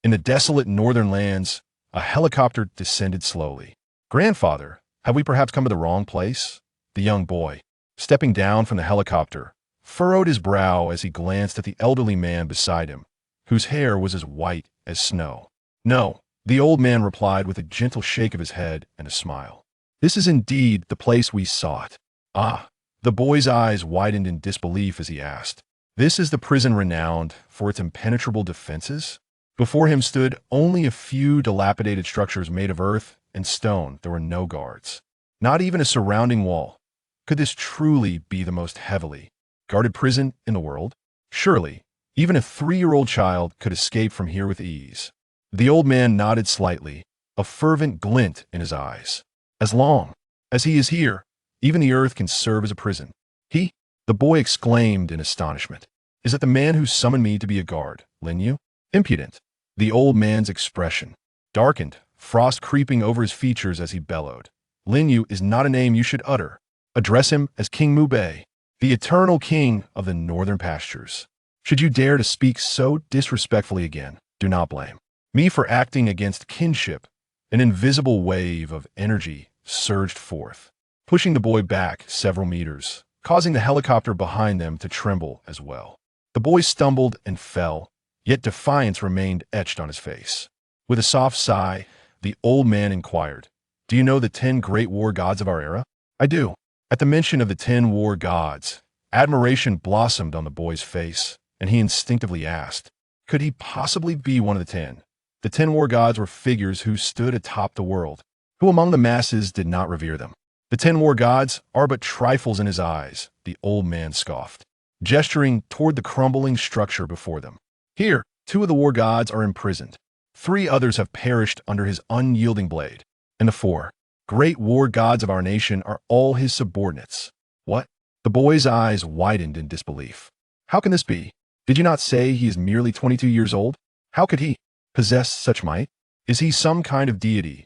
In the desolate northern lands, a helicopter descended slowly. "Grandfather, have we perhaps come to the wrong place?" The young boy, stepping down from the helicopter, furrowed his brow as he glanced at the elderly man beside him, whose hair was as white as snow. "No," the old man replied with a gentle shake of his head and a smile. "This is indeed the place we sought." "Ah." The boy's eyes widened in disbelief as he asked, "This is the prison renowned for its impenetrable defenses?" Before him stood only a few dilapidated structures made of earth and stone. There were no guards, not even a surrounding wall. Could this truly be the most heavily guarded prison in the world? Surely, even a 3-year-old child could escape from here with ease. The old man nodded slightly, a fervent glint in his eyes. "As long as he is here, even the earth can serve as a prison." "He?" the boy exclaimed in astonishment. "Is it the man who summoned me to be a guard, Lin Yu?" "Impudent." The old man's expression darkened, frost creeping over his features as he bellowed. "Lin Yu is not a name you should utter. Address him as King Mu Bei, the eternal king of the northern pastures. Should you dare to speak so disrespectfully again, do not blame me for acting against kinship." An invisible wave of energy surged forth, pushing the boy back several meters, causing the helicopter behind them to tremble as well. The boy stumbled and fell, yet defiance remained etched on his face. With a soft sigh, the old man inquired, "Do you know the 10 great war gods of our era?" "I do." At the mention of the 10 war gods, admiration blossomed on the boy's face, and he instinctively asked, could he possibly be one of the 10? The 10 war gods were figures who stood atop the world. Who among the masses did not revere them? "The 10 war gods are but trifles in his eyes," the old man scoffed, gesturing toward the crumbling structure before them. "Here, 2 of the war gods are imprisoned. 3 others have perished under his unyielding blade. And the 4 great war gods of our nation are all his subordinates." "What?" The boy's eyes widened in disbelief. "How can this be? Did you not say he is merely 22 years old? How could he possess such might? Is he some kind of deity?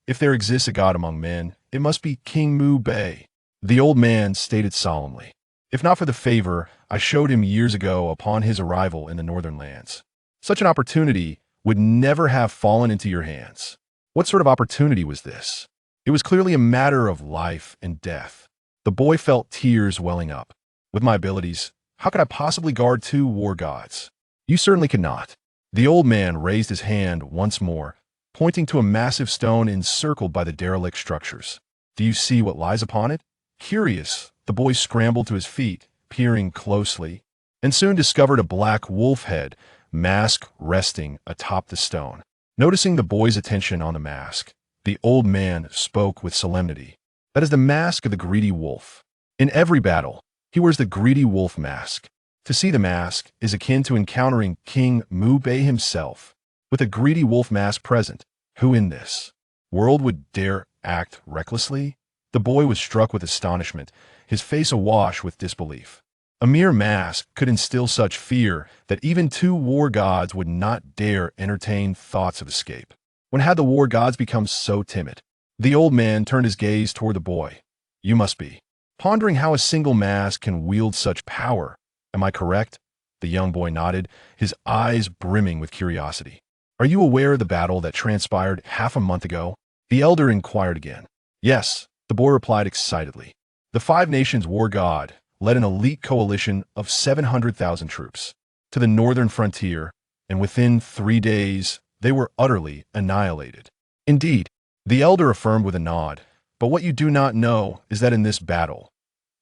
If there exists a god among men, it must be King Mu Bei." The old man stated solemnly, "If not for the favor I showed him years ago upon his arrival in the northern lands, such an opportunity would never have fallen into your hands." What sort of opportunity was this? It was clearly a matter of life and death. The boy felt tears welling up. "With my abilities, how could I possibly guard 2 war gods?" "You certainly could not." The old man raised his hand once more, pointing to a massive stone encircled by the derelict structures. "Do you see what lies upon it?" Curious, the boy scrambled to his feet, peering closely, and soon discovered a black wolf head mask resting atop the stone. Noticing the boy's attention on the mask, the old man spoke with solemnity. "That is the mask of the greedy wolf. In every battle, he wears the greedy wolf mask. To see the mask is akin to encountering King Mu Bei himself. With a greedy wolf mask present, who in this world would dare act recklessly?" The boy was struck with astonishment, his face awash with disbelief. A mere mask could instill such fear that even 2 war gods would not dare entertain thoughts of escape. When had the war gods become so timid? The old man turned his gaze toward the boy. "You must be pondering how a single mask can wield such power. Am I correct?" The young boy nodded, his eyes brimming with curiosity. "Are you aware of the battle that transpired half a month ago?" The elder inquired again. "Yes," the boy replied excitedly. "The 5 nations war god led an elite coalition of 700,000 troops to the northern frontier, and within 3 days, they were utterly annihilated." "Indeed," the elder affirmed with a nod, "but what you do not know is that in this battle,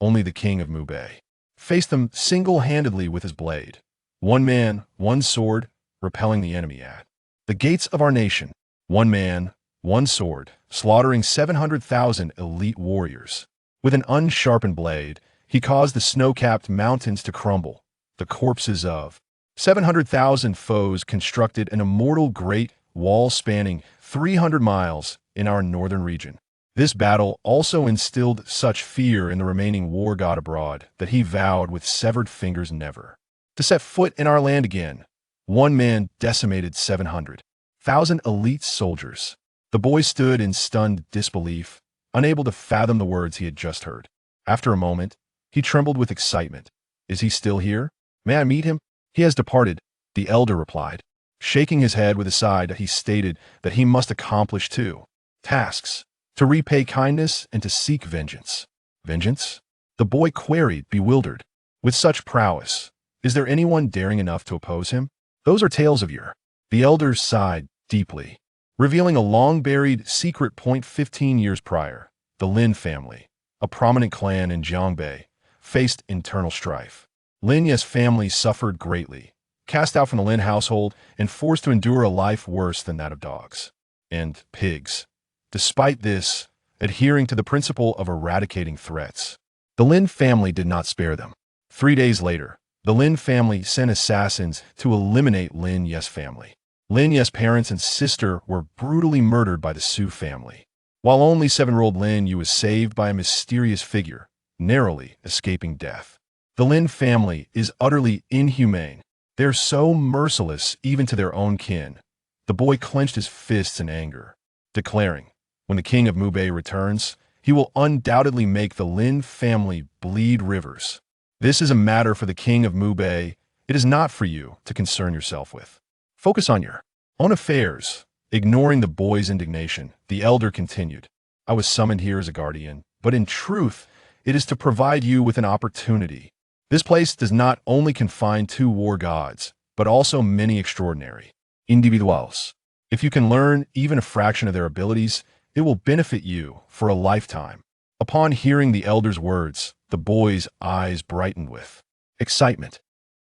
only the king of Mu Bei faced them single-handedly with his blade. 1 man, 1 sword, repelling the enemy at the gates of our nation. 1 man, 1 sword, slaughtering 700,000 elite warriors. With an unsharpened blade, he caused the snow-capped mountains to crumble. The corpses of 700,000 foes constructed an immortal great wall spanning 300 miles in our northern region. This battle also instilled such fear in the remaining war god abroad that he vowed with severed fingers never to set foot in our land again. 1 man decimated 700,000 elite soldiers." The boy stood in stunned disbelief, unable to fathom the words he had just heard. After a moment, he trembled with excitement. "Is he still here? May I meet him?" "He has departed," the elder replied, Shaking his head with a sigh, he stated that he must accomplish two tasks: to repay kindness and to seek vengeance. Vengeance? The boy queried, bewildered. With such prowess, is there anyone daring enough to oppose him? Those are tales of yore. The elders sighed deeply, revealing a long-buried secret point. 15 years prior, the Lin family, a prominent clan in Jiangbei, faced internal strife. Lin Ye's family suffered greatly, cast out from the Lin household and forced to endure a life worse than that of dogs and pigs. Despite this, adhering to the principle of eradicating threats, the Lin family did not spare them. 3 days later, the Lin family sent assassins to eliminate Lin Ye's family. Lin Ye's parents and sister were brutally murdered by the Su family, while only 7-year-old Lin Yu was saved by a mysterious figure, narrowly escaping death. The Lin family is utterly inhumane. They're so merciless even to their own kin. The boy clenched his fists in anger, declaring, when the king of Mubei returns, he will undoubtedly make the Lin family bleed rivers. This is a matter for the king of Mubei. It is not for you to concern yourself with. Focus on your own affairs. Ignoring the boy's indignation, the elder continued, I was summoned here as a guardian, but in truth, it is to provide you with an opportunity. This place does not only confine 2 war gods, but also many extraordinary individuals. If you can learn even a fraction of their abilities, it will benefit you for a lifetime. Upon hearing the elder's words, the boy's eyes brightened with excitement.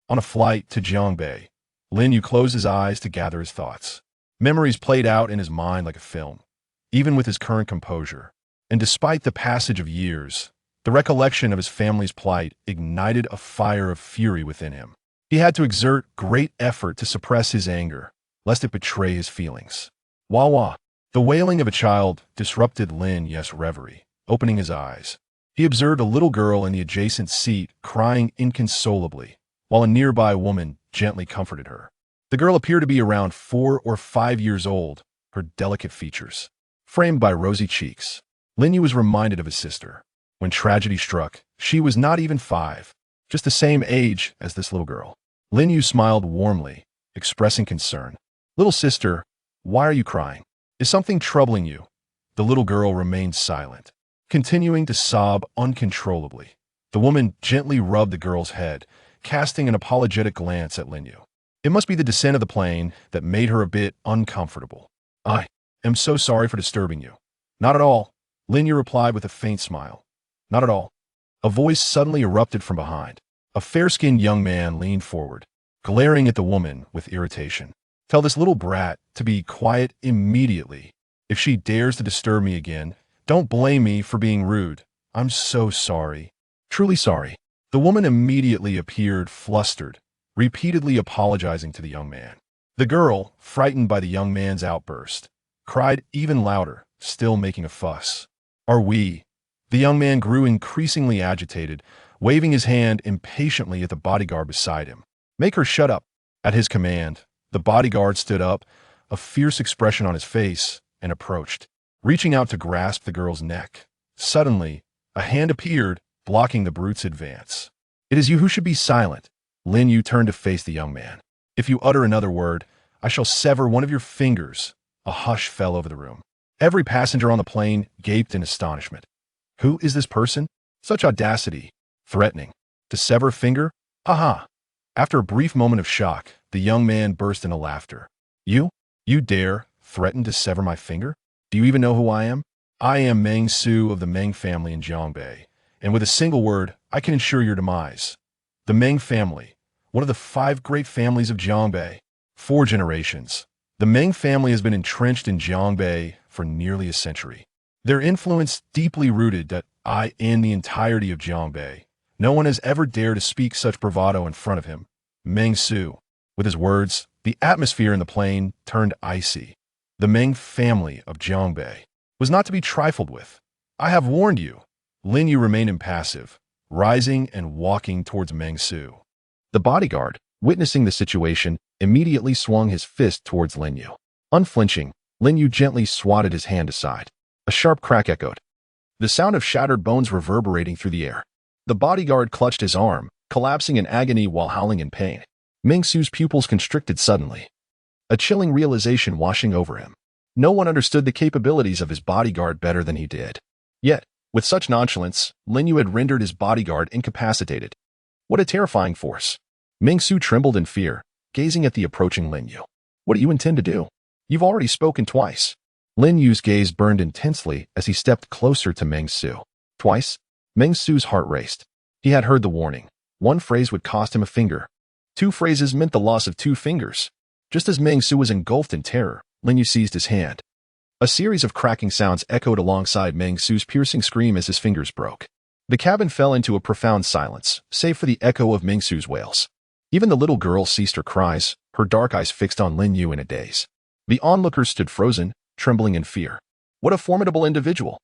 On a flight to Jiangbei, Lin Yu closed his eyes to gather his thoughts. Memories played out in his mind like a film, even with his current composure. And despite the passage of years, the recollection of his family's plight ignited a fire of fury within him. He had to exert great effort to suppress his anger, lest it betray his feelings. Wah wah. The wailing of a child disrupted Lin Ye's reverie. Opening his eyes, he observed a little girl in the adjacent seat crying inconsolably, while a nearby woman gently comforted her. The girl appeared to be around 4 or 5 years old, her delicate features framed by rosy cheeks. Lin Yu was reminded of his sister. When tragedy struck, she was not even 5, just the same age as this little girl. Lin Yu smiled warmly, expressing concern. Little sister, why are you crying? Is something troubling you? The little girl remained silent, continuing to sob uncontrollably. The woman gently rubbed the girl's head, casting an apologetic glance at Lin Yu. It must be the descent of the plane that made her a bit uncomfortable. I am so sorry for disturbing you. Not at all, Lin Yu replied with a faint smile. Not at all. A voice suddenly erupted from behind. A fair-skinned young man leaned forward, glaring at the woman with irritation. Tell this little brat to be quiet immediately. If she dares to disturb me again, don't blame me for being rude. I'm so sorry. Truly sorry. The woman immediately appeared flustered, repeatedly apologizing to the young man. The girl, frightened by the young man's outburst, cried even louder, still making a fuss. Are we? The young man grew increasingly agitated, waving his hand impatiently at the bodyguard beside him. Make her shut up. At his command, the bodyguard stood up, a fierce expression on his face, and approached, reaching out to grasp the girl's neck. Suddenly, a hand appeared, blocking the brute's advance. It is you who should be silent. Lin Yu turned to face the young man. If you utter another word, I shall sever one of your fingers. A hush fell over the room. Every passenger on the plane gaped in astonishment. Who is this person? Such audacity. Threatening. To sever a finger? Aha! After a brief moment of shock, the young man burst into laughter. You? You dare threaten to sever my finger? Do you even know who I am? I am Meng Su of the Meng family in Jiangbei, and with a single word, I can ensure your demise. The Meng family, one of the 5 great families of Jiangbei. 4 generations. The Meng family has been entrenched in Jiangbei for nearly a century. Their influence deeply rooted that I and the entirety of Jiangbei. No one has ever dared to speak such bravado in front of him. Meng Su. With his words, the atmosphere in the plane turned icy. The Meng family of Jiangbei was not to be trifled with. I have warned you. Lin Yu remained impassive, rising and walking towards Meng Su. The bodyguard, witnessing the situation, immediately swung his fist towards Lin Yu. Unflinching, Lin Yu gently swatted his hand aside. A sharp crack echoed, the sound of shattered bones reverberating through the air. The bodyguard clutched his arm, collapsing in agony while howling in pain. Meng Su's pupils constricted suddenly. a chilling realization washing over him. No one understood the capabilities of his bodyguard better than he did. Yet, with such nonchalance, Lin Yu had rendered his bodyguard incapacitated. What a terrifying force. Ming Su trembled in fear, gazing at the approaching Lin Yu. What do you intend to do? You've already spoken twice. Lin Yu's gaze burned intensely as he stepped closer to Ming Su. Twice? Ming Su's heart raced. He had heard the warning. One phrase would cost him a finger. Two phrases meant the loss of two fingers. Just as Ming Su was engulfed in terror, Lin Yu seized his hand. A series of cracking sounds echoed alongside Ming Su's piercing scream as his fingers broke. The cabin fell into a profound silence, save for the echo of Ming Su's wails. Even the little girl ceased her cries, her dark eyes fixed on Lin Yu in a daze. The onlookers stood frozen, trembling in fear. What a formidable individual!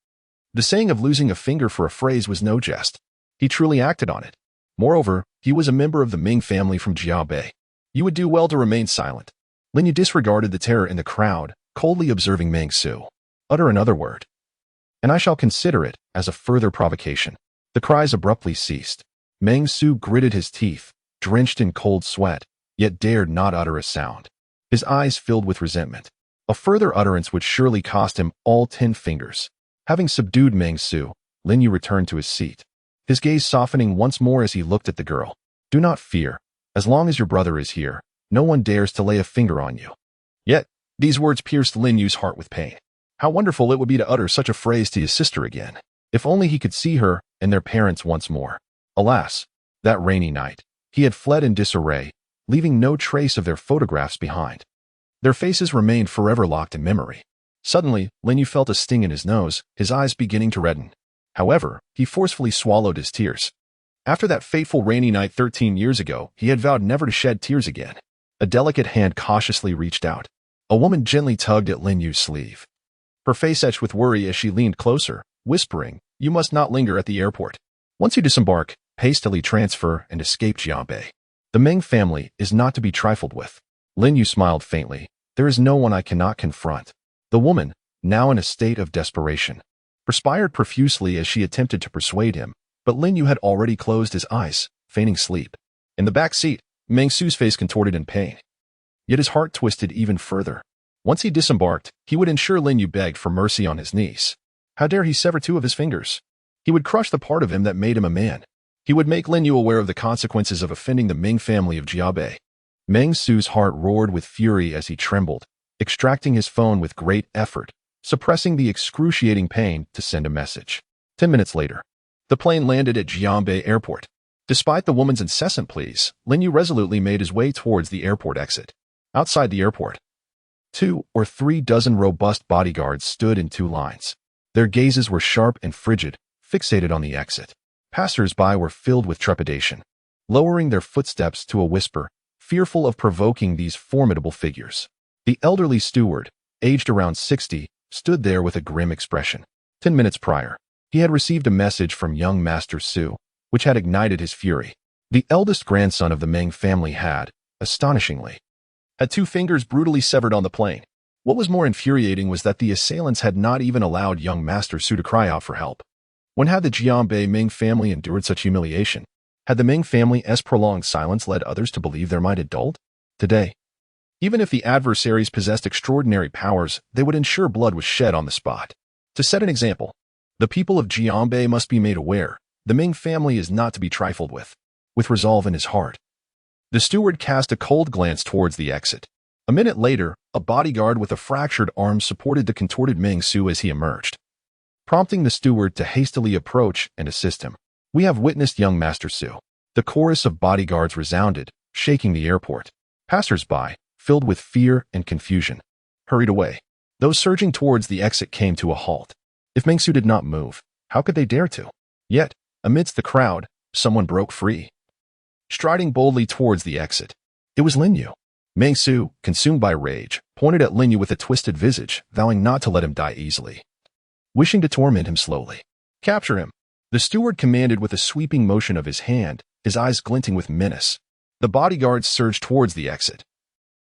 The saying of losing a finger for a phrase was no jest. He truly acted on it. Moreover, he was a member of the Ming family from Jiabei. You would do well to remain silent. Lin Yu disregarded the terror in the crowd, coldly observing Ming Su. Utter another word, and I shall consider it as a further provocation. The cries abruptly ceased. Ming Su gritted his teeth, drenched in cold sweat, yet dared not utter a sound. His eyes filled with resentment. A further utterance would surely cost him all 10 fingers. Having subdued Ming Su, Lin Yu returned to his seat, his gaze softening once more as he looked at the girl. Do not fear. As long as your brother is here, no one dares to lay a finger on you. Yet, these words pierced Lin Yu's heart with pain. How wonderful it would be to utter such a phrase to his sister again. If only he could see her and their parents once more. Alas, that rainy night, he had fled in disarray, leaving no trace of their photographs behind. Their faces remained forever locked in memory. Suddenly, Lin Yu felt a sting in his nose, his eyes beginning to redden. However, he forcefully swallowed his tears. After that fateful rainy night 13 years ago, he had vowed never to shed tears again. A delicate hand cautiously reached out. A woman gently tugged at Lin Yu's sleeve. Her face etched with worry as she leaned closer, whispering, "You must not linger at the airport. Once you disembark, hastily transfer and escape Jiabei. The Ming family is not to be trifled with." Lin Yu smiled faintly. There is no one I cannot confront. The woman, now in a state of desperation, perspired profusely as she attempted to persuade him, but Lin Yu had already closed his eyes, feigning sleep. In the back seat, Ming Su's face contorted in pain. Yet his heart twisted even further. Once he disembarked, he would ensure Lin Yu begged for mercy on his knees. How dare he sever 2 of his fingers? He would crush the part of him that made him a man. He would make Lin Yu aware of the consequences of offending the Ming family of Jiabei. Ming Su's heart roared with fury as he trembled, extracting his phone with great effort, suppressing the excruciating pain to send a message. 10 minutes later, the plane landed at Jiabei Airport. Despite the woman's incessant pleas, Lin Yu resolutely made his way towards the airport exit. Outside the airport, 2 or 3 dozen robust bodyguards stood in 2 lines. Their gazes were sharp and frigid, fixated on the exit. Passers-by were filled with trepidation, lowering their footsteps to a whisper, fearful of provoking these formidable figures. The elderly steward, aged around 60, stood there with a grim expression. 10 minutes prior, he had received a message from young Master Su, which had ignited his fury. The eldest grandson of the Ming family had, astonishingly, had 2 fingers brutally severed on the plane. What was more infuriating was that the assailants had not even allowed young Master Su to cry out for help. When had the Jianbei Ming family endured such humiliation? Had the Ming family's prolonged silence led others to believe their might had dulled? Today, even if the adversaries possessed extraordinary powers, they would ensure blood was shed on the spot. To set an example, the people of Jianbei must be made aware the Ming family is not to be trifled with. With resolve in his heart, the steward cast a cold glance towards the exit. A minute later, a bodyguard with a fractured arm supported the contorted Ming Su as he emerged, prompting the steward to hastily approach and assist him. "We have witnessed young Master Su." The chorus of bodyguards resounded, shaking the airport. Passers-by, filled with fear and confusion, hurried away. Those surging towards the exit came to a halt. If Ming Su did not move, how could they dare to? Yet, amidst the crowd, someone broke free, striding boldly towards the exit. It was Lin Yu. Ming Su, consumed by rage, pointed at Lin Yu with a twisted visage, vowing not to let him die easily, wishing to torment him slowly. "Capture him!" The steward commanded with a sweeping motion of his hand, his eyes glinting with menace. The bodyguards surged towards the exit,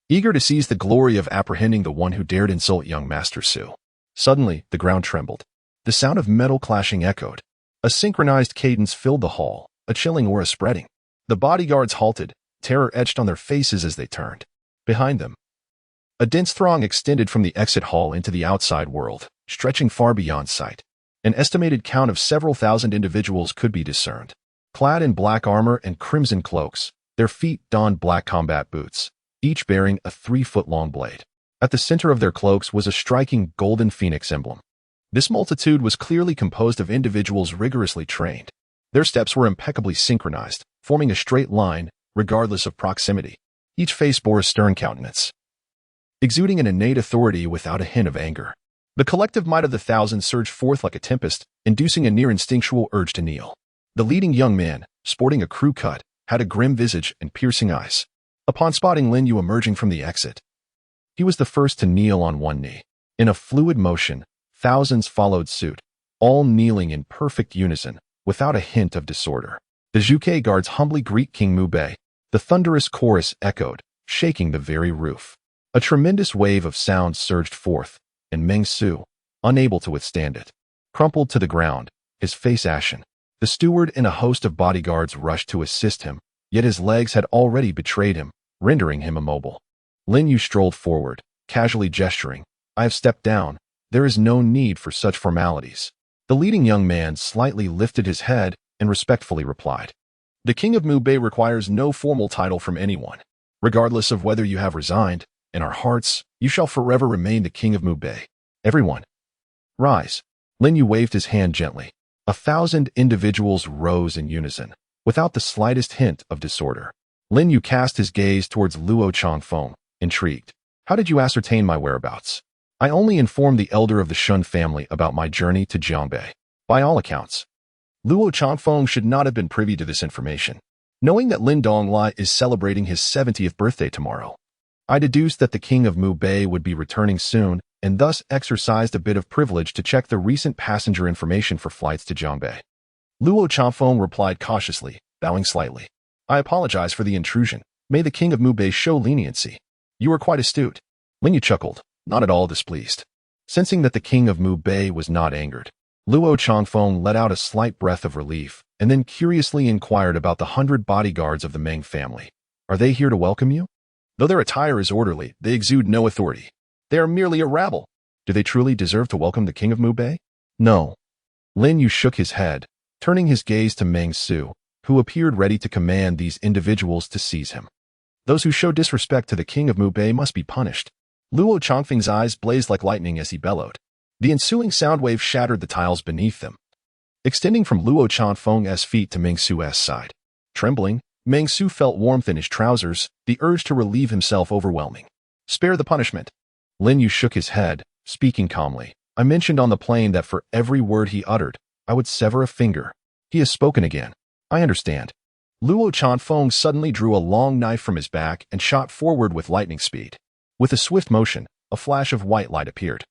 eager to seize the glory of apprehending the one who dared insult young Master Su. Suddenly, the ground trembled. The sound of metal clashing echoed. A synchronized cadence filled the hall, a chilling aura spreading. The bodyguards halted, terror etched on their faces as they turned. Behind them, A dense throng extended from the exit hall into the outside world, stretching far beyond sight. An estimated count of several thousand individuals could be discerned. Clad in black armor and crimson cloaks, their feet donned black combat boots, each bearing a 3-foot-long blade. At the center of their cloaks was a striking golden phoenix emblem. This multitude was clearly composed of individuals rigorously trained. Their steps were impeccably synchronized, forming a straight line, regardless of proximity. Each face bore a stern countenance, exuding an innate authority without a hint of anger. The collective might of the thousands surged forth like a tempest, inducing a near-instinctual urge to kneel. The leading young man, sporting a crew cut, had a grim visage and piercing eyes. Upon spotting Lin Yu emerging from the exit, he was the first to kneel on one knee. In a fluid motion, thousands followed suit, all kneeling in perfect unison, without a hint of disorder. The Zhuge guards humbly greet King Mu Bei. The thunderous chorus echoed, shaking the very roof. A tremendous wave of sound surged forth, and Meng Su, unable to withstand it, crumpled to the ground, his face ashen. The steward and a host of bodyguards rushed to assist him, yet his legs had already betrayed him, rendering him immobile. Lin Yu strolled forward, casually gesturing. "I have stepped down. There is no need for such formalities." The leading young man slightly lifted his head and respectfully replied, "The King of Mu Bei requires no formal title from anyone. Regardless of whether you have resigned, in our hearts, you shall forever remain the King of Mu Bei. Everyone, rise." Lin Yu waved his hand gently. 1,000 individuals rose in unison, without the slightest hint of disorder. Lin Yu cast his gaze towards Luo Changfeng, intrigued. "How did you ascertain my whereabouts?" "I only informed the elder of the Shen family about my journey to Jiangbei. By all accounts, Luo Changfeng should not have been privy to this information. Knowing that Lin Donglai is celebrating his 70th birthday tomorrow, I deduced that the King of Mu Bei would be returning soon and thus exercised a bit of privilege to check the recent passenger information for flights to Jiangbei." Luo Changfeng replied cautiously, bowing slightly. "I apologize for the intrusion. May the King of Mu Bei show leniency." "You are quite astute." Lin Yu chuckled, not at all displeased. Sensing that the King of Mu Bei was not angered, Luo Changfeng let out a slight breath of relief and then curiously inquired about the 100 bodyguards of the Meng family. "Are they here to welcome you?" "Though their attire is orderly, they exude no authority. They are merely a rabble." "Do they truly deserve to welcome the King of Mu Bei?" "No." Lin Yu shook his head, turning his gaze to Meng Su, who appeared ready to command these individuals to seize him. "Those who show disrespect to the King of Mu Bei must be punished." Luo Changfeng's eyes blazed like lightning as he bellowed. The ensuing sound wave shattered the tiles beneath them, extending from Luo Changfeng's feet to Meng Su's side. Trembling, Meng Su felt warmth in his trousers, the urge to relieve himself overwhelming. "Spare the punishment." Lin Yu shook his head, speaking calmly. "I mentioned on the plane that for every word he uttered, I would sever a finger. He has spoken again. I understand." Luo Changfeng suddenly drew a long knife from his back and shot forward with lightning speed. With a swift motion, a flash of white light appeared,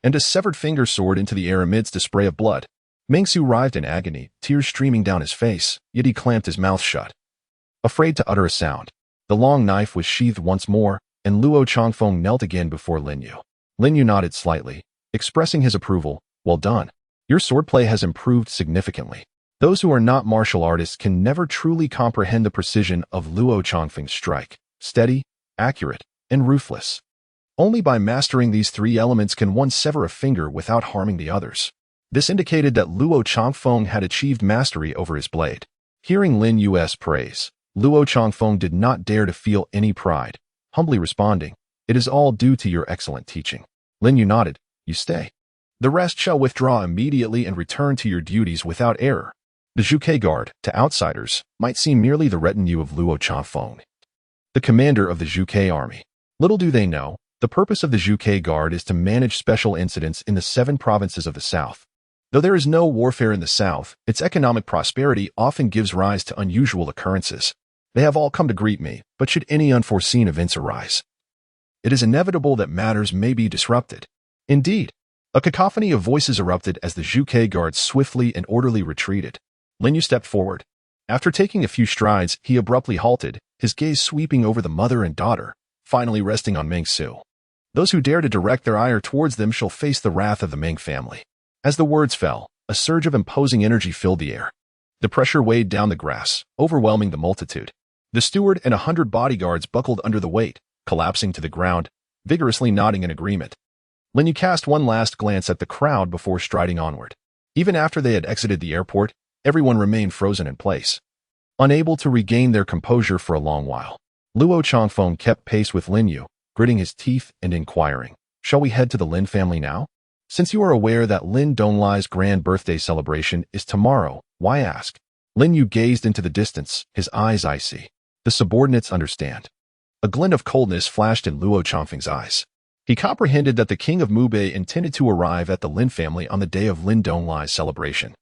and a severed finger soared into the air amidst a spray of blood. Meng Su writhed in agony, tears streaming down his face, yet he clamped his mouth shut, afraid to utter a sound. The long knife was sheathed once more, and Luo Changfeng knelt again before Lin Yu. Lin Yu nodded slightly, expressing his approval. "Well done. Your swordplay has improved significantly." Those who are not martial artists can never truly comprehend the precision of Luo Changfeng's strike: steady, accurate, and ruthless. Only by mastering these three elements can one sever a finger without harming the others. This indicated that Luo Changfeng had achieved mastery over his blade. Hearing Lin Yu's praise, Luo Changfeng did not dare to feel any pride, humbly responding, "It is all due to your excellent teaching." Lin Yu nodded. "You stay. The rest shall withdraw immediately and return to your duties without error." The Zhuge Guard, to outsiders, might seem merely the retinue of Luo Changfeng, the commander of the Zhuge army. Little do they know, the purpose of the Zhuge Guard is to manage special incidents in the 7 provinces of the south. Though there is no warfare in the south, its economic prosperity often gives rise to unusual occurrences. They have all come to greet me, but should any unforeseen events arise, it is inevitable that matters may be disrupted. Indeed, a cacophony of voices erupted as the Zhuge Guard swiftly and orderly retreated. Lin Yu stepped forward. After taking a few strides, he abruptly halted, his gaze sweeping over the mother and daughter, finally resting on Meng Su. "Those who dare to direct their ire towards them shall face the wrath of the Meng family." As the words fell, a surge of imposing energy filled the air. The pressure weighed down the grass, overwhelming the multitude. The steward and 100 bodyguards buckled under the weight, collapsing to the ground, vigorously nodding in agreement. Lin Yu cast one last glance at the crowd before striding onward. Even after they had exited the airport, everyone remained frozen in place, unable to regain their composure for a long while. Luo Changfeng kept pace with Lin Yu, gritting his teeth and inquiring, "Shall we head to the Lin family now? Since you are aware that Lin Donglai's grand birthday celebration is tomorrow, why ask?" Lin Yu gazed into the distance, his eyes icy. The subordinates understand. A glint of coldness flashed in Luo Changfeng's eyes. He comprehended that the king of Mubei intended to arrive at the Lin family on the day of Lin Donglai's celebration.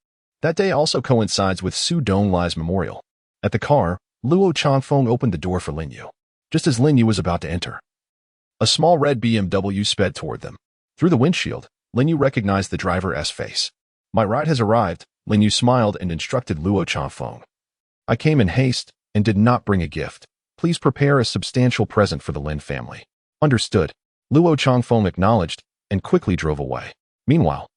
That day also coincides with Su Donglai's memorial. At the car, Luo Changfeng opened the door for Lin Yu. Just as Lin Yu was about to enter, a small red BMW sped toward them. Through the windshield, Lin Yu recognized the driver's face. "My ride has arrived," Lin Yu smiled and instructed Luo Changfeng. "I came in haste and did not bring a gift. Please prepare a substantial present for the Lin family." "Understood," Luo Changfeng acknowledged and quickly drove away. Meanwhile,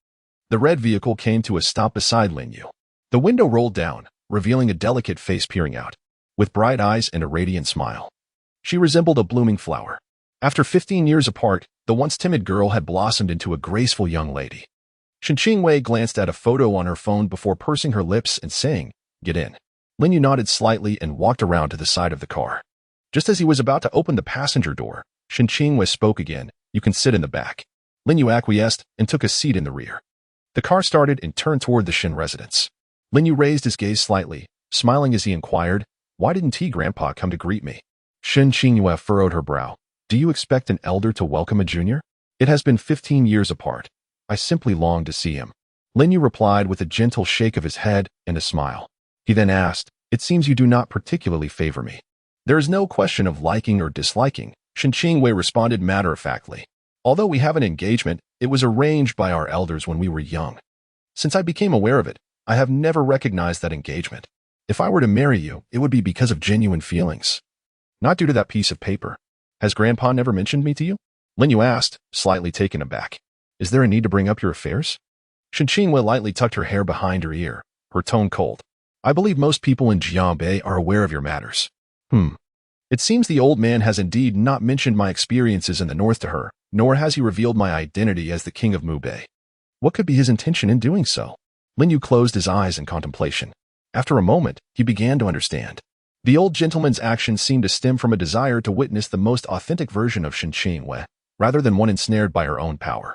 the red vehicle came to a stop beside Lin Yu. The window rolled down, revealing a delicate face peering out, with bright eyes and a radiant smile. She resembled a blooming flower. After 15 years apart, the once timid girl had blossomed into a graceful young lady. Shen Qingwei glanced at a photo on her phone before pursing her lips and saying, "Get in." Lin Yu nodded slightly and walked around to the side of the car. Just as he was about to open the passenger door, Shen Qingwei spoke again, "You can sit in the back." Lin Yu acquiesced and took a seat in the rear. The car started and turned toward the Shen residence. Lin Yu raised his gaze slightly, smiling as he inquired, "Why didn't Grandpa come to greet me?" Shen Qingwei furrowed her brow. "Do you expect an elder to welcome a junior? It has been 15 years apart. I simply long to see him." Lin Yu replied with a gentle shake of his head and a smile. He then asked, "It seems you do not particularly favor me." "There is no question of liking or disliking," Shen Qingwei responded matter-of-factly. "Although we have an engagement, it was arranged by our elders when we were young. Since I became aware of it, I have never recognized that engagement. If I were to marry you, it would be because of genuine feelings, not due to that piece of paper." "Has Grandpa never mentioned me to you?" Lin Yu asked, slightly taken aback. "Is there a need to bring up your affairs?" Shen Qingwei lightly tucked her hair behind her ear, her tone cold. "I believe most people in Jianbei are aware of your matters." It seems the old man has indeed not mentioned my experiences in the north to her, nor has he revealed my identity as the king of Mubei. What could be his intention in doing so?" Lin Yu closed his eyes in contemplation. After a moment, he began to understand. The old gentleman's actions seemed to stem from a desire to witness the most authentic version of Shen Qingwei, rather than one ensnared by her own power.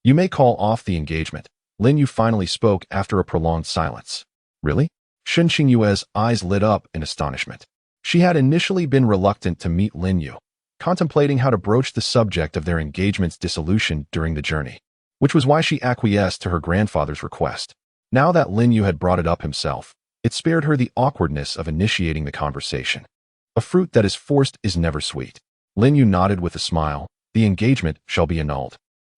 "You may call off the engagement," Lin Yu finally spoke after a prolonged silence. "Really?" Shen Qingwei's eyes lit up in astonishment. She had initially been reluctant to meet Lin Yu, contemplating how to broach the subject of their engagement's dissolution during the journey, which was why she acquiesced to her grandfather's request. Now that Lin Yu had brought it up himself, it spared her the awkwardness of initiating the conversation. A fruit that is forced is never sweet. Lin Yu nodded with a smile. "The engagement shall be annulled.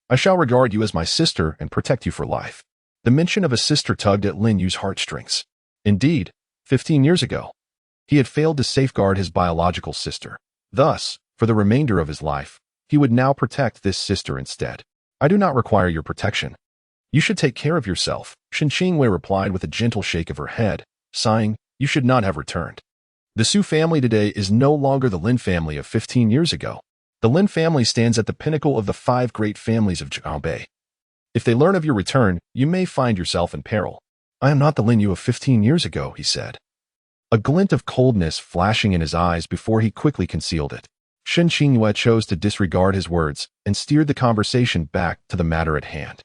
I shall regard you as my sister and protect you for life." The mention of a sister tugged at Lin Yu's heartstrings. Indeed, 15 years ago, he had failed to safeguard his biological sister. Thus, for the remainder of his life, he would now protect this sister instead. "I do not require your protection. You should take care of yourself," Shen Qingwei replied with a gentle shake of her head, sighing, "You should not have returned. The Su family today is no longer the Lin family of 15 years ago. The Lin family stands at the pinnacle of the 5 great families of Jianbei. If they learn of your return, you may find yourself in peril." "I am not the Lin Yu of 15 years ago," he said, a glint of coldness flashing in his eyes before he quickly concealed it. Shen Qingwei chose to disregard his words and steered the conversation back to the matter at hand.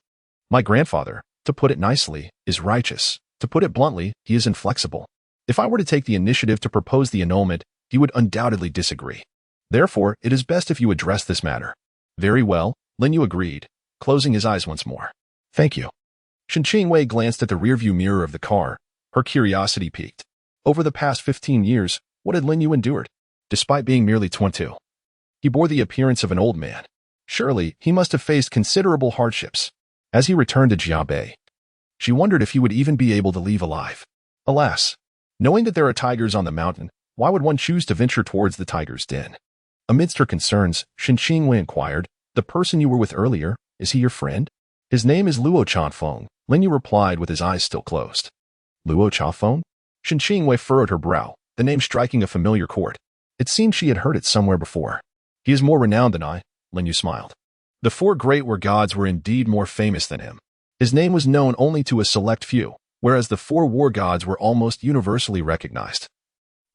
"My grandfather, to put it nicely, is righteous. To put it bluntly, he is inflexible. If I were to take the initiative to propose the annulment, he would undoubtedly disagree. Therefore, it is best if you address this matter." "Very well," Lin Yu agreed, closing his eyes once more. "Thank you." Shen Qingwei glanced at the rearview mirror of the car. Her curiosity piqued. Over the past 15 years, what had Lin Yu endured? Despite being merely 22, he bore the appearance of an old man. Surely, he must have faced considerable hardships. As he returned to Jianbei, she wondered if he would even be able to leave alive. Alas, knowing that there are tigers on the mountain, why would one choose to venture towards the tiger's den? Amidst her concerns, Shen Qingwei inquired, "The person you were with earlier, is he your friend?" "His name is Luo Changfeng," Lin Yu replied with his eyes still closed. "Luo Changfeng?" Shen Qingwei furrowed her brow, the name striking a familiar chord. It seemed she had heard it somewhere before. "He is more renowned than I. Lin Yu smiled. The four great war gods were indeed more famous than him. His name was known only to a select few, whereas the four war gods were almost universally recognized.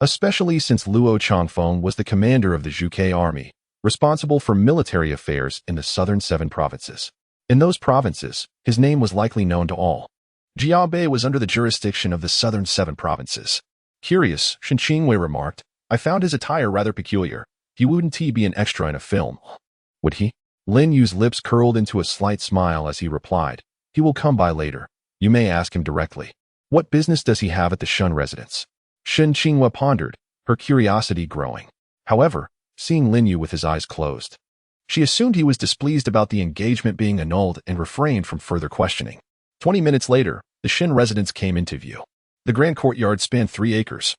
Especially since Luo Changfeng was the commander of the Zhuge army, responsible for military affairs in the southern 7 provinces. In those provinces, his name was likely known to all. Jiabei was under the jurisdiction of the southern 7 provinces. Curious, Shen Qingwei remarked, I found his attire rather peculiar. He wouldn't he be an extra in a film? Would he? Lin Yu's lips curled into a slight smile as he replied, he will come by later. You may ask him directly. What business does he have at the Shen residence? Shen Qingwei pondered, her curiosity growing. However, seeing Lin Yu with his eyes closed, she assumed he was displeased about the engagement being annulled and refrained from further questioning. 20 minutes later, the Shen residence came into view. The grand courtyard spanned 3 acres,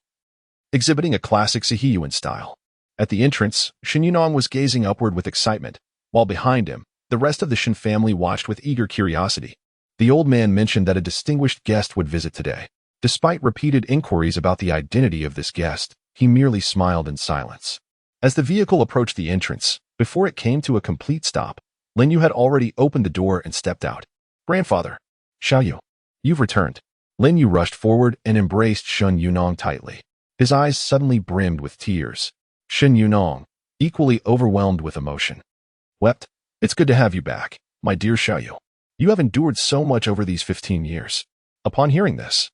exhibiting a classic Sihiyuan style. At the entrance, Shen Yunong was gazing upward with excitement, while behind him, the rest of the Shen family watched with eager curiosity. The old man mentioned that a distinguished guest would visit today. Despite repeated inquiries about the identity of this guest, he merely smiled in silence. As the vehicle approached the entrance, before it came to a complete stop, Lin Yu had already opened the door and stepped out. Grandfather, Xiaoyu, you've returned. Lin Yu rushed forward and embraced Shen Yunong tightly. His eyes suddenly brimmed with tears. Shen Yunong, equally overwhelmed with emotion, wept. It's good to have you back, my dear Xiaoyu. You have endured so much over these 15 years. Upon hearing this,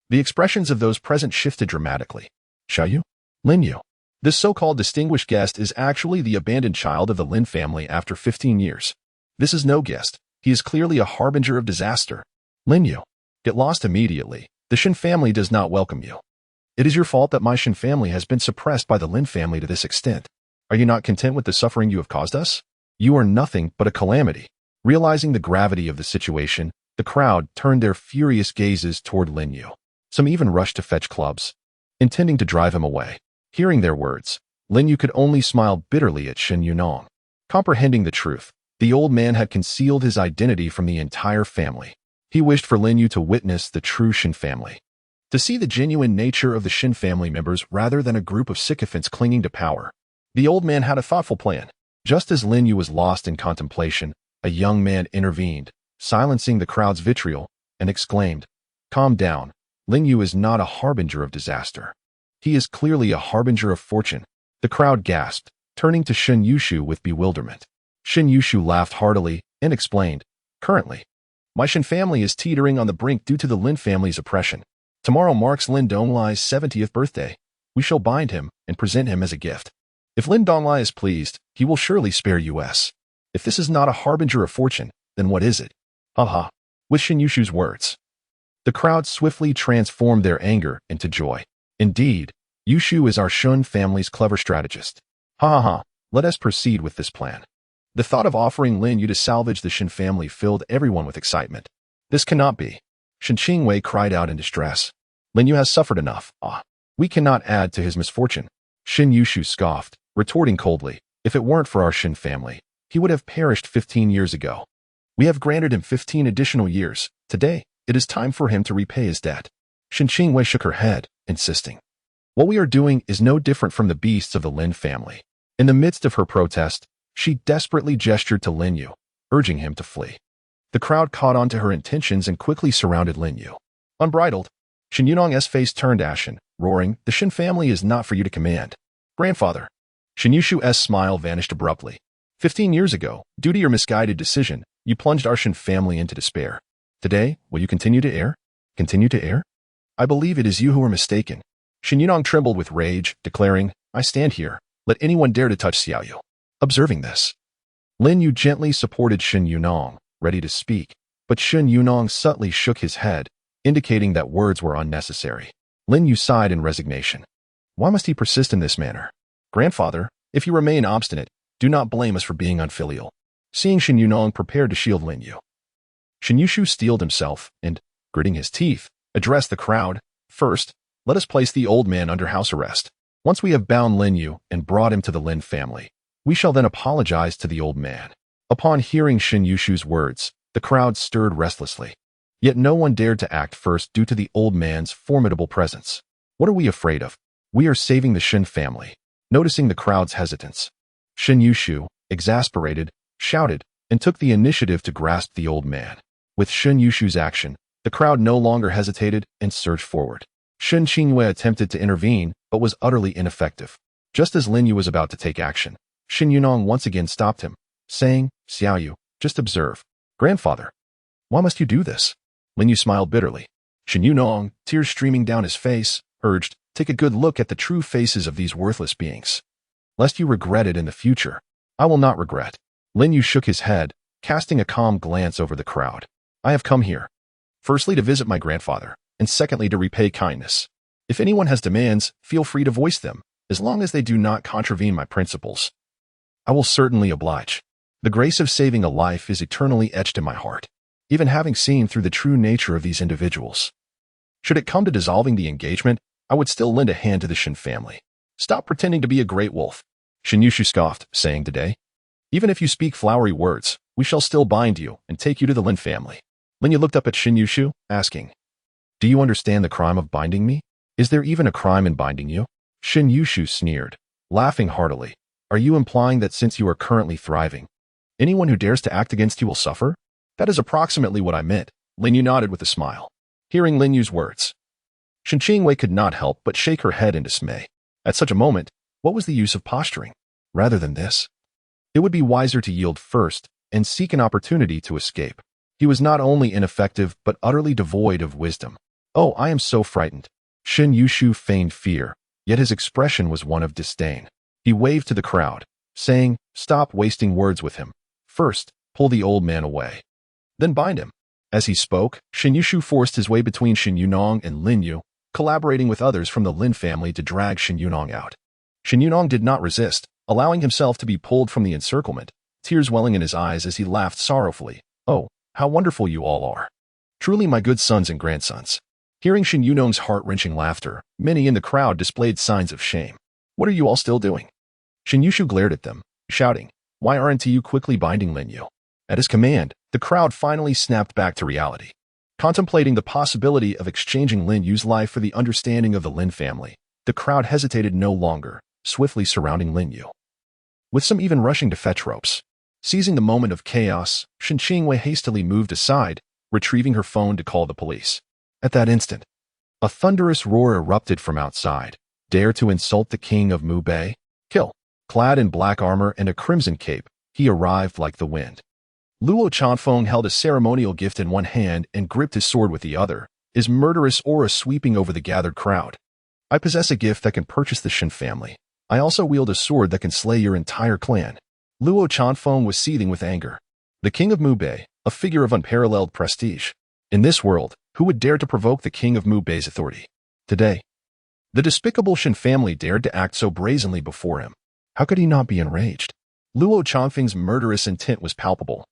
the expressions of those present shifted dramatically. Xiaoyu? Lin Yu. This so-called distinguished guest is actually the abandoned child of the Lin family after 15 years. This is no guest. He is clearly a harbinger of disaster. Lin Yu, get lost immediately. The Shen family does not welcome you. It is your fault that my Shen family has been suppressed by the Lin family to this extent. Are you not content with the suffering you have caused us? You are nothing but a calamity. Realizing the gravity of the situation, the crowd turned their furious gazes toward Lin Yu. Some even rushed to fetch clubs, intending to drive him away. Hearing their words, Lin Yu could only smile bitterly at Shen Yunong. Comprehending the truth, the old man had concealed his identity from the entire family. He wished for Lin Yu to witness the true Shen family, to see the genuine nature of the Shen family members rather than a group of sycophants clinging to power. The old man had a thoughtful plan. Just as Lin Yu was lost in contemplation, a young man intervened, silencing the crowd's vitriol, and exclaimed, Calm down. Lin Yu is not a harbinger of disaster. He is clearly a harbinger of fortune. The crowd gasped, turning to Shen Yushu with bewilderment. Shen Yushu laughed heartily and explained, Currently, my Shen family is teetering on the brink due to the Lin family's oppression. Tomorrow marks Lin Donglai's 70th birthday. We shall bind him and present him as a gift. If Lin Donglai is pleased, he will surely spare us. If this is not a harbinger of fortune, then what is it? Ha ha. With Shen Yushu's words, the crowd swiftly transformed their anger into joy. Indeed, Yushu is our Shen family's clever strategist. Ha ha ha. Let us proceed with this plan. The thought of offering Lin Yu to salvage the Shen family filled everyone with excitement. This cannot be. Shen Qingwei cried out in distress. Lin Yu has suffered enough. We cannot add to his misfortune. Shen Yushu scoffed, retorting coldly, if it weren't for our Shen family, he would have perished 15 years ago. We have granted him 15 additional years. Today, it is time for him to repay his debt. Shen Qingwei shook her head, insisting, what we are doing is no different from the beasts of the Lin family. In the midst of her protest, she desperately gestured to Lin Yu, urging him to flee. The crowd caught on to her intentions and quickly surrounded Lin Yu. Unbridled, Shen Yunong's face turned ashen, roaring, the Shen family is not for you to command. Grandfather. Shen Yushu's smile vanished abruptly. 15 years ago, due to your misguided decision, you plunged our Shen family into despair. Today, will you continue to err? Continue to err? I believe it is you who are mistaken. Shen Yunong trembled with rage, declaring, I stand here. Let anyone dare to touch Xiaoyu. Observing this, Lin Yu gently supported Shen Yunong, ready to speak, but Shen Yunong subtly shook his head, indicating that words were unnecessary. Lin Yu sighed in resignation. Why must he persist in this manner? Grandfather, if you remain obstinate, do not blame us for being unfilial. Seeing Shen Yunong prepared to shield Lin Yu, Shen Yushu steeled himself and, gritting his teeth, addressed the crowd. First, let us place the old man under house arrest. Once we have bound Lin Yu and brought him to the Lin family, we shall then apologize to the old man. Upon hearing Shen Yushu's words, the crowd stirred restlessly. Yet no one dared to act first due to the old man's formidable presence. What are we afraid of? We are saving the Shen family. Noticing the crowd's hesitance, Shen Yushu, exasperated, shouted, and took the initiative to grasp the old man. With Shen Yushu's action, the crowd no longer hesitated and surged forward. Shen Qingyue attempted to intervene, but was utterly ineffective. Just as Lin Yu was about to take action, Shen Yunong once again stopped him, saying, "Xiaoyu, just observe." "Grandfather, why must you do this?" Lin Yu smiled bitterly. Shen Yunong, tears streaming down his face, urged, "Take a good look at the true faces of these worthless beings, lest you regret it in the future." "I will not regret." Lin Yu shook his head, casting a calm glance over the crowd. "I have come here, firstly to visit my grandfather, and secondly to repay kindness. If anyone has demands, feel free to voice them, as long as they do not contravene my principles. I will certainly oblige. The grace of saving a life is eternally etched in my heart, even having seen through the true nature of these individuals. Should it come to dissolving the engagement, I would still lend a hand to the Shen family. Stop pretending to be a great wolf." Shen Yushu scoffed, saying today, "Even if you speak flowery words, we shall still bind you and take you to the Lin family." Lin Yu looked up at Shen Yushu, asking, "Do you understand the crime of binding me? Is there even a crime in binding you?" Shen Yushu sneered, laughing heartily. "Are you implying that since you are currently thriving, anyone who dares to act against you will suffer?" "That is approximately what I meant." Lin Yu nodded with a smile. Hearing Lin Yu's words, Shen Qingyue could not help but shake her head in dismay. At such a moment, what was the use of posturing? Rather than this, it would be wiser to yield first and seek an opportunity to escape. He was not only ineffective but utterly devoid of wisdom. "Oh, I am so frightened." Shen Yushu feigned fear, yet his expression was one of disdain. He waved to the crowd, saying, "Stop wasting words with him. First, pull the old man away. Then bind him." As he spoke, Shen Yushu forced his way between Shen Yunong and Lin Yu, collaborating with others from the Lin family to drag Shen Yunong out. Shen Yunong did not resist, allowing himself to be pulled from the encirclement, tears welling in his eyes as he laughed sorrowfully. "Oh, how wonderful you all are. Truly my good sons and grandsons." Hearing Shen Yunong's heart-wrenching laughter, many in the crowd displayed signs of shame. "What are you all still doing?" Shen Yushu glared at them, shouting, "Why aren't you quickly binding Lin Yu?" At his command, the crowd finally snapped back to reality. Contemplating the possibility of exchanging Lin Yu's life for the understanding of the Lin family, the crowd hesitated no longer, swiftly surrounding Lin Yu, with some even rushing to fetch ropes. Seizing the moment of chaos, Shen Qingyue hastily moved aside, retrieving her phone to call the police. At that instant, a thunderous roar erupted from outside. "Dare to insult the king of Mu Bei? Kill!" Clad in black armor and a crimson cape, he arrived like the wind. Luo Chanfeng held a ceremonial gift in one hand and gripped his sword with the other, his murderous aura sweeping over the gathered crowd. "I possess a gift that can purchase the Shen family. I also wield a sword that can slay your entire clan." Luo Chanfeng was seething with anger. The king of Mu Bei, a figure of unparalleled prestige. In this world, who would dare to provoke the king of Mu Bei's authority? Today, the despicable Shen family dared to act so brazenly before him. How could he not be enraged? Luo Chanfeng's murderous intent was palpable,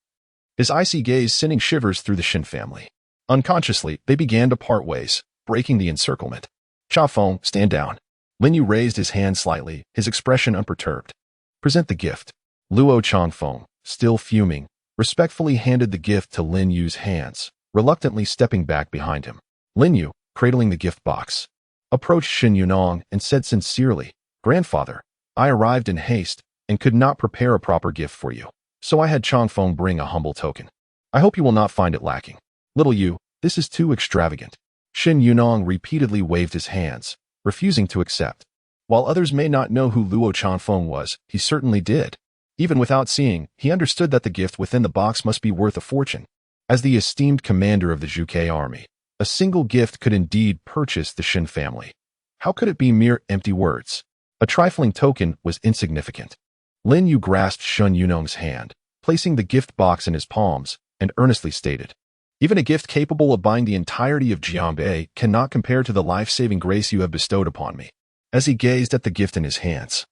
his icy gaze sending shivers through the Shen family. Unconsciously, they began to part ways, breaking the encirclement. "Chanfeng, stand down." Lin Yu raised his hand slightly, his expression unperturbed. "Present the gift." Luo Chanfeng, still fuming, respectfully handed the gift to Lin Yu's hands, reluctantly stepping back behind him. Lin Yu, cradling the gift box, approached Shen Yunong and said sincerely, "Grandfather, I arrived in haste and could not prepare a proper gift for you, so I had Chanfeng bring a humble token. I hope you will not find it lacking." "Little Yu, this is too extravagant." Shen Yunong repeatedly waved his hands, refusing to accept. While others may not know who Luo Chanfeng was, he certainly did. Even without seeing, he understood that the gift within the box must be worth a fortune. As the esteemed commander of the Zhuge army, a single gift could indeed purchase the Shen family. How could it be mere empty words? A trifling token was insignificant. Lin Yu grasped Shen Yunong's hand, placing the gift box in his palms, and earnestly stated, "Even a gift capable of buying the entirety of Jianbei cannot compare to the life-saving grace you have bestowed upon me." As he gazed at the gift in his hands,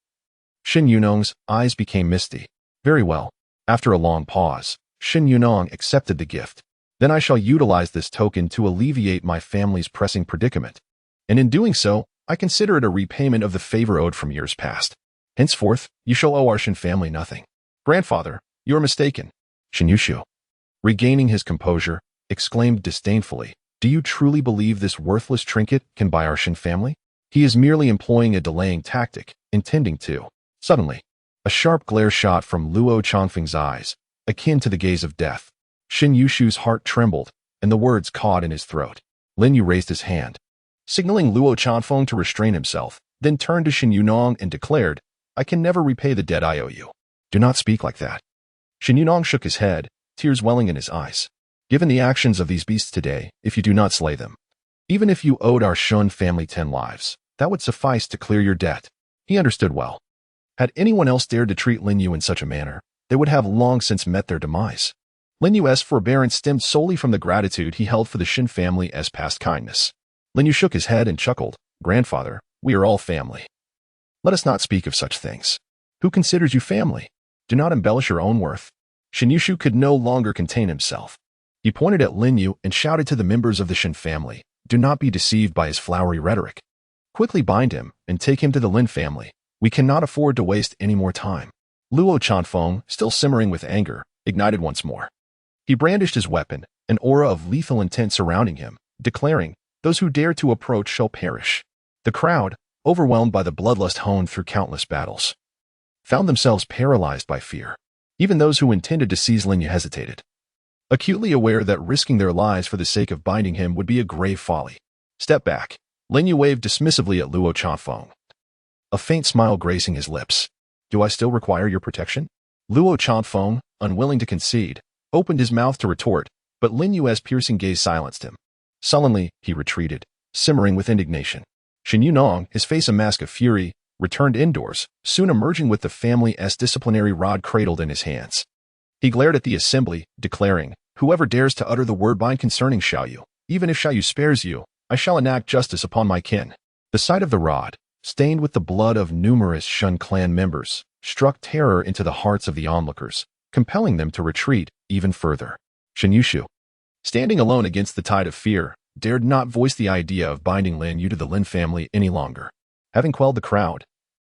Shen Yunong's eyes became misty. "Very well." After a long pause, Shen Yunong accepted the gift. "Then I shall utilize this token to alleviate my family's pressing predicament. And in doing so, I consider it a repayment of the favor owed from years past. Henceforth, you shall owe our Shen family nothing." "Grandfather, you are mistaken." Shen Yushu, regaining his composure, exclaimed disdainfully, "Do you truly believe this worthless trinket can buy our Shen family? He is merely employing a delaying tactic, intending to." Suddenly, A sharp glare shot from Luo Changfeng's eyes, akin to the gaze of death. Shen Yushu's heart trembled, and the words caught in his throat. Lin Yu raised his hand, signaling Luo Changfeng to restrain himself, then turned to Shen Yunong and declared, "I can never repay the debt I owe you." "Do not speak like that." Shen Yunong shook his head, tears welling in his eyes. "Given the actions of these beasts today, if you do not slay them, even if you owed our Shen family 10 lives, that would suffice to clear your debt." He understood well. Had anyone else dared to treat Lin Yu in such a manner, they would have long since met their demise. Lin Yu's forbearance stemmed solely from the gratitude he held for the Shen family as past kindness. Lin Yu shook his head and chuckled, "Grandfather, we are all family. Let us not speak of such things. Who considers you family? Do not embellish your own worth." Shen Yushu could no longer contain himself. He pointed at Lin Yu and shouted to the members of the Shen family, "Do not be deceived by his flowery rhetoric. Quickly bind him and take him to the Lin family. We cannot afford to waste any more time." Luo Chanfeng, still simmering with anger, ignited once more. He brandished his weapon, an aura of lethal intent surrounding him, declaring, "Those who dare to approach shall perish." The crowd, overwhelmed by the bloodlust honed through countless battles, found themselves paralyzed by fear. Even those who intended to seize Lin Yu hesitated, acutely aware that risking their lives for the sake of binding him would be a grave folly. "Step back." Lin Yu waved dismissively at Luo Chanfeng, a faint smile gracing his lips. "Do I still require your protection?" Luo Chanfeng, unwilling to concede, opened his mouth to retort, but Lin Yu's piercing gaze silenced him. Sullenly, he retreated, simmering with indignation. Shen Yunong, his face a mask of fury, returned indoors, soon emerging with the family's disciplinary rod cradled in his hands. He glared at the assembly, declaring, "Whoever dares to utter the word bind concerning Xiaoyu, even if Xiaoyu spares you, I shall enact justice upon my kin." The sight of the rod, stained with the blood of numerous Shen clan members, struck terror into the hearts of the onlookers, compelling them to retreat even further. Shen Yushu, standing alone against the tide of fear, dared not voice the idea of binding Lin Yu to the Lin family any longer. Having quelled the crowd,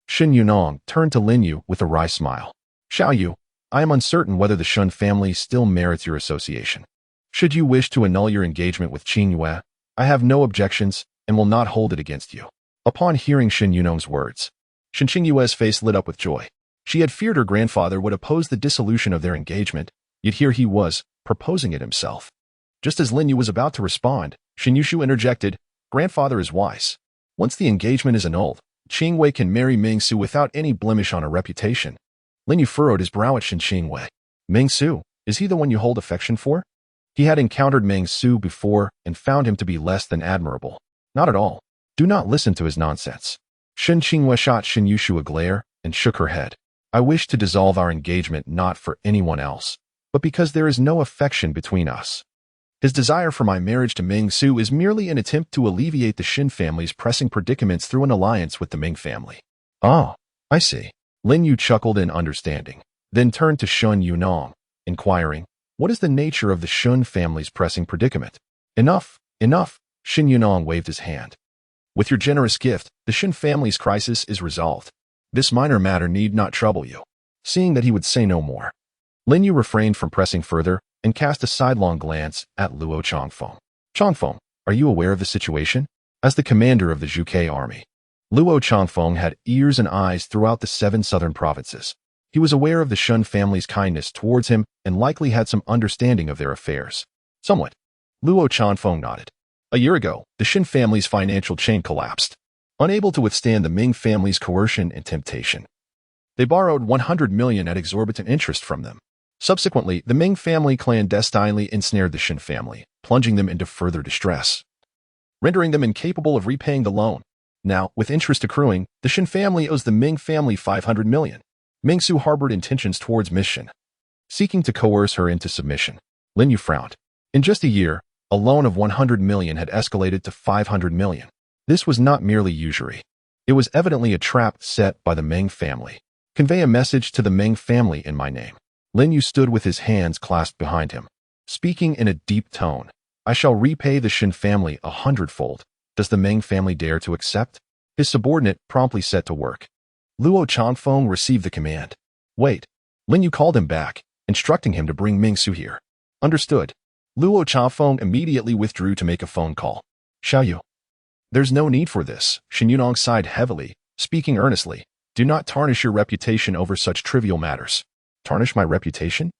Shen Yunong turned to Lin Yu with a wry smile. "Xiaoyu, I am uncertain whether the Shen family still merits your association. Should you wish to annul your engagement with Qing Yue, I have no objections and will not hold it against you." Upon hearing Shen Yunong's words, Shen Qingyue's face lit up with joy. She had feared her grandfather would oppose the dissolution of their engagement, yet here he was, proposing it himself. Just as Lin Yu was about to respond, Shen Yushu interjected, "Grandfather is wise. Once the engagement is annulled, Qing Wei can marry Ming Su without any blemish on her reputation." Lin Yu furrowed his brow at Shen Qing Wei. "Ming Su, is he the one you hold affection for?" He had encountered Ming Su before and found him to be less than admirable. "Not at all. Do not listen to his nonsense." Shen Qingwei shot Shen Yushu a glare and shook her head. "I wish to dissolve our engagement not for anyone else, but because there is no affection between us. His desire for my marriage to Ming Su is merely an attempt to alleviate the Shen family's pressing predicaments through an alliance with the Ming family." "Ah, I see." Lin Yu chuckled in understanding, then turned to Shen Yunong, inquiring, "What is the nature of the Shen family's pressing predicament?" "Enough, enough." Shen Yunong waved his hand. "With your generous gift, the Shen family's crisis is resolved. This minor matter need not trouble you." Seeing that he would say no more, Lin Yu refrained from pressing further and cast a sidelong glance at Luo Changfeng. "Changfeng, are you aware of the situation?" As the commander of the Zhuge army, Luo Changfeng had ears and eyes throughout the 7 southern provinces. He was aware of the Shen family's kindness towards him and likely had some understanding of their affairs. "Somewhat." Luo Changfeng nodded. "A year ago, the Shen family's financial chain collapsed, unable to withstand the Ming family's coercion and temptation. They borrowed 100 million at exorbitant interest from them. Subsequently, the Ming family clandestinely ensnared the Shen family, plunging them into further distress, rendering them incapable of repaying the loan. Now, with interest accruing, the Shen family owes the Ming family 500 million. Ming Su harbored intentions towards Miss Shen, seeking to coerce her into submission." Lin Yu frowned. In just a year, a loan of 100 million had escalated to 500 million. This was not merely usury. It was evidently a trap set by the Ming family. "Convey a message to the Ming family in my name." Lin Yu stood with his hands clasped behind him, speaking in a deep tone. "I shall repay the Shen family 100-fold. Does the Ming family dare to accept?" His subordinate promptly set to work. Luo Changfeng received the command. "Wait." Lin Yu called him back, instructing him to bring Ming Su here. "Understood." Luo Changfeng immediately withdrew to make a phone call. "Xiaoyu." "There's no need for this." Shen Yunong sighed heavily, speaking earnestly. Do not tarnish your reputation over such trivial matters. Tarnish my reputation?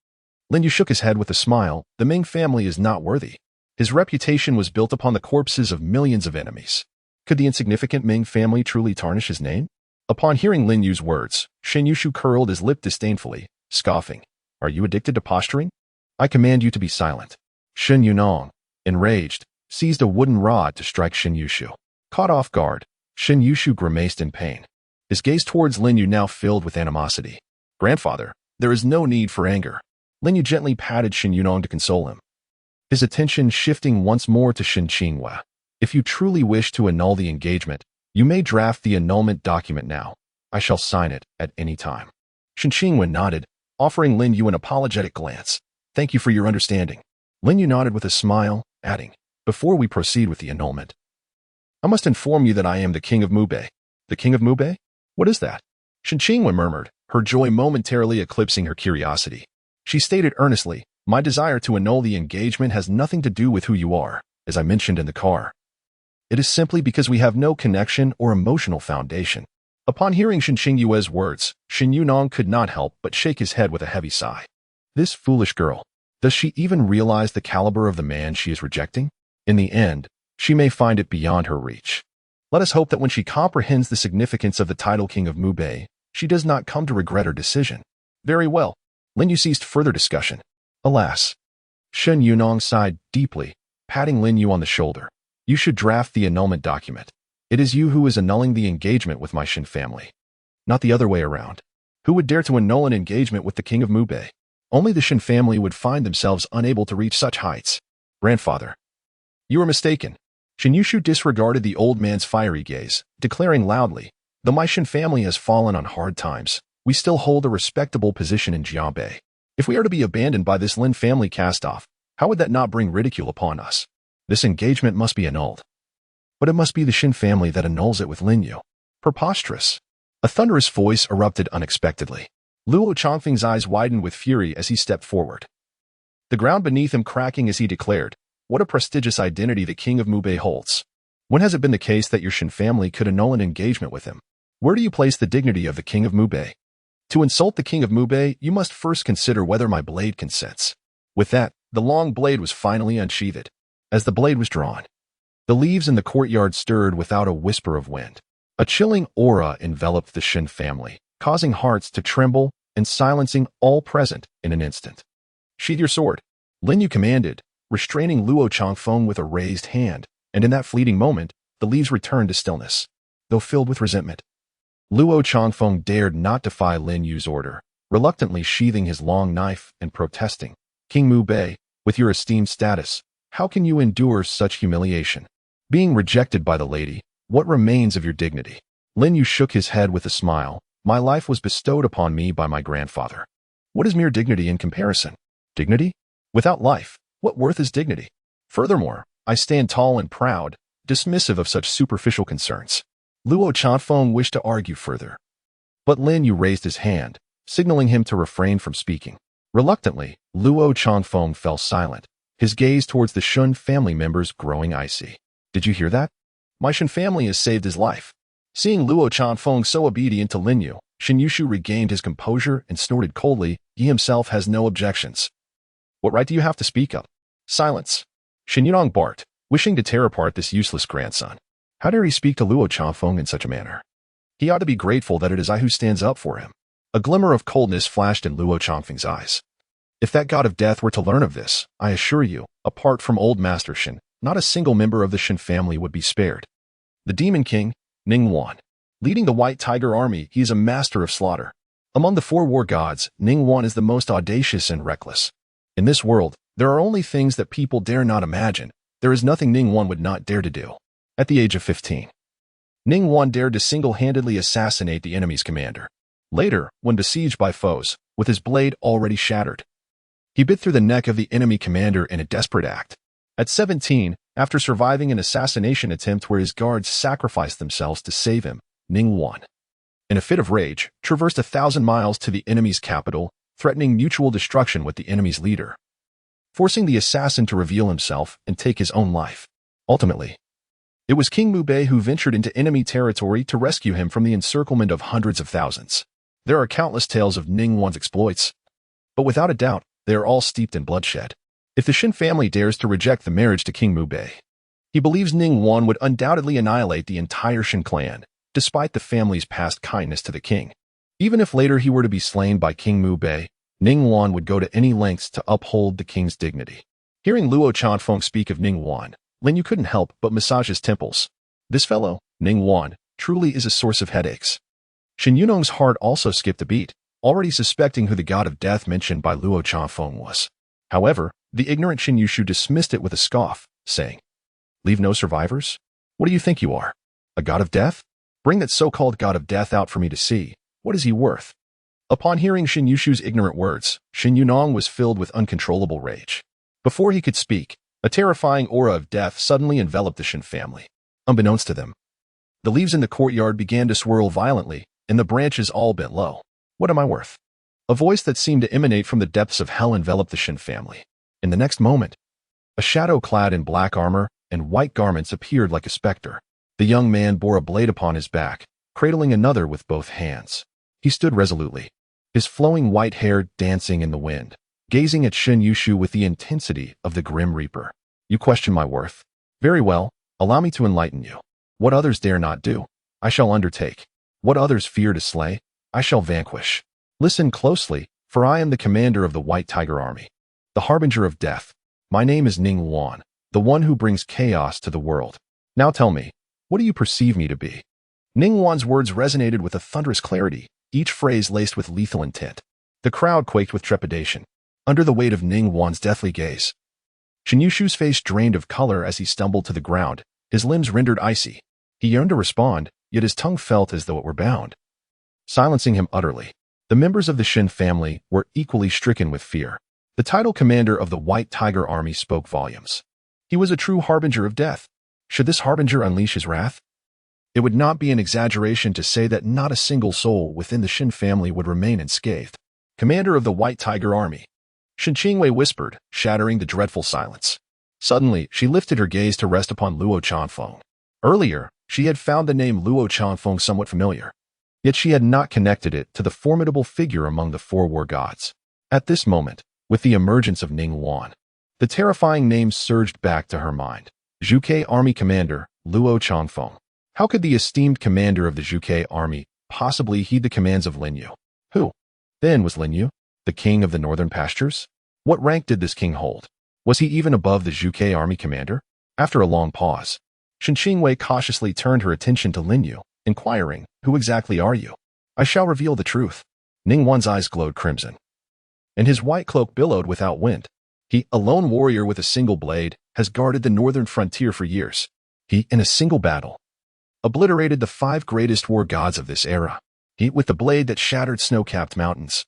Lin Yu shook his head with a smile. The Ming family is not worthy. His reputation was built upon the corpses of millions of enemies. Could the insignificant Ming family truly tarnish his name? Upon hearing Lin Yu's words, Shen Yushu curled his lip disdainfully, scoffing. Are you addicted to posturing? I command you to be silent. Shen Yunong, enraged, seized a wooden rod to strike Shen Yushu. Caught off guard, Shen Yushu grimaced in pain. His gaze towards Lin Yu now filled with animosity. Grandfather, there is no need for anger. Lin Yu gently patted Shen Yunong to console him. His attention shifting once more to Shen Qinghua. If you truly wish to annul the engagement, you may draft the annulment document now. I shall sign it at any time. Shen Qinghua nodded, offering Lin Yu an apologetic glance. Thank you for your understanding. Lin Yu nodded with a smile, adding, before we proceed with the annulment, I must inform you that I am the King of Mubei. The King of Mubei? What is that? Shen Qinghua murmured, her joy momentarily eclipsing her curiosity. She stated earnestly, my desire to annul the engagement has nothing to do with who you are, as I mentioned in the car. It is simply because we have no connection or emotional foundation. Upon hearing Shen Qinghua's words, Shen Yunong could not help but shake his head with a heavy sigh. This foolish girl. Does she even realize the caliber of the man she is rejecting? In the end, she may find it beyond her reach. Let us hope that when she comprehends the significance of the title King of Mubei, she does not come to regret her decision. Very well. Lin Yu ceased further discussion. Alas. Shen Yunong sighed deeply, patting Lin Yu on the shoulder. You should draft the annulment document. It is you who is annulling the engagement with my Shen family. Not the other way around. Who would dare to annul an engagement with the King of Mubei? Only the Shen family would find themselves unable to reach such heights. Grandfather. You are mistaken. Shen Yushu disregarded the old man's fiery gaze, declaring loudly, though my Shen family has fallen on hard times, we still hold a respectable position in Jiabei. If we are to be abandoned by this Lin family cast-off, how would that not bring ridicule upon us? This engagement must be annulled. But it must be the Shen family that annuls it with Lin Yu. Preposterous. A thunderous voice erupted unexpectedly. Luo Chongfeng's eyes widened with fury as he stepped forward. The ground beneath him cracking as he declared, what a prestigious identity the King of Mubei holds. When has it been the case that your Shen family could annul an engagement with him? Where do you place the dignity of the King of Mubei? To insult the King of Mubei, you must first consider whether my blade consents. With that, the long blade was finally unsheathed. As the blade was drawn, the leaves in the courtyard stirred without a whisper of wind. A chilling aura enveloped the Shen family, causing hearts to tremble and silencing all present in an instant. Sheath your sword, Lin Yu commanded, restraining Luo Chongfeng with a raised hand, and in that fleeting moment, the leaves returned to stillness, though filled with resentment. Luo Chongfeng dared not defy Lin Yu's order, reluctantly sheathing his long knife and protesting, King Mubei, with your esteemed status, how can you endure such humiliation? Being rejected by the lady, what remains of your dignity? Lin Yu shook his head with a smile. My life was bestowed upon me by my grandfather. What is mere dignity in comparison? Dignity? Without life, what worth is dignity? Furthermore, I stand tall and proud, dismissive of such superficial concerns. Luo Chongfeng wished to argue further. But Lin Yu raised his hand, signaling him to refrain from speaking. Reluctantly, Luo Chongfeng fell silent, his gaze towards the Shen family members growing icy. Did you hear that? My Shen family has saved his life. Seeing Luo Chongfeng so obedient to Lin Yu, Shen Yushu regained his composure and snorted coldly, he himself has no objections. What right do you have to speak up? Silence. Shen Yunong barked, wishing to tear apart this useless grandson. How dare he speak to Luo Chongfeng in such a manner? He ought to be grateful that it is I who stands up for him. A glimmer of coldness flashed in Luo Chongfeng's eyes. If that god of death were to learn of this, I assure you, apart from old Master Shen, not a single member of the Shen family would be spared. The Demon King, Ningguan. Leading the White Tiger Army, he is a master of slaughter. Among the four war gods, Ningguan is the most audacious and reckless. In this world, there are only things that people dare not imagine. There is nothing Ningguan would not dare to do. At the age of 15, Ningguan dared to single-handedly assassinate the enemy's commander. Later, when besieged by foes, with his blade already shattered, he bit through the neck of the enemy commander in a desperate act. At 17, after surviving an assassination attempt where his guards sacrificed themselves to save him, Ningguan, in a fit of rage, traversed 1,000 miles to the enemy's capital, threatening mutual destruction with the enemy's leader, forcing the assassin to reveal himself and take his own life. Ultimately, It was King Mubei who ventured into enemy territory to rescue him from the encirclement of hundreds of thousands. There are countless tales of Ningguan's exploits, but without a doubt, they are all steeped in bloodshed. If the Shen family dares to reject the marriage to King Mubei, he believes Ningguan would undoubtedly annihilate the entire Shen clan, despite the family's past kindness to the king. Even if later he were to be slain by King Mubei, Ningguan would go to any lengths to uphold the king's dignity. Hearing Luo Chanfeng speak of Ningguan, Lin Yu couldn't help but massage his temples. This fellow, Ningguan, truly is a source of headaches. Shen Yunong's heart also skipped a beat, already suspecting who the god of death mentioned by Luo Chanfeng was. However, the ignorant Shen Yushu dismissed it with a scoff, saying, "Leave no survivors? What do you think you are? A god of death? Bring that so-called god of death out for me to see. What is he worth?" Upon hearing Shen Yushu's ignorant words, Shen Yunong was filled with uncontrollable rage. Before he could speak, a terrifying aura of death suddenly enveloped the Shen family. Unbeknownst to them, the leaves in the courtyard began to swirl violently, and the branches all bent low. "What am I worth?" A voice that seemed to emanate from the depths of hell enveloped the Shen family. In the next moment, a shadow clad in black armor and white garments appeared like a specter. The young man bore a blade upon his back, cradling another with both hands. He stood resolutely, his flowing white hair dancing in the wind, gazing at Shen Yushu with the intensity of the Grim Reaper. "You question my worth? Very well, allow me to enlighten you. What others dare not do, I shall undertake. What others fear to slay, I shall vanquish. Listen closely, for I am the commander of the White Tiger Army, the harbinger of death. My name is Ningguan, the one who brings chaos to the world. Now tell me, what do you perceive me to be?" Ningguan's words resonated with a thunderous clarity, each phrase laced with lethal intent. The crowd quaked with trepidation, under the weight of Ningguan's deathly gaze. Shen Yushu's face drained of color as he stumbled to the ground, his limbs rendered icy. He yearned to respond, yet his tongue felt as though it were bound, silencing him utterly. The members of the Shen family were equally stricken with fear. The title commander of the White Tiger Army spoke volumes. He was a true harbinger of death. Should this harbinger unleash his wrath? It would not be an exaggeration to say that not a single soul within the Shen family would remain unscathed. "Commander of the White Tiger Army," Shen Qingwei whispered, shattering the dreadful silence. Suddenly, she lifted her gaze to rest upon Luo Chanfeng. Earlier, she had found the name Luo Chanfeng somewhat familiar, yet she had not connected it to the formidable figure among the four war gods. At this moment, with the emergence of Ningguan, the terrifying name surged back to her mind. Zhuge Army Commander, Luo Chanfeng. How could the esteemed commander of the Zhuge Army possibly heed the commands of Lin Yu? Who, then, was Lin Yu, the king of the northern pastures? What rank did this king hold? Was he even above the Zhuge Army commander? After a long pause, Shen Qingwei cautiously turned her attention to Lin Yu, inquiring, "Who exactly are you?" "I shall reveal the truth." Ningguan's eyes glowed crimson, and his white cloak billowed without wind. He, a lone warrior with a single blade, has guarded the northern frontier for years. He, in a single battle, obliterated the 5 greatest war gods of this era. He, with the blade that shattered snow-capped mountains,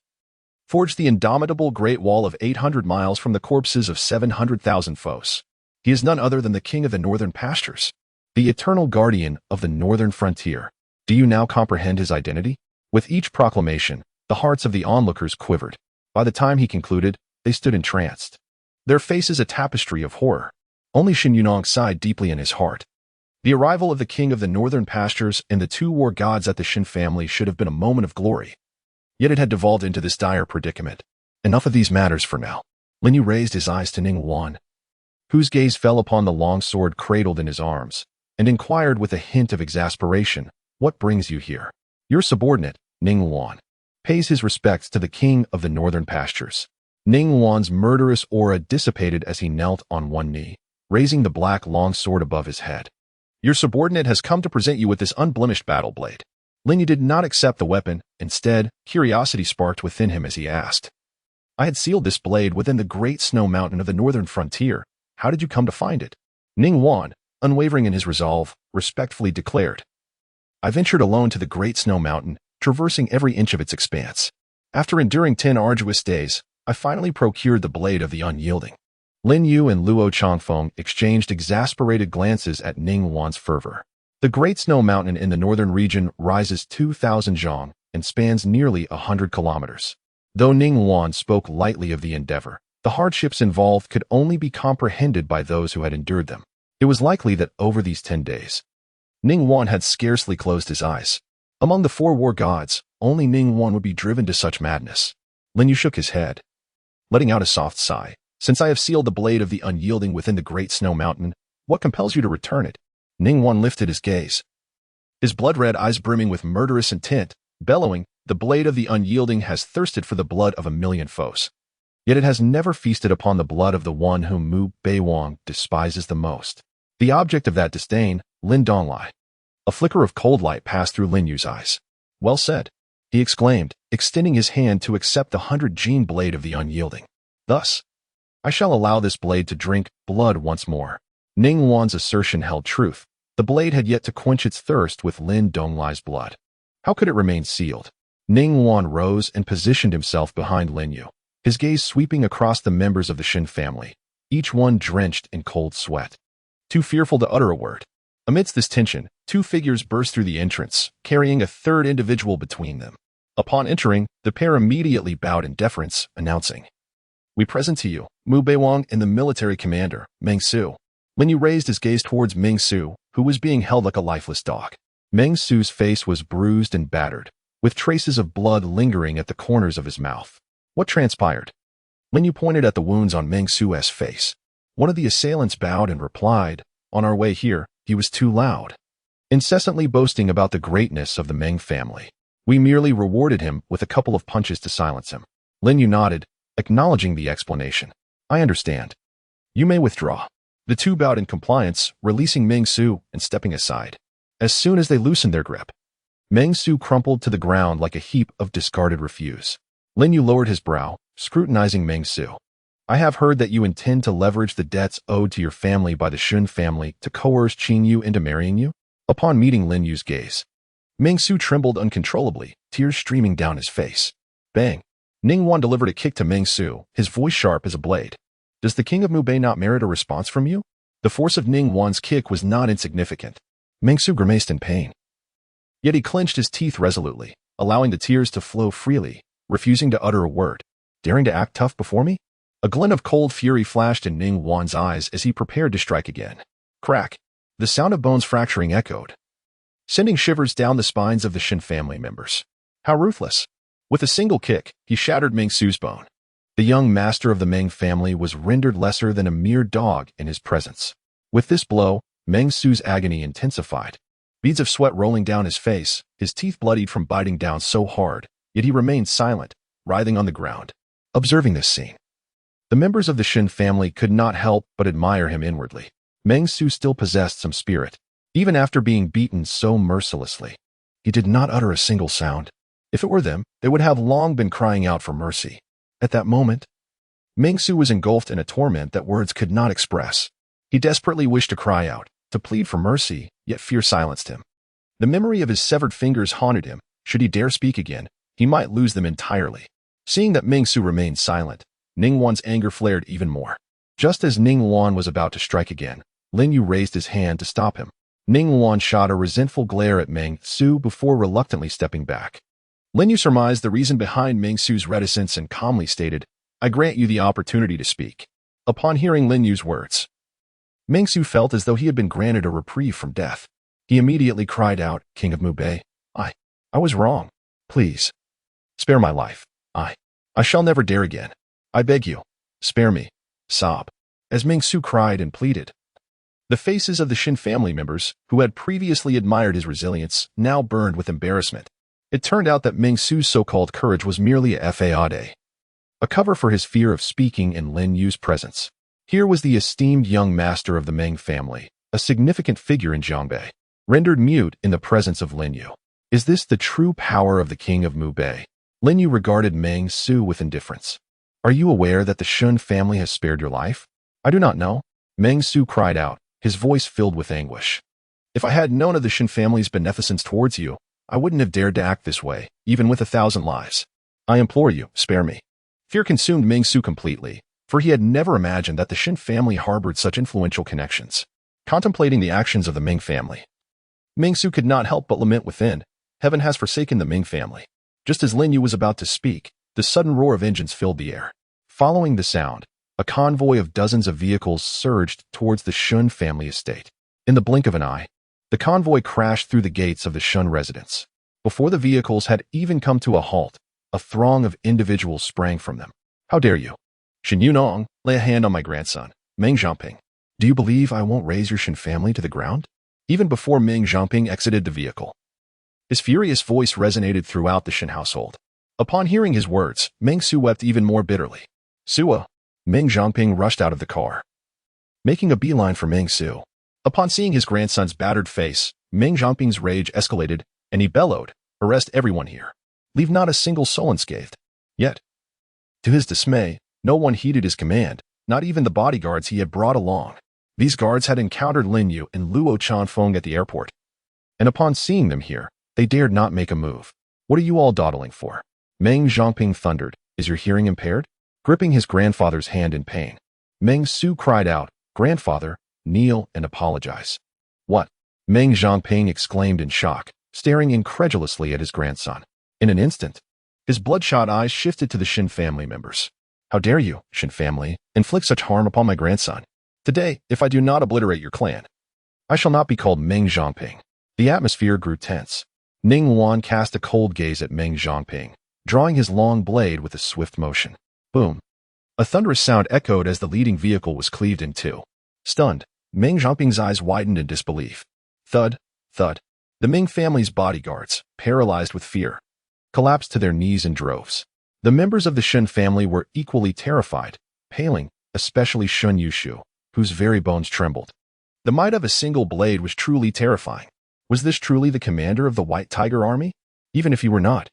forged the indomitable Great Wall of 800 miles from the corpses of 700,000 foes. He is none other than the king of the northern pastures, the eternal guardian of the northern frontier. Do you now comprehend his identity? With each proclamation, the hearts of the onlookers quivered. By the time he concluded, they stood entranced, their faces a tapestry of horror. Only Shen Yunong sighed deeply in his heart. The arrival of the king of the northern pastures and the 2 war gods at the Shen family should have been a moment of glory. Yet it had devolved into this dire predicament. Enough of these matters for now. Lin Yu raised his eyes to Ningguan, whose gaze fell upon the long sword cradled in his arms, and inquired with a hint of exasperation, "What brings you here?" "Your subordinate, Ningguan, pays his respects to the king of the northern pastures." Ningguan's murderous aura dissipated as he knelt on one knee, raising the black long sword above his head. "Your subordinate has come to present you with this unblemished battle blade." Lin Yu did not accept the weapon. Instead, curiosity sparked within him as he asked, "I had sealed this blade within the great snow mountain of the northern frontier. How did you come to find it?" Ningguan, unwavering in his resolve, respectfully declared, "I ventured alone to the great snow mountain, traversing every inch of its expanse. After enduring 10 arduous days, I finally procured the blade of the unyielding." Lin Yu and Luo Chanfeng exchanged exasperated glances at Ningguan's fervor. The Great Snow Mountain in the northern region rises 2,000 zhang and spans nearly 100 kilometers. Though Ningguan spoke lightly of the endeavor, the hardships involved could only be comprehended by those who had endured them. It was likely that over these 10 days, Ningguang had scarcely closed his eyes. Among the 4 war gods, only Ningguang would be driven to such madness. Lin Yu shook his head, letting out a soft sigh. Since I have sealed the blade of the unyielding within the great snow mountain, what compels you to return it? Ningguang lifted his gaze, his blood-red eyes brimming with murderous intent, bellowing, the blade of the unyielding has thirsted for the blood of 1,000,000 foes. Yet it has never feasted upon the blood of the one whom Mu Beiwang despises the most. The object of that disdain, Lin Donglai. A flicker of cold light passed through Lin Yu's eyes. Well said, he exclaimed, extending his hand to accept the 100-gene blade of the unyielding. Thus, I shall allow this blade to drink blood once more. Ningguang's assertion held truth. The blade had yet to quench its thirst with Lin Donglai's blood. How could it remain sealed? Ningguang rose and positioned himself behind Lin Yu, his gaze sweeping across the members of the Shen family, each one drenched in cold sweat. Too fearful to utter a word. Amidst this tension, 2 figures burst through the entrance, carrying a 3rd individual between them. Upon entering, the pair immediately bowed in deference, announcing, "We present to you, Mu Beiwang and the military commander, Meng Su." Lin Yu raised his gaze towards Meng Su, who was being held like a lifeless dog. Meng Su's face was bruised and battered, with traces of blood lingering at the corners of his mouth. What transpired? Lin Yu pointed at the wounds on Meng Su's face. One of the assailants bowed and replied, "On our way here, he was too loud, incessantly boasting about the greatness of the Meng family. We merely rewarded him with a couple of punches to silence him." Lin Yu nodded, acknowledging the explanation. "I understand. You may withdraw." The 2 bowed in compliance, releasing Meng Su and stepping aside. As soon as they loosened their grip, Meng Su crumpled to the ground like a heap of discarded refuse. Lin Yu lowered his brow, scrutinizing Meng Su. "I have heard that you intend to leverage the debts owed to your family by the Shen family to coerce Qin Yu into marrying you?" Upon meeting Lin Yu's gaze, Meng Su trembled uncontrollably, tears streaming down his face. Bang! Ningguang delivered a kick to Meng Su, his voice sharp as a blade. "Does the king of Mubei not merit a response from you?" The force of Ningguang's kick was not insignificant. Meng Su grimaced in pain. Yet he clenched his teeth resolutely, allowing the tears to flow freely, refusing to utter a word. "Daring to act tough before me?" A glint of cold fury flashed in Ningguang's eyes as he prepared to strike again. Crack! The sound of bones fracturing echoed, sending shivers down the spines of the Shen family members. How ruthless! With a single kick, he shattered Meng Su's bone. The young master of the Meng family was rendered lesser than a mere dog in his presence. With this blow, Meng Su's agony intensified. Beads of sweat rolling down his face, his teeth bloodied from biting down so hard, yet he remained silent, writhing on the ground. Observing this scene, the members of the Shen family could not help but admire him inwardly. Meng Su still possessed some spirit, even after being beaten so mercilessly. He did not utter a single sound. If it were them, they would have long been crying out for mercy. At that moment, Meng Su was engulfed in a torment that words could not express. He desperately wished to cry out, to plead for mercy, yet fear silenced him. The memory of his severed fingers haunted him. Should he dare speak again, he might lose them entirely. Seeing that Meng Su remained silent, Ningguang's anger flared even more. Just as Ningguang was about to strike again, Lin Yu raised his hand to stop him. Ningguang shot a resentful glare at Meng Su before reluctantly stepping back. Lin Yu surmised the reason behind Meng Su's reticence and calmly stated, "I grant you the opportunity to speak." Upon hearing Lin Yu's words, Meng Su felt as though he had been granted a reprieve from death. He immediately cried out, "King of Mubei, I was wrong. Please, spare my life. I shall never dare again. I beg you, spare me." Sob. As Meng Su cried and pleaded, the faces of the Shen family members, who had previously admired his resilience, now burned with embarrassment. It turned out that Meng Su's so-called courage was merely a faade, a cover for his fear of speaking in Lin Yu's presence. Here was the esteemed young master of the Meng family, a significant figure in Jiangbei, rendered mute in the presence of Lin Yu. Is this the true power of the king of Mubei? Lin Yu regarded Meng Su with indifference. "Are you aware that the Shen family has spared your life?" "I do not know." Meng Su cried out, his voice filled with anguish. "If I had known of the Shen family's beneficence towards you, I wouldn't have dared to act this way, even with 1,000 lives. I implore you, spare me." Fear consumed Meng Su completely, for he had never imagined that the Shen family harbored such influential connections. Contemplating the actions of the Meng family, Meng Su could not help but lament within, "Heaven has forsaken the Meng family." Just as Lin Yu was about to speak, the sudden roar of engines filled the air. Following the sound, a convoy of dozens of vehicles surged towards the Shen family estate. In the blink of an eye, the convoy crashed through the gates of the Shen residence. Before the vehicles had even come to a halt, a throng of individuals sprang from them. How dare you? Shen Yunong, lay a hand on my grandson, Meng Zhangping. Do you believe I won't raise your Shen family to the ground? Even before Meng Zhangping exited the vehicle, his furious voice resonated throughout the Shen household. Upon hearing his words, Meng Su wept even more bitterly. Sua, Meng Zhangping rushed out of the car, making a beeline for Meng Su. Upon seeing his grandson's battered face, Meng Zhangping's rage escalated, and he bellowed, "Arrest everyone here. Leave not a single soul unscathed." Yet, to his dismay, no one heeded his command, not even the bodyguards he had brought along. These guards had encountered Lin Yu and Luo Chanfeng at the airport, and upon seeing them here, they dared not make a move. "What are you all dawdling for?" Meng Zhangping thundered. "Is your hearing impaired?" Gripping his grandfather's hand in pain, Meng Su cried out, "Grandfather, kneel and apologize." "What?" Meng Zhangping exclaimed in shock, staring incredulously at his grandson. In an instant, his bloodshot eyes shifted to the Shen family members. "How dare you, Shen family, inflict such harm upon my grandson? Today, if I do not obliterate your clan, I shall not be called Meng Zhangping." The atmosphere grew tense. Ning Wan cast a cold gaze at Meng Zhangping, drawing his long blade with a swift motion. Boom! A thunderous sound echoed as the leading vehicle was cleaved in two. Stunned, Meng Zhangping's eyes widened in disbelief. Thud, thud. The Ming family's bodyguards, paralyzed with fear, collapsed to their knees in droves. The members of the Shen family were equally terrified, paling, especially Shun Yushu, whose very bones trembled. The might of a single blade was truly terrifying. Was this truly the commander of the White Tiger Army? Even if he were not,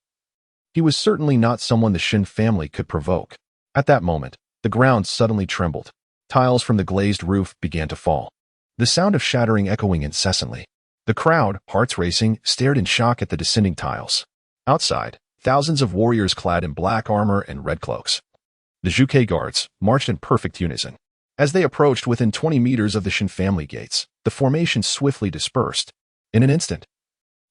he was certainly not someone the Shen family could provoke. At that moment, the ground suddenly trembled. Tiles from the glazed roof began to fall, the sound of shattering echoing incessantly. The crowd, hearts racing, stared in shock at the descending tiles. Outside, thousands of warriors clad in black armor and red cloaks, the Zhuke guards, marched in perfect unison. As they approached within 20 meters of the Shen family gates, the formation swiftly dispersed. In an instant,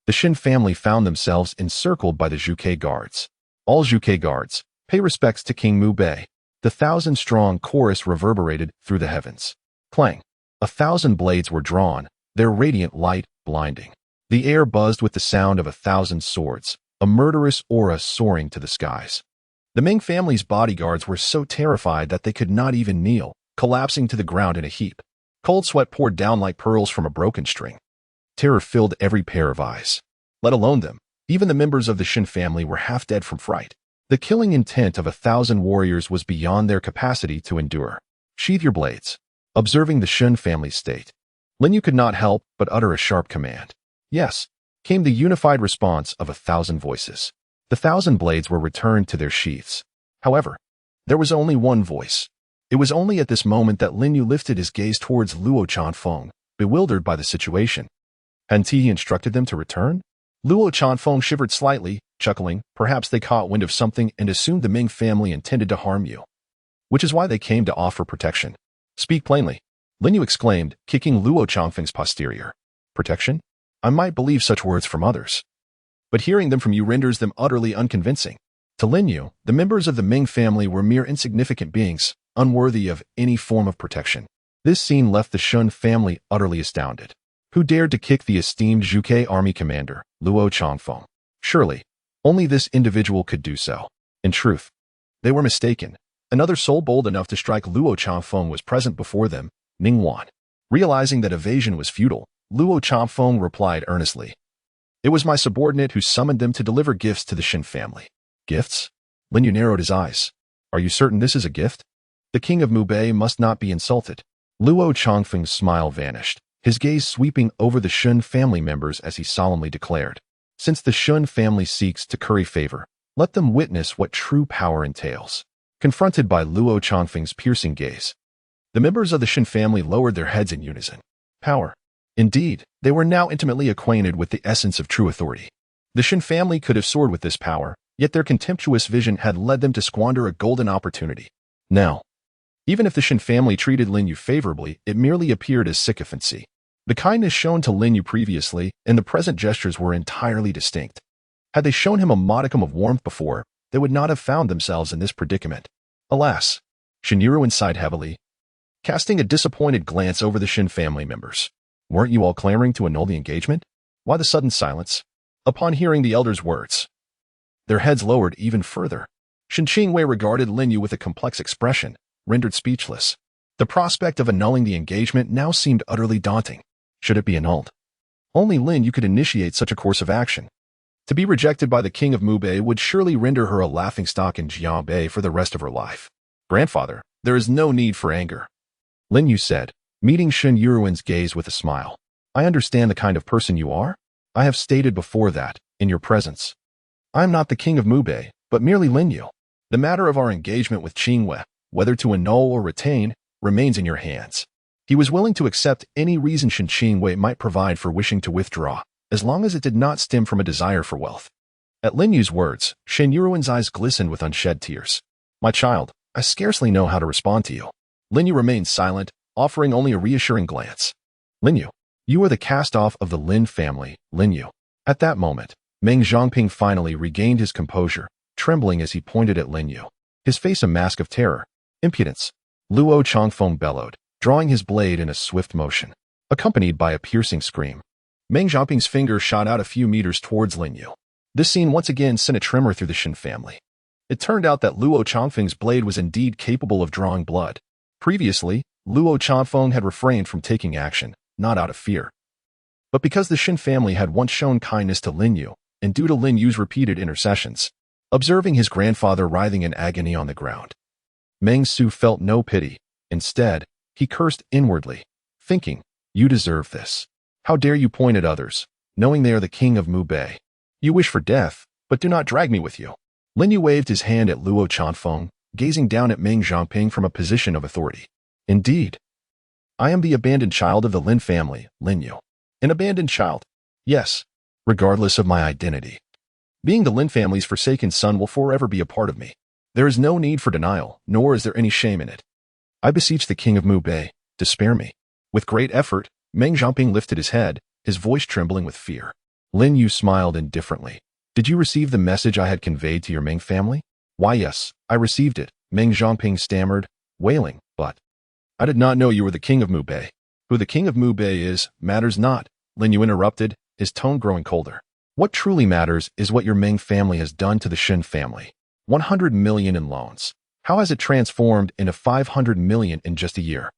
the Shen family found themselves encircled by the Zhuke guards. "All Zhuke guards, pay respects to King Mu Bei." The 1,000-strong chorus reverberated through the heavens. Clang! 1,000 blades were drawn, their radiant light blinding. The air buzzed with the sound of 1,000 swords, a murderous aura soaring to the skies. The Ming family's bodyguards were so terrified that they could not even kneel, collapsing to the ground in a heap. Cold sweat poured down like pearls from a broken string. Terror filled every pair of eyes. Let alone them, even the members of the Shen family were half dead from fright. The killing intent of 1,000 warriors was beyond their capacity to endure. "Sheathe your blades." Observing the Shen family's state, Lin Yu could not help but utter a sharp command. "Yes," came the unified response of 1,000 voices. The 1,000 blades were returned to their sheaths. However, there was only one voice. It was only at this moment that Lin Yu lifted his gaze towards Luo Chanfeng, bewildered by the situation. Hadn't he instructed them to return? Luo Chanfeng shivered slightly, chuckling. Perhaps they caught wind of something and assumed the Ming family intended to harm you, which is why they came to offer protection. "Speak plainly," Lin Yu exclaimed, kicking Luo Chanfeng's posterior. "Protection? I might believe such words from others, but hearing them from you renders them utterly unconvincing." To Lin Yu, the members of the Ming family were mere insignificant beings, unworthy of any form of protection. This scene left the Shun family utterly astounded. Who dared to kick the esteemed Zhuke army commander, Luo Chanfeng? Surely, only this individual could do so. In truth, they were mistaken. Another soul bold enough to strike Luo Chanfeng was present before them, Ning Wan. Realizing that evasion was futile, Luo Chanfeng replied earnestly. "It was my subordinate who summoned them to deliver gifts to the Shen family." "Gifts?" Lin Yu narrowed his eyes. "Are you certain this is a gift? The king of Mu Bei must not be insulted." Luo Chanfeng's smile vanished, his gaze sweeping over the Shun family members as he solemnly declared, "Since the Shun family seeks to curry favor, let them witness what true power entails." Confronted by Luo Chanfeng's piercing gaze, the members of the Shen family lowered their heads in unison. Power. Indeed, they were now intimately acquainted with the essence of true authority. The Shen family could have soared with this power, yet their contemptuous vision had led them to squander a golden opportunity. Now, even if the Shen family treated Lin Yu favorably, it merely appeared as sycophancy. The kindness shown to Lin Yu previously and the present gestures were entirely distinct. Had they shown him a modicum of warmth before, they would not have found themselves in this predicament. Alas, Shen Yuruin sighed heavily, casting a disappointed glance over the Shen family members. Weren't you all clamoring to annul the engagement? Why the sudden silence? Upon hearing the elder's words, their heads lowered even further. Shen Qingwei regarded Lin Yu with a complex expression, rendered speechless. The prospect of annulling the engagement now seemed utterly daunting. Should it be annulled? Only Lin Yu could initiate such a course of action. To be rejected by the king of Mubei would surely render her a laughingstock in Jiangbei for the rest of her life. Grandfather, there is no need for anger, Lin Yu said, meeting Shen Yuruin's gaze with a smile. I understand the kind of person you are. I have stated before that, in your presence, I am not the king of Mubei, but merely Lin Yu. The matter of our engagement with Qingwei, whether to annul or retain, remains in your hands. He was willing to accept any reason Shen Qingwei might provide for wishing to withdraw, as long as it did not stem from a desire for wealth. At Lin Yu's words, Shen Yuruin's eyes glistened with unshed tears. My child, I scarcely know how to respond to you. Lin Yu remained silent, offering only a reassuring glance. Lin Yu, you are the cast-off of the Lin family, Lin Yu. At that moment, Meng Zhongping finally regained his composure, trembling as he pointed at Lin Yu, his face a mask of terror. Impudence, Luo Changfeng bellowed, drawing his blade in a swift motion, accompanied by a piercing scream. Meng Zhongping's finger shot out a few meters towards Lin Yu. This scene once again sent a tremor through the Shen family. It turned out that Luo Changfeng's blade was indeed capable of drawing blood. Previously, Luo Changfeng had refrained from taking action, not out of fear, but because the Shen family had once shown kindness to Lin Yu, and due to Lin Yu's repeated intercessions. Observing his grandfather writhing in agony on the ground, Meng Su felt no pity. Instead, he cursed inwardly, thinking, you deserve this. How dare you point at others, knowing they are the king of Mubei. You wish for death, but do not drag me with you. Lin Yu waved his hand at Luo Changfeng, gazing down at Meng Zhongping from a position of authority. Indeed, I am the abandoned child of the Lin family, Lin Yu. An abandoned child. Yes, regardless of my identity. Being the Lin family's forsaken son will forever be a part of me. There is no need for denial, nor is there any shame in it. I beseech the king of Mubei to spare me. With great effort, Meng Zhongping lifted his head, his voice trembling with fear. Lin Yu smiled indifferently. Did you receive the message I had conveyed to your Meng family? Why yes, I received it, Meng Zhongping stammered, wailing, but I did not know you were the king of Mubei. Who the king of Mubei is, matters not, Lin Yu interrupted, his tone growing colder. What truly matters is what your Meng family has done to the Shen family. 100 million in loans. How has it transformed into 500 million in just a year?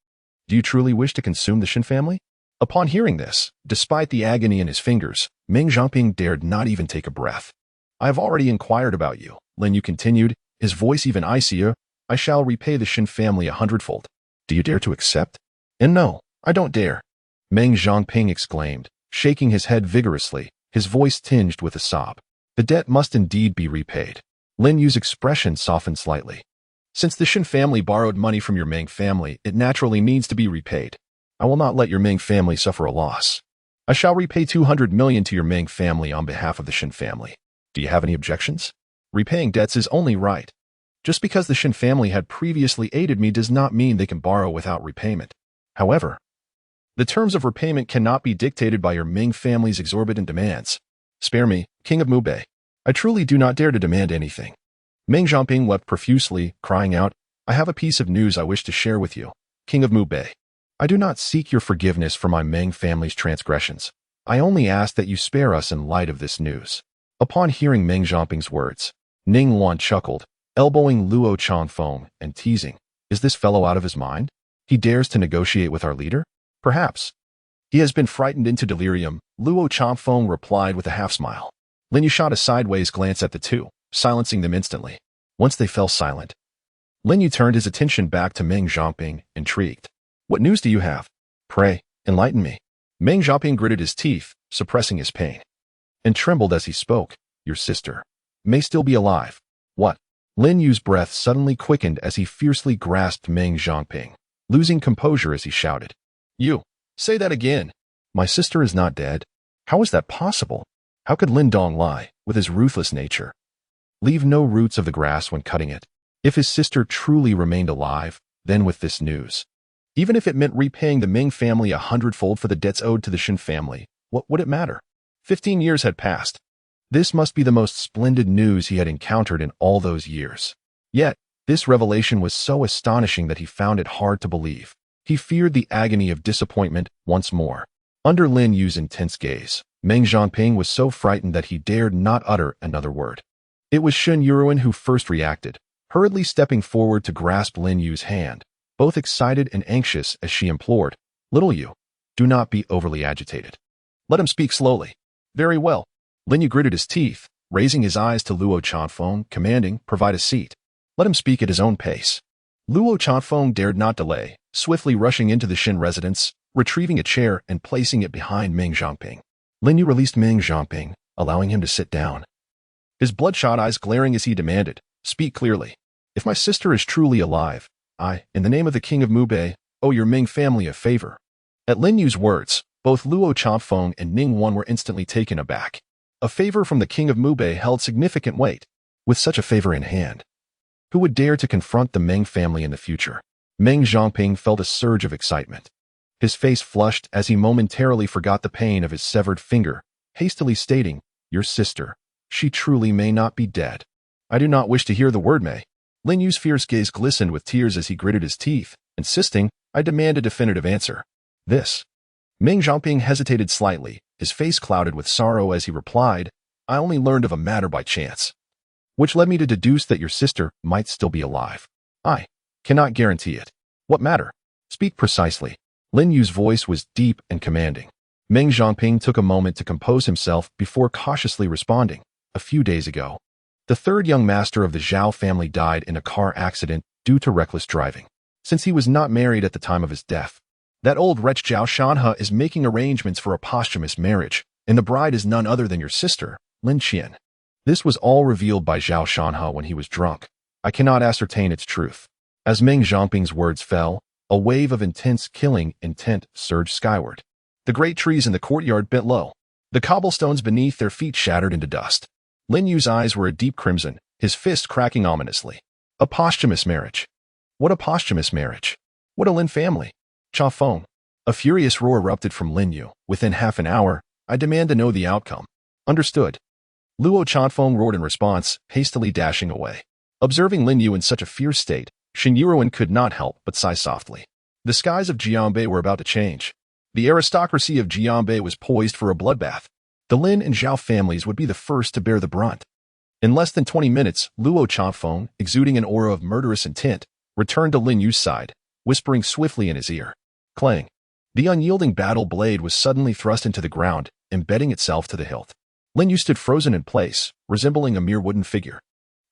Do you truly wish to consume the Shen family? Upon hearing this, despite the agony in his fingers, Meng Zhongping dared not even take a breath. I have already inquired about you, Lin Yu continued, his voice even icier. I shall repay the Shen family 100-fold. Do you dare to accept? And no, I don't dare, Meng Zhongping exclaimed, shaking his head vigorously, his voice tinged with a sob. The debt must indeed be repaid. Lin Yu's expression softened slightly. Since the Shen family borrowed money from your Meng family, it naturally needs to be repaid. I will not let your Meng family suffer a loss. I shall repay 200 million to your Meng family on behalf of the Shen family. Do you have any objections? Repaying debts is only right. Just because the Shen family had previously aided me does not mean they can borrow without repayment. However, the terms of repayment cannot be dictated by your Ming family's exorbitant demands. Spare me, King of Mubei. I truly do not dare to demand anything. Meng Zhongping wept profusely, crying out, I have a piece of news I wish to share with you, King of Mubei. I do not seek your forgiveness for my Meng family's transgressions. I only ask that you spare us in light of this news. Upon hearing Meng Zhongping's words, Ning Luan chuckled, elbowing Luo Changfeng and teasing, is this fellow out of his mind? He dares to negotiate with our leader? Perhaps. He has been frightened into delirium, Luo Changfeng replied with a half-smile. Lin Yu shot a sideways glance at the two, silencing them instantly. Once they fell silent, Lin Yu turned his attention back to Meng Zhongping, intrigued. What news do you have? Pray, enlighten me. Meng Zhongping gritted his teeth, suppressing his pain, and trembled as he spoke. Your sister may still be alive. What? Lin Yu's breath suddenly quickened as he fiercely grasped Meng Zhongping, losing composure as he shouted. You, say that again. My sister is not dead. How is that possible? How could Lin Dong lie, with his ruthless nature, leave no roots of the grass when cutting it? If his sister truly remained alive, then with this news, even if it meant repaying the Ming family 100-fold for the debts owed to the Shen family, what would it matter? 15 years had passed. This must be the most splendid news he had encountered in all those years. Yet, This revelation was so astonishing that he found it hard to believe. He feared the agony of disappointment once more. Under Lin Yu's intense gaze, Meng Zhongping was so frightened that he dared not utter another word. It was Shen Yuruan who first reacted, hurriedly stepping forward to grasp Lin Yu's hand, both excited and anxious as she implored, "Little Yu, do not be overly agitated. Let him speak slowly." "Very well." Lin Yu gritted his teeth, raising his eyes to Luo Chanfeng, commanding, "Provide a seat. Let him speak at his own pace." Luo Chanfeng dared not delay, swiftly rushing into the Shen residence, retrieving a chair and placing it behind Meng Zhongping. Lin Yu released Meng Zhongping, allowing him to sit down. His bloodshot eyes glaring as he demanded, "Speak clearly. If my sister is truly alive, I, in the name of the king of Mubei, owe your Ming family a favor." At Lin Yu's words, both Luo Chanfeng and Ning Wan were instantly taken aback. A favor from the king of Mubei held significant weight. With such a favor in hand, who would dare to confront the Meng family in the future? Meng Zhongping felt a surge of excitement. His face flushed as he momentarily forgot the pain of his severed finger, hastily stating, "Your sister, she truly may not be dead." "I do not wish to hear the word may." Lin Yu's fierce gaze glistened with tears as he gritted his teeth, insisting, "I demand a definitive answer." "This." Meng Zhongping hesitated slightly, his face clouded with sorrow as he replied, "I only learned of a matter by chance, which led me to deduce that your sister might still be alive. I cannot guarantee it." "What matter? Speak precisely." Lin Yu's voice was deep and commanding. Meng Zhongping took a moment to compose himself before cautiously responding. "A few days ago, the third young master of the Zhao family died in a car accident due to reckless driving. Since he was not married at the time of his death, that old wretch Zhao Shanhe is making arrangements for a posthumous marriage, and the bride is none other than your sister, Lin Qian. This was all revealed by Zhao Shanhe when he was drunk. I cannot ascertain its truth." As Meng Zhongping's words fell, a wave of intense killing intent surged skyward. The great trees in the courtyard bent low. The cobblestones beneath their feet shattered into dust. Lin Yu's eyes were a deep crimson, his fist cracking ominously. A posthumous marriage. What a posthumous marriage. What a Lin family. Cha Feng. A furious roar erupted from Lin Yu. "Within half an hour, I demand to know the outcome." "Understood." Luo Chanfeng roared in response, hastily dashing away. Observing Lin Yu in such a fierce state, Shen Yuruan could not help but sigh softly. The skies of Jianbei were about to change. The aristocracy of Jianbei was poised for a bloodbath. The Lin and Zhao families would be the first to bear the brunt. In less than 20 minutes, Luo Chanfeng, exuding an aura of murderous intent, returned to Lin Yu's side, whispering swiftly in his ear. Clang. The unyielding battle blade was suddenly thrust into the ground, embedding itself to the hilt. Lin Yu stood frozen in place, resembling a mere wooden figure.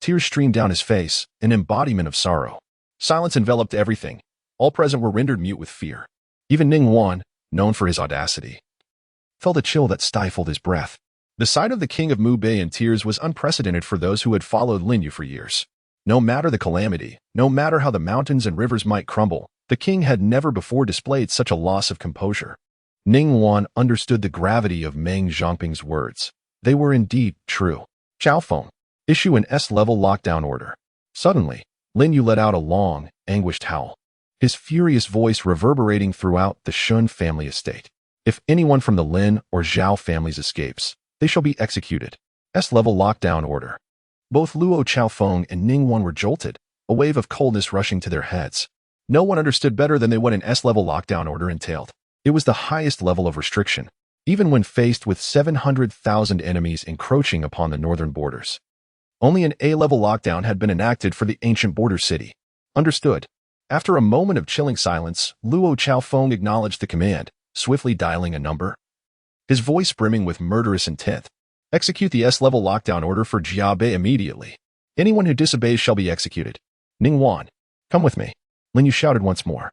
Tears streamed down his face, an embodiment of sorrow. Silence enveloped everything. All present were rendered mute with fear. Even Ning Wan, known for his audacity, felt a chill that stifled his breath. The sight of the king of Mubei in tears was unprecedented for those who had followed Lin Yu for years. No matter the calamity, no matter how the mountains and rivers might crumble, the king had never before displayed such a loss of composure. Ning Wan understood the gravity of Meng Zhongping's words. They were indeed true. Zhao Feng, issue an S-level lockdown order. Suddenly, Lin Yu let out a long, anguished howl, his furious voice reverberating throughout the Shen family estate. "If anyone from the Lin or Zhao families escapes, they shall be executed." S-level lockdown order. Both Luo Chaofeng and Ning Wan were jolted, a wave of coldness rushing to their heads. No one understood better than they what an S-level lockdown order entailed. It was the highest level of restriction, even when faced with 700,000 enemies encroaching upon the northern borders. Only an A-level lockdown had been enacted for the ancient border city. Understood. After a moment of chilling silence, Luo Chaofeng acknowledged the command, swiftly dialing a number, his voice brimming with murderous intent. "Execute the S-level lockdown order for Jiabei immediately. Anyone who disobeys shall be executed." "Ning Wan, come with me," Lin Yu shouted once more,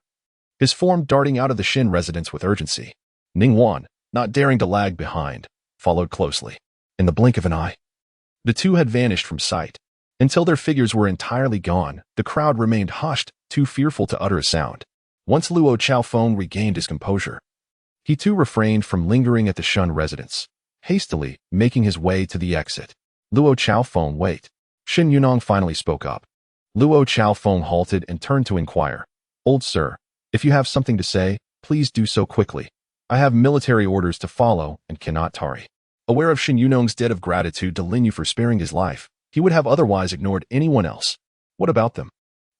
his form darting out of the Shen residence with urgency. Ning Wan, not daring to lag behind, followed closely. In the blink of an eye, the two had vanished from sight. Until their figures were entirely gone, the crowd remained hushed, too fearful to utter a sound. Once Luo Chaofeng regained his composure, he too refrained from lingering at the Shen residence, hastily making his way to the exit. "Luo Chaofeng, wait." Shen Yunong finally spoke up. Luo Chaofeng halted and turned to inquire. "Old sir, if you have something to say, please do so quickly. I have military orders to follow and cannot tarry." Aware of Shen Yunong's debt of gratitude to Lin Yu for sparing his life, he would have otherwise ignored anyone else. "What about them?"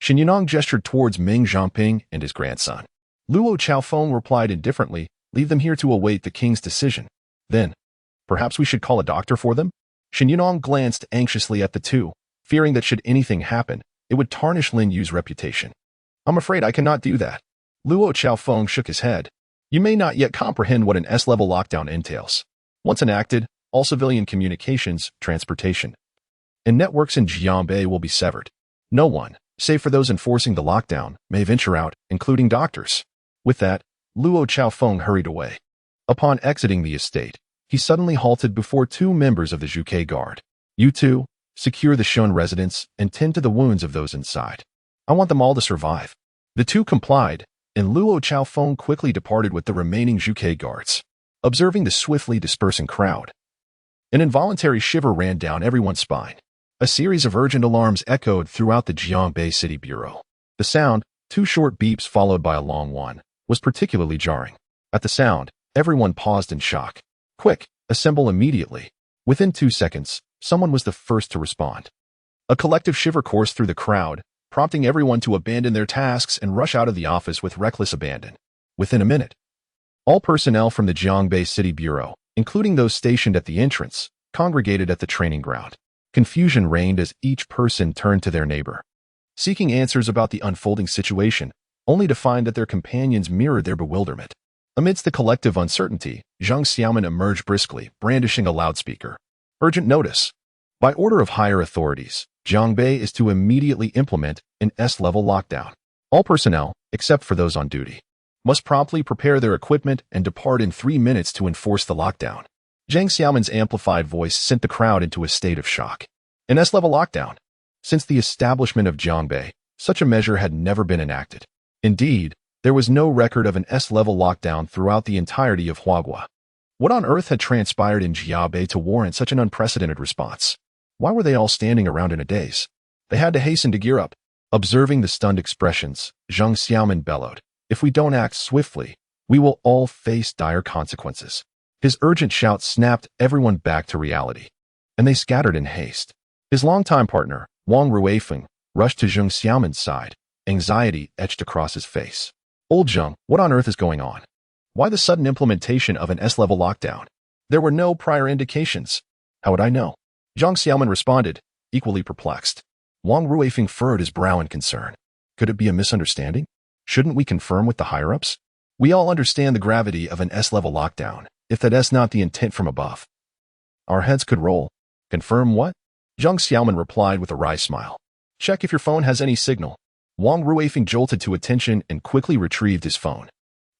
Shen Yunong gestured towards Ming Zhangping and his grandson. Luo Chaofeng replied indifferently, "Leave them here to await the king's decision. Then, perhaps we should call a doctor for them?" Shen Yunong glanced anxiously at the two, fearing that should anything happen, it would tarnish Lin Yu's reputation. "I'm afraid I cannot do that." Luo Chaofeng shook his head. "You may not yet comprehend what an S-level lockdown entails. Once enacted, all civilian communications, transportation, and networks in Jianbei will be severed. No one, save for those enforcing the lockdown, may venture out, including doctors." With that, Luo Chaofeng hurried away. Upon exiting the estate, he suddenly halted before two members of the Zhuge Guard. "You two, secure the Shen residence and tend to the wounds of those inside. I want them all to survive." The two complied, and Luo Chaofeng quickly departed with the remaining Zhuge Guards. Observing the swiftly dispersing crowd, an involuntary shiver ran down everyone's spine. A series of urgent alarms echoed throughout the Jianbei City Bureau. The sound, two short beeps followed by a long one, was particularly jarring. At the sound, everyone paused in shock. "Quick, assemble immediately." Within 2 seconds, someone was the first to respond. A collective shiver coursed through the crowd, prompting everyone to abandon their tasks and rush out of the office with reckless abandon. Within a minute, all personnel from the Jianbei City Bureau, including those stationed at the entrance, congregated at the training ground. Confusion reigned as each person turned to their neighbor, seeking answers about the unfolding situation, only to find that their companions mirrored their bewilderment. Amidst the collective uncertainty, Zhang Xiaoman emerged briskly, brandishing a loudspeaker. "Urgent notice. By order of higher authorities, Jianbei is to immediately implement an S-level lockdown. All personnel, except for those on duty, must promptly prepare their equipment and depart in 3 minutes to enforce the lockdown." Zhang Xiaoman's amplified voice sent the crowd into a state of shock. An S-level lockdown. Since the establishment of Jianbei, such a measure had never been enacted. Indeed, there was no record of an S-level lockdown throughout the entirety of Huagua. What on earth had transpired in Jianbei to warrant such an unprecedented response? Why were they all standing around in a daze? They had to hasten to gear up. Observing the stunned expressions, Zhang Xiaoman bellowed, "If we don't act swiftly, we will all face dire consequences." His urgent shout snapped everyone back to reality, and they scattered in haste. His longtime partner, Wang Ruifeng, rushed to Zhang Xiaoman's side, anxiety etched across his face. "Old Zhang, what on earth is going on? Why the sudden implementation of an S-level lockdown? There were no prior indications." "How would I know?" Zhang Xiaoman responded, equally perplexed. Wang Ruifeng furrowed his brow in concern. "Could it be a misunderstanding? Shouldn't we confirm with the higher-ups? We all understand the gravity of an S-level lockdown, if that is not the intent from above." Our heads could roll. "Confirm what?" Zhang Xiaoman replied with a wry smile. "Check if your phone has any signal." Wang Ruifeng jolted to attention and quickly retrieved his phone.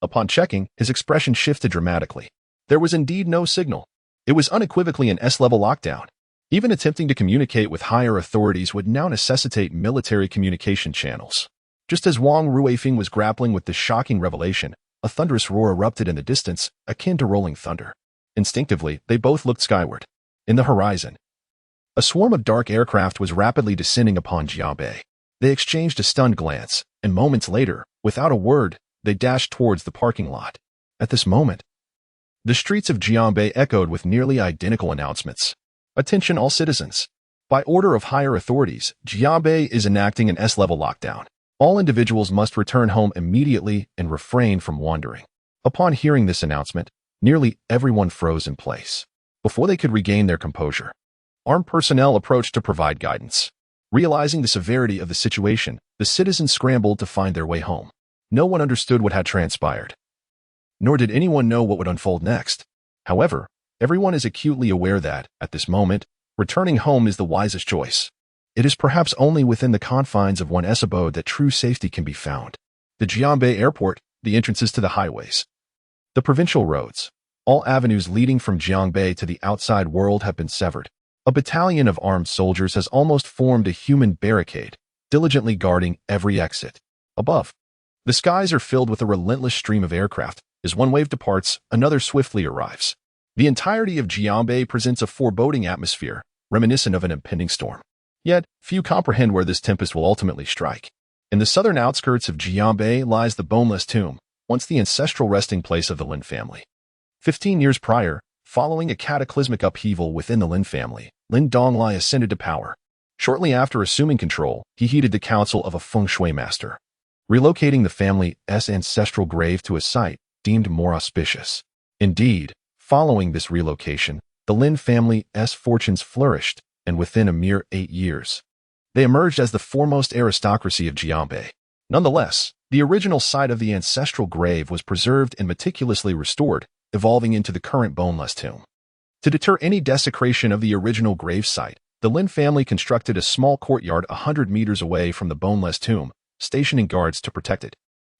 Upon checking, his expression shifted dramatically. There was indeed no signal. It was unequivocally an S-level lockdown. Even attempting to communicate with higher authorities would now necessitate military communication channels. Just as Wang Ruifeng was grappling with this shocking revelation, a thunderous roar erupted in the distance, akin to rolling thunder. Instinctively, they both looked skyward. In the horizon, a swarm of dark aircraft was rapidly descending upon Jianbei. They exchanged a stunned glance, and moments later, without a word, they dashed towards the parking lot. At this moment, the streets of Jianbei echoed with nearly identical announcements. "Attention all citizens. By order of higher authorities, Jianbei is enacting an S-level lockdown. All individuals must return home immediately and refrain from wandering." Upon hearing this announcement, nearly everyone froze in place. Before they could regain their composure, armed personnel approached to provide guidance. Realizing the severity of the situation, the citizens scrambled to find their way home. No one understood what had transpired, nor did anyone know what would unfold next. However, everyone is acutely aware that, at this moment, returning home is the wisest choice. It is perhaps only within the confines of one's abode that true safety can be found. The Jianbei airport, the entrances to the highways, the provincial roads, all avenues leading from Jianbei to the outside world have been severed. A battalion of armed soldiers has almost formed a human barricade, diligently guarding every exit. Above, the skies are filled with a relentless stream of aircraft. As one wave departs, another swiftly arrives. The entirety of Jianbei presents a foreboding atmosphere, reminiscent of an impending storm. Yet, few comprehend where this tempest will ultimately strike. In the southern outskirts of Jianbei lies the boneless tomb, once the ancestral resting place of the Lin family. 15 years prior, following a cataclysmic upheaval within the Lin family, Lin Donglai ascended to power. Shortly after assuming control, he heeded the counsel of a feng shui master, relocating the family's ancestral grave to a site deemed more auspicious. Indeed, following this relocation, the Lin family's fortunes flourished, and within a mere 8 years, they emerged as the foremost aristocracy of Jianbei. Nonetheless, the original site of the ancestral grave was preserved and meticulously restored, evolving into the current boneless tomb. To deter any desecration of the original grave site, the Lin family constructed a small courtyard 100 meters away from the boneless tomb, stationing guards to protect it.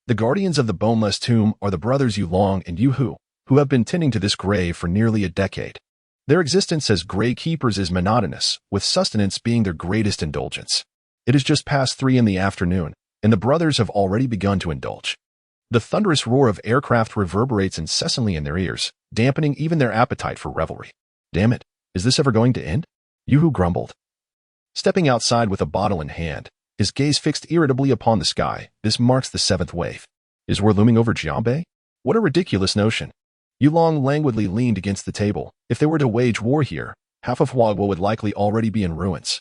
The guardians of the boneless tomb are the brothers Yulong and Yuhu, who have been tending to this grave for nearly a decade. Their existence as grave keepers is monotonous, with sustenance being their greatest indulgence. It is just past 3 in the afternoon, and the brothers have already begun to indulge. The thunderous roar of aircraft reverberates incessantly in their ears, dampening even their appetite for revelry. Damn it, is this ever going to end? Yuhu grumbled. Stepping outside with a bottle in hand, his gaze fixed irritably upon the sky. This marks the 7th wave. Is war looming over Jianbei? What a ridiculous notion. Yulong languidly leaned against the table. If they were to wage war here, half of Huaguo would likely already be in ruins.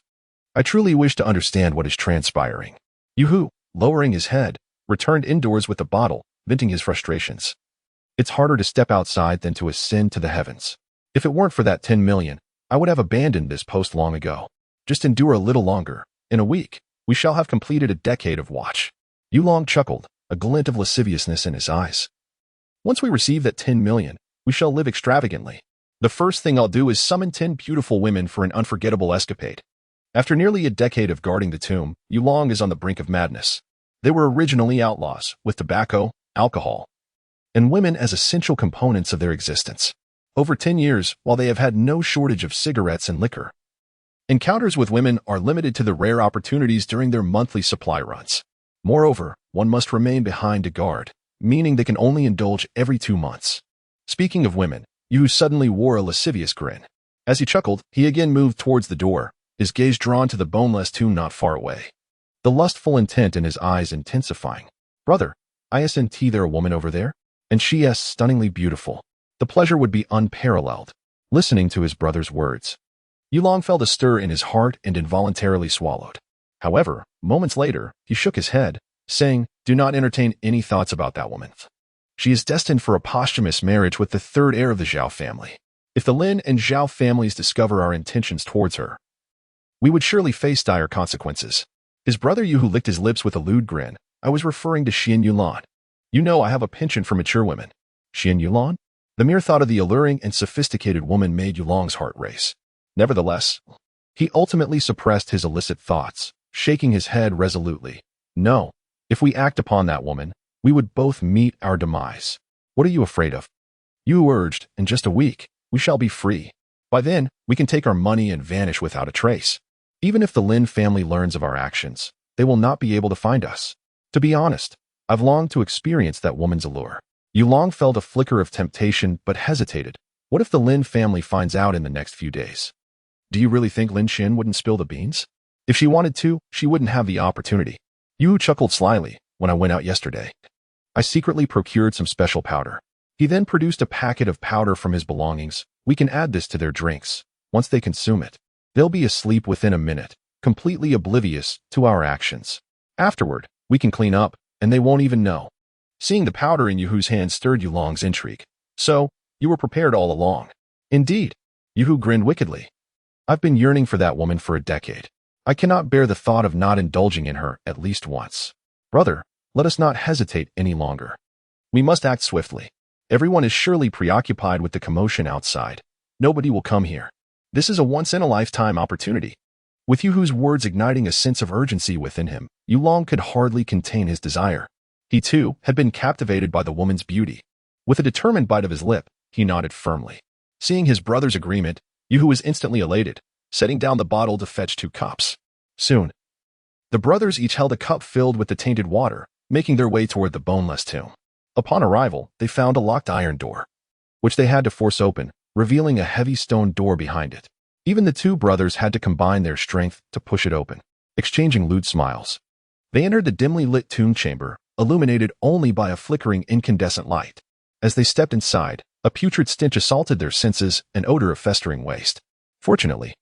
I truly wish to understand what is transpiring. Yuhu, lowering his head, returned indoors with the bottle, venting his frustrations. It's harder to step outside than to ascend to the heavens. If it weren't for that 10 million, I would have abandoned this post long ago. Just endure a little longer. In a week, we shall have completed a decade of watch. Yulong chuckled, a glint of lasciviousness in his eyes. Once we receive that 10 million, we shall live extravagantly. The first thing I'll do is summon 10 beautiful women for an unforgettable escapade. After nearly a decade of guarding the tomb, Yulong is on the brink of madness. They were originally outlaws, with tobacco, alcohol, and women as essential components of their existence. Over 10 years, while they have had no shortage of cigarettes and liquor, encounters with women are limited to the rare opportunities during their monthly supply runs. Moreover, one must remain behind to guard, meaning they can only indulge every 2 months. Speaking of women, Yu suddenly wore a lascivious grin. As he chuckled, he again moved towards the door, his gaze drawn to the boneless tomb not far away. The lustful intent in his eyes intensifying. Brother, isn't there a woman over there? And she is stunningly beautiful. The pleasure would be unparalleled. Listening to his brother's words, Yulong felt a stir in his heart and involuntarily swallowed. However, moments later, he shook his head, saying, do not entertain any thoughts about that woman. She is destined for a posthumous marriage with the 3rd heir of the Zhao family. If the Lin and Zhao families discover our intentions towards her, we would surely face dire consequences. His brother Yuhu licked his lips with a lewd grin. I was referring to Shen Yulan. You know I have a penchant for mature women. Shen Yulan? The mere thought of the alluring and sophisticated woman made Yulong's heart race. Nevertheless, he ultimately suppressed his illicit thoughts, shaking his head resolutely. No, if we act upon that woman, we would both meet our demise. What are you afraid of? You urged, in just a week, we shall be free. By then, we can take our money and vanish without a trace. Even if the Lin family learns of our actions, they will not be able to find us. To be honest, I've longed to experience that woman's allure. Yulong felt a flicker of temptation but hesitated. What if the Lin family finds out in the next few days? Do you really think Lin Xin wouldn't spill the beans? If she wanted to, she wouldn't have the opportunity. Yu chuckled slyly. When I went out yesterday, I secretly procured some special powder. He then produced a packet of powder from his belongings. We can add this to their drinks. Once they consume it, they'll be asleep within a minute, completely oblivious to our actions. Afterward, we can clean up, and they won't even know. Seeing the powder in Yuhu's hand stirred Yulong's intrigue. So, you were prepared all along. Indeed. Yuhu grinned wickedly. I've been yearning for that woman for a decade. I cannot bear the thought of not indulging in her at least once. Brother, let us not hesitate any longer. We must act swiftly. Everyone is surely preoccupied with the commotion outside. Nobody will come here. This is a once-in-a-lifetime opportunity. With Yuhu's words igniting a sense of urgency within him, Yulong could hardly contain his desire. He, too, had been captivated by the woman's beauty. With a determined bite of his lip, he nodded firmly. Seeing his brother's agreement, Yuhu was instantly elated, setting down the bottle to fetch 2 cups. Soon, the brothers each held a cup filled with the tainted water, making their way toward the boneless tomb. Upon arrival, they found a locked iron door, which they had to force open, revealing a heavy stone door behind it. Even the 2 brothers had to combine their strength to push it open, exchanging lewd smiles. They entered the dimly lit tomb chamber, illuminated only by a flickering incandescent light. As they stepped inside, a putrid stench assaulted their senses, an odor of festering waste. Fortunately,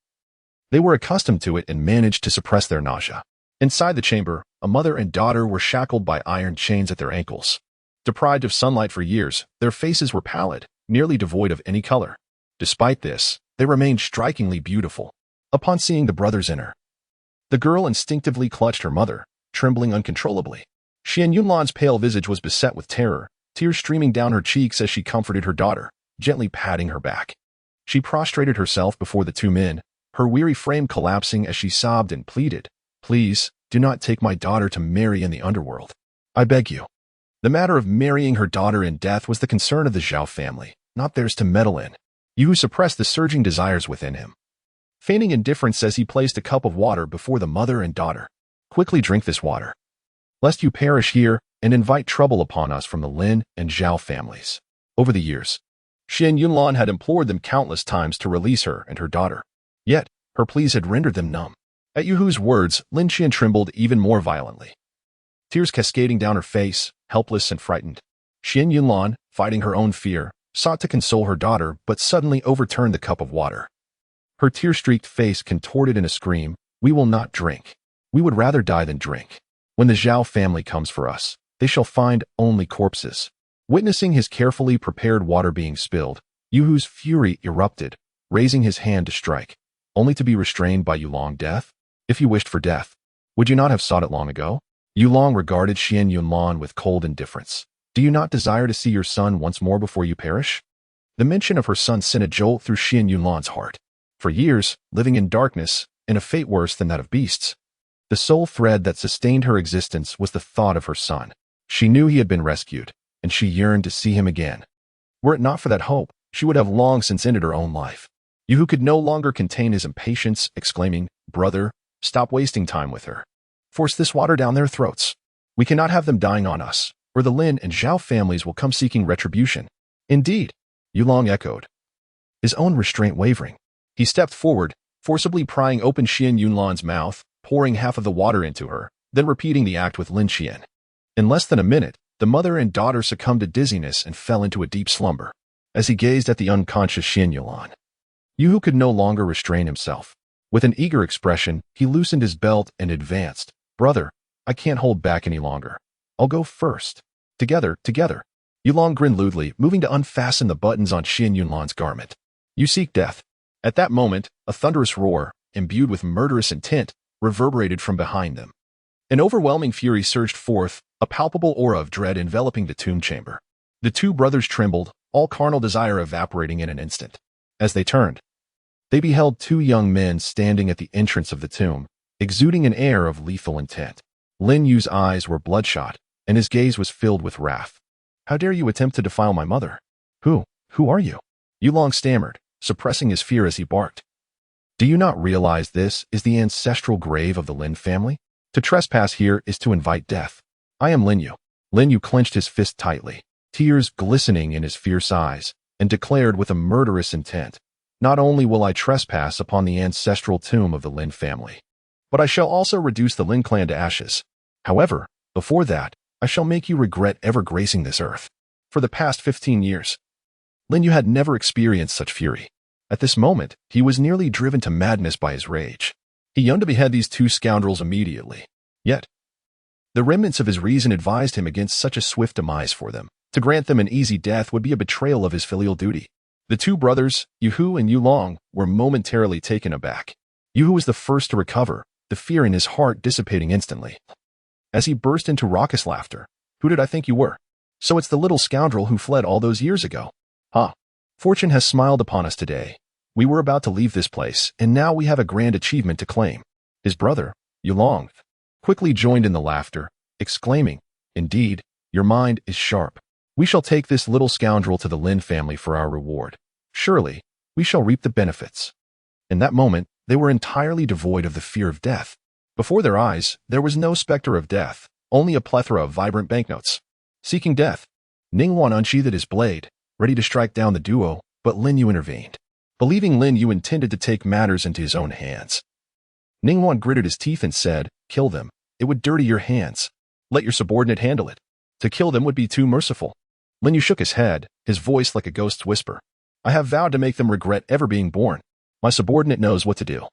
They were accustomed to it and managed to suppress their nausea. Inside the chamber, a mother and daughter were shackled by iron chains at their ankles. Deprived of sunlight for years, their faces were pallid, nearly devoid of any color. Despite this, they remained strikingly beautiful. Upon seeing the brothers enter, the girl instinctively clutched her mother, trembling uncontrollably. Shen Yunlan's pale visage was beset with terror, tears streaming down her cheeks as she comforted her daughter, gently patting her back. She prostrated herself before the two men, her weary frame collapsing as she sobbed and pleaded, "Please, do not take my daughter to marry in the underworld. I beg you." The matter of marrying her daughter in death was the concern of the Zhao family, not theirs to meddle in. Yu suppressed the surging desires within him, feigning indifference as he placed a cup of water before the mother and daughter. "Quickly drink this water, lest you perish here and invite trouble upon us from the Lin and Zhao families." Over the years, Shen Yunlan had implored them countless times to release her and her daughter. Yet, her pleas had rendered them numb. At Yuhu's words, Lin Qian trembled even more violently, tears cascading down her face, helpless and frightened. Shen Yunlan, fighting her own fear, sought to console her daughter but suddenly overturned the cup of water. Her tear-streaked face contorted in a scream, "We will not drink. We would rather die than drink. When the Zhao family comes for us, they shall find only corpses." Witnessing his carefully prepared water being spilled, Yuhu's fury erupted, raising his hand to strike, only to be restrained by Yulong. "Death? If you wished for death, would you not have sought it long ago?" Yulong regarded Shen Yunlan with cold indifference. "Do you not desire to see your son once more before you perish?" The mention of her son sent a jolt through Shen Yunlan's heart. For years, living in darkness, in a fate worse than that of beasts, the sole thread that sustained her existence was the thought of her son. She knew he had been rescued, and she yearned to see him again. Were it not for that hope, she would have long since ended her own life. Yuhu could no longer contain his impatience, exclaiming, "Brother, stop wasting time with her. Force this water down their throats. We cannot have them dying on us, or the Lin and Zhao families will come seeking retribution." "Indeed," Yulong echoed, his own restraint wavering. He stepped forward, forcibly prying open Shen Yunlan's mouth, pouring half of the water into her, then repeating the act with Lin Qian. In less than a minute, the mother and daughter succumbed to dizziness and fell into a deep slumber. As he gazed at the unconscious Shen Yunlan, Yuhu could no longer restrain himself. With an eager expression, he loosened his belt and advanced. "Brother, I can't hold back any longer. I'll go first." Together. Yulong grinned lewdly, moving to unfasten the buttons on Shen Yunlan's garment. "You seek death." At that moment, a thunderous roar, imbued with murderous intent, reverberated from behind them. An overwhelming fury surged forth, a palpable aura of dread enveloping the tomb chamber. The two brothers trembled, all carnal desire evaporating in an instant. As they turned, they beheld two young men standing at the entrance of the tomb, exuding an air of lethal intent. Lin Yu's eyes were bloodshot, and his gaze was filled with wrath. "How dare you attempt to defile my mother? Who are you?" Yulong stammered, suppressing his fear as he barked. "Do you not realize this is the ancestral grave of the Lin family? To trespass here is to invite death. I am Lin Yu." Lin Yu clenched his fist tightly, tears glistening in his fierce eyes, and declared with a murderous intent, "Not only will I trespass upon the ancestral tomb of the Lin family, but I shall also reduce the Lin clan to ashes. However, before that, I shall make you regret ever gracing this earth." For the past 15 years, Lin Yu had never experienced such fury. At this moment, he was nearly driven to madness by his rage. He yearned to behead these two scoundrels immediately. Yet, the remnants of his reason advised him against such a swift demise for them. To grant them an easy death would be a betrayal of his filial duty. The two brothers, Yuhu and Yulong, were momentarily taken aback. Yuhu was the first to recover, the fear in his heart dissipating instantly. As he burst into raucous laughter, "Who did I think you were? So it's the little scoundrel who fled all those years ago. Ha! Fortune has smiled upon us today. We were about to leave this place, and now we have a grand achievement to claim." His brother, Yulong, quickly joined in the laughter, exclaiming, "Indeed, your mind is sharp. We shall take this little scoundrel to the Lin family for our reward. Surely, we shall reap the benefits." In that moment, they were entirely devoid of the fear of death. Before their eyes, there was no specter of death, only a plethora of vibrant banknotes. Seeking death, Ningguan unsheathed his blade, ready to strike down the duo, but Lin Yu intervened. Believing Lin Yu intended to take matters into his own hands, Ningguan gritted his teeth and said, "Kill them. It would dirty your hands. Let your subordinate handle it. To kill them would be too merciful." Lin Yu shook his head, his voice like a ghost's whisper. "I have vowed to make them regret ever being born. My subordinate knows what to do."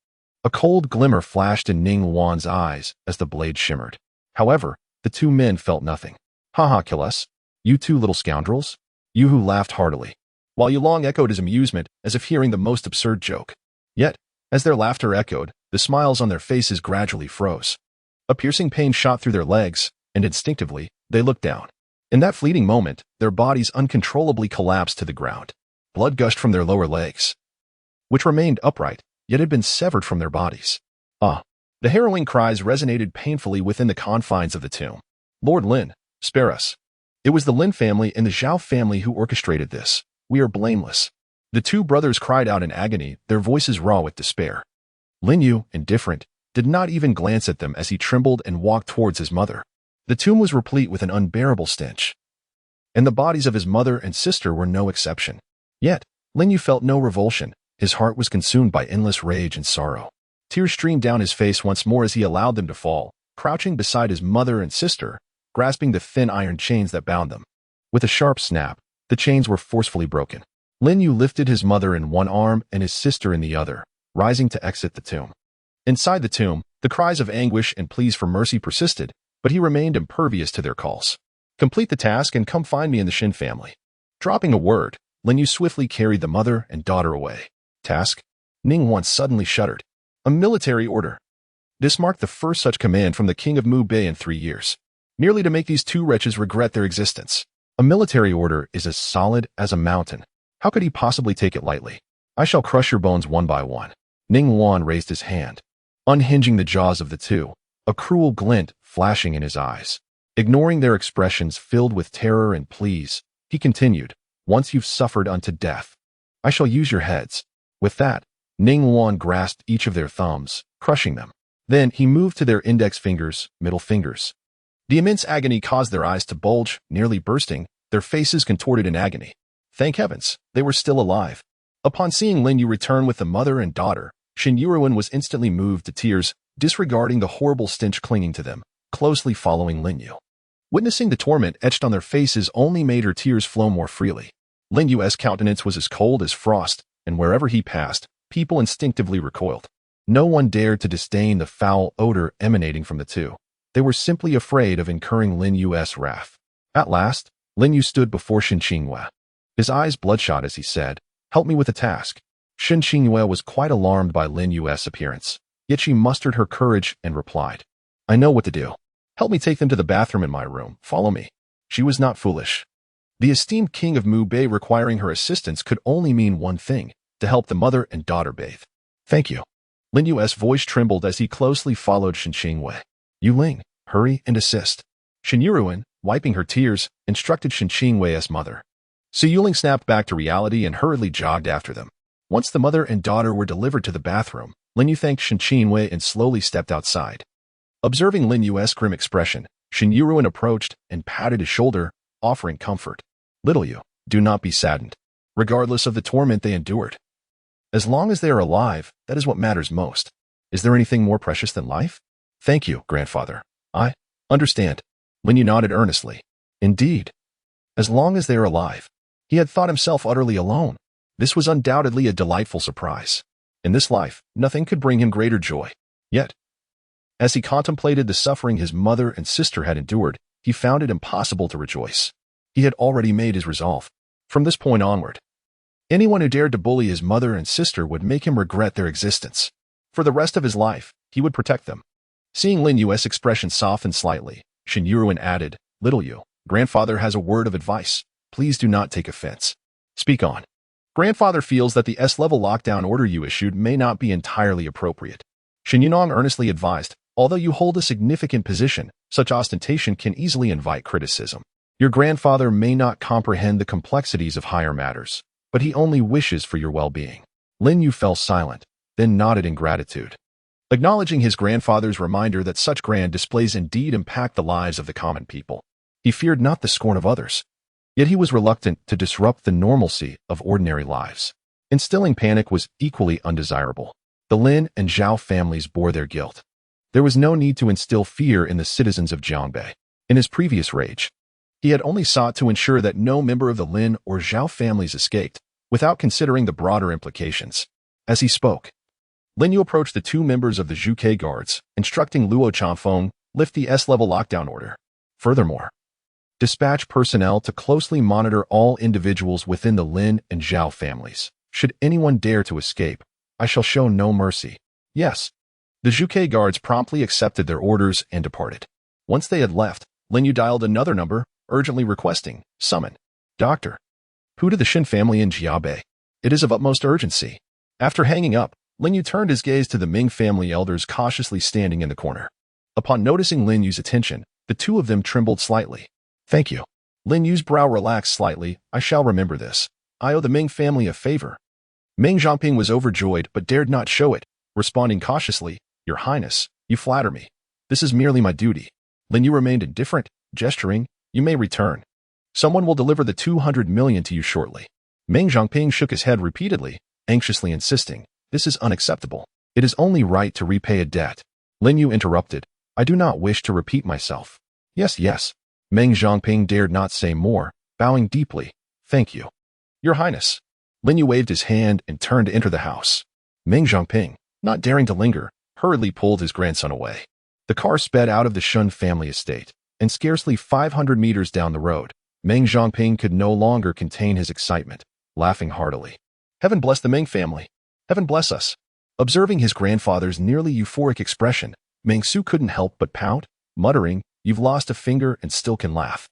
A cold glimmer flashed in Ning Wan's eyes as the blade shimmered. However, the two men felt nothing. "Ha, kill us, you two little scoundrels?" Yu Hu laughed heartily, while Yulong echoed his amusement as if hearing the most absurd joke. Yet, as their laughter echoed, the smiles on their faces gradually froze. A piercing pain shot through their legs, and instinctively, they looked down. In that fleeting moment, their bodies uncontrollably collapsed to the ground. Blood gushed from their lower legs, which remained upright, yet had been severed from their bodies. Ah! The harrowing cries resonated painfully within the confines of the tomb. "Lord Lin, spare us. It was the Lin family and the Zhao family who orchestrated this. We are blameless." The two brothers cried out in agony, their voices raw with despair. Lin Yu, indifferent, did not even glance at them as he trembled and walked towards his mother. The tomb was replete with an unbearable stench, and the bodies of his mother and sister were no exception. Yet, Lin Yu felt no revulsion. His heart was consumed by endless rage and sorrow. Tears streamed down his face once more as he allowed them to fall, crouching beside his mother and sister, grasping the thin iron chains that bound them. With a sharp snap, the chains were forcefully broken. Lin Yu lifted his mother in one arm and his sister in the other, rising to exit the tomb. Inside the tomb, the cries of anguish and pleas for mercy persisted, but he remained impervious to their calls. "Complete the task and come find me in the Shen family." Dropping a word, Lin Yu swiftly carried the mother and daughter away. "Task?" Ning Wan suddenly shuddered. "A military order." This marked the first such command from the king of Mu Bei in 3 years, merely to make these two wretches regret their existence. A military order is as solid as a mountain. How could he possibly take it lightly? "I shall crush your bones one by one." Ning Wan raised his hand, unhinging the jaws of the two, a cruel glint flashing in his eyes. Ignoring their expressions filled with terror and pleas, he continued, "Once you've suffered unto death, I shall use your heads." With that, Ning Wan grasped each of their thumbs, crushing them. Then he moved to their index fingers, middle fingers. The immense agony caused their eyes to bulge, nearly bursting, their faces contorted in agony. Thank heavens, they were still alive. Upon seeing Lin Yu return with the mother and daughter, Shen Yuruin was instantly moved to tears, disregarding the horrible stench clinging to them, closely following Lin Yu. Witnessing the torment etched on their faces only made her tears flow more freely. Lin Yu's countenance was as cold as frost, and wherever he passed, people instinctively recoiled. No one dared to disdain the foul odor emanating from the two. They were simply afraid of incurring Lin Yu's wrath. At last, Lin Yu stood before Shen Qingyue. His eyes bloodshot as he said, "Help me with the task." Shen Qingyue was quite alarmed by Lin Yu's appearance, yet she mustered her courage and replied, "I know what to do. Help me take them to the bathroom in my room. Follow me." She was not foolish. The esteemed king of Mu Bei requiring her assistance could only mean one thing, to help the mother and daughter bathe. "Thank you." Lin Yu's voice trembled as he closely followed Shen Qingyue. "Yu Ling, hurry and assist." Shen Yuruin, wiping her tears, instructed Shen Qingyue's mother. So Yuling snapped back to reality and hurriedly jogged after them. Once the mother and daughter were delivered to the bathroom, Lin Yu thanked Shen Qingyue and slowly stepped outside. Observing Lin Yu's grim expression, Shen Yuruin approached and patted his shoulder, offering comfort. "Little Yu, do not be saddened. Regardless of the torment they endured, as long as they are alive, that is what matters most. Is there anything more precious than life?" "Thank you, grandfather. I understand." Lin Yu nodded earnestly. Indeed, as long as they are alive. He had thought himself utterly alone. This was undoubtedly a delightful surprise. In this life, nothing could bring him greater joy. Yet, as he contemplated the suffering his mother and sister had endured, he found it impossible to rejoice. He had already made his resolve. From this point onward, anyone who dared to bully his mother and sister would make him regret their existence. For the rest of his life, he would protect them. Seeing Lin Yu's expression soften slightly, Shen Yuruin added, "Little Yu, grandfather has a word of advice. Please do not take offense. Speak on." "Grandfather feels that the S-level lockdown order you issued may not be entirely appropriate." Shen Yunong earnestly advised, "Although you hold a significant position, such ostentation can easily invite criticism. Your grandfather may not comprehend the complexities of higher matters, but he only wishes for your well-being." Lin Yu fell silent, then nodded in gratitude. Acknowledging his grandfather's reminder that such grand displays indeed impact the lives of the common people, he feared not the scorn of others. Yet he was reluctant to disrupt the normalcy of ordinary lives. Instilling panic was equally undesirable. The Lin and Zhao families bore their guilt. There was no need to instill fear in the citizens of Jiangbei. In his previous rage, he had only sought to ensure that no member of the Lin or Zhao families escaped, without considering the broader implications. As he spoke, Lin Yu approached the two members of the Zhuke guards, instructing Luo Chanfeng lift the S-level lockdown order. Furthermore, dispatch personnel to closely monitor all individuals within the Lin and Zhao families. Should anyone dare to escape, I shall show no mercy. Yes. The Zhuke guards promptly accepted their orders and departed. Once they had left, Lin Yu dialed another number, urgently requesting, summon. Doctor. Who to the Shen family in Jiabei? It is of utmost urgency. After hanging up, Lin Yu turned his gaze to the Ming family elders cautiously standing in the corner. Upon noticing Lin Yu's attention, the two of them trembled slightly. Thank you. Lin Yu's brow relaxed slightly. I shall remember this. I owe the Ming family a favor. Meng Zhongping was overjoyed but dared not show it, responding cautiously, Your Highness, you flatter me. This is merely my duty. Lin Yu remained indifferent, gesturing, You may return. Someone will deliver the 200 million to you shortly. Meng Zhongping shook his head repeatedly, anxiously insisting, This is unacceptable. It is only right to repay a debt. Lin Yu interrupted, I do not wish to repeat myself. Yes, yes. Meng Zhongping dared not say more, bowing deeply. Thank you. Your Highness. Lin Yu waved his hand and turned to enter the house. Meng Zhongping, not daring to linger, hurriedly pulled his grandson away. The car sped out of the Shen family estate, and scarcely 500 meters down the road, Meng Zhongping could no longer contain his excitement, laughing heartily. Heaven bless the Meng family. Heaven bless us. Observing his grandfather's nearly euphoric expression, Meng Su couldn't help but pout, muttering, You've lost a finger and still can laugh.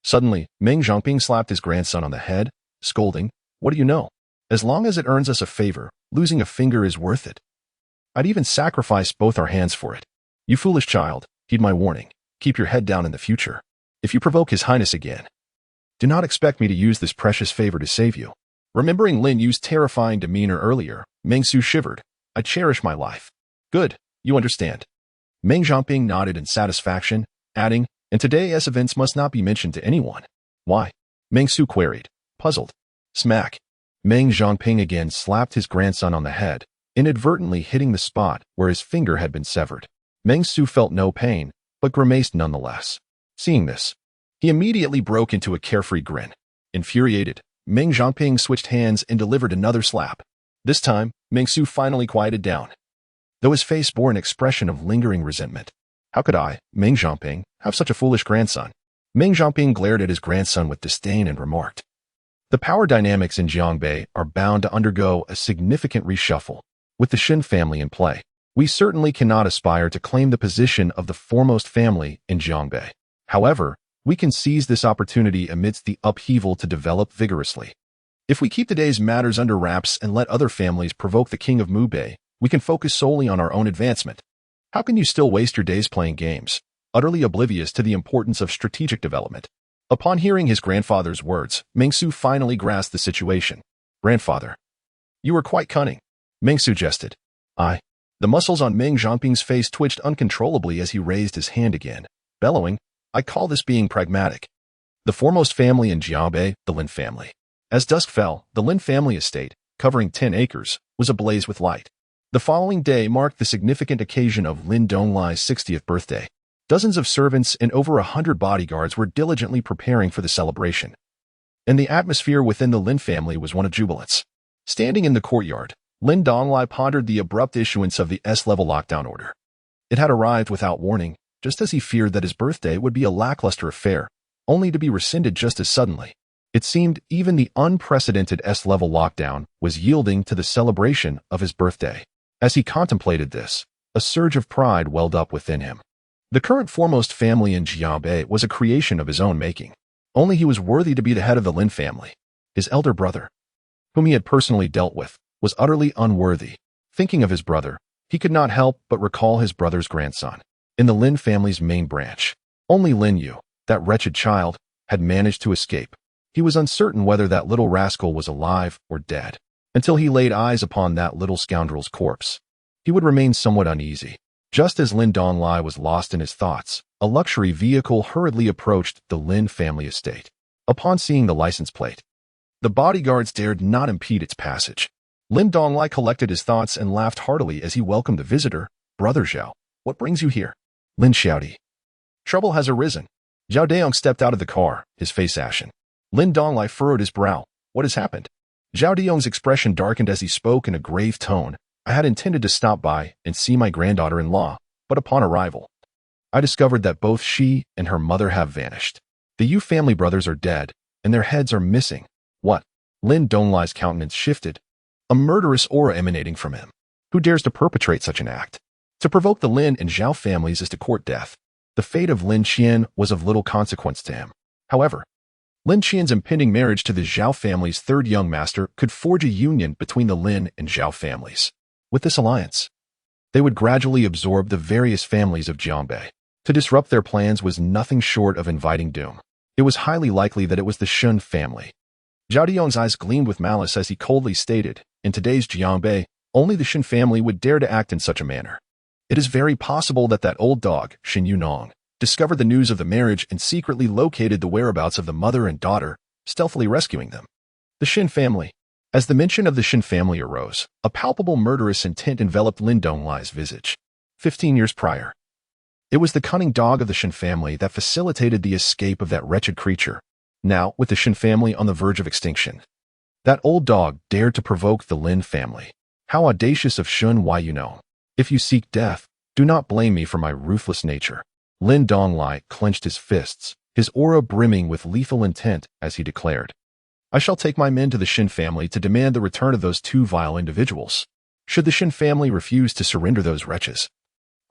Suddenly, Meng Zhongping slapped his grandson on the head, scolding, What do you know? As long as it earns us a favor, losing a finger is worth it. I'd even sacrifice both our hands for it. You foolish child, heed my warning. Keep your head down in the future. If you provoke His Highness again, do not expect me to use this precious favor to save you. Remembering Lin Yu's terrifying demeanor earlier, Meng Su shivered. I cherish my life. Good, you understand. Meng Zhongping nodded in satisfaction, adding, And today's events must not be mentioned to anyone. Why? Meng Su queried, puzzled. Smack. Meng Zhongping again slapped his grandson on the head, inadvertently hitting the spot where his finger had been severed. Meng Su felt no pain, but grimaced nonetheless. Seeing this, he immediately broke into a carefree grin. Infuriated, Meng Zhongping switched hands and delivered another slap. This time, Meng Su finally quieted down, though his face bore an expression of lingering resentment. How could I, Meng Zhongping, have such a foolish grandson? Meng Zhongping glared at his grandson with disdain and remarked, The power dynamics in Jiangbei are bound to undergo a significant reshuffle. With the Shen family in play, we certainly cannot aspire to claim the position of the foremost family in Jiangbei. However, we can seize this opportunity amidst the upheaval to develop vigorously. If we keep today's matters under wraps and let other families provoke the king of Mubei, we can focus solely on our own advancement. How can you still waste your days playing games, utterly oblivious to the importance of strategic development? Upon hearing his grandfather's words, Meng Su finally grasped the situation. Grandfather, you were quite cunning. Meng Su jested. The muscles on Meng Zhongping's face twitched uncontrollably as he raised his hand again, bellowing, I call this being pragmatic. The foremost family in Jiabei, the Lin family. As dusk fell, the Lin family estate, covering 10 acres, was ablaze with light. The following day marked the significant occasion of Lin Donglai's 60th birthday. Dozens of servants and over 100 bodyguards were diligently preparing for the celebration, and the atmosphere within the Lin family was one of jubilance. Standing in the courtyard, Lin Donglai pondered the abrupt issuance of the S-level lockdown order. It had arrived without warning, just as he feared that his birthday would be a lackluster affair, only to be rescinded just as suddenly. It seemed even the unprecedented S-level lockdown was yielding to the celebration of his birthday. As he contemplated this, a surge of pride welled up within him. The current foremost family in Jiabei was a creation of his own making. Only he was worthy to be the head of the Lin family. His elder brother, whom he had personally dealt with, was utterly unworthy. Thinking of his brother, he could not help but recall his brother's grandson. In the Lin family's main branch, only Lin Yu, that wretched child, had managed to escape. He was uncertain whether that little rascal was alive or dead. Until he laid eyes upon that little scoundrel's corpse, he would remain somewhat uneasy. Just as Lin Donglai was lost in his thoughts, a luxury vehicle hurriedly approached the Lin family estate. Upon seeing the license plate, the bodyguards dared not impede its passage. Lin Donglai collected his thoughts and laughed heartily as he welcomed the visitor. Brother Zhao, what brings you here? Lin shouted. Trouble has arisen. Zhao Deong stepped out of the car, his face ashen. Lin Donglai furrowed his brow. What has happened? Zhao Deong's expression darkened as he spoke in a grave tone. I had intended to stop by and see my granddaughter-in-law, but upon arrival, I discovered that both she and her mother have vanished. The Yu family brothers are dead, and their heads are missing. What? Lin Donglai's countenance shifted, a murderous aura emanating from him. Who dares to perpetrate such an act? To provoke the Lin and Zhao families is to court death. The fate of Lin Qian was of little consequence to him. However, Lin Qian's impending marriage to the Zhao family's third young master could forge a union between the Lin and Zhao families. With this alliance, they would gradually absorb the various families of Jiangbei. To disrupt their plans was nothing short of inviting doom. It was highly likely that it was the Shen family. Zhao Diyong's eyes gleamed with malice as he coldly stated, in today's Jiangbei, only the Shen family would dare to act in such a manner. It is very possible that that old dog, Shen Yunong, discovered the news of the marriage and secretly located the whereabouts of the mother and daughter, stealthily rescuing them. The Shen family. As the mention of the Shen family arose, a palpable murderous intent enveloped Lin Donglai's visage. 15 years prior, it was the cunning dog of the Shen family that facilitated the escape of that wretched creature. Now, with the Shen family on the verge of extinction, that old dog dared to provoke the Lin family. How audacious of Shen Yunong. If you seek death, do not blame me for my ruthless nature. Lin Donglai clenched his fists, his aura brimming with lethal intent as he declared, I shall take my men to the Shen family to demand the return of those two vile individuals. Should the Shen family refuse to surrender those wretches,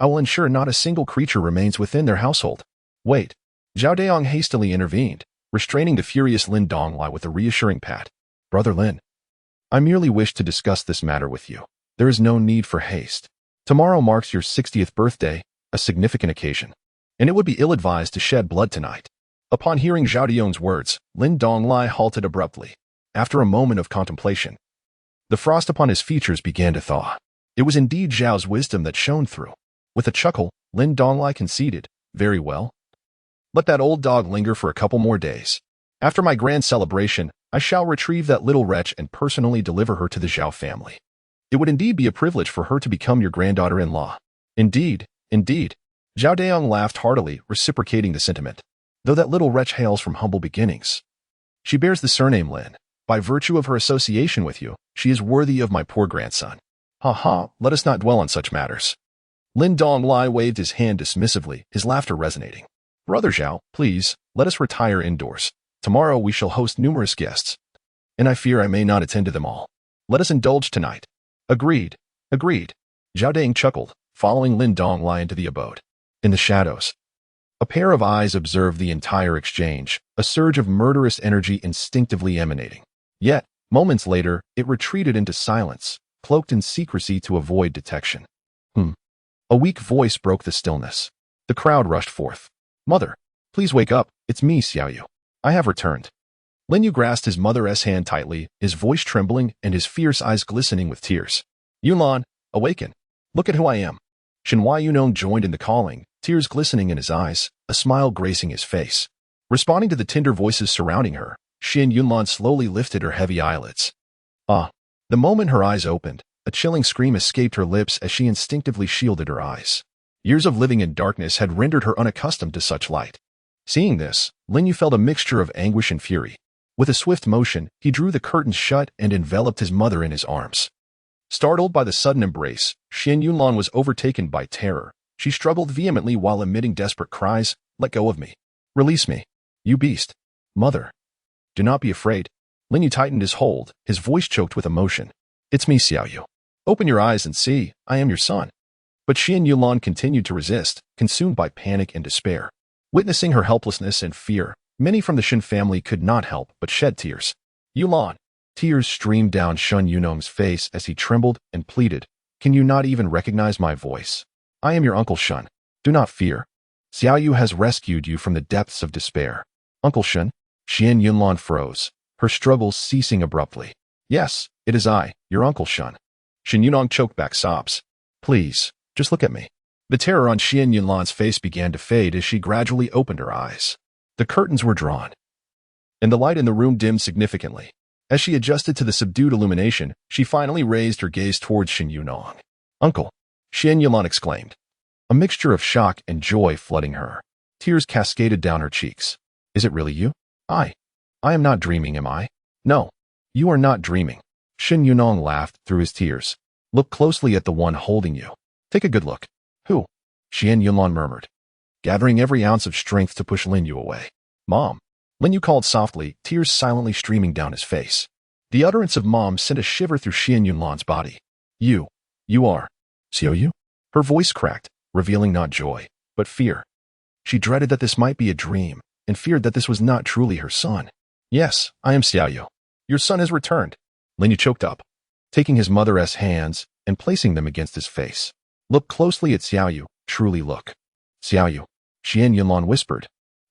I will ensure not a single creature remains within their household. Wait. Zhao Dayong hastily intervened, restraining the furious Lin Donglai with a reassuring pat. Brother Lin, I merely wish to discuss this matter with you. There is no need for haste. Tomorrow marks your 60th birthday, a significant occasion, and it would be ill-advised to shed blood tonight. Upon hearing Zhao Diyong's words, Lin Donglai halted abruptly. After a moment of contemplation, the frost upon his features began to thaw. It was indeed Zhao's wisdom that shone through. With a chuckle, Lin Donglai conceded, Very well. Let that old dog linger for a couple more days. After my grand celebration, I shall retrieve that little wretch and personally deliver her to the Zhao family. It would indeed be a privilege for her to become your granddaughter-in-law. Indeed, indeed. Zhao Dayong laughed heartily, reciprocating the sentiment. Though that little wretch hails from humble beginnings, she bears the surname Lin. By virtue of her association with you, she is worthy of my poor grandson. Ha ha, let us not dwell on such matters. Lin Donglai waved his hand dismissively, his laughter resonating. Brother Zhao, please, let us retire indoors. Tomorrow we shall host numerous guests, and I fear I may not attend to them all. Let us indulge tonight. Agreed, agreed. Zhao Dayong chuckled, following Lin Donglai into the abode. In the shadows, a pair of eyes observed the entire exchange, a surge of murderous energy instinctively emanating. Yet, moments later, it retreated into silence, cloaked in secrecy to avoid detection. A weak voice broke the stillness. The crowd rushed forth. Mother, please wake up, it's me, Xiaoyu. I have returned. Lin Yu grasped his mother's hand tightly, his voice trembling and his fierce eyes glistening with tears. Yunlan, awaken. Look at who I am. Shen Yunong joined in the calling, tears glistening in his eyes, a smile gracing his face. Responding to the tender voices surrounding her, Shen Yunlan slowly lifted her heavy eyelids. Ah! The moment her eyes opened, a chilling scream escaped her lips as she instinctively shielded her eyes. Years of living in darkness had rendered her unaccustomed to such light. Seeing this, Lin Yu felt a mixture of anguish and fury. With a swift motion, he drew the curtains shut and enveloped his mother in his arms. Startled by the sudden embrace, Shen Yunlan was overtaken by terror. She struggled vehemently while emitting desperate cries, Let go of me. Release me. You beast. Mother. Do not be afraid. Lin Yu tightened his hold, his voice choked with emotion. It's me, Xiaoyu. Open your eyes and see, I am your son. But Shen Yunlan continued to resist, consumed by panic and despair. Witnessing her helplessness and fear, many from the Shen family could not help but shed tears. Yunlan. Tears streamed down Shen Yunong's face as he trembled and pleaded, Can you not even recognize my voice? I am your Uncle Shen. Do not fear. Xiaoyu has rescued you from the depths of despair. Uncle Shen? Shen Yunlan froze, her struggles ceasing abruptly. Yes, it is I, your Uncle Shen. Shen Yunong choked back sobs. Please, just look at me. The terror on Shen Yunlan's face began to fade as she gradually opened her eyes. The curtains were drawn, and the light in the room dimmed significantly. As she adjusted to the subdued illumination, she finally raised her gaze towards Shen Yunong. Uncle, Shen Yunlan exclaimed, a mixture of shock and joy flooding her. Tears cascaded down her cheeks. Is it really you? I am not dreaming, am I? No, you are not dreaming. Shen Yunong laughed through his tears. Look closely at the one holding you. Take a good look. Who? Shen Yunlan murmured, gathering every ounce of strength to push Lin Yu away. Mom. Lin Yu called softly, tears silently streaming down his face. The utterance of Mom sent a shiver through Shen Yunlan's body. You are. Xiao Yu? Her voice cracked, revealing not joy, but fear. She dreaded that this might be a dream, and feared that this was not truly her son. Yes, I am Xiao Yu. Your son has returned. Lin Yu choked up, taking his mother's hands and placing them against his face. Look closely at Xiao Yu, truly look. Xiao Yu, Shen Yunlan whispered,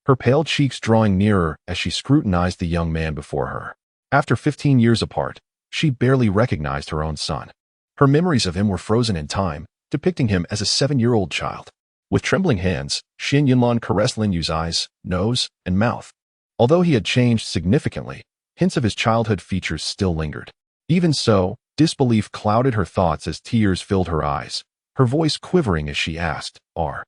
her pale cheeks drawing nearer as she scrutinized the young man before her. After 15 years apart, she barely recognized her own son. Her memories of him were frozen in time, depicting him as a 7-year-old child. With trembling hands, Shen Yunlan caressed Lin Yu's eyes, nose, and mouth. Although he had changed significantly, hints of his childhood features still lingered. Even so, disbelief clouded her thoughts as tears filled her eyes, her voice quivering as she asked, Are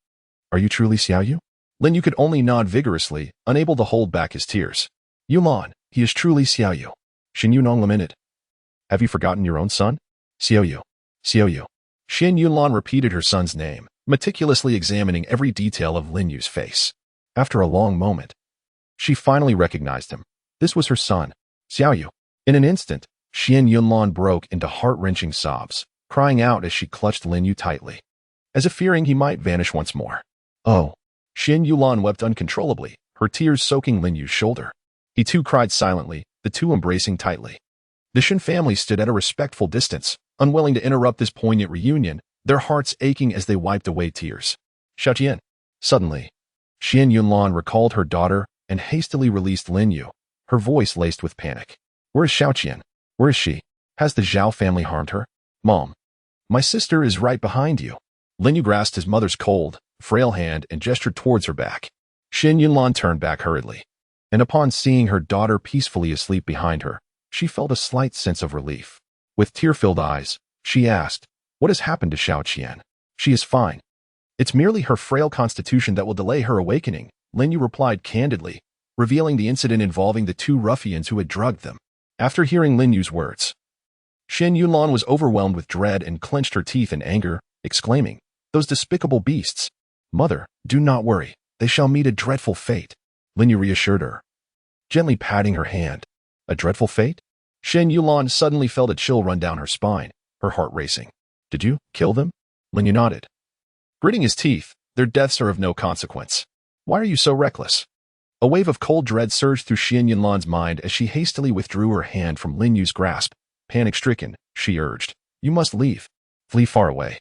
you truly Xiao Yu? Lin Yu could only nod vigorously, unable to hold back his tears. Yunlan, he is truly Xiao Yu. Shen Yunong lamented. Have you forgotten your own son? Xiao Yu. Xiao Yu. Shen Yunlan repeated her son's name, meticulously examining every detail of Lin Yu's face. After a long moment, she finally recognized him. This was her son, Xiao Yu. In an instant, Shen Yunlan broke into heart-wrenching sobs, crying out as she clutched Lin Yu tightly, as if fearing he might vanish once more. Oh! Shen Yunlan wept uncontrollably, her tears soaking Lin Yu's shoulder. He too cried silently, the two embracing tightly. The Shen family stood at a respectful distance, unwilling to interrupt this poignant reunion, their hearts aching as they wiped away tears. Xiaoqian. Suddenly, Shen Yunlan recalled her daughter and hastily released Lin Yu, her voice laced with panic. Where is Xiaoqian? Where is she? Has the Zhao family harmed her? Mom. My sister is right behind you. Lin Yu grasped his mother's cold, frail hand and gestured towards her back. Shen Yunlan turned back hurriedly, and upon seeing her daughter peacefully asleep behind her, she felt a slight sense of relief. With tear-filled eyes, she asked, What has happened to Xiaoqian? She is fine. It's merely her frail constitution that will delay her awakening, Lin Yu replied candidly, revealing the incident involving the two ruffians who had drugged them. After hearing Lin Yu's words, Shen Yunlan was overwhelmed with dread and clenched her teeth in anger, exclaiming, Those despicable beasts! Mother, do not worry. They shall meet a dreadful fate. Lin Yu reassured her, gently patting her hand. A dreadful fate? Shen Yunlan suddenly felt a chill run down her spine, her heart racing. Did you kill them? Lin Yu nodded, gritting his teeth. Their deaths are of no consequence. Why are you so reckless? A wave of cold dread surged through Shen Yunlan's mind as she hastily withdrew her hand from Lin Yu's grasp. Panic-stricken, she urged, You must leave. Flee far away.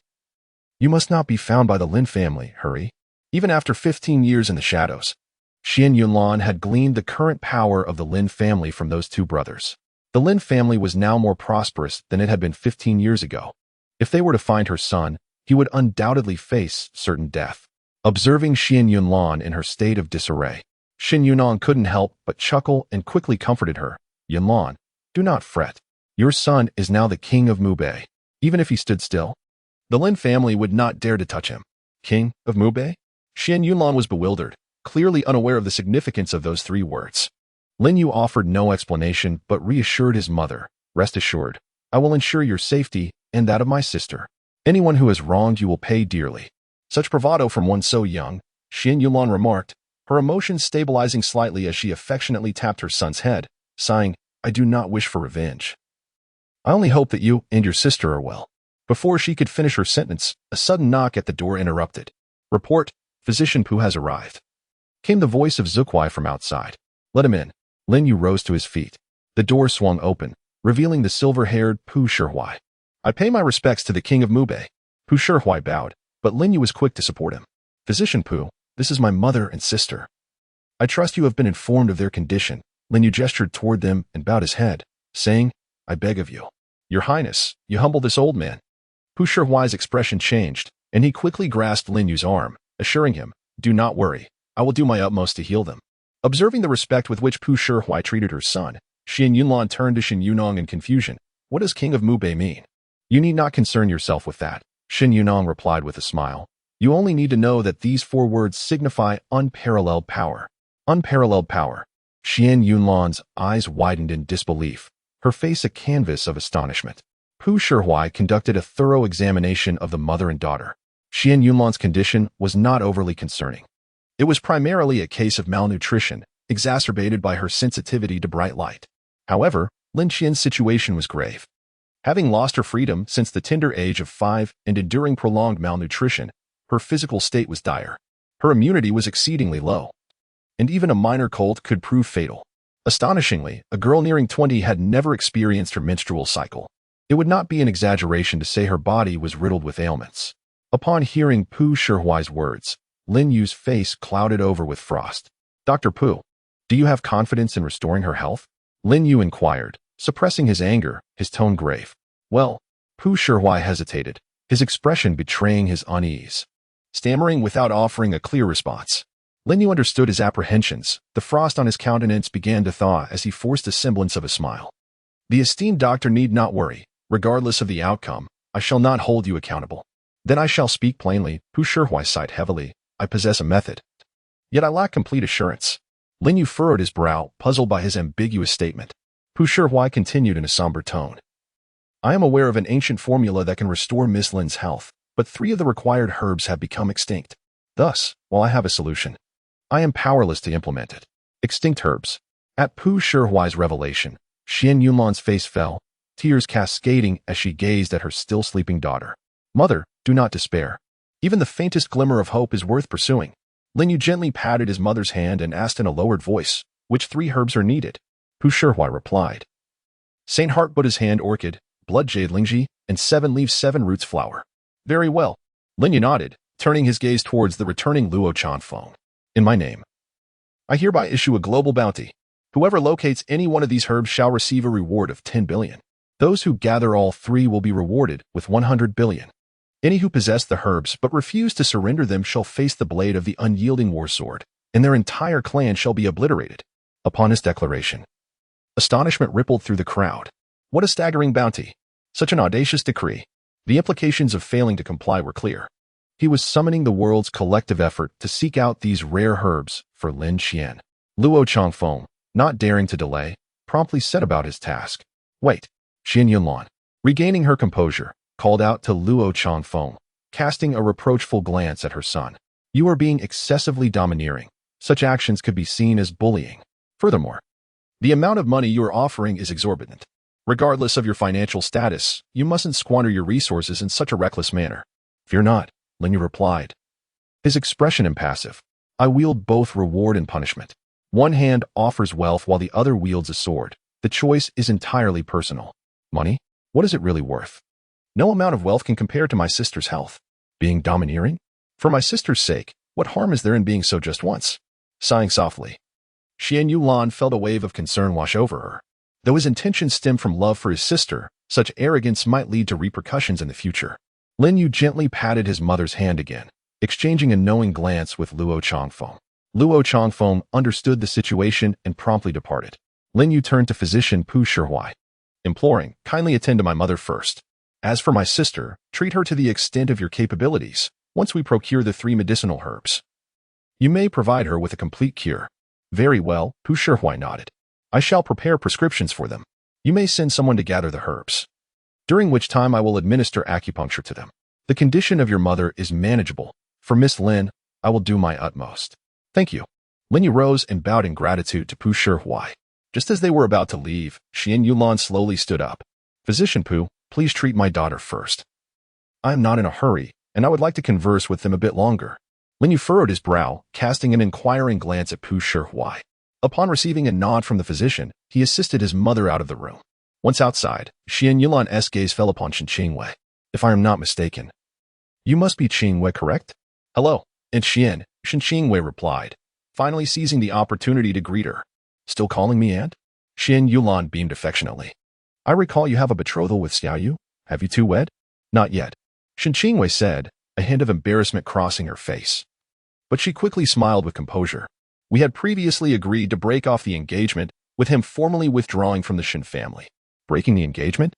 You must not be found by the Lin family, hurry. Even after 15 years in the shadows, Shen Yunlan had gleaned the current power of the Lin family from those two brothers. The Lin family was now more prosperous than it had been 15 years ago. If they were to find her son, he would undoubtedly face certain death. Observing Shen Yunlan in her state of disarray, Shen Yunong couldn't help but chuckle and quickly comforted her. Yunlan, do not fret. Your son is now the king of Mubei. Even if he stood still, the Lin family would not dare to touch him. King of Mubei? Shen Yunlan was bewildered, clearly unaware of the significance of those 3 words. Lin Yu offered no explanation but reassured his mother, Rest assured, I will ensure your safety and that of my sister. Anyone who has wronged you will pay dearly. Such bravado from one so young, Shen Yunlan remarked, her emotions stabilizing slightly as she affectionately tapped her son's head, sighing, I do not wish for revenge. I only hope that you and your sister are well. Before she could finish her sentence, a sudden knock at the door interrupted. Report, Physician Pu has arrived. Came the voice of Zukwai from outside. Let him in. Lin Yu rose to his feet. The door swung open, revealing the silver-haired Pu Shihuai. I pay my respects to the king of Mubei. Pu Shihuai bowed, but Lin Yu was quick to support him. Physician Pu, this is my mother and sister. I trust you have been informed of their condition. Lin Yu gestured toward them and bowed his head, saying, I beg of you. Your Highness, you humble this old man. Pu Shihuai's expression changed, and he quickly grasped Lin Yu's arm, assuring him, Do not worry. I will do my utmost to heal them. Observing the respect with which Pu Shihuai treated her son, Shen Yunlan turned to Shen Yunong in confusion. What does King of Mubei mean? You need not concern yourself with that, Shen Yunong replied with a smile. You only need to know that these 4 words signify unparalleled power. Unparalleled power. Shen Yunlan's eyes widened in disbelief, her face a canvas of astonishment. Pu Shihui conducted a thorough examination of the mother and daughter. Xian Yunlan's condition was not overly concerning. It was primarily a case of malnutrition, exacerbated by her sensitivity to bright light. However, Lin Qian's situation was grave. Having lost her freedom since the tender age of 5 and enduring prolonged malnutrition, her physical state was dire. Her immunity was exceedingly low, and even a minor cold could prove fatal. Astonishingly, a girl nearing 20 had never experienced her menstrual cycle. It would not be an exaggeration to say her body was riddled with ailments. Upon hearing Pu Shihuai's words, Lin Yu's face clouded over with frost. "Dr. Pu, do you have confidence in restoring her health?" Lin Yu inquired, suppressing his anger, his tone grave. "Well," Pu Shihui hesitated, his expression betraying his unease. Stammering without offering a clear response. Lin Yu understood his apprehensions. The frost on his countenance began to thaw as he forced a semblance of a smile. "The esteemed doctor need not worry. Regardless of the outcome, I shall not hold you accountable." "Then I shall speak plainly." Pu Shihui sighed heavily. "I possess a method, yet I lack complete assurance." Lin Yu furrowed his brow, puzzled by his ambiguous statement. Pu Shihui continued in a somber tone. "I am aware of an ancient formula that can restore Miss Lin's health, but 3 of the required herbs have become extinct. Thus, while I have a solution, I am powerless to implement it." Extinct herbs. At Pu Shihui's revelation, Xian Yunlan's face fell, tears cascading as she gazed at her still sleeping daughter. "Mother, do not despair. Even the faintest glimmer of hope is worth pursuing." Lin Yu gently patted his mother's hand and asked in a lowered voice, "Which 3 herbs are needed?" Pu Shihui replied, "Saint Heart Buddha's hand orchid, blood jade lingji, and 7-leaf 7-roots flower." "Very well." Lin Yu nodded, turning his gaze towards the returning Luo Chanfeng. "In my name, I hereby issue a global bounty. Whoever locates any one of these herbs shall receive a reward of 10 billion. Those who gather all 3 will be rewarded with 100 billion. Any who possess the herbs but refuse to surrender them shall face the blade of the unyielding war sword, and their entire clan shall be obliterated." Upon his declaration, astonishment rippled through the crowd. What a staggering bounty! Such an audacious decree. The implications of failing to comply were clear. He was summoning the world's collective effort to seek out these rare herbs for Lin Qian. Luo Changfeng, not daring to delay, promptly set about his task. "Wait." Xian Yunlan, regaining her composure, called out to Luo Changfeng, casting a reproachful glance at her son. "You are being excessively domineering. Such actions could be seen as bullying. Furthermore, the amount of money you are offering is exorbitant. Regardless of your financial status, you mustn't squander your resources in such a reckless manner." "Fear not," Lin Yu replied, his expression impassive. "I wield both reward and punishment. One hand offers wealth while the other wields a sword. The choice is entirely personal. Money? What is it really worth? No amount of wealth can compare to my sister's health. Being domineering? For my sister's sake, what harm is there in being so just once?" Sighing softly, Xian Yunlan felt a wave of concern wash over her. Though his intentions stemmed from love for his sister, such arrogance might lead to repercussions in the future. Lin Yu gently patted his mother's hand again, exchanging a knowing glance with Luo Changfeng. Luo Changfeng understood the situation and promptly departed. Lin Yu turned to physician Pu Shihui, imploring, "Kindly attend to my mother first. As for my sister, treat her to the extent of your capabilities. Once we procure the 3 medicinal herbs, you may provide her with a complete cure." "Very well," Pu Shihui nodded. "I shall prepare prescriptions for them. You may send someone to gather the herbs, during which time I will administer acupuncture to them. The condition of your mother is manageable. For Miss Lin, I will do my utmost." "Thank you." Lin Yu rose and bowed in gratitude to Pu Shihui. Just as they were about to leave, Xian Yunlan slowly stood up. "Physician Pu, please treat my daughter first. I am not in a hurry, and I would like to converse with them a bit longer." Lin Yu furrowed his brow, casting an inquiring glance at Pu Shihui. Upon receiving a nod from the physician, he assisted his mother out of the room. Once outside, Xian Yunlan's gaze fell upon Shen Qingwei. "If I am not mistaken, you must be Qingwei, correct?" "Hello, and Shen Qingwei replied, finally seizing the opportunity to greet her. "Still calling me aunt?" Xian Yunlan beamed affectionately. "I recall you have a betrothal with Xiaoyu. Have you two wed?" "Not yet," Shen Qingwei said, a hint of embarrassment crossing her face. But she quickly smiled with composure. "We had previously agreed to break off the engagement, with him formally withdrawing from the Shen family." "Breaking the engagement?"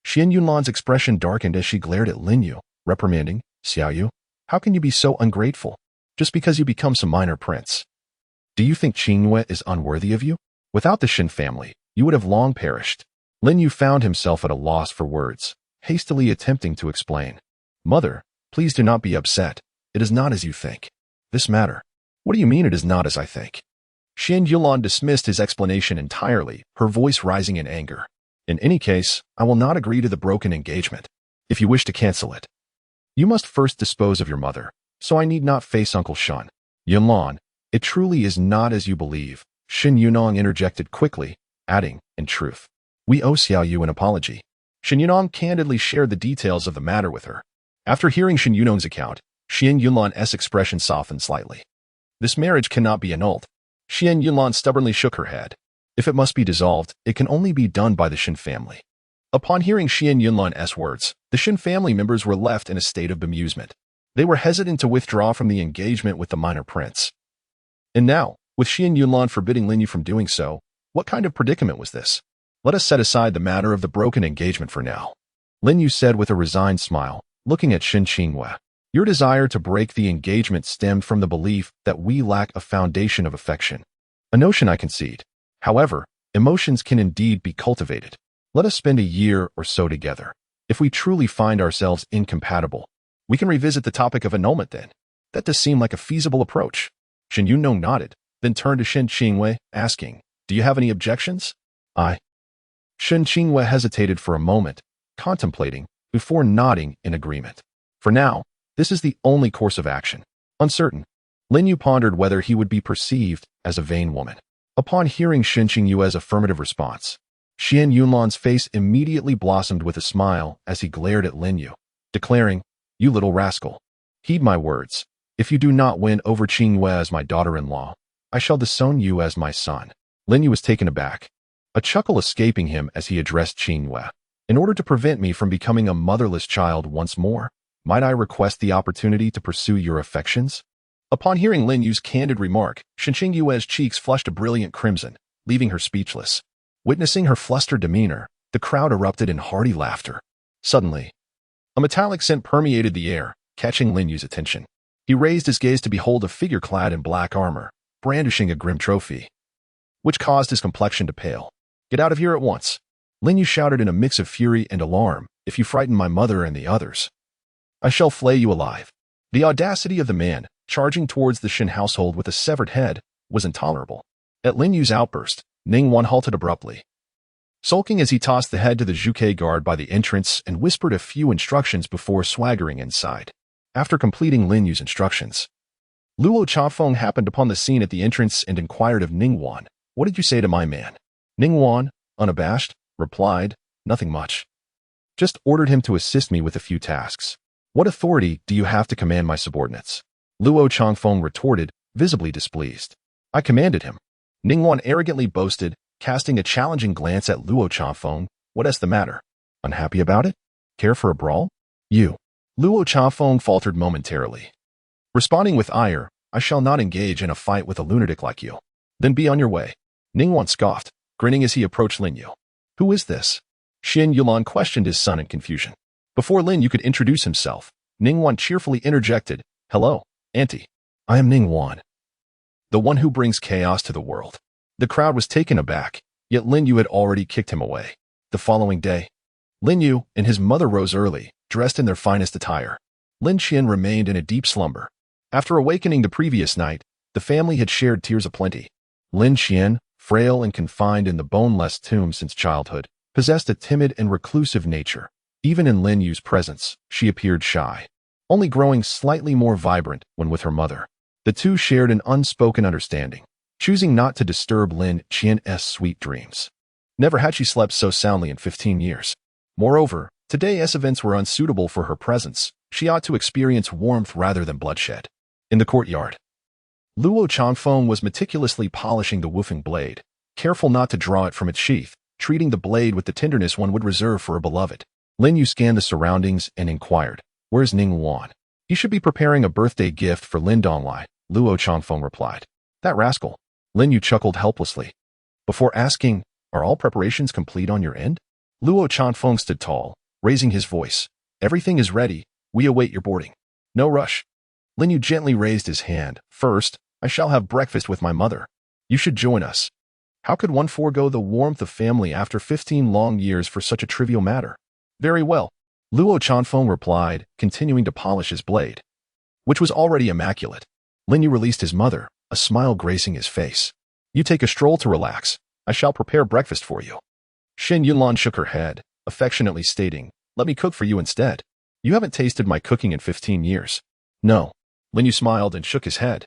Xian Yunlan's expression darkened as she glared at Lin Yu, reprimanding, "Xiaoyu, how can you be so ungrateful? Just because you become some minor prince. Do you think Qingwei is unworthy of you? Without the Shen family, you would have long perished." Lin Yu found himself at a loss for words. hastily attempting to explain. Mother, please do not be upset. It is not as you think. This matter. What do you mean it is not as I think? Shen Yulan dismissed his explanation entirely, her voice rising in anger. In any case, I will not agree to the broken engagement. If you wish to cancel it, you must first dispose of your mother, so I need not face Uncle Shen. Yunlan, it truly is not as you believe, Shen Yunong interjected quickly, adding, in truth, we owe Xiao Yu an apology. Shen Yunong candidly shared the details of the matter with her. After hearing Shen Yunong's account, Shen Yunlan's expression softened slightly. This marriage cannot be annulled. Shen Yunlan stubbornly shook her head. If it must be dissolved, it can only be done by the Shen family. Upon hearing Shen Yunlan's words, the Shen family members were left in a state of bemusement. They were hesitant to withdraw from the engagement with the minor prince. And now, with Shen Yunlan forbidding Lin Yu from doing so, what kind of predicament was this? Let us set aside the matter of the broken engagement for now. Lin Yu said with a resigned smile, looking at Shen Qinghua. Your desire to break the engagement stemmed from the belief that we lack a foundation of affection. A notion I concede. However, emotions can indeed be cultivated. Let us spend a year or so together. If we truly find ourselves incompatible, we can revisit the topic of annulment then. That does seem like a feasible approach. Shen Yunong nodded, then turned to Shen Qinghua, asking, do you have any objections? Shen Qinghua hesitated for a moment, contemplating, before nodding in agreement. For now, this is the only course of action. Uncertain, Lin Yu pondered whether he would be perceived as a vain woman. Upon hearing Shen Qinghua's affirmative response, Shen Yunlan's face immediately blossomed with a smile as he glared at Lin Yu, declaring, you little rascal. Heed my words. If you do not win over Qinghua as my daughter-in-law, I shall disown you as my son. Lin Yu was taken aback, a chuckle escaping him as he addressed Qinghua. In order to prevent me from becoming a motherless child once more, might I request the opportunity to pursue your affections? Upon hearing Lin Yu's candid remark, Shen Qinghua's cheeks flushed a brilliant crimson, leaving her speechless. Witnessing her flustered demeanor, the crowd erupted in hearty laughter. Suddenly, a metallic scent permeated the air, catching Lin Yu's attention. He raised his gaze to behold a figure clad in black armor, brandishing a grim trophy, which caused his complexion to pale. Get out of here at once. Lin Yu shouted in a mix of fury and alarm, if you frighten my mother and the others, I shall flay you alive. The audacity of the man, charging towards the Shen household with a severed head, was intolerable. At Lin Yu's outburst, Ningguan halted abruptly, sulking as he tossed the head to the Zhuke guard by the entrance and whispered a few instructions before swaggering inside. After completing Lin Yu's instructions, Luo Chafeng happened upon the scene at the entrance and inquired of Ningguan, what did you say to my man? Ningguan, unabashed, replied, nothing much. Just ordered him to assist me with a few tasks. What authority do you have to command my subordinates? Luo Changfeng retorted, visibly displeased. I commanded him. Ningguan arrogantly boasted, casting a challenging glance at Luo Changfeng. What is the matter? Unhappy about it? Care for a brawl? You. Luo Changfeng faltered momentarily. Responding with ire, I shall not engage in a fight with a lunatic like you. Then be on your way. Ningguan scoffed, grinning as he approached Lin Yu. Who is this? Shen Yulan questioned his son in confusion. Before Lin Yu could introduce himself, Ningguan cheerfully interjected, hello, auntie. I am Ningguan, the one who brings chaos to the world. The crowd was taken aback, yet Lin Yu had already kicked him away. The following day, Lin Yu and his mother rose early, dressed in their finest attire. Lin Qian remained in a deep slumber. After awakening the previous night, the family had shared tears aplenty. Lin Qian, frail and confined in the boneless tomb since childhood, possessed a timid and reclusive nature. Even in Lin Yu's presence, she appeared shy, only growing slightly more vibrant when with her mother. The two shared an unspoken understanding, choosing not to disturb Lin Qian's sweet dreams. Never had she slept so soundly in 15 years. Moreover, today's events were unsuitable for her presence. She ought to experience warmth rather than bloodshed. In the courtyard, Luo Changfeng was meticulously polishing the woofing blade, careful not to draw it from its sheath, treating the blade with the tenderness one would reserve for a beloved. Lin Yu scanned the surroundings and inquired, where's Ningguan? He should be preparing a birthday gift for Lin Donglai, Luo Changfeng replied. That rascal. Lin Yu chuckled helplessly. Before asking, are all preparations complete on your end? Luo Changfeng stood tall, raising his voice. Everything is ready. We await your boarding. No rush. Lin Yu gently raised his hand. First, I shall have breakfast with my mother. You should join us. How could one forego the warmth of family after 15 long years for such a trivial matter? Very well. Luo Chanfeng replied, continuing to polish his blade, which was already immaculate. Lin Yu released his mother, a smile gracing his face. You take a stroll to relax. I shall prepare breakfast for you. Shen Yunlan shook her head, affectionately stating, let me cook for you instead. You haven't tasted my cooking in 15 years. No. Lin Yu smiled and shook his head.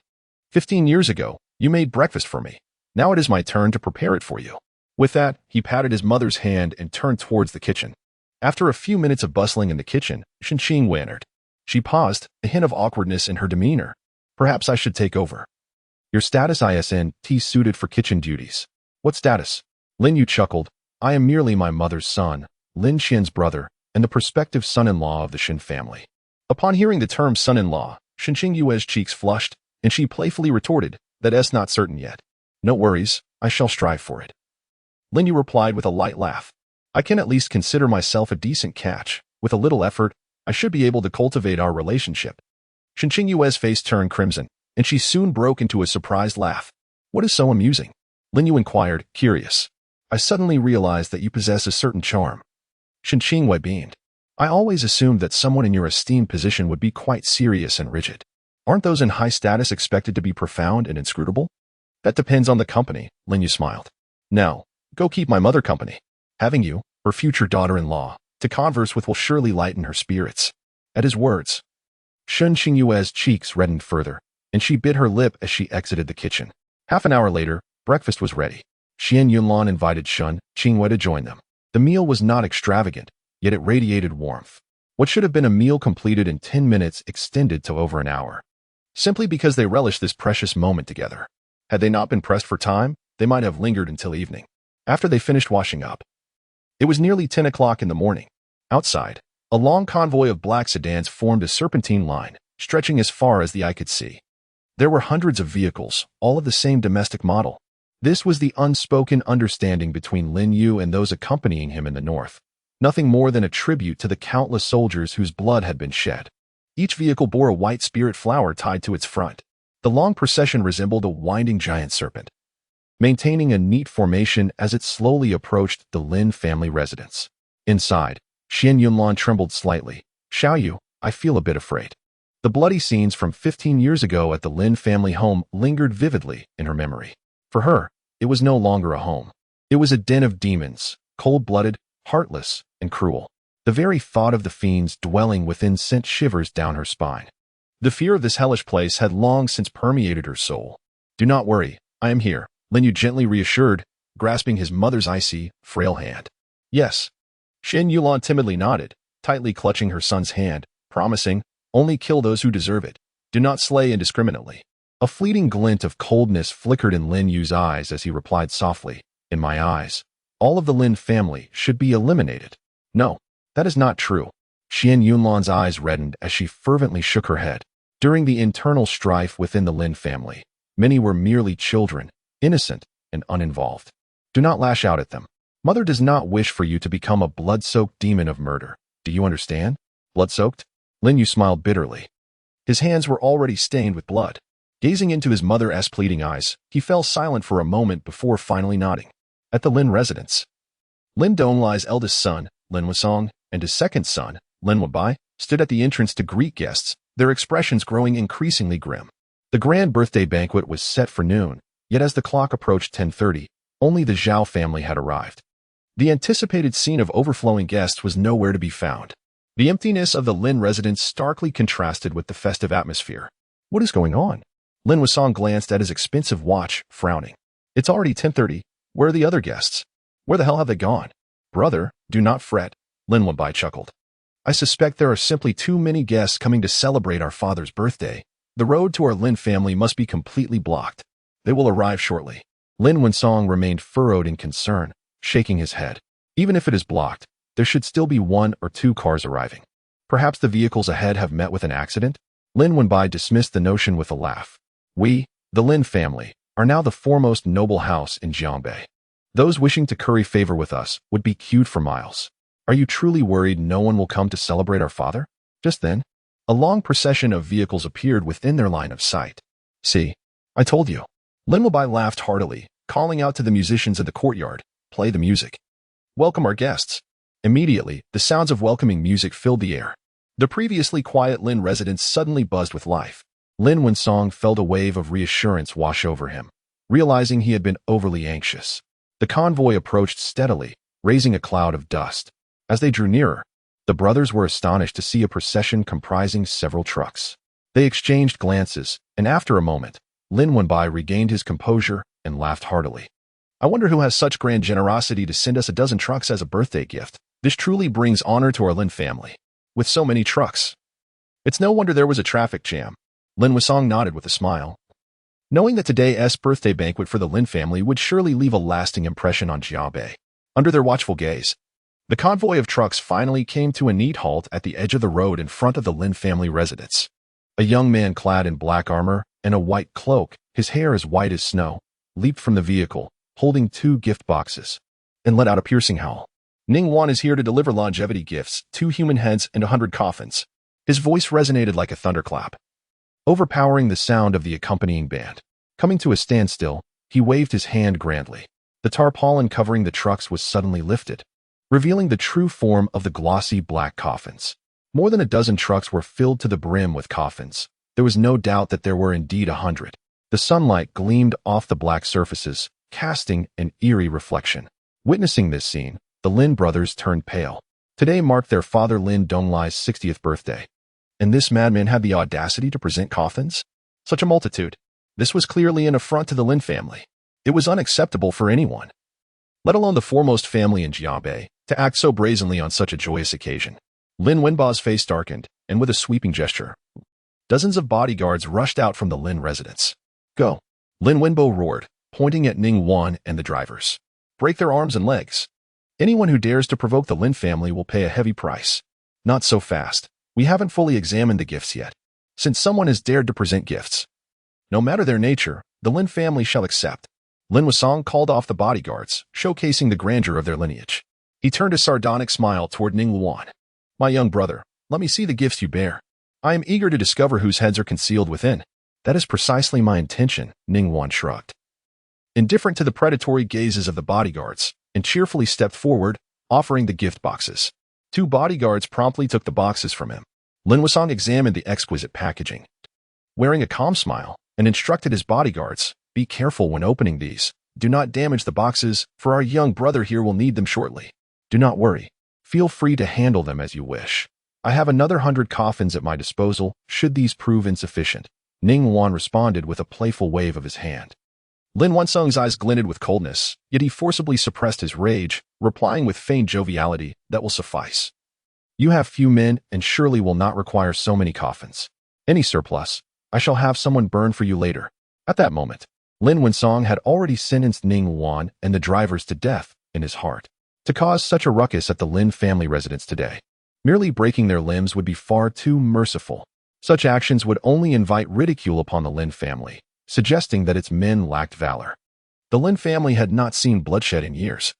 15 years ago, you made breakfast for me. Now it is my turn to prepare it for you. With that, he patted his mother's hand and turned towards the kitchen. After a few minutes of bustling in the kitchen, Shen entered. She paused, a hint of awkwardness in her demeanor. Perhaps I should take over. Your status isn't suited for kitchen duties. What status? Lin Yu chuckled. I am merely my mother's son, Lin Shen's brother, and the prospective son-in-law of the Shen family. Upon hearing the term son-in-law, Shen Yue's cheeks flushed, and she playfully retorted, that's not certain yet. No worries, I shall strive for it. Lin Yu replied with a light laugh. I can at least consider myself a decent catch. With a little effort, I should be able to cultivate our relationship. Shen Yue's face turned crimson, and she soon broke into a surprised laugh. What is so amusing? Lin Yu inquired, curious. I suddenly realized that you possess a certain charm. Shen Yue beamed. I always assumed that someone in your esteemed position would be quite serious and rigid. Aren't those in high status expected to be profound and inscrutable? That depends on the company, Lin Yu smiled. Now, go keep my mother company. Having you, her future daughter-in-law, to converse with will surely lighten her spirits. At his words, Shen Yue's cheeks reddened further, and she bit her lip as she exited the kitchen. Half an hour later, breakfast was ready. Shen Yunlan invited Shen Yue to join them. The meal was not extravagant, yet it radiated warmth. What should have been a meal completed in 10 minutes extended to over an hour. Simply because they relished this precious moment together. Had they not been pressed for time, they might have lingered until evening. After they finished washing up, it was nearly 10 o'clock in the morning. Outside, a long convoy of black sedans formed a serpentine line, stretching as far as the eye could see. There were hundreds of vehicles, all of the same domestic model. This was the unspoken understanding between Lin Yu and those accompanying him in the north. Nothing more than a tribute to the countless soldiers whose blood had been shed. Each vehicle bore a white spirit flower tied to its front. The long procession resembled a winding giant serpent, maintaining a neat formation as it slowly approached the Lin family residence. Inside, Shen Yunlan trembled slightly. Xiaoyu, I feel a bit afraid. The bloody scenes from 15 years ago at the Lin family home lingered vividly in her memory. For her, it was no longer a home. It was a den of demons, cold-blooded, heartless, and cruel. The very thought of the fiends dwelling within sent shivers down her spine. The fear of this hellish place had long since permeated her soul. Do not worry, I am here, Lin Yu gently reassured, grasping his mother's icy, frail hand. Yes. Shen Yunlan timidly nodded, tightly clutching her son's hand, promising, only kill those who deserve it. Do not slay indiscriminately. A fleeting glint of coldness flickered in Lin Yu's eyes as he replied softly, in my eyes, all of the Lin family should be eliminated. No, that is not true. Shen Yunlan's eyes reddened as she fervently shook her head. During the internal strife within the Lin family, many were merely children, innocent and uninvolved. Do not lash out at them. Mother does not wish for you to become a blood-soaked demon of murder. Do you understand? Blood-soaked? Lin Yu smiled bitterly. His hands were already stained with blood. Gazing into his mother's pleading eyes, he fell silent for a moment before finally nodding. At the Lin residence, Lin Donglai's eldest son, Lin Wusong, and his second son, Lin Wabai, stood at the entrance to greet guests, their expressions growing increasingly grim. The grand birthday banquet was set for noon, yet as the clock approached 10:30, only the Zhao family had arrived. The anticipated scene of overflowing guests was nowhere to be found. The emptiness of the Lin residence starkly contrasted with the festive atmosphere. What is going on? Lin Wusong glanced at his expensive watch, frowning. It's already 10:30. Where are the other guests? Where the hell have they gone? Brother, do not fret, Lin Wabai chuckled. I suspect there are simply too many guests coming to celebrate our father's birthday. The road to our Lin family must be completely blocked. They will arrive shortly. Lin Wusong remained furrowed in concern, shaking his head. Even if it is blocked, there should still be 1 or 2 cars arriving. Perhaps the vehicles ahead have met with an accident? Lin Wenbai dismissed the notion with a laugh. We, the Lin family, are now the foremost noble house in Jiangbei. Those wishing to curry favor with us would be queued for miles. Are you truly worried no one will come to celebrate our father? Just then, a long procession of vehicles appeared within their line of sight. See, I told you. Lin Wenbai laughed heartily, calling out to the musicians in the courtyard, play the music. Welcome our guests. Immediately, the sounds of welcoming music filled the air. The previously quiet Lin residence suddenly buzzed with life. Lin Wensong felt a wave of reassurance wash over him, realizing he had been overly anxious. The convoy approached steadily, raising a cloud of dust. As they drew nearer, the brothers were astonished to see a procession comprising several trucks. They exchanged glances, and after a moment, Lin Wenbai regained his composure and laughed heartily. I wonder who has such grand generosity to send us a dozen trucks as a birthday gift. This truly brings honor to our Lin family. With so many trucks, it's no wonder there was a traffic jam. Lin Wensong nodded with a smile, knowing that today's birthday banquet for the Lin family would surely leave a lasting impression on Jiabei. Under their watchful gaze, the convoy of trucks finally came to a neat halt at the edge of the road in front of the Lin family residence. A young man clad in black armor and a white cloak, his hair as white as snow, leaped from the vehicle, holding 2 gift boxes, and let out a piercing howl. Ning Wan is here to deliver longevity gifts, 2 human heads and 100 coffins. His voice resonated like a thunderclap, overpowering the sound of the accompanying band. Coming to a standstill, he waved his hand grandly. The tarpaulin covering the trucks was suddenly lifted, revealing the true form of the glossy black coffins. More than a dozen trucks were filled to the brim with coffins. There was no doubt that there were indeed 100. The sunlight gleamed off the black surfaces, casting an eerie reflection. Witnessing this scene, the Lin brothers turned pale. Today marked their father Lin Donglai's 60th birthday, and this madman had the audacity to present coffins? Such a multitude. This was clearly an affront to the Lin family. It was unacceptable for anyone, let alone the foremost family in Jiabei, to act so brazenly on such a joyous occasion. Lin Wenba's face darkened, and with a sweeping gesture, dozens of bodyguards rushed out from the Lin residence. Go! Lin Wenbo roared, pointing at Ning Wan and the drivers. Break their arms and legs. Anyone who dares to provoke the Lin family will pay a heavy price. Not so fast. We haven't fully examined the gifts yet. Since someone has dared to present gifts, no matter their nature, the Lin family shall accept. Lin Wensong called off the bodyguards, showcasing the grandeur of their lineage. He turned a sardonic smile toward Ning Wan. My young brother, let me see the gifts you bear. I am eager to discover whose heads are concealed within. That is precisely my intention, Ning Wan shrugged, indifferent to the predatory gazes of the bodyguards, and cheerfully stepped forward, offering the gift boxes. 2 bodyguards promptly took the boxes from him. Lin Wensong examined the exquisite packaging, wearing a calm smile, and instructed his bodyguards, be careful when opening these. Do not damage the boxes, for our young brother here will need them shortly. Do not worry. Feel free to handle them as you wish. I have another 100 coffins at my disposal, should these prove insufficient. Ning Wan responded with a playful wave of his hand. Lin Wensong's eyes glinted with coldness, yet he forcibly suppressed his rage, replying with feigned joviality, that will suffice. You have few men and surely will not require so many coffins. Any surplus, I shall have someone burn for you later. At that moment, Lin Wensong had already sentenced Ning Wan and the drivers to death in his heart. To cause such a ruckus at the Lin family residence today, merely breaking their limbs would be far too merciful. Such actions would only invite ridicule upon the Lin family, suggesting that its men lacked valor. The Lin family had not seen bloodshed in years.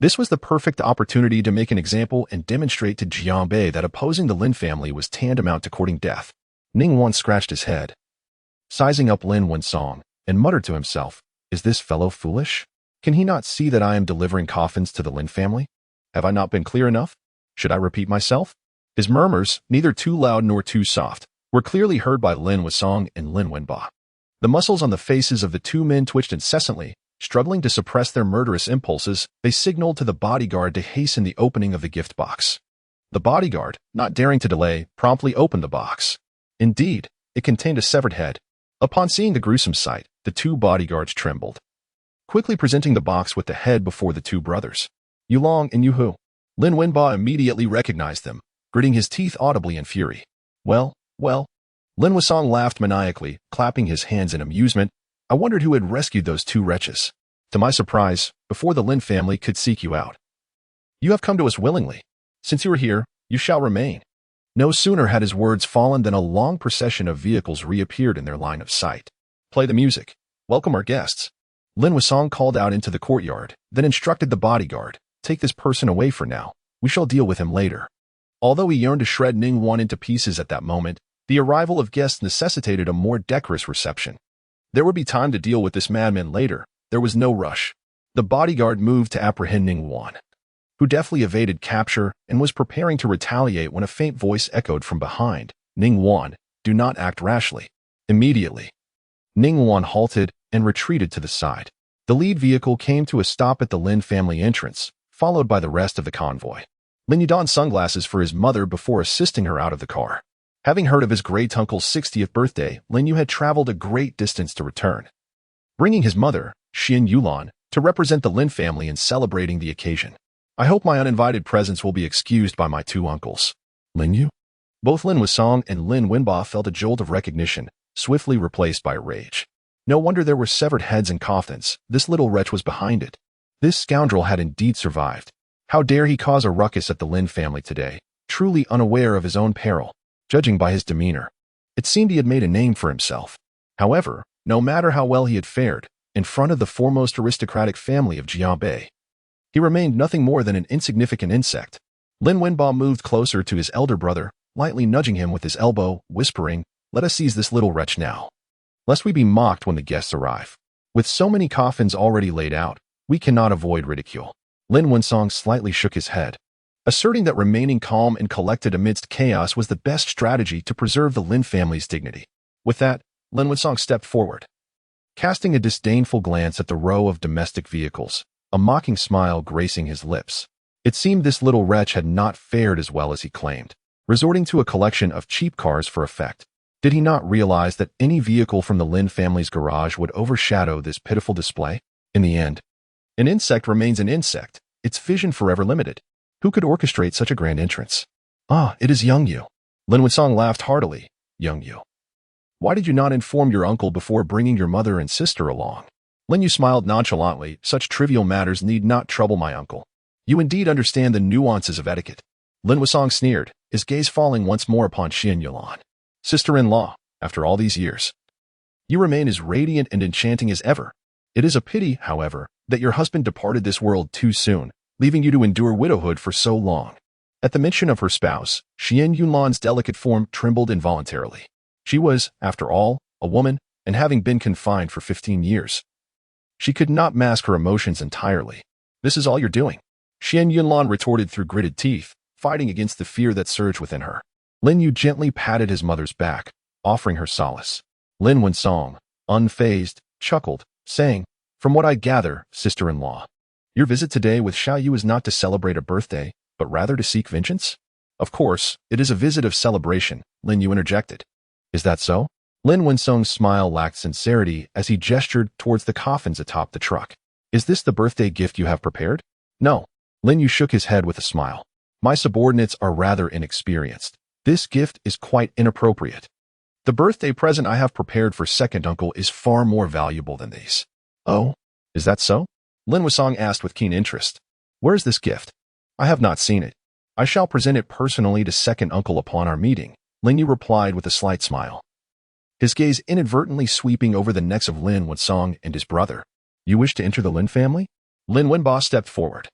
This was the perfect opportunity to make an example and demonstrate to Jiabei that opposing the Lin family was tantamount to courting death. Ning Wan scratched his head, sizing up Lin Wensong, and muttered to himself, is this fellow foolish? Can he not see that I am delivering coffins to the Lin family? Have I not been clear enough? Should I repeat myself? His murmurs, neither too loud nor too soft, were clearly heard by Lin Wensong and Lin Wenba. The muscles on the faces of the 2 men twitched incessantly. Struggling to suppress their murderous impulses, they signaled to the bodyguard to hasten the opening of the gift box. The bodyguard, not daring to delay, promptly opened the box. Indeed, it contained a severed head. Upon seeing the gruesome sight, the 2 bodyguards trembled, quickly presenting the box with the head before the 2 brothers. Yulong and Yuhu. Lin Wenba immediately recognized them, gritting his teeth audibly in fury. Well. Lin Wensong laughed maniacally, clapping his hands in amusement. I wondered who had rescued those 2 wretches. To my surprise, before the Lin family could seek you out. You have come to us willingly. Since you are here, you shall remain. No sooner had his words fallen than a long procession of vehicles reappeared in their line of sight. Play the music. Welcome our guests. Lin Wensong called out into the courtyard, then instructed the bodyguard, take this person away for now. We shall deal with him later. Although he yearned to shred Ning Wan into pieces at that moment, the arrival of guests necessitated a more decorous reception. There would be time to deal with this madman later. There was no rush. The bodyguard moved to apprehend Ning Wan. who deftly evaded capture and was preparing to retaliate when a faint voice echoed from behind. Ning Wan, do not act rashly. Immediately, Ning Wan halted and retreated to the side. The lead vehicle came to a stop at the Lin family entrance, followed by the rest of the convoy. Lin Yu donned sunglasses for his mother before assisting her out of the car. Having heard of his great-uncle's 60th birthday, Lin Yu had traveled a great distance to return, bringing his mother, Shen Yulan, to represent the Lin family in celebrating the occasion. I hope my uninvited presence will be excused by my two uncles. Lin Yu? Both Lin Wusong and Lin Wenba felt a jolt of recognition, swiftly replaced by rage. No wonder there were severed heads and coffins. This little wretch was behind it. This scoundrel had indeed survived. How dare he cause a ruckus at the Lin family today, truly unaware of his own peril, judging by his demeanor. It seemed he had made a name for himself. However, no matter how well he had fared, in front of the foremost aristocratic family of Jianbei, he remained nothing more than an insignificant insect. Lin Wenba moved closer to his elder brother, lightly nudging him with his elbow, whispering, "Let us seize this little wretch now, lest we be mocked when the guests arrive. With so many coffins already laid out, we cannot avoid ridicule." Lin Wensong slightly shook his head, asserting that remaining calm and collected amidst chaos was the best strategy to preserve the Lin family's dignity. With that, Lin Wensong stepped forward, casting a disdainful glance at the row of domestic vehicles, a mocking smile gracing his lips. It seemed this little wretch had not fared as well as he claimed, resorting to a collection of cheap cars for effect. Did he not realize that any vehicle from the Lin family's garage would overshadow this pitiful display? In the end, an insect remains an insect, its vision forever limited. Who could orchestrate such a grand entrance? Ah, it is Young Yu. Lin Wensong laughed heartily. Young Yu. Why did you not inform your uncle before bringing your mother and sister along? Lin Yu smiled nonchalantly. Such trivial matters need not trouble my uncle. You indeed understand the nuances of etiquette. Lin Wensong sneered, his gaze falling once more upon Shen Yulan. Sister-in-law, after all these years, you remain as radiant and enchanting as ever. It is a pity, however, that your husband departed this world too soon, leaving you to endure widowhood for so long. At the mention of her spouse, Shen Yulan's delicate form trembled involuntarily. She was, after all, a woman, and having been confined for 15 years, she could not mask her emotions entirely. This is all you're doing, Shen Yulan retorted through gritted teeth, fighting against the fear that surged within her. Lin Yu gently patted his mother's back, offering her solace. Lin Wensong, unfazed, chuckled, saying, "From what I gather, sister-in-law, your visit today with Xiao Yu is not to celebrate a birthday, but rather to seek vengeance?" "Of course, it is a visit of celebration," Lin Yu interjected. "Is that so?" Lin Wensong's smile lacked sincerity as he gestured towards the coffins atop the truck. "Is this the birthday gift you have prepared?" "No." Lin Yu shook his head with a smile. "My subordinates are rather inexperienced. This gift is quite inappropriate. The birthday present I have prepared for second uncle is far more valuable than these." "Oh, is that so?" Lin Wensong asked with keen interest. "Where is this gift?" "I have not seen it. I shall present it personally to second uncle upon our meeting," Lin Yu replied with a slight smile, his gaze inadvertently sweeping over the necks of Lin Wensong and his brother. "You wish to enter the Lin family?" Lin Wenba stepped forward,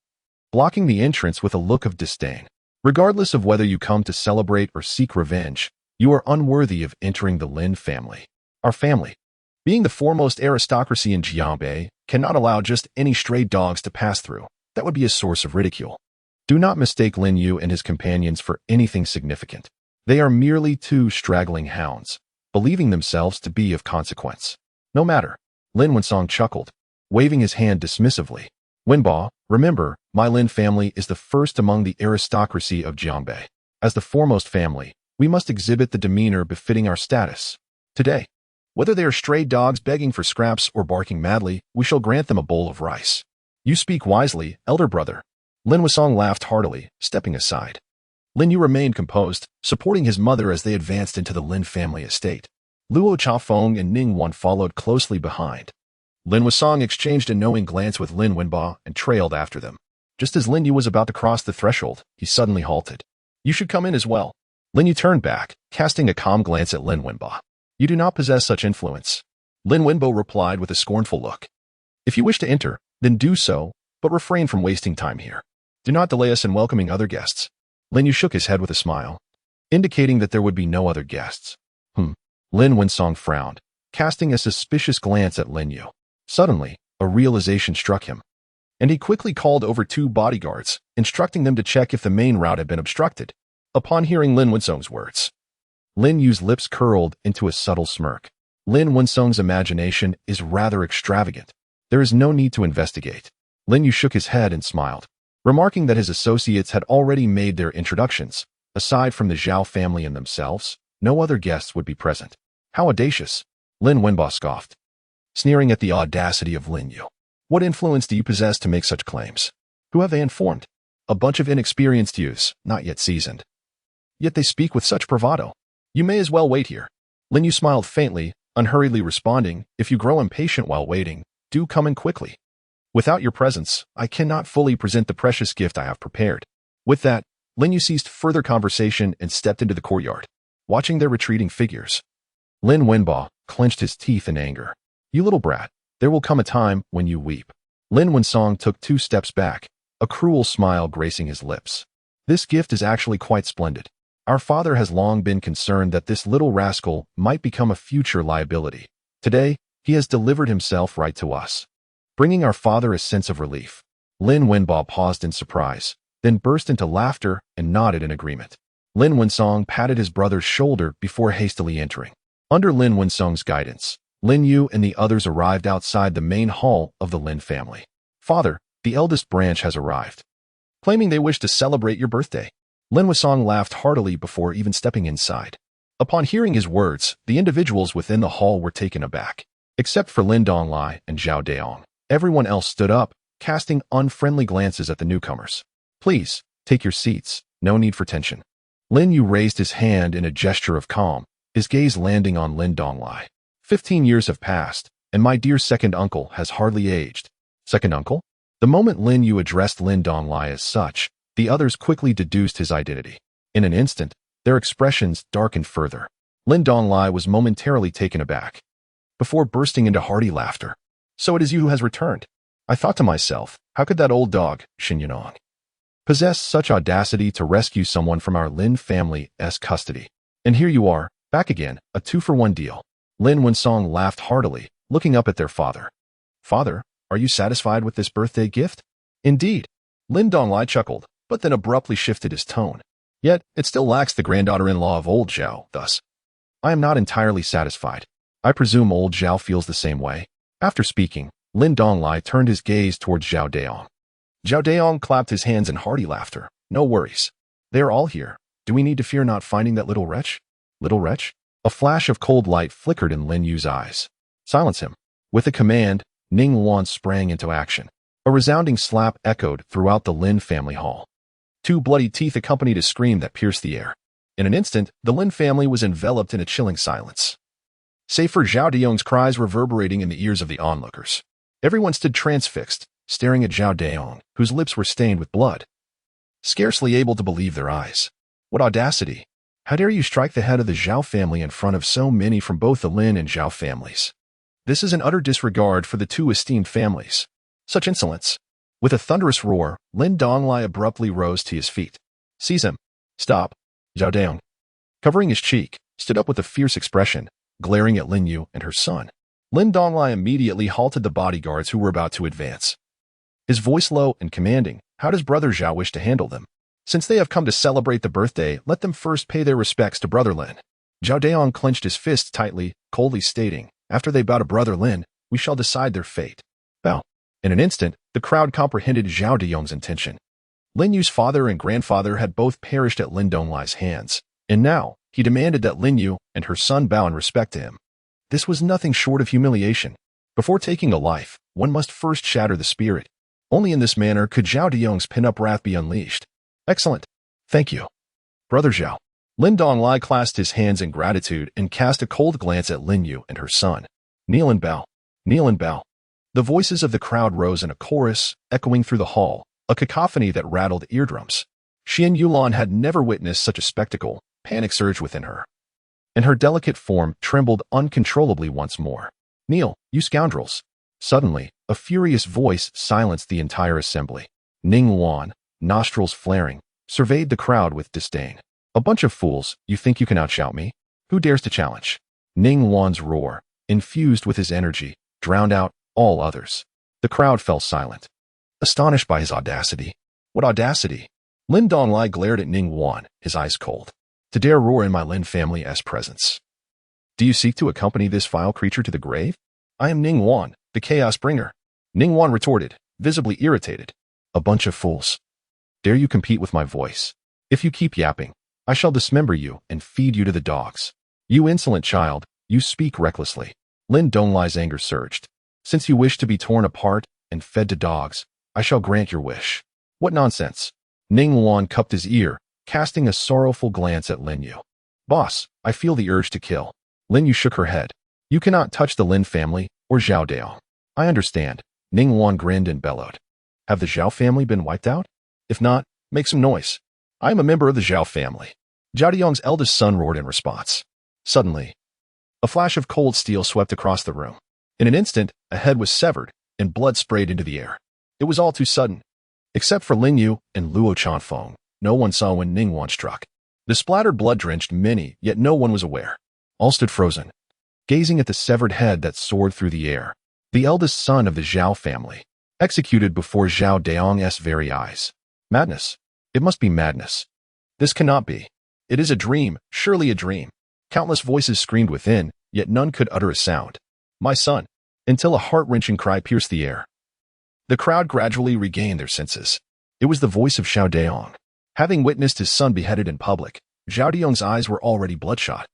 blocking the entrance with a look of disdain. "Regardless of whether you come to celebrate or seek revenge, you are unworthy of entering the Lin family. Our family, being the foremost aristocracy in Jianbei, cannot allow just any stray dogs to pass through. That would be a source of ridicule. Do not mistake Lin Yu and his companions for anything significant. They are merely two straggling hounds, believing themselves to be of consequence." "No matter," Lin Wensong chuckled, waving his hand dismissively. "Wenba, remember, my Lin family is the first among the aristocracy of Jianbei. As the foremost family, we must exhibit the demeanor befitting our status. Today, whether they are stray dogs begging for scraps or barking madly, we shall grant them a bowl of rice." "You speak wisely, elder brother." Lin Wensong laughed heartily, stepping aside. Lin Yu remained composed, supporting his mother as they advanced into the Lin family estate. Luo Chaofeng and Ning Wan followed closely behind. Lin Wensong exchanged a knowing glance with Lin Wenba and trailed after them. Just as Lin Yu was about to cross the threshold, he suddenly halted. "You should come in as well." Lin Yu turned back, casting a calm glance at Lin Wenba. "You do not possess such influence." Lin Wenbo replied with a scornful look. "If you wish to enter, then do so, but refrain from wasting time here. Do not delay us in welcoming other guests." Lin Yu shook his head with a smile, indicating that there would be no other guests. Lin Wensong frowned, casting a suspicious glance at Lin Yu. Suddenly, a realization struck him. and he quickly called over 2 bodyguards, instructing them to check if the main route had been obstructed. Upon hearing Lin Wensong's words, Lin Yu's lips curled into a subtle smirk. Lin Wensong's imagination is rather extravagant. There is no need to investigate. Lin Yu shook his head and smiled, remarking that his associates had already made their introductions. Aside from the Zhao family and themselves, no other guests would be present. How audacious! Lin Wenbo scoffed, sneering at the audacity of Lin Yu. What influence do you possess to make such claims? Who have they informed? A bunch of inexperienced youths, not yet seasoned. Yet they speak with such bravado. You may as well wait here. Lin Yu smiled faintly, unhurriedly responding, if you grow impatient while waiting, do come in quickly. Without your presence, I cannot fully present the precious gift I have prepared. With that, Lin Yu ceased further conversation and stepped into the courtyard, watching their retreating figures. Lin Wenbo clenched his teeth in anger. You little brat, there will come a time when you weep. Lin Wensong took 2 steps back, a cruel smile gracing his lips. This gift is actually quite splendid. Our father has long been concerned that this little rascal might become a future liability. Today, he has delivered himself right to us, bringing our father a sense of relief. Lin Wenbo paused in surprise, then burst into laughter and nodded in agreement. Lin Wensong patted his brother's shoulder before hastily entering. Under Lin Wensong's guidance, Lin Yu and the others arrived outside the main hall of the Lin family. Father, the eldest branch has arrived, claiming they wish to celebrate your birthday. Lin Wensong laughed heartily before even stepping inside. Upon hearing his words, the individuals within the hall were taken aback. Except for Lin Donglai and Zhao Daong, everyone else stood up, casting unfriendly glances at the newcomers. Please, take your seats, no need for tension. Lin Yu raised his hand in a gesture of calm, his gaze landing on Lin Donglai. 15 years have passed, and my dear second uncle has hardly aged. Second uncle? The moment Lin Yu addressed Lin Donglai as such, the others quickly deduced his identity. In an instant, their expressions darkened further. Lin Donglai was momentarily taken aback, before bursting into hearty laughter. So it is you who has returned. I thought to myself, how could that old dog, Shen Yunong, possess such audacity to rescue someone from our Lin family's custody? And here you are, back again, a 2-for-1 deal. Lin Wensong laughed heartily, looking up at their father. Father, are you satisfied with this birthday gift? Indeed. Lin Donglai chuckled, but then abruptly shifted his tone. Yet, it still lacks the granddaughter-in-law of old Zhao, thus. I am not entirely satisfied. I presume old Zhao feels the same way. After speaking, Lin Donglai turned his gaze towards Zhao Daong. Zhao Daong clapped his hands in hearty laughter. No worries. They are all here. Do we need to fear not finding that little wretch? Little wretch? A flash of cold light flickered in Lin Yu's eyes. Silence him. With a command, Ning Luan sprang into action. A resounding slap echoed throughout the Lin family hall. 2 bloody teeth accompanied a scream that pierced the air. In an instant, the Lin family was enveloped in a chilling silence, save for Zhao Daong's cries reverberating in the ears of the onlookers. Everyone stood transfixed, staring at Zhao Daong, whose lips were stained with blood, scarcely able to believe their eyes. What audacity! How dare you strike the head of the Zhao family in front of so many from both the Lin and Zhao families? This is an utter disregard for the 2 esteemed families. Such insolence! With a thunderous roar, Lin Donglai abruptly rose to his feet. Seize him! Stop! Zhao Daong, covering his cheek, stood up with a fierce expression, glaring at Lin Yu and her son. Lin Donglai immediately halted the bodyguards who were about to advance. His voice low and commanding, how does Brother Zhao wish to handle them? Since they have come to celebrate the birthday, let them first pay their respects to Brother Lin. Zhao Daong clenched his fists tightly, coldly stating, after they bow to Brother Lin, we shall decide their fate. Bow. In an instant, the crowd comprehended Zhao Daong's intention. Lin Yu's father and grandfather had both perished at Lin Donglai's hands, and now, he demanded that Lin Yu and her son bow in respect to him. This was nothing short of humiliation. Before taking a life, one must first shatter the spirit. Only in this manner could Zhao Daong's pin-up wrath be unleashed. Excellent. Thank you. Brother Zhao. Lin Donglai clasped his hands in gratitude and cast a cold glance at Lin Yu and her son. Kneel and bow. Kneel and bow. The voices of the crowd rose in a chorus, echoing through the hall, a cacophony that rattled eardrums. Shen Yulan had never witnessed such a spectacle. Panic surged within her, and her delicate form trembled uncontrollably once more. Kneel, you scoundrels. Suddenly, a furious voice silenced the entire assembly. Ning Luan, nostrils flaring, surveyed the crowd with disdain. A bunch of fools, you think you can outshout me? Who dares to challenge? Ning Luan's roar, infused with his energy, drowned out all others. The crowd fell silent. astonished by his audacity. What audacity? Lin Donglai glared at Ning Wan, his eyes cold. To dare roar in my Lin family's presence. Do you seek to accompany this vile creature to the grave? I am Ning Wan, the chaos bringer. Ning Wan retorted, visibly irritated. A bunch of fools. Dare you compete with my voice? If you keep yapping, I shall dismember you and feed you to the dogs. You insolent child, you speak recklessly. Lin Donglai's anger surged. Since you wish to be torn apart and fed to dogs, I shall grant your wish. What nonsense. Ning Wan cupped his ear, casting a sorrowful glance at Lin Yu. Boss, I feel the urge to kill. Lin Yu shook her head. You cannot touch the Lin family or Zhao Daong. I understand. Ning Wan grinned and bellowed. Have the Zhao family been wiped out? If not, make some noise. I am a member of the Zhao family. Zhao Daong's eldest son roared in response. Suddenly, a flash of cold steel swept across the room. In an instant, a head was severed and blood sprayed into the air. It was all too sudden. Except for Lin Yu and Luo Chanfeng, no one saw when Ning Wan struck. The splattered blood drenched many, yet no one was aware. All stood frozen, gazing at the severed head that soared through the air. The eldest son of the Zhao family, executed before Zhao Daong's very eyes. Madness. It must be madness. This cannot be. It is a dream, surely a dream. Countless voices screamed within, yet none could utter a sound. My son. Until a heart-wrenching cry pierced the air. The crowd gradually regained their senses. It was the voice of Zhao Daong. Having witnessed his son beheaded in public, Zhao Daong's eyes were already bloodshot.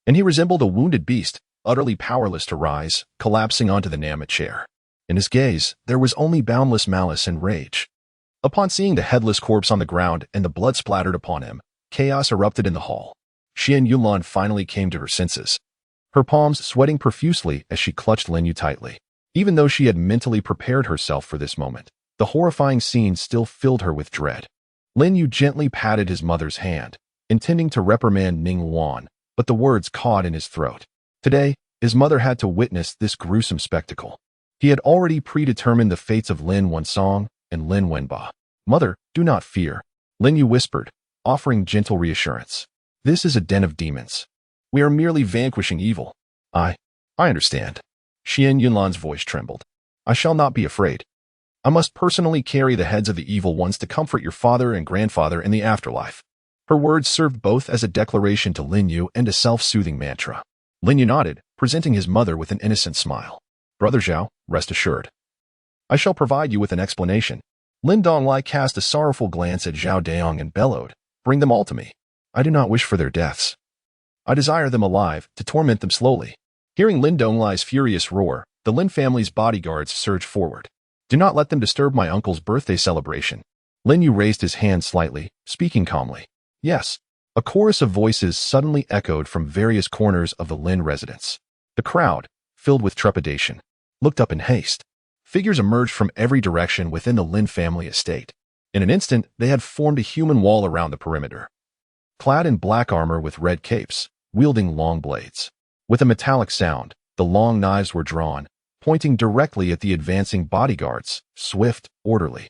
And he resembled a wounded beast, utterly powerless to rise, collapsing onto the Nama chair. In his gaze, there was only boundless malice and rage. Upon seeing the headless corpse on the ground and the blood splattered upon him, chaos erupted in the hall. Shen Yunlan finally came to her senses, her palms sweating profusely as she clutched Lin Yu tightly. Even though she had mentally prepared herself for this moment, the horrifying scene still filled her with dread. Lin Yu gently patted his mother's hand, intending to reprimand Ning Wan, but the words caught in his throat. Today, his mother had to witness this gruesome spectacle. He had already predetermined the fates of Lin Wansong and Lin Wenba. Mother, do not fear, Lin Yu whispered, offering gentle reassurance. This is a den of demons. We are merely vanquishing evil. I understand. Shen Yunlan's voice trembled. I shall not be afraid. I must personally carry the heads of the evil ones to comfort your father and grandfather in the afterlife. Her words served both as a declaration to Lin Yu and a self-soothing mantra. Lin Yu nodded, presenting his mother with an innocent smile. Brother Zhao, rest assured. I shall provide you with an explanation. Lin Donglai cast a sorrowful glance at Zhao Daong and bellowed, Bring them all to me. I do not wish for their deaths. I desire them alive, to torment them slowly. Hearing Lin Donglai's furious roar, the Lin family's bodyguards surged forward. Do not let them disturb my uncle's birthday celebration. Lin Yu raised his hand slightly, speaking calmly. Yes. A chorus of voices suddenly echoed from various corners of the Lin residence. The crowd, filled with trepidation, looked up in haste. Figures emerged from every direction within the Lin family estate. In an instant, they had formed a human wall around the perimeter. Clad in black armor with red capes, wielding long blades. With a metallic sound, the long knives were drawn, pointing directly at the advancing bodyguards, swift, orderly,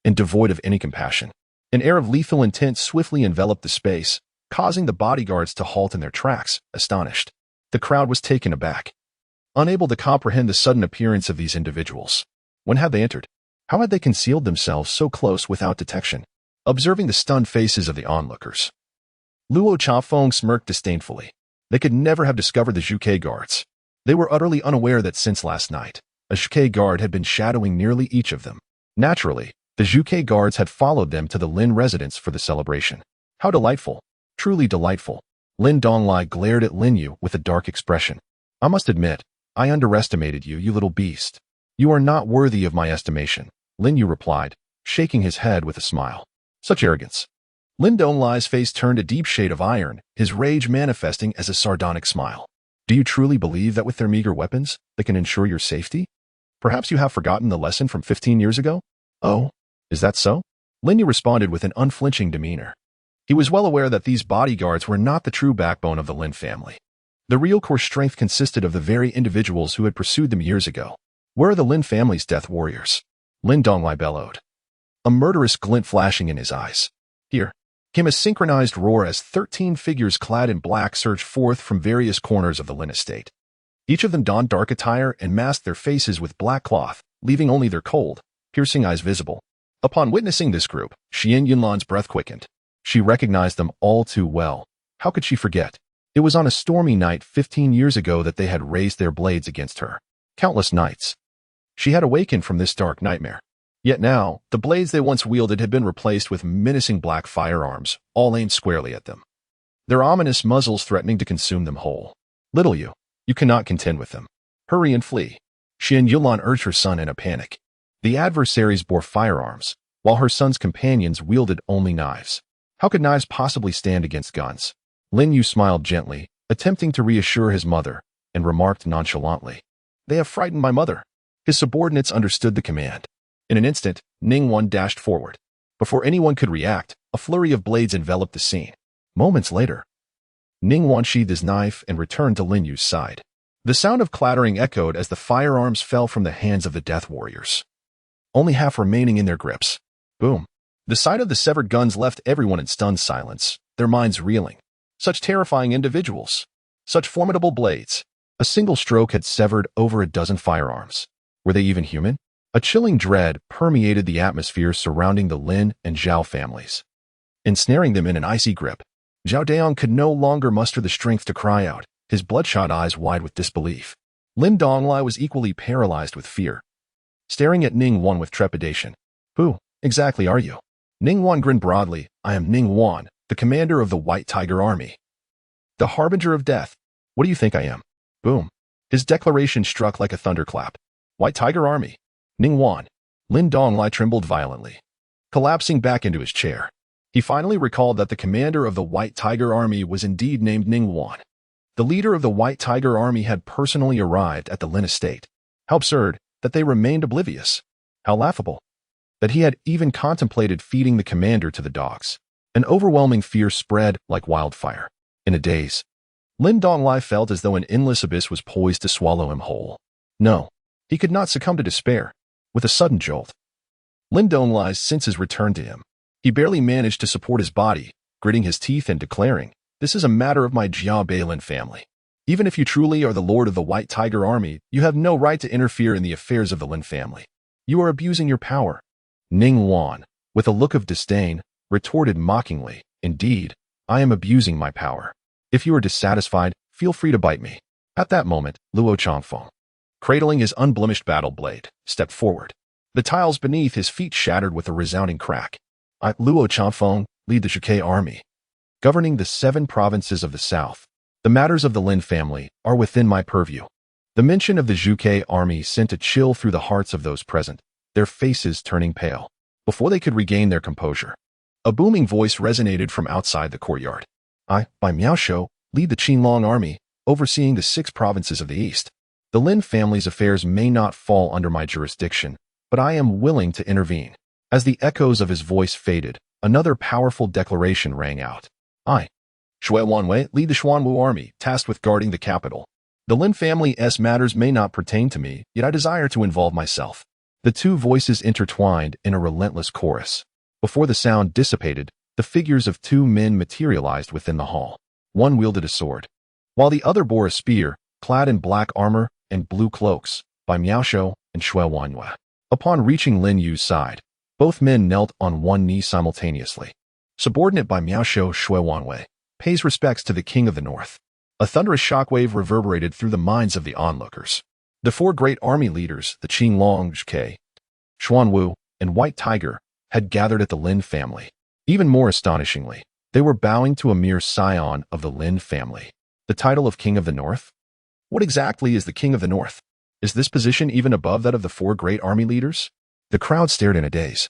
and devoid of any compassion. An air of lethal intent swiftly enveloped the space, causing the bodyguards to halt in their tracks, astonished. The crowd was taken aback, unable to comprehend the sudden appearance of these individuals. When had they entered? How had they concealed themselves so close without detection? Observing the stunned faces of the onlookers, Luo Chanfeng smirked disdainfully. They could never have discovered the Zhuke guards. They were utterly unaware that since last night, a Zhuke guard had been shadowing nearly each of them. Naturally, the Zhuke guards had followed them to the Lin residence for the celebration. How delightful. Truly delightful. Lin Donglai glared at Lin Yu with a dark expression. I must admit, I underestimated you, you little beast. You are not worthy of my estimation, Lin Yu replied, shaking his head with a smile. Such arrogance. Lin Donglai's face turned a deep shade of iron, his rage manifesting as a sardonic smile. Do you truly believe that with their meager weapons, they can ensure your safety? Perhaps you have forgotten the lesson from 15 years ago? Oh, is that so? Lin Yu responded with an unflinching demeanor. He was well aware that these bodyguards were not the true backbone of the Lin family. The real core strength consisted of the very individuals who had pursued them years ago. Where are the Lin family's death warriors? Lin Donglai bellowed, a murderous glint flashing in his eyes. Here came a synchronized roar as 13 figures clad in black surged forth from various corners of the Lin estate. Each of them donned dark attire and masked their faces with black cloth, leaving only their cold, piercing eyes visible. Upon witnessing this group, Shen Yunlan's breath quickened. She recognized them all too well. How could she forget? It was on a stormy night 15 years ago that they had raised their blades against her. Countless nights. She had awakened from this dark nightmare. Yet now, the blades they once wielded had been replaced with menacing black firearms, all aimed squarely at them. Their ominous muzzles threatening to consume them whole. Little you cannot contend with them. Hurry and flee. Shen Yunlan urged her son in a panic. The adversaries bore firearms, while her son's companions wielded only knives. How could knives possibly stand against guns? Lin Yu smiled gently, attempting to reassure his mother, and remarked nonchalantly, "They have frightened my mother." His subordinates understood the command. In an instant, Ningguan dashed forward. Before anyone could react, a flurry of blades enveloped the scene. Moments later, Ningguan sheathed his knife and returned to Lin Yu's side. The sound of clattering echoed as the firearms fell from the hands of the death warriors, only half remaining in their grips. Boom. The sight of the severed guns left everyone in stunned silence, their minds reeling. Such terrifying individuals. Such formidable blades. A single stroke had severed over a dozen firearms. Were they even human? A chilling dread permeated the atmosphere surrounding the Lin and Zhao families, ensnaring them in an icy grip. Zhao Daong could no longer muster the strength to cry out, his bloodshot eyes wide with disbelief. Lin Donglai was equally paralyzed with fear, staring at Ningguan with trepidation. "Who exactly are you?" Ningguan grinned broadly. "I am Ningguan, the commander of the White Tiger Army. The harbinger of death. What do you think I am?" Boom. His declaration struck like a thunderclap. White Tiger Army. Ningguan. Lin Donglai trembled violently, collapsing back into his chair. He finally recalled that the commander of the White Tiger Army was indeed named Ningguan. The leader of the White Tiger Army had personally arrived at the Lin estate. How absurd that they remained oblivious. How laughable that he had even contemplated feeding the commander to the dogs. An overwhelming fear spread like wildfire. In a daze, Lin Donglai felt as though an endless abyss was poised to swallow him whole. No, he could not succumb to despair. With a sudden jolt, Lin Donglai's senses returned to him. He barely managed to support his body, gritting his teeth and declaring, "This is a matter of my Jiao Beilin family. Even if you truly are the lord of the White Tiger Army, you have no right to interfere in the affairs of the Lin family. You are abusing your power." Ningguan, with a look of disdain, retorted mockingly, "Indeed, I am abusing my power. If you are dissatisfied, feel free to bite me." At that moment, Luo Changfeng, cradling his unblemished battle blade, stepped forward. The tiles beneath his feet shattered with a resounding crack. "I, Luo Changfeng, lead the Zhuge army, governing the 7 provinces of the south. The matters of the Lin family are within my purview." The mention of the Zhuge army sent a chill through the hearts of those present, their faces turning pale. Before they could regain their composure, a booming voice resonated from outside the courtyard. "I, by Miaoshou, lead the Qinglong army, overseeing the 6 provinces of the east. The Lin family's affairs may not fall under my jurisdiction, but I am willing to intervene." As the echoes of his voice faded, another powerful declaration rang out. "I, Shui Wanwei, lead the Xuanwu army, tasked with guarding the capital. The Lin family's matters may not pertain to me, yet I desire to involve myself." The two voices intertwined in a relentless chorus. Before the sound dissipated, the figures of 2 men materialized within the hall. One wielded a sword, while the other bore a spear, clad in black armor and blue cloaks, by Miaoshou and Shui Wanwei. Upon reaching Lin Yu's side, both men knelt on one knee simultaneously. Subordinate by Miaoshou, Shui Wanwei pays respects to the King of the North. A thunderous shockwave reverberated through the minds of the onlookers. The 4 great army leaders, the Qinglong, Zhuge, Xuanwu, and White Tiger, had gathered at the Lin family. Even more astonishingly, they were bowing to a mere scion of the Lin family. The title of King of the North? What exactly is the King of the North? Is this position even above that of the 4 great army leaders? The crowd stared in a daze,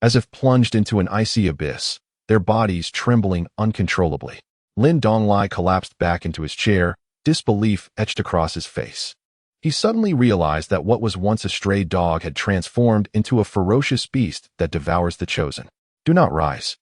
as if plunged into an icy abyss, their bodies trembling uncontrollably. Lin Donglai collapsed back into his chair, disbelief etched across his face. He suddenly realized that what was once a stray dog had transformed into a ferocious beast that devours the chosen. "Do not rise."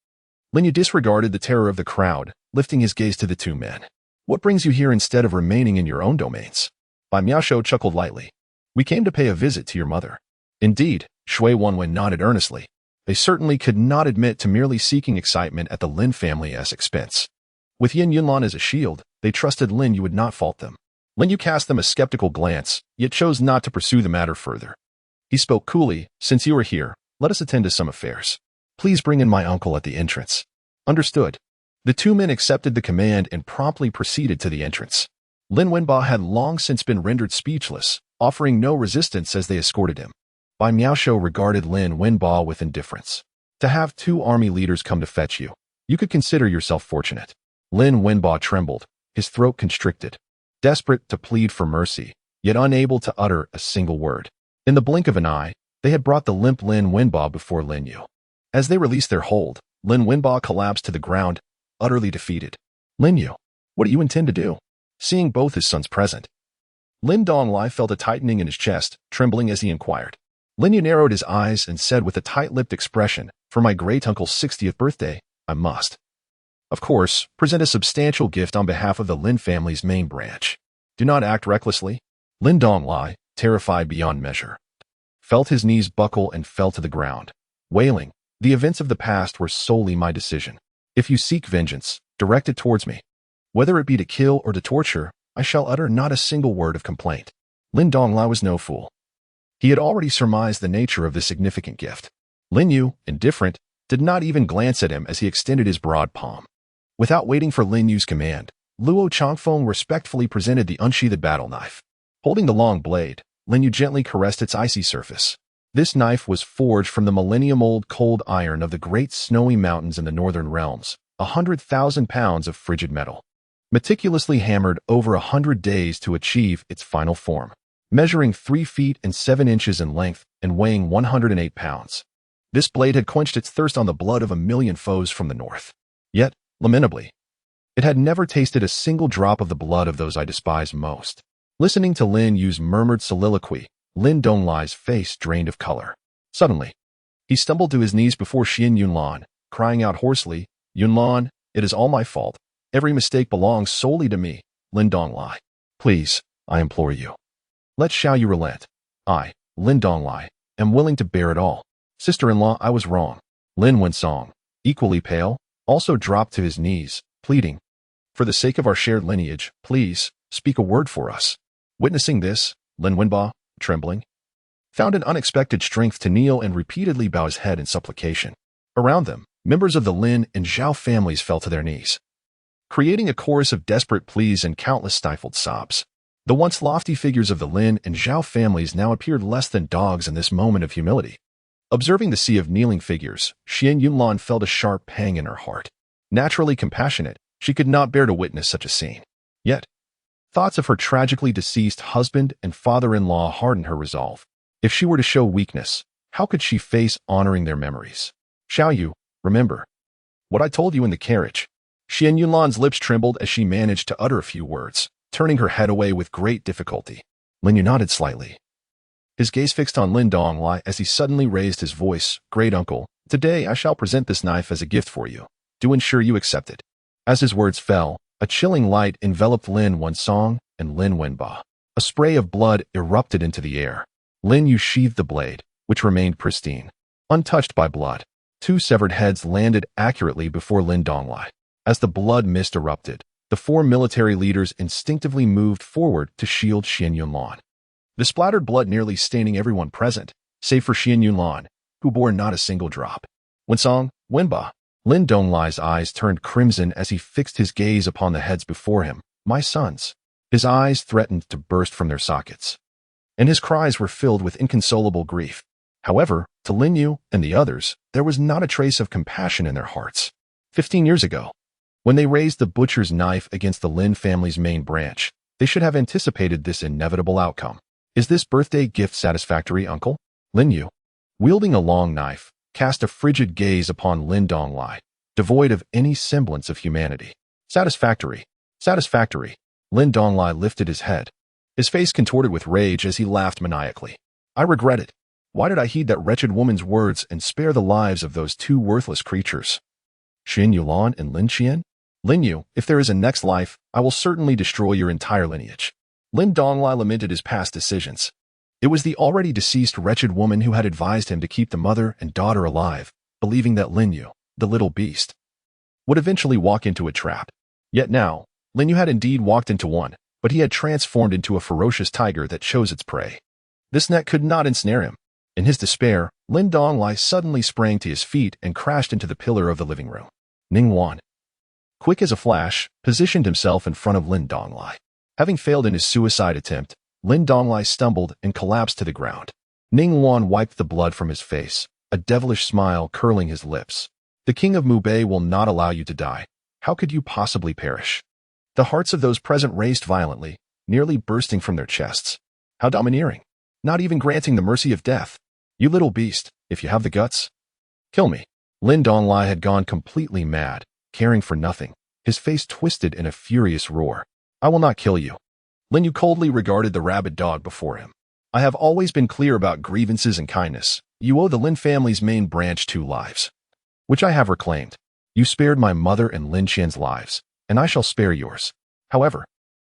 Lin Yu disregarded the terror of the crowd, lifting his gaze to the 2 men. "What brings you here instead of remaining in your own domains?" Bai Miaoshou chuckled lightly. "We came to pay a visit to your mother." Indeed, Shui Wanwen nodded earnestly. They certainly could not admit to merely seeking excitement at the Lin family's expense. With Yin Yunlan as a shield, they trusted Lin Yu would not fault them. Lin Yu cast them a skeptical glance, yet chose not to pursue the matter further. He spoke coolly. Since you are here, let us attend to some affairs. Please bring in my uncle at the entrance. Understood. The two men accepted the command and promptly proceeded to the entrance. Lin Wenba had long since been rendered speechless, offering no resistance as they escorted him. Bai Miaoshu regarded Lin Wenba with indifference. To have two army leaders come to fetch you, you could consider yourself fortunate. Lin Wenba trembled, his throat constricted, desperate to plead for mercy, yet unable to utter a single word. In the blink of an eye, they had brought the limp Lin Wenba before Lin Yu. As they released their hold, Lin Wenba collapsed to the ground, utterly defeated. Lin Yu, what do you intend to do? Seeing both his sons present, Lin Donglai felt a tightening in his chest, trembling as he inquired. Lin Yu narrowed his eyes and said with a tight-lipped expression, "For my great-uncle's 60th birthday, I must, of course, present a substantial gift on behalf of the Lin family's main branch. Do not act recklessly." Lin Donglai, terrified beyond measure, felt his knees buckle and fell to the ground, wailing, "The events of the past were solely my decision. If you seek vengeance, direct it towards me. Whether it be to kill or to torture, I shall utter not a single word of complaint." Lin Donglai was no fool. He had already surmised the nature of this significant gift. Lin Yu, indifferent, did not even glance at him as he extended his broad palm. Without waiting for Lin Yu's command, Luo Changfeng respectfully presented the unsheathed battle knife. Holding the long blade, Lin Yu gently caressed its icy surface. This knife was forged from the millennium-old cold iron of the great snowy mountains in the northern realms, 100,000 pounds of frigid metal, meticulously hammered over 100 days to achieve its final form, measuring 3 feet and 7 inches in length and weighing 108 pounds. This blade had quenched its thirst on the blood of 1,000,000 foes from the north. Yet, lamentably, it had never tasted a single drop of the blood of those I despise most. Listening to Lin Yu's murmured soliloquy, Lin Donglai's face drained of color. Suddenly, he stumbled to his knees before Xian Yunlan, crying out hoarsely, "Yunlan, it is all my fault. Every mistake belongs solely to me, Lin Donglai. Please, I implore you, let Xiaoyu relent. I, Lin Donglai, am willing to bear it all. Sister-in-law, I was wrong." Lin Wensong, equally pale, also dropped to his knees, pleading, "For the sake of our shared lineage, please, speak a word for us." Witnessing this, Lin Wenba, trembling, found an unexpected strength to kneel and repeatedly bow his head in supplication. Around them, members of the Lin and Zhao families fell to their knees, creating a chorus of desperate pleas and countless stifled sobs. The once lofty figures of the Lin and Zhao families now appeared less than dogs in this moment of humility. Observing the sea of kneeling figures, Xian Yunlan felt a sharp pang in her heart. Naturally compassionate, she could not bear to witness such a scene. Yet, thoughts of her tragically deceased husband and father-in-law hardened her resolve. If she were to show weakness, how could she face honoring their memories? "Xiaoyu, remember what I told you in the carriage." Xian Yunlan's lips trembled as she managed to utter a few words, turning her head away with great difficulty. Lin Yu nodded slightly, his gaze fixed on Lin Donglai as he suddenly raised his voice. "Great uncle, today I shall present this knife as a gift for you. Do ensure you accept it." As his words fell, a chilling light enveloped Lin Wensong and Lin Wenba. A spray of blood erupted into the air. Lin Yu sheathed the blade, which remained pristine, untouched by blood. 2 severed heads landed accurately before Lin Donglai. As the blood mist erupted, the 4 military leaders instinctively moved forward to shield Xian Yunlan, the splattered blood nearly staining everyone present, save for Xian Yunlan, who bore not a single drop. Wensong, Wenba. Lin Donglai's eyes turned crimson as he fixed his gaze upon the heads before him. "My sons." His eyes threatened to burst from their sockets, and his cries were filled with inconsolable grief. However, to Lin Yu and the others, there was not a trace of compassion in their hearts. 15 years ago, when they raised the butcher's knife against the Lin family's main branch, they should have anticipated this inevitable outcome. "Is this birthday gift satisfactory, uncle?" Lin Yu, wielding a long knife, cast a frigid gaze upon Lin Donglai, devoid of any semblance of humanity. "Satisfactory. Satisfactory." Lin Donglai lifted his head, his face contorted with rage as he laughed maniacally. "I regret it. Why did I heed that wretched woman's words and spare the lives of those 2 worthless creatures? Xian Yulan and Lin Qian? Lin Yu, if there is a next life, I will certainly destroy your entire lineage." Lin Donglai lamented his past decisions. It was the already deceased wretched woman who had advised him to keep the mother and daughter alive, believing that Lin Yu, the little beast, would eventually walk into a trap. Yet now, Lin Yu had indeed walked into one, but he had transformed into a ferocious tiger that chose its prey. This net could not ensnare him. In his despair, Lin Donglai suddenly sprang to his feet and crashed into the pillar of the living room. Ning Wan, quick as a flash, positioned himself in front of Lin Donglai. Having failed in his suicide attempt, Lin Donglai stumbled and collapsed to the ground. Ning Wan wiped the blood from his face, a devilish smile curling his lips. The king of Mubei will not allow you to die. How could you possibly perish? The hearts of those present raced violently, nearly bursting from their chests. How domineering! Not even granting the mercy of death. You little beast, if you have the guts, kill me. Lin Donglai had gone completely mad, caring for nothing, his face twisted in a furious roar. I will not kill you. Lin Yu coldly regarded the rabid dog before him. I have always been clear about grievances and kindness. You owe the Lin family's main branch 2 lives, which I have reclaimed. You spared my mother and Lin Qian's lives, and I shall spare yours. However,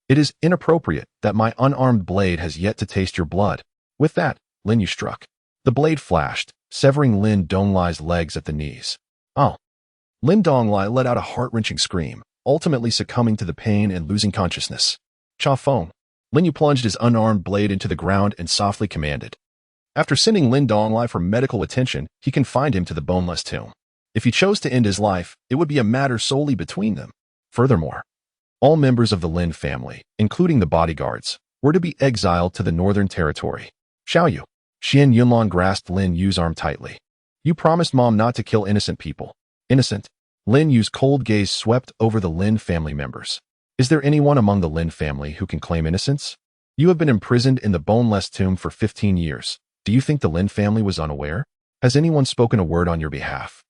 it is inappropriate that my unarmed blade has yet to taste your blood. With that, Lin Yu struck. The blade flashed, severing Lin Donglai's legs at the knees. Oh! Lin Donglai let out a heart-wrenching scream, ultimately succumbing to the pain and losing consciousness. Cha Feng. Lin Yu plunged his unarmed blade into the ground and softly commanded. After sending Lin Donglai for medical attention, he confined him to the boneless tomb. If he chose to end his life, it would be a matter solely between them. Furthermore, all members of the Lin family, including the bodyguards, were to be exiled to the Northern Territory. Xiaoyu. Shen Yunlan grasped Lin Yu's arm tightly. You promised Mom not to kill innocent people. Innocent? Lin Yu's cold gaze swept over the Lin family members. Is there anyone among the Lin family who can claim innocence? You have been imprisoned in the boneless tomb for 15 years. Do you think the Lin family was unaware? Has anyone spoken a word on your behalf?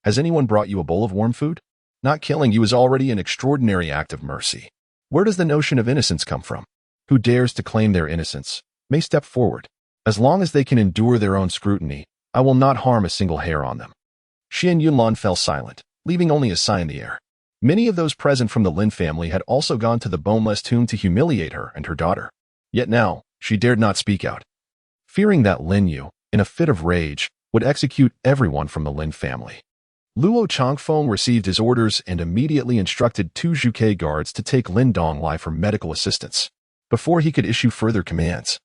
Has anyone brought you a bowl of warm food? Not killing you is already an extraordinary act of mercy. Where does the notion of innocence come from? Who dares to claim their innocence may step forward. As long as they can endure their own scrutiny, I will not harm a single hair on them. Shen Yunlan fell silent, leaving only a sigh in the air. Many of those present from the Lin family had also gone to the boneless tomb to humiliate her and her daughter. Yet now, she dared not speak out, fearing that Lin Yu, in a fit of rage, would execute everyone from the Lin family. Luo Changfeng received his orders and immediately instructed 2 Zhuke guards to take Lin Donglai for medical assistance. Before he could issue further commands,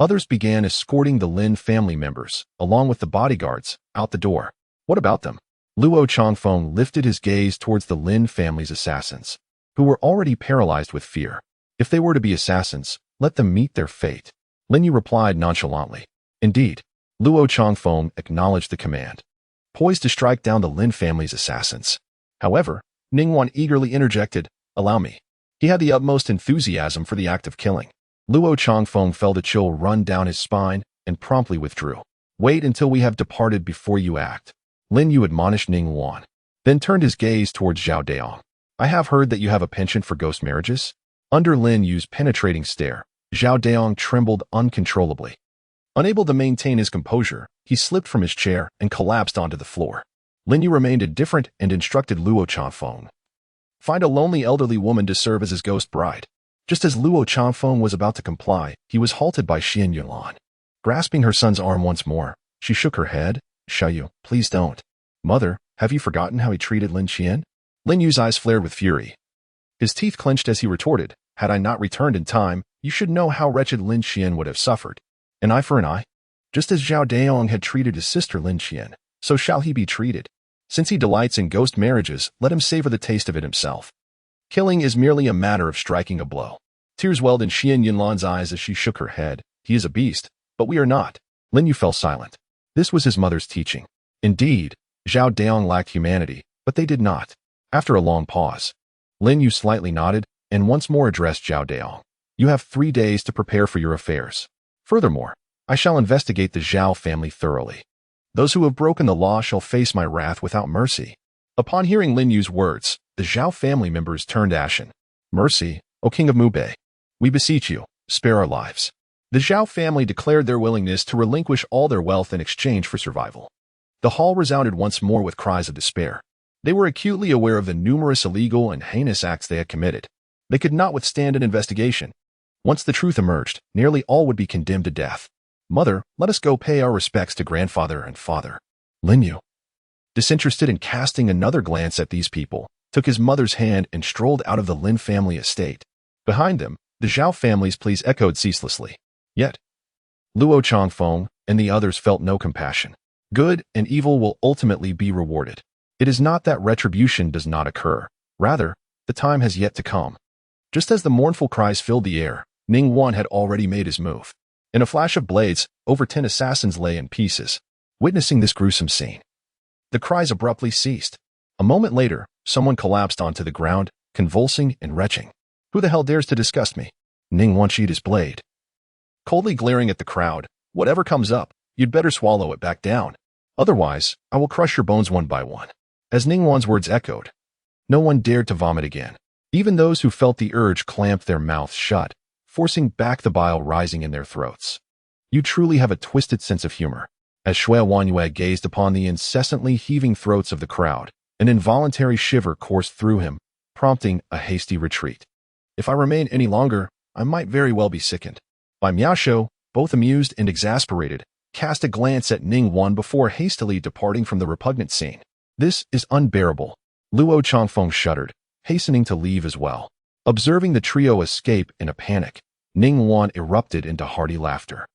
others began escorting the Lin family members, along with the bodyguards, out the door. What about them? Luo Changfeng lifted his gaze towards the Lin family's assassins, who were already paralyzed with fear. If they were to be assassins, let them meet their fate. Lin Yu replied nonchalantly. Indeed, Luo Changfeng acknowledged the command, poised to strike down the Lin family's assassins. However, Ningwan eagerly interjected, allow me. He had the utmost enthusiasm for the act of killing. Luo Changfeng felt a chill run down his spine and promptly withdrew. Wait until we have departed before you act. Lin Yu admonished Ningwan, then turned his gaze towards Zhao Daong. I have heard that you have a penchant for ghost marriages. Under Lin Yu's penetrating stare, Zhao Daong trembled uncontrollably. Unable to maintain his composure, he slipped from his chair and collapsed onto the floor. Lin Yu remained indifferent and instructed Luo Changfeng. Find a lonely elderly woman to serve as his ghost bride. Just as Luo Changfeng was about to comply, he was halted by Xian Yunlan. Grasping her son's arm once more, she shook her head. Xiaoyu, please don't. Mother, have you forgotten how he treated Lin Qian? Lin Yu's eyes flared with fury. His teeth clenched as he retorted, had I not returned in time, you should know how wretched Lin Qian would have suffered. An eye for an eye? Just as Zhao Daong had treated his sister Lin Qian, so shall he be treated. Since he delights in ghost marriages, let him savor the taste of it himself. Killing is merely a matter of striking a blow. Tears welled in Xian Yunlan's eyes as she shook her head. He is a beast, but we are not. Lin Yu fell silent. This was his mother's teaching. Indeed, Zhao Daong lacked humanity, but they did not. After a long pause, Lin Yu slightly nodded and once more addressed Zhao Daong. You have 3 days to prepare for your affairs. Furthermore, I shall investigate the Zhao family thoroughly. Those who have broken the law shall face my wrath without mercy. Upon hearing Lin Yu's words, the Zhao family members turned ashen. Mercy, O King of Mubei. We beseech you, spare our lives. The Zhao family declared their willingness to relinquish all their wealth in exchange for survival. The hall resounded once more with cries of despair. They were acutely aware of the numerous illegal and heinous acts they had committed. They could not withstand an investigation. Once the truth emerged, nearly all would be condemned to death. Mother, let us go pay our respects to grandfather and father. Lin Yu, disinterested in casting another glance at these people, took his mother's hand and strolled out of the Lin family estate. Behind them, the Zhao family's pleas echoed ceaselessly. Yet, Luo Changfeng, and the others felt no compassion. Good and evil will ultimately be rewarded. It is not that retribution does not occur. Rather, the time has yet to come. Just as the mournful cries filled the air, Ning Wan had already made his move. In a flash of blades, over 10 assassins lay in pieces. Witnessing this gruesome scene, the cries abruptly ceased. A moment later, someone collapsed onto the ground, convulsing and retching. Who the hell dares to disgust me? Ning Wan sheathed his blade. Coldly glaring at the crowd, whatever comes up, you'd better swallow it back down. Otherwise, I will crush your bones one by one. As Ning Wan's words echoed, no one dared to vomit again. Even those who felt the urge clamped their mouths shut, forcing back the bile rising in their throats. You truly have a twisted sense of humor. As Shui Wanyue gazed upon the incessantly heaving throats of the crowd, an involuntary shiver coursed through him, prompting a hasty retreat. If I remain any longer, I might very well be sickened. Bai Miaoshu, both amused and exasperated, cast a glance at Ning Wan before hastily departing from the repugnant scene. This is unbearable. Luo Changfeng shuddered, hastening to leave as well. Observing the trio escape in a panic, Ning Wan erupted into hearty laughter.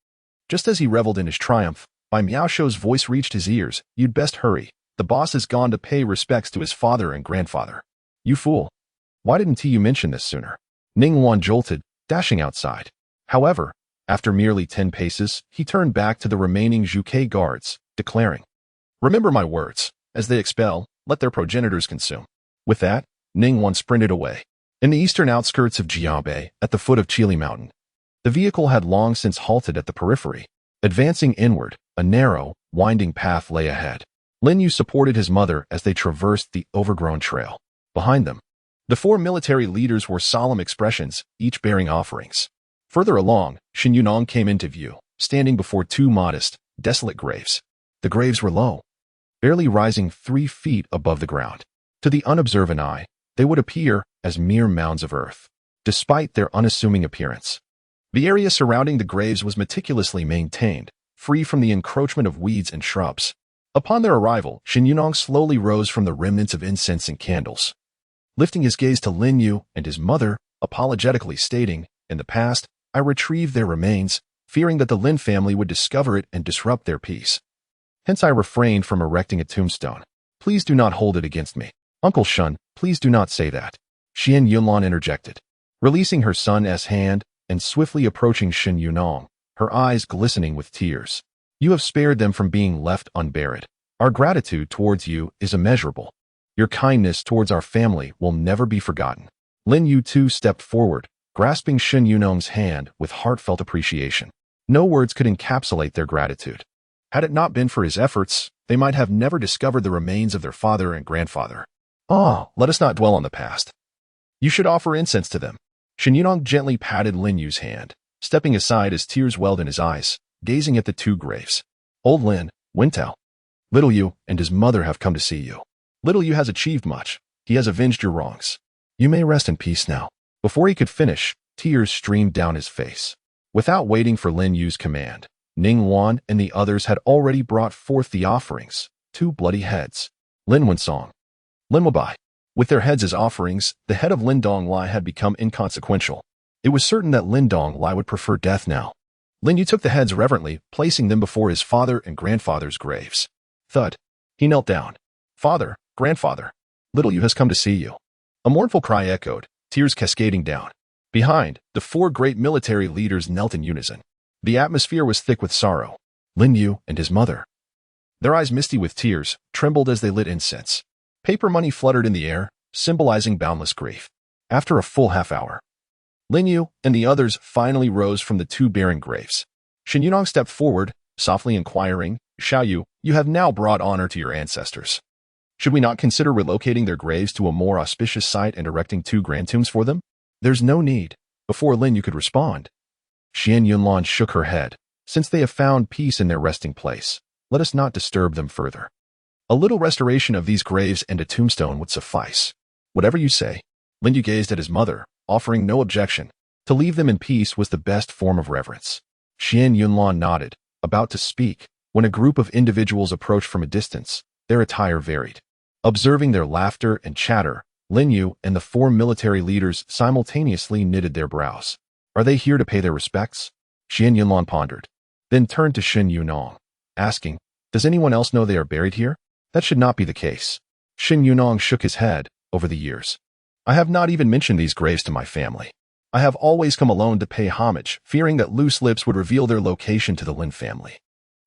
Just as he reveled in his triumph, Bai Miaoshu's voice reached his ears. You'd best hurry. The boss has gone to pay respects to his father and grandfather. You fool. Why didn't you mention this sooner? Ning Wan jolted, dashing outside. However, after merely 10 paces, he turned back to the remaining Zhuke guards, declaring, Remember my words. As they expel, let their progenitors consume. With that, Ning Wan sprinted away. In the eastern outskirts of Jiabei, at the foot of Chili Mountain, the vehicle had long since halted at the periphery. Advancing inward, a narrow, winding path lay ahead. Lin Yu supported his mother as they traversed the overgrown trail. Behind them, the 4 military leaders wore solemn expressions, each bearing offerings. Further along, Shen Yunong came into view, standing before 2 modest, desolate graves. The graves were low, barely rising 3 feet above the ground. To the unobservant eye, they would appear as mere mounds of earth, despite their unassuming appearance. The area surrounding the graves was meticulously maintained, free from the encroachment of weeds and shrubs. Upon their arrival, Shen Yunong slowly rose from the remnants of incense and candles. Lifting his gaze to Lin Yu and his mother, apologetically stating, In the past, I retrieved their remains, fearing that the Lin family would discover it and disrupt their peace. Hence I refrained from erecting a tombstone. Please do not hold it against me. Uncle Shen, please do not say that. Xian Yunlan interjected. Releasing her son's hand and swiftly approaching Shen Yunong, her eyes glistening with tears. You have spared them from being left unburied. Our gratitude towards you is immeasurable. Your kindness towards our family will never be forgotten. Lin Yu too stepped forward, grasping Shen Yunong's hand with heartfelt appreciation. No words could encapsulate their gratitude. Had it not been for his efforts, they might have never discovered the remains of their father and grandfather. Let us not dwell on the past. You should offer incense to them. Shen Yunong gently patted Lin Yu's hand, stepping aside as tears welled in his eyes, gazing at the 2 graves. Old Lin, Wintao, Little Yu and his mother have come to see you. Little Yu has achieved much. He has avenged your wrongs. You may rest in peace now. Before he could finish, tears streamed down his face. Without waiting for Lin Yu's command, Ning Wan and the others had already brought forth the offerings, 2 bloody heads. Lin Wensong, Lin Wabai. With their heads as offerings, the head of Lin Donglai had become inconsequential. It was certain that Lin Donglai would prefer death now. Lin Yu took the heads reverently, placing them before his father and grandfather's graves. Thud. He knelt down. Father, grandfather, Little Yu has come to see you. A mournful cry echoed, tears cascading down. Behind, the 4 great military leaders knelt in unison. The atmosphere was thick with sorrow. Lin Yu and his mother, their eyes misty with tears, trembled as they lit incense. Paper money fluttered in the air, symbolizing boundless grief. After a full half-hour, Lin Yu and the others finally rose from the 2 barren graves. Shen Yunong stepped forward, softly inquiring, Xiao Yu, you have now brought honor to your ancestors. Should we not consider relocating their graves to a more auspicious site and erecting 2 grand tombs for them? There's no need. Before Lin Yu could respond, Xian Yunlan shook her head. Since they have found peace in their resting place, let us not disturb them further. A little restoration of these graves and a tombstone would suffice. Whatever you say. Lin Yu gazed at his mother, offering no objection. To leave them in peace was the best form of reverence. Xian Yunlan nodded, about to speak, when a group of individuals approached from a distance. Their attire varied. Observing their laughter and chatter, Lin Yu and the 4 military leaders simultaneously knitted their brows. Are they here to pay their respects? Xian Yunlan pondered. then turned to Shen Yunong, asking, "Does anyone else know they are buried here?" "That should not be the case." Shen Yunong shook his head. "Over the years, I have not even mentioned these graves to my family. I have always come alone to pay homage, fearing that loose lips would reveal their location to the Lin family."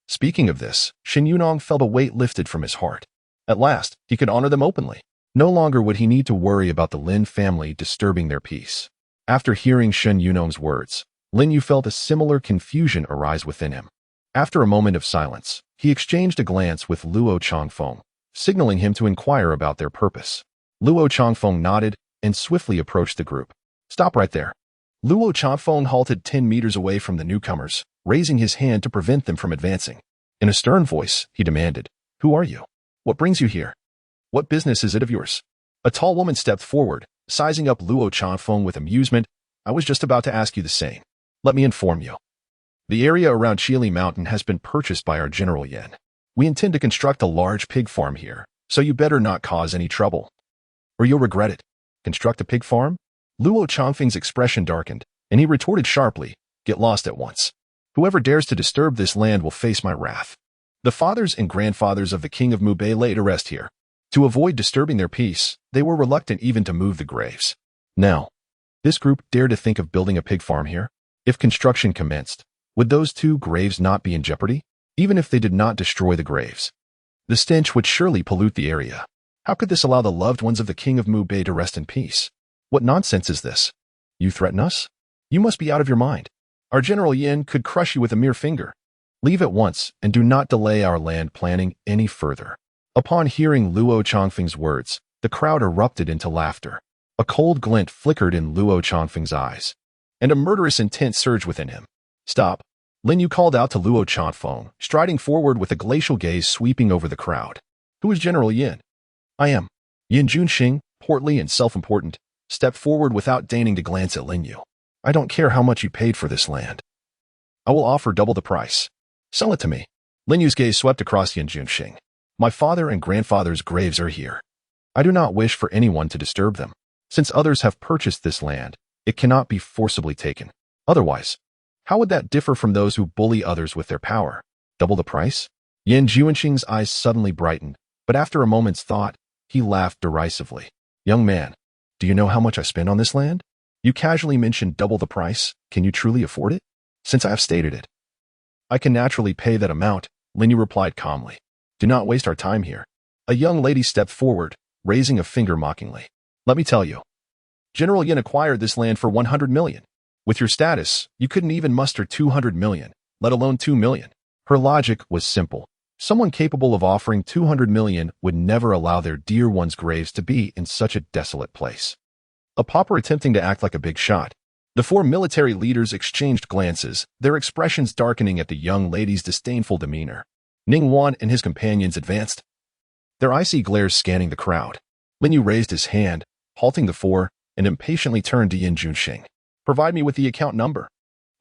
Speaking of this, Shen Yunong felt a weight lifted from his heart. At last, he could honor them openly. No longer would he need to worry about the Lin family disturbing their peace. After hearing Shen Yunong's words, Lin Yu felt a similar confusion arise within him. After a moment of silence, he exchanged a glance with Luo Changfeng, signaling him to inquire about their purpose. Luo Changfeng nodded and swiftly approached the group. "Stop right there." Luo Changfeng halted 10 meters away from the newcomers, raising his hand to prevent them from advancing. In a stern voice, he demanded, "Who are you? What brings you here? What business is it of yours?" A tall woman stepped forward, sizing up Luo Changfeng with amusement. "I was just about to ask you the same. Let me inform you. The area around Chili Mountain has been purchased by our General Yen. We intend to construct a large pig farm here, so you better not cause any trouble, or you'll regret it." "Construct a pig farm?" Luo Changfeng's expression darkened, and he retorted sharply, "Get lost at once. Whoever dares to disturb this land will face my wrath." The fathers and grandfathers of the king of Mubei laid to rest here. To avoid disturbing their peace, they were reluctant even to move the graves. Now, this group dared to think of building a pig farm here? If construction commenced, would those 2 graves not be in jeopardy? Even if they did not destroy the graves, the stench would surely pollute the area. How could this allow the loved ones of the king of Mubei to rest in peace? What nonsense is this? You threaten us? You must be out of your mind. Our General Yin could crush you with a mere finger. Leave at once and do not delay our land planning any further." Upon hearing Luo Changfeng's words, the crowd erupted into laughter. A cold glint flickered in Luo Changfeng's eyes, and a murderous intent surged within him. "Stop!" Lin Yu called out to Luo Changfeng, striding forward with a glacial gaze sweeping over the crowd. "Who is General Yin?" "I am." Yin Junxing, portly and self-important, stepped forward without deigning to glance at Lin Yu. "I don't care how much you paid for this land. I will offer double the price. Sell it to me." Lin Yu's gaze swept across Yin Junxing. "My father and grandfather's graves are here. I do not wish for anyone to disturb them. Since others have purchased this land, it cannot be forcibly taken. Otherwise, how would that differ from those who bully others with their power? Double the price?" Yin Junxing's eyes suddenly brightened, but after a moment's thought, he laughed derisively. "Young man, do you know how much I spend on this land? You casually mentioned double the price. Can you truly afford it?" "Since I have stated it, I can naturally pay that amount," Lin Yu replied calmly. "Do not waste our time here." A young lady stepped forward, raising a finger mockingly. "Let me tell you, General Yin acquired this land for 100 million. With your status, you couldn't even muster 200 million, let alone 2 million. Her logic was simple. Someone capable of offering 200 million would never allow their dear one's graves to be in such a desolate place. A pauper attempting to act like a big shot. The 4 military leaders exchanged glances, their expressions darkening at the young lady's disdainful demeanor. Ning Wan and his companions advanced, their icy glares scanning the crowd. Lin Yu raised his hand, halting the 4, and impatiently turned to Yin Junxing. "Provide me with the account number."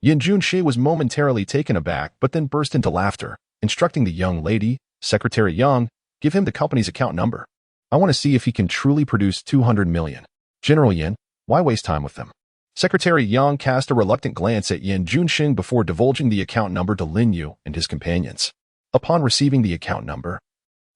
Yin Junxing was momentarily taken aback, but then burst into laughter, instructing the young lady, Secretary Yang, "Give him the company's account number. I want to see if he can truly produce 200 million. General Yin, why waste time with them?" Secretary Yang cast a reluctant glance at Yin Junxing before divulging the account number to Lin Yu and his companions. Upon receiving the account number,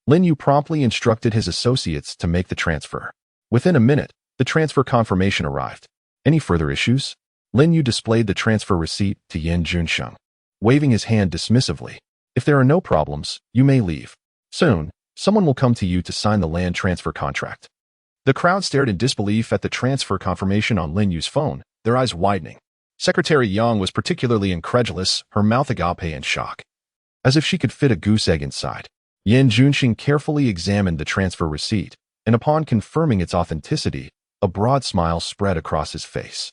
Lin Yu promptly instructed his associates to make the transfer. Within a minute, the transfer confirmation arrived. "Any further issues?" Lin Yu displayed the transfer receipt to Yin Junxing, waving his hand dismissively. "If there are no problems, you may leave. Soon, someone will come to you to sign the land transfer contract." The crowd stared in disbelief at the transfer confirmation on Lin Yu's phone, their eyes widening. Secretary Yang was particularly incredulous, her mouth agape in shock, as if she could fit a goose egg inside. Yin Junxing carefully examined the transfer receipt, and upon confirming its authenticity, a broad smile spread across his face.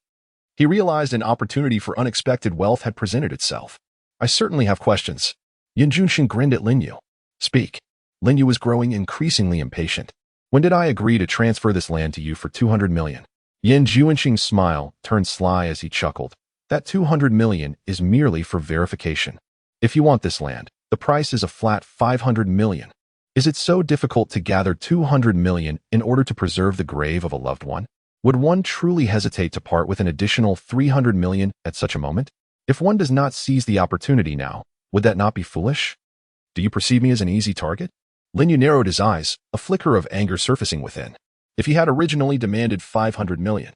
He realized an opportunity for unexpected wealth had presented itself. "I certainly have questions." Yin Junxing grinned at Lin Yu. "Speak." Lin Yu was growing increasingly impatient. "When did I agree to transfer this land to you for 200 million? Yin Junxing's smile turned sly as he chuckled. "That 200 million is merely for verification. If you want this land, the price is a flat 500 million. Is it so difficult to gather 200 million in order to preserve the grave of a loved one? Would one truly hesitate to part with an additional 300 million at such a moment? If one does not seize the opportunity now, Would that not be foolish? Do you perceive me as an easy target? Lin Yu narrowed his eyes, a flicker of anger surfacing within. If he had originally demanded 500 million,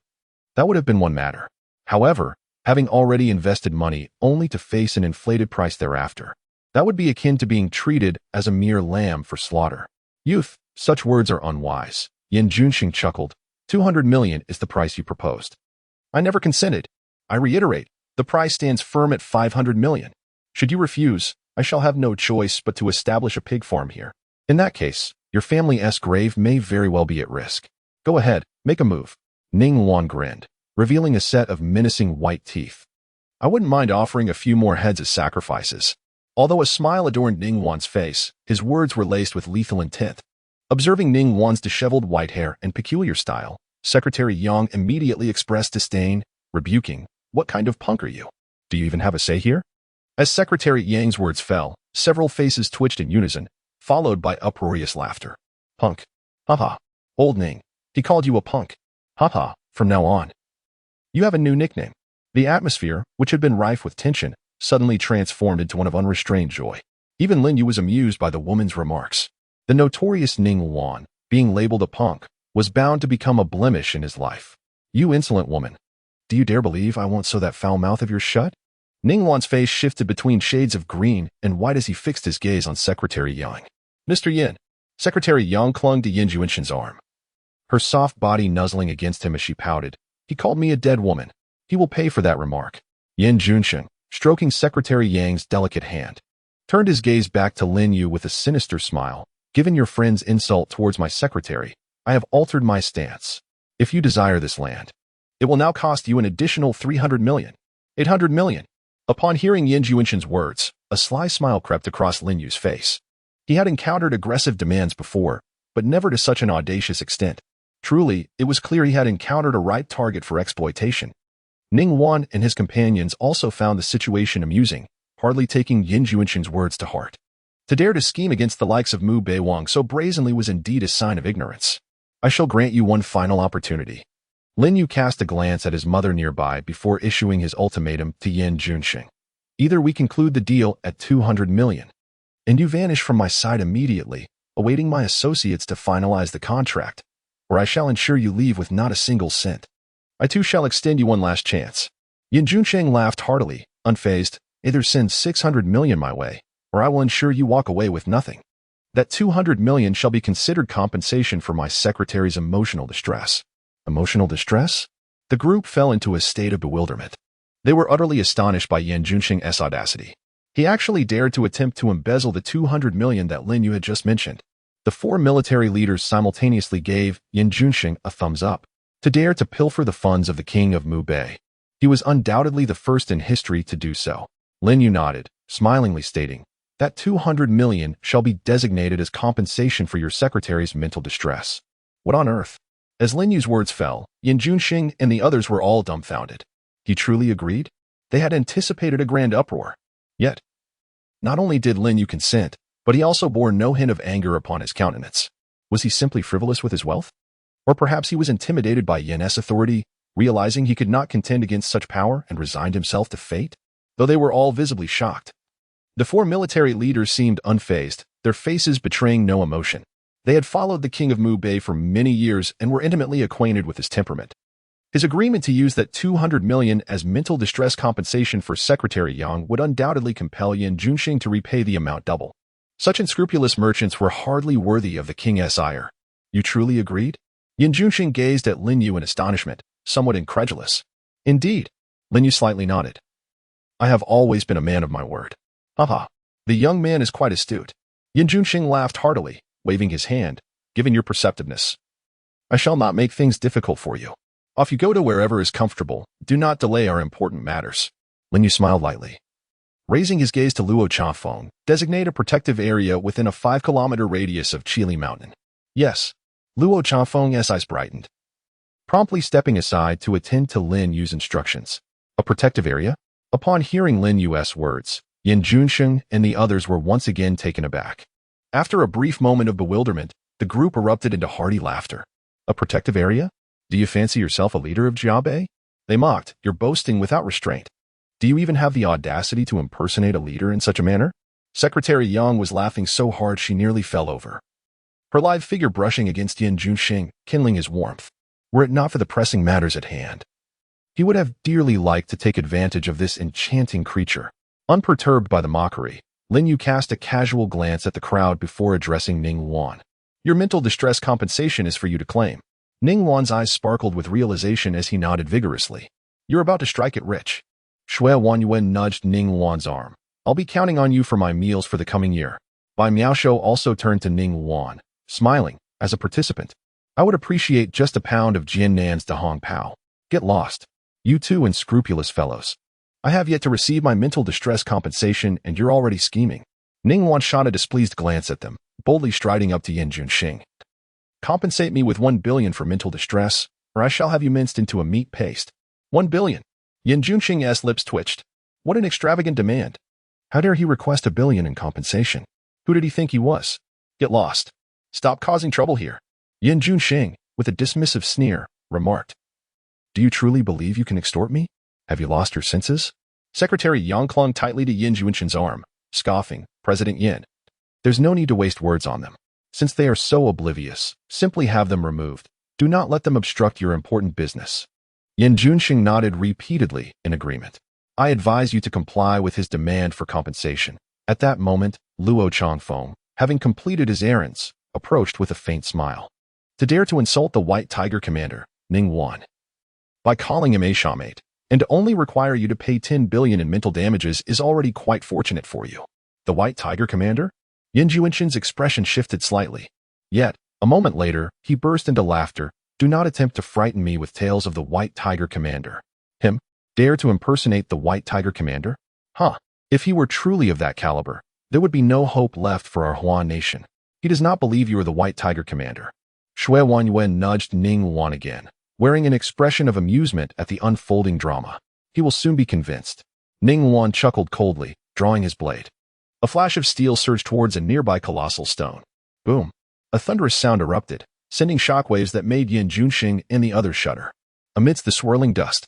that would have been one matter. However, having already invested money only to face an inflated price thereafter, that would be akin to being treated as a mere lamb for slaughter. Youth, such words are unwise. Yan Junxing chuckled. 200 million is the price you proposed. I never consented. I reiterate, the price stands firm at 500 million. Should you refuse, I shall have no choice but to establish a pig farm here. In that case, your family's grave may very well be at risk. Go ahead, make a move. Ning Wan grinned, revealing a set of menacing white teeth. I wouldn't mind offering a few more heads as sacrifices. Although a smile adorned Ning Wan's face, his words were laced with lethal intent. Observing Ning Wan's disheveled white hair and peculiar style, Secretary Yang immediately expressed disdain, rebuking, "What kind of punk are you? Do you even have a say here?" As Secretary Yang's words fell, several faces twitched in unison, followed by uproarious laughter. Punk. Haha. Old Ning. He called you a punk. Haha. From now on, you have a new nickname. The atmosphere, which had been rife with tension, suddenly transformed into one of unrestrained joy. Even Lin Yu was amused by the woman's remarks. The notorious Ning Wan, being labeled a punk, was bound to become a blemish in his life. You insolent woman. Do you dare believe I won't sew that foul mouth of yours shut? Ning Wan's face shifted between shades of green and white as he fixed his gaze on Secretary Yang. Mr. Yin. Secretary Yang clung to Yin Junshin's arm, her soft body nuzzling against him as she pouted. He called me a dead woman. He will pay for that remark. Yin Junshin, stroking Secretary Yang's delicate hand, turned his gaze back to Lin Yu with a sinister smile. Given your friend's insult towards my secretary, I have altered my stance. If you desire this land, it will now cost you an additional 300 million. 800 million. Upon hearing Yin Junshin's words, a sly smile crept across Lin Yu's face. He had encountered aggressive demands before, but never to such an audacious extent. Truly, it was clear he had encountered a ripe target for exploitation. Ning Wan and his companions also found the situation amusing, hardly taking Yin Junshin's words to heart. To dare to scheme against the likes of Mu Beiwang so brazenly was indeed a sign of ignorance. I shall grant you one final opportunity. Lin Yu cast a glance at his mother nearby before issuing his ultimatum to Yin Junxing. Either we conclude the deal at 200 million, and you vanish from my sight immediately, awaiting my associates to finalize the contract, or I shall ensure you leave with not a single cent. I too shall extend you one last chance. Yin Junxing laughed heartily, unfazed. Either send 600 million my way, or I will ensure you walk away with nothing. That 200 million shall be considered compensation for my secretary's emotional distress. Emotional distress? The group fell into a state of bewilderment. They were utterly astonished by Yin Junxing's audacity. He actually dared to attempt to embezzle the 200 million that Lin Yu had just mentioned. The four military leaders simultaneously gave Yin Junxing a thumbs up. To dare to pilfer the funds of the king of Mu Bei. He was undoubtedly the first in history to do so. Lin Yu nodded, smilingly stating, that 200 million shall be designated as compensation for your secretary's mental distress. What on earth? As Lin Yu's words fell, Yin Junxing and the others were all dumbfounded. He truly agreed? They had anticipated a grand uproar. Yet, not only did Lin Yu consent, but he also bore no hint of anger upon his countenance. Was he simply frivolous with his wealth? Or perhaps he was intimidated by Yin's authority, realizing he could not contend against such power and resigned himself to fate? Though they were all visibly shocked. The four military leaders seemed unfazed, their faces betraying no emotion. They had followed the king of Mu Bei for many years and were intimately acquainted with his temperament. His agreement to use that 200 million as mental distress compensation for Secretary Yang would undoubtedly compel Yin Junxing to repay the amount double. Such unscrupulous merchants were hardly worthy of the king's ire. You truly agreed? Yin Junxing gazed at Lin Yu in astonishment, somewhat incredulous. Indeed. Lin Yu slightly nodded. I have always been a man of my word. Haha. The young man is quite astute. Yin Junxing laughed heartily, waving his hand. Given your perceptiveness, I shall not make things difficult for you. Off you go to wherever is comfortable. Do not delay our important matters. Lin Yu smiled lightly. Raising his gaze to Luo Chafeng, designate a protective area within a 5-kilometer radius of Qili Mountain. Yes. Luo Chafeng's eyes brightened, promptly stepping aside to attend to Lin Yu's instructions. A protective area? Upon hearing Lin Yu's words, Yin Junxing and the others were once again taken aback. After a brief moment of bewilderment, the group erupted into hearty laughter. A protective area? Do you fancy yourself a leader of Jiabei? They mocked, you're boasting without restraint. Do you even have the audacity to impersonate a leader in such a manner? Secretary Yang was laughing so hard she nearly fell over, her lithe figure brushing against Yin Junxing, kindling his warmth. Were it not for the pressing matters at hand, he would have dearly liked to take advantage of this enchanting creature. Unperturbed by the mockery, Lin Yu cast a casual glance at the crowd before addressing Ning Wan. Your mental distress compensation is for you to claim. Ning Wan's eyes sparkled with realization as he nodded vigorously. You're about to strike it rich. Shui Wanyuan nudged Ning Wan's arm. I'll be counting on you for my meals for the coming year. Bai Miaoshou also turned to Ning Wan, smiling, as a participant. I would appreciate just a pound of Jian Nan's Dahong Pao. Get lost. You two unscrupulous fellows. I have yet to receive my mental distress compensation and you're already scheming. Ning Wan shot a displeased glance at them, boldly striding up to Yin Junxing. Compensate me with 1 billion for mental distress, or I shall have you minced into a meat paste. 1 billion. Yin Junxing's lips twitched. What an extravagant demand. How dare he request 1 billion in compensation? Who did he think he was? Get lost. Stop causing trouble here. Yin Junxing, with a dismissive sneer, remarked. Do you truly believe you can extort me? Have you lost your senses? Secretary Yang clung tightly to Yin Junxing's arm, scoffing. President Yin. There's no need to waste words on them. Since they are so oblivious, simply have them removed. Do not let them obstruct your important business. Yin Junxing nodded repeatedly in agreement. I advise you to comply with his demand for compensation. At that moment, Luo Changfeng, having completed his errands, approached with a faint smile. To dare to insult the White Tiger Commander, Ning Wan, by calling him a shamate, and to only require you to pay 10 billion in mental damages is already quite fortunate for you. The White Tiger Commander? Yin Junxing's expression shifted slightly. Yet, a moment later, he burst into laughter. Do not attempt to frighten me with tales of the White Tiger Commander. Him? Dare to impersonate the White Tiger Commander? Huh. If he were truly of that caliber, there would be no hope left for our Huan nation. He does not believe you are the White Tiger Commander. Shui Wanyuan nudged Ning Wan again, wearing an expression of amusement at the unfolding drama. He will soon be convinced. Ning Wan chuckled coldly, drawing his blade. A flash of steel surged towards a nearby colossal stone. Boom. A thunderous sound erupted, sending shockwaves that made Yin Junxing and the others shudder. Amidst the swirling dust,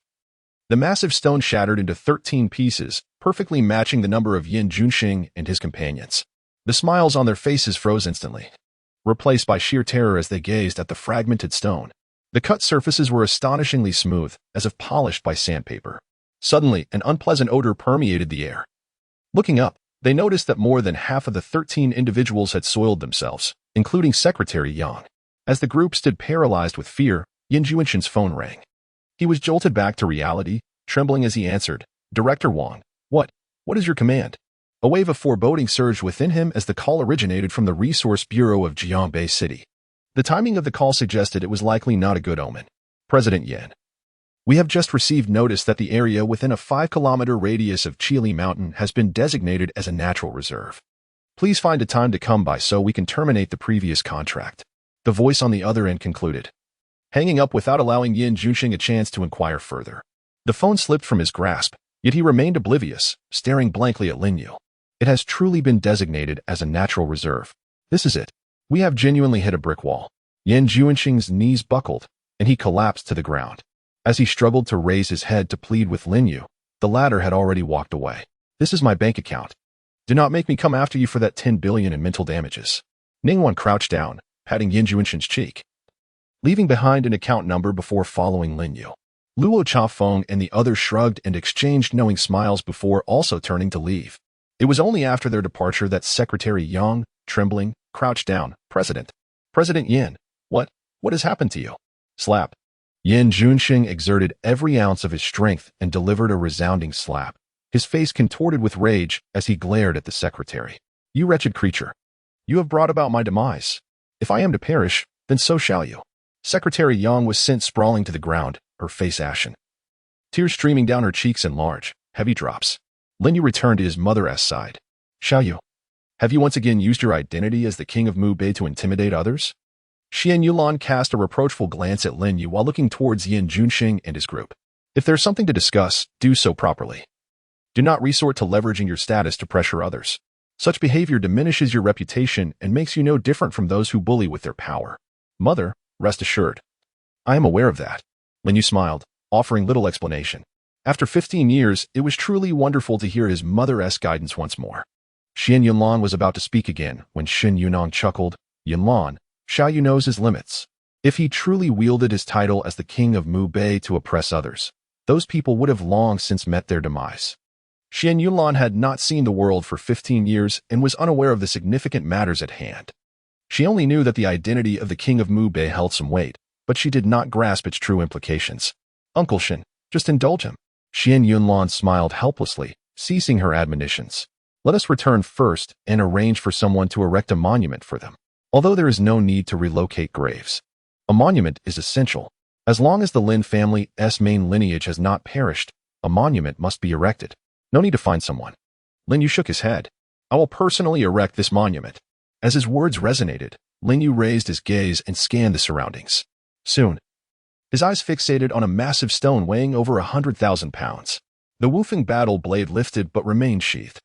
the massive stone shattered into 13 pieces, perfectly matching the number of Yin Junxing and his companions. The smiles on their faces froze instantly, replaced by sheer terror as they gazed at the fragmented stone. The cut surfaces were astonishingly smooth, as if polished by sandpaper. Suddenly, an unpleasant odor permeated the air. Looking up, they noticed that more than half of the 13 individuals had soiled themselves, including Secretary Yang. As the group stood paralyzed with fear, Yin Junxing's phone rang. He was jolted back to reality, trembling as he answered, Director Wang, what is your command? A wave of foreboding surged within him as the call originated from the Resource Bureau of Jiangbei City. The timing of the call suggested it was likely not a good omen. President Yan. We have just received notice that the area within a 5-kilometer radius of Chili Mountain has been designated as a natural reserve. Please find a time to come by so we can terminate the previous contract. The voice on the other end concluded, hanging up without allowing Yin Junxing a chance to inquire further. The phone slipped from his grasp, yet he remained oblivious, staring blankly at Lin Yu. It has truly been designated as a natural reserve. This is it. We have genuinely hit a brick wall. Yin Junxing's knees buckled, and he collapsed to the ground. As he struggled to raise his head to plead with Lin Yu, the latter had already walked away. This is my bank account. Do not make me come after you for that 10 billion in mental damages. Ning Wan crouched down, patting Yin Junxing's cheek, leaving behind an account number before following Lin Yu. Luo Chafeng and the others shrugged and exchanged knowing smiles before also turning to leave. It was only after their departure that Secretary Yang, trembling, crouched down. President Yin, what has happened to you? Slap. Yin Junxing exerted every ounce of his strength and delivered a resounding slap. His face contorted with rage as he glared at the secretary. You wretched creature. You have brought about my demise. If I am to perish, then so shall you. Secretary Yang was sent sprawling to the ground, her face ashen, tears streaming down her cheeks in large, heavy drops. Lin Yu returned to his mother's side. Xiao Yu, have you once again used your identity as the king of Mu Bei to intimidate others? Xian Yulan cast a reproachful glance at Lin Yu while looking towards Yin Junxing and his group. If there's something to discuss, do so properly. Do not resort to leveraging your status to pressure others. Such behavior diminishes your reputation and makes you no different from those who bully with their power. Mother, rest assured. I am aware of that. Lin Yu smiled, offering little explanation. After 15 years, it was truly wonderful to hear his mother-esque guidance once more. Xian Yunlan was about to speak again when Shen Yunong chuckled. Yunlan, Xiaoyu knows his limits. If he truly wielded his title as the king of Mu Bei to oppress others, those people would have long since met their demise. Xian Yunlan had not seen the world for 15 years and was unaware of the significant matters at hand. She only knew that the identity of the king of Mu Bei held some weight, but she did not grasp its true implications. Uncle Shen, just indulge him. Xian Yunlan smiled helplessly, ceasing her admonitions. Let us return first and arrange for someone to erect a monument for them. Although there is no need to relocate graves, a monument is essential. As long as the Lin family's main lineage has not perished, a monument must be erected. No need to find someone. Lin Yu shook his head. I will personally erect this monument. As his words resonated, Lin Yu raised his gaze and scanned the surroundings. Soon, his eyes fixated on a massive stone weighing over 100,000 pounds. The Wufeng battle blade lifted but remained sheathed.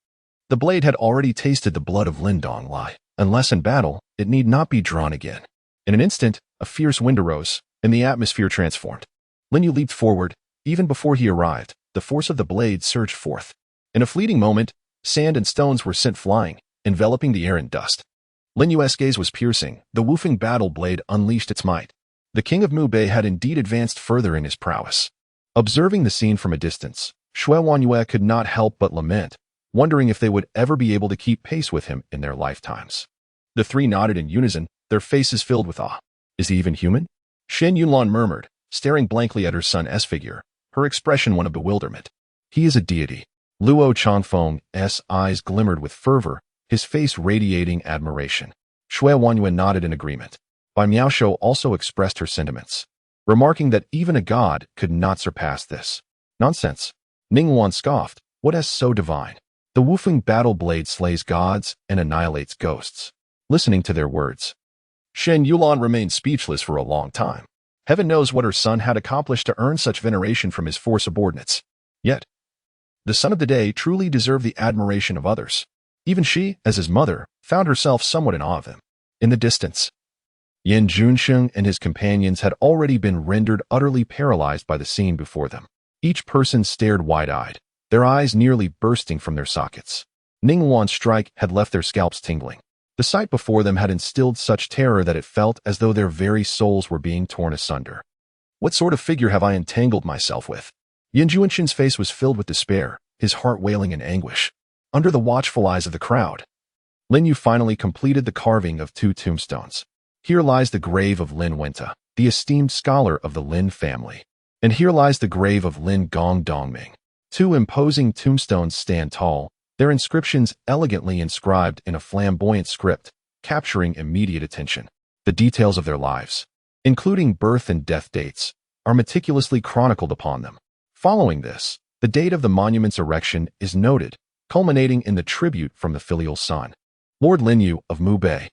The blade had already tasted the blood of Lin Donglai. Unless in battle, it need not be drawn again. In an instant, a fierce wind arose, and the atmosphere transformed. Lin Yu leaped forward. Even before he arrived, the force of the blade surged forth. In a fleeting moment, sand and stones were sent flying, enveloping the air in dust. Lin Yu's gaze was piercing. The Wufeng battle blade unleashed its might. The king of Mu Bei had indeed advanced further in his prowess. Observing the scene from a distance, Shui Wanyue could not help but lament, wondering if they would ever be able to keep pace with him in their lifetimes. The three nodded in unison, their faces filled with awe. Is he even human? Shen Yunlan murmured, staring blankly at her son's figure, her expression one of bewilderment. He is a deity. Luo Changfeng's eyes glimmered with fervor, his face radiating admiration. Shui Wanyue nodded in agreement. Bai Miaoshou also expressed her sentiments, remarking that even a god could not surpass this. Nonsense. Ningguan scoffed. What is so divine? The Wufeng battle blade slays gods and annihilates ghosts. Listening to their words, Shen Yunlan remained speechless for a long time. Heaven knows what her son had accomplished to earn such veneration from his four subordinates. Yet, the son of the day truly deserved the admiration of others. Even she, as his mother, found herself somewhat in awe of him. In the distance, Yan Junsheng and his companions had already been rendered utterly paralyzed by the scene before them. Each person stared wide-eyed, their eyes nearly bursting from their sockets. Ningguan's strike had left their scalps tingling. The sight before them had instilled such terror that it felt as though their very souls were being torn asunder. What sort of figure have I entangled myself with? Yan Junsheng's face was filled with despair, his heart wailing in anguish. Under the watchful eyes of the crowd, Lin Yu finally completed the carving of 2 tombstones. Here lies the grave of Lin Wenta, the esteemed scholar of the Lin family. And here lies the grave of Lin Gong Dongming. 2 imposing tombstones stand tall, their inscriptions elegantly inscribed in a flamboyant script, capturing immediate attention. The details of their lives, including birth and death dates, are meticulously chronicled upon them. Following this, the date of the monument's erection is noted, culminating in the tribute from the filial son, Lord Lin Yu of Mu Bei.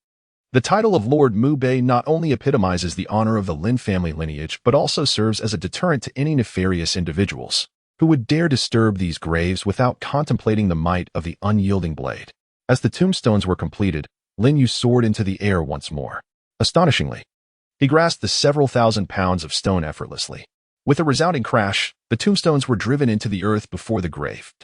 The title of Lord Mu Bei not only epitomizes the honor of the Lin family lineage, but also serves as a deterrent to any nefarious individuals who would dare disturb these graves without contemplating the might of the unyielding blade. As the tombstones were completed, Lin Yu soared into the air once more. Astonishingly, he grasped the several thousand pounds of stone effortlessly. With a resounding crash, the tombstones were driven into the earth before the grave,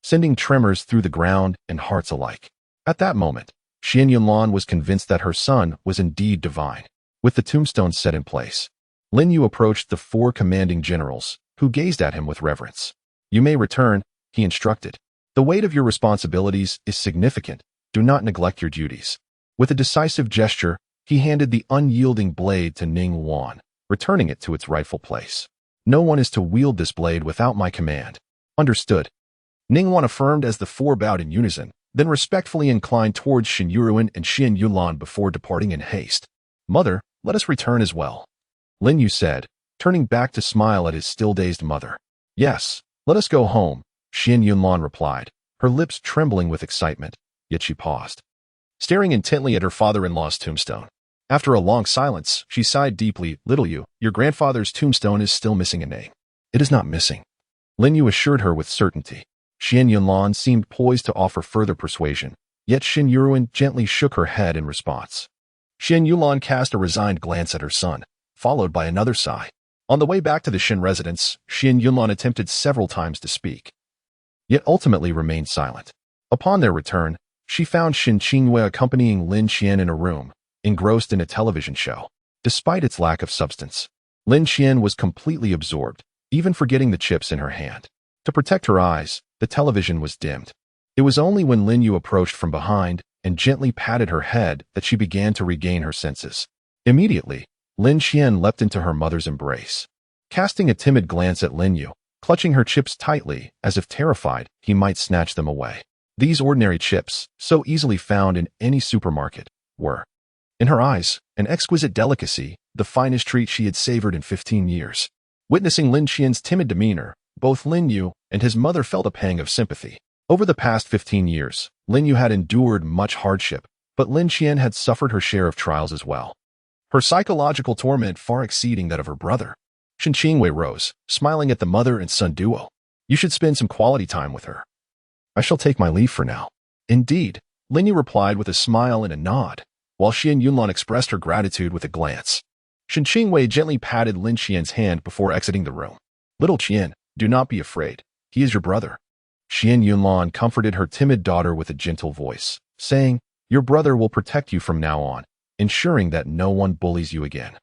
sending tremors through the ground and hearts alike. At that moment, Xian Yunlan was convinced that her son was indeed divine. With the tombstones set in place, Lin Yu approached the 4 commanding generals, who gazed at him with reverence. You may return, he instructed. The weight of your responsibilities is significant. Do not neglect your duties. With a decisive gesture, he handed the unyielding blade to Ningguan, returning it to its rightful place. No one is to wield this blade without my command. Understood. Ningguan affirmed as the 4 bowed in unison, then respectfully inclined towards Shen Yuruan and Xian Yunlan before departing in haste. Mother, let us return as well, Lin Yu said, turning back to smile at his still-dazed mother. Yes, let us go home, Xian Yunlan replied, her lips trembling with excitement, yet she paused, staring intently at her father-in-law's tombstone. After a long silence, she sighed deeply. Little Yu, your grandfather's tombstone is still missing a name. It is not missing, Lin Yu assured her with certainty. Xian Yunlan seemed poised to offer further persuasion, yet Shen Yuruan gently shook her head in response. Xian Yunlan cast a resigned glance at her son, followed by another sigh. On the way back to the Shen residence, Shen Yunlan attempted several times to speak, yet ultimately remained silent. Upon their return, she found Shen Qingwei accompanying Lin Qian in a room, engrossed in a television show. Despite its lack of substance, Lin Qian was completely absorbed, even forgetting the chips in her hand. To protect her eyes, the television was dimmed. It was only when Lin Yu approached from behind and gently patted her head that she began to regain her senses. Immediately, Lin Qian leapt into her mother's embrace. Casting a timid glance at Lin Yu, clutching her chips tightly as if terrified he might snatch them away. These ordinary chips, so easily found in any supermarket, were, in her eyes, an exquisite delicacy, the finest treat she had savored in 15 years. Witnessing Lin Qian's timid demeanor, both Lin Yu and his mother felt a pang of sympathy. Over the past 15 years, Lin Yu had endured much hardship, but Lin Qian had suffered her share of trials as well, her psychological torment far exceeding that of her brother. Shen Qingwei rose, smiling at the mother and son duo. You should spend some quality time with her. I shall take my leave for now. Indeed, Lin Yu replied with a smile and a nod, while Shen Yunlan expressed her gratitude with a glance. Shen Qingwei gently patted Lin Qian's hand before exiting the room. Little Qian, do not be afraid. He is your brother. Shen Yunlan comforted her timid daughter with a gentle voice, saying, Your brother will protect you from now on, ensuring that no one bullies you again.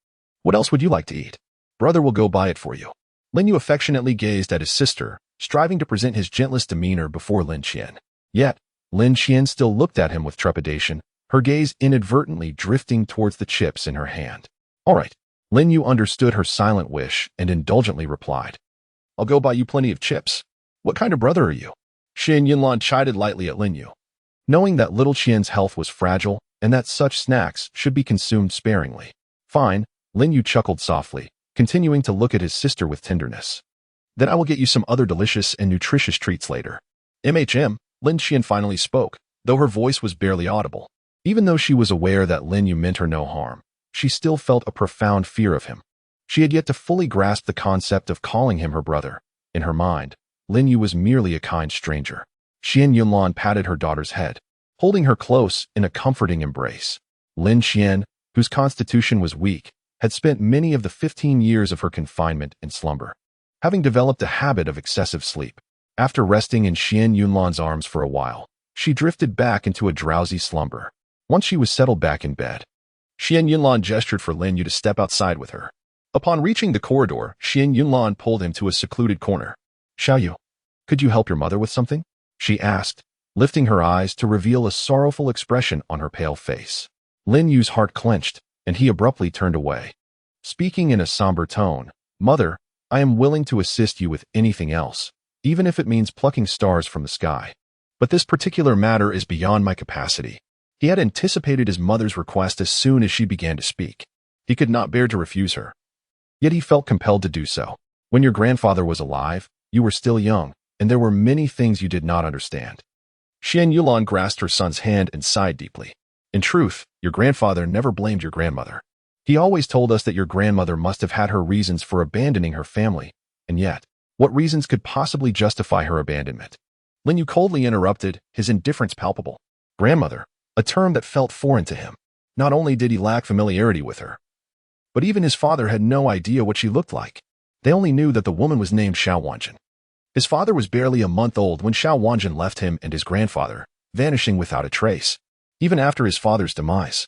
What else would you like to eat? Brother will go buy it for you. Lin Yu affectionately gazed at his sister, striving to present his gentlest demeanor before Lin Qian. Yet, Lin Qian still looked at him with trepidation, her gaze inadvertently drifting towards the chips in her hand. All right. Lin Yu understood her silent wish and indulgently replied, I'll go buy you plenty of chips. What kind of brother are you? Shen Yunlan chided lightly at Lin Yu, knowing that little Qian's health was fragile and that such snacks should be consumed sparingly. Fine, Lin Yu chuckled softly, continuing to look at his sister with tenderness. Then I will get you some other delicious and nutritious treats later. Lin Qian finally spoke, though her voice was barely audible. Even though she was aware that Lin Yu meant her no harm, she still felt a profound fear of him. She had yet to fully grasp the concept of calling him her brother. In her mind, Lin Yu was merely a kind stranger. Shen Yunlan patted her daughter's head, holding her close in a comforting embrace. Lin Qian, whose constitution was weak, had spent many of the 15 years of her confinement in slumber, having developed a habit of excessive sleep. After resting in Shen Yunlan's arms for a while, she drifted back into a drowsy slumber. Once she was settled back in bed, Shen Yunlan gestured for Lin Yu to step outside with her. Upon reaching the corridor, Shen Yunlan pulled him to a secluded corner. Xiaoyu, could you help your mother with something? She asked, lifting her eyes to reveal a sorrowful expression on her pale face. Lin Yu's heart clenched, and he abruptly turned away. Speaking in a somber tone, Mother, I am willing to assist you with anything else, even if it means plucking stars from the sky. But this particular matter is beyond my capacity. He had anticipated his mother's request as soon as she began to speak. He could not bear to refuse her. Yet he felt compelled to do so. When your grandfather was alive, you were still young, and there were many things you did not understand. Shen Yunlan grasped her son's hand and sighed deeply. In truth, your grandfather never blamed your grandmother. He always told us that your grandmother must have had her reasons for abandoning her family, and yet, what reasons could possibly justify her abandonment? Lin Yu coldly interrupted, his indifference palpable. Grandmother, a term that felt foreign to him. Not only did he lack familiarity with her, but even his father had no idea what she looked like. They only knew that the woman was named Xiao Wanjin. His father was barely a month old when Xiao Wanjin left him and his grandfather, vanishing without a trace. Even after his father's demise,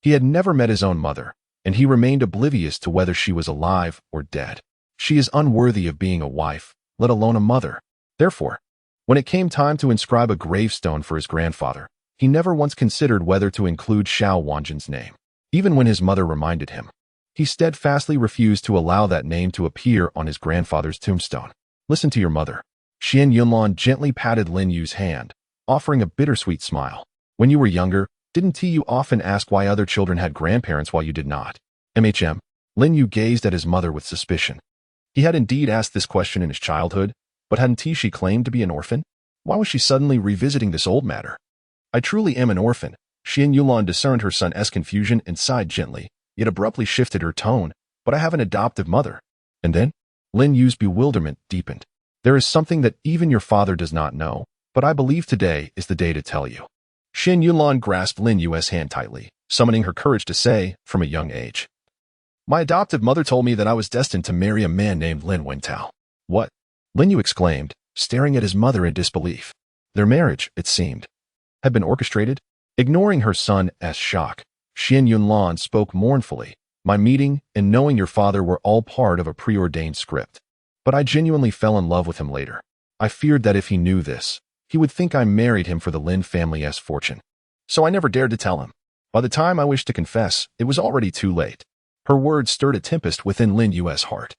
he had never met his own mother, and he remained oblivious to whether she was alive or dead. She is unworthy of being a wife, let alone a mother. Therefore, when it came time to inscribe a gravestone for his grandfather, he never once considered whether to include Xiao Wanjin's name. Even when his mother reminded him, he steadfastly refused to allow that name to appear on his grandfather's tombstone. Listen to your mother. Shen Yunlan gently patted Lin Yu's hand, offering a bittersweet smile. When you were younger, didn't you often ask why other children had grandparents while you did not? Lin Yu gazed at his mother with suspicion. He had indeed asked this question in his childhood, but hadn't she claimed to be an orphan? Why was she suddenly revisiting this old matter? I truly am an orphan. Shen Yunlan discerned her son's confusion and sighed gently, yet abruptly shifted her tone. But I have an adoptive mother. And then? Lin Yu's bewilderment deepened. There is something that even your father does not know, but I believe today is the day to tell you. Shen Yunlan grasped Lin Yu's hand tightly, summoning her courage to say, from a young age. My adoptive mother told me that I was destined to marry a man named Lin Wentao. What? Lin Yu exclaimed, staring at his mother in disbelief. Their marriage, it seemed, had been orchestrated. Ignoring her son's shock, Shen Yunlan spoke mournfully. My meeting and knowing your father were all part of a preordained script. But I genuinely fell in love with him later. I feared that if he knew this, he would think I married him for the Lin family's fortune. So I never dared to tell him. By the time I wished to confess, it was already too late. Her words stirred a tempest within Lin Yu's heart.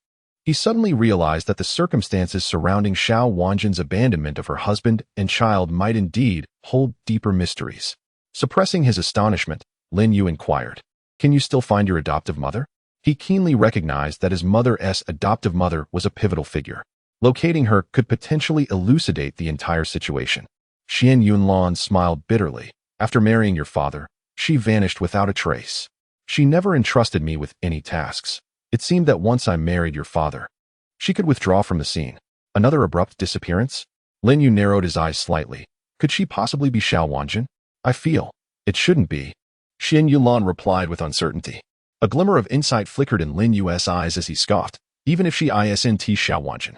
He suddenly realized that the circumstances surrounding Xiao Wanjin's abandonment of her husband and child might indeed hold deeper mysteries. Suppressing his astonishment, Lin Yu inquired, "Can you still find your adoptive mother?" He keenly recognized that his mother's adoptive mother was a pivotal figure. Locating her could potentially elucidate the entire situation. Shen Yunlan smiled bitterly. After marrying your father, she vanished without a trace. She never entrusted me with any tasks. It seemed that once I married your father, she could withdraw from the scene. Another abrupt disappearance? Lin Yu narrowed his eyes slightly. Could she possibly be Xiao Wanjin? I feel it shouldn't be. Shen Yunlan replied with uncertainty. A glimmer of insight flickered in Lin Yu's eyes as he scoffed. Even if she isn't Xiao Wanjin,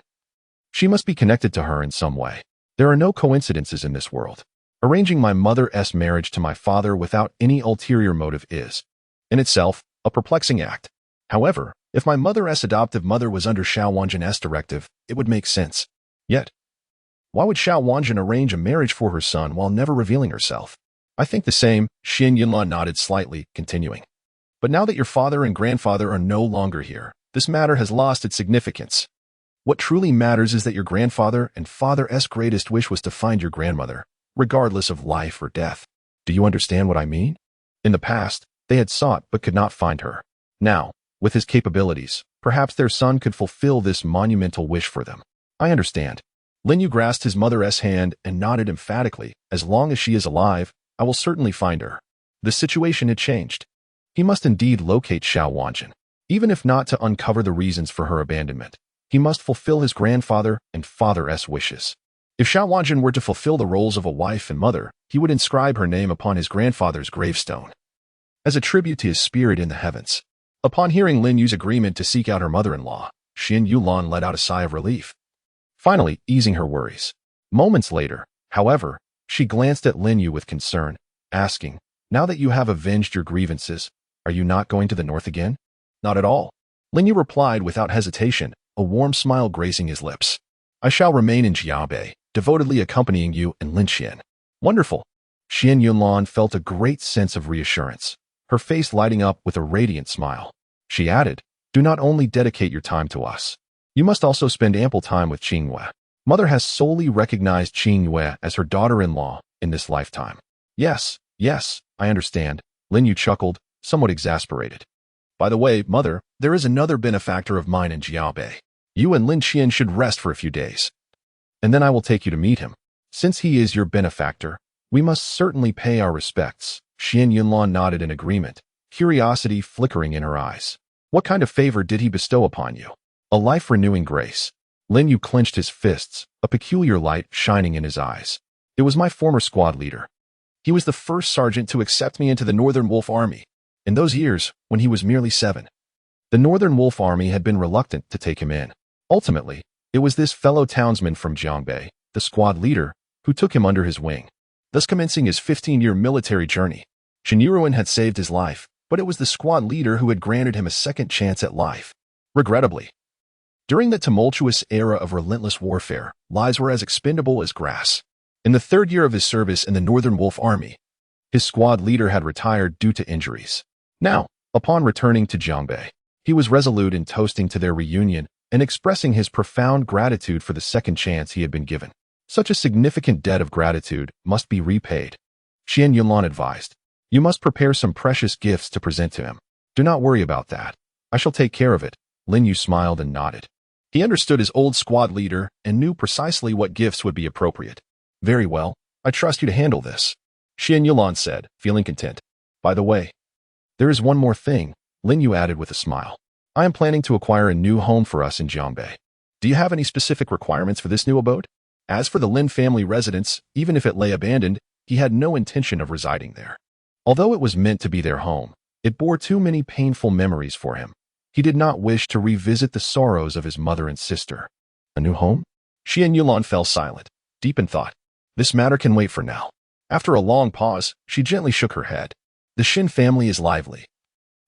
she must be connected to her in some way. There are no coincidences in this world. Arranging my mother's marriage to my father without any ulterior motive is, in itself, a perplexing act. However, if my mother's adoptive mother was under Xiao Wanjin's directive, it would make sense. Yet, why would Xiao Wanjin arrange a marriage for her son while never revealing herself? I think the same. Shen Yunlan nodded slightly, continuing. But now that your father and grandfather are no longer here, this matter has lost its significance. What truly matters is that your grandfather and father's greatest wish was to find your grandmother, regardless of life or death. Do you understand what I mean? In the past, they had sought but could not find her. Now, with his capabilities, perhaps their son could fulfill this monumental wish for them. I understand. Lin Yu grasped his mother's hand and nodded emphatically. As long as she is alive, I will certainly find her. The situation had changed. He must indeed locate Xiao Wanjin, even if not to uncover the reasons for her abandonment. He must fulfill his grandfather and father's wishes. If Xiao Wanjin were to fulfill the roles of a wife and mother, he would inscribe her name upon his grandfather's gravestone, as a tribute to his spirit in the heavens. Upon hearing Lin Yu's agreement to seek out her mother-in-law, Shen Yunlan let out a sigh of relief, finally easing her worries. Moments later, however, she glanced at Lin Yu with concern, asking, "Now that you have avenged your grievances, are you not going to the north again?" "Not at all." Lin Yu replied without hesitation, a warm smile gracing his lips. "I shall remain in Jiabei, devotedly accompanying you and Lin Xian." "Wonderful." Shen Yunlan felt a great sense of reassurance, her face lighting up with a radiant smile. She added, "Do not only dedicate your time to us. You must also spend ample time with Qingyue. Mother has solely recognized Qingyue as her daughter-in-law in this lifetime." Yes, I understand," Lin Yu chuckled, somewhat exasperated. "By the way, Mother, there is another benefactor of mine in Jiabei. You and Lin Xian should rest for a few days, and then I will take you to meet him. Since he is your benefactor, we must certainly pay our respects." Shen Yunlan nodded in agreement, curiosity flickering in her eyes. "What kind of favor did he bestow upon you?" "A life-renewing grace." Lin Yu clenched his fists, a peculiar light shining in his eyes. "It was my former squad leader. He was the first sergeant to accept me into the Northern Wolf Army. In those years, when he was merely 7, the Northern Wolf Army had been reluctant to take him in. Ultimately, it was this fellow townsman from Jiangbei, the squad leader, who took him under his wing, thus commencing his 15-year military journey. Shinyiruin had saved his life, but it was the squad leader who had granted him a second chance at life. Regrettably, during the tumultuous era of relentless warfare, lives were as expendable as grass. In the 3rd year of his service in the Northern Wolf Army, his squad leader had retired due to injuries. Now, upon returning to Jiangbei, he was resolute in toasting to their reunion and expressing his profound gratitude for the second chance he had been given. Such a significant debt of gratitude must be repaid. Shen Yunlan advised, "You must prepare some precious gifts to present to him. Do not worry about that. I shall take care of it." Lin Yu smiled and nodded. He understood his old squad leader and knew precisely what gifts would be appropriate. "Very well, I trust you to handle this," Shen Yunlan said, feeling content. "By the way, there is one more thing," Lin Yu added with a smile. "I am planning to acquire a new home for us in Jiangbei. Do you have any specific requirements for this new abode?" As for the Lin family residence, even if it lay abandoned, he had no intention of residing there. Although it was meant to be their home, it bore too many painful memories for him. He did not wish to revisit the sorrows of his mother and sister. A new home? Shen Yulon fell silent, deep in thought. This matter can wait for now. After a long pause, she gently shook her head. The Shen family is lively,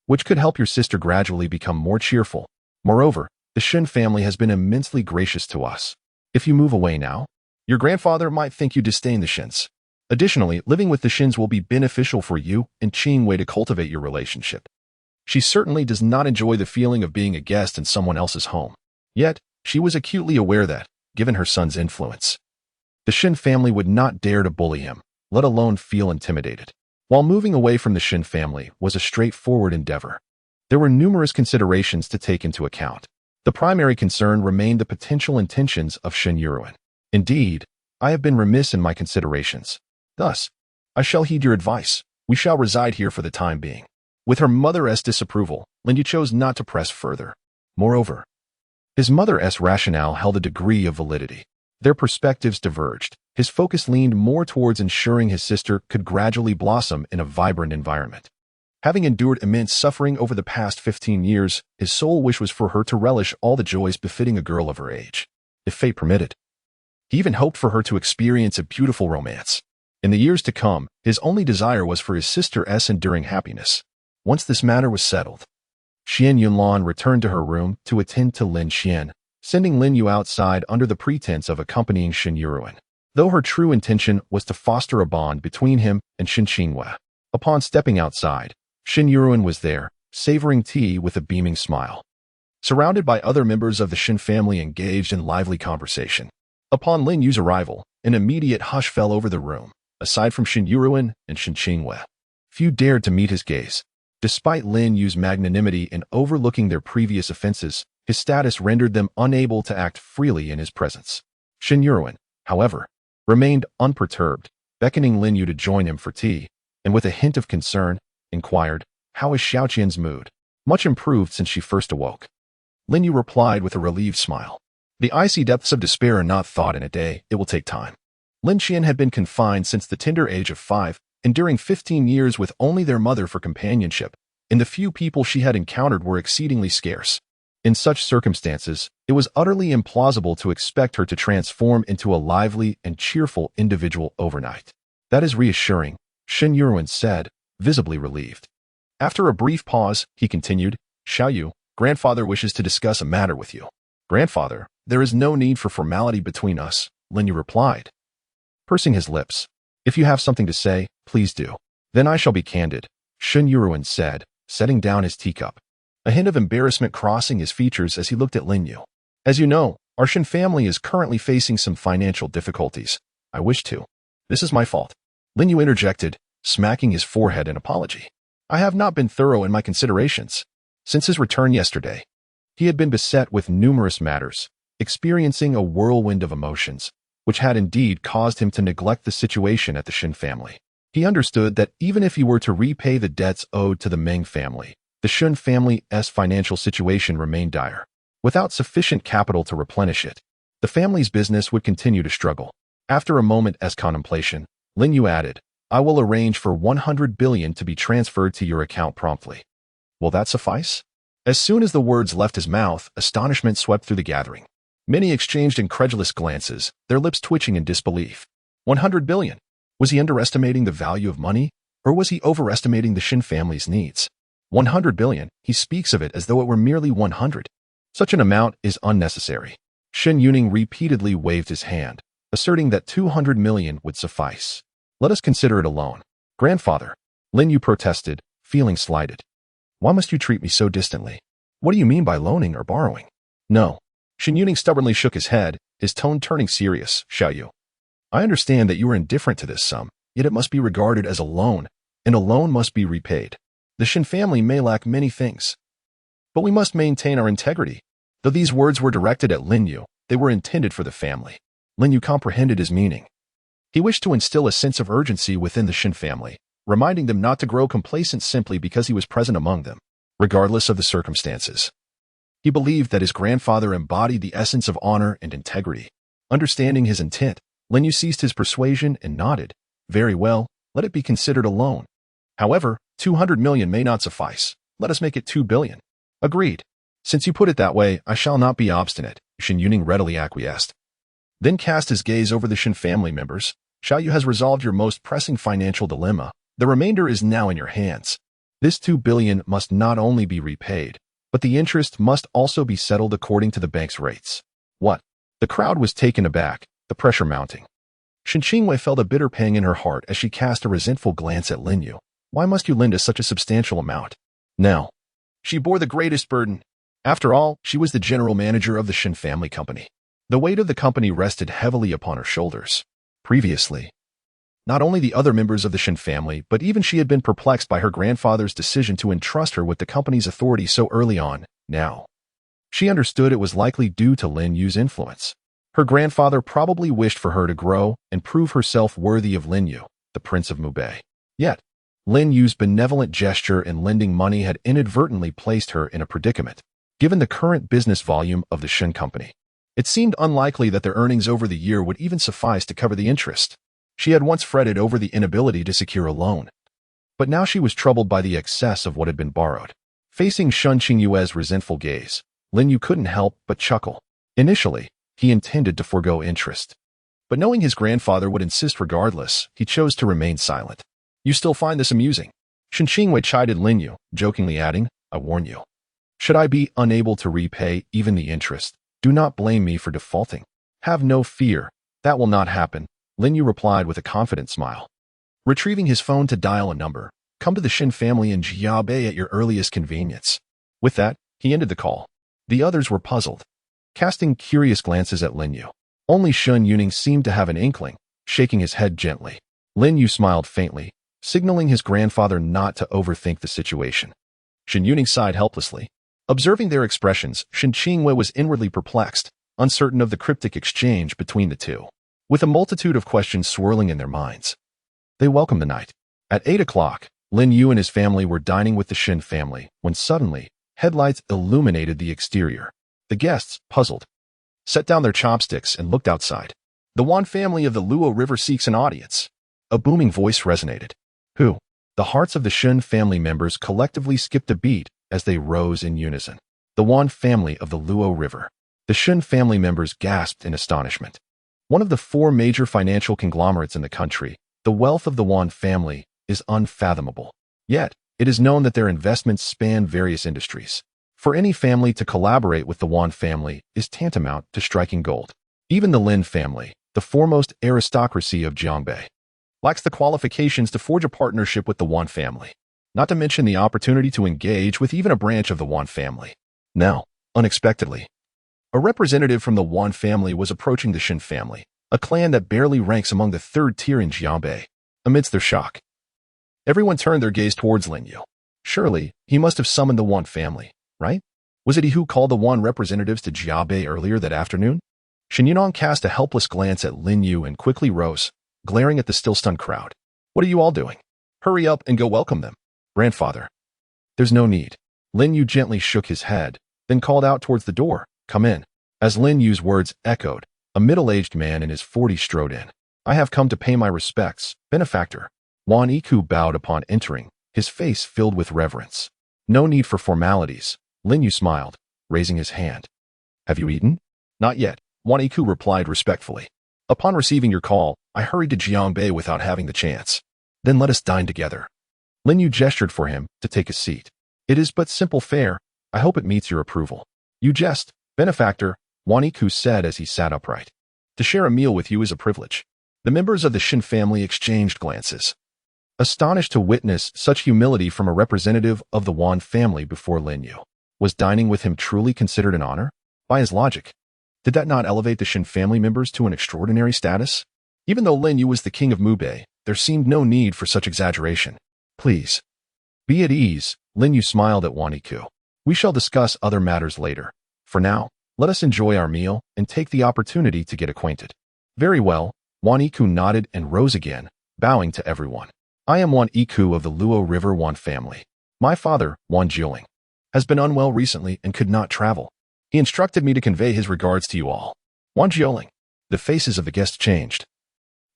which could help your sister gradually become more cheerful. Moreover, the Shen family has been immensely gracious to us. If you move away now, your grandfather might think you disdain the Shens. Additionally, living with the Shens will be beneficial for you and Qing Wei to cultivate your relationship. She certainly does not enjoy the feeling of being a guest in someone else's home. Yet, she was acutely aware that, given her son's influence, the Shen family would not dare to bully him, let alone feel intimidated. While moving away from the Shen family was a straightforward endeavor, there were numerous considerations to take into account. The primary concern remained the potential intentions of Shen Yuruan. Indeed, I have been remiss in my considerations. Thus, I shall heed your advice. We shall reside here for the time being. With her mother's disapproval, Lindu chose not to press further. Moreover, his mother's rationale held a degree of validity. Their perspectives diverged. His focus leaned more towards ensuring his sister could gradually blossom in a vibrant environment. Having endured immense suffering over the past 15 years, his sole wish was for her to relish all the joys befitting a girl of her age, if fate permitted. He even hoped for her to experience a beautiful romance. In the years to come, his only desire was for his sister's enduring happiness. Once this matter was settled, Shen Yunlan returned to her room to attend to Lin Xian, sending Lin Yu outside under the pretense of accompanying Shen Yuruan, though her true intention was to foster a bond between him and Shen Qinghua. Upon stepping outside, Shen Yuruan was there, savoring tea with a beaming smile. Surrounded by other members of the Shen family engaged in lively conversation. Upon Lin Yu's arrival, an immediate hush fell over the room. Aside from Shen Yuruan and Shen Qinghua, few dared to meet his gaze. Despite Lin Yu's magnanimity in overlooking their previous offenses, his status rendered them unable to act freely in his presence. Shen Yuruan, however, remained unperturbed, beckoning Lin Yu to join him for tea, and with a hint of concern, inquired, "How is Xiaoqian's mood?" "Much improved since she first awoke." Lin Yu replied with a relieved smile. "The icy depths of despair are not thawed in a day, it will take time." Lin Xian had been confined since the tender age of 5, enduring 15 years with only their mother for companionship, and the few people she had encountered were exceedingly scarce. In such circumstances, it was utterly implausible to expect her to transform into a lively and cheerful individual overnight. "That is reassuring," Shen Yuruan said, visibly relieved. After a brief pause, he continued, "Xiaoyu, grandfather wishes to discuss a matter with you." "Grandfather, there is no need for formality between us," Lin Yu replied, pursing his lips. "If you have something to say, please do." "Then I shall be candid," Shen Yuruan said, setting down his teacup, a hint of embarrassment crossing his features as he looked at Lin Yu. "As you know, our Shen family is currently facing some financial difficulties. I wish to." "This is my fault," Lin Yu interjected, smacking his forehead in apology. "I have not been thorough in my considerations." Since his return yesterday, he had been beset with numerous matters, experiencing a whirlwind of emotions, which had indeed caused him to neglect the situation at the Shen family. He understood that even if he were to repay the debts owed to the Meng family, the Shen family's financial situation remained dire. Without sufficient capital to replenish it, the family's business would continue to struggle. After a moment's contemplation, Lin Yu added, "I will arrange for 100 billion to be transferred to your account promptly." "Will that suffice?" As soon as the words left his mouth, astonishment swept through the gathering. Many exchanged incredulous glances, their lips twitching in disbelief. 100 billion? Was he underestimating the value of money, or was he overestimating the Shen family's needs? 100 billion, he speaks of it as though it were merely 100. Such an amount is unnecessary. Shen Yuning repeatedly waved his hand, asserting that 200 million would suffice. "Let us consider it a loan." "Grandfather," Lin Yu protested, feeling slighted. "Why must you treat me so distantly? What do you mean by loaning or borrowing?" "No." Shen Yuning stubbornly shook his head, his tone turning serious. "Xiaoyu, I understand that you are indifferent to this sum, yet it must be regarded as a loan, and a loan must be repaid. The Shen family may lack many things, but we must maintain our integrity." Though these words were directed at Lin Yu, they were intended for the family. Lin Yu comprehended his meaning. He wished to instill a sense of urgency within the Shen family, reminding them not to grow complacent simply because he was present among them, regardless of the circumstances. He believed that his grandfather embodied the essence of honor and integrity. Understanding his intent, Lin Yu ceased his persuasion and nodded. "Very well, let it be considered a loan. However, 200 million may not suffice. Let us make it 2 billion. "Agreed." Since you put it that way, I shall not be obstinate, Shen Yuning readily acquiesced. Then cast his gaze over the Shen family members. Xiaoyu has resolved your most pressing financial dilemma. The remainder is now in your hands. This 2 billion must not only be repaid, but the interest must also be settled according to the bank's rates. What? The crowd was taken aback, the pressure mounting. Shen Qingwei felt a bitter pang in her heart as she cast a resentful glance at Lin Yu. Why must you lend us such a substantial amount? Now, she bore the greatest burden. After all, she was the general manager of the Shen family company. The weight of the company rested heavily upon her shoulders. Previously, not only the other members of the Shen family, but even she had been perplexed by her grandfather's decision to entrust her with the company's authority so early on. Now, she understood it was likely due to Lin Yu's influence. Her grandfather probably wished for her to grow and prove herself worthy of Lin Yu, the Prince of Mubei. Yet, Lin Yu's benevolent gesture in lending money had inadvertently placed her in a predicament. Given the current business volume of the Shen company, it seemed unlikely that their earnings over the year would even suffice to cover the interest. She had once fretted over the inability to secure a loan, but now she was troubled by the excess of what had been borrowed. Facing Shen Qingyue's resentful gaze, Lin Yu couldn't help but chuckle. Initially, he intended to forego interest, but knowing his grandfather would insist regardless, he chose to remain silent. You still find this amusing? Shen Qingwei chided Lin Yu, jokingly adding, I warn you. Should I be unable to repay even the interest, do not blame me for defaulting. Have no fear, that will not happen, Lin Yu replied with a confident smile. Retrieving his phone to dial a number, come to the Shen family in Jiabei at your earliest convenience. With that, he ended the call. The others were puzzled, casting curious glances at Lin Yu. Only Shen Yuning seemed to have an inkling, shaking his head gently. Lin Yu smiled faintly, signaling his grandfather not to overthink the situation. Shen Yuning sighed helplessly. Observing their expressions, Shen Qingwei was inwardly perplexed, uncertain of the cryptic exchange between the two. With a multitude of questions swirling in their minds, they welcomed the night. At 8 o'clock, Lin Yu and his family were dining with the Shen family, when suddenly, headlights illuminated the exterior. The guests, puzzled, set down their chopsticks and looked outside. The Wan family of the Luo River seeks an audience. A booming voice resonated. Who? The hearts of the Shen family members collectively skipped a beat as they rose in unison. The Wan family of the Luo River. The Shen family members gasped in astonishment. One of the 4 major financial conglomerates in the country, the wealth of the Wan family is unfathomable. Yet, it is known that their investments span various industries. For any family to collaborate with the Wan family is tantamount to striking gold. Even the Lin family, the foremost aristocracy of Jiangbei, lacks the qualifications to forge a partnership with the Wan family, not to mention the opportunity to engage with even a branch of the Wan family. Now, unexpectedly, a representative from the Wan family was approaching the Shen family, a clan that barely ranks among the 3rd tier in Jiangbei. Amidst their shock, everyone turned their gaze towards Lin Yu. Surely, he must have summoned the Wan family, right? Was it he who called the Wan representatives to Jiabei earlier that afternoon? Shen Yunong cast a helpless glance at Lin Yu and quickly rose, glaring at the still stunned crowd. What are you all doing? Hurry up and go welcome them. Grandfather. There's no need. Lin Yu gently shook his head, then called out towards the door. Come in. As Lin Yu's words echoed, a middle-aged man in his 40s strode in. I have come to pay my respects, benefactor. Wan Yiku bowed upon entering, his face filled with reverence. No need for formalities. Lin Yu smiled, raising his hand. Have you eaten? Not yet, Wan Yiku replied respectfully. Upon receiving your call, I hurried to Jiangbei without having the chance. Then let us dine together. Lin Yu gestured for him to take a seat. It is but simple fare. I hope it meets your approval. You jest, benefactor, Wan Yiku said as he sat upright. To share a meal with you is a privilege. The members of the Shen family exchanged glances, astonished to witness such humility from a representative of the Wan family before Lin Yu. Was dining with him truly considered an honor? By his logic, did that not elevate the Shen family members to an extraordinary status? Even though Lin Yu was the king of Mubei, there seemed no need for such exaggeration. Please, be at ease, Lin Yu smiled at Wan Yiku. We shall discuss other matters later. For now, let us enjoy our meal and take the opportunity to get acquainted. Very well, Wan Yiku nodded and rose again, bowing to everyone. I am Wan Yiku of the Luo River Wan family. My father, Wan Jioling, has been unwell recently and could not travel. He instructed me to convey his regards to you all. Wan Jioling. The faces of the guests changed,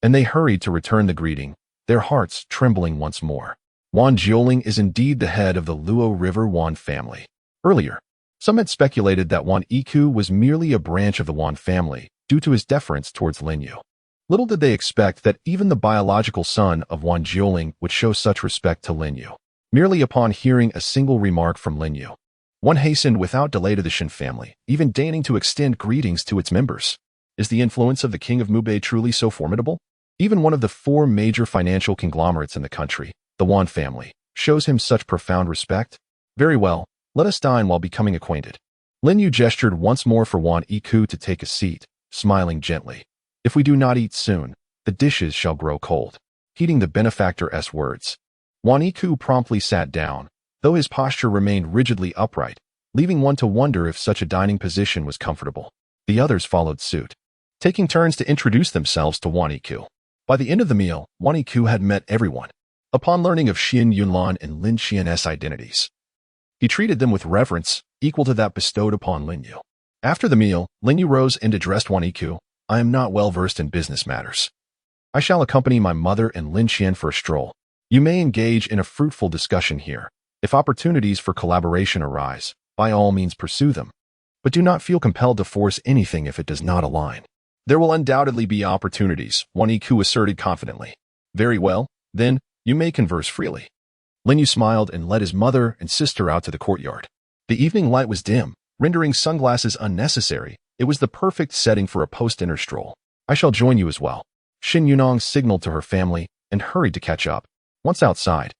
and they hurried to return the greeting, their hearts trembling once more. Wan Jioling is indeed the head of the Luo River Wan family. Earlier, Some had speculated that Wan Yiku was merely a branch of the Wan family due to his deference towards Lin Yu. Little did they expect that even the biological son of Wan Jiuling would show such respect to Lin Yu. Merely upon hearing a single remark from Lin Yu, one hastened without delay to the Shen family, even deigning to extend greetings to its members. Is the influence of the king of Mubei truly so formidable? Even one of the 4 major financial conglomerates in the country, the Wan family, shows him such profound respect? Very well, let us dine while becoming acquainted. Lin Yu gestured once more for Wan Yiku to take a seat, smiling gently. If we do not eat soon, the dishes shall grow cold. Heeding the benefactor's words, Wan Yiku promptly sat down, though his posture remained rigidly upright, leaving one to wonder if such a dining position was comfortable. The others followed suit, taking turns to introduce themselves to Wan Yiku. By the end of the meal, Wan Yiku had met everyone. Upon learning of Xian Yunlan and Lin Xian's identities, he treated them with reverence equal to that bestowed upon Lin Yu. After the meal, Lin Yu rose and addressed Wan Yiku. I am not well versed in business matters. I shall accompany my mother and Lin Xian for a stroll. You may engage in a fruitful discussion here. If opportunities for collaboration arise, by all means pursue them. But do not feel compelled to force anything if it does not align. There will undoubtedly be opportunities, Wan Yiku asserted confidently. Very well, then, you may converse freely. Lin Yu smiled and led his mother and sister out to the courtyard. The evening light was dim, rendering sunglasses unnecessary. It was the perfect setting for a post-dinner stroll. I shall join you as well. Shen Yunong signaled to her family and hurried to catch up. Once outside,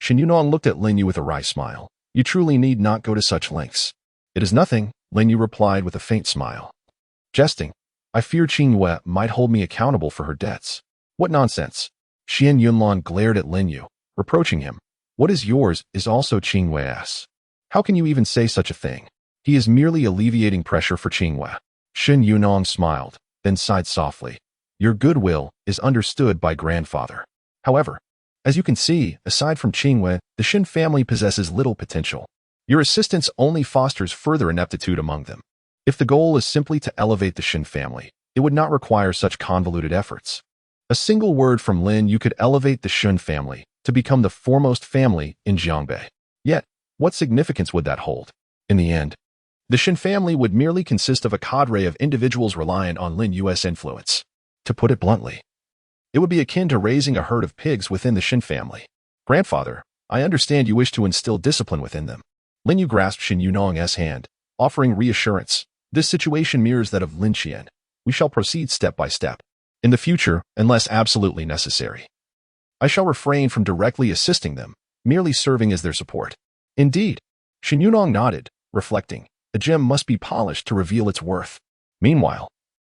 Shen Yunong looked at Lin Yu with a wry smile. You truly need not go to such lengths. It is nothing, Lin Yu replied with a faint smile. Jesting, I fear Qingyue might hold me accountable for her debts. What nonsense. Xian Yunlan glared at Lin Yu, reproaching him. What is yours is also Qingyue's. How can you even say such a thing? He is merely alleviating pressure for Qingyue. Shen Yunong smiled, then sighed softly. Your goodwill is understood by grandfather. However, as you can see, aside from Qingyue, the Shen family possesses little potential. Your assistance only fosters further ineptitude among them. If the goal is simply to elevate the Shen family, it would not require such convoluted efforts. A single word from Lin Yu could elevate the Shen family to become the foremost family in Jiangbei. Yet, what significance would that hold? In the end, the Shen family would merely consist of a cadre of individuals reliant on Lin Yu's influence. To put it bluntly, it would be akin to raising a herd of pigs within the Shen family. Grandfather, I understand you wish to instill discipline within them. Lin Yu grasped Shen Yunong's hand, offering reassurance. This situation mirrors that of Lin Xian. We shall proceed step by step. In the future, unless absolutely necessary, I shall refrain from directly assisting them, merely serving as their support. Indeed, Shen Yunong nodded, reflecting, a gem must be polished to reveal its worth. Meanwhile,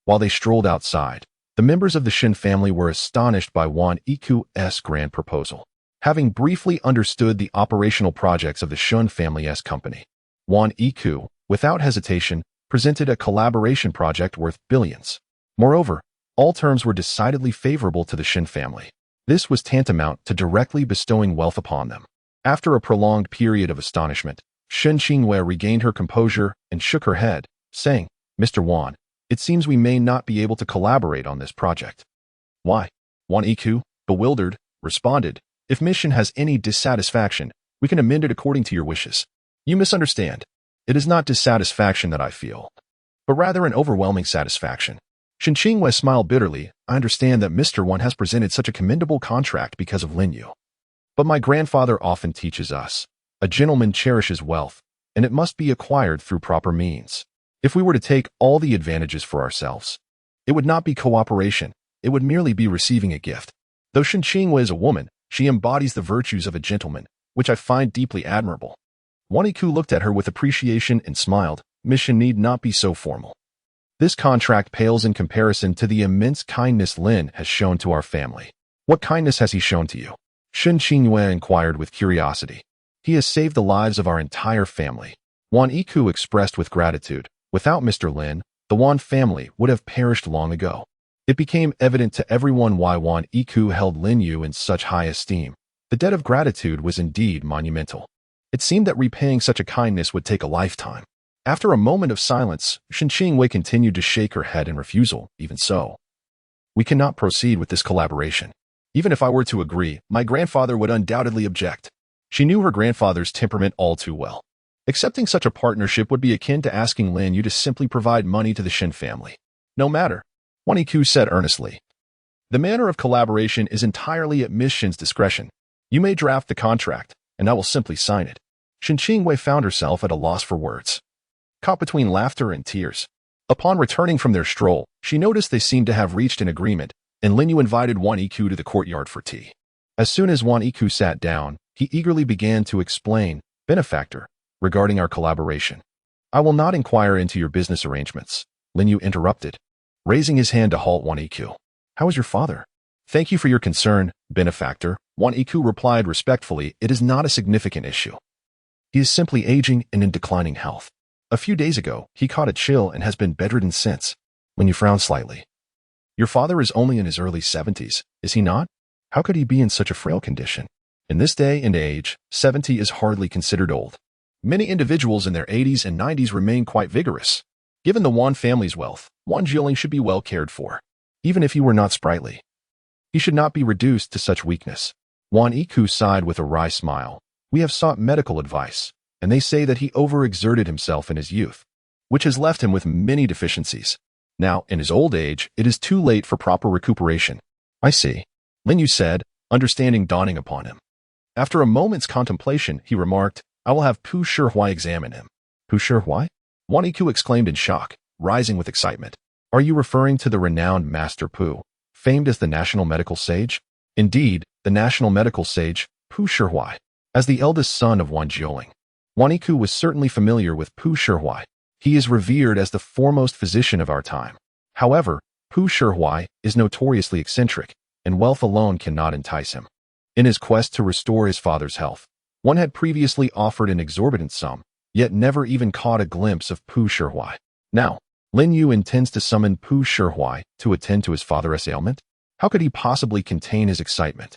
while they strolled outside, the members of the Shen family were astonished by Wan Yiku's grand proposal. Having briefly understood the operational projects of the Shen family's company, Wan Yiku, without hesitation, presented a collaboration project worth billions. Moreover, all terms were decidedly favorable to the Shen family. This was tantamount to directly bestowing wealth upon them. After a prolonged period of astonishment, Shen Qingyue regained her composure and shook her head, saying, Mr. Wan, it seems we may not be able to collaborate on this project. Why? Wan Yiku, bewildered, responded, if mission has any dissatisfaction, we can amend it according to your wishes. You misunderstand. It is not dissatisfaction that I feel, but rather an overwhelming satisfaction. Shen Qingyue smiled bitterly. I understand that Mr. Wan has presented such a commendable contract because of Lin Yu. But my grandfather often teaches us, a gentleman cherishes wealth, and it must be acquired through proper means. If we were to take all the advantages for ourselves, it would not be cooperation, it would merely be receiving a gift. Though Shen Qingyue is a woman, she embodies the virtues of a gentleman, which I find deeply admirable. Wan Yiku looked at her with appreciation and smiled. Mission need not be so formal. This contract pales in comparison to the immense kindness Lin has shown to our family. What kindness has he shown to you? Shen Qingyue inquired with curiosity. He has saved the lives of our entire family. Wan Yiku expressed with gratitude. Without Mr. Lin, the Wan family would have perished long ago. It became evident to everyone why Wan Yiku held Lin Yu in such high esteem. The debt of gratitude was indeed monumental. It seemed that repaying such a kindness would take a lifetime. After a moment of silence, Shen Qingyue continued to shake her head in refusal. Even so, we cannot proceed with this collaboration. Even if I were to agree, my grandfather would undoubtedly object. She knew her grandfather's temperament all too well. Accepting such a partnership would be akin to asking Lin Yu to simply provide money to the Shen family. No matter, Wan Yiku said earnestly. The manner of collaboration is entirely at Miss Shen's discretion. You may draft the contract, and I will simply sign it. Shen Qingwei found herself at a loss for words, caught between laughter and tears. Upon returning from their stroll, she noticed they seemed to have reached an agreement, and Lin Yu invited Wan Yiku to the courtyard for tea. As soon as Wan Yiku sat down, he eagerly began to explain, "Benefactor, regarding our collaboration. I will not inquire into your business arrangements," Lin Yu interrupted, raising his hand to halt Wan Yiku. "How is your father?" "Thank you for your concern, benefactor," Wan Yiku replied respectfully. "It is not a significant issue. He is simply aging and in declining health. A few days ago, he caught a chill and has been bedridden since." Lin Yu frowned slightly. "Your father is only in his early 70s, is he not? How could he be in such a frail condition? In this day and age, 70 is hardly considered old. Many individuals in their 80s and 90s remain quite vigorous. Given the Wan family's wealth, Wan Jieling should be well cared for. Even if he were not sprightly, he should not be reduced to such weakness." Wan Yiku sighed with a wry smile. "We have sought medical advice, and they say that he overexerted himself in his youth, which has left him with many deficiencies. Now, in his old age, it is too late for proper recuperation." "I see," Lin Yu said, understanding dawning upon him. After a moment's contemplation, he remarked, "I will have Pu Shihui examine him." "Pu Shihui?" Wan Yiku exclaimed in shock, rising with excitement. "Are you referring to the renowned Master Pu, famed as the national medical sage?" "Indeed, the national medical sage, Pu Shihui." As the eldest son of Wan Jieling, Wan Yiku was certainly familiar with Pu Shihui. He is revered as the foremost physician of our time. However, Pu Shihui is notoriously eccentric, and wealth alone cannot entice him. In his quest to restore his father's health, one had previously offered an exorbitant sum, yet never even caught a glimpse of Pu Shihui. Now, Lin Yu intends to summon Pu Shihui to attend to his father's ailment? How could he possibly contain his excitement?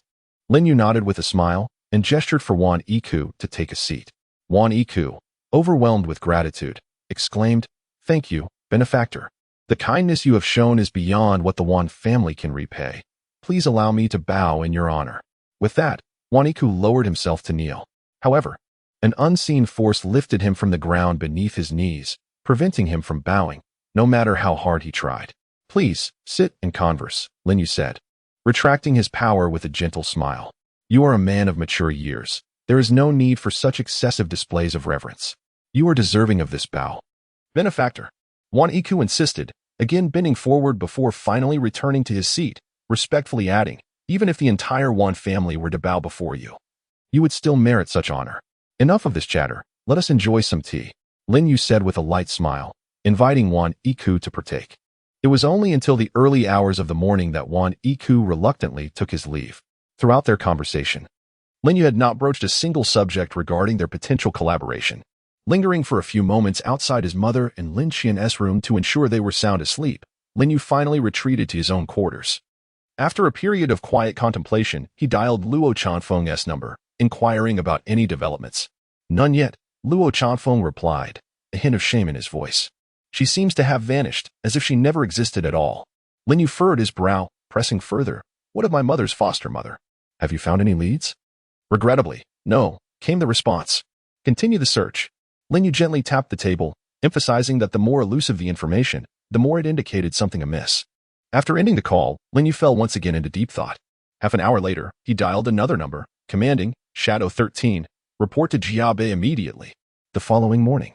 Lin Yu nodded with a smile and gestured for Wan Yiku to take a seat. Wan Yiku, overwhelmed with gratitude, exclaimed, "Thank you, benefactor. The kindness you have shown is beyond what the Wan family can repay. Please allow me to bow in your honor." With that, Wan Yiku lowered himself to kneel. However, an unseen force lifted him from the ground beneath his knees, preventing him from bowing, no matter how hard he tried. "Please, sit and converse," Lin Yu said, retracting his power with a gentle smile. "You are a man of mature years. There is no need for such excessive displays of reverence. You are deserving of this bow." "Benefactor," Wan Yiku insisted, again bending forward before finally returning to his seat, respectfully adding, "Even if the entire Wan family were to bow before you, you would still merit such honor. Enough of this chatter. Let us enjoy some tea," Lin Yu said with a light smile, inviting Wan Yiku to partake. It was only until the early hours of the morning that Wan Yiku reluctantly took his leave. Throughout their conversation, Lin Yu had not broached a single subject regarding their potential collaboration. Lingering for a few moments outside his mother and Lin Qian's room to ensure they were sound asleep, Lin Yu finally retreated to his own quarters. After a period of quiet contemplation, he dialed Luo Chanfeng's number, inquiring about any developments. "None yet," Luo Chanfeng replied, a hint of shame in his voice. "She seems to have vanished, as if she never existed at all." Lin Yu furrowed his brow, pressing further, "What of my mother's foster mother? Have you found any leads?" "Regrettably, no," came the response. "Continue the search." Lin Yu gently tapped the table, emphasizing that the more elusive the information, the more it indicated something amiss. After ending the call, Lin Yu fell once again into deep thought. Half an hour later, he dialed another number, commanding, "Shadow 13, report to Jiabe immediately." The following morning,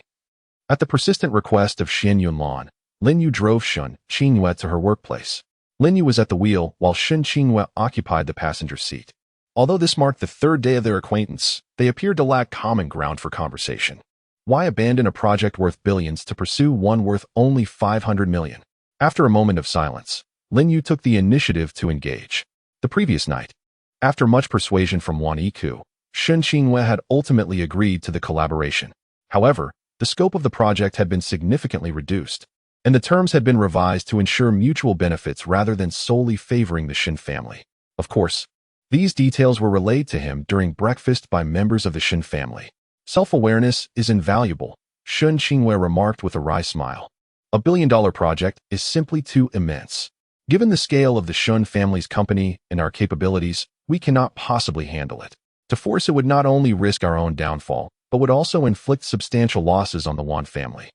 at the persistent request of Shen Yunlan, Lin Yu drove Shen Qingyue to her workplace. Lin Yu was at the wheel while Shen Qingyue occupied the passenger seat. Although this marked the third day of their acquaintance, they appeared to lack common ground for conversation. Why abandon a project worth billions to pursue one worth only 500 million? After a moment of silence, Lin Yu took the initiative to engage. The previous night, after much persuasion from Wan Yiku, Shen Qingyue had ultimately agreed to the collaboration. However, the scope of the project had been significantly reduced, and the terms had been revised to ensure mutual benefits rather than solely favoring the Shen family. Of course, these details were relayed to him during breakfast by members of the Shen family. "Self-awareness is invaluable," Shen Qingyue remarked with a wry smile. "A billion-dollar project is simply too immense. Given the scale of the Shen family's company and our capabilities, we cannot possibly handle it. To force it would not only risk our own downfall, but would also inflict substantial losses on the Wan family.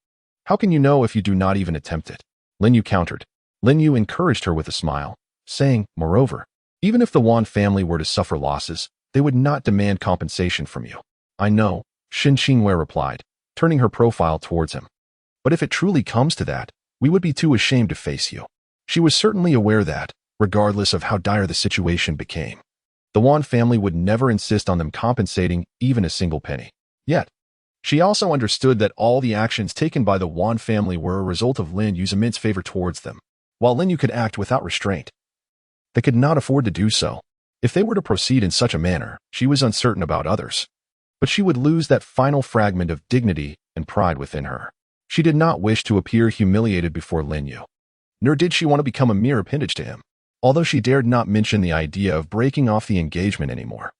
How can you know if you do not even attempt it? Lin Yu countered. Lin Yu encouraged her with a smile, saying, moreover, even if the Wan family were to suffer losses, they would not demand compensation from you. I know, Shen Qingwei replied, turning her profile towards him. But if it truly comes to that, we would be too ashamed to face you. She was certainly aware that, regardless of how dire the situation became, the Wan family would never insist on them compensating even a single penny. Yet, she also understood that all the actions taken by the Wan family were a result of Lin Yu's immense favor towards them. While Lin Yu could act without restraint, they could not afford to do so. If they were to proceed in such a manner, she was uncertain about others. But she would lose that final fragment of dignity and pride within her. She did not wish to appear humiliated before Lin Yu, nor did she want to become a mere appendage to him. Although she dared not mention the idea of breaking off the engagement anymore,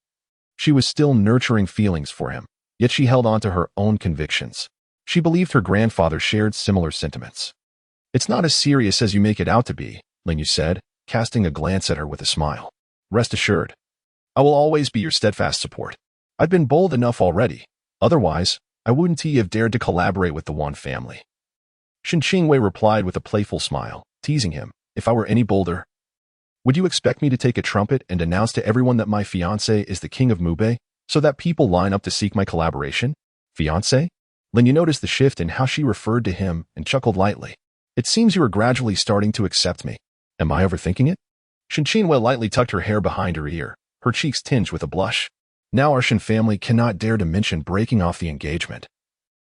she was still nurturing feelings for him, yet she held on to her own convictions. She believed her grandfather shared similar sentiments. It's not as serious as you make it out to be, Lin Yu said, casting a glance at her with a smile. Rest assured, I will always be your steadfast support. I've been bold enough already. Otherwise, I wouldn't have dared to collaborate with the Wan family. Shen Qingwei replied with a playful smile, teasing him. If I were any bolder, would you expect me to take a trumpet and announce to everyone that my fiancé is the king of Mubei, so that people line up to seek my collaboration? Fiancé? Lin Yu noticed the shift in how she referred to him and chuckled lightly. It seems you are gradually starting to accept me. Am I overthinking it? Shen Qingwei lightly tucked her hair behind her ear, her cheeks tinged with a blush. Now our Shen family cannot dare to mention breaking off the engagement.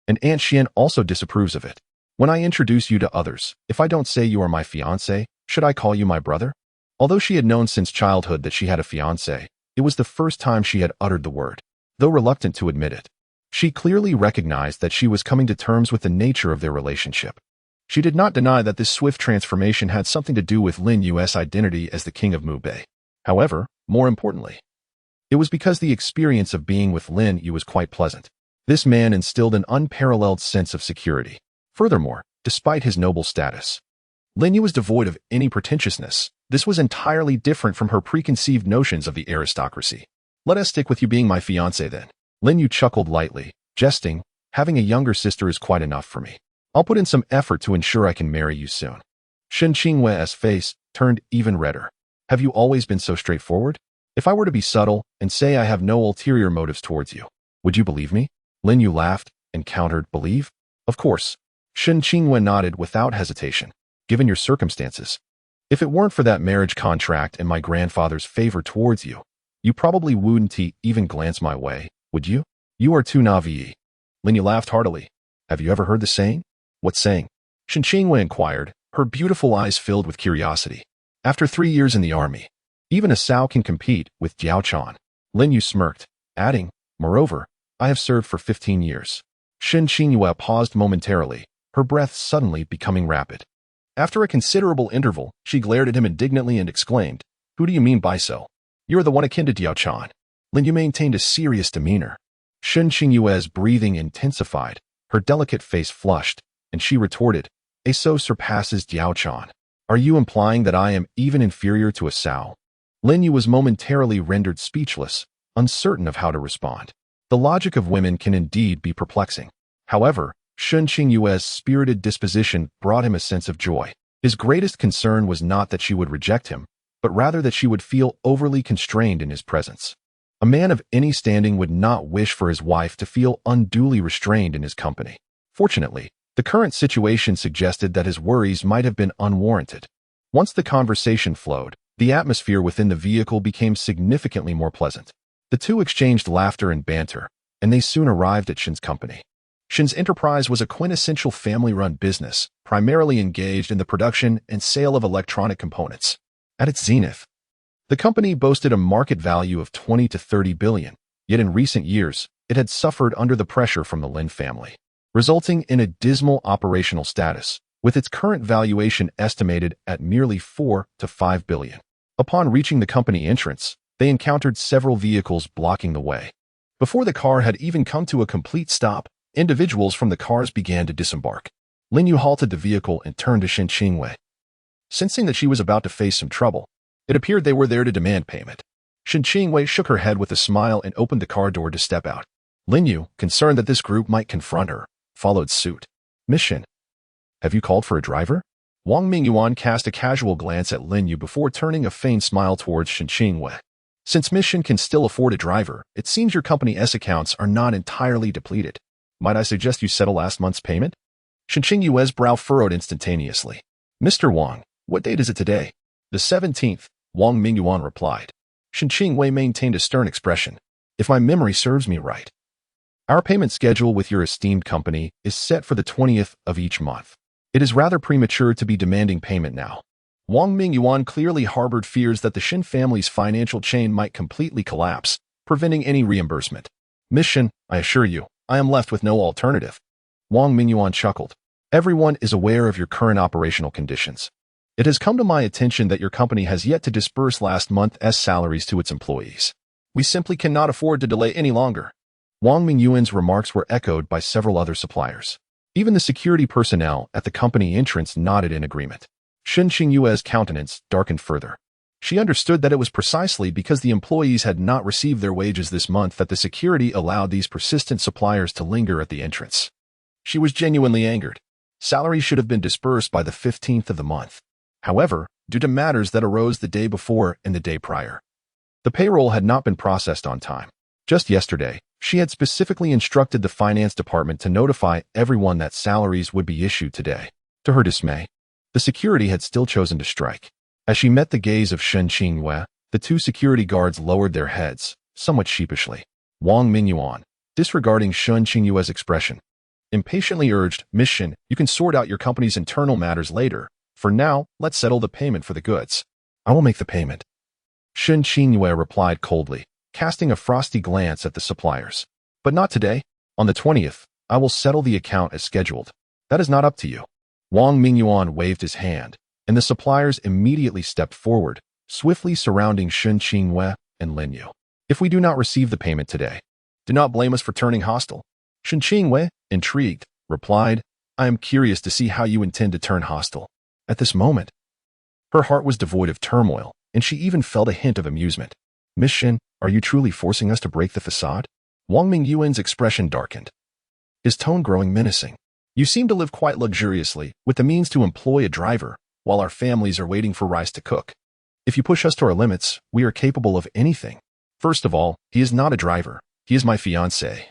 And Aunt Shen also disapproves of it. When I introduce you to others, if I don't say you are my fiancé, should I call you my brother? Although she had known since childhood that she had a fiancé, it was the first time she had uttered the word. Though reluctant to admit it, she clearly recognized that she was coming to terms with the nature of their relationship. She did not deny that this swift transformation had something to do with Lin Yu's identity as the king of Mubei. However, more importantly, it was because the experience of being with Lin Yu was quite pleasant. This man instilled an unparalleled sense of security. Furthermore, despite his noble status, Lin Yu was devoid of any pretentiousness. This was entirely different from her preconceived notions of the aristocracy. Let us stick with you being my fiancé then. Lin Yu chuckled lightly, jesting, having a younger sister is quite enough for me. I'll put in some effort to ensure I can marry you soon. Shen Qingwei's face turned even redder. Have you always been so straightforward? If I were to be subtle and say I have no ulterior motives towards you, would you believe me? Lin Yu laughed and countered, believe? Of course. Shen Qingwei nodded without hesitation. Given your circumstances, if it weren't for that marriage contract and my grandfather's favor towards you, you probably wouldn't even glance my way, would you? You are too naive. Lin Yu laughed heartily. Have you ever heard the saying? What saying? Shen Qingwei inquired, her beautiful eyes filled with curiosity. After 3 years in the army, even a sow can compete with Jiao Chan. Lin Yu smirked, adding, moreover, I have served for 15 years. Shen Qingwei paused momentarily, her breath suddenly becoming rapid. After a considerable interval, she glared at him indignantly and exclaimed, who do you mean by so? You are the one akin to Jiao Chan. Lin Yu maintained a serious demeanor. Shen Qingwei's breathing intensified, her delicate face flushed, and she retorted, a so surpasses Jiao Chan. Are you implying that I am even inferior to a sow? Lin Yu was momentarily rendered speechless, uncertain of how to respond. The logic of women can indeed be perplexing. However, Shen Qingwei's spirited disposition brought him a sense of joy. His greatest concern was not that she would reject him, but rather that she would feel overly constrained in his presence. A man of any standing would not wish for his wife to feel unduly restrained in his company. Fortunately, the current situation suggested that his worries might have been unwarranted. Once the conversation flowed, the atmosphere within the vehicle became significantly more pleasant. The two exchanged laughter and banter, and they soon arrived at Shen's company. Shen's enterprise was a quintessential family-run business, primarily engaged in the production and sale of electronic components. At its zenith, the company boasted a market value of 20 to 30 billion, yet in recent years, it had suffered under the pressure from the Lin family, resulting in a dismal operational status, with its current valuation estimated at merely 4 to 5 billion. Upon reaching the company entrance, they encountered several vehicles blocking the way. Before the car had even come to a complete stop, individuals from the cars began to disembark. Lin Yu halted the vehicle and turned to Shen Qingwei. Sensing that she was about to face some trouble, it appeared they were there to demand payment. Shen Qingwei shook her head with a smile and opened the car door to step out. Lin Yu, concerned that this group might confront her, followed suit. Miss Shen, have you called for a driver? Wang Mingyuan cast a casual glance at Lin Yu before turning a faint smile towards Shen Qingwei. Since Miss Shen can still afford a driver, it seems your company's accounts are not entirely depleted. Might I suggest you settle last month's payment? Shen Qingwei's brow furrowed instantaneously. Mr. Wang, what date is it today? The 17th, Wang Mingyuan replied. Shen Qingwei maintained a stern expression. If my memory serves me right, our payment schedule with your esteemed company is set for the 20th of each month. It is rather premature to be demanding payment now. Wang Mingyuan clearly harbored fears that the Shen family's financial chain might completely collapse, preventing any reimbursement. Miss Shen, I assure you, I am left with no alternative. Wang Mingyuan chuckled. Everyone is aware of your current operational conditions. It has come to my attention that your company has yet to disburse last month's salaries to its employees. We simply cannot afford to delay any longer. Wang Mingyuan's remarks were echoed by several other suppliers. Even the security personnel at the company entrance nodded in agreement. Shen Qingyue's countenance darkened further. She understood that it was precisely because the employees had not received their wages this month that the security allowed these persistent suppliers to linger at the entrance. She was genuinely angered. Salaries should have been disbursed by the 15th of the month. However, due to matters that arose the day before and the day prior, the payroll had not been processed on time. Just yesterday, she had specifically instructed the finance department to notify everyone that salaries would be issued today. To her dismay, the security had still chosen to strike. As she met the gaze of Shen Qingyue, the two security guards lowered their heads, somewhat sheepishly. Wang Mingyuan, disregarding Shen Qingyue's expression, impatiently urged, Miss Shen, you can sort out your company's internal matters later. For now, let's settle the payment for the goods. I will make the payment. Shen Qingyue replied coldly, casting a frosty glance at the suppliers. But not today. On the 20th, I will settle the account as scheduled. That is not up to you. Wang Mingyuan waved his hand, and the suppliers immediately stepped forward, swiftly surrounding Shen Qingyue and Lin Yu. If we do not receive the payment today, do not blame us for turning hostile. Shen Qingyue, intrigued, replied, I am curious to see how you intend to turn hostile. At this moment, her heart was devoid of turmoil, and she even felt a hint of amusement. Miss Shen, are you truly forcing us to break the facade? Wang Mingyuan's expression darkened, his tone growing menacing. You seem to live quite luxuriously, with the means to employ a driver, while our families are waiting for rice to cook. If you push us to our limits, we are capable of anything. First of all, he is not a driver. He is my fiancé.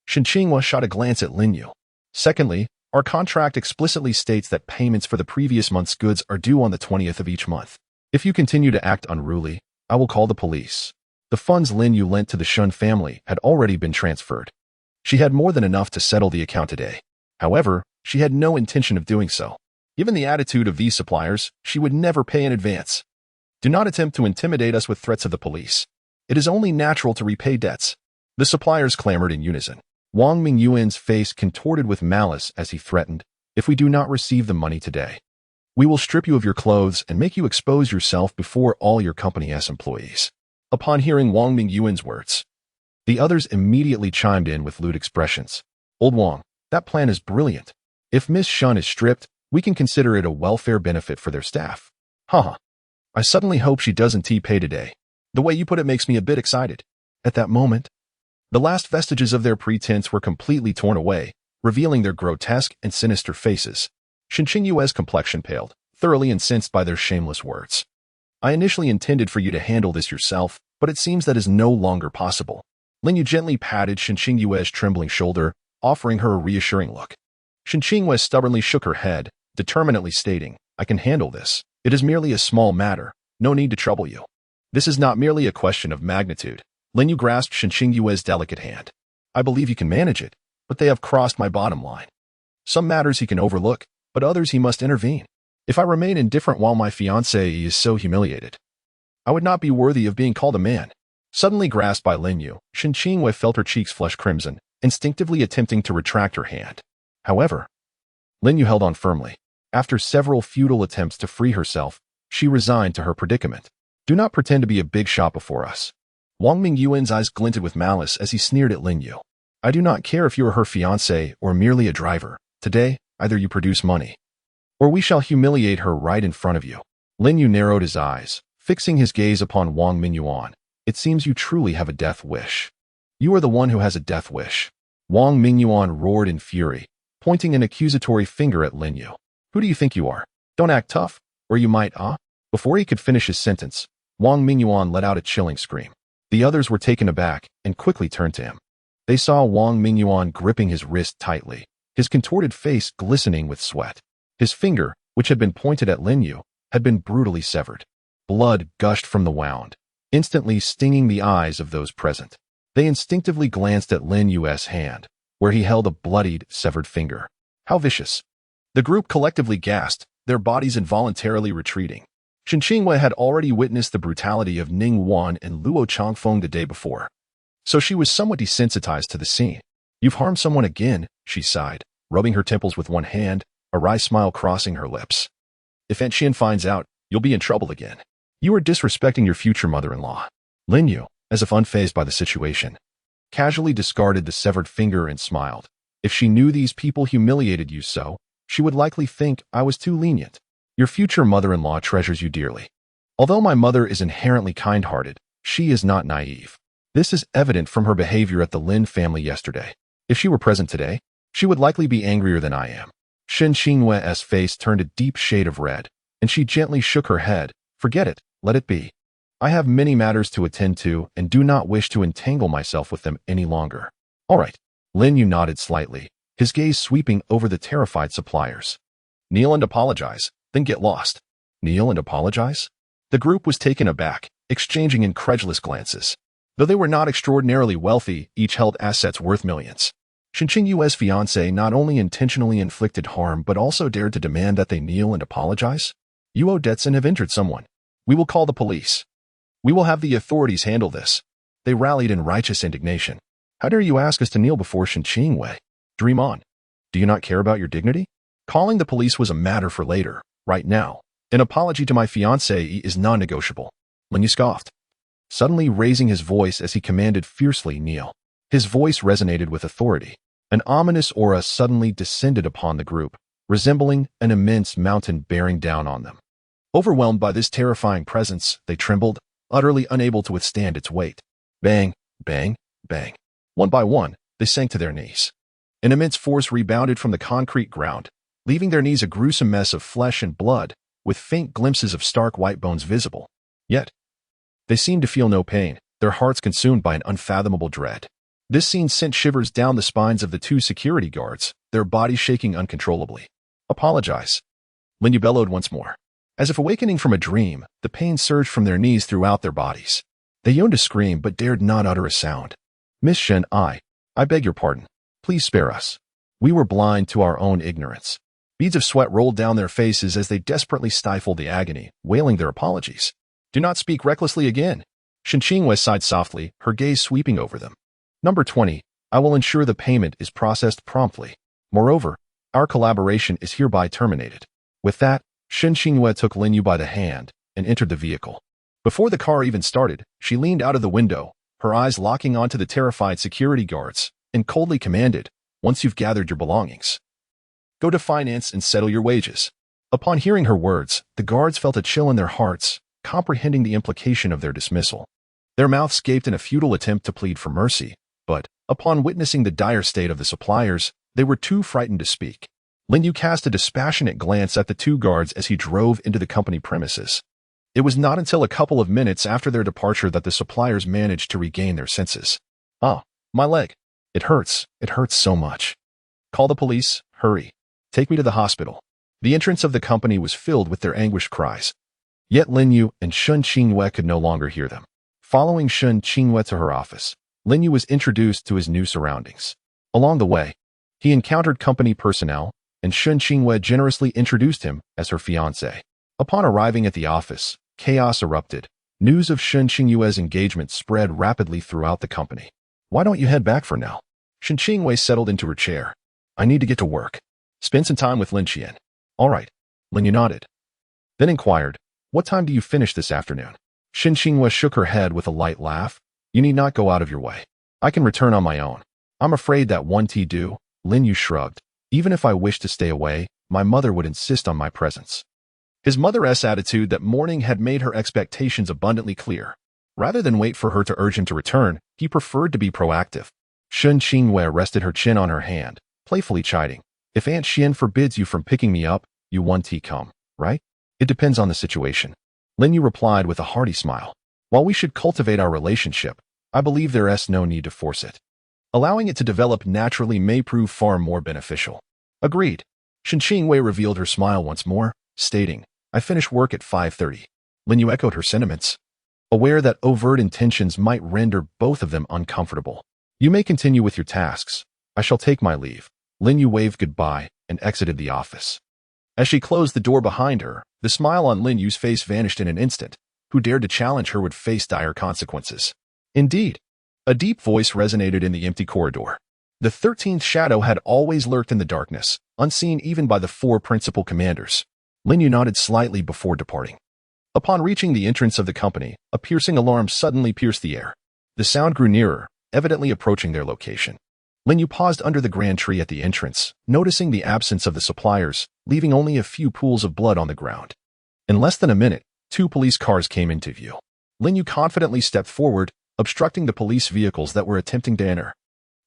Shen Qingyue shot a glance at Lin Yu. Secondly, our contract explicitly states that payments for the previous month's goods are due on the 20th of each month. If you continue to act unruly, I will call the police. The funds Lin Yu lent to the Shen family had already been transferred. She had more than enough to settle the account today. However, she had no intention of doing so. Given the attitude of these suppliers, she would never pay in advance. Do not attempt to intimidate us with threats of the police. It is only natural to repay debts. The suppliers clamored in unison. Wang Mingyuan's face contorted with malice as he threatened, if we do not receive the money today, we will strip you of your clothes and make you expose yourself before all your company's employees. Upon hearing Wang Mingyuan's words, the others immediately chimed in with lewd expressions. Old Wang, that plan is brilliant. If Miss Shen is stripped, we can consider it a welfare benefit for their staff. Haha. I suddenly hope she doesn't pay today. The way you put it makes me a bit excited. At that moment, the last vestiges of their pretense were completely torn away, revealing their grotesque and sinister faces. Shen Qingyue's complexion paled, thoroughly incensed by their shameless words. I initially intended for you to handle this yourself, but it seems that is no longer possible. Lin Yu gently patted Shen Qingyue's trembling shoulder, offering her a reassuring look. Shen Qingyue stubbornly shook her head, determinedly stating, I can handle this. It is merely a small matter. No need to trouble you. This is not merely a question of magnitude. Lin Yu grasped Shen Qingyue's delicate hand. I believe you can manage it, but they have crossed my bottom line. Some matters he can overlook, but others he must intervene. If I remain indifferent while my fiancé is so humiliated, I would not be worthy of being called a man. Suddenly grasped by Lin Yu, Shen Qingyue felt her cheeks flush crimson, instinctively attempting to retract her hand. However, Lin Yu held on firmly. After several futile attempts to free herself, she resigned to her predicament. Do not pretend to be a big shot before us. Wang Mingyuan's eyes glinted with malice as he sneered at Lin Yu. I do not care if you are her fiancé or merely a driver. Today, either you produce money, or we shall humiliate her right in front of you. Lin Yu narrowed his eyes, fixing his gaze upon Wang Mingyuan. It seems you truly have a death wish. You are the one who has a death wish. Wang Mingyuan roared in fury, pointing an accusatory finger at Lin Yu. Who do you think you are? Don't act tough, or you might, Before he could finish his sentence, Wang Mingyuan let out a chilling scream. The others were taken aback and quickly turned to him. They saw Wang Mingyuan gripping his wrist tightly, his contorted face glistening with sweat. His finger, which had been pointed at Lin Yu, had been brutally severed. Blood gushed from the wound, instantly stinging the eyes of those present. They instinctively glanced at Lin Yu's hand, where he held a bloodied, severed finger. How vicious! The group collectively gasped, their bodies involuntarily retreating. Shen Qingwei had already witnessed the brutality of Ning Wan and Luo Changfeng the day before, so she was somewhat desensitized to the scene. You've harmed someone again, she sighed, rubbing her temples with one hand, a wry smile crossing her lips. If Aunt Qian finds out, you'll be in trouble again. You are disrespecting your future mother-in-law. Lin Yu, as if unfazed by the situation, casually discarded the severed finger and smiled. If she knew these people humiliated you so, she would likely think I was too lenient. Your future mother-in-law treasures you dearly. Although my mother is inherently kind-hearted, she is not naive. This is evident from her behavior at the Lin family yesterday. If she were present today, she would likely be angrier than I am. Shen Qingwei's face turned a deep shade of red, and she gently shook her head. Forget it, let it be. I have many matters to attend to and do not wish to entangle myself with them any longer. All right. Lin Yu nodded slightly, his gaze sweeping over the terrified suppliers. Kneel and apologize, then get lost. Kneel and apologize? The group was taken aback, exchanging incredulous glances. Though they were not extraordinarily wealthy, each held assets worth millions. Shen Qingyue's fiancé not only intentionally inflicted harm but also dared to demand that they kneel and apologize? You Detson have injured someone. We will call the police. We will have the authorities handle this. They rallied in righteous indignation. How dare you ask us to kneel before Shen Qingwei? Dream on. Do you not care about your dignity? Calling the police was a matter for later. Right now, an apology to my fiancé is non-negotiable. Lin Yu scoffed, suddenly raising his voice as he commanded fiercely, kneel. His voice resonated with authority. An ominous aura suddenly descended upon the group, resembling an immense mountain bearing down on them. Overwhelmed by this terrifying presence, they trembled, utterly unable to withstand its weight. Bang, bang, bang. One by one, they sank to their knees. An immense force rebounded from the concrete ground, leaving their knees a gruesome mess of flesh and blood, with faint glimpses of stark white bones visible. Yet, they seemed to feel no pain, their hearts consumed by an unfathomable dread. This scene sent shivers down the spines of the two security guards, their bodies shaking uncontrollably. Apologize. Lin Yu bellowed once more. As if awakening from a dream, the pain surged from their knees throughout their bodies. They yearned to scream but dared not utter a sound. Miss Shen, I beg your pardon. Please spare us. We were blind to our own ignorance. Beads of sweat rolled down their faces as they desperately stifled the agony, wailing their apologies. Do not speak recklessly again. Shen Qingwei sighed softly, her gaze sweeping over them. Number 20, I will ensure the payment is processed promptly. Moreover, our collaboration is hereby terminated. With that, Shen Qingwei took Lin Yu by the hand and entered the vehicle. Before the car even started, she leaned out of the window, her eyes locking onto the terrified security guards, and coldly commanded, once you've gathered your belongings, go to finance and settle your wages. Upon hearing her words, the guards felt a chill in their hearts, comprehending the implication of their dismissal. Their mouths gaped in a futile attempt to plead for mercy, but, upon witnessing the dire state of the suppliers, they were too frightened to speak. Lin Yu cast a dispassionate glance at the two guards as he drove into the company premises. It was not until a couple of minutes after their departure that the suppliers managed to regain their senses. Ah, my leg. It hurts so much. Call the police, hurry. Take me to the hospital. The entrance of the company was filled with their anguished cries. Yet Lin Yu and Shen Qingwei could no longer hear them. Following Shen Qingwei to her office, Lin Yu was introduced to his new surroundings. Along the way, he encountered company personnel, and Shen Qingwei generously introduced him as her fiancé. Upon arriving at the office, chaos erupted. News of Shen Qingyue's engagement spread rapidly throughout the company. Why don't you head back for now? Shen Qingwei settled into her chair. I need to get to work. Spend some time with Lin Qian. All right. Lin Yu nodded. Then inquired, what time do you finish this afternoon? Shen Qingwei shook her head with a light laugh. You need not go out of your way. I can return on my own. I'm afraid that won't do. Lin Yu shrugged. Even if I wished to stay away, my mother would insist on my presence. His mother's attitude that morning had made her expectations abundantly clear. Rather than wait for her to urge him to return, He preferred to be proactive. Shen Qingwei rested her chin on her hand, playfully chiding. If Aunt Shen forbids you from picking me up, you want to come, right? It depends on the situation. Lin Yu replied with a hearty smile. While we should cultivate our relationship, I believe there is no need to force it. Allowing it to develop naturally may prove far more beneficial. Agreed. Shen Qingwei revealed her smile once more, stating, I finish work at 5:30. Lin Yu echoed her sentiments, aware that overt intentions might render both of them uncomfortable. You may continue with your tasks. I shall take my leave. Lin Yu waved goodbye and exited the office. As she closed the door behind her, the smile on Lin Yu's face vanished in an instant. Who dared to challenge her would face dire consequences. Indeed, a deep voice resonated in the empty corridor. The 13th shadow had always lurked in the darkness, unseen even by the 4 principal commanders. Lin Yu nodded slightly before departing. Upon reaching the entrance of the company, a piercing alarm suddenly pierced the air. The sound grew nearer, evidently approaching their location. Lin Yu paused under the grand tree at the entrance, noticing the absence of the suppliers, leaving only a few pools of blood on the ground. In less than a minute, 2 police cars came into view. Lin Yu confidently stepped forward, obstructing the police vehicles that were attempting to enter.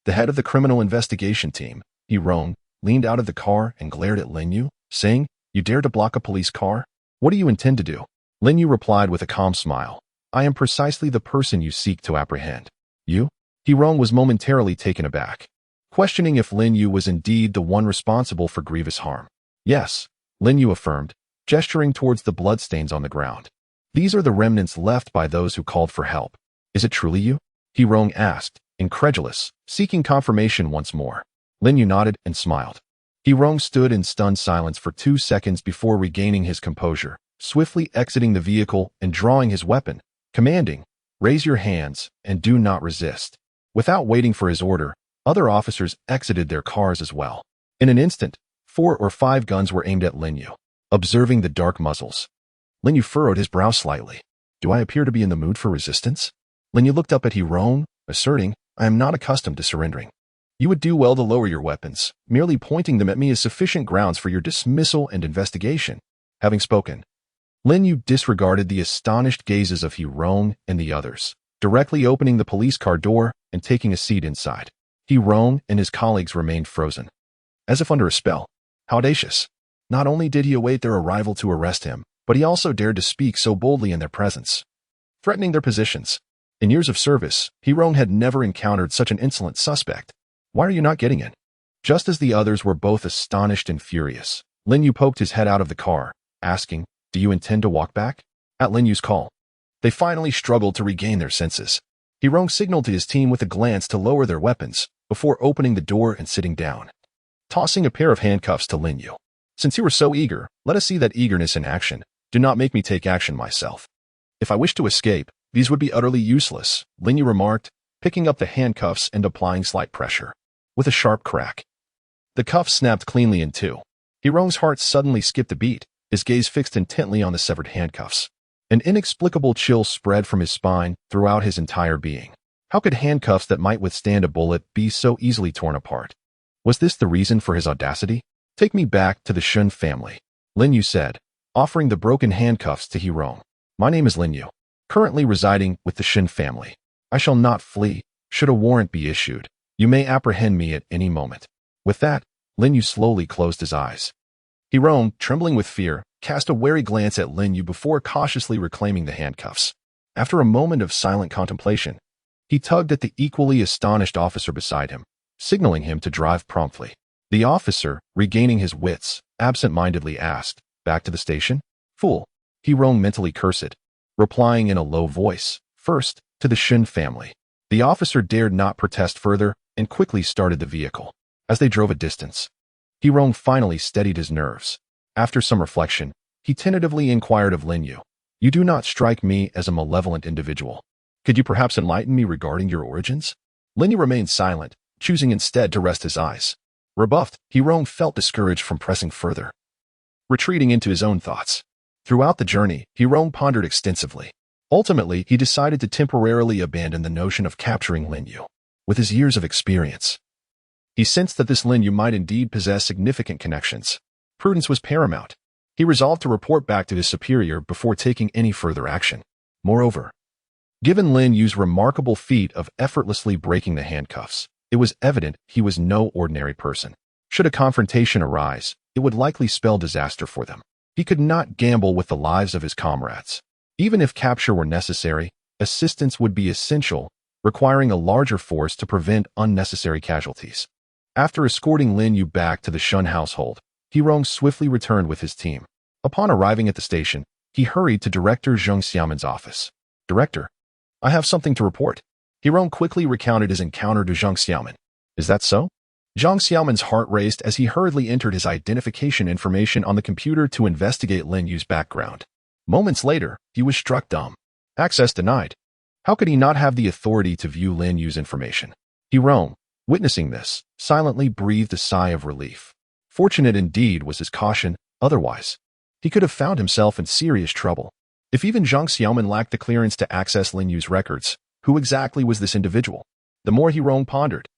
The head of the criminal investigation team, He Rong, leaned out of the car and glared at Lin Yu, saying, You dare to block a police car? What do you intend to do? Lin Yu replied with a calm smile. I am precisely the person you seek to apprehend. You? He Rong was momentarily taken aback, questioning if Lin Yu was indeed the one responsible for grievous harm. Yes, Lin Yu affirmed, gesturing towards the bloodstains on the ground. These are the remnants left by those who called for help. Is it truly you? He Rong asked, incredulous, seeking confirmation once more. Lin Yu nodded and smiled. He Rong stood in stunned silence for 2 seconds before regaining his composure, swiftly exiting the vehicle and drawing his weapon, commanding, Raise your hands and do not resist. Without waiting for his order, other officers exited their cars as well. In an instant, 4 or 5 guns were aimed at Lin Yu. Observing the dark muzzles, Lin Yu furrowed his brow slightly. Do I appear to be in the mood for resistance? Lin Yu looked up at He Rong, asserting, I am not accustomed to surrendering. You would do well to lower your weapons. Merely pointing them at me is sufficient grounds for your dismissal and investigation. Having spoken, Lin Yu disregarded the astonished gazes of He Rong and the others, directly opening the police car door and taking a seat inside. He Rong and his colleagues remained frozen, as if under a spell. How audacious! Not only did he await their arrival to arrest him, but he also dared to speak so boldly in their presence, threatening their positions. In years of service, He Rong had never encountered such an insolent suspect. Why are you not getting in? Just as the others were both astonished and furious, Lin Yu poked his head out of the car, asking, Do you intend to walk back? At Lin Yu's call, they finally struggled to regain their senses. He Rong signaled to his team with a glance to lower their weapons, before opening the door and sitting down, tossing a pair of handcuffs to Lin Yu. Since you were so eager, let us see that eagerness in action. Do not make me take action myself. If I wish to escape, these would be utterly useless, Lin Yu remarked, picking up the handcuffs and applying slight pressure. With a sharp crack, the cuffs snapped cleanly in 2. He Rong's heart suddenly skipped a beat, his gaze fixed intently on the severed handcuffs. An inexplicable chill spread from his spine throughout his entire being. How could handcuffs that might withstand a bullet be so easily torn apart? Was this the reason for his audacity? Take me back to the Shen family, Lin Yu said, offering the broken handcuffs to He Rong. My name is Lin Yu, currently residing with the Shen family. I shall not flee, should a warrant be issued. You may apprehend me at any moment. With that, Lin Yu slowly closed his eyes. He Rong, trembling with fear, cast a wary glance at Lin Yu before cautiously reclaiming the handcuffs. After a moment of silent contemplation, he tugged at the equally astonished officer beside him, signaling him to drive promptly. The officer, regaining his wits, absent-mindedly asked, Back to the station? Fool. He Rong mentally cursed, replying in a low voice, First, to the Shen family. The officer dared not protest further and quickly started the vehicle. As they drove a distance, He Rong finally steadied his nerves. After some reflection, he tentatively inquired of Lin Yu, You do not strike me as a malevolent individual. Could you perhaps enlighten me regarding your origins? Lin Yu remained silent, choosing instead to rest his eyes. Rebuffed, He Rong felt discouraged from pressing further, retreating into his own thoughts. Throughout the journey, He Rong pondered extensively. Ultimately, he decided to temporarily abandon the notion of capturing Lin Yu. With his years of experience, he sensed that this Lin Yu might indeed possess significant connections. Prudence was paramount. He resolved to report back to his superior before taking any further action. Moreover, Given Lin Yu's remarkable feat of effortlessly breaking the handcuffs, it was evident he was no ordinary person. Should a confrontation arise, it would likely spell disaster for them. He could not gamble with the lives of his comrades. Even if capture were necessary, assistance would be essential, requiring a larger force to prevent unnecessary casualties. After escorting Lin Yu back to the Shen household, Hirong swiftly returned with his team. Upon arriving at the station, he hurried to Director Zheng Xiaoman's office. "Director, I have something to report." Hirong quickly recounted his encounter to Zheng Xiaoman. "Is that so?" Zheng Xiaoman's heart raced as he hurriedly entered his identification information on the computer to investigate Lin Yu's background. Moments later, he was struck dumb. Access denied. How could he not have the authority to view Lin Yu's information? Hirong, witnessing this, silently breathed a sigh of relief. Fortunate indeed was his caution, otherwise, he could have found himself in serious trouble. If even Zheng Xiaoman lacked the clearance to access Lin Yu's records, who exactly was this individual? The more Hirong pondered,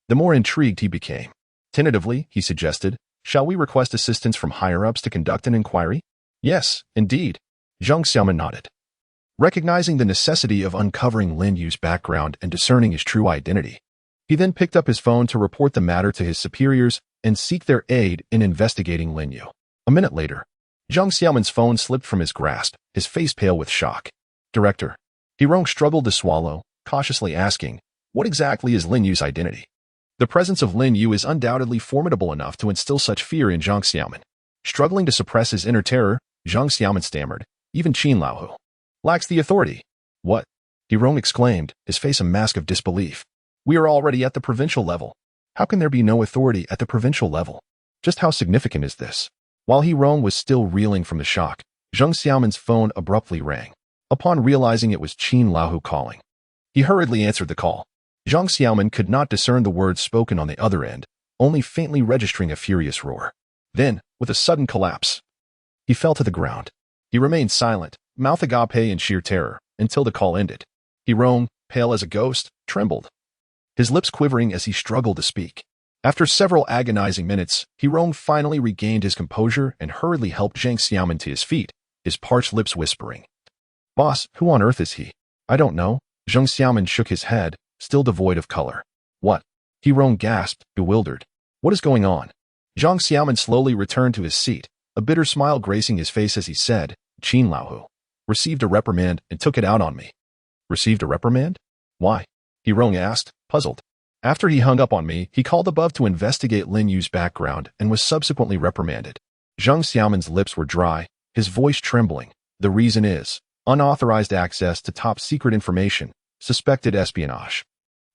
the more intrigued he became. Tentatively, he suggested, "Shall we request assistance from higher-ups to conduct an inquiry?" "Yes, indeed." Zheng Xiaoman nodded. Recognizing the necessity of uncovering Lin Yu's background and discerning his true identity, he then picked up his phone to report the matter to his superiors and seek their aid in investigating Lin Yu. A minute later, Zheng Xiaoman's phone slipped from his grasp, his face pale with shock. "Director." Hirong struggled to swallow, cautiously asking, "What exactly is Lin Yu's identity?" The presence of Lin Yu is undoubtedly formidable enough to instill such fear in Zheng Xiaoman. Struggling to suppress his inner terror, Zheng Xiaoman stammered, "Even Qin Laohu lacks the authority." "What?" Hirong exclaimed, his face a mask of disbelief. "We are already at the provincial level. How can there be no authority at the provincial level? Just how significant is this?" While Hirong was still reeling from the shock, Zheng Xiaoman's phone abruptly rang. Upon realizing it was Qin Laohu calling, he hurriedly answered the call. Zheng Xiaoman could not discern the words spoken on the other end, only faintly registering a furious roar. Then, with a sudden collapse, he fell to the ground. He remained silent, mouth agape in sheer terror, until the call ended. Hirong, pale as a ghost, trembled, his lips quivering as he struggled to speak. After several agonizing minutes, Hirong finally regained his composure and hurriedly helped Zheng Xiaoman to his feet, his parched lips whispering, "Boss, who on earth is he?" "I don't know." Zheng Xiaoman shook his head, still devoid of color. "What?" Hirong gasped, bewildered. "What is going on?" Zheng Xiaoman slowly returned to his seat, a bitter smile gracing his face as he said, "Qin Laohu received a reprimand and took it out on me." "Received a reprimand? Why?" Hirong asked, puzzled. "After he hung up on me, he called above to investigate Lin Yu's background and was subsequently reprimanded." Zheng Xiaoman's lips were dry, his voice trembling. "The reason is unauthorized access to top-secret information, suspected espionage."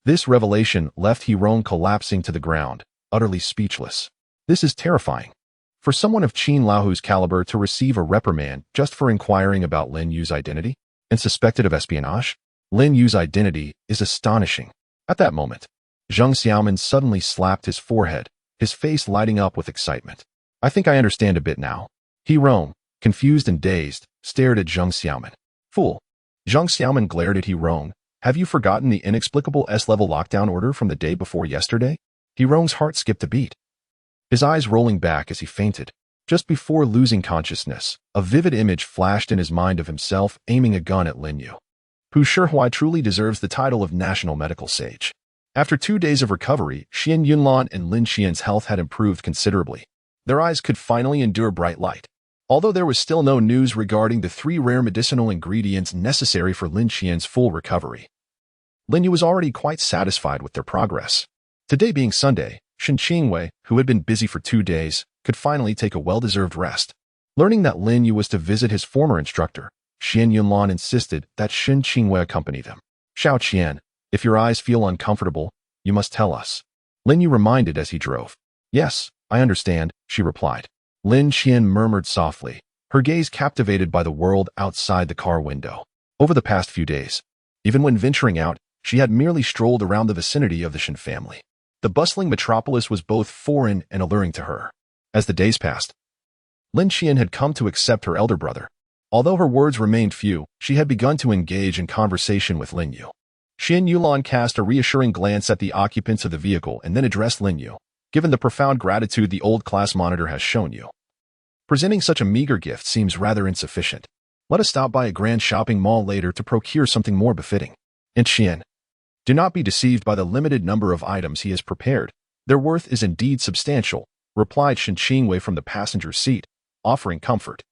This revelation left Hirong collapsing to the ground, utterly speechless. This is terrifying. For someone of Qin Laohu's caliber to receive a reprimand just for inquiring about Lin Yu's identity and suspected of espionage? Lin Yu's identity is astonishing. At that moment, Zheng Xiaoman suddenly slapped his forehead, his face lighting up with excitement. "I think I understand a bit now." Hirong, confused and dazed, stared at Zheng Xiaoman. "Fool." Zheng Xiaoman glared at Hirong. "Have you forgotten the inexplicable S-level lockdown order from the day before yesterday?" Hirong's heart skipped a beat, his eyes rolling back as he fainted. Just before losing consciousness, a vivid image flashed in his mind of himself aiming a gun at Lin Yu, who Shen truly deserves the title of national medical sage. After 2 days of recovery, Shen Yunlan and Lin Qian's health had improved considerably. Their eyes could finally endure bright light. Although there was still no news regarding the 3 rare medicinal ingredients necessary for Lin Qian's full recovery, Lin Yu was already quite satisfied with their progress. Today being Sunday, Shen Qingwei, who had been busy for 2 days, could finally take a well-deserved rest. Learning that Lin Yu was to visit his former instructor, Shen Yunlan insisted that Shen Qingwei accompany them. "Xiao Qian, if your eyes feel uncomfortable, you must tell us," Lin Yu reminded as he drove. "Yes, I understand," she replied. Lin Qian murmured softly, her gaze captivated by the world outside the car window. Over the past few days, even when venturing out, she had merely strolled around the vicinity of the Shen family. The bustling metropolis was both foreign and alluring to her. As the days passed, Lin Qian had come to accept her elder brother. Although her words remained few, she had begun to engage in conversation with Lin Yu. Shen Yunlan cast a reassuring glance at the occupants of the vehicle and then addressed Lin Yu. "Given the profound gratitude the old class monitor has shown you, presenting such a meager gift seems rather insufficient." Let us stop by a grand shopping mall later to procure something more befitting. And Shen, do not be deceived by the limited number of items he has prepared. Their worth is indeed substantial, replied Shen Qingwei from the passenger seat, offering comfort.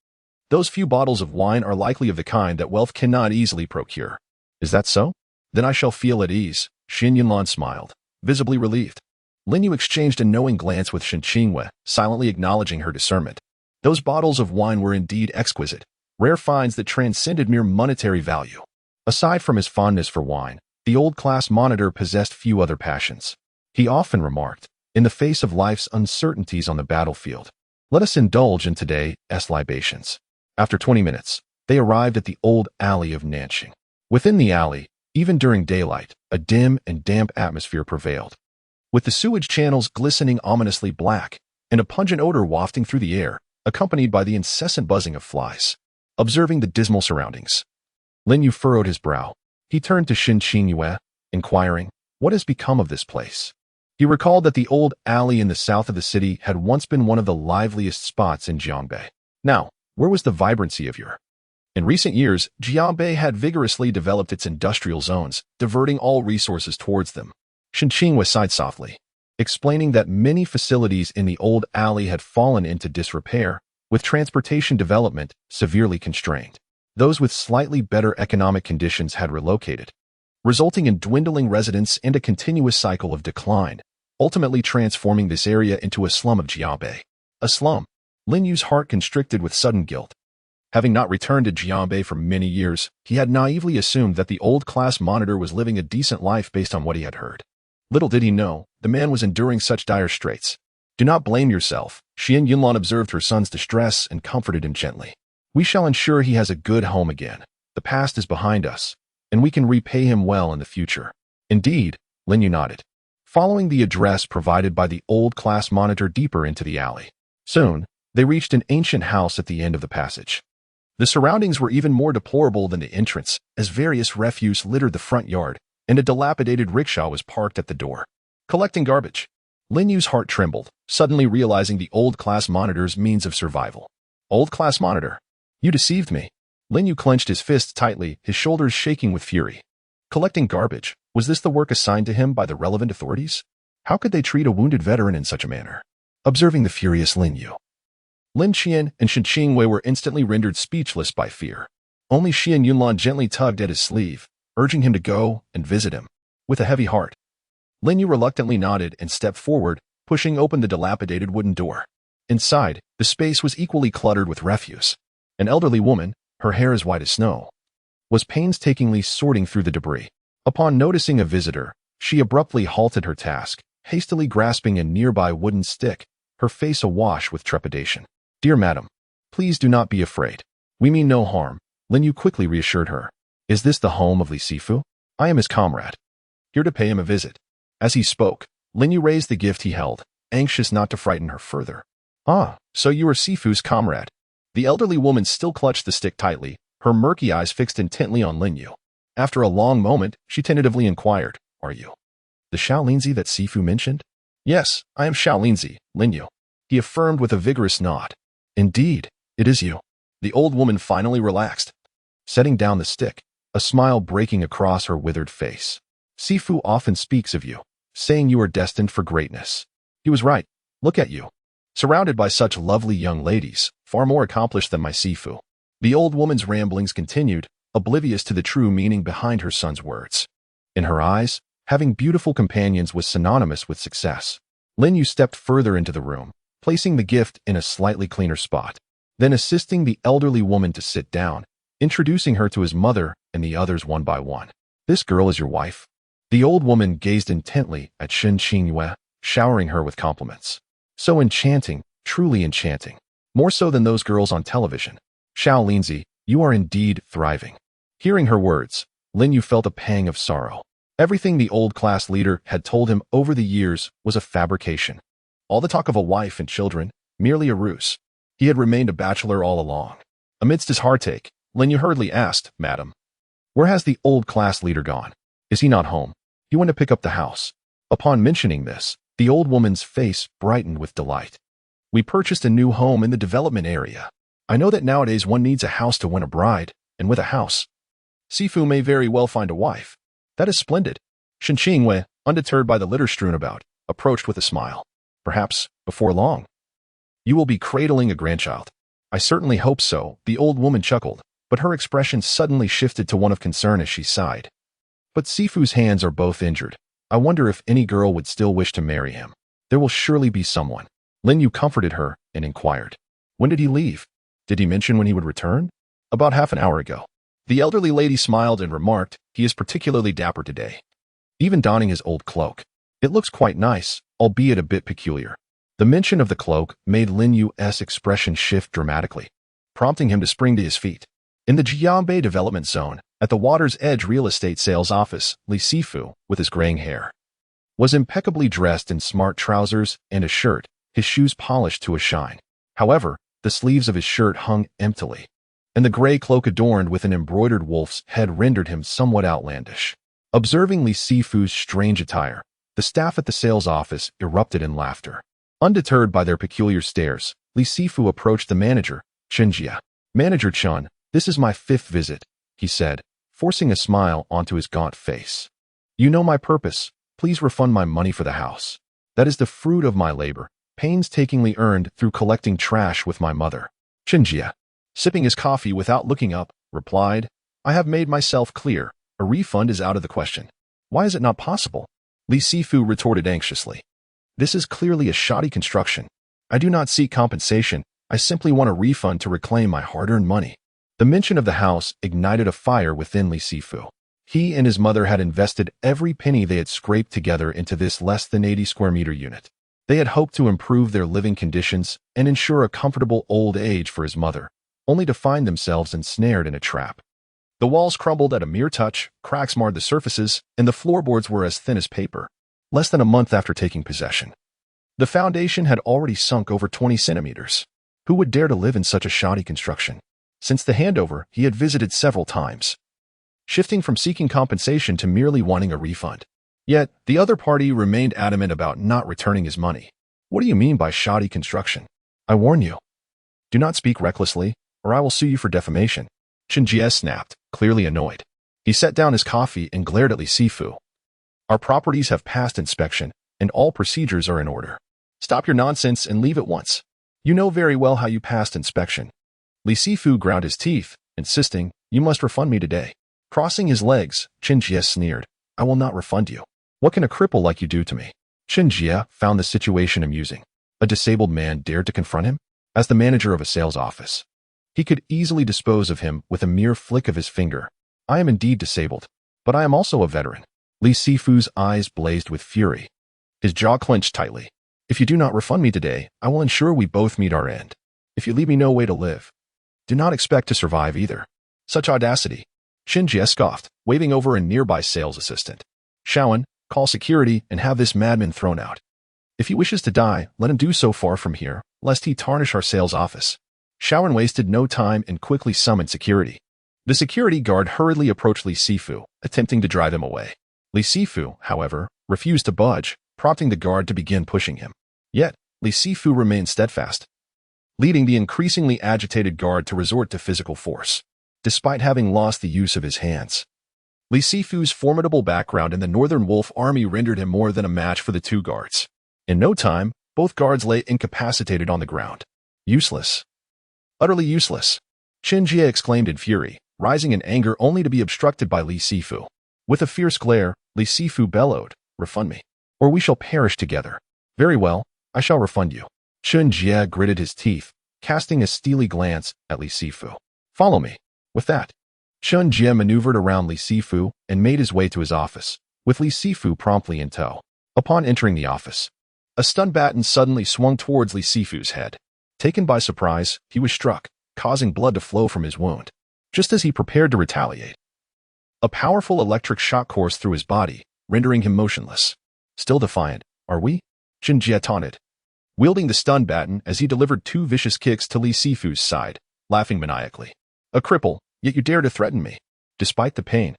Those few bottles of wine are likely of the kind that wealth cannot easily procure. Is that so? Then I shall feel at ease. Shen Yunlan smiled, visibly relieved. Lin Yu exchanged a knowing glance with Shen Qingwei, silently acknowledging her discernment. Those bottles of wine were indeed exquisite, rare finds that transcended mere monetary value. Aside from his fondness for wine, the old-class monitor possessed few other passions. He often remarked, in the face of life's uncertainties on the battlefield, let us indulge in today's libations. After 20 minutes, they arrived at the old alley of Nanxing. Within the alley, even during daylight, a dim and damp atmosphere prevailed, with the sewage channels glistening ominously black and a pungent odor wafting through the air, accompanied by the incessant buzzing of flies. Observing the dismal surroundings, Lin Yu furrowed his brow. He turned to Shen Qingwei, inquiring, what has become of this place? He recalled that the old alley in the south of the city had once been one of the liveliest spots in Jiangbei. Now, where was the vibrancy of your? In recent years, Jiangbei had vigorously developed its industrial zones, diverting all resources towards them. Shen Qingwei sighed softly, explaining that many facilities in the old alley had fallen into disrepair, with transportation development severely constrained. Those with slightly better economic conditions had relocated, resulting in dwindling residents and a continuous cycle of decline, ultimately transforming this area into a slum of Jiangbei. A slum. Lin Yu's heart constricted with sudden guilt. Having not returned to Jiangbei for many years, he had naively assumed that the old-class monitor was living a decent life based on what he had heard. Little did he know, the man was enduring such dire straits. Do not blame yourself, Shen Yunlan observed her son's distress and comforted him gently. We shall ensure he has a good home again. The past is behind us, and we can repay him well in the future. Indeed, Lin Yu nodded, following the address provided by the old-class monitor deeper into the alley. Soon, they reached an ancient house at the end of the passage. The surroundings were even more deplorable than the entrance, as various refuse littered the front yard, and a dilapidated rickshaw was parked at the door. Collecting garbage. Lin Yu's heart trembled, suddenly realizing the old-class monitor's means of survival. Old-class monitor. You deceived me. Lin Yu clenched his fists tightly, his shoulders shaking with fury. Collecting garbage. Was this the work assigned to him by the relevant authorities? How could they treat a wounded veteran in such a manner? Observing the furious Lin Yu, Lin Qian and Shen Qingwei were instantly rendered speechless by fear. Only Shen Yunlan gently tugged at his sleeve, urging him to go and visit him. With a heavy heart, Lin Yu reluctantly nodded and stepped forward, pushing open the dilapidated wooden door. Inside, the space was equally cluttered with refuse. An elderly woman, her hair as white as snow, was painstakingly sorting through the debris. Upon noticing a visitor, she abruptly halted her task, hastily grasping a nearby wooden stick, her face awash with trepidation. Dear madam, please do not be afraid. We mean no harm, Lin Yu quickly reassured her. Is this the home of Li Sifu? I am his comrade, here to pay him a visit. As he spoke, Lin Yu raised the gift he held, anxious not to frighten her further. Ah, so you are Sifu's comrade. The elderly woman still clutched the stick tightly, her murky eyes fixed intently on Lin Yu. After a long moment, she tentatively inquired, Are you the Shaolinzi that Sifu mentioned? Yes, I am Shaolinzi, Lin Yu, he affirmed with a vigorous nod. Indeed, it is you. The old woman finally relaxed, setting down the stick, a smile breaking across her withered face. Sifu often speaks of you, saying you are destined for greatness. He was right. Look at you, surrounded by such lovely young ladies, far more accomplished than my Sifu. The old woman's ramblings continued, oblivious to the true meaning behind her son's words. In her eyes, having beautiful companions was synonymous with success. Lin Yu stepped further into the room, placing the gift in a slightly cleaner spot, then assisting the elderly woman to sit down, introducing her to his mother and the others one by one. This girl is your wife? The old woman gazed intently at Shen Qingwei, showering her with compliments. So enchanting, truly enchanting. More so than those girls on television. Shaolinzi, you are indeed thriving. Hearing her words, Lin Yu felt a pang of sorrow. Everything the old class leader had told him over the years was a fabrication. All the talk of a wife and children, merely a ruse. He had remained a bachelor all along. Amidst his heartache, Lin Yu hurriedly asked, Madam, where has the old class leader gone? Is he not home? He went to pick up the house. Upon mentioning this, the old woman's face brightened with delight. We purchased a new home in the development area. I know that nowadays one needs a house to win a bride, and with a house, Sifu may very well find a wife. That is splendid. Shen Qingwei, undeterred by the litter strewn about, approached with a smile. Perhaps, before long, you will be cradling a grandchild. I certainly hope so, the old woman chuckled, but her expression suddenly shifted to one of concern as she sighed. But Sifu's hands are both injured. I wonder if any girl would still wish to marry him. There will surely be someone. Lin Yu comforted her and inquired. When did he leave? Did he mention when he would return? About half an hour ago. The elderly lady smiled and remarked, he is particularly dapper today. Even donning his old cloak. It looks quite nice, albeit a bit peculiar. The mention of the cloak made Lin Yu's expression shift dramatically, prompting him to spring to his feet. In the Jianbei Development Zone, at the Water's Edge real estate sales office, Li Sifu, with his graying hair, was impeccably dressed in smart trousers and a shirt, his shoes polished to a shine. However, the sleeves of his shirt hung emptily, and the gray cloak adorned with an embroidered wolf's head rendered him somewhat outlandish. Observing Li Sifu's strange attire, the staff at the sales office erupted in laughter. Undeterred by their peculiar stares, Li Sifu approached the manager, Chen Jia. Manager Chen, this is my 5th visit, he said, forcing a smile onto his gaunt face. You know my purpose. Please refund my money for the house. That is the fruit of my labor, painstakingly earned through collecting trash with my mother. Chen Jia, sipping his coffee without looking up, replied, I have made myself clear. A refund is out of the question. Why is it not possible? Li Sifu retorted anxiously. This is clearly a shoddy construction. I do not seek compensation. I simply want a refund to reclaim my hard-earned money. The mention of the house ignited a fire within Li Sifu. He and his mother had invested every penny they had scraped together into this less than 80 square meter unit. They had hoped to improve their living conditions and ensure a comfortable old age for his mother, only to find themselves ensnared in a trap. The walls crumbled at a mere touch, cracks marred the surfaces, and the floorboards were as thin as paper. Less than a month after taking possession, the foundation had already sunk over 20 centimeters. Who would dare to live in such a shoddy construction? Since the handover, he had visited several times, shifting from seeking compensation to merely wanting a refund. Yet, the other party remained adamant about not returning his money. What do you mean by shoddy construction? I warn you. Do not speak recklessly, or I will sue you for defamation. Chen Jie snapped, clearly annoyed. He set down his coffee and glared at Li Sifu. Our properties have passed inspection, and all procedures are in order. Stop your nonsense and leave at once. You know very well how you passed inspection. Li Sifu ground his teeth, insisting, you must refund me today. Crossing his legs, Chen Jie sneered, I will not refund you. What can a cripple like you do to me? Chen Jie found the situation amusing. A disabled man dared to confront him? As the manager of a sales office, he could easily dispose of him with a mere flick of his finger. I am indeed disabled, but I am also a veteran. Li Sifu's eyes blazed with fury. His jaw clenched tightly. If you do not refund me today, I will ensure we both meet our end. If you leave me no way to live, do not expect to survive either. Such audacity. Chen Jie scoffed, waving over a nearby sales assistant. Shaoan, call security and have this madman thrown out. If he wishes to die, let him do so far from here, lest he tarnish our sales office. Shaoan wasted no time and quickly summoned security. The security guard hurriedly approached Li Sifu, attempting to drive him away. Li Sifu, however, refused to budge, prompting the guard to begin pushing him. Yet, Li Sifu remained steadfast, leading the increasingly agitated guard to resort to physical force, despite having lost the use of his hands. Li Sifu's formidable background in the Northern Wolf Army rendered him more than a match for the two guards. In no time, both guards lay incapacitated on the ground. Useless. Utterly useless. Chen Jie exclaimed in fury, rising in anger only to be obstructed by Li Sifu. With a fierce glare, Li Sifu bellowed, refund me, or we shall perish together. Very well, I shall refund you. Chen Jie gritted his teeth, casting a steely glance at Li Sifu. Follow me. With that, Chen Jie maneuvered around Li Sifu and made his way to his office, with Li Sifu promptly in tow. Upon entering the office, a stun baton suddenly swung towards Li Sifu's head. Taken by surprise, he was struck, causing blood to flow from his wound. Just as he prepared to retaliate, a powerful electric shock coursed through his body, rendering him motionless. Still defiant, are we? Chen Jie taunted, wielding the stun baton as he delivered 2 vicious kicks to Li Sifu's side, laughing maniacally. A cripple, yet you dare to threaten me. Despite the pain,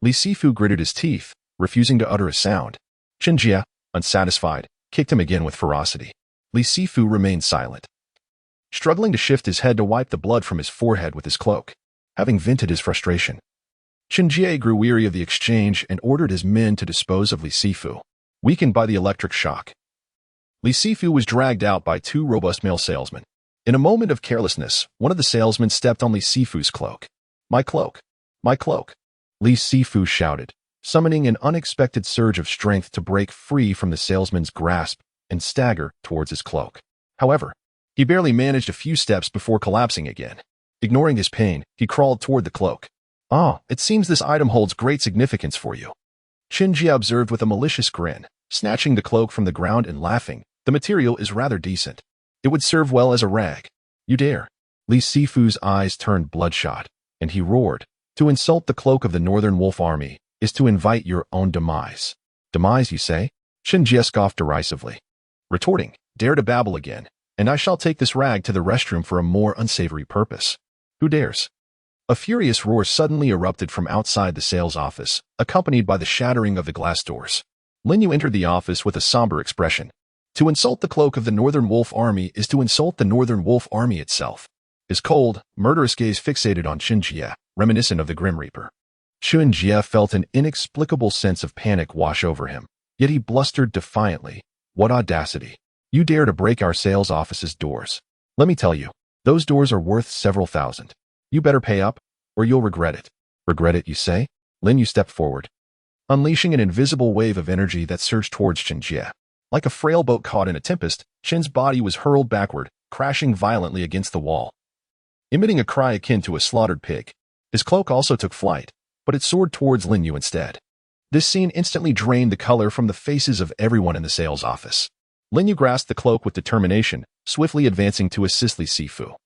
Li Sifu gritted his teeth, refusing to utter a sound. Chen Jie, unsatisfied, kicked him again with ferocity. Li Sifu remained silent, struggling to shift his head to wipe the blood from his forehead with his cloak. Having vented his frustration, Chen Jie grew weary of the exchange and ordered his men to dispose of Li Sifu, weakened by the electric shock. Li Sifu was dragged out by two robust male salesmen. In a moment of carelessness, one of the salesmen stepped on Li Sifu's cloak. "My cloak! My cloak!" Li Sifu shouted, summoning an unexpected surge of strength to break free from the salesman's grasp and stagger towards his cloak. However, he barely managed a few steps before collapsing again. Ignoring his pain, he crawled toward the cloak. "Ah, it seems this item holds great significance for you," Chen Jie observed with a malicious grin, snatching the cloak from the ground and laughing. "The material is rather decent. It would serve well as a rag. You dare?" Li Sifu's eyes turned bloodshot, and he roared, "To insult the cloak of the Northern Wolf Army is to invite your own demise." "Demise, you say?" Chen Jie scoffed derisively, retorting, "Dare to babble again, and I shall take this rag to the restroom for a more unsavory purpose. Who dares?" A furious roar suddenly erupted from outside the sales office, accompanied by the shattering of the glass doors. Lin Yu entered the office with a somber expression. To insult the cloak of the Northern Wolf Army is to insult the Northern Wolf Army itself. His cold, murderous gaze fixated on Chen Jie, reminiscent of the Grim Reaper. Chen Jie felt an inexplicable sense of panic wash over him, yet he blustered defiantly. "What audacity! You dare to break our sales office's doors. Let me tell you, those doors are worth several thousand. You better pay up, or you'll regret it." "Regret it, you say?" Lin Yu stepped forward, unleashing an invisible wave of energy that surged towards Chen Jie. Like a frail boat caught in a tempest, Chen's body was hurled backward, crashing violently against the wall. Emitting a cry akin to a slaughtered pig, his cloak also took flight, but it soared towards Lin Yu instead. This scene instantly drained the color from the faces of everyone in the sales office. Lin Yu grasped the cloak with determination, swiftly advancing to assist Li Sifu.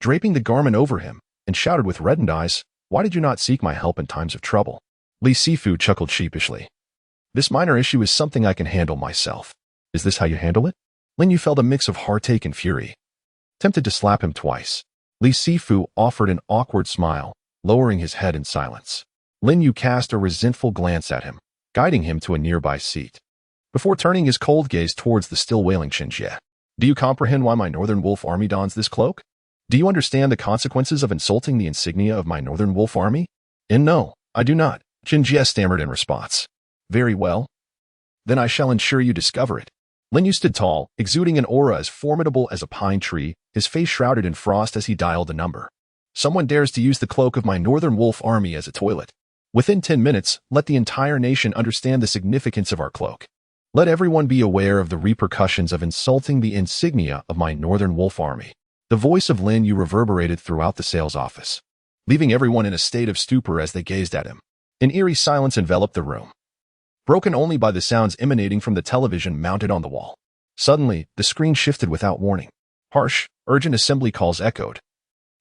Draping the garment over him, and shouted with reddened eyes, "Why did you not seek my help in times of trouble?" Li Sifu chuckled sheepishly. "This minor issue is something I can handle myself." "Is this how you handle it?" Lin Yu felt a mix of heartache and fury. Tempted to slap him twice, Li Sifu offered an awkward smile, lowering his head in silence. Lin Yu cast a resentful glance at him, guiding him to a nearby seat, before turning his cold gaze towards the still wailing Chen Jie. "Do you comprehend why my Northern Wolf Army dons this cloak? Do you understand the consequences of insulting the insignia of my Northern Wolf Army?" "And no, I do not," Chen Jie stammered in response. "Very well. Then I shall ensure you discover it." Lin Yu stood tall, exuding an aura as formidable as a pine tree, his face shrouded in frost as he dialed the number. "Someone dares to use the cloak of my Northern Wolf Army as a toilet. Within 10 minutes, let the entire nation understand the significance of our cloak. Let everyone be aware of the repercussions of insulting the insignia of my Northern Wolf Army." The voice of Lin Yu reverberated throughout the sales office, leaving everyone in a state of stupor as they gazed at him. An eerie silence enveloped the room, broken only by the sounds emanating from the television mounted on the wall. Suddenly, the screen shifted without warning. Harsh, urgent assembly calls echoed,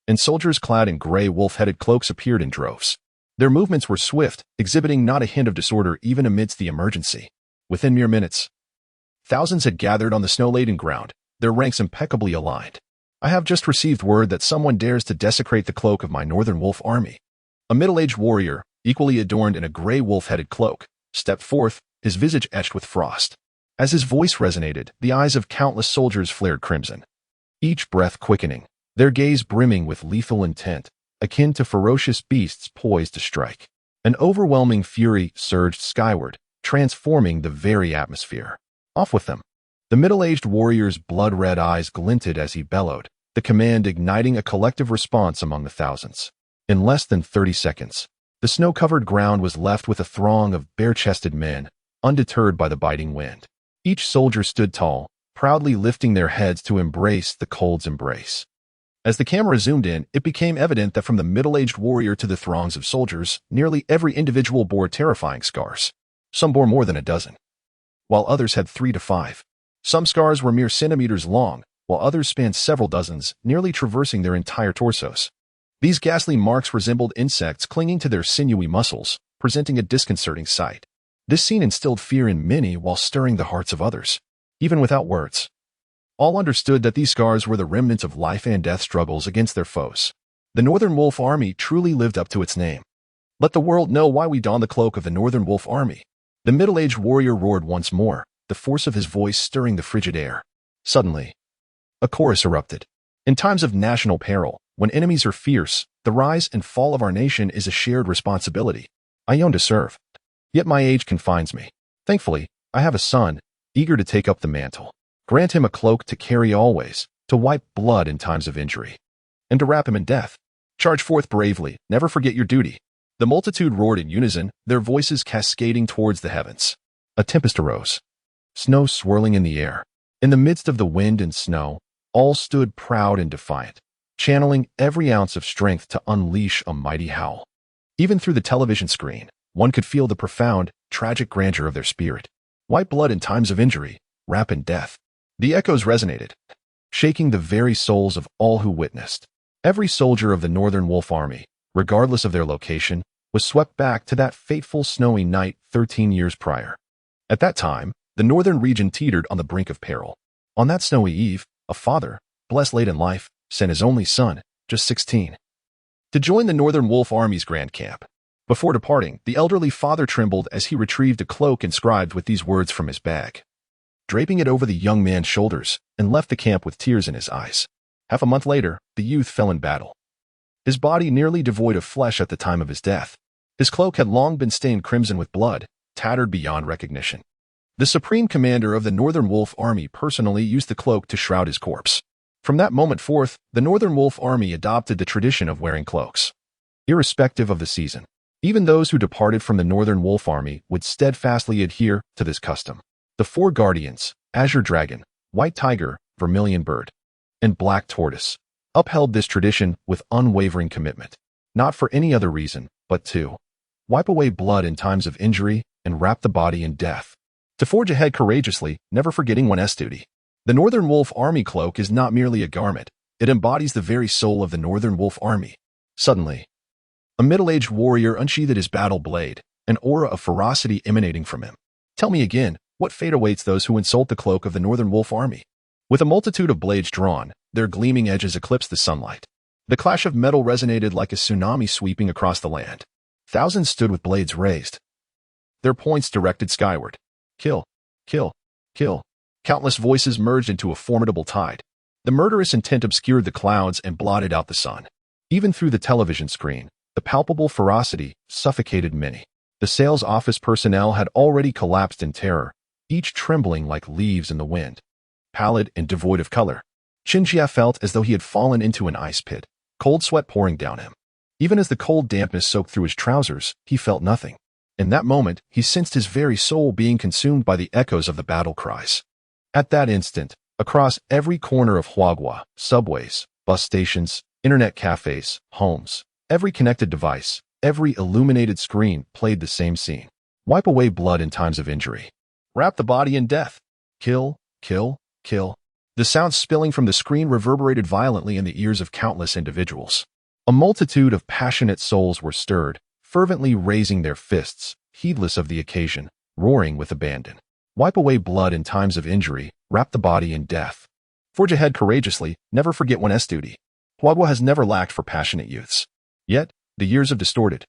and soldiers clad in gray wolf-headed cloaks appeared in droves. Their movements were swift, exhibiting not a hint of disorder even amidst the emergency. Within mere minutes, thousands had gathered on the snow-laden ground, their ranks impeccably aligned. "I have just received word that someone dares to desecrate the cloak of my Northern Wolf Army." A middle-aged warrior, equally adorned in a gray wolf-headed cloak, stepped forth, his visage etched with frost. As his voice resonated, the eyes of countless soldiers flared crimson, each breath quickening, their gaze brimming with lethal intent, akin to ferocious beasts poised to strike. An overwhelming fury surged skyward, transforming the very atmosphere. "Off with them!" The middle-aged warrior's blood-red eyes glinted as he bellowed, the command igniting a collective response among the thousands. In less than 30 seconds, the snow-covered ground was left with a throng of bare-chested men, undeterred by the biting wind. Each soldier stood tall, proudly lifting their heads to embrace the cold's embrace. As the camera zoomed in, it became evident that from the middle-aged warrior to the throngs of soldiers, nearly every individual bore terrifying scars. Some bore more than a dozen, while others had 3 to 5. Some scars were mere centimeters long, while others spanned several dozens, nearly traversing their entire torsos. These ghastly marks resembled insects clinging to their sinewy muscles, presenting a disconcerting sight. This scene instilled fear in many while stirring the hearts of others, even without words. All understood that these scars were the remnants of life and death struggles against their foes. The Northern Wolf Army truly lived up to its name. "Let the world know why we don the cloak of the Northern Wolf Army." The middle-aged warrior roared once more, the force of his voice stirring the frigid air. Suddenly, a chorus erupted. In times of national peril, when enemies are fierce, the rise and fall of our nation is a shared responsibility. I yearn to serve. Yet my age confines me. Thankfully, I have a son, eager to take up the mantle. Grant him a cloak to carry always, to wipe blood in times of injury, and to wrap him in death. Charge forth bravely, never forget your duty. The multitude roared in unison, their voices cascading towards the heavens. A tempest arose, snow swirling in the air. In the midst of the wind and snow, all stood proud and defiant, channeling every ounce of strength to unleash a mighty howl. Even through the television screen, one could feel the profound, tragic grandeur of their spirit. White blood in times of injury, wrap in death. The echoes resonated, shaking the very souls of all who witnessed. Every soldier of the Northern Wolf Army, regardless of their location, was swept back to that fateful snowy night 13 years prior. At that time, the northern region teetered on the brink of peril. On that snowy eve, a father, blessed late in life, sent his only son, just 16, to join the Northern Wolf Army's grand camp. Before departing, the elderly father trembled as he retrieved a cloak inscribed with these words from his bag, draping it over the young man's shoulders, and left the camp with tears in his eyes. Half a month later, the youth fell in battle, his body nearly devoid of flesh at the time of his death. His cloak had long been stained crimson with blood, tattered beyond recognition. The supreme commander of the Northern Wolf Army personally used the cloak to shroud his corpse. From that moment forth, the Northern Wolf Army adopted the tradition of wearing cloaks, irrespective of the season. Even those who departed from the Northern Wolf Army would steadfastly adhere to this custom. The four guardians, Azure Dragon, White Tiger, Vermilion Bird, and Black Tortoise, upheld this tradition with unwavering commitment, not for any other reason, but to wipe away blood in times of injury and wrap the body in death. To forge ahead courageously, never forgetting one's duty. The Northern Wolf Army cloak is not merely a garment, it embodies the very soul of the Northern Wolf Army. Suddenly, a middle-aged warrior unsheathed his battle blade, an aura of ferocity emanating from him. Tell me again, what fate awaits those who insult the cloak of the Northern Wolf Army? With a multitude of blades drawn, their gleaming edges eclipsed the sunlight. The clash of metal resonated like a tsunami sweeping across the land. Thousands stood with blades raised, their points directed skyward. Kill, kill, kill. Countless voices merged into a formidable tide. The murderous intent obscured the clouds and blotted out the sun. Even through the television screen, the palpable ferocity suffocated many. The sales office personnel had already collapsed in terror, each trembling like leaves in the wind. Pallid and devoid of color, Shen felt as though he had fallen into an ice pit, cold sweat pouring down him. Even as the cold dampness soaked through his trousers, he felt nothing. In that moment, he sensed his very soul being consumed by the echoes of the battle cries. At that instant, across every corner of Huagua, subways, bus stations, internet cafes, homes, every connected device, every illuminated screen played the same scene. Wipe away blood in times of injury. Wrap the body in death. Kill, kill, kill. The sound spilling from the screen reverberated violently in the ears of countless individuals. A multitude of passionate souls were stirred, fervently raising their fists, heedless of the occasion, roaring with abandon. Wipe away blood in times of injury, wrap the body in death. Forge ahead courageously, never forget one's duty. Huagua has never lacked for passionate youths. Yet, the years have distorted.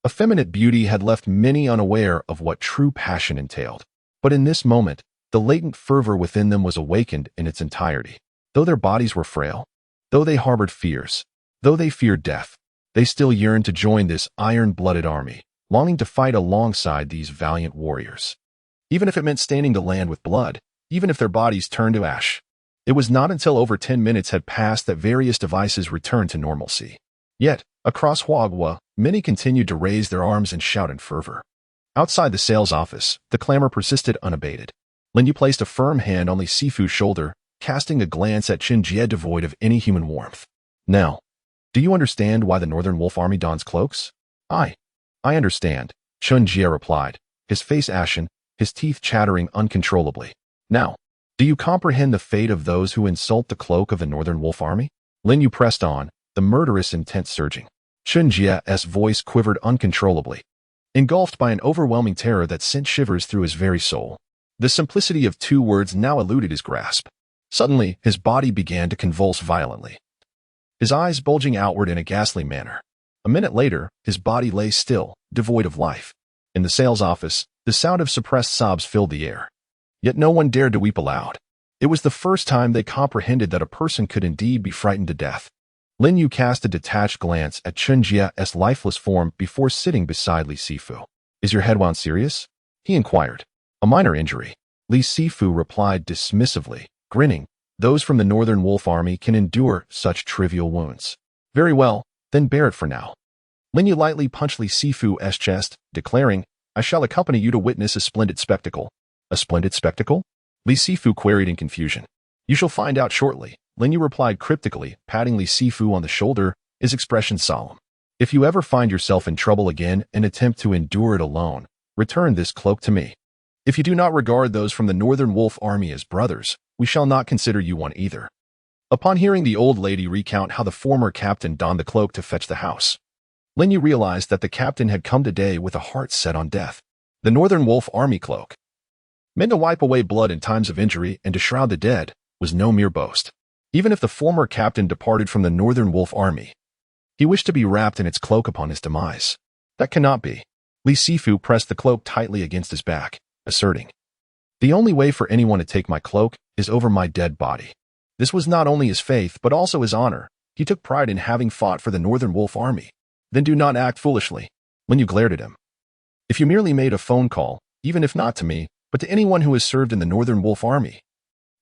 Effeminate beauty had left many unaware of what true passion entailed. But in this moment, the latent fervor within them was awakened in its entirety. Though their bodies were frail, though they harbored fears, though they feared death, they still yearned to join this iron-blooded army, longing to fight alongside these valiant warriors. Even if it meant staining the land with blood, even if their bodies turned to ash. It was not until over 10 minutes had passed that various devices returned to normalcy. Yet, across Huagua, many continued to raise their arms and shout in fervor. Outside the sales office, the clamor persisted unabated. Lindu placed a firm hand on Li Sifu's shoulder, casting a glance at Chen Jie devoid of any human warmth. Now, do you understand why the Northern Wolf Army dons cloaks? I understand, Chen Jie replied, his face ashen, his teeth chattering uncontrollably. Now, do you comprehend the fate of those who insult the cloak of the Northern Wolf Army? Lindu pressed on, the murderous intent surging. Chen Jie's voice quivered uncontrollably, engulfed by an overwhelming terror that sent shivers through his very soul. The simplicity of two words now eluded his grasp. Suddenly, his body began to convulse violently, his eyes bulging outward in a ghastly manner. A minute later, his body lay still, devoid of life. In the sales office, the sound of suppressed sobs filled the air. Yet no one dared to weep aloud. It was the first time they comprehended that a person could indeed be frightened to death. Lin Yu cast a detached glance at Chen Jia's lifeless form before sitting beside Li Sifu. "Is your head wound serious?" he inquired. "A minor injury," Li Sifu replied dismissively, grinning. "Those from the Northern Wolf Army can endure such trivial wounds." "Very well, then bear it for now." Lin Yu lightly punched Li Sifu's chest, declaring, "I shall accompany you to witness a splendid spectacle." "A splendid spectacle?" Li Sifu queried in confusion. "You shall find out shortly," Lin Yu replied cryptically, patting Li Sifu on the shoulder, his expression solemn. "If you ever find yourself in trouble again and attempt to endure it alone, return this cloak to me. If you do not regard those from the Northern Wolf Army as brothers, we shall not consider you one either." Upon hearing the old lady recount how the former captain donned the cloak to fetch the house, Lin Yu realized that the captain had come today with a heart set on death. The Northern Wolf Army cloak, meant to wipe away blood in times of injury and to shroud the dead, was no mere boast. Even if the former captain departed from the Northern Wolf Army, he wished to be wrapped in its cloak upon his demise. "That cannot be." Li Sifu pressed the cloak tightly against his back, asserting, "The only way for anyone to take my cloak is over my dead body." This was not only his faith, but also his honor. He took pride in having fought for the Northern Wolf Army. "Then do not act foolishly." Lin Yu glared at him. "If you merely made a phone call, even if not to me, but to anyone who has served in the Northern Wolf Army,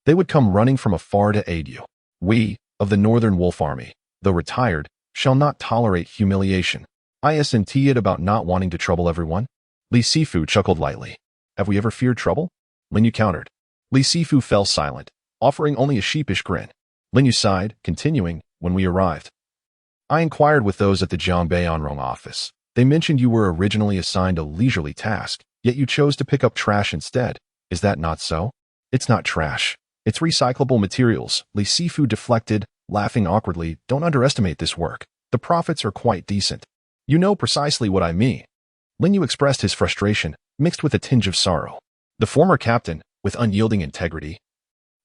they would come running from afar to aid you. We, of the Northern Wolf Army, though retired, shall not tolerate humiliation. Isn't it about not wanting to trouble everyone?" Li Sifu chuckled lightly. "Have we ever feared trouble?" Lin Yu countered. Li Sifu fell silent, offering only a sheepish grin. Lin Yu sighed, continuing, "When we arrived, I inquired with those at the Jiangbei Anrong office. They mentioned you were originally assigned a leisurely task, yet you chose to pick up trash instead. Is that not so?" "It's not trash. It's recyclable materials," Li Sifu deflected, laughing awkwardly. "Don't underestimate this work. The profits are quite decent." "You know precisely what I mean." Lin Yu expressed his frustration, mixed with a tinge of sorrow. The former captain, with unyielding integrity,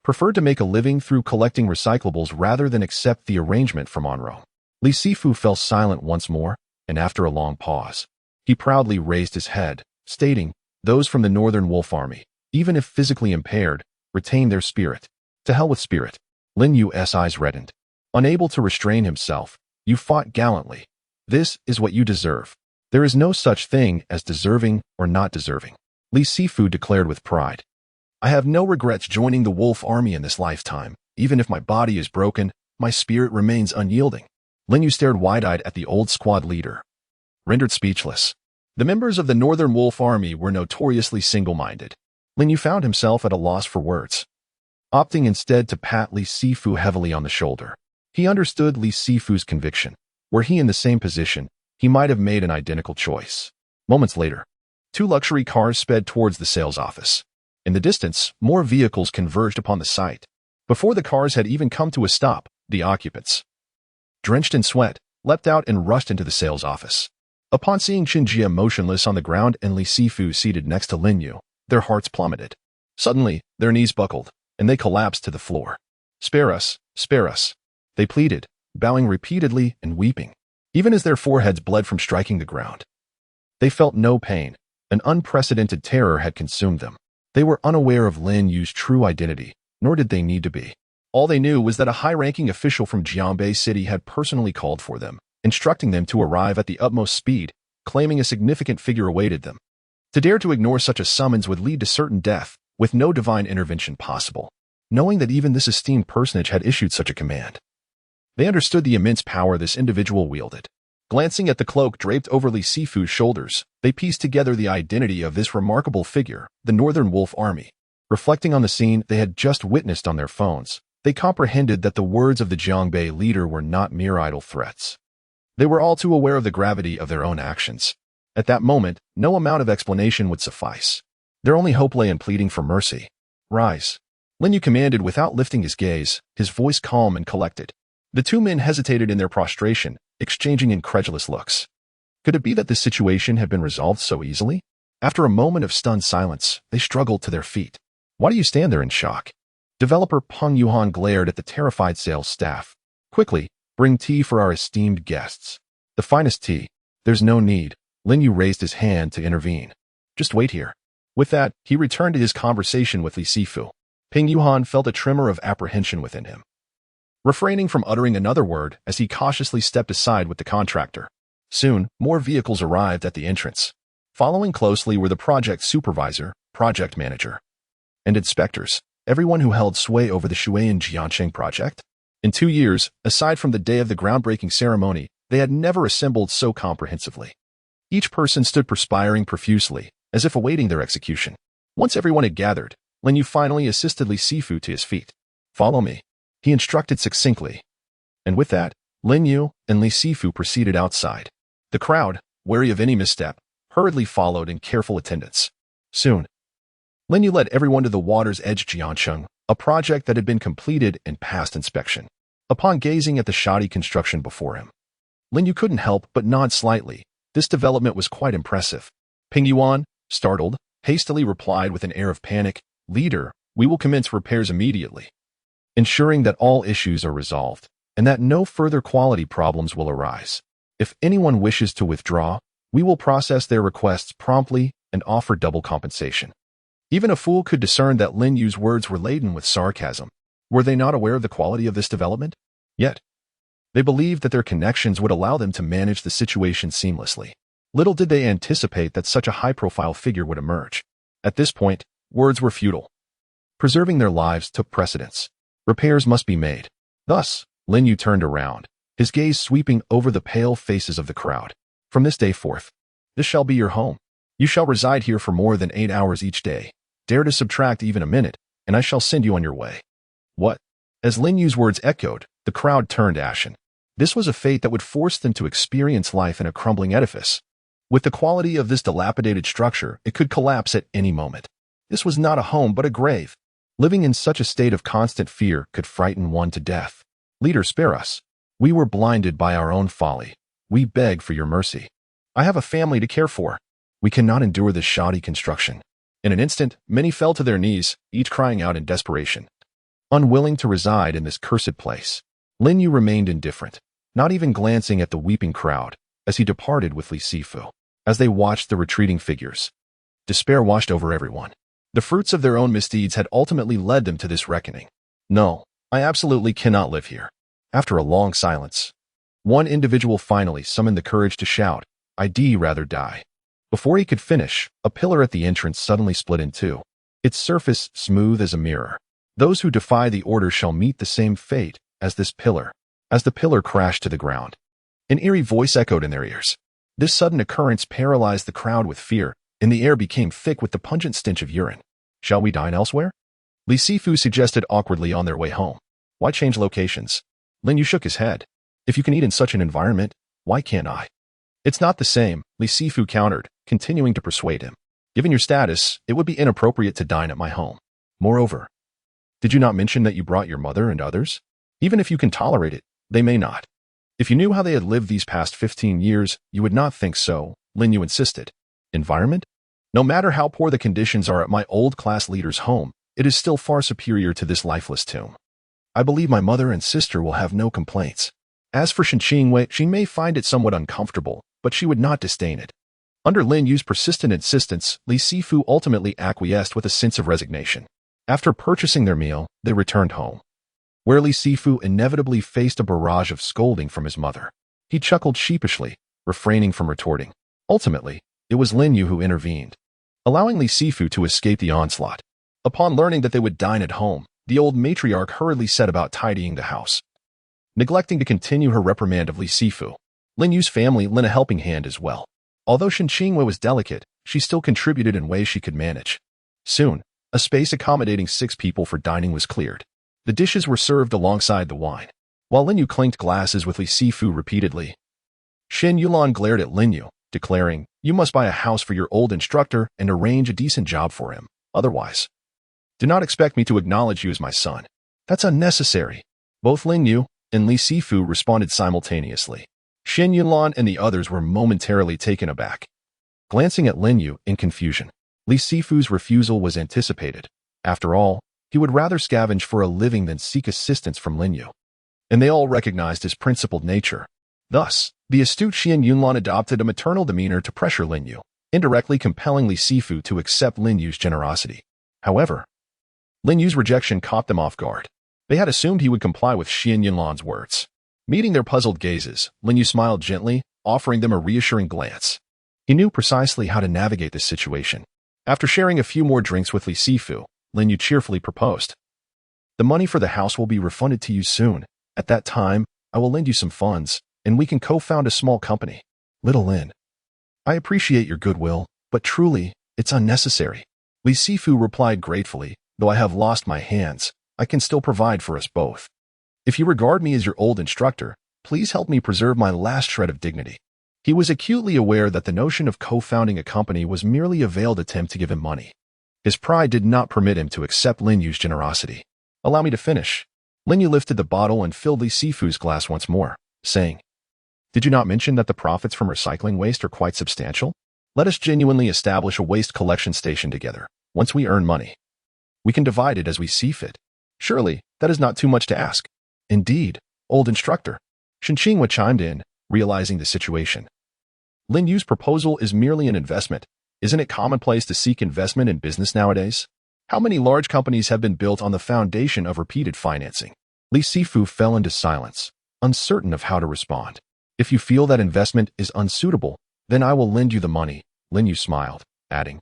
preferred to make a living through collecting recyclables rather than accept the arrangement from Anrong. Li Sifu fell silent once more, and after a long pause, he proudly raised his head, stating, "Those from the Northern Wolf Army, even if physically impaired, retain their spirit. To hell with spirit." Lin Yu's eyes reddened. Unable to restrain himself, "You fought gallantly. This is what you deserve. There is no such thing as deserving or not deserving," Li Sifu declared with pride. "I have no regrets joining the Wolf Army in this lifetime. Even if my body is broken, my spirit remains unyielding." Lin Yu stared wide-eyed at the old squad leader, rendered speechless. The members of the Northern Wolf Army were notoriously single-minded. Lin Yu found himself at a loss for words, opting instead to pat Li Sifu heavily on the shoulder. He understood Li Sifu's conviction. Were he in the same position, he might have made an identical choice. Moments later, 2 luxury cars sped towards the sales office. In the distance, more vehicles converged upon the site. Before the cars had even come to a stop, the occupants, drenched in sweat, leapt out and rushed into the sales office. Upon seeing Chen Jia motionless on the ground and Li Sifu seated next to Lin Yu, their hearts plummeted. Suddenly, their knees buckled, and they collapsed to the floor. Spare us, they pleaded, bowing repeatedly and weeping, even as their foreheads bled from striking the ground. They felt no pain. An unprecedented terror had consumed them. They were unaware of Lin Yu's true identity, nor did they need to be. All they knew was that a high-ranking official from Jiangbei City had personally called for them, instructing them to arrive at the utmost speed, claiming a significant figure awaited them. To dare to ignore such a summons would lead to certain death, with no divine intervention possible, knowing that even this esteemed personage had issued such a command. They understood the immense power this individual wielded. Glancing at the cloak draped over Li Sifu's shoulders, they pieced together the identity of this remarkable figure, the Northern Wolf Army. Reflecting on the scene they had just witnessed on their phones, they comprehended that the words of the Jiangbei leader were not mere idle threats. They were all too aware of the gravity of their own actions. At that moment, no amount of explanation would suffice. Their only hope lay in pleading for mercy. "Rise." Lin Yu commanded without lifting his gaze, his voice calm and collected. The 2 men hesitated in their prostration, exchanging incredulous looks. Could it be that this situation had been resolved so easily? After a moment of stunned silence, they struggled to their feet. "Why do you stand there in shock?" Developer Peng Yuhan glared at the terrified sales staff. "Quickly, bring tea for our esteemed guests." "The finest tea." "There's no need." Lin Yu raised his hand to intervene. "Just wait here." With that, he returned to his conversation with Li Sifu. Ping Yuhan felt a tremor of apprehension within him, refraining from uttering another word as he cautiously stepped aside with the contractor. Soon, more vehicles arrived at the entrance. Following closely were the project supervisor, project manager, and inspectors, everyone who held sway over the Shuiyan Jiancheng project. In 2 years, aside from the day of the groundbreaking ceremony, they had never assembled so comprehensively. Each person stood perspiring profusely, as if awaiting their execution. Once everyone had gathered, Lin Yu finally assisted Li Sifu to his feet. "Follow me," he instructed succinctly. And with that, Lin Yu and Li Sifu proceeded outside. The crowd, wary of any misstep, hurriedly followed in careful attendance. Soon, Lin Yu led everyone to the water's edge Jiancheng, a project that had been completed and passed inspection. Upon gazing at the shoddy construction before him, Lin Yu couldn't help but nod slightly. This development was quite impressive. Ping Yuan, startled, hastily replied with an air of panic, "Leader, we will commence repairs immediately, ensuring that all issues are resolved, and that no further quality problems will arise. If anyone wishes to withdraw, we will process their requests promptly and offer double compensation." Even a fool could discern that Lin Yu's words were laden with sarcasm. Were they not aware of the quality of this development? Yet, they believed that their connections would allow them to manage the situation seamlessly. Little did they anticipate that such a high-profile figure would emerge. At this point, words were futile. Preserving their lives took precedence. Repairs must be made. Thus, Lin Yu turned around, his gaze sweeping over the pale faces of the crowd. "From this day forth, this shall be your home. You shall reside here for more than 8 hours each day. Dare to subtract even a minute, and I shall send you on your way." What? As Lin Yu's words echoed, the crowd turned ashen. This was a fate that would force them to experience life in a crumbling edifice. With the quality of this dilapidated structure, it could collapse at any moment. This was not a home but a grave. Living in such a state of constant fear could frighten one to death. "Leader, spare us. We were blinded by our own folly. We beg for your mercy. I have a family to care for. We cannot endure this shoddy construction." In an instant, many fell to their knees, each crying out in desperation. Unwilling to reside in this cursed place, Lin Yu remained indifferent, not even glancing at the weeping crowd, as he departed with Li Sifu. As they watched the retreating figures, despair washed over everyone. The fruits of their own misdeeds had ultimately led them to this reckoning. "No, I absolutely cannot live here." After a long silence, one individual finally summoned the courage to shout, "I'd rather die." Before he could finish, a pillar at the entrance suddenly split in two, its surface smooth as a mirror. Those who defy the order shall meet the same fate as this pillar. As the pillar crashed to the ground, an eerie voice echoed in their ears. This sudden occurrence paralyzed the crowd with fear, and the air became thick with the pungent stench of urine. "Shall we dine elsewhere?" Li Sifu suggested awkwardly on their way home. "Why change locations?" Lin Yu shook his head. "If you can eat in such an environment, why can't I?" "It's not the same," Li Sifu countered, continuing to persuade him. "Given your status, it would be inappropriate to dine at my home. Moreover, did you not mention that you brought your mother and others? Even if you can tolerate it, they may not. If you knew how they had lived these past 15 years, you would not think so," Lin Yu insisted. "Environment? No matter how poor the conditions are at my old class leader's home, it is still far superior to this lifeless tomb. I believe my mother and sister will have no complaints. As for Shen Qingwei, she may find it somewhat uncomfortable, but she would not disdain it." Under Lin Yu's persistent insistence, Li Sifu ultimately acquiesced with a sense of resignation. After purchasing their meal, they returned home, where Li Sifu inevitably faced a barrage of scolding from his mother. He chuckled sheepishly, refraining from retorting. Ultimately, it was Lin Yu who intervened, allowing Li Sifu to escape the onslaught. Upon learning that they would dine at home, the old matriarch hurriedly set about tidying the house. Neglecting to continue her reprimand of Li Sifu, Lin Yu's family lent a helping hand as well. Although Shen Qingwei was delicate, she still contributed in ways she could manage. Soon, a space accommodating 6 people for dining was cleared. The dishes were served alongside the wine, while Lin Yu clinked glasses with Li Sifu repeatedly. Shen Yulan glared at Lin Yu, declaring, "You must buy a house for your old instructor and arrange a decent job for him. Otherwise, do not expect me to acknowledge you as my son." "That's unnecessary." Both Lin Yu and Li Sifu responded simultaneously. Shen Yulan and the others were momentarily taken aback, glancing at Lin Yu in confusion. Li Sifu's refusal was anticipated. After all, he would rather scavenge for a living than seek assistance from Lin Yu. And they all recognized his principled nature. Thus, the astute Shen Yunlan adopted a maternal demeanor to pressure Lin Yu, indirectly compelling Li Sifu to accept Lin Yu's generosity. However, Lin Yu's rejection caught them off guard. They had assumed he would comply with Xian Yunlan's words. Meeting their puzzled gazes, Lin Yu smiled gently, offering them a reassuring glance. He knew precisely how to navigate this situation. After sharing a few more drinks with Li Sifu, Lin Yu cheerfully proposed. The money for the house will be refunded to you soon. At that time, I will lend you some funds, and we can co-found a small company. Little Lin, I appreciate your goodwill, but truly, it's unnecessary. Li Sifu replied gratefully, though I have lost my hands, I can still provide for us both. If you regard me as your old instructor, please help me preserve my last shred of dignity. He was acutely aware that the notion of co-founding a company was merely a veiled attempt to give him money. His pride did not permit him to accept Lin Yu's generosity. Allow me to finish. Lin Yu lifted the bottle and filled Li Sifu's glass once more, saying, Did you not mention that the profits from recycling waste are quite substantial? Let us genuinely establish a waste collection station together. Once we earn money, we can divide it as we see fit. Surely, that is not too much to ask. Indeed, old instructor. Shen Qingwa chimed in, realizing the situation. Lin Yu's proposal is merely an investment. Isn't it commonplace to seek investment in business nowadays? How many large companies have been built on the foundation of repeated financing? Li Sifu fell into silence, uncertain of how to respond. If you feel that investment is unsuitable, then I will lend you the money, Lin Yu smiled, adding.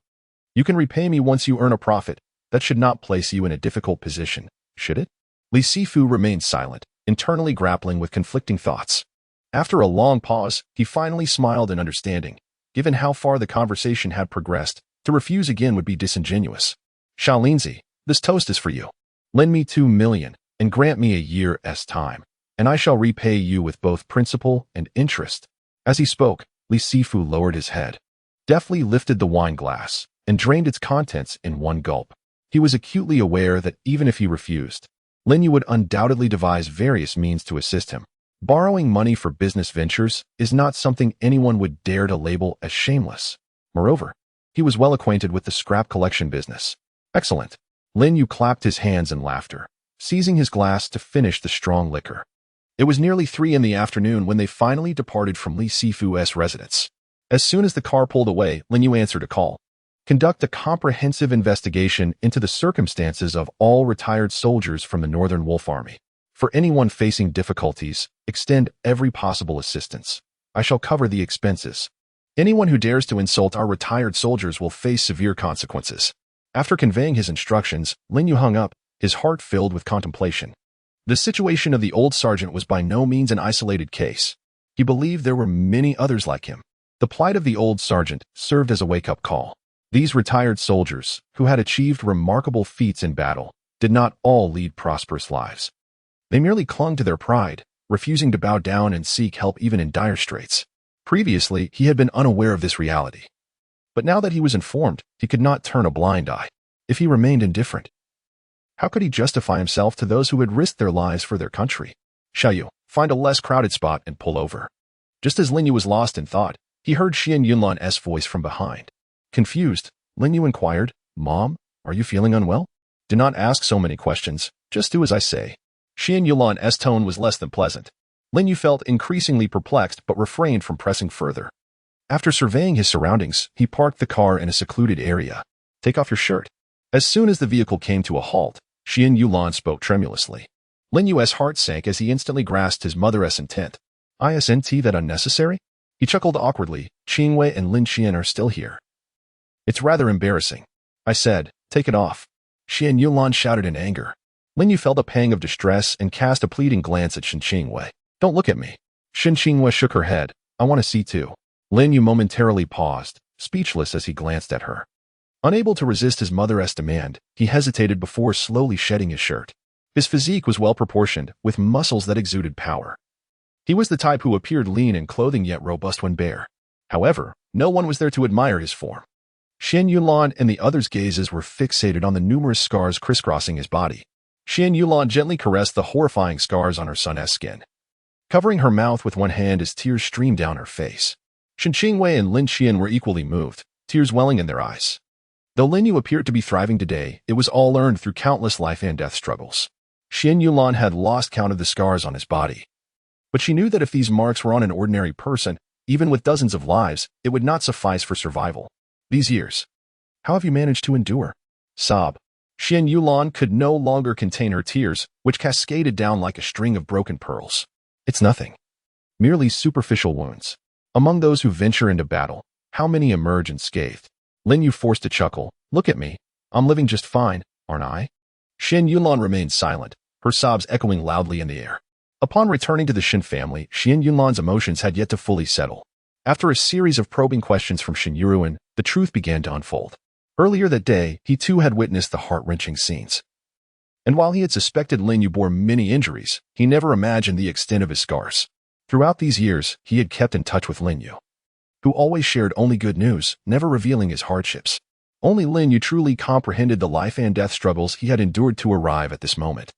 You can repay me once you earn a profit. That should not place you in a difficult position, should it? Li Sifu remained silent, internally grappling with conflicting thoughts. After a long pause, he finally smiled in understanding. Given how far the conversation had progressed, to refuse again would be disingenuous. Shaolinzi, this toast is for you. Lend me 2 million, and grant me a year's time, and I shall repay you with both principal and interest. As he spoke, Li Sifu lowered his head, deftly lifted the wine glass, and drained its contents in one gulp. He was acutely aware that even if he refused, Lin Yu would undoubtedly devise various means to assist him. Borrowing money for business ventures is not something anyone would dare to label as shameless. Moreover, he was well acquainted with the scrap collection business. Excellent. Lin Yu clapped his hands in laughter, seizing his glass to finish the strong liquor. It was nearly 3 in the afternoon when they finally departed from Li Sifu's residence. As soon as the car pulled away, Lin Yu answered a call. Conduct a comprehensive investigation into the circumstances of all retired soldiers from the Northern Wolf Army. For anyone facing difficulties, extend every possible assistance. I shall cover the expenses. Anyone who dares to insult our retired soldiers will face severe consequences. After conveying his instructions, Lin Yu hung up, his heart filled with contemplation. The situation of the old sergeant was by no means an isolated case. He believed there were many others like him. The plight of the old sergeant served as a wake-up call. These retired soldiers, who had achieved remarkable feats in battle, did not all lead prosperous lives. They merely clung to their pride, refusing to bow down and seek help even in dire straits. Previously, he had been unaware of this reality. But now that he was informed, he could not turn a blind eye. If he remained indifferent, how could he justify himself to those who had risked their lives for their country? Xiaoyu, find a less crowded spot and pull over. Just as Lin Yu was lost in thought, he heard Xian Yunlan's voice from behind. Confused, Lin Yu inquired, Mom, are you feeling unwell? Do not ask so many questions, just do as I say. Xian Yunlan's tone was less than pleasant. Lin Yu felt increasingly perplexed but refrained from pressing further. After surveying his surroundings, he parked the car in a secluded area. Take off your shirt. As soon as the vehicle came to a halt, Xian Yulan spoke tremulously. Lin Yu's heart sank as he instantly grasped his mother's intent. Isn't that unnecessary? He chuckled awkwardly. Qingwei and Lin Qian are still here. It's rather embarrassing. I said, take it off. Xian Yulan shouted in anger. Lin Yu felt a pang of distress and cast a pleading glance at Shen Qingwei. Don't look at me. Shen Qingwei shook her head. I want to see too. Lin Yu momentarily paused, speechless as he glanced at her. Unable to resist his mother's demand, he hesitated before slowly shedding his shirt. His physique was well proportioned, with muscles that exuded power. He was the type who appeared lean in clothing yet robust when bare. However, no one was there to admire his form. Xian Yulan and the others' gazes were fixated on the numerous scars crisscrossing his body. Xian Yulan gently caressed the horrifying scars on her son's skin, covering her mouth with one hand as tears streamed down her face. Shen Qingwei and Lin Qian were equally moved, tears welling in their eyes. Though Lin Yu appeared to be thriving today, it was all earned through countless life and death struggles. Xian Yulan had lost count of the scars on his body. But she knew that if these marks were on an ordinary person, even with dozens of lives, it would not suffice for survival. These years. How have you managed to endure? Sob. Shen Yulan could no longer contain her tears, which cascaded down like a string of broken pearls. It's nothing. Merely superficial wounds. Among those who venture into battle, how many emerge unscathed? Lin Yu forced a chuckle. Look at me. I'm living just fine, aren't I? Shen Yunlan remained silent, her sobs echoing loudly in the air. Upon returning to the Shen family, Shen Yunlan's emotions had yet to fully settle. After a series of probing questions from Shen Yuruan, the truth began to unfold. Earlier that day, he too had witnessed the heart-wrenching scenes. And while he had suspected Lin Yu bore many injuries, he never imagined the extent of his scars. Throughout these years, he had kept in touch with Lin Yu, who always shared only good news, never revealing his hardships. Only Lin Yu truly comprehended the life and death struggles he had endured to arrive at this moment.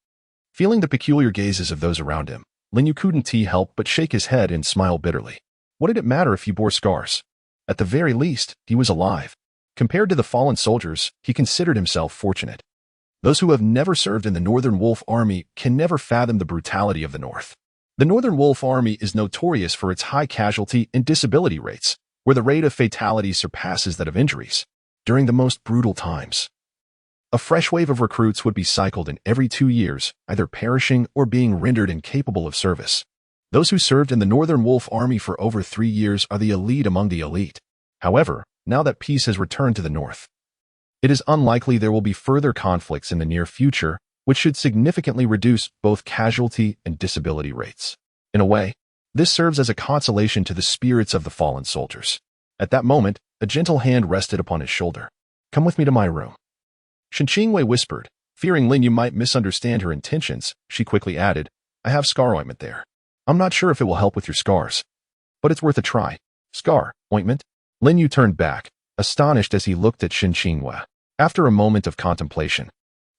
Feeling the peculiar gazes of those around him, Lin Yu couldn't help but shake his head and smile bitterly. What did it matter if he bore scars? At the very least, he was alive. Compared to the fallen soldiers, he considered himself fortunate. Those who have never served in the Northern Wolf Army can never fathom the brutality of the North. The Northern Wolf Army is notorious for its high casualty and disability rates, where the rate of fatalities surpasses that of injuries. During the most brutal times, a fresh wave of recruits would be cycled in every 2 years, either perishing or being rendered incapable of service. Those who served in the Northern Wolf Army for over 3 years are the elite among the elite. However, now that peace has returned to the North, it is unlikely there will be further conflicts in the near future, which should significantly reduce both casualty and disability rates. In a way, this serves as a consolation to the spirits of the fallen soldiers. At that moment, a gentle hand rested upon his shoulder. Come with me to my room. Shen Qingwei whispered. Fearing Lin Yu might misunderstand her intentions, she quickly added, I have scar ointment there. I'm not sure if it will help with your scars, but it's worth a try. Scar ointment? Lin Yu turned back, astonished as he looked at Shen Qingwei. After a moment of contemplation,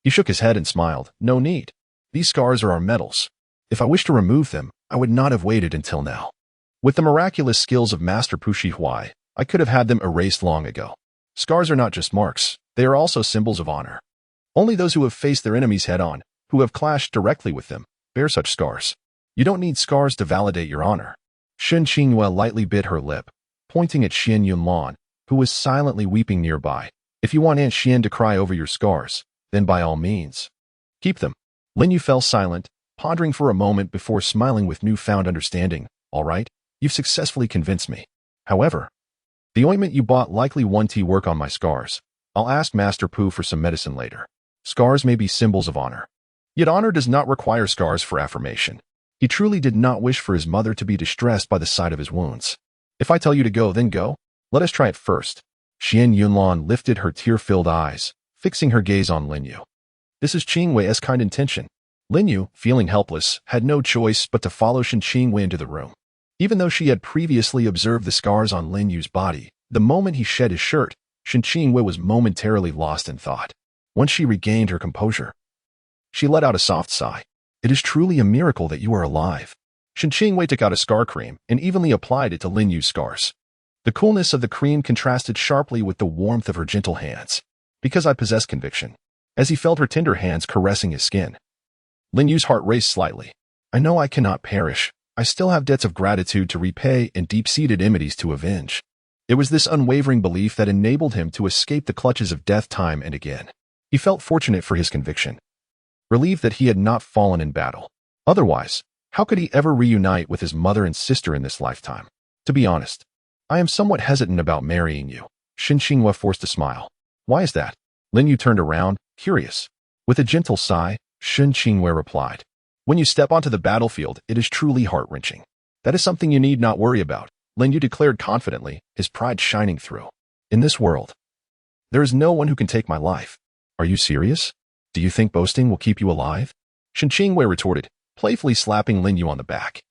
he shook his head and smiled. No need. These scars are our medals. If I wished to remove them, I would not have waited until now. With the miraculous skills of Master Pu Shihuai, I could have had them erased long ago. Scars are not just marks, they are also symbols of honor. Only those who have faced their enemies head-on, who have clashed directly with them, bear such scars. You don't need scars to validate your honor. Shen Qingwei lightly bit her lip, pointing at Shen Yunlan, who was silently weeping nearby. If you want Aunt Shen to cry over your scars, then by all means, keep them. Lin Yu fell silent, pondering for a moment before smiling with newfound understanding. All right, you've successfully convinced me. However, the ointment you bought likely won't work on my scars. I'll ask Master Pu for some medicine later. Scars may be symbols of honor. Yet honor does not require scars for affirmation. He truly did not wish for his mother to be distressed by the sight of his wounds. If I tell you to go, then go. Let us try it first. Shen Yunlan lifted her tear-filled eyes, fixing her gaze on Lin Yu. This is Qingwei's kind intention. Lin Yu, feeling helpless, had no choice but to follow Shen Qingwei into the room. Even though she had previously observed the scars on Lin Yu's body, the moment he shed his shirt, Shen Qingwei was momentarily lost in thought. Once she regained her composure, she let out a soft sigh. It is truly a miracle that you are alive. Shen Qingwei took out a scar cream and evenly applied it to Lin Yu's scars. The coolness of the cream contrasted sharply with the warmth of her gentle hands. Because I possess conviction. As he felt her tender hands caressing his skin, Lin Yu's heart raced slightly. I know I cannot perish. I still have debts of gratitude to repay and deep-seated enmities to avenge. It was this unwavering belief that enabled him to escape the clutches of death time and again. He felt fortunate for his conviction, relieved that he had not fallen in battle. Otherwise, how could he ever reunite with his mother and sister in this lifetime? To be honest, I am somewhat hesitant about marrying you. Shen Qingwei forced a smile. Why is that? Lin Yu turned around, curious. With a gentle sigh, Shen Qingwei replied. When you step onto the battlefield, it is truly heart-wrenching. That is something you need not worry about, Lin Yu declared confidently, his pride shining through. In this world, there is no one who can take my life. Are you serious? Do you think boasting will keep you alive? Shen Qingwei retorted, playfully slapping Lin Yu on the back.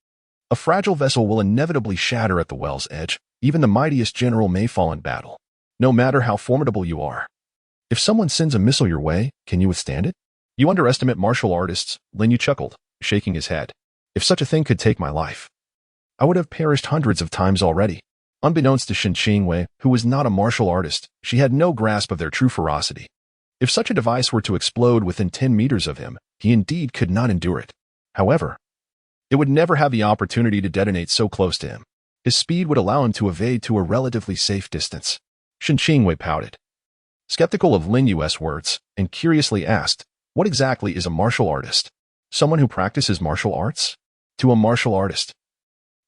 A fragile vessel will inevitably shatter at the well's edge. Even the mightiest general may fall in battle, no matter how formidable you are. If someone sends a missile your way, can you withstand it? You underestimate martial artists, Lin Yu chuckled, shaking his head. If such a thing could take my life, I would have perished hundreds of times already. Unbeknownst to Shen Qingwei, who was not a martial artist, she had no grasp of their true ferocity. If such a device were to explode within 10 meters of him, he indeed could not endure it. However, it would never have the opportunity to detonate so close to him. His speed would allow him to evade to a relatively safe distance. Shen Qingwei pouted. Skeptical of Lin Yu's words, and curiously asked, "What exactly is a martial artist?" "Someone who practices martial arts?" "To a martial artist,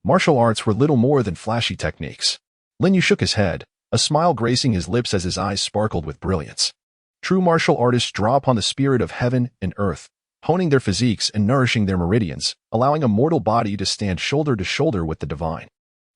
martial arts were little more than flashy techniques." Lin Yu shook his head, a smile gracing his lips as his eyes sparkled with brilliance. "True martial artists draw upon the spirit of heaven and earth, honing their physiques and nourishing their meridians, allowing a mortal body to stand shoulder to shoulder with the divine."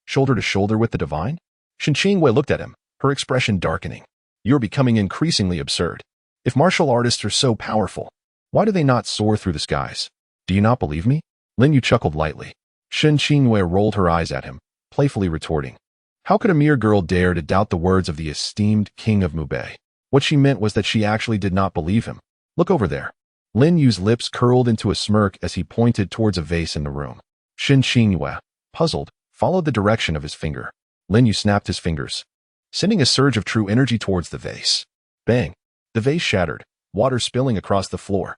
"Shoulder to shoulder with the divine?" Shen Qingwei looked at him, her expression darkening. "You're becoming increasingly absurd. If martial artists are so powerful, why do they not soar through the skies? Do you not believe me?" Lin Yu chuckled lightly. Shen Qingwei rolled her eyes at him, playfully retorting, "How could a mere girl dare to doubt the words of the esteemed king of Mubei?" What she meant was that she actually did not believe him. "Look over there." Lin Yu's lips curled into a smirk as he pointed towards a vase in the room. Shen Qingwei, puzzled, followed the direction of his finger. Lin Yu snapped his fingers, sending a surge of true energy towards the vase. Bang! The vase shattered, water spilling across the floor.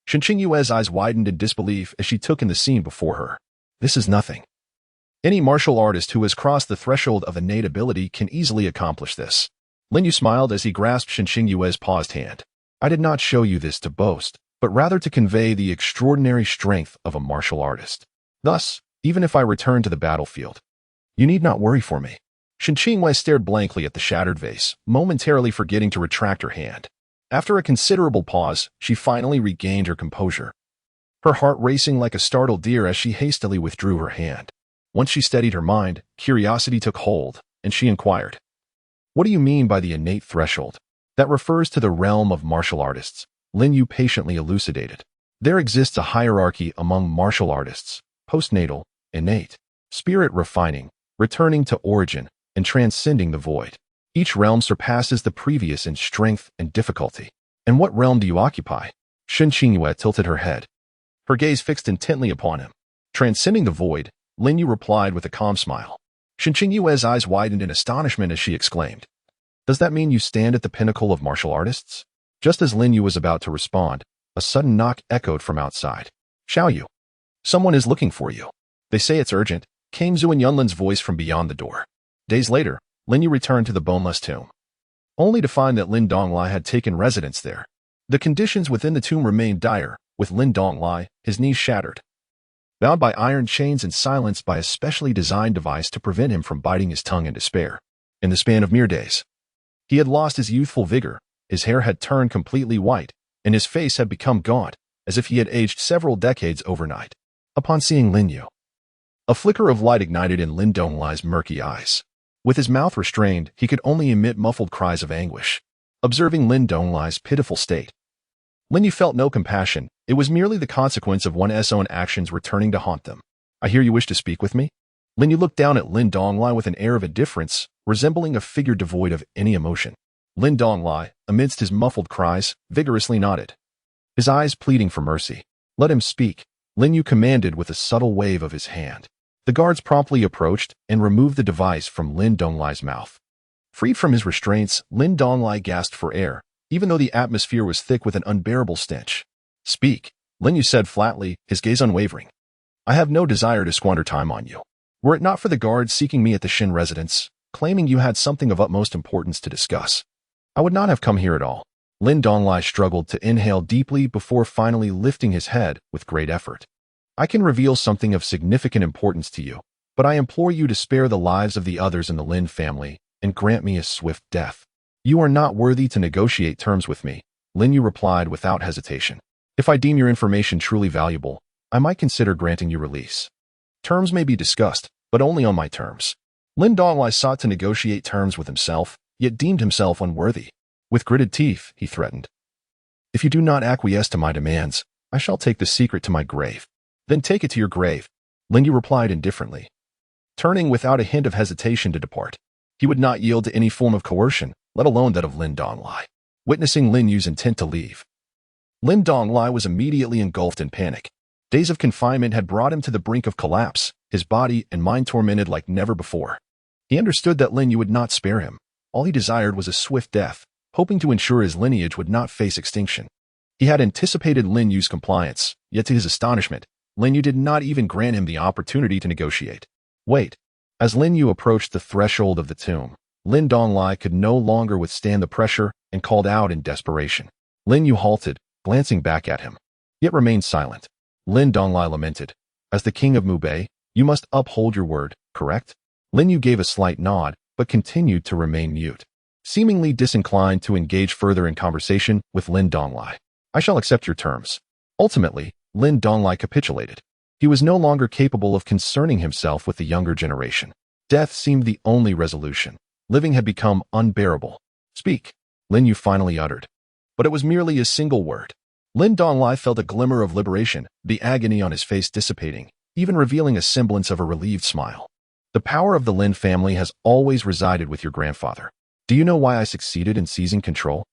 Shen Qingyue's eyes widened in disbelief as she took in the scene before her. This is nothing. Any martial artist who has crossed the threshold of innate ability can easily accomplish this. Lin Yu smiled as he grasped Shen Qingyue's paused hand. "I did not show you this to boast, but rather to convey the extraordinary strength of a martial artist. Thus, even if I return to the battlefield, you need not worry for me." Shen Qingwei stared blankly at the shattered vase, momentarily forgetting to retract her hand. After a considerable pause, she finally regained her composure, her heart racing like a startled deer as she hastily withdrew her hand. Once she steadied her mind, curiosity took hold, and she inquired, "What do you mean by the innate threshold?" "That refers to the realm of martial artists," Lin Yu patiently elucidated. "There exists a hierarchy among martial artists: postnatal, innate, spirit refining, returning to origin, and transcending the void. Each realm surpasses the previous in strength and difficulty." "And what realm do you occupy?" Shen Qingyue tilted her head, her gaze fixed intently upon him. "Transcending the void," Lin Yu replied with a calm smile. Shen Qingyue's eyes widened in astonishment as she exclaimed, "Does that mean you stand at the pinnacle of martial artists?" Just as Lin Yu was about to respond, a sudden knock echoed from outside. "Xiao Yu, someone is looking for you. They say it's urgent," came Zhu and Yunlin's voice from beyond the door. Days later, Lin Yu returned to the boneless tomb, only to find that Lin Donglai had taken residence there. The conditions within the tomb remained dire, with Lin Donglai, his knees shattered, bound by iron chains and silenced by a specially designed device to prevent him from biting his tongue in despair. In the span of mere days, he had lost his youthful vigor, his hair had turned completely white, and his face had become gaunt, as if he had aged several decades overnight. Upon seeing Lin Yu, a flicker of light ignited in Lin Donglai's murky eyes. With his mouth restrained, he could only emit muffled cries of anguish. Observing Lin Donglai's pitiful state, Lin Yu felt no compassion. It was merely the consequence of one's own actions returning to haunt them. "I hear you wish to speak with me?" Lin Yu looked down at Lin Donglai with an air of indifference, resembling a figure devoid of any emotion. Lin Donglai, amidst his muffled cries, vigorously nodded, his eyes pleading for mercy. "Let him speak," Lin Yu commanded with a subtle wave of his hand. The guards promptly approached and removed the device from Lin Donglai's mouth. Freed from his restraints, Lin Donglai gasped for air, even though the atmosphere was thick with an unbearable stench. "Speak," Lin Yu said flatly, his gaze unwavering. "I have no desire to squander time on you. Were it not for the guards seeking me at the Shen residence, claiming you had something of utmost importance to discuss, I would not have come here at all." Lin Donglai struggled to inhale deeply before finally lifting his head with great effort. "I can reveal something of significant importance to you, but I implore you to spare the lives of the others in the Lin family and grant me a swift death." "You are not worthy to negotiate terms with me," Lin Yu replied without hesitation. "If I deem your information truly valuable, I might consider granting you release. Terms may be discussed, but only on my terms." Lin Donglai sought to negotiate terms with himself, yet deemed himself unworthy. With gritted teeth, he threatened, "If you do not acquiesce to my demands, I shall take the secret to my grave." "Then take it to your grave," Lin Yu replied indifferently, turning without a hint of hesitation to depart. He would not yield to any form of coercion, let alone that of Lin Donglai. Witnessing Lin Yu's intent to leave, Lin Donglai was immediately engulfed in panic. Days of confinement had brought him to the brink of collapse, his body and mind tormented like never before. He understood that Lin Yu would not spare him. All he desired was a swift death, hoping to ensure his lineage would not face extinction. He had anticipated Lin Yu's compliance, yet to his astonishment, Lin Yu did not even grant him the opportunity to negotiate. "Wait." As Lin Yu approached the threshold of the tomb, Lin Donglai could no longer withstand the pressure and called out in desperation, Lin Yu halted, glancing back at him, yet remained silent. Lin Donglai lamented, "As the king of Mubei, you must uphold your word, correct?" Lin Yu gave a slight nod, but continued to remain mute, seemingly disinclined to engage further in conversation with Lin Donglai. "I shall accept your terms." Ultimately, Lin Donglai capitulated. He was no longer capable of concerning himself with the younger generation. Death seemed the only resolution. Living had become unbearable. "Speak," Lin Yu finally uttered. But it was merely a single word. Lin Donglai felt a glimmer of liberation, the agony on his face dissipating, even revealing a semblance of a relieved smile. "The power of the Lin family has always resided with your grandfather. Do you know why I succeeded in seizing control?"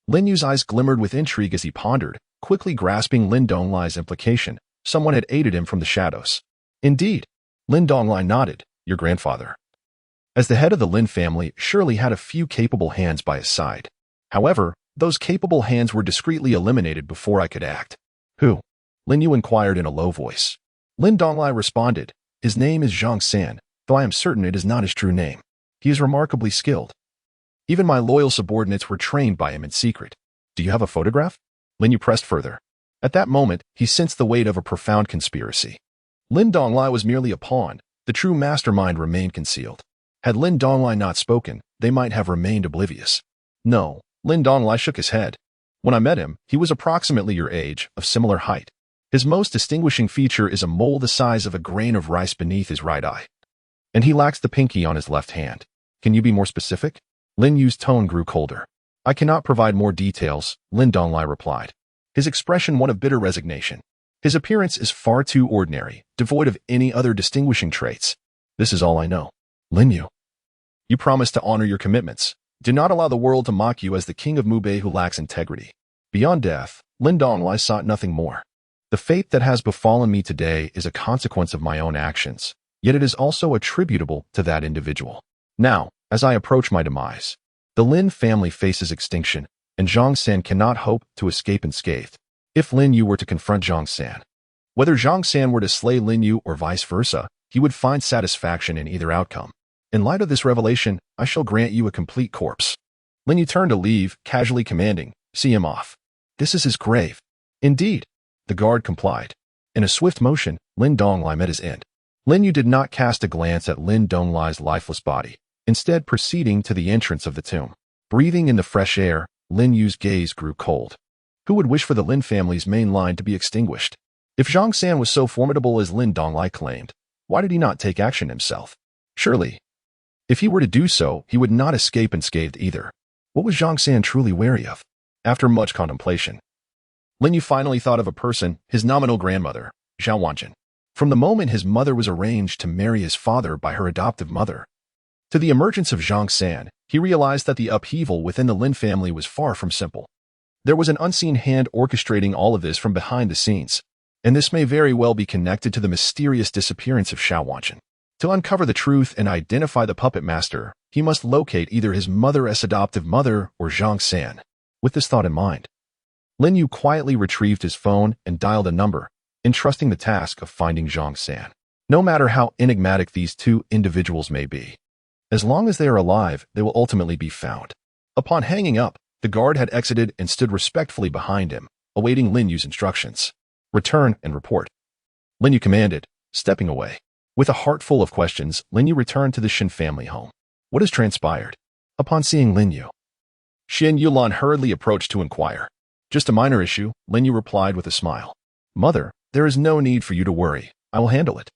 Lin Yu's eyes glimmered with intrigue as he pondered, quickly grasping Lin Donglai's implication. Someone had aided him from the shadows. "Indeed." Lin Donglai nodded. "Your grandfather." As the head of the Lin family, surely had a few capable hands by his side. However, those capable hands were discreetly eliminated before I could act. "Who?" Lin Yu inquired in a low voice. Lin Donglai responded, "His name is Zhang San, though I am certain it is not his true name. He is remarkably skilled. Even my loyal subordinates were trained by him in secret." "Do you have a photograph?" Lin Yu pressed further. At that moment, he sensed the weight of a profound conspiracy. Lin Donglai was merely a pawn. The true mastermind remained concealed. Had Lin Donglai not spoken, they might have remained oblivious. "No." Lin Donglai shook his head. "When I met him, he was approximately your age, of similar height. His most distinguishing feature is a mole the size of a grain of rice beneath his right eye. And he lacks the pinky on his left hand. Can you be more specific?" Lin Yu's tone grew colder. "I cannot provide more details," Lin Donglai replied, his expression one of bitter resignation. "His appearance is far too ordinary, devoid of any other distinguishing traits. This is all I know." "Lin Yu, you promised to honor your commitments. Do not allow the world to mock you as the king of Mubei who lacks integrity." Beyond death, Lin Donglai sought nothing more. "The fate that has befallen me today is a consequence of my own actions, yet it is also attributable to that individual. Now, as I approach my demise, the Lin family faces extinction, and Zhang San cannot hope to escape unscathed. If Lin Yu were to confront Zhang San, whether Zhang San were to slay Lin Yu or vice versa, he would find satisfaction in either outcome. In light of this revelation, I shall grant you a complete corpse." Lin Yu turned to leave, casually commanding, "See him off. This is his grave." "Indeed." The guard complied. In a swift motion, Lin Donglai met his end. Lin Yu did not cast a glance at Lin Donglai's lifeless body, instead proceeding to the entrance of the tomb. Breathing in the fresh air, Lin Yu's gaze grew cold. Who would wish for the Lin family's main line to be extinguished? If Zhang San was so formidable as Lin Donglai claimed, why did he not take action himself? Surely, if he were to do so, he would not escape unscathed either. What was Zhang San truly wary of? After much contemplation, Lin Yu finally thought of a person, his nominal grandmother, Zhao Wanjin. From the moment his mother was arranged to marry his father by her adoptive mother, to the emergence of Zhang San, he realized that the upheaval within the Lin family was far from simple. There was an unseen hand orchestrating all of this from behind the scenes, and this may very well be connected to the mysterious disappearance of Zhao Wanjin. To uncover the truth and identify the puppet master, he must locate either his mother as adoptive mother or Zhang San. With this thought in mind, Lin Yu quietly retrieved his phone and dialed a number, entrusting the task of finding Zhang San. No matter how enigmatic these two individuals may be, as long as they are alive, they will ultimately be found. Upon hanging up, the guard had exited and stood respectfully behind him, awaiting Lin Yu's instructions. "Return and report," Lin Yu commanded, stepping away. With a heart full of questions, Lin Yu returned to the Shen family home. What has transpired? Upon seeing Lin Yu, Shen Yulan hurriedly approached to inquire. "Just a minor issue," Lin Yu replied with a smile. "Mother, there is no need for you to worry. I will handle it."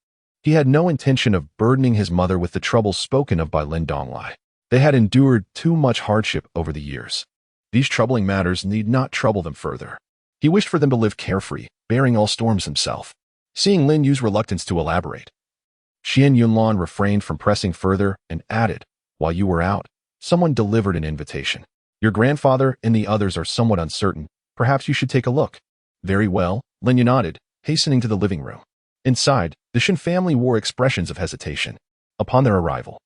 He had no intention of burdening his mother with the troubles spoken of by Lin Donglai. They had endured too much hardship over the years. These troubling matters need not trouble them further. He wished for them to live carefree, bearing all storms himself. Seeing Lin Yu's reluctance to elaborate, Shen Yunlan refrained from pressing further and added, "While you were out, someone delivered an invitation. Your grandfather and the others are somewhat uncertain. Perhaps you should take a look." "Very well," Lin Yu nodded, hastening to the living room. Inside, the Shen family wore expressions of hesitation. Upon their arrival,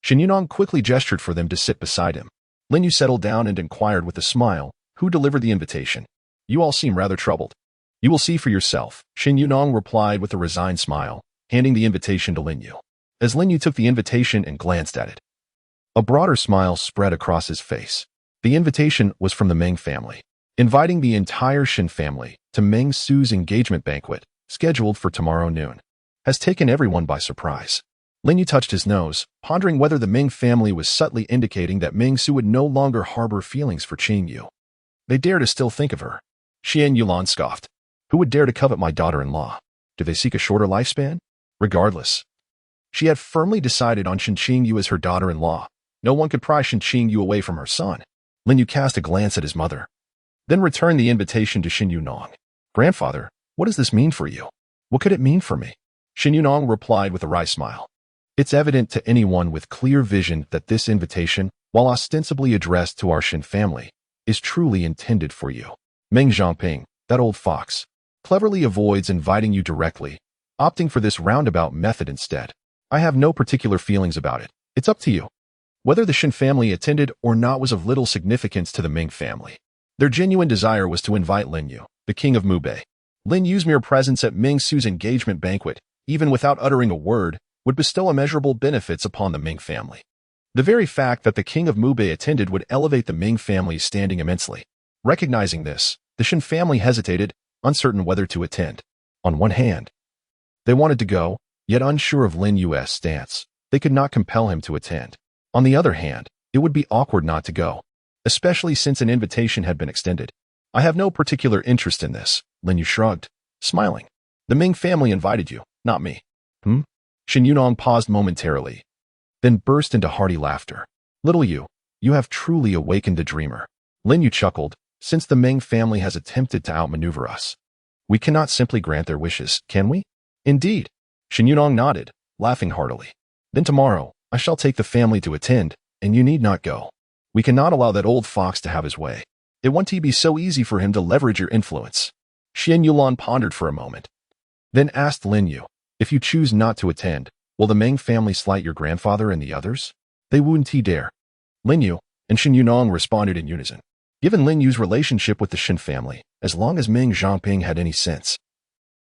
Shen Yunong quickly gestured for them to sit beside him. Lin Yu settled down and inquired with a smile, "Who delivered the invitation? You all seem rather troubled." "You will see for yourself," Shen Yunong replied with a resigned smile, handing the invitation to Lin Yu. As Lin Yu took the invitation and glanced at it, a broader smile spread across his face. The invitation was from the Ming family, inviting the entire Shen family to Ming Su's engagement banquet, scheduled for tomorrow noon, has taken everyone by surprise. Lin Yu touched his nose, pondering whether the Ming family was subtly indicating that Ming Su would no longer harbor feelings for Qing Yu. They dare to still think of her. Xian Yulan scoffed. Who would dare to covet my daughter-in-law? Do they seek a shorter lifespan? Regardless, she had firmly decided on Shen Qingyu as her daughter-in-law. No one could pry Shen Qingyu away from her son. Lin Yu cast a glance at his mother, then returned the invitation to Shen Yunong. Grandfather, what does this mean for you? What could it mean for me? Shen Yunong replied with a wry smile. It's evident to anyone with clear vision that this invitation, while ostensibly addressed to our Shen family, is truly intended for you. Meng Zhangping, that old fox, cleverly avoids inviting you directly, opting for this roundabout method instead. I have no particular feelings about it. It's up to you. Whether the Shen family attended or not was of little significance to the Ming family. Their genuine desire was to invite Lin Yu, the king of Mubei. Lin Yu's mere presence at Ming Su's engagement banquet, even without uttering a word, would bestow immeasurable benefits upon the Ming family. The very fact that the king of Mubei attended would elevate the Ming family's standing immensely. Recognizing this, the Shen family hesitated, uncertain whether to attend. On one hand, they wanted to go, yet unsure of Lin Yu's stance. They could not compel him to attend. On the other hand, it would be awkward not to go, especially since an invitation had been extended. I have no particular interest in this, Lin Yu shrugged, smiling. The Ming family invited you, not me. Shen Yunong paused momentarily, then burst into hearty laughter. Little Yu, you have truly awakened the dreamer. Lin Yu chuckled. Since the Ming family has attempted to outmaneuver us, we cannot simply grant their wishes, can we? Indeed. Shen Yunong nodded, laughing heartily. Then tomorrow, I shall take the family to attend, and you need not go. We cannot allow that old fox to have his way. It won't be so easy for him to leverage your influence. Xian Yulan pondered for a moment, then asked Lin Yu, if you choose not to attend, will the Ming family slight your grandfather and the others? They wouldn't dare. Lin Yu and Shen Yunong responded in unison. Given Lin Yu's relationship with the Shen family, as long as Meng Zhangping had any sense,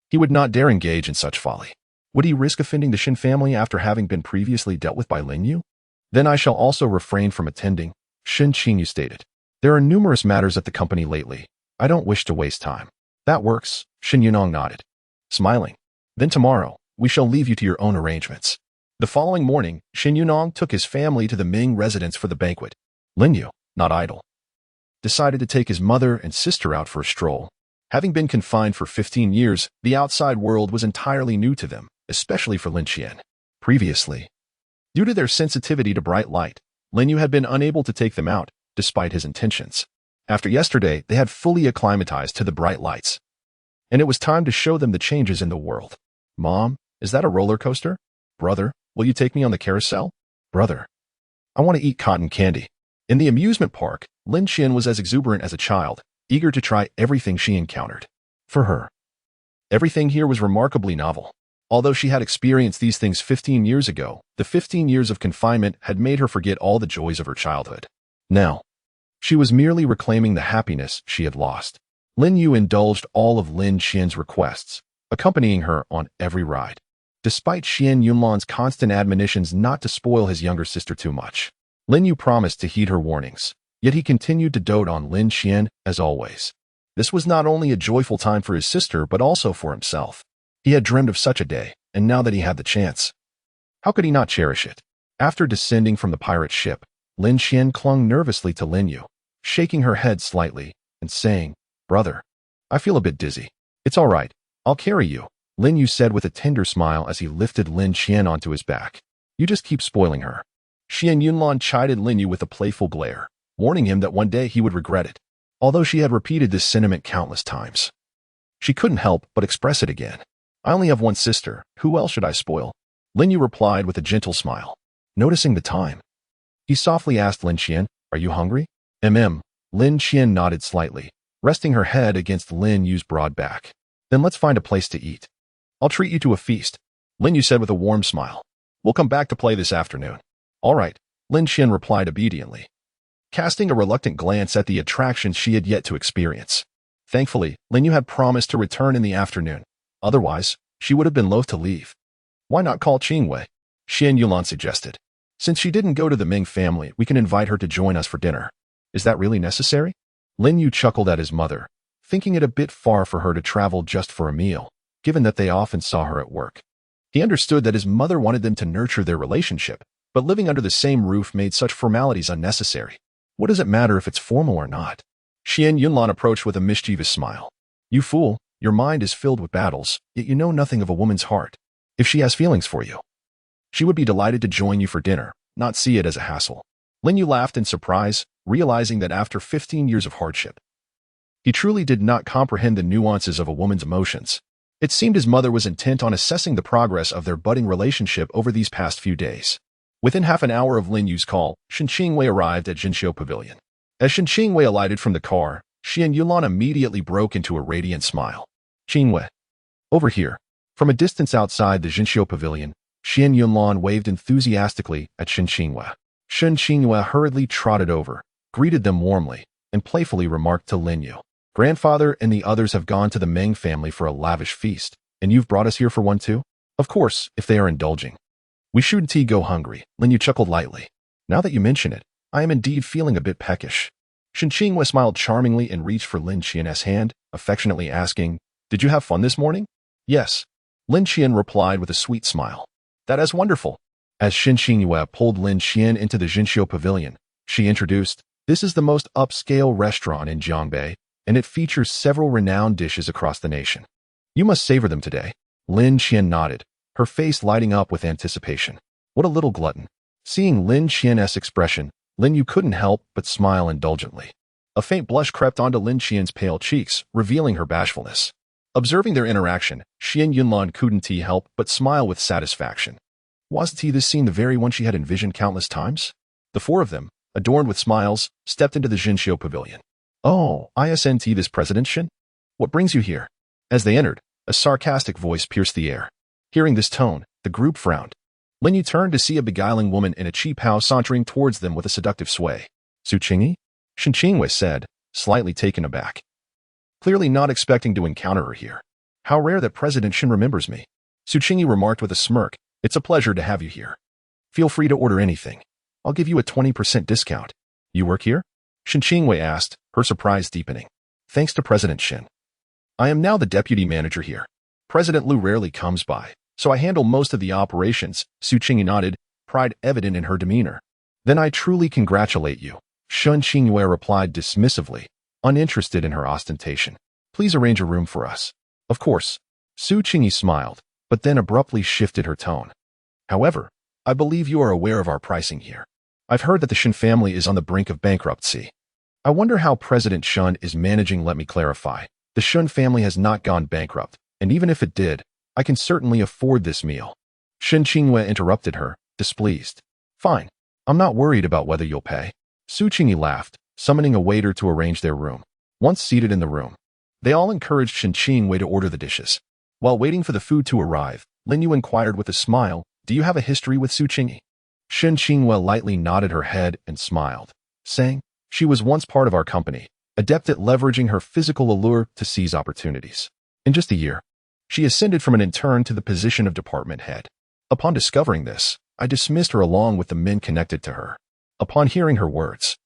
he would not dare engage in such folly. Would he risk offending the Shen family after having been previously dealt with by Lin Yu? Then I shall also refrain from attending, Shen Qingyu stated. There are numerous matters at the company lately. I don't wish to waste time. That works, Shen Yunong nodded, smiling. Then tomorrow, we shall leave you to your own arrangements. The following morning, Shen Yunong took his family to the Ming residence for the banquet. Lin Yu, not idle, decided to take his mother and sister out for a stroll. Having been confined for 15 years, the outside world was entirely new to them, especially for Lin Qian. Previously, due to their sensitivity to bright light, Lin Yu had been unable to take them out, despite his intentions. After yesterday, they had fully acclimatized to the bright lights, and it was time to show them the changes in the world. Mom, is that a roller coaster? Brother, will you take me on the carousel? Brother, I want to eat cotton candy. In the amusement park, Lin Qian was as exuberant as a child, eager to try everything she encountered. For her, everything here was remarkably novel. Although she had experienced these things 15 years ago, the 15 years of confinement had made her forget all the joys of her childhood. Now, she was merely reclaiming the happiness she had lost. Lin Yu indulged all of Lin Qian's requests, accompanying her on every ride, despite Xian Yunlan's constant admonitions not to spoil his younger sister too much. Lin Yu promised to heed her warnings, yet he continued to dote on Lin Qian as always. This was not only a joyful time for his sister but also for himself. He had dreamed of such a day, and now that he had the chance, how could he not cherish it? After descending from the pirate ship, Lin Qian clung nervously to Lin Yu, shaking her head slightly and saying, Brother, I feel a bit dizzy. It's all right. I'll carry you, Lin Yu said with a tender smile as he lifted Lin Qian onto his back. You just keep spoiling her. Xian Yunlan chided Lin Yu with a playful glare, warning him that one day he would regret it. Although she had repeated this sentiment countless times, she couldn't help but express it again. I only have one sister. Who else should I spoil? Lin Yu replied with a gentle smile. Noticing the time, he softly asked Lin Qian, Are you hungry? Lin Qian nodded slightly, resting her head against Lin Yu's broad back. Then let's find a place to eat. I'll treat you to a feast, Lin Yu said with a warm smile. We'll come back to play this afternoon. All right, Lin Qian replied obediently, casting a reluctant glance at the attractions she had yet to experience. Thankfully, Lin Yu had promised to return in the afternoon. Otherwise, she would have been loath to leave. Why not call Qingwei? Xian Yulan suggested. Since she didn't go to the Ming family, we can invite her to join us for dinner. Is that really necessary? Lin Yu chuckled at his mother, thinking it a bit far for her to travel just for a meal, given that they often saw her at work. He understood that his mother wanted them to nurture their relationship, but living under the same roof made such formalities unnecessary. What does it matter if it's formal or not? Shen Yunlan approached with a mischievous smile. You fool, your mind is filled with battles, yet you know nothing of a woman's heart. If she has feelings for you, she would be delighted to join you for dinner, not see it as a hassle. Lin Yu laughed in surprise, realizing that after 15 years of hardship, he truly did not comprehend the nuances of a woman's emotions. It seemed his mother was intent on assessing the progress of their budding relationship over these past few days. Within half an hour of Lin Yu's call, Shen Qingwei arrived at Jinxiu Pavilion. As Shen Qingwei alighted from the car, Shen Yunlan immediately broke into a radiant smile. Qingwei. Over here. From a distance outside the Jinxiu Pavilion, Shen Yunlan waved enthusiastically at Shen Qingwei. Shen Qingwei hurriedly trotted over, greeted them warmly, and playfully remarked to Lin Yu. Grandfather and the others have gone to the Meng family for a lavish feast, and you've brought us here for one too? Of course, if they are indulging. We shouldn't go hungry, Lin Yu chuckled lightly. Now that you mention it, I am indeed feeling a bit peckish. Shen Qingwei smiled charmingly and reached for Lin Qian's hand, affectionately asking, Did you have fun this morning? Yes. Lin Qian replied with a sweet smile. That is wonderful. As Shen Qingwei pulled Lin Qian into the Jinxiu Pavilion, she introduced, This is the most upscale restaurant in Jiangbei, and it features several renowned dishes across the nation. You must savor them today. Lin Qian nodded, her face lighting up with anticipation. What a little glutton. Seeing Lin Qian's expression, Lin Yu couldn't help but smile indulgently. A faint blush crept onto Lin Qian's pale cheeks, revealing her bashfulness. Observing their interaction, Shen Yunlan couldn't help but smile with satisfaction. Wasn't this scene the very one she had envisioned countless times? The four of them, adorned with smiles, stepped into the Jinxiu Pavilion. Oh, isn't this President Shen? What brings you here? As they entered, a sarcastic voice pierced the air. Hearing this tone, the group frowned. Lin Yu turned to see a beguiling woman in a cheap house sauntering towards them with a seductive sway. Su Qingyi? Shen Qingwei said, slightly taken aback. Clearly not expecting to encounter her here. How rare that President Shen remembers me. Su Qingyi remarked with a smirk, It's a pleasure to have you here. Feel free to order anything. I'll give you a 20% discount. You work here? Shen Qingwei asked, her surprise deepening. Thanks to President Shen. I am now the deputy manager here. President Liu rarely comes by, so I handle most of the operations, Su Qingyi nodded, pride evident in her demeanor. Then I truly congratulate you, Shen Qingwei replied dismissively, uninterested in her ostentation. Please arrange a room for us. Of course. Su Qingyi smiled, but then abruptly shifted her tone. However, I believe you are aware of our pricing here. I've heard that the Shen family is on the brink of bankruptcy. I wonder how President Shen is managing. Let me clarify. The Shen family has not gone bankrupt, and even if it did, I can certainly afford this meal. Shen Qingwei interrupted her, displeased. Fine. I'm not worried about whether you'll pay. Su Qingyi laughed, summoning a waiter to arrange their room. Once seated in the room, they all encouraged Shen Qingwei to order the dishes. While waiting for the food to arrive, Lin Yu inquired with a smile, Do you have a history with Su Qingyi? Shen Qingwei lightly nodded her head and smiled, saying, She was once part of our company, adept at leveraging her physical allure to seize opportunities. In just a year, she ascended from an intern to the position of department head. Upon discovering this, I dismissed her along with the men connected to her. Upon hearing her words,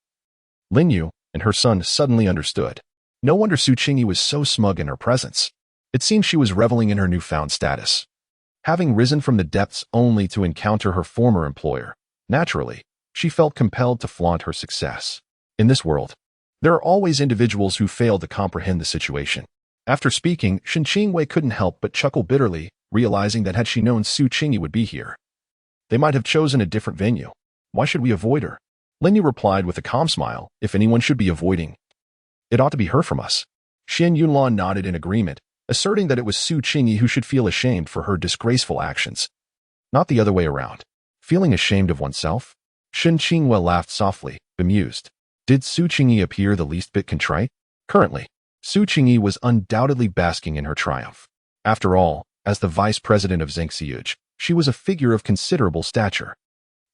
Lin Yu and her son suddenly understood. No wonder Su Qingyi was so smug in her presence. It seemed she was reveling in her newfound status. Having risen from the depths only to encounter her former employer, naturally, she felt compelled to flaunt her success. In this world, there are always individuals who fail to comprehend the situation. After speaking, Shen Qingwei couldn't help but chuckle bitterly, realizing that had she known Su Qingyi would be here, they might have chosen a different venue. Why should we avoid her? Lin Yu replied with a calm smile, If anyone should be avoiding, it ought to be her from us. Shen Yunlan nodded in agreement, asserting that it was Su Qingyi who should feel ashamed for her disgraceful actions, not the other way around. Feeling ashamed of oneself? Shen Qingwei laughed softly, bemused. Did Su Qingyi appear the least bit contrite? Currently, Su Qingyi was undoubtedly basking in her triumph. After all, as the vice president of Zhengxiyuj, she was a figure of considerable stature.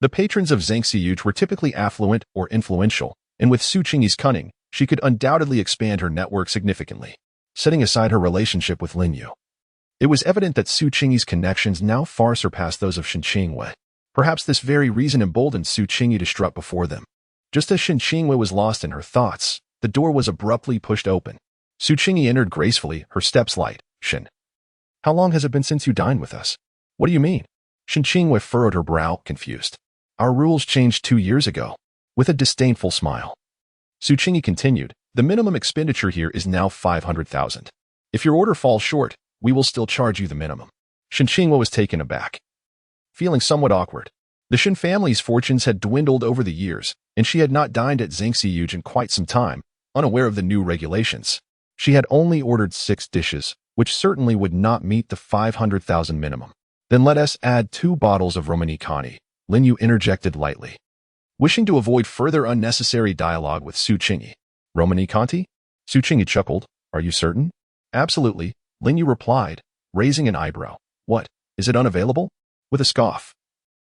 The patrons of Zhengxiyuj were typically affluent or influential, and with Su Qingyi's cunning, she could undoubtedly expand her network significantly. Setting aside her relationship with Lin Yu, it was evident that Su Qingyi's connections now far surpassed those of Shen Qingwei. Perhaps this very reason emboldened Su Qingyi to strut before them. Just as Shen Qingwei was lost in her thoughts, the door was abruptly pushed open. Su Qingyi entered gracefully, her steps light. Shen, how long has it been since you dined with us? What do you mean? Shen Qingwei furrowed her brow, confused. Our rules changed 2 years ago. With a disdainful smile, Su Qingyi continued, the minimum expenditure here is now 500,000. If your order falls short, we will still charge you the minimum. Shen Qingwei was taken aback, feeling somewhat awkward. The Shen family's fortunes had dwindled over the years, and she had not dined at Zingxiyuj in quite some time, unaware of the new regulations. She had only ordered 6 dishes, which certainly would not meet the 500,000 minimum. Then let us add 2 bottles of Romanicani, Lin Yu interjected lightly, wishing to avoid further unnecessary dialogue with Su Qingyi. Romanicani? Su Qingyi chuckled. Are you certain? Absolutely, Lin Yu replied, raising an eyebrow. What, is it unavailable? With a scoff,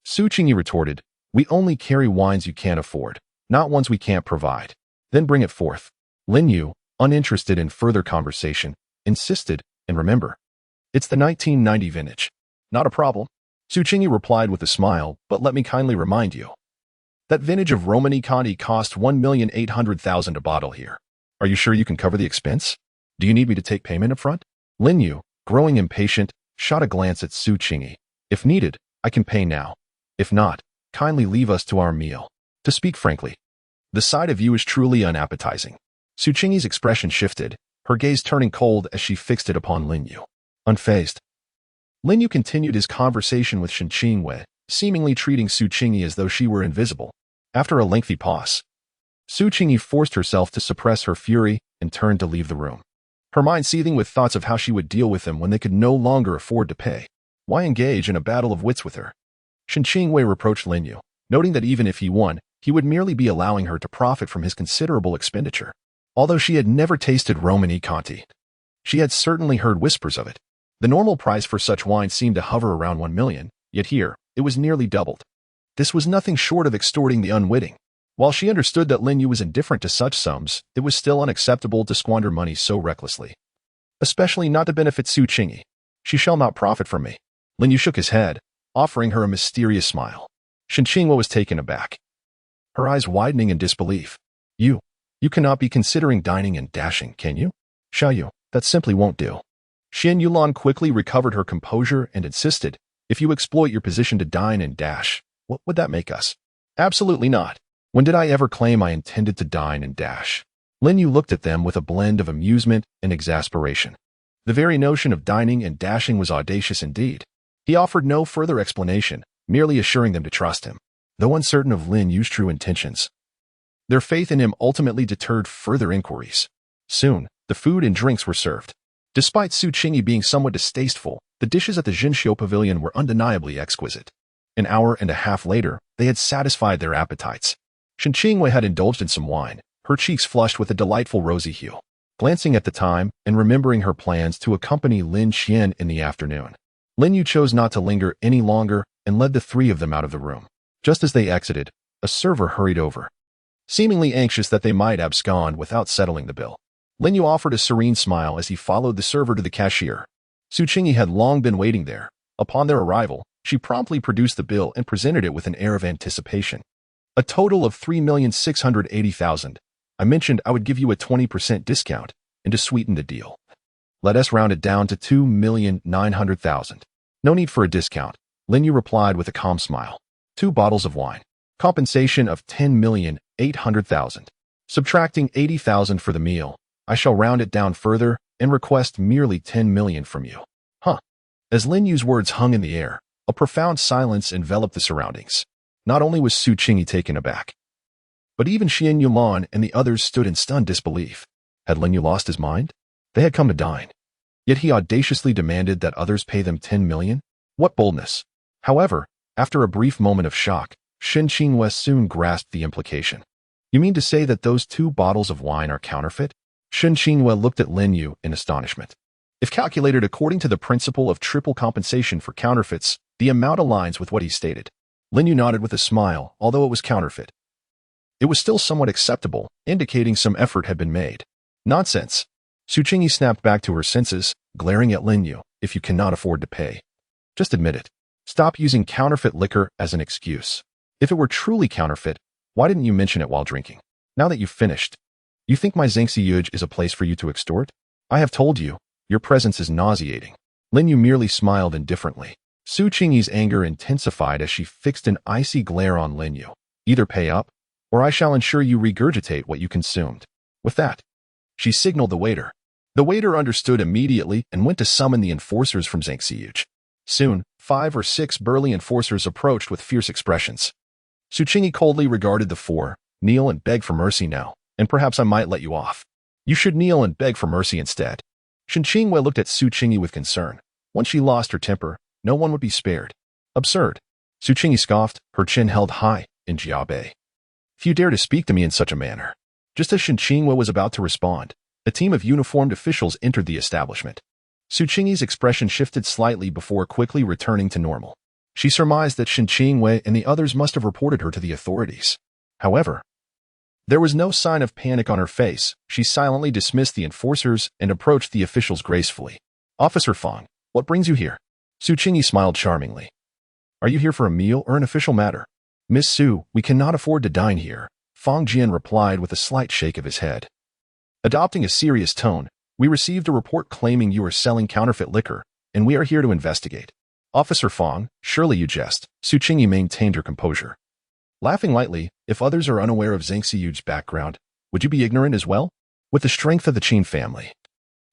Su Qingyi retorted, we only carry wines you can't afford, not ones we can't provide. Then bring it forth. Lin Yu, uninterested in further conversation, insisted, and remember, it's the 1990 vintage. Not a problem. Su Qingyi replied with a smile, but let me kindly remind you. That vintage of Romanicani cost 1,800,000 a bottle here. Are you sure you can cover the expense? Do you need me to take payment up front? Lin Yu, growing impatient, shot a glance at Su Qingyi. If needed, I can pay now. If not, kindly leave us to our meal. To speak frankly, the sight of you is truly unappetizing. Su Qingyi's expression shifted, her gaze turning cold as she fixed it upon Lin Yu. Unfazed, Lin Yu continued his conversation with Shen Qingwei, seemingly treating Su Qingyi as though she were invisible. After a lengthy pause, Su Qingyi forced herself to suppress her fury and turned to leave the room, her mind seething with thoughts of how she would deal with them when they could no longer afford to pay. Why engage in a battle of wits with her? Shen Qingwei reproached Lin Yu, noting that even if he won, he would merely be allowing her to profit from his considerable expenditure. Although she had never tasted Romanicani, she had certainly heard whispers of it. The normal price for such wine seemed to hover around 1 million, yet here, it was nearly doubled. This was nothing short of extorting the unwitting. While she understood that Lin Yu was indifferent to such sums, it was still unacceptable to squander money so recklessly. Especially not to benefit Su Qingyi. She shall not profit from me. Lin Yu shook his head, offering her a mysterious smile. Shen Qingwei was taken aback, her eyes widening in disbelief. You cannot be considering dining and dashing, can you? Shall you? That simply won't do. Shen Yulan quickly recovered her composure and insisted, if you exploit your position to dine and dash, what would that make us? Absolutely not. When did I ever claim I intended to dine and dash? Lin Yu looked at them with a blend of amusement and exasperation. The very notion of dining and dashing was audacious indeed. He offered no further explanation, merely assuring them to trust him. Though uncertain of Lin Yu's true intentions, their faith in him ultimately deterred further inquiries. Soon, the food and drinks were served. Despite Su Qingyi being somewhat distasteful, the dishes at the Jinxiu Pavilion were undeniably exquisite. An hour and a half later, they had satisfied their appetites. Shen Qingwei had indulged in some wine, her cheeks flushed with a delightful rosy hue. Glancing at the time and remembering her plans to accompany Lin Xian in the afternoon, Lin Yu chose not to linger any longer and led the 3 of them out of the room. Just as they exited, a server hurried over, seemingly anxious that they might abscond without settling the bill. Lin Yu offered a serene smile as he followed the server to the cashier. Su Qingyi had long been waiting there. Upon their arrival, she promptly produced the bill and presented it with an air of anticipation. A total of 3,680,000. I mentioned I would give you a 20% discount, and to sweeten the deal, let us round it down to 2,900,000. No need for a discount, Lin Yu replied with a calm smile. 2 bottles of wine. Compensation of 10,800,000. Subtracting 80,000 for the meal, I shall round it down further and request merely 10 million from you. Huh. As Lin Yu's words hung in the air, a profound silence enveloped the surroundings. Not only was Su Qingyi taken aback, but even Xian Yulan and the others stood in stunned disbelief. Had Lin Yu lost his mind? They had come to dine. Yet he audaciously demanded that others pay them 10 million? What boldness! However, after a brief moment of shock, Shen Qingwei soon grasped the implication. You mean to say that those 2 bottles of wine are counterfeit? Shen Qingwei looked at Lin Yu in astonishment. If calculated according to the principle of triple compensation for counterfeits, the amount aligns with what he stated. Lin Yu nodded with a smile, although it was counterfeit. It was still somewhat acceptable, indicating some effort had been made. Nonsense. Su Qingyi snapped back to her senses, glaring at Lin Yu. If you cannot afford to pay, just admit it. Stop using counterfeit liquor as an excuse. If it were truly counterfeit, Why didn't you mention it while drinking? Now that you've finished, you think my Zhangxiyuj is a place for you to extort? I have told you, your presence is nauseating. Lin Yu merely smiled indifferently. Su Qingyi's anger intensified as she fixed an icy glare on Lin Yu. Either pay up, or I shall ensure you regurgitate what you consumed. With that, she signaled the waiter. The waiter understood immediately and went to summon the enforcers from Zhangxiyuj. Soon, 5 or 6 burly enforcers approached with fierce expressions. Su Qingyi coldly regarded the 4. Kneel and beg for mercy now, and perhaps I might let you off. You should kneel and beg for mercy instead. Shen Qingwei looked at Su Qingyi with concern. Once she lost her temper, no one would be spared. Absurd. Su Qingyi scoffed, her chin held high, in Jiabei. If you dare to speak to me in such a manner. Just as Shen Qingwei was about to respond, a team of uniformed officials entered the establishment. Su Qingyi's expression shifted slightly before quickly returning to normal. She surmised that Shen Qingwei and the others must have reported her to the authorities. However, there was no sign of panic on her face. She silently dismissed the enforcers and approached the officials gracefully. Officer Fang, what brings you here? Su Qingyi smiled charmingly. Are you here for a meal or an official matter? Miss Su, we cannot afford to dine here, Fang Jian replied with a slight shake of his head. Adopting a serious tone, we received a report claiming you are selling counterfeit liquor, and we are here to investigate. Officer Fang, surely you jest. Su Qingyi maintained her composure. Laughing lightly, if others are unaware of Zhangxiyu's background, would you be ignorant as well? With the strength of the Qin family,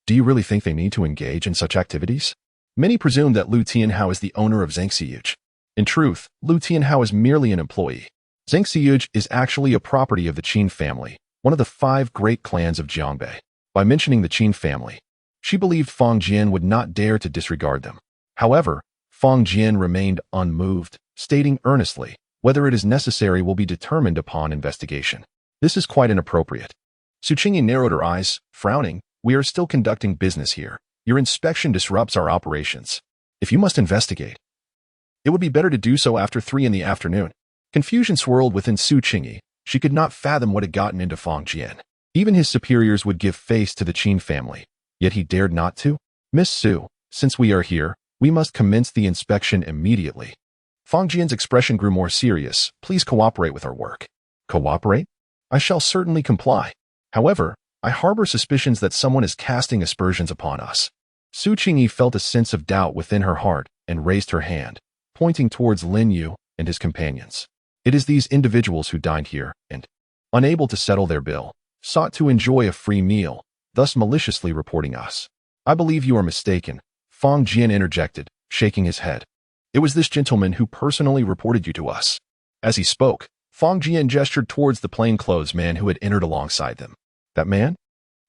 do you really think they need to engage in such activities? Many presume that Lu Tianhao is the owner of Zhangxiyuj. In truth, Lu Tianhao is merely an employee. Zhangxiyuj is actually a property of the Qin family, one of the 5 great clans of Jiangbei. By mentioning the Qin family, she believed Fang Jian would not dare to disregard them. However, Fang Jian remained unmoved, stating earnestly, whether it is necessary will be determined upon investigation. This is quite inappropriate. Su Qingyi narrowed her eyes, frowning. We are still conducting business here. Your inspection disrupts our operations. If you must investigate, it would be better to do so after 3 in the afternoon. Confusion swirled within Su Qingyi. She could not fathom what had gotten into Fang Jian. Even his superiors would give face to the Qin family, yet he dared not to. Miss Su, since we are here, we must commence the inspection immediately. Fang Jian's expression grew more serious. Please cooperate with our work. Cooperate? I shall certainly comply. However, I harbor suspicions that someone is casting aspersions upon us. Su Qingyi felt a sense of doubt within her heart and raised her hand, pointing towards Lin Yu and his companions. It is these individuals who dined here and, unable to settle their bill, sought to enjoy a free meal, thus maliciously reporting us. I believe you are mistaken, Fang Jian interjected, shaking his head. It was this gentleman who personally reported you to us. As he spoke, Fang Jian gestured towards the plainclothes man who had entered alongside them. That man?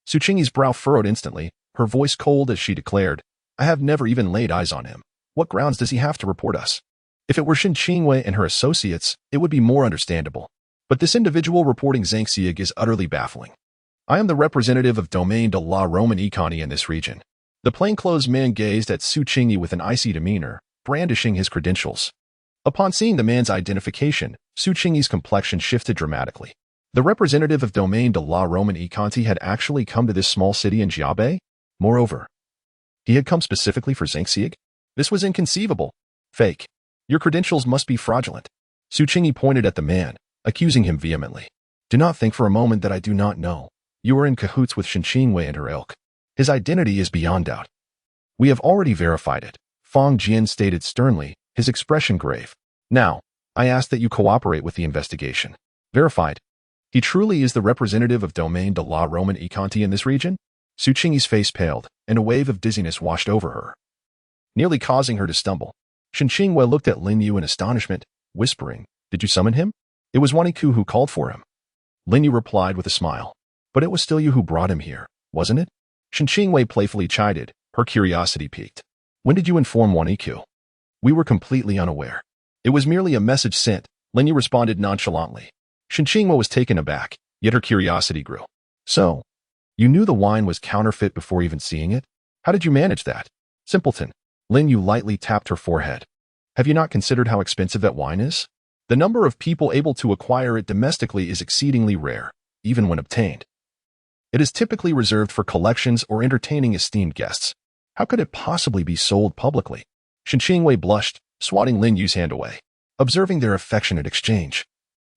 Su Qingyi's brow furrowed instantly, her voice cold as she declared, I have never even laid eyes on him. What grounds does he have to report us? If it were Shen Qingwei and her associates, it would be more understandable. But this individual reporting Zhangxiyuj is utterly baffling. I am the representative of Domaine de la Roman Economy in this region. The plainclothes man gazed at Su Qingyi with an icy demeanor, brandishing his credentials. Upon seeing the man's identification, Su Qingyi's complexion shifted dramatically. The representative of Domaine de la Roman Economy had actually come to this small city in Jiabei? Moreover, he had come specifically for Zhangxiyuj? This was inconceivable. Fake. Your credentials must be fraudulent. Su Qingyi pointed at the man, accusing him vehemently. Do not think for a moment that I do not know. You are in cahoots with Shen Qingwei and her ilk. His identity is beyond doubt. We have already verified it, Fang Jian stated sternly, his expression grave. Now, I ask that you cooperate with the investigation. Verified. He truly is the representative of Domaine de la Roman Economy in this region? Su Qingyi's face paled, and a wave of dizziness washed over her, nearly causing her to stumble. Shen Qingwei looked at Lin Yu in astonishment, whispering, Did you summon him? It was Waniku who called for him. Lin Yu replied with a smile. But it was still you who brought him here, wasn't it? Shen Qingwei playfully chided, her curiosity piqued. When did you inform Waniku? We were completely unaware. It was merely a message sent, Lin Yu responded nonchalantly. Shen Qingwei was taken aback, yet her curiosity grew. So, you knew the wine was counterfeit before even seeing it? How did you manage that? Simpleton. Lin Yu lightly tapped her forehead. Have you not considered how expensive that wine is? The number of people able to acquire it domestically is exceedingly rare, even when obtained. It is typically reserved for collections or entertaining esteemed guests. How could it possibly be sold publicly? Shen Qingwei blushed, swatting Lin Yu's hand away. Observing their affectionate exchange,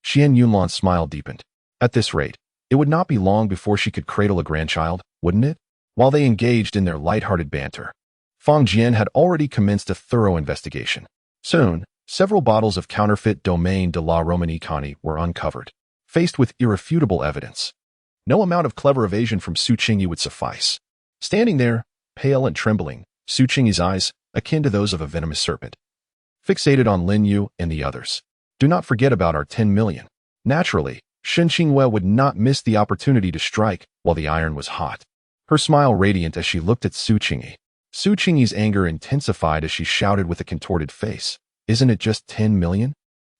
Xian Yunlan's smile deepened. At this rate, it would not be long before she could cradle a grandchild, wouldn't it? While they engaged in their light-hearted banter, Fang Jian had already commenced a thorough investigation. Soon, several bottles of counterfeit Domaine de la Romanicani were uncovered. Faced with irrefutable evidence, no amount of clever evasion from Su Qingyi would suffice. Standing there, pale and trembling, Su Qingyi's eyes, akin to those of a venomous serpent, fixated on Lin Yu and the others. Do not forget about our 10 million. Naturally, Shen Qingyue would not miss the opportunity to strike while the iron was hot. Her smile radiant as she looked at Su Qingyi. Su Qingyi's anger intensified as she shouted with a contorted face. Isn't it just 10 million?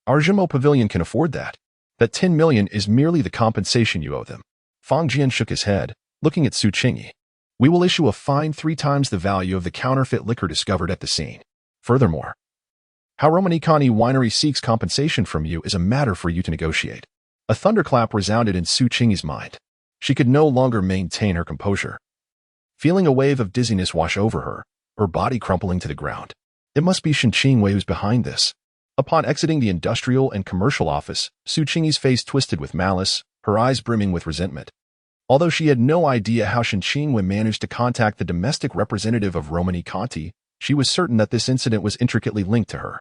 Our Zhenmo Pavilion can afford that. That 10 million is merely the compensation you owe them. Fang Jian shook his head, looking at Su Qingyi. We will issue a fine 3 times the value of the counterfeit liquor discovered at the scene. Furthermore, how Romanicani Winery seeks compensation from you is a matter for you to negotiate. A thunderclap resounded in Su Qingyi's mind. She could no longer maintain her composure. Feeling a wave of dizziness wash over her, her body crumpling to the ground. It must be Shen Qingwei who's behind this. Upon exiting the industrial and commercial office, Su Qingyi's face twisted with malice, her eyes brimming with resentment. Although she had no idea how Shen Qingwei managed to contact the domestic representative of Romanicani, she was certain that this incident was intricately linked to her.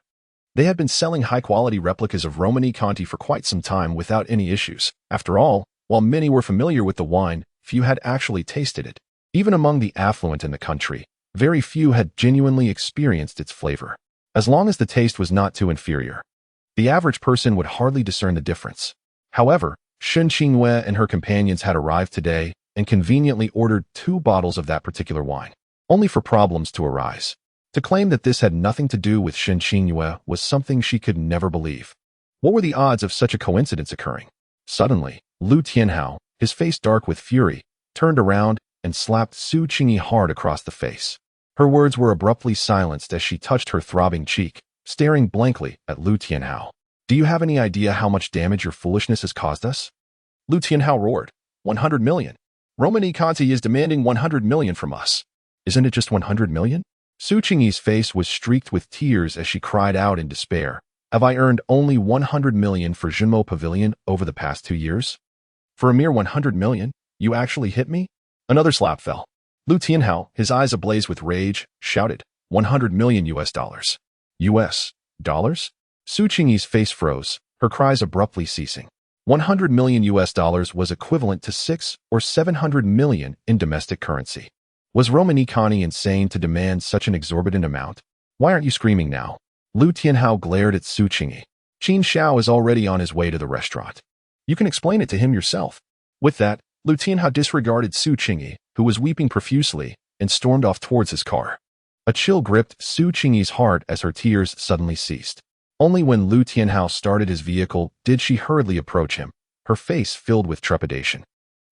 They had been selling high-quality replicas of Romanicani for quite some time without any issues. After all, while many were familiar with the wine, few had actually tasted it. Even among the affluent in the country, very few had genuinely experienced its flavor. As long as the taste was not too inferior, the average person would hardly discern the difference. However, Shen Qingwei and her companions had arrived today and conveniently ordered 2 bottles of that particular wine, only for problems to arise. To claim that this had nothing to do with Shen Qingwei was something she could never believe. What were the odds of such a coincidence occurring? Suddenly, Lu Tianhao, his face dark with fury, turned around and slapped Su Qingyi hard across the face. Her words were abruptly silenced as she touched her throbbing cheek, staring blankly at Lu Tianhao. Do you have any idea how much damage your foolishness has caused us? Lu Tianhao roared. 100 million. Romanicani is demanding 100 million from us. Isn't it just 100 million? Su Qingyi's face was streaked with tears as she cried out in despair. Have I earned only 100 million for Zhenmo Pavilion over the past 2 years? For a mere 100 million, you actually hit me? Another slap fell. Lu Tianhao, his eyes ablaze with rage, shouted, 100 million US dollars. US dollars? Su Qingyi's face froze, her cries abruptly ceasing. 100 million US dollars was equivalent to 6 or 700 million in domestic currency. Was Romanicani insane to demand such an exorbitant amount? Why aren't you screaming now? Lu Tianhao glared at Su Qingyi. Qin Xiao is already on his way to the restaurant. You can explain it to him yourself. With that, Lu Tianhao disregarded Su Qingyi, who was weeping profusely, and stormed off towards his car. A chill gripped Su Qingyi's heart as her tears suddenly ceased. Only when Lu Tianhao started his vehicle did she hurriedly approach him, her face filled with trepidation.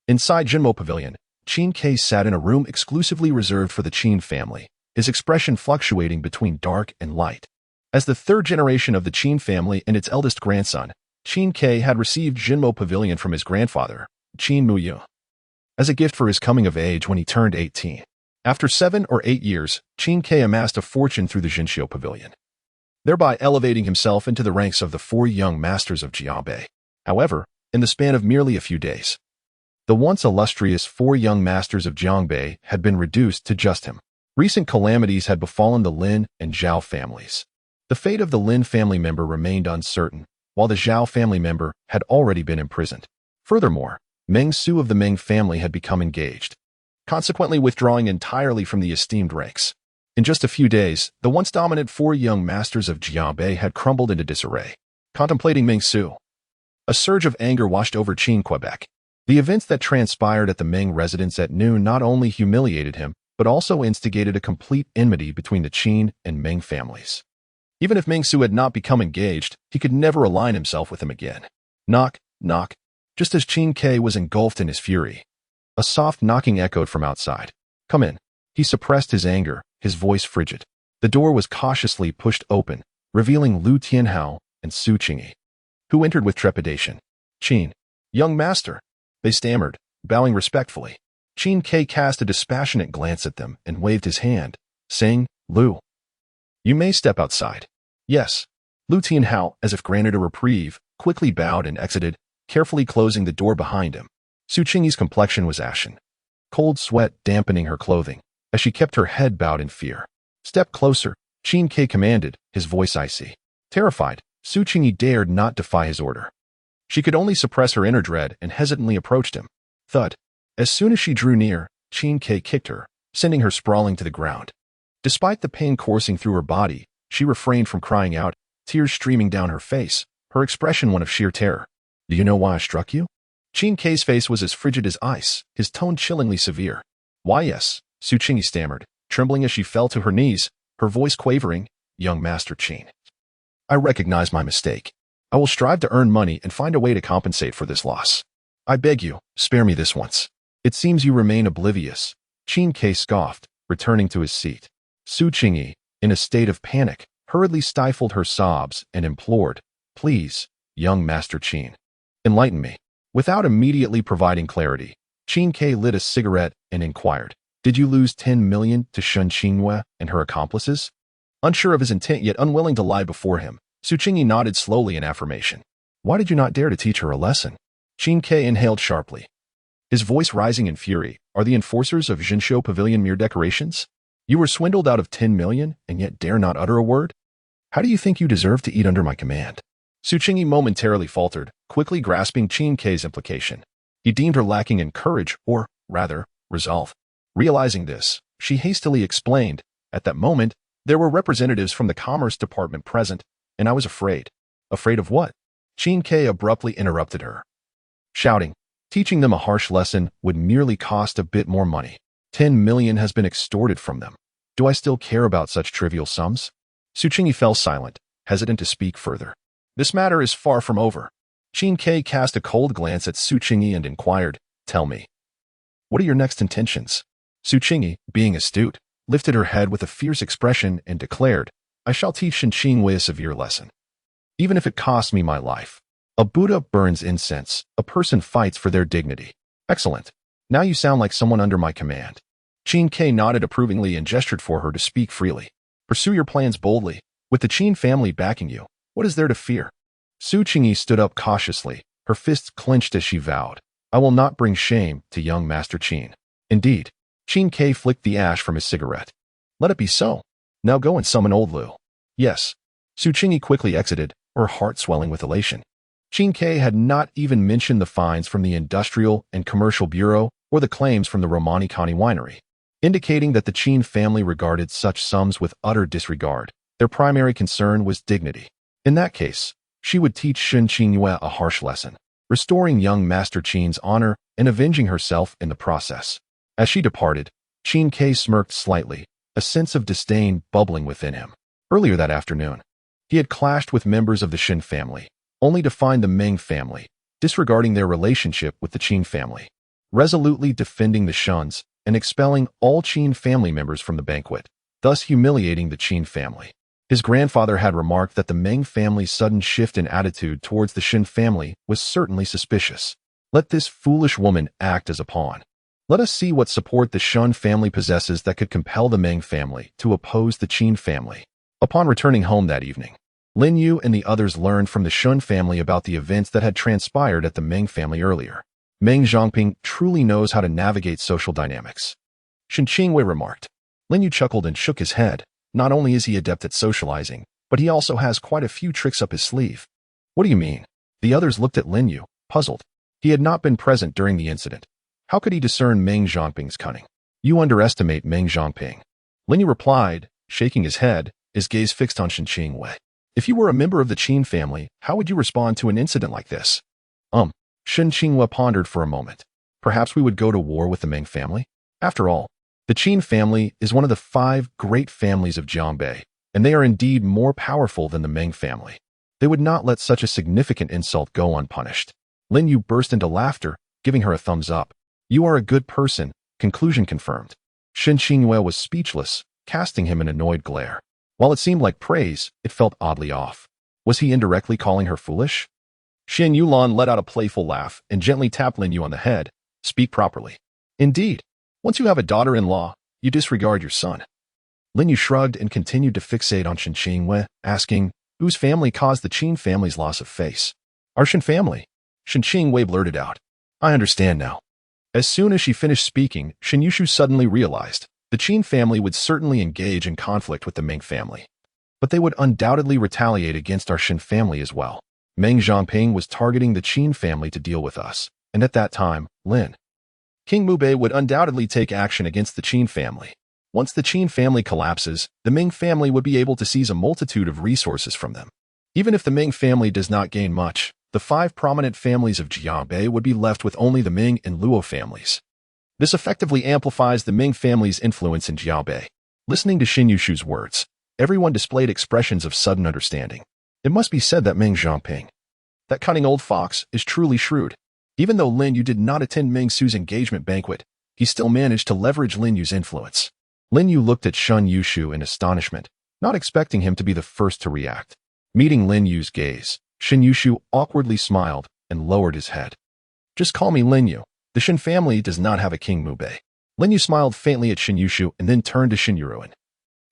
Inside Zhenmo Pavilion, Qin Ke sat in a room exclusively reserved for the Qin family, his expression fluctuating between dark and light. As the 3rd generation of the Qin family and its eldest grandson, Qin Ke had received Zhenmo Pavilion from his grandfather, Qin Muyu, as a gift for his coming of age when he turned 18. After 7 or 8 years, Qin Ke amassed a fortune through the Jinxiu Pavilion, thereby elevating himself into the ranks of the 4 young masters of Jiangbei. However, in the span of merely a few days, the once illustrious 4 young masters of Jiangbei had been reduced to just him. Recent calamities had befallen the Lin and Zhao families. The fate of the Lin family member remained uncertain, while the Zhao family member had already been imprisoned. Furthermore, Meng Su of the Meng family had become engaged, consequently withdrawing entirely from the esteemed ranks. In just a few days, the once dominant 4 young masters of Jiangbei had crumbled into disarray. Contemplating Meng Su, a surge of anger washed over Qin Quebec. The events that transpired at the Meng residence at noon not only humiliated him, but also instigated a complete enmity between the Qin and Meng families. Even if Meng Su had not become engaged, he could never align himself with him again. Knock, knock. Just as Qin Ke was engulfed in his fury, a soft knocking echoed from outside. Come in. He suppressed his anger, his voice frigid. The door was cautiously pushed open, revealing Lu Tianhao and Su Qingyi, who entered with trepidation. Qin, young master, they stammered, bowing respectfully. Qin Ke cast a dispassionate glance at them and waved his hand, saying, Lu, you may step outside. Yes. Lu Tianhao, as if granted a reprieve, quickly bowed and exited, carefully closing the door behind him. Su Qingyi's complexion was ashen, cold sweat dampening her clothing, as she kept her head bowed in fear. "Step closer," Qin Ke commanded, his voice icy. Terrified, Su Qingyi dared not defy his order. She could only suppress her inner dread and hesitantly approached him. Thud. As soon as she drew near, Qin Ke kicked her, sending her sprawling to the ground. Despite the pain coursing through her body, she refrained from crying out, tears streaming down her face, her expression one of sheer terror. "Do you know why I struck you?" Qin Ke's face was as frigid as ice, his tone chillingly severe. "Why, yes," Su Qingyi stammered, trembling as she fell to her knees, her voice quavering. "Young Master Qin, I recognize my mistake. I will strive to earn money and find a way to compensate for this loss. I beg you, spare me this once." "It seems you remain oblivious," Qin Ke scoffed, returning to his seat. Su Qingyi, in a state of panic, hurriedly stifled her sobs and implored, "Please, young Master Qin, enlighten me." Without immediately providing clarity, Qin Ke lit a cigarette and inquired, "Did you lose 10 million to Shen Qingyue and her accomplices?" Unsure of his intent yet unwilling to lie before him, Su Qingyi nodded slowly in affirmation. "Why did you not dare to teach her a lesson?" Qin Ke inhaled sharply, his voice rising in fury. "Are the enforcers of Jinsho Pavilion mere decorations? You were swindled out of 10 million and yet dare not utter a word? How do you think you deserve to eat under my command?" Su Qingyi momentarily faltered, quickly grasping Qin Ke's implication. He deemed her lacking in courage, or, rather, resolve. Realizing this, she hastily explained, "At that moment, there were representatives from the Commerce Department present, and I was afraid." "Afraid of what?" Qin Ke abruptly interrupted her, shouting, "Teaching them a harsh lesson would merely cost a bit more money. 10 million has been extorted from them. Do I still care about such trivial sums?" Su Qingyi fell silent, hesitant to speak further. "This matter is far from over." Qin Ke cast a cold glance at Su Qingyi and inquired, "Tell me, what are your next intentions?" Su Qingyi, being astute, lifted her head with a fierce expression and declared, "I shall teach Shen Qingyue a severe lesson, even if it costs me my life. A Buddha burns incense, a person fights for their dignity." "Excellent. Now you sound like someone under my command." Qin Ke nodded approvingly and gestured for her to speak freely. "Pursue your plans boldly. With the Qin family backing you, what is there to fear?" Su Qingyi stood up cautiously, her fists clenched as she vowed, "I will not bring shame to young Master Qin." "Indeed." Qin Ke flicked the ash from his cigarette. "Let it be so. Now go and summon old Lu." "Yes." Su Qingyi quickly exited, her heart swelling with elation. Qin Ke had not even mentioned the fines from the Industrial and Commercial Bureau or the claims from the Romani Kani winery, indicating that the Qin family regarded such sums with utter disregard. Their primary concern was dignity. In that case, she would teach Shen Qingyue a harsh lesson, restoring young Master Qin's honor and avenging herself in the process. As she departed, Qin Ke smirked slightly, a sense of disdain bubbling within him. Earlier that afternoon, he had clashed with members of the Shen family, only to find the Meng family, disregarding their relationship with the Qin family, resolutely defending the Shuns and expelling all Qin family members from the banquet, thus humiliating the Qin family. His grandfather had remarked that the Meng family's sudden shift in attitude towards the Shen family was certainly suspicious. Let this foolish woman act as a pawn. Let us see what support the Shen family possesses that could compel the Meng family to oppose the Qin family. Upon returning home that evening, Lin Yu and the others learned from the Shen family about the events that had transpired at the Meng family earlier. Meng Zhongping truly knows how to navigate social dynamics, Shen Qingyue remarked. Lin Yu chuckled and shook his head. Not only is he adept at socializing, but he also has quite a few tricks up his sleeve. What do you mean? The others looked at Lin Yu, puzzled. He had not been present during the incident. How could he discern Meng Zhongping's cunning? You underestimate Meng Zhongping. Lin Yu replied, shaking his head, his gaze fixed on Shen Qingyue. If you were a member of the Qin family, how would you respond to an incident like this? Shen Qingyue pondered for a moment. Perhaps we would go to war with the Meng family? After all, the Qin family is one of the 5 great families of Jiangbei, and they are indeed more powerful than the Meng family. They would not let such a significant insult go unpunished. Lin Yu burst into laughter, giving her a thumbs up. You are a good person, conclusion confirmed. Shen Qingyue was speechless, casting him an annoyed glare. While it seemed like praise, it felt oddly off. Was he indirectly calling her foolish? Shen Yulan let out a playful laugh and gently tapped Lin Yu on the head. Speak properly. Indeed. Once you have a daughter-in-law, you disregard your son. Lin Yu shrugged and continued to fixate on Shen Qingyue, asking, whose family caused the Qin family's loss of face? Our Shen family. Shen Qingwei blurted out. I understand now. As soon as she finished speaking, Shen Yushu suddenly realized the Qin family would certainly engage in conflict with the Ming family. But they would undoubtedly retaliate against our Shen family as well. Meng Zhangping was targeting the Qin family to deal with us, and at that time, King Mubei would undoubtedly take action against the Qin family. Once the Qin family collapses, the Ming family would be able to seize a multitude of resources from them. Even if the Ming family does not gain much, the 5 prominent families of Jiangbei would be left with only the Ming and Luo families. This effectively amplifies the Ming family's influence in Jiangbei. Listening to Shen Yushu's words, everyone displayed expressions of sudden understanding. It must be said that Meng Zhangping, that cunning old fox, is truly shrewd. Even though Lin Yu did not attend Ming Su's engagement banquet, he still managed to leverage Lin Yu's influence. Lin Yu looked at Shen Yushu in astonishment, not expecting him to be the first to react. Meeting Lin Yu's gaze, Shen Yushu awkwardly smiled and lowered his head. Just call me Lin Yu. The Shen family does not have a King Mubei. Lin Yu smiled faintly at Shen Yushu and then turned to Shen Yuruan,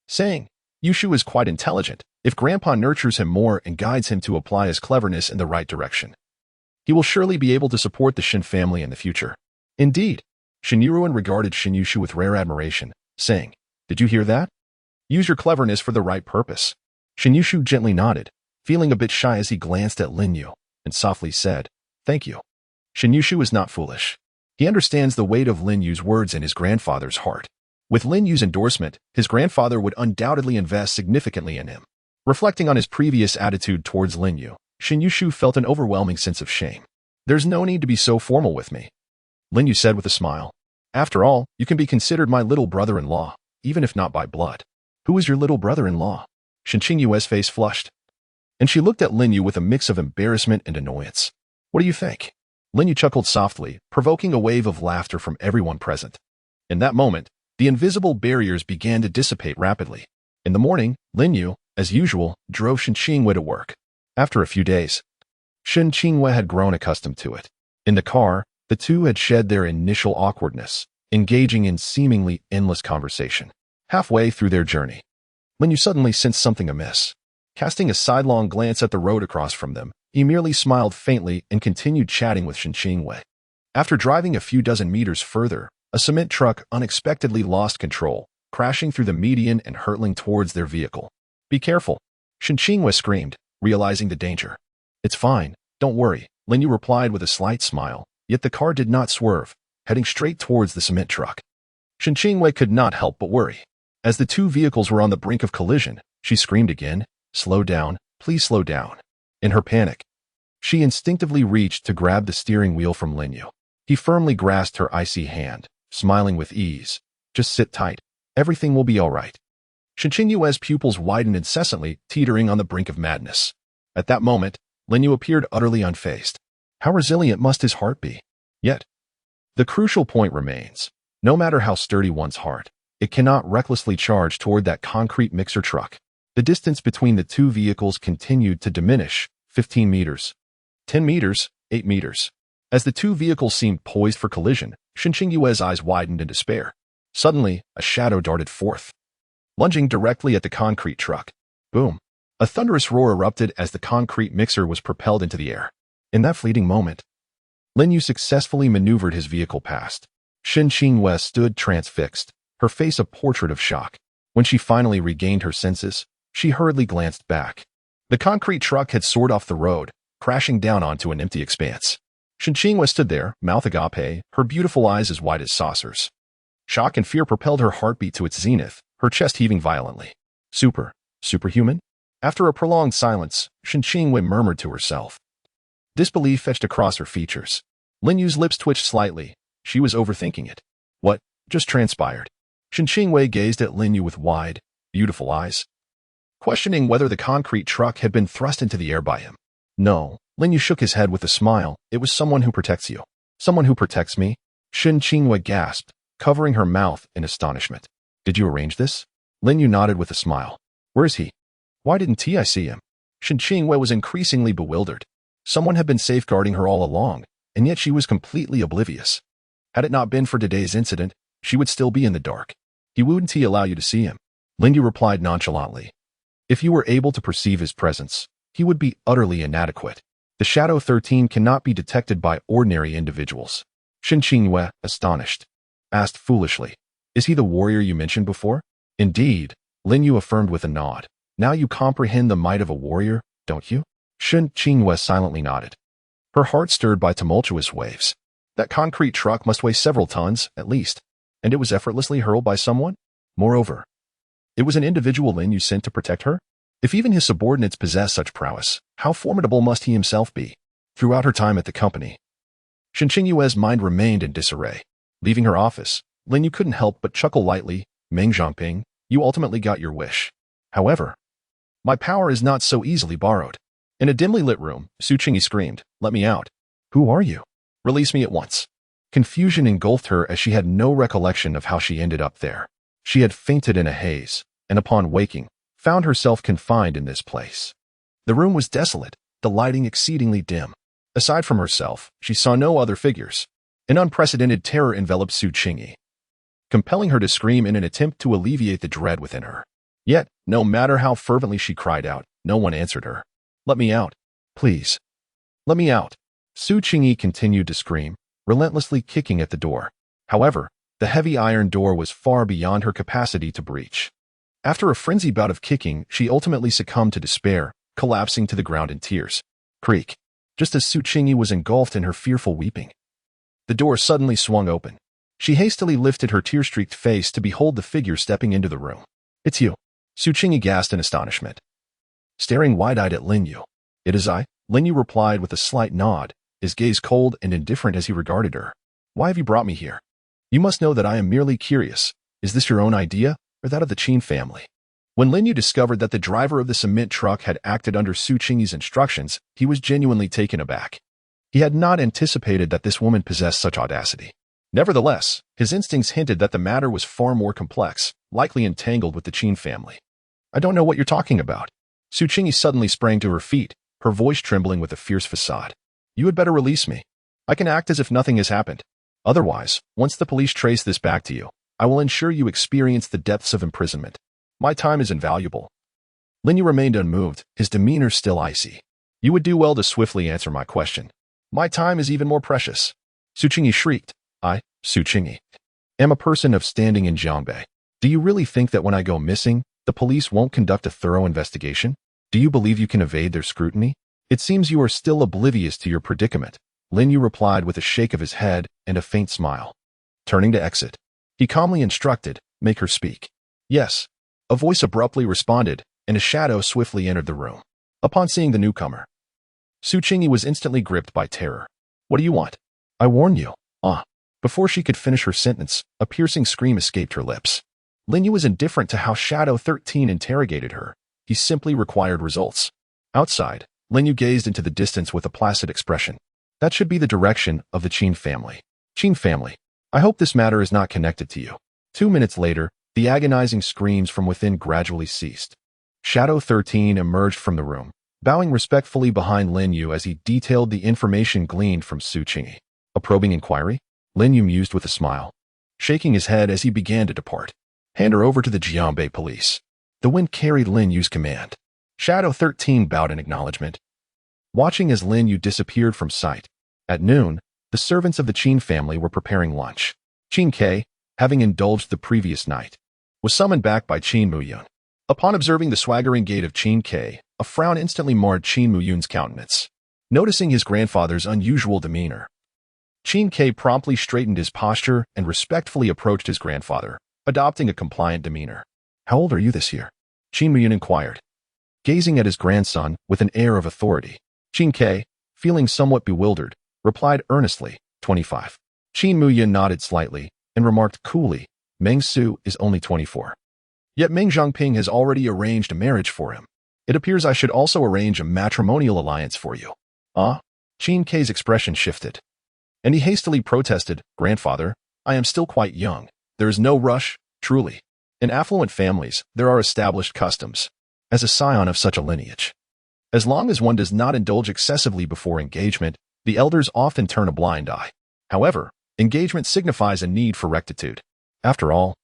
saying, Yushu is quite intelligent. If Grandpa nurtures him more and guides him to apply his cleverness in the right direction, he will surely be able to support the Shen family in the future. Indeed, Shen Yuruan regarded Shen Yushu with rare admiration, saying, Did you hear that? Use your cleverness for the right purpose. Shen Yushu gently nodded, feeling a bit shy as he glanced at Lin Yu, and softly said, Thank you. Shen Yushu is not foolish. He understands the weight of Lin Yu's words in his grandfather's heart. With Lin Yu's endorsement, his grandfather would undoubtedly invest significantly in him. Reflecting on his previous attitude towards Lin Yu, Shen Yushu felt an overwhelming sense of shame. There's no need to be so formal with me, Lin Yu said with a smile. After all, you can be considered my little brother-in-law, even if not by blood. Who is your little brother-in-law? Shen Qingyue's face flushed, and she looked at Lin Yu with a mix of embarrassment and annoyance. What do you think? Lin Yu chuckled softly, provoking a wave of laughter from everyone present. In that moment, the invisible barriers began to dissipate rapidly. In the morning, Lin Yu, as usual, drove Shen Qingyue to work. After a few days, Shen Qingyue had grown accustomed to it. In the car, the two had shed their initial awkwardness, engaging in seemingly endless conversation. Halfway through their journey, Lin Yu suddenly sensed something amiss. Casting a sidelong glance at the road across from them, he merely smiled faintly and continued chatting with Shen Qingyue. After driving a few dozen meters further, a cement truck unexpectedly lost control, crashing through the median and hurtling towards their vehicle. Be careful, Shen Qingyue screamed, realizing the danger. It's fine, don't worry, Lin Yu replied with a slight smile, yet the car did not swerve, heading straight towards the cement truck. Shen Qingyue could not help but worry. As the two vehicles were on the brink of collision, she screamed again, Slow down, please slow down. In her panic, she instinctively reached to grab the steering wheel from Lin Yu. He firmly grasped her icy hand, smiling with ease. Just sit tight. Everything will be all right. Shen Qingyue's pupils widened incessantly, teetering on the brink of madness. At that moment, Lin Yu appeared utterly unfazed. How resilient must his heart be? Yet, the crucial point remains. No matter how sturdy one's heart, it cannot recklessly charge toward that concrete mixer truck. The distance between the two vehicles continued to diminish, 15 meters, 10 meters, 8 meters. As the two vehicles seemed poised for collision, Shen Qingyue's eyes widened in despair. Suddenly, a shadow darted forth, lunging directly at the concrete truck. Boom! A thunderous roar erupted as the concrete mixer was propelled into the air. In that fleeting moment, Lin Yu successfully maneuvered his vehicle past. Shen Qingyue stood transfixed, her face a portrait of shock. When she finally regained her senses, she hurriedly glanced back. The concrete truck had soared off the road, crashing down onto an empty expanse. Shen Qingyue stood there, mouth agape, her beautiful eyes as wide as saucers. Shock and fear propelled her heartbeat to its zenith, her chest heaving violently. Superhuman? After a prolonged silence, Shen Qingyue murmured to herself. Disbelief etched across her features. Lin Yu's lips twitched slightly. She was overthinking it. What just transpired? Shen Qingyue gazed at Lin Yu with wide, beautiful eyes, questioning whether the concrete truck had been thrust into the air by him. No, Lin Yu shook his head with a smile. It was someone who protects you. Someone who protects me? Shen Qingyue gasped, covering her mouth in astonishment. Did you arrange this? Lin Yu nodded with a smile. Where is he? Why didn't I see him? Shen Qingyue was increasingly bewildered. Someone had been safeguarding her all along, and yet she was completely oblivious. Had it not been for today's incident, she would still be in the dark. He wouldn't allow you to see him. Lin Yu replied nonchalantly. If you were able to perceive his presence, he would be utterly inadequate. The Shadow 13 cannot be detected by ordinary individuals. Shen Qingyue, astonished, asked foolishly, "Is he the warrior you mentioned before?" "Indeed," Lin Yu affirmed with a nod. "Now you comprehend the might of a warrior, don't you?" Shen Qingyue silently nodded, her heart stirred by tumultuous waves. That concrete truck must weigh several tons, at least, and it was effortlessly hurled by someone? Moreover, it was an individual Lin Yu sent to protect her? If even his subordinates possess such prowess, how formidable must he himself be? Throughout her time at the company, Shen Qingyue's mind remained in disarray. Leaving her office, Lin Yu couldn't help but chuckle lightly. "Meng Zhangping, you ultimately got your wish. However, my power is not so easily borrowed." In a dimly lit room, Su Qingyi screamed, "Let me out." "Who are you? Release me at once." Confusion engulfed her as she had no recollection of how she ended up there. She had fainted in a haze, and upon waking, found herself confined in this place. The room was desolate, the lighting exceedingly dim. Aside from herself, she saw no other figures. An unprecedented terror enveloped Su Qingyi, compelling her to scream in an attempt to alleviate the dread within her. Yet, no matter how fervently she cried out, no one answered her. "Let me out. Please. Let me out." Su Qingyi continued to scream, relentlessly kicking at the door. However, the heavy iron door was far beyond her capacity to breach. After a frenzied bout of kicking, she ultimately succumbed to despair, collapsing to the ground in tears. Creak. Just as Su Qingyi was engulfed in her fearful weeping, the door suddenly swung open. She hastily lifted her tear-streaked face to behold the figure stepping into the room. "It's you." Su Qingyi gasped in astonishment, staring wide-eyed at Lin Yu. "It is I," Lin Yu replied with a slight nod, his gaze cold and indifferent as he regarded her. "Why have you brought me here?" "You must know that I am merely curious. Is this your own idea, or that of the Qin family?" When Lin Yu discovered that the driver of the cement truck had acted under Su Qingyi's instructions, he was genuinely taken aback. He had not anticipated that this woman possessed such audacity. Nevertheless, his instincts hinted that the matter was far more complex, likely entangled with the Qin family. "I don't know what you're talking about." Su Qingyi suddenly sprang to her feet, her voice trembling with a fierce facade. "You had better release me. I can act as if nothing has happened. Otherwise, once the police trace this back to you, I will ensure you experience the depths of imprisonment. My time is invaluable." Lin Yu remained unmoved, his demeanor still icy. "You would do well to swiftly answer my question. My time is even more precious." Su Qingyi shrieked. "I, Su Qingyi, am a person of standing in Jiangbei. Do you really think that when I go missing, the police won't conduct a thorough investigation? Do you believe you can evade their scrutiny? It seems you are still oblivious to your predicament." Lin Yu replied with a shake of his head and a faint smile. Turning to exit, he calmly instructed, "Make her speak." "Yes." A voice abruptly responded, and a shadow swiftly entered the room. Upon seeing the newcomer, Su Qingyi was instantly gripped by terror. "What do you want?" "I warn you." Before she could finish her sentence, a piercing scream escaped her lips. Lin Yu was indifferent to how Shadow 13 interrogated her. He simply required results. Outside, Lin Yu gazed into the distance with a placid expression. "That should be the direction of the Qin family." "Qin family. I hope this matter is not connected to you." 2 minutes later, the agonizing screams from within gradually ceased. Shadow 13 emerged from the room, bowing respectfully behind Lin Yu as he detailed the information gleaned from Su Qingyi. "A probing inquiry?" Lin Yu mused with a smile, shaking his head as he began to depart. "Hand her over to the Jiangbei police." The wind carried Lin Yu's command. Shadow 13 bowed in acknowledgement, watching as Lin Yu disappeared from sight. At noon, the servants of the Qin family were preparing lunch. Qin Ke, having indulged the previous night, was summoned back by Qin Muyun. Upon observing the swaggering gait of Qin Ke, a frown instantly marred Qin Muyun's countenance. Noticing his grandfather's unusual demeanor, Qin Ke promptly straightened his posture and respectfully approached his grandfather, adopting a compliant demeanor. "How old are you this year?" Qin Muyun inquired, gazing at his grandson with an air of authority. Qin Ke, feeling somewhat bewildered, replied earnestly, 25. Qin Muyun nodded slightly and remarked coolly, "Meng Su is only 24. Yet Meng Zhangping has already arranged a marriage for him. It appears I should also arrange a matrimonial alliance for you." Qin Ke's expression shifted, and he hastily protested, "Grandfather, I am still quite young. There is no rush, truly. In affluent families, there are established customs. As a scion of such a lineage, as long as one does not indulge excessively before engagement, the elders often turn a blind eye. However, engagement signifies a need for rectitude. After all,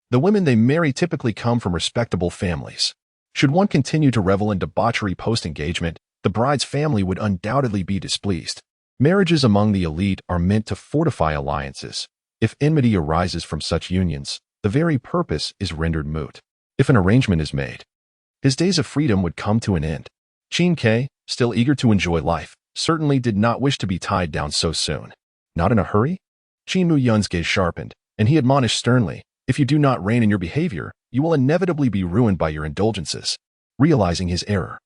the women they marry typically come from respectable families. Should one continue to revel in debauchery post-engagement, the bride's family would undoubtedly be displeased. Marriages among the elite are meant to fortify alliances. If enmity arises from such unions, the very purpose is rendered moot. If an arrangement is made, his days of freedom would come to an end. Qin Ke, still eager to enjoy life, certainly did not wish to be tied down so soon. Not in a hurry? Qin Muyun's gaze sharpened, and he admonished sternly, if you do not rein in your behavior, you will inevitably be ruined by your indulgences. Realizing his error,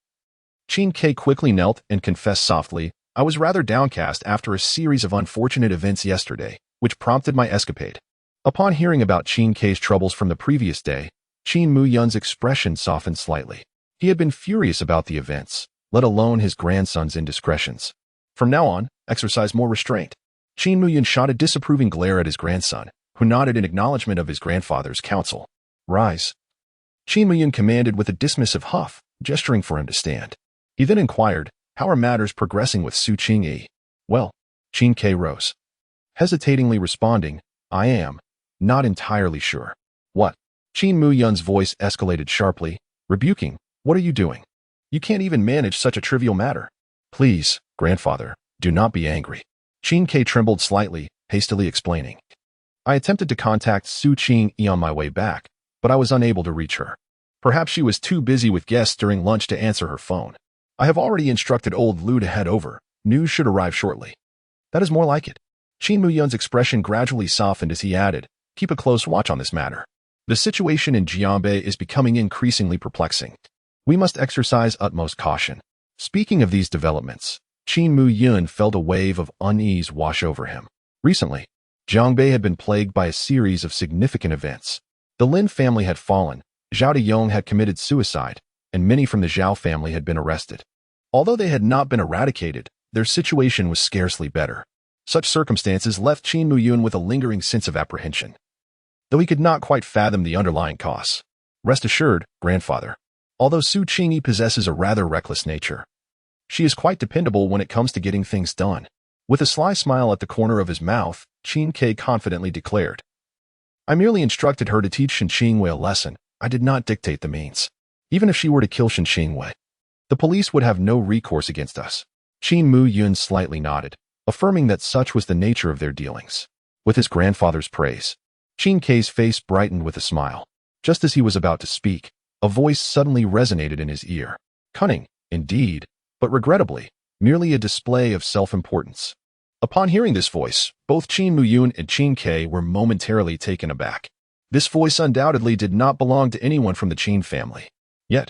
Qin Ke quickly knelt and confessed softly, I was rather downcast after a series of unfortunate events yesterday, which prompted my escapade. Upon hearing about Qin Ke's troubles from the previous day, Qin Muyun's expression softened slightly. He had been furious about the events, let alone his grandson's indiscretions. From now on, exercise more restraint. Qin Muyun shot a disapproving glare at his grandson, who nodded in acknowledgement of his grandfather's counsel. Rise. Qin Muyun commanded with a dismissive huff, gesturing for him to stand. He then inquired, how are matters progressing with Su Qingyi? Well, Qin Ke rose, hesitatingly responding, I am not entirely sure. What? Qin Muyun's voice escalated sharply, rebuking, what are you doing? You can't even manage such a trivial matter. Please, grandfather, do not be angry. Qin Ke trembled slightly, hastily explaining. I attempted to contact Su Qingyi on my way back, but I was unable to reach her. Perhaps she was too busy with guests during lunch to answer her phone. I have already instructed old Lu to head over. News should arrive shortly. That is more like it. Qin Muyun's expression gradually softened as he added, keep a close watch on this matter. The situation in Jianbei is becoming increasingly perplexing. We must exercise utmost caution. Speaking of these developments, Qin Muyun felt a wave of unease wash over him. Recently, Jianbei had been plagued by a series of significant events. The Lin family had fallen, Zhao Deyong had committed suicide, and many from the Zhao family had been arrested. Although they had not been eradicated, their situation was scarcely better. Such circumstances left Qin Muyun with a lingering sense of apprehension, though he could not quite fathom the underlying cause. Rest assured, grandfather, although Su Qingyi possesses a rather reckless nature, she is quite dependable when it comes to getting things done. With a sly smile at the corner of his mouth, Qin Ke confidently declared, I merely instructed her to teach Shen Qingwei a lesson. I did not dictate the means. Even if she were to kill Shen Qingwei, the police would have no recourse against us. Qin Muyun slightly nodded, affirming that such was the nature of their dealings. With his grandfather's praise, Qin Ke's face brightened with a smile. Just as he was about to speak, a voice suddenly resonated in his ear. Cunning, indeed, but regrettably, merely a display of self-importance. Upon hearing this voice, both Qin Muyun and Qin Ke were momentarily taken aback. This voice undoubtedly did not belong to anyone from the Qin family. Yet,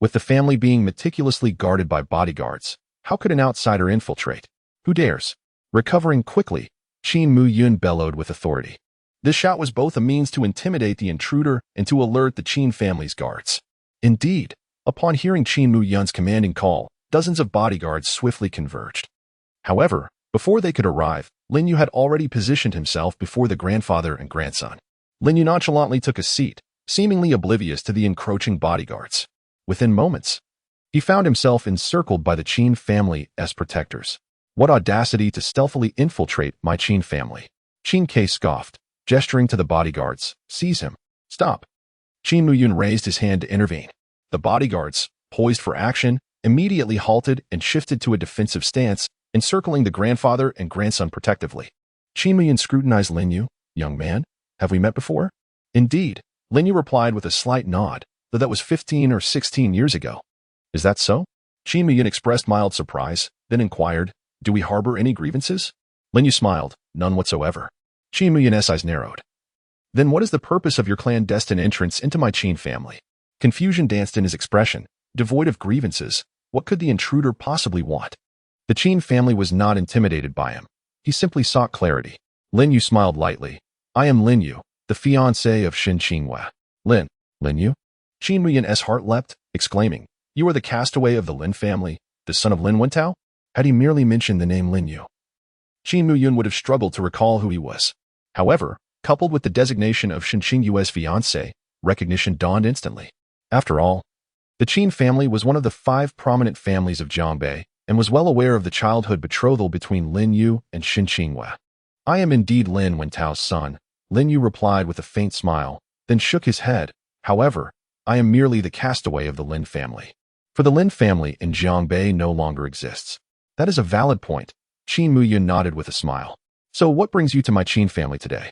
with the family being meticulously guarded by bodyguards, how could an outsider infiltrate? Who dares? Recovering quickly, Qin Muyun bellowed with authority. This shout was both a means to intimidate the intruder and to alert the Qin family's guards. Indeed, upon hearing Qin Muyun's commanding call, dozens of bodyguards swiftly converged. However, before they could arrive, Lin Yu had already positioned himself before the grandfather and grandson. Lin Yu nonchalantly took a seat, seemingly oblivious to the encroaching bodyguards. Within moments, he found himself encircled by the Qin family as protectors. What audacity to stealthily infiltrate my Qin family. Qin Ke scoffed, gesturing to the bodyguards. Seize him. Stop. Qin Muyun raised his hand to intervene. The bodyguards, poised for action, immediately halted and shifted to a defensive stance, encircling the grandfather and grandson protectively. Qin Muyun scrutinized Lin Yu. Young man, have we met before? Indeed, Lin Yu replied with a slight nod, though that was 15 or 16 years ago. Is that so? Qin Muyun expressed mild surprise, then inquired, do we harbor any grievances? Lin Yu smiled, none whatsoever. Qin Muyun's eyes narrowed. Then what is the purpose of your clandestine entrance into my Qin family? Confusion danced in his expression. Devoid of grievances, what could the intruder possibly want? The Qin family was not intimidated by him. He simply sought clarity. Lin Yu smiled lightly. I am Lin Yu, the fiancé of Shen Qingwei. Lin Yu? Qin Muyun's heart leapt, exclaiming, you are the castaway of the Lin family, the son of Lin Wentao? Had he merely mentioned the name Lin Yu, Qin Muyun would have struggled to recall who he was. However, coupled with the designation of Shen Qingyue's fiancé, recognition dawned instantly. After all, the Qin family was one of the 5 prominent families of Jianbei and was well aware of the childhood betrothal between Lin Yu and Shen Qingyue. I am indeed Lin Wentao's son, Lin Yu replied with a faint smile, then shook his head. However, I am merely the castaway of the Lin family. For the Lin family in Jiangbei no longer exists. That is a valid point. Qin Muyun nodded with a smile. So what brings you to my Qin family today?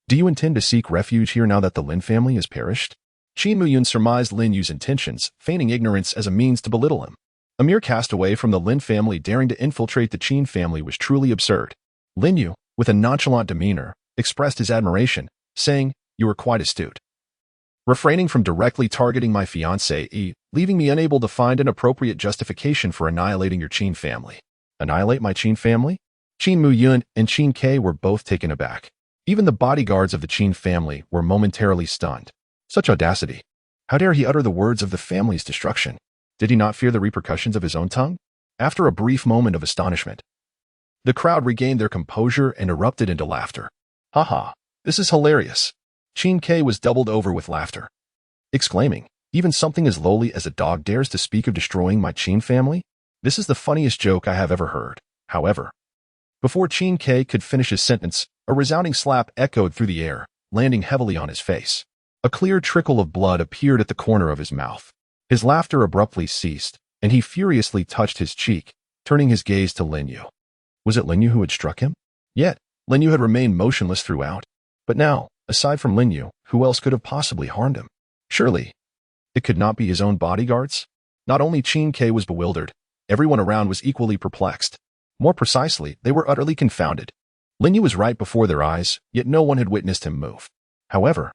Do you intend to seek refuge here now that the Lin family has perished? Qin Muyun surmised Lin Yu's intentions, feigning ignorance as a means to belittle him. A mere castaway from the Lin family daring to infiltrate the Qin family was truly absurd. Lin Yu, with a nonchalant demeanor, expressed his admiration, saying, "You are quite astute. Refraining from directly targeting my fiancée, leaving me unable to find an appropriate justification for annihilating your Qin family." Annihilate my Qin family? Qin Muyun and Qin Ke were both taken aback. Even the bodyguards of the Qin family were momentarily stunned. Such audacity. How dare he utter the words of the family's destruction? Did he not fear the repercussions of his own tongue? After a brief moment of astonishment, the crowd regained their composure and erupted into laughter. "Haha, this is hilarious." Qin Ke was doubled over with laughter, exclaiming, "Even something as lowly as a dog dares to speak of destroying my Qin family? This is the funniest joke I have ever heard." However, before Qin Ke could finish his sentence, a resounding slap echoed through the air, landing heavily on his face. A clear trickle of blood appeared at the corner of his mouth. His laughter abruptly ceased, and he furiously touched his cheek, turning his gaze to Lin Yu. Was it Lin Yu who had struck him? Yet, Lin Yu had remained motionless throughout. But now, aside from Lin Yu, who else could have possibly harmed him? Surely, it could not be his own bodyguards? Not only Qin Ke was bewildered, everyone around was equally perplexed. More precisely, they were utterly confounded. Lin Yu was right before their eyes, yet no one had witnessed him move. However,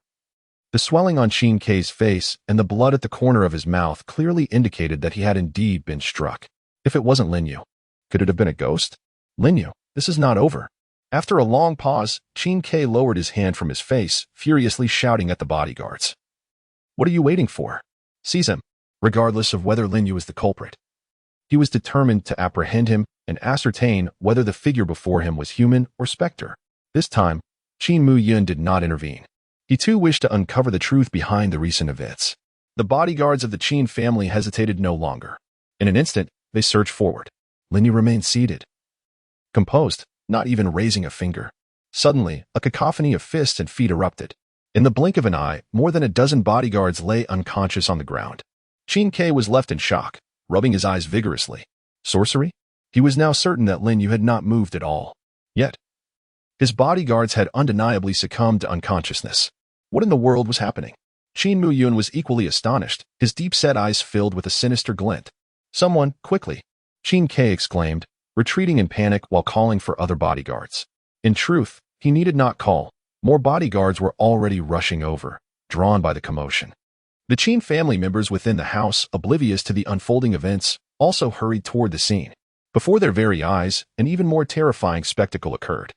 the swelling on Qin Ke's face and the blood at the corner of his mouth clearly indicated that he had indeed been struck. If it wasn't Lin Yu, could it have been a ghost? Lin Yu, this is not over. After a long pause, Qin Ke lowered his hand from his face, furiously shouting at the bodyguards. "What are you waiting for? Seize him," regardless of whether Lin Yu is the culprit. He was determined to apprehend him and ascertain whether the figure before him was human or specter. This time, Qin Muyun did not intervene. He too wished to uncover the truth behind the recent events. The bodyguards of the Qin family hesitated no longer. In an instant, they surged forward. Lin Yu remained seated, composed, not even raising a finger. Suddenly, a cacophony of fists and feet erupted. In the blink of an eye, more than a dozen bodyguards lay unconscious on the ground. Qin Ke was left in shock, rubbing his eyes vigorously. Sorcery? He was now certain that Lin Yu had not moved at all. Yet, his bodyguards had undeniably succumbed to unconsciousness. What in the world was happening? Qin Muyun was equally astonished, his deep-set eyes filled with a sinister glint. "Someone, quickly!" Qin Ke exclaimed, retreating in panic while calling for other bodyguards. In truth, he needed not call. More bodyguards were already rushing over, drawn by the commotion. The Qin family members within the house, oblivious to the unfolding events, also hurried toward the scene. Before their very eyes, an even more terrifying spectacle occurred.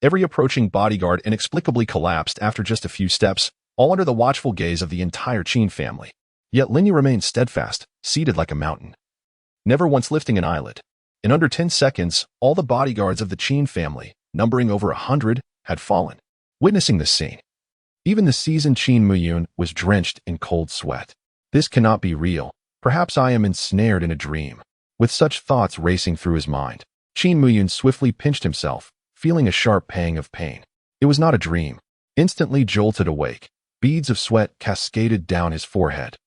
Every approaching bodyguard inexplicably collapsed after just a few steps, all under the watchful gaze of the entire Qin family. Yet Lin Yu remained steadfast, seated like a mountain, never once lifting an eyelid. In under 10 seconds, all the bodyguards of the Qin family, numbering over 100, had fallen. Witnessing this scene, even the seasoned Qin Muyun was drenched in cold sweat. This cannot be real. Perhaps I am ensnared in a dream. With such thoughts racing through his mind, Qin Muyun swiftly pinched himself, feeling a sharp pang of pain. It was not a dream. Instantly jolted awake, beads of sweat cascaded down his forehead,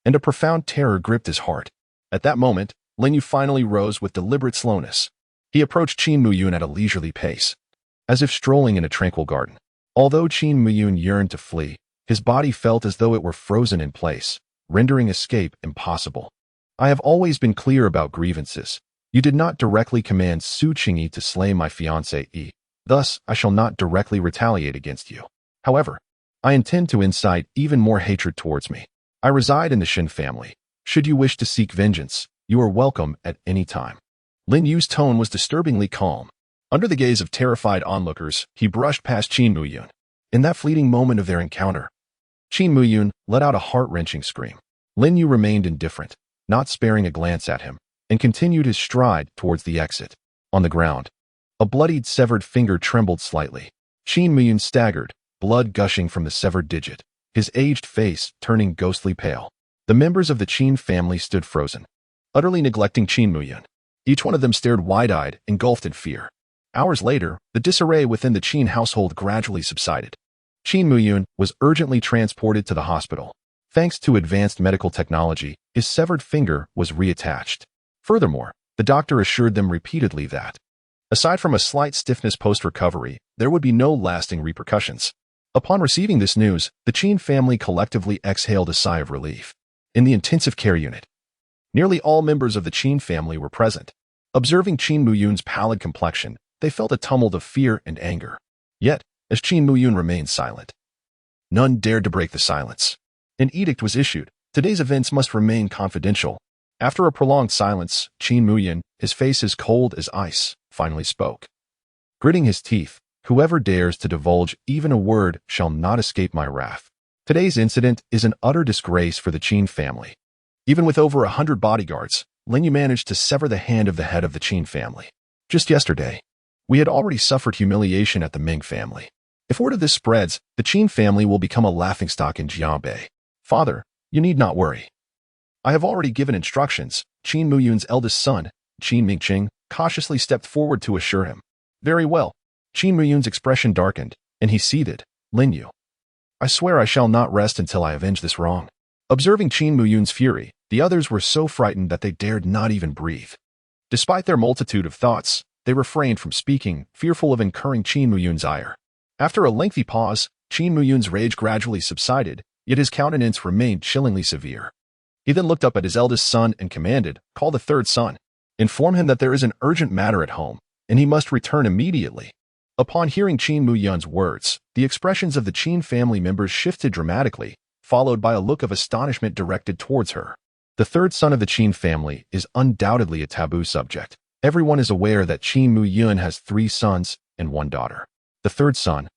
and a profound terror gripped his heart. At that moment, Lin Yu finally rose with deliberate slowness. He approached Qin Muyun at a leisurely pace, as if strolling in a tranquil garden. Although Qin Muyun yearned to flee, his body felt as though it were frozen in place, rendering escape impossible. "I have always been clear about grievances. You did not directly command Su Qingyi to slay my fiancée. Thus, I shall not directly retaliate against you. However, I intend to incite even more hatred towards me. I reside in the Shen family. Should you wish to seek vengeance, you are welcome at any time." Lin Yu's tone was disturbingly calm. Under the gaze of terrified onlookers, he brushed past Qin Muyun. In that fleeting moment of their encounter, Qin Muyun let out a heart-wrenching scream. Lin Yu remained indifferent, not sparing a glance at him, and continued his stride towards the exit. On the ground, a bloodied severed finger trembled slightly. Qin Muyun staggered, blood gushing from the severed digit, his aged face turning ghostly pale. The members of the Qin family stood frozen, utterly neglecting Qin Muyun. Each one of them stared wide-eyed, engulfed in fear. Hours later, the disarray within the Qin household gradually subsided. Qin Muyun was urgently transported to the hospital, Thanks to advanced medical technology, his severed finger was reattached. Furthermore, the doctor assured them repeatedly that, aside from a slight stiffness post-recovery, there would be no lasting repercussions. Upon receiving this news, the Chen family collectively exhaled a sigh of relief. In the intensive care unit, nearly all members of the Chen family were present. Observing Chen Muyun's pallid complexion, they felt a tumult of fear and anger. Yet, as Chen Muyun remained silent, none dared to break the silence. An edict was issued. Today's events must remain confidential. After a prolonged silence, Chen Muyun, his face as cold as ice, finally spoke. Gritting his teeth, whoever dares to divulge even a word shall not escape my wrath. Today's incident is an utter disgrace for the Chen family. Even with over 100 bodyguards, Lin Yu managed to sever the hand of the head of the Chen family. Just yesterday, we had already suffered humiliation at the Ming family. If word of this spreads, the Chen family will become a laughingstock in Jiangbei. Father, you need not worry. I have already given instructions. Chen Muyun's eldest son, Chen Mingqing, cautiously stepped forward to assure him. Very well. Chen Muyun's expression darkened, and he seethed. Lin Yu, I swear I shall not rest until I avenge this wrong. Observing Chen Muyun's fury, the others were so frightened that they dared not even breathe. Despite their multitude of thoughts, they refrained from speaking, fearful of incurring Chen Muyun's ire. After a lengthy pause, Chen Muyun's rage gradually subsided, yet his countenance remained chillingly severe. He then looked up at his eldest son and commanded, Call the third son. Inform him that there is an urgent matter at home, and he must return immediately. Upon hearing Chen Muyun's words, the expressions of the Chen family members shifted dramatically, followed by a look of astonishment directed towards her. The third son of the Chen family is undoubtedly a taboo subject. Everyone is aware that Chen Muyun has 3 sons and 1 daughter. The third son,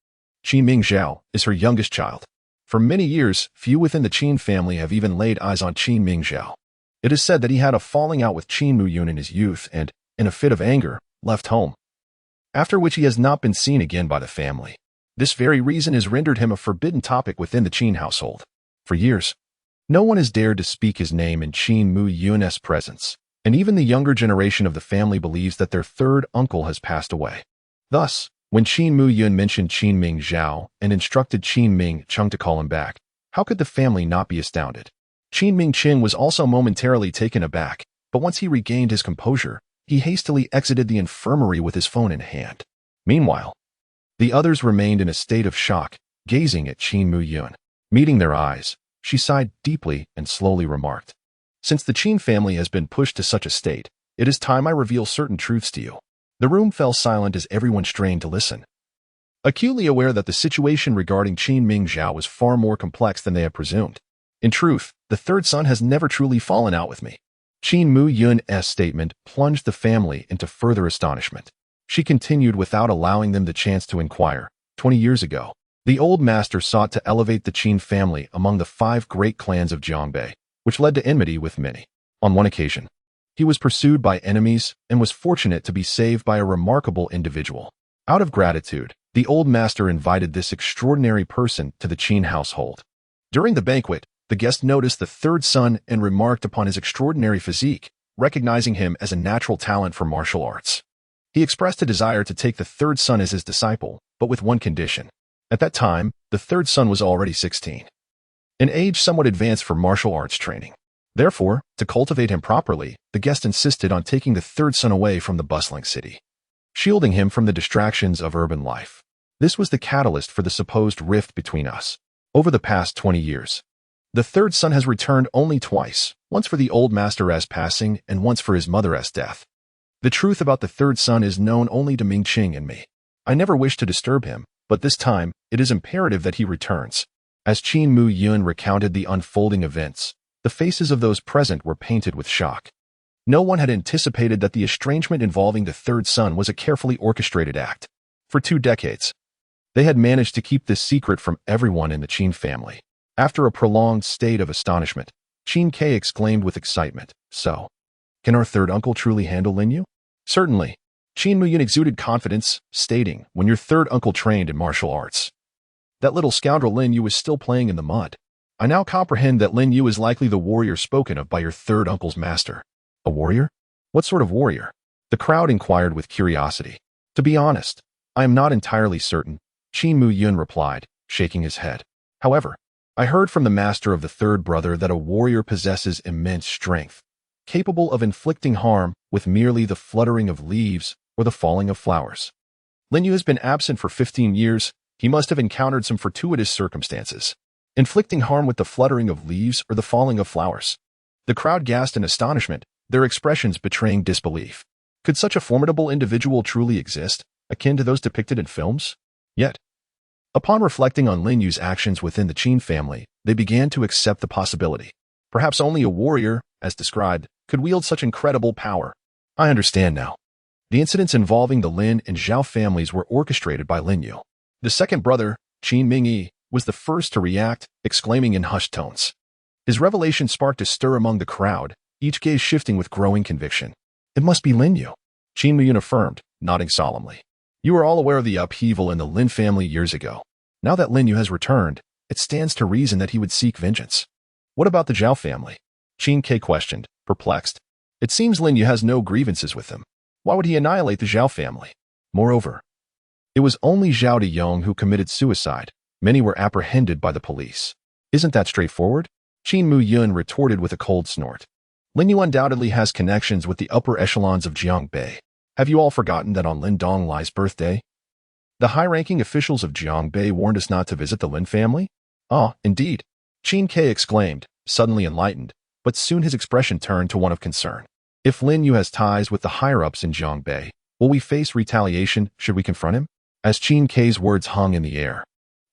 Qi Mingzhao, is her youngest child. For many years, few within the Chen family have even laid eyes on Qi Mingzhao. It is said that he had a falling out with Chen Muyun in his youth and, in a fit of anger, left home, after which he has not been seen again by the family. This very reason has rendered him a forbidden topic within the Chen household. For years, no one has dared to speak his name in Chen Muyun's presence, and even the younger generation of the family believes that their third uncle has passed away. Thus, when Chen Muyun mentioned Qin Mingzhao and instructed Qin Mingcheng to call him back, how could the family not be astounded? Qin Mingqing was also momentarily taken aback, but once he regained his composure, he hastily exited the infirmary with his phone in hand. Meanwhile, the others remained in a state of shock, gazing at Chen Muyun. Meeting their eyes, she sighed deeply and slowly remarked, Since the Chen family has been pushed to such a state, it is time I reveal certain truths to you. The room fell silent as everyone strained to listen. Acutely aware that the situation regarding Qin Mingzhao was far more complex than they had presumed. In truth, the third son has never truly fallen out with me. Qin Muyun's statement plunged the family into further astonishment. She continued without allowing them the chance to inquire. 20 years ago, the old master sought to elevate the Qin family among the 5 great clans of Jiangbei, which led to enmity with many. On one occasion, he was pursued by enemies and was fortunate to be saved by a remarkable individual. Out of gratitude, the old master invited this extraordinary person to the Qin household. During the banquet, the guest noticed the third son and remarked upon his extraordinary physique, recognizing him as a natural talent for martial arts. He expressed a desire to take the third son as his disciple, but with one condition. At that time, the third son was already 16, an age somewhat advanced for martial arts training. Therefore, to cultivate him properly, the guest insisted on taking the third son away from the bustling city, shielding him from the distractions of urban life. This was the catalyst for the supposed rift between us. Over the past 20 years, the third son has returned only twice, once for the old master's passing and once for his mother's death. The truth about the third son is known only to Mingqing and me. I never wish to disturb him, but this time, it is imperative that he returns. As Qin Muyun recounted the unfolding events, the faces of those present were painted with shock. No one had anticipated that the estrangement involving the third son was a carefully orchestrated act. For 2 decades, they had managed to keep this secret from everyone in the Qin family. After a prolonged state of astonishment, Qin Ke exclaimed with excitement, So, can our third uncle truly handle Lin Yu? Certainly. Qin Muyun exuded confidence, stating, When your third uncle trained in martial arts, that little scoundrel Lin Yu is still playing in the mud. I now comprehend that Lin Yu is likely the warrior spoken of by your third uncle's master. A warrior? What sort of warrior? The crowd inquired with curiosity. To be honest, I am not entirely certain, Qin Muyun replied, shaking his head. However, I heard from the master of the third brother that a warrior possesses immense strength, capable of inflicting harm with merely the fluttering of leaves or the falling of flowers. Lin Yu has been absent for 15 years. He must have encountered some fortuitous circumstances, inflicting harm with the fluttering of leaves or the falling of flowers. The crowd gasped in astonishment, their expressions betraying disbelief. Could such a formidable individual truly exist, akin to those depicted in films? Yet, upon reflecting on Lin Yu's actions within the Qin family, they began to accept the possibility. Perhaps only a warrior, as described, could wield such incredible power. I understand now. The incidents involving the Lin and Zhao families were orchestrated by Lin Yu. The second brother, Qin Mingyi, was the first to react, exclaiming in hushed tones. His revelation sparked a stir among the crowd, each gaze shifting with growing conviction. It must be Lin Yu, Qin Mingyi affirmed, nodding solemnly. You are all aware of the upheaval in the Lin family years ago. Now that Lin Yu has returned, it stands to reason that he would seek vengeance. What about the Zhao family? Qin Ke questioned, perplexed. It seems Lin Yu has no grievances with them. Why would he annihilate the Zhao family? Moreover, it was only Zhao Diyong who committed suicide. Many were apprehended by the police. Isn't that straightforward? Qin Mu Yun retorted with a cold snort. Lin Yu undoubtedly has connections with the upper echelons of Jiangbei. Have you all forgotten that on Lin Donglai's birthday, the high-ranking officials of Jiangbei warned us not to visit the Lin family? Ah, indeed, Qin Ke exclaimed, suddenly enlightened, but soon his expression turned to one of concern. If Lin Yu has ties with the higher-ups in Jiangbei, will we face retaliation should we confront him? As Qin Ke's words hung in the air,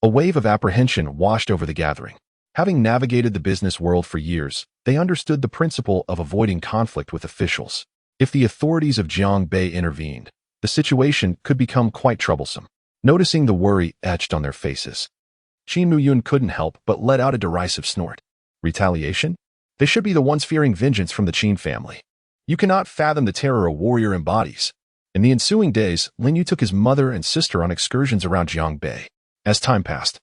a wave of apprehension washed over the gathering. Having navigated the business world for years, they understood the principle of avoiding conflict with officials. If the authorities of Jiangbei intervened, the situation could become quite troublesome. Noticing the worry etched on their faces, Qin Mu Yun couldn't help but let out a derisive snort. Retaliation? They should be the ones fearing vengeance from the Qin family. You cannot fathom the terror a warrior embodies. In the ensuing days, Lin Yu took his mother and sister on excursions around Jiangbei. As time passed,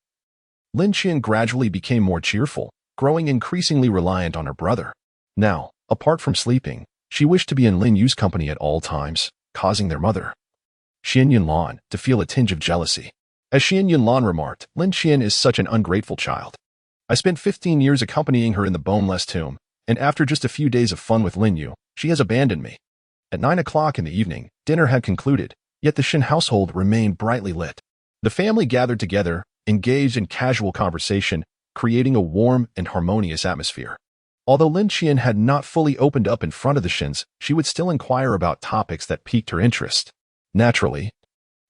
Lin Qian gradually became more cheerful, growing increasingly reliant on her brother. Now, apart from sleeping, she wished to be in Lin Yu's company at all times, causing their mother, Xian Yunlan, to feel a tinge of jealousy. As Xian Yunlan remarked, Lin Qian is such an ungrateful child. I spent 15 years accompanying her in the boneless tomb, and after just a few days of fun with Lin Yu, she has abandoned me. At 9 o'clock in the evening, dinner had concluded, yet the Shen household remained brightly lit. The family gathered together, engaged in casual conversation, creating a warm and harmonious atmosphere. Although Lin Qian had not fully opened up in front of the Shens, she would still inquire about topics that piqued her interest. Naturally,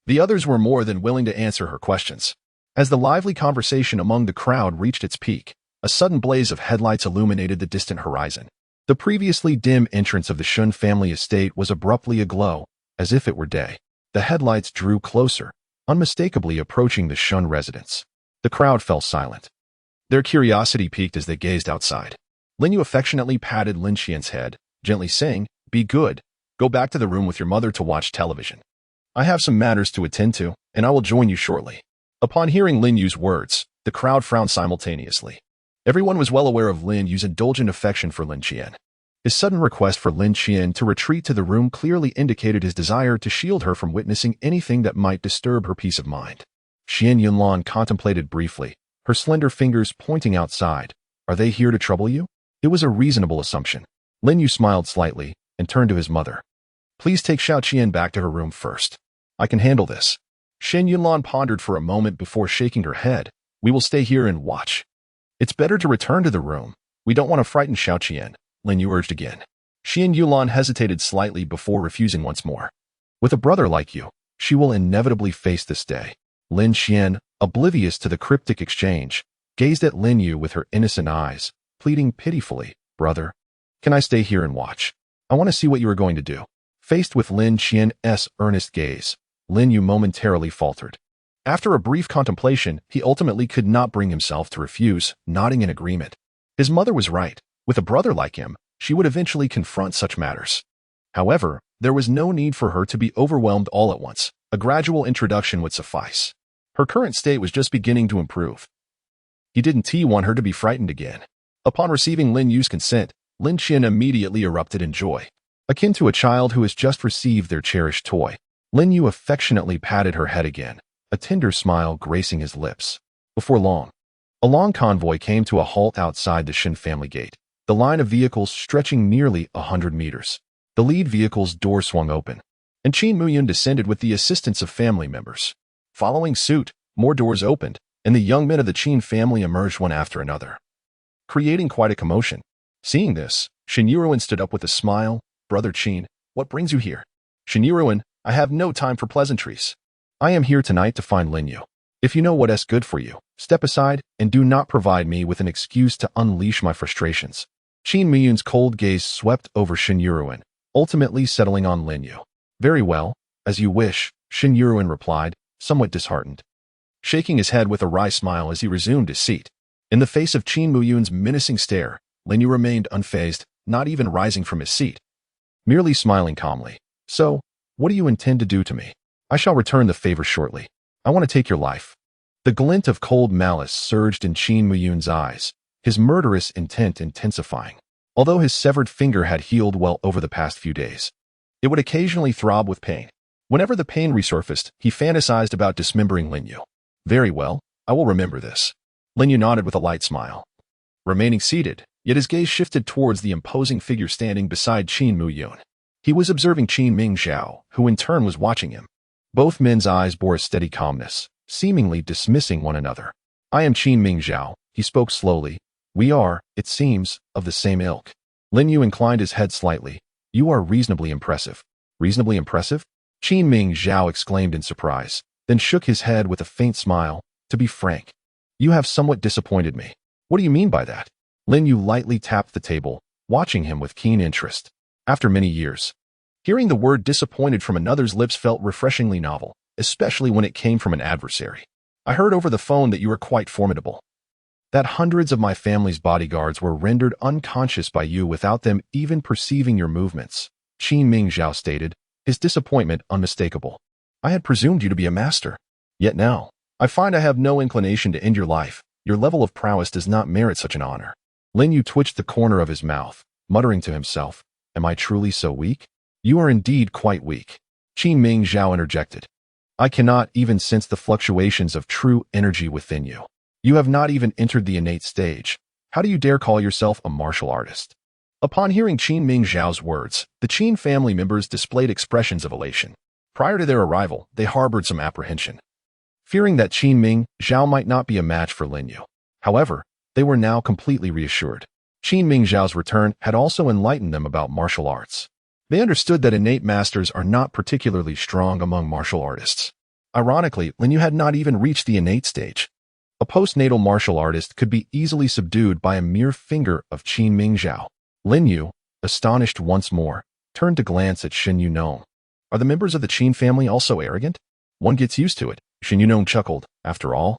the others were more than willing to answer her questions. As the lively conversation among the crowd reached its peak, a sudden blaze of headlights illuminated the distant horizon. The previously dim entrance of the Shen family estate was abruptly aglow, as if it were day. The headlights drew closer, unmistakably approaching the Shen residence. The crowd fell silent. Their curiosity piqued as they gazed outside. Lin Yu affectionately patted Lin Qian's head, gently saying, "Be good. Go back to the room with your mother to watch television. I have some matters to attend to, and I will join you shortly." Upon hearing Lin Yu's words, the crowd frowned simultaneously. Everyone was well aware of Lin Yu's indulgent affection for Lin Qian. His sudden request for Lin Qian to retreat to the room clearly indicated his desire to shield her from witnessing anything that might disturb her peace of mind. Xian Yunlan contemplated briefly, her slender fingers pointing outside. "Are they here to trouble you?" It was a reasonable assumption. Lin Yu smiled slightly and turned to his mother. "Please take Xiao Qian back to her room first. I can handle this." Shen Yunlan pondered for a moment before shaking her head. "We will stay here and watch." "It's better to return to the room. We don't want to frighten Xiao Qian," Lin Yu urged again. Xian Yunlan hesitated slightly before refusing once more. "With a brother like you, she will inevitably face this day." Lin Qian, oblivious to the cryptic exchange, gazed at Lin Yu with her innocent eyes, pleading pitifully, "Brother, can I stay here and watch? I want to see what you are going to do." Faced with Lin Qian's earnest gaze, Lin Yu momentarily faltered. After a brief contemplation, he ultimately could not bring himself to refuse, nodding in agreement. His mother was right. With a brother like him, she would eventually confront such matters. However, there was no need for her to be overwhelmed all at once. A gradual introduction would suffice. Her current state was just beginning to improve. He didn't want her to be frightened again. Upon receiving Lin Yu's consent, Lin Qian immediately erupted in joy. Akin to a child who has just received their cherished toy, Lin Yu affectionately patted her head again, a tender smile gracing his lips. Before long, A long convoy came to a halt outside the Shen family gate, the line of vehicles stretching nearly 100 meters. The lead vehicle's door swung open, and Qin Muyun descended with the assistance of family members. Following suit, more doors opened, and the young men of the Qin family emerged one after another, creating quite a commotion. Seeing this, Shen Yuruin stood up with a smile. "Brother Qin, what brings you here?" "Shen Yuruin, I have no time for pleasantries. I am here tonight to find Lin Yu. If you know what's good for you, step aside and do not provide me with an excuse to unleash my frustrations." Qin Muyun's cold gaze swept over Shen Yuruin, ultimately settling on Lin Yu. "Very well, as you wish," Shen Yuruin replied, somewhat disheartened, shaking his head with a wry smile as he resumed his seat. In the face of Qin Muyun's menacing stare, Lin Yu remained unfazed, not even rising from his seat, merely smiling calmly. "So, what do you intend to do to me?" "I shall return the favor shortly. I want to take your life." The glint of cold malice surged in Qin Muyun's eyes, his murderous intent intensifying. Although his severed finger had healed well over the past few days, it would occasionally throb with pain. Whenever the pain resurfaced, he fantasized about dismembering Lin Yu. "Very well, I will remember this." Lin Yu nodded with a light smile, remaining seated, yet his gaze shifted towards the imposing figure standing beside Qin Muyun. He was observing Qin Mingzhao, who in turn was watching him. Both men's eyes bore a steady calmness, seemingly dismissing one another. "I am Qin Mingzhao," he spoke slowly. "We are, it seems, of the same ilk." Lin Yu inclined his head slightly. "You are reasonably impressive." "Reasonably impressive?" Qin Mingzhao exclaimed in surprise, then shook his head with a faint smile. "To be frank, you have somewhat disappointed me." "What do you mean by that?" Lin Yu lightly tapped the table, watching him with keen interest. After many years, hearing the word disappointed from another's lips felt refreshingly novel, especially when it came from an adversary. "I heard over the phone that you were quite formidable. That hundreds of my family's bodyguards were rendered unconscious by you without them even perceiving your movements," Qin Mingzhao stated, his disappointment unmistakable. "I had presumed you to be a master. Yet now, I find I have no inclination to end your life. Your level of prowess does not merit such an honor." Lin Yu twitched the corner of his mouth, muttering to himself, "Am I truly so weak?" "You are indeed quite weak," Qin Mingzhao interjected. "I cannot even sense the fluctuations of true energy within you. You have not even entered the innate stage. How do you dare call yourself a martial artist?" Upon hearing Qin Mingzhao's words, the Qin family members displayed expressions of elation. Prior to their arrival, they harbored some apprehension, fearing that Qin Mingzhao might not be a match for Lin Yu. However, they were now completely reassured. Qin Mingzhao's return had also enlightened them about martial arts. They understood that innate masters are not particularly strong among martial artists. Ironically, Lin Yu had not even reached the innate stage. A postnatal martial artist could be easily subdued by a mere finger of Qin Mingzhao. Lin Yu, astonished once more, turned to glance at Shen Yunong. "Are the members of the Qin family also arrogant?" "One gets used to it," Shen Yunong chuckled. "After all,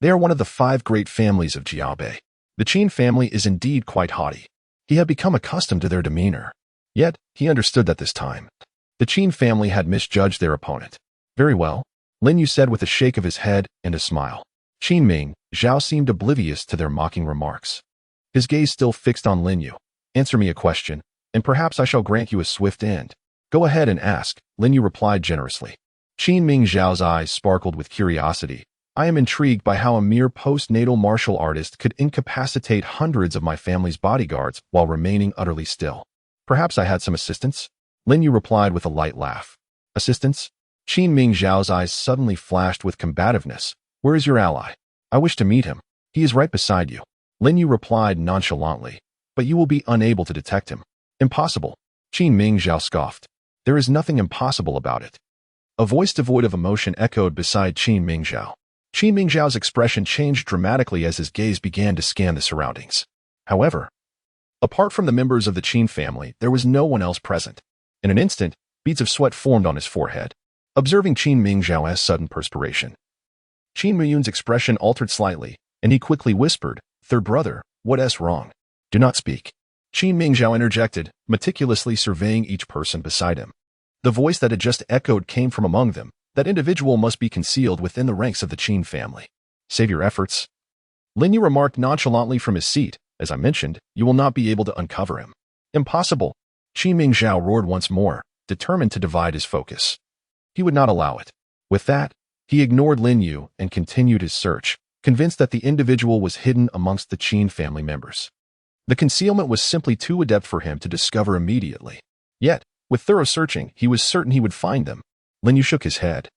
they are one of the 5 great families of Jiaobei. The Qin family is indeed quite haughty." He had become accustomed to their demeanor. Yet, he understood that this time, the Qin family had misjudged their opponent. "Very well," Lin Yu said with a shake of his head and a smile. Qin Mingzhao seemed oblivious to their mocking remarks, his gaze still fixed on Lin Yu. "Answer me a question, and perhaps I shall grant you a swift end." "Go ahead and ask," Lin Yu replied generously. Qin Mingzhao's eyes sparkled with curiosity. "I am intrigued by how a mere postnatal martial artist could incapacitate hundreds of my family's bodyguards while remaining utterly still. Perhaps I had some assistance?" Lin Yu replied with a light laugh. "Assistance?" Qin Mingzhao's eyes suddenly flashed with combativeness. "Where is your ally? I wish to meet him." "He is right beside you," Lin Yu replied nonchalantly. "But you will be unable to detect him." "Impossible," Qin Mingzhao scoffed. "There is nothing impossible about it." A voice devoid of emotion echoed beside Qin Mingzhao. Qin Mingzhao's expression changed dramatically as his gaze began to scan the surroundings. However, apart from the members of the Qin family, there was no one else present. In an instant, beads of sweat formed on his forehead, observing Qin Mingzhao's sudden perspiration. Qin Muyun's expression altered slightly, and he quickly whispered, "Third brother, what's wrong?" "Do not speak," Qin Mingzhao interjected, meticulously surveying each person beside him. The voice that had just echoed came from among them. That individual must be concealed within the ranks of the Qin family. "Save your efforts," Lin Yu remarked nonchalantly from his seat. "As I mentioned, you will not be able to uncover him." "Impossible," Qin Mingzhao roared once more, determined to divide his focus. He would not allow it. With that, he ignored Lin Yu and continued his search, convinced that the individual was hidden amongst the Qin family members. The concealment was simply too adept for him to discover immediately. Yet, with thorough searching, he was certain he would find them. Lin Yu shook his head.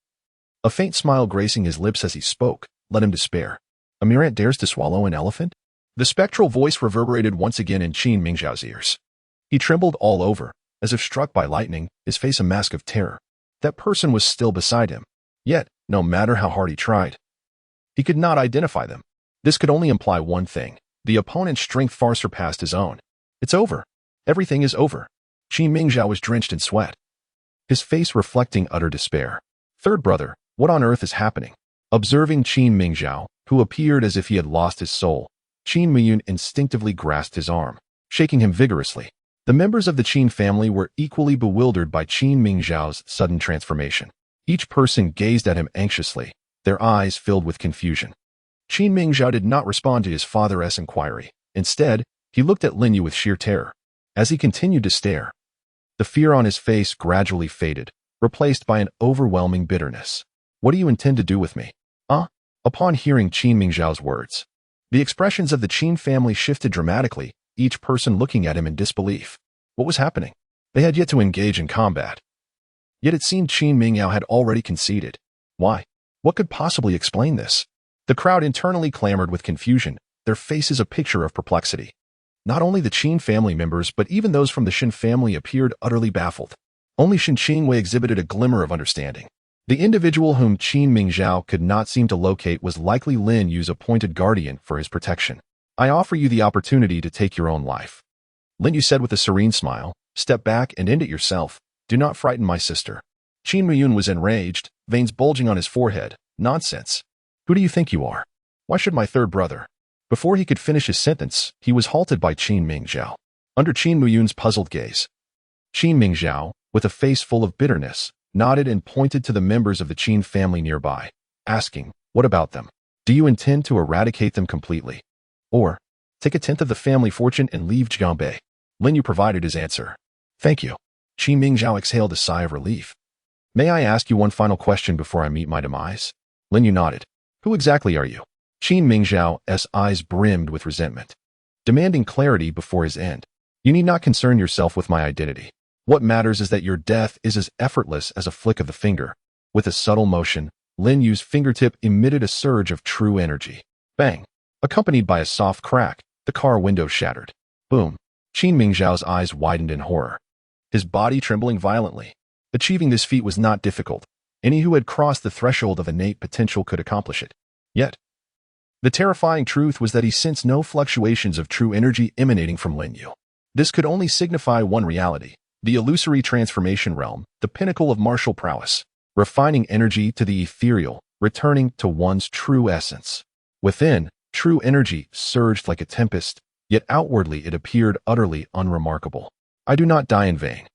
A faint smile gracing his lips as he spoke led him despair. A mere ant dares to swallow an elephant? The spectral voice reverberated once again in Qin Mingzhao's ears. He trembled all over, as if struck by lightning, his face a mask of terror. That person was still beside him. Yet, no matter how hard he tried, he could not identify them. This could only imply one thing. The opponent's strength far surpassed his own. It's over. Everything is over. Qin Mingzhao was drenched in sweat, his face reflecting utter despair. Third brother, what on earth is happening? Observing Qin Mingzhao, who appeared as if he had lost his soul, Qin Muyun instinctively grasped his arm, shaking him vigorously. The members of the Qin family were equally bewildered by Qin Mingzhao's sudden transformation. Each person gazed at him anxiously, their eyes filled with confusion. Qin Mingzhao did not respond to his father's inquiry. Instead, he looked at Lin Yu with sheer terror. As he continued to stare, the fear on his face gradually faded, replaced by an overwhelming bitterness. What do you intend to do with me? Upon hearing Qin Mingzhao's words, the expressions of the Qin family shifted dramatically, each person looking at him in disbelief. What was happening? They had yet to engage in combat. Yet it seemed Qin Mingzhao had already conceded. Why? What could possibly explain this? The crowd internally clamored with confusion, their faces a picture of perplexity. Not only the Qin family members but even those from the Shen family appeared utterly baffled. Only Shen Qingwei exhibited a glimmer of understanding. The individual whom Qin Mingzhao could not seem to locate was likely Lin Yu's appointed guardian for his protection. I offer you the opportunity to take your own life. Lin Yu said with a serene smile, step back and end it yourself. Do not frighten my sister. Qin Muyun was enraged, veins bulging on his forehead. Nonsense. Who do you think you are? Why should my third brother? Before he could finish his sentence, he was halted by Qin Mingzhao. Under Qin Muyun's puzzled gaze, Qin Mingzhao, with a face full of bitterness, nodded and pointed to the members of the Qin family nearby, asking, what about them? Do you intend to eradicate them completely? Or, take a tenth of the family fortune and leave Jianbei? Lin Yu provided his answer. Thank you. Qin Mingzhao exhaled a sigh of relief. May I ask you one final question before I meet my demise? Lin Yu nodded. Who exactly are you? Qin Mingzhao's eyes brimmed with resentment, demanding clarity before his end. You need not concern yourself with my identity. What matters is that your death is as effortless as a flick of the finger. With a subtle motion, Lin Yu's fingertip emitted a surge of true energy. Bang! Accompanied by a soft crack, the car window shattered. Boom! Qin Mingzhao's eyes widened in horror, his body trembling violently. Achieving this feat was not difficult. Any who had crossed the threshold of innate potential could accomplish it. Yet, the terrifying truth was that he sensed no fluctuations of true energy emanating from Lin Yu. This could only signify one reality. The illusory transformation realm, the pinnacle of martial prowess, refining energy to the ethereal, returning to one's true essence. Within, true energy surged like a tempest, yet outwardly it appeared utterly unremarkable. I do not die in vain.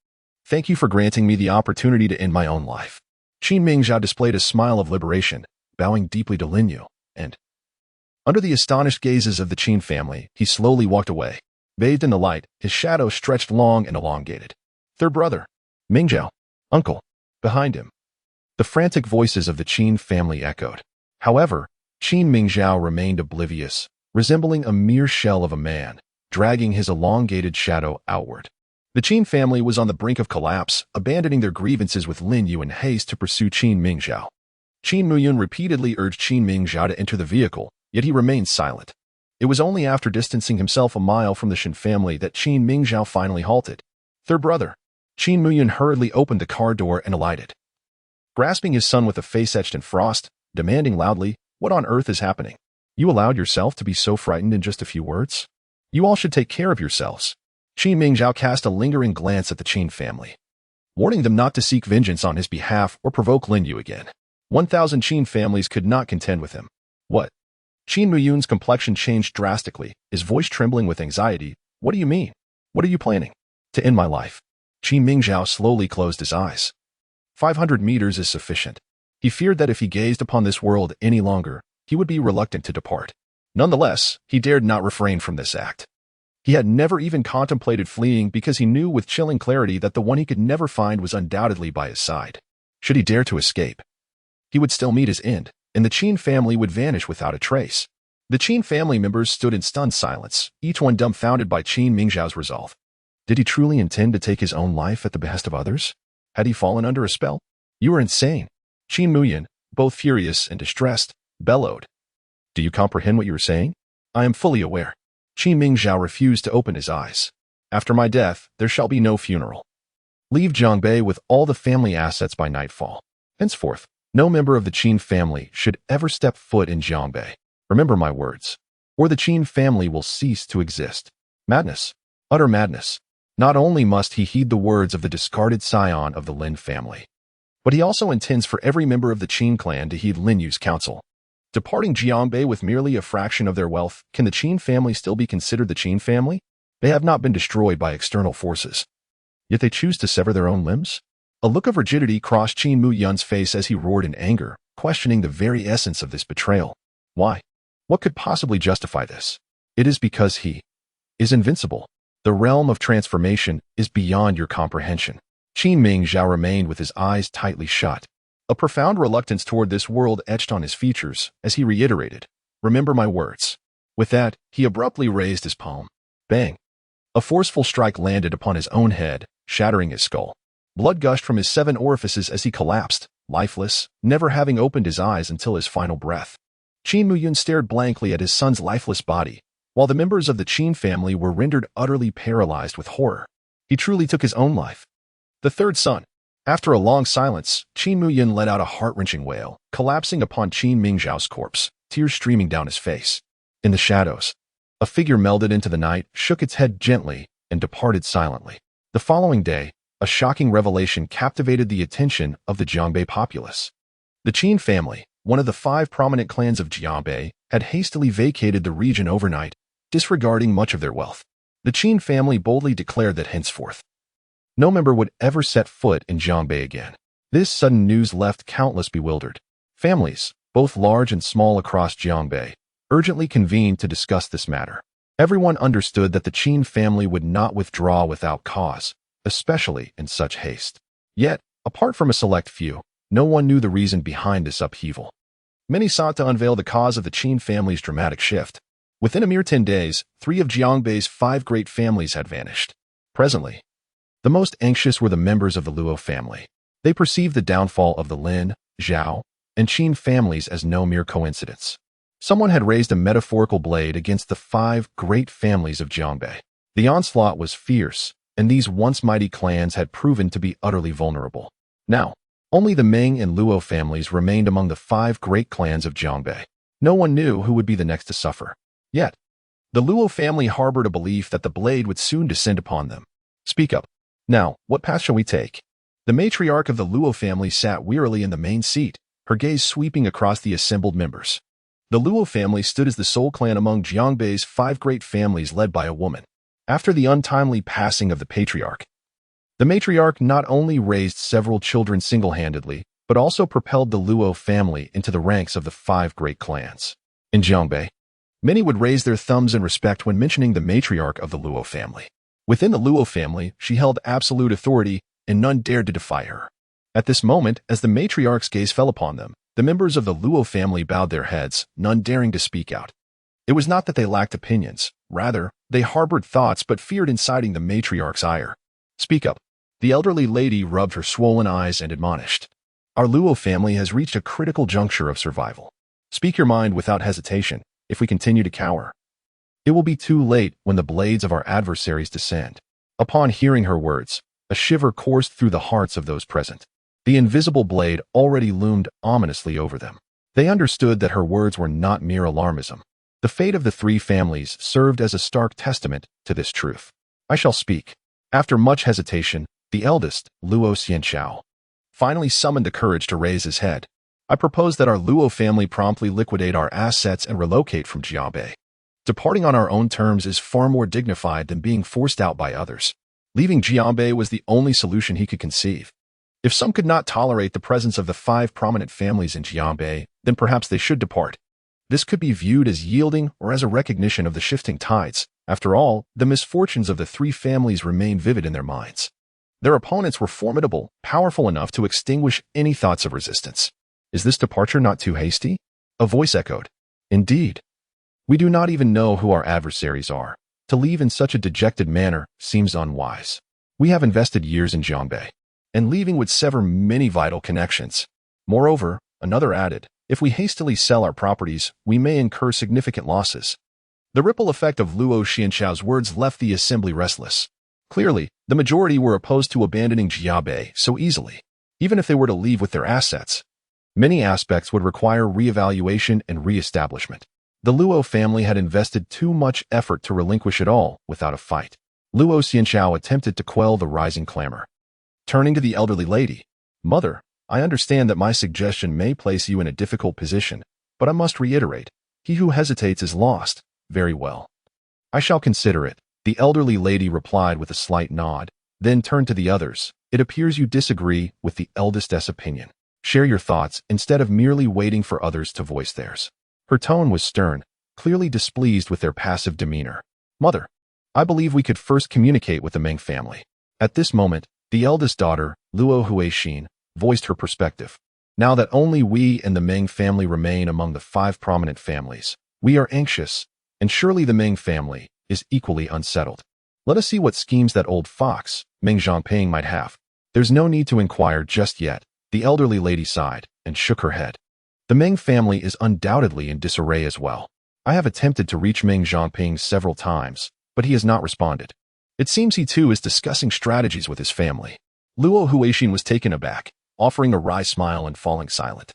Thank you for granting me the opportunity to end my own life. Qin Mingzhao displayed a smile of liberation, bowing deeply to Lin Yu, and, under the astonished gazes of the Qin family, he slowly walked away. Bathed in the light, his shadow stretched long and elongated. Third brother, Mingzhao, uncle, behind him. The frantic voices of the Qin family echoed. However, Qin Mingzhao remained oblivious, resembling a mere shell of a man, dragging his elongated shadow outward. The Qin family was on the brink of collapse, abandoning their grievances with Lin Yu in haste to pursue Qin Mingzhao. Qin Muyun repeatedly urged Qin Mingzhao to enter the vehicle, yet he remained silent. It was only after distancing himself a mile from the Shen family that Qin Mingzhao finally halted. Third brother, Qin Muyun hurriedly opened the car door and alighted, grasping his son with a face etched in frost, demanding loudly, what on earth is happening? You allowed yourself to be so frightened in just a few words? You all should take care of yourselves. Qin Mingzhao cast a lingering glance at the Qin family, warning them not to seek vengeance on his behalf or provoke Lin Yu again. 1,000 Qin families could not contend with him. What? Qin Muyun's complexion changed drastically, his voice trembling with anxiety. What do you mean? What are you planning? To end my life. Qin Mingzhao slowly closed his eyes. 500 meters is sufficient. He feared that if he gazed upon this world any longer, he would be reluctant to depart. Nonetheless, he dared not refrain from this act. He had never even contemplated fleeing because he knew with chilling clarity that the one he could never find was undoubtedly by his side. Should he dare to escape, he would still meet his end. and the Qin family would vanish without a trace. The Qin family members stood in stunned silence, each one dumbfounded by Qin Mingzhao's resolve. Did he truly intend to take his own life at the behest of others? Had he fallen under a spell? You are insane. Qin Muyan, both furious and distressed, bellowed. Do you comprehend what you are saying? I am fully aware. Qin Mingzhao refused to open his eyes. After my death, there shall be no funeral. Leave Jiangbei with all the family assets by nightfall. Henceforth, no member of the Qin family should ever step foot in Jiangbei. Remember my words, or the Qin family will cease to exist. Madness. Utter madness. Not only must he heed the words of the discarded scion of the Lin family, but he also intends for every member of the Qin clan to heed Lin Yu's counsel. Departing Jiangbei with merely a fraction of their wealth, can the Qin family still be considered the Qin family? They have not been destroyed by external forces. Yet they choose to sever their own limbs? A look of rigidity crossed Qin Muyan's face as he roared in anger, questioning the very essence of this betrayal. Why? What could possibly justify this? It is because he is invincible. The realm of transformation is beyond your comprehension. Qin Mingzhao remained with his eyes tightly shut. A profound reluctance toward this world etched on his features as he reiterated, "Remember my words." With that, he abruptly raised his palm. Bang! A forceful strike landed upon his own head, shattering his skull. Blood gushed from his 7 orifices as he collapsed, lifeless, never having opened his eyes until his final breath. Qin Muyan stared blankly at his son's lifeless body, while the members of the Qin family were rendered utterly paralyzed with horror. He truly took his own life. The third son. After a long silence, Qin Muyan let out a heart-wrenching wail, collapsing upon Qin Mingzhao's corpse, tears streaming down his face. In the shadows, a figure melded into the night, shook its head gently, and departed silently. The following day, a shocking revelation captivated the attention of the Jiangbei populace. The Qin family, one of the 5 prominent clans of Jiangbei, had hastily vacated the region overnight, disregarding much of their wealth. The Qin family boldly declared that henceforth, no member would ever set foot in Jiangbei again. This sudden news left countless bewildered. Families, both large and small across Jiangbei, urgently convened to discuss this matter. Everyone understood that the Qin family would not withdraw without cause, especially in such haste. Yet, apart from a select few, no one knew the reason behind this upheaval. Many sought to unveil the cause of the Qin family's dramatic shift. Within a mere 10 days, 3 of Jiangbei's 5 great families had vanished. Presently, the most anxious were the members of the Luo family. They perceived the downfall of the Lin, Zhao, and Qin families as no mere coincidence. Someone had raised a metaphorical blade against the 5 great families of Jiangbei. The onslaught was fierce, and these once mighty clans had proven to be utterly vulnerable. Now, only the Ming and Luo families remained among the 5 great clans of Jiangbei. No one knew who would be the next to suffer. Yet, the Luo family harbored a belief that the blade would soon descend upon them. Speak up. Now, what path shall we take? The matriarch of the Luo family sat wearily in the main seat, her gaze sweeping across the assembled members. The Luo family stood as the sole clan among Jiangbei's 5 great families led by a woman. After the untimely passing of the patriarch, the matriarch not only raised several children single-handedly, but also propelled the Luo family into the ranks of the 5 great clans. In Jiangbei, many would raise their thumbs in respect when mentioning the matriarch of the Luo family. Within the Luo family, she held absolute authority, and none dared to defy her. At this moment, as the matriarch's gaze fell upon them, the members of the Luo family bowed their heads, none daring to speak out. It was not that they lacked opinions. Rather, they harbored thoughts but feared inciting the matriarch's ire. Speak up. The elderly lady rubbed her swollen eyes and admonished. Our Luo family has reached a critical juncture of survival. Speak your mind without hesitation. If we continue to cower, it will be too late when the blades of our adversaries descend. Upon hearing her words, a shiver coursed through the hearts of those present. The invisible blade already loomed ominously over them. They understood that her words were not mere alarmism. The fate of the 3 families served as a stark testament to this truth. I shall speak. After much hesitation, the eldest, Luo Xianxiao, finally summoned the courage to raise his head. I propose that our Luo family promptly liquidate our assets and relocate from Jiangbei. Departing on our own terms is far more dignified than being forced out by others. Leaving Jiangbei was the only solution he could conceive. If some could not tolerate the presence of the 5 prominent families in Jiangbei, then perhaps they should depart. This could be viewed as yielding or as a recognition of the shifting tides. After all, the misfortunes of the 3 families remained vivid in their minds. Their opponents were formidable, powerful enough to extinguish any thoughts of resistance. Is this departure not too hasty? A voice echoed. Indeed. We do not even know who our adversaries are. To leave in such a dejected manner seems unwise. We have invested years in Jianbei, and leaving would sever many vital connections. Moreover, another added, if we hastily sell our properties, we may incur significant losses. The ripple effect of Luo Xianchao's words left the assembly restless. Clearly, the majority were opposed to abandoning Jiabei so easily. Even if they were to leave with their assets, many aspects would require reevaluation and reestablishment. The Luo family had invested too much effort to relinquish it all without a fight. Luo Xianchao attempted to quell the rising clamor. Turning to the elderly lady, Mother, I understand that my suggestion may place you in a difficult position, but I must reiterate, he who hesitates is lost. Very well. I shall consider it, the elderly lady replied with a slight nod, then turned to the others. It appears you disagree with the eldest's opinion. Share your thoughts instead of merely waiting for others to voice theirs. Her tone was stern, clearly displeased with their passive demeanor. Mother, I believe we could first communicate with the Meng family. At this moment, the eldest daughter, Luo Huixin, voiced her perspective. Now that only we and the Meng family remain among the 5 prominent families, we are anxious, and surely the Meng family is equally unsettled. Let us see what schemes that old fox, Meng Zhangping, might have. There's no need to inquire just yet, the elderly lady sighed and shook her head. The Meng family is undoubtedly in disarray as well. I have attempted to reach Meng Zhangping several times, but he has not responded. It seems he too is discussing strategies with his family. Luo Huixin was taken aback, offering a wry smile and falling silent.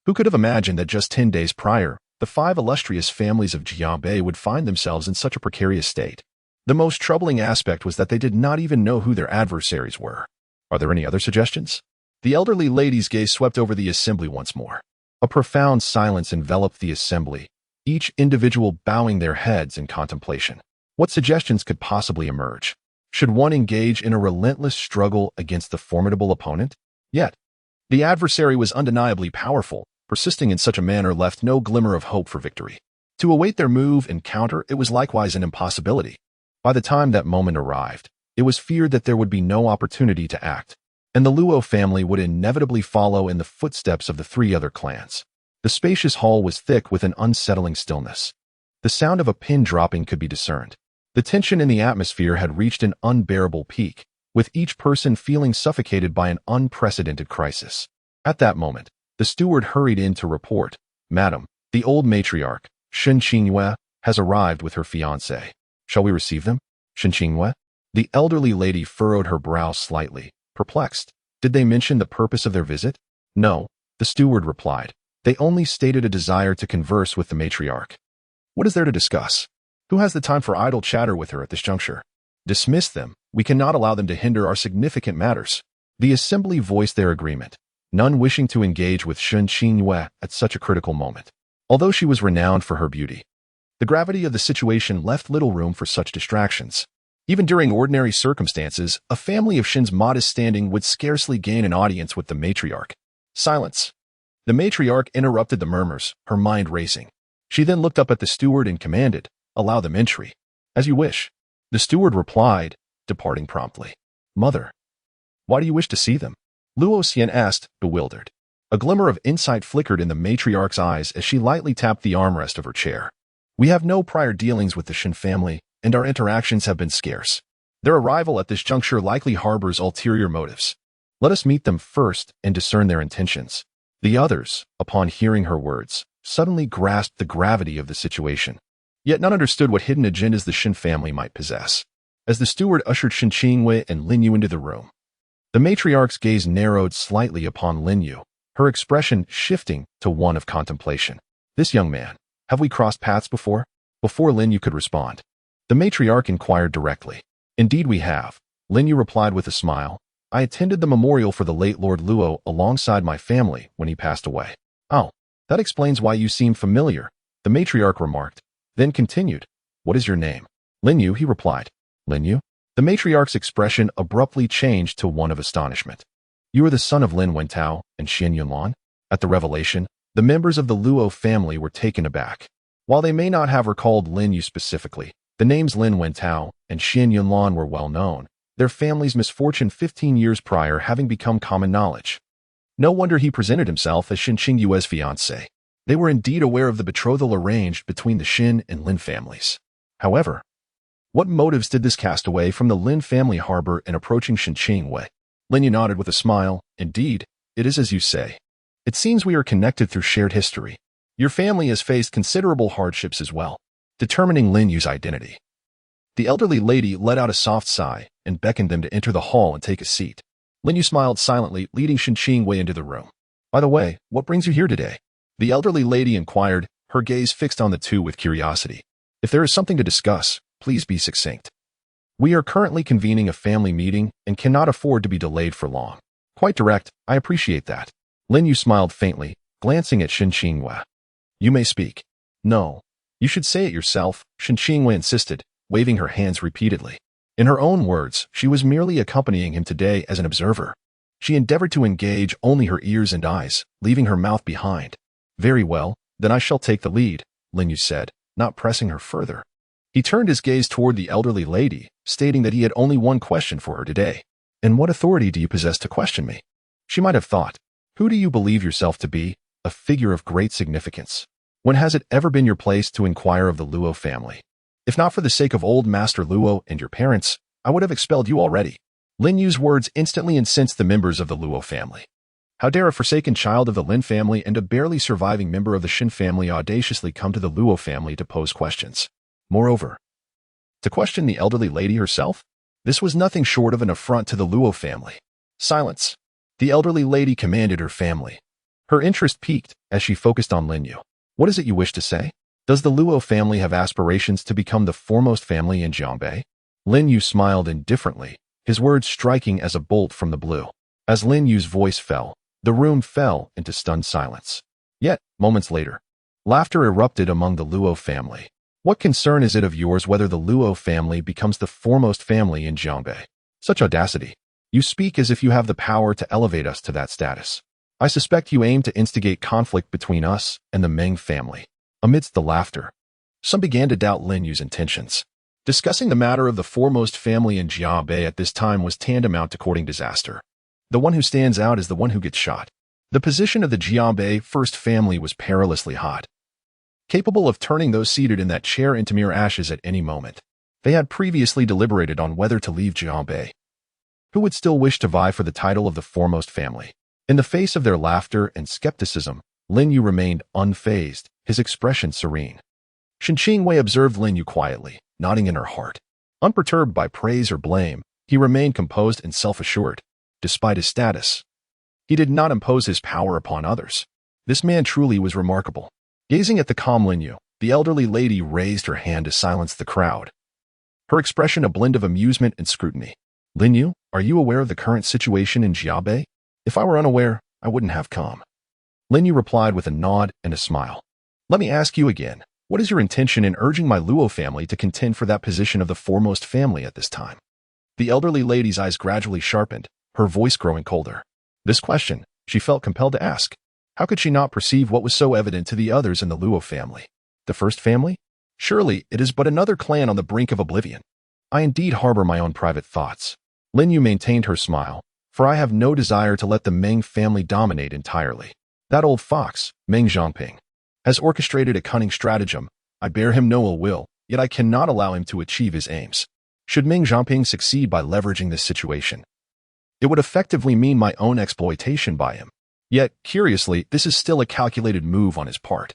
Who could have imagined that just 10 days prior, the 5 illustrious families of Jianbei would find themselves in such a precarious state? The most troubling aspect was that they did not even know who their adversaries were. Are there any other suggestions? The elderly lady's gaze swept over the assembly once more. A profound silence enveloped the assembly, each individual bowing their heads in contemplation. What suggestions could possibly emerge? Should one engage in a relentless struggle against the formidable opponent? Yet, the adversary was undeniably powerful. Persisting in such a manner left no glimmer of hope for victory. To await their move and counter, it was likewise an impossibility. By the time that moment arrived, it was feared that there would be no opportunity to act, and the Luo family would inevitably follow in the footsteps of the 3 other clans. The spacious hall was thick with an unsettling stillness. The sound of a pin dropping could be discerned. The tension in the atmosphere had reached an unbearable peak, with each person feeling suffocated by an unprecedented crisis. At that moment, the steward hurried in to report, Madam, the old matriarch, Shen Qingyue, has arrived with her fiancé. Shall we receive them? Shen Qingyue? The elderly lady furrowed her brow slightly, perplexed. Did they mention the purpose of their visit? No, the steward replied. They only stated a desire to converse with the matriarch. What is there to discuss? Who has the time for idle chatter with her at this juncture? Dismiss them. We cannot allow them to hinder our significant matters. The assembly voiced their agreement, none wishing to engage with Shen Qingyue at such a critical moment. Although she was renowned for her beauty, the gravity of the situation left little room for such distractions. Even during ordinary circumstances, a family of Shen's modest standing would scarcely gain an audience with the matriarch. Silence. The matriarch interrupted the murmurs, her mind racing. She then looked up at the steward and commanded, allow them entry. As you wish. The steward replied, departing promptly. Mother, why do you wish to see them? Luo Xian asked, bewildered. A glimmer of insight flickered in the matriarch's eyes as she lightly tapped the armrest of her chair. We have no prior dealings with the Shen family, and our interactions have been scarce. Their arrival at this juncture likely harbors ulterior motives. Let us meet them first and discern their intentions. The others, upon hearing her words, suddenly grasped the gravity of the situation. Yet none understood what hidden agendas the Shen family might possess. As the steward ushered Shen Qingyue and Lin Yu into the room, the matriarch's gaze narrowed slightly upon Lin Yu, her expression shifting to one of contemplation. This young man, have we crossed paths before? Before Lin Yu could respond, the matriarch inquired directly. Indeed we have, Lin Yu replied with a smile. I attended the memorial for the late Lord Luo alongside my family when he passed away. Oh, that explains why you seem familiar, the matriarch remarked, then continued. What is your name? Lin Yu, he replied. Lin Yu? The matriarch's expression abruptly changed to one of astonishment. You are the son of Lin Wentao and Xian Yunlan? At the revelation, the members of the Luo family were taken aback. While they may not have recalled Lin Yu specifically, the names Lin Wentao and Xian Yunlan were well known, their family's misfortune 15 years prior having become common knowledge. No wonder he presented himself as Shen Qingyue's fiancé. They were indeed aware of the betrothal arranged between the Shen and Lin families. However, what motives did this cast away from the Lin family harbor in approaching Shen Qingyue? Lin Yu nodded with a smile. Indeed, it is as you say. It seems we are connected through shared history. Your family has faced considerable hardships as well, determining Lin Yu's identity. The elderly lady let out a soft sigh and beckoned them to enter the hall and take a seat. Lin Yu smiled silently, leading Shen Qingyue into the room. By the way, what brings you here today? The elderly lady inquired, her gaze fixed on the two with curiosity. If there is something to discuss, please be succinct. We are currently convening a family meeting and cannot afford to be delayed for long. Quite direct, I appreciate that. Lin Yu smiled faintly, glancing at Shen Qingyue. You may speak. No. You should say it yourself, Shen Qingyue insisted, waving her hands repeatedly. In her own words, she was merely accompanying him today as an observer. She endeavored to engage only her ears and eyes, leaving her mouth behind. Very well, then I shall take the lead, Lin Yu said, not pressing her further. He turned his gaze toward the elderly lady, stating that he had only one question for her today. And what authority do you possess to question me? She might have thought, who do you believe yourself to be? A figure of great significance. When has it ever been your place to inquire of the Luo family? If not for the sake of old Master Luo and your parents, I would have expelled you already. Lin Yu's words instantly incensed the members of the Luo family. How dare a forsaken child of the Lin family and a barely surviving member of the Shen family audaciously come to the Luo family to pose questions? Moreover, to question the elderly lady herself? This was nothing short of an affront to the Luo family. Silence. The elderly lady commanded her family. Her interest piqued as she focused on Lin Yu. What is it you wish to say? Does the Luo family have aspirations to become the foremost family in Jiangbei? Lin Yu smiled indifferently, his words striking as a bolt from the blue. As Lin Yu's voice fell, the room fell into stunned silence. Yet, moments later, laughter erupted among the Luo family. What concern is it of yours whether the Luo family becomes the foremost family in Jiangbei? Such audacity. You speak as if you have the power to elevate us to that status. I suspect you aim to instigate conflict between us and the Meng family. Amidst the laughter, some began to doubt Lin Yu's intentions. Discussing the matter of the foremost family in Jiangbei at this time was tantamount to courting disaster. The one who stands out is the one who gets shot. The position of the Jiangbei first family was perilously hot, capable of turning those seated in that chair into mere ashes at any moment. They had previously deliberated on whether to leave Jiangbei. Who would still wish to vie for the title of the foremost family? In the face of their laughter and skepticism, Lin Yu remained unfazed, his expression serene. Shen Qingyue observed Lin Yu quietly, nodding in her heart. Unperturbed by praise or blame, he remained composed and self-assured. Despite his status, he did not impose his power upon others. This man truly was remarkable. Gazing at the calm Lin Yu, the elderly lady raised her hand to silence the crowd. Her expression a blend of amusement and scrutiny. Lin Yu, are you aware of the current situation in Jiangbei? If I were unaware, I wouldn't have come. Lin Yu replied with a nod and a smile. Let me ask you again, what is your intention in urging my Luo family to contend for that position of the foremost family at this time? The elderly lady's eyes gradually sharpened, her voice growing colder. This question, she felt compelled to ask. How could she not perceive what was so evident to the others in the Luo family? The first family? Surely it is but another clan on the brink of oblivion. I indeed harbor my own private thoughts. Lin Yu maintained her smile, for I have no desire to let the Meng family dominate entirely. That old fox, Meng Zhongping, has orchestrated a cunning stratagem. I bear him no ill will, yet I cannot allow him to achieve his aims. Should Meng Zhongping succeed by leveraging this situation, it would effectively mean my own exploitation by him. Yet, curiously, this is still a calculated move on his part.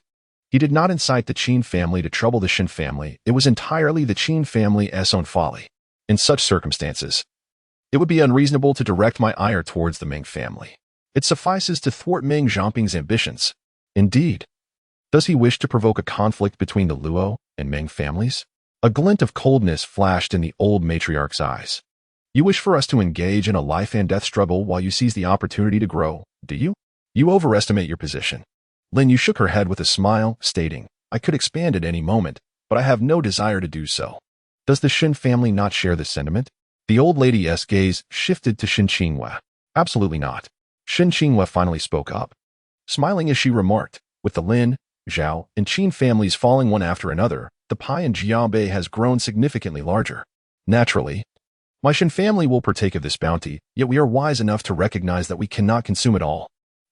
He did not incite the Qin family to trouble the Shen family. It was entirely the Qin family's own folly. In such circumstances, it would be unreasonable to direct my ire towards the Meng family. It suffices to thwart Meng Zhongping's ambitions. Indeed, does he wish to provoke a conflict between the Luo and Meng families? A glint of coldness flashed in the old matriarch's eyes. You wish for us to engage in a life and death struggle while you seize the opportunity to grow, do you? You overestimate your position. Lin Yu shook her head with a smile, stating, I could expand at any moment, but I have no desire to do so. Does the Shen family not share this sentiment? The old lady's gaze shifted to Shen Qingyue. Absolutely not. Shen Qingyue finally spoke up, smiling as she remarked, with the Lin, Zhao, and Qin families falling one after another, the pie in Jiangbei has grown significantly larger. Naturally, my Shen family will partake of this bounty, yet we are wise enough to recognize that we cannot consume it all.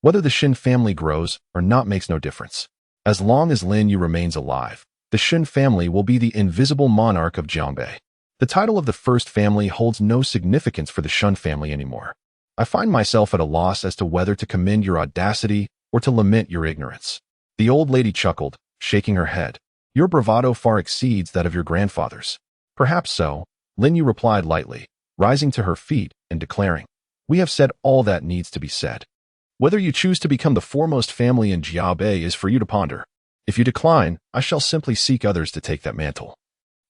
Whether the Shen family grows or not makes no difference. As long as Lin Yu remains alive, the Shen family will be the invisible monarch of Jiangbei. The title of the first family holds no significance for the Shen family anymore. I find myself at a loss as to whether to commend your audacity or to lament your ignorance. The old lady chuckled, shaking her head. Your bravado far exceeds that of your grandfather's. Perhaps so, Lin Yu replied lightly, rising to her feet and declaring, we have said all that needs to be said. Whether you choose to become the foremost family in Jiabei is for you to ponder. If you decline, I shall simply seek others to take that mantle.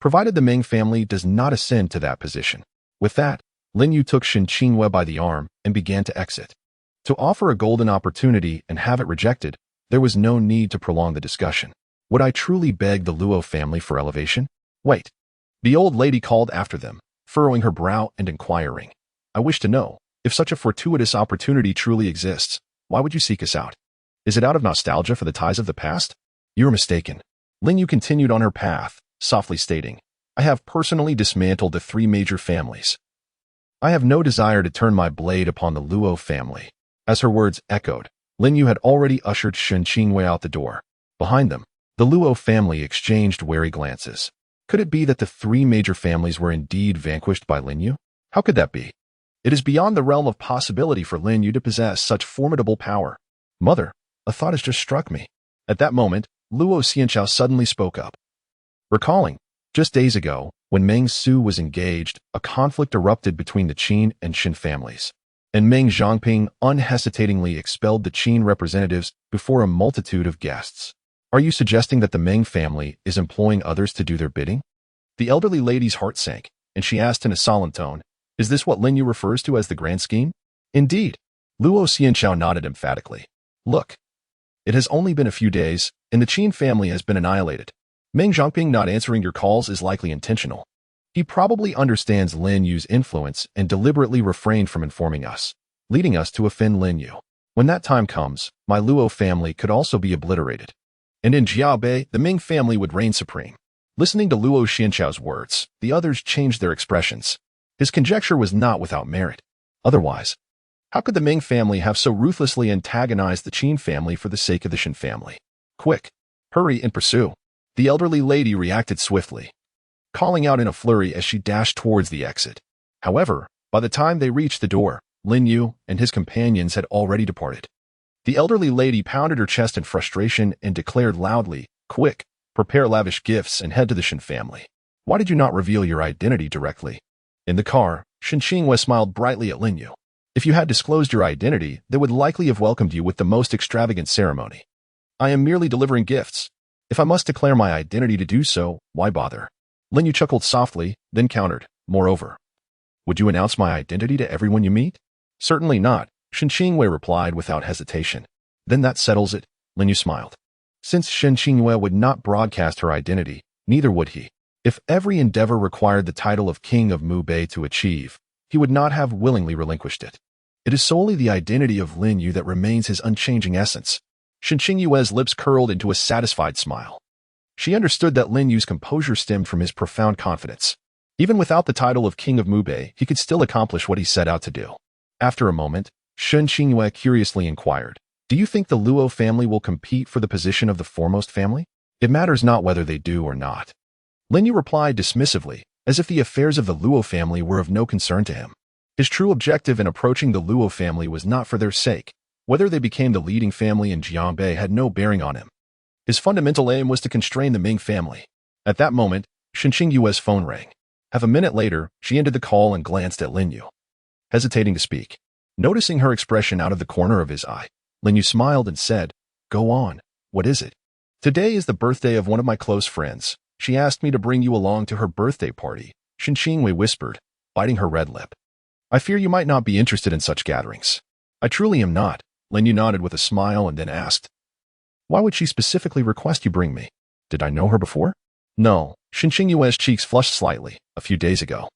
Provided the Ming family does not ascend to that position. With that, Lin Yu took Shen Qingwei by the arm and began to exit. To offer a golden opportunity and have it rejected, there was no need to prolong the discussion. Would I truly beg the Luo family for elevation? Wait. The old lady called after them, furrowing her brow and inquiring. I wish to know, if such a fortuitous opportunity truly exists, why would you seek us out? Is it out of nostalgia for the ties of the past? You are mistaken. Lin Yu continued on her path, softly stating, I have personally dismantled the 3 major families. I have no desire to turn my blade upon the Luo family. As her words echoed, Lin Yu had already ushered Shen Qingwei out the door. Behind them, the Luo family exchanged wary glances. Could it be that the 3 major families were indeed vanquished by Lin Yu? How could that be? It is beyond the realm of possibility for Lin Yu to possess such formidable power. Mother, a thought has just struck me. At that moment, Luo Xianchao suddenly spoke up. Recalling, just days ago, when Meng Su was engaged, a conflict erupted between the Qin and Shen families, and Meng Zhongping unhesitatingly expelled the Qin representatives before a multitude of guests. Are you suggesting that the Meng family is employing others to do their bidding? The elderly lady's heart sank, and she asked in a solemn tone, is this what Lin Yu refers to as the grand scheme? Indeed. Luo Xianchao nodded emphatically. Look. It has only been a few days, and the Qin family has been annihilated. Meng Zhongping not answering your calls is likely intentional. He probably understands Lin Yu's influence and deliberately refrained from informing us, leading us to offend Lin Yu. When that time comes, my Luo family could also be obliterated. And in Jiabei, the Ming family would reign supreme. Listening to Luo Xianchao's words, the others changed their expressions. His conjecture was not without merit. Otherwise, how could the Ming family have so ruthlessly antagonized the Qin family for the sake of the Shen family? Quick, hurry and pursue. The elderly lady reacted swiftly, calling out in a flurry as she dashed towards the exit. However, by the time they reached the door, Lin Yu and his companions had already departed. The elderly lady pounded her chest in frustration and declared loudly, quick, prepare lavish gifts and head to the Shen family. Why did you not reveal your identity directly? In the car, Shen Qingwei smiled brightly at Lin Yu. If you had disclosed your identity, they would likely have welcomed you with the most extravagant ceremony. I am merely delivering gifts. If I must declare my identity to do so, why bother? Lin Yu chuckled softly, then countered, moreover. Would you announce my identity to everyone you meet? Certainly not, Shen Qingwei replied without hesitation. Then that settles it, Lin Yu smiled. Since Shen Qingwei would not broadcast her identity, neither would he. If every endeavor required the title of King of Mu Bei to achieve, he would not have willingly relinquished it. It is solely the identity of Lin Yu that remains his unchanging essence. Shen Qingwei's lips curled into a satisfied smile. She understood that Lin Yu's composure stemmed from his profound confidence. Even without the title of King of Mu Bei, he could still accomplish what he set out to do. After a moment, Shen Qingwei curiously inquired, do you think the Luo family will compete for the position of the foremost family? It matters not whether they do or not. Lin Yu replied dismissively, as if the affairs of the Luo family were of no concern to him. His true objective in approaching the Luo family was not for their sake. Whether they became the leading family in Jiangbei had no bearing on him. His fundamental aim was to constrain the Ming family. At that moment, Shen Qingyue's phone rang. Half a minute later, she ended the call and glanced at Lin Yu, hesitating to speak. Noticing her expression out of the corner of his eye, Lin Yu smiled and said, Go on, what is it? Today is the birthday of one of my close friends. She asked me to bring you along to her birthday party, Shen Qingwei whispered, biting her red lip. I fear you might not be interested in such gatherings. I truly am not, Lin Yu nodded with a smile and then asked. Why would she specifically request you bring me? Did I know her before? No, Shen Qingyue's cheeks flushed slightly, a few days ago.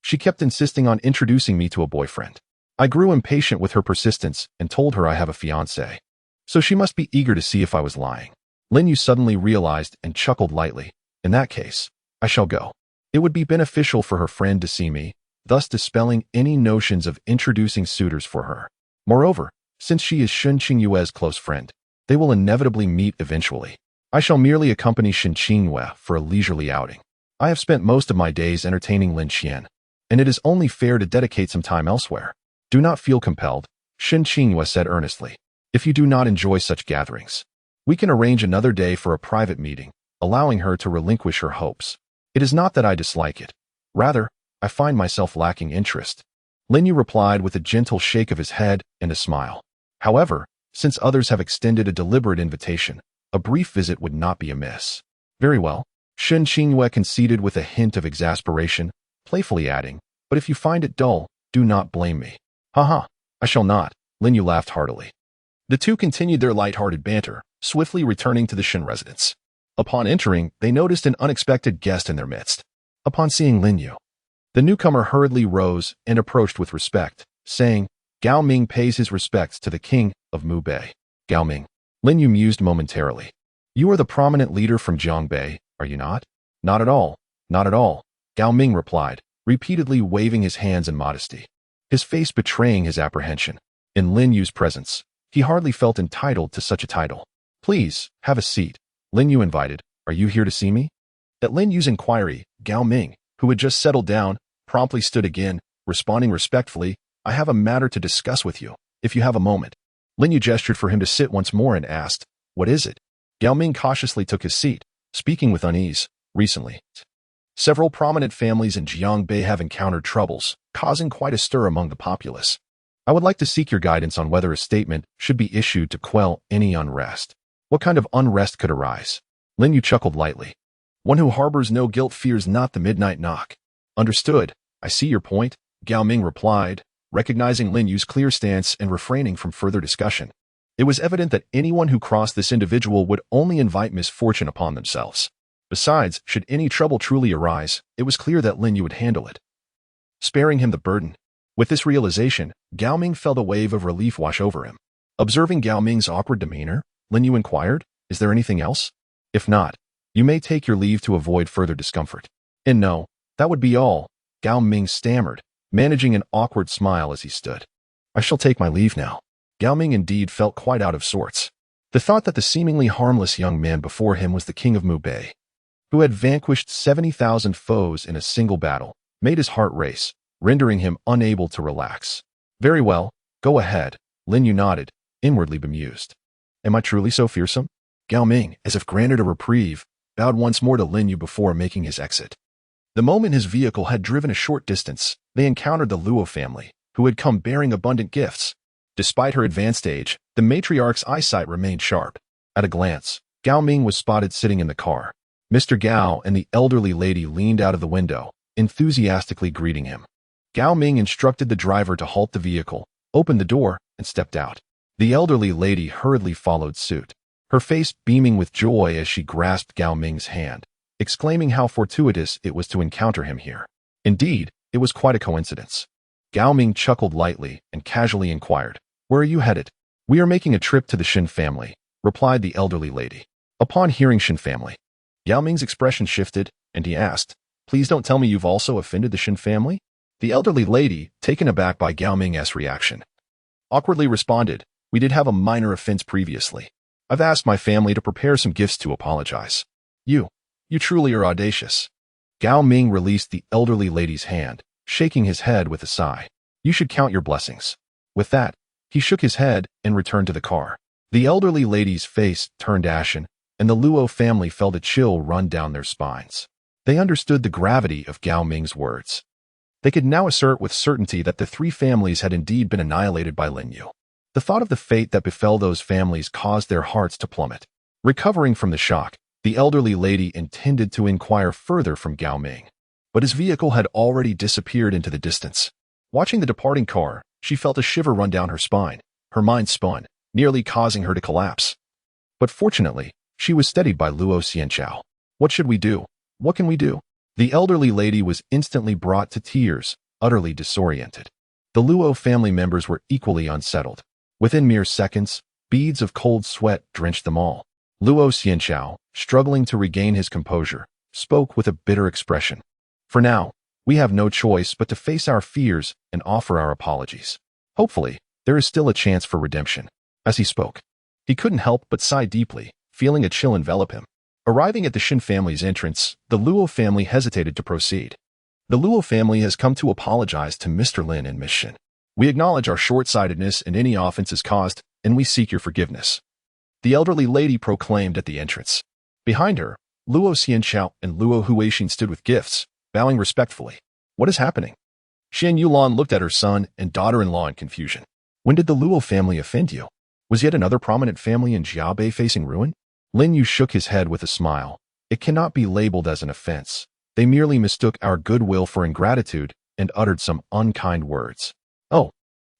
She kept insisting on introducing me to a boyfriend. I grew impatient with her persistence and told her I have a fiancé. So she must be eager to see if I was lying. Lin Yu suddenly realized and chuckled lightly. In that case, I shall go. It would be beneficial for her friend to see me, thus dispelling any notions of introducing suitors for her. Moreover, Since she is Shen Qingyue's close friend, they will inevitably meet eventually. I shall merely accompany Shen Qingyue for a leisurely outing. I have spent most of my days entertaining Lin Qian, and it is only fair to dedicate some time elsewhere. Do not feel compelled, Shen Qingyue said earnestly. If you do not enjoy such gatherings, we can arrange another day for a private meeting, allowing her to relinquish her hopes. It is not that I dislike it. Rather, I find myself lacking interest. Lin Yu replied with a gentle shake of his head and a smile. However, since others have extended a deliberate invitation, a brief visit would not be amiss. Very well, Shen Qingyue conceded with a hint of exasperation, playfully adding, but if you find it dull, do not blame me. Haha, I shall not, Lin Yu laughed heartily. The two continued their light-hearted banter, swiftly returning to the Shen residence. Upon entering, they noticed an unexpected guest in their midst. Upon seeing Lin Yu, the newcomer hurriedly rose and approached with respect, saying, Gao Ming pays his respects to the king of Mu Bei. Gao Ming. Lin Yu mused momentarily. You are the prominent leader from Jiangbei, are you not? Not at all, not at all, Gao Ming replied, repeatedly waving his hands in modesty, his face betraying his apprehension. In Lin Yu's presence, he hardly felt entitled to such a title. Please, have a seat, Lin Yu invited. Are you here to see me? At Lin Yu's inquiry, Gao Ming, who had just settled down, promptly stood again, responding respectfully, I have a matter to discuss with you, if you have a moment. Lin Yu gestured for him to sit once more and asked, What is it? Gao Ming cautiously took his seat, speaking with unease. Recently, several prominent families in Jiangbei have encountered troubles, causing quite a stir among the populace. I would like to seek your guidance on whether a statement should be issued to quell any unrest. What kind of unrest could arise? Lin Yu chuckled lightly. One who harbors no guilt fears not the midnight knock. Understood. I see your point, Gao Ming replied, recognizing Lin Yu's clear stance and refraining from further discussion. It was evident that anyone who crossed this individual would only invite misfortune upon themselves. Besides, should any trouble truly arise, it was clear that Lin Yu would handle it, sparing him the burden. With this realization, Gao Ming felt a wave of relief wash over him. Observing Gao Ming's awkward demeanor, Lin Yu inquired, Is there anything else? If not, you may take your leave to avoid further discomfort. And no, that would be all, Gao Ming stammered, managing an awkward smile as he stood. I shall take my leave now. Gao Ming indeed felt quite out of sorts. The thought that the seemingly harmless young man before him was the king of Mu Bei, who had vanquished 70,000 foes in a single battle, made his heart race, rendering him unable to relax. Very well, go ahead, Lin Yu nodded, inwardly bemused. Am I truly so fearsome? Gao Ming, as if granted a reprieve, bowed once more to Lin Yu before making his exit. The moment his vehicle had driven a short distance, they encountered the Luo family, who had come bearing abundant gifts. Despite her advanced age, the matriarch's eyesight remained sharp. At a glance, Gao Ming was spotted sitting in the car. Mr. Gao and the elderly lady leaned out of the window, enthusiastically greeting him. Gao Ming instructed the driver to halt the vehicle, opened the door, and stepped out. The elderly lady hurriedly followed suit, her face beaming with joy as she grasped Gao Ming's hand, exclaiming how fortuitous it was to encounter him here. Indeed, it was quite a coincidence. Gao Ming chuckled lightly and casually inquired, Where are you headed? We are making a trip to the Shen family, replied the elderly lady. Upon hearing Shen family, Gao Ming's expression shifted, and he asked, Please don't tell me you've also offended the Shen family? The elderly lady, taken aback by Gao Ming's reaction, awkwardly responded, We did have a minor offense previously. I've asked my family to prepare some gifts to apologize. You truly are audacious. Gao Ming released the elderly lady's hand, shaking his head with a sigh. You should count your blessings. With that, he shook his head and returned to the car. The elderly lady's face turned ashen, and the Luo family felt a chill run down their spines. They understood the gravity of Gao Ming's words. They could now assert with certainty that the three families had indeed been annihilated by Lin Yu. The thought of the fate that befell those families caused their hearts to plummet. Recovering from the shock, the elderly lady intended to inquire further from Gao Ming, but his vehicle had already disappeared into the distance. Watching the departing car, she felt a shiver run down her spine. Her mind spun, nearly causing her to collapse. But fortunately, she was steadied by Luo Xianchao. What should we do? What can we do? The elderly lady was instantly brought to tears, utterly disoriented. The Luo family members were equally unsettled. Within mere seconds, beads of cold sweat drenched them all. Luo Xianchao, struggling to regain his composure, spoke with a bitter expression. For now, we have no choice but to face our fears and offer our apologies. Hopefully, There is still a chance for redemption. As he spoke, he couldn't help but sigh deeply, feeling a chill envelop him. Arriving at the Shen family's entrance, the Luo family hesitated to proceed. The Luo family has come to apologize to Mr. Lin and Miss Shen. We acknowledge our short-sightedness and any offenses caused, and we seek your forgiveness. The elderly lady proclaimed at the entrance. Behind her, Luo Xianqiao and Luo Huixin stood with gifts, bowing respectfully. What is happening? Shen Yulan looked at her son and daughter-in-law in confusion. When did the Luo family offend you? Was yet another prominent family in Jiabei facing ruin? Lin Yu shook his head with a smile. It cannot be labeled as an offense. They merely mistook our goodwill for ingratitude and uttered some unkind words. Oh,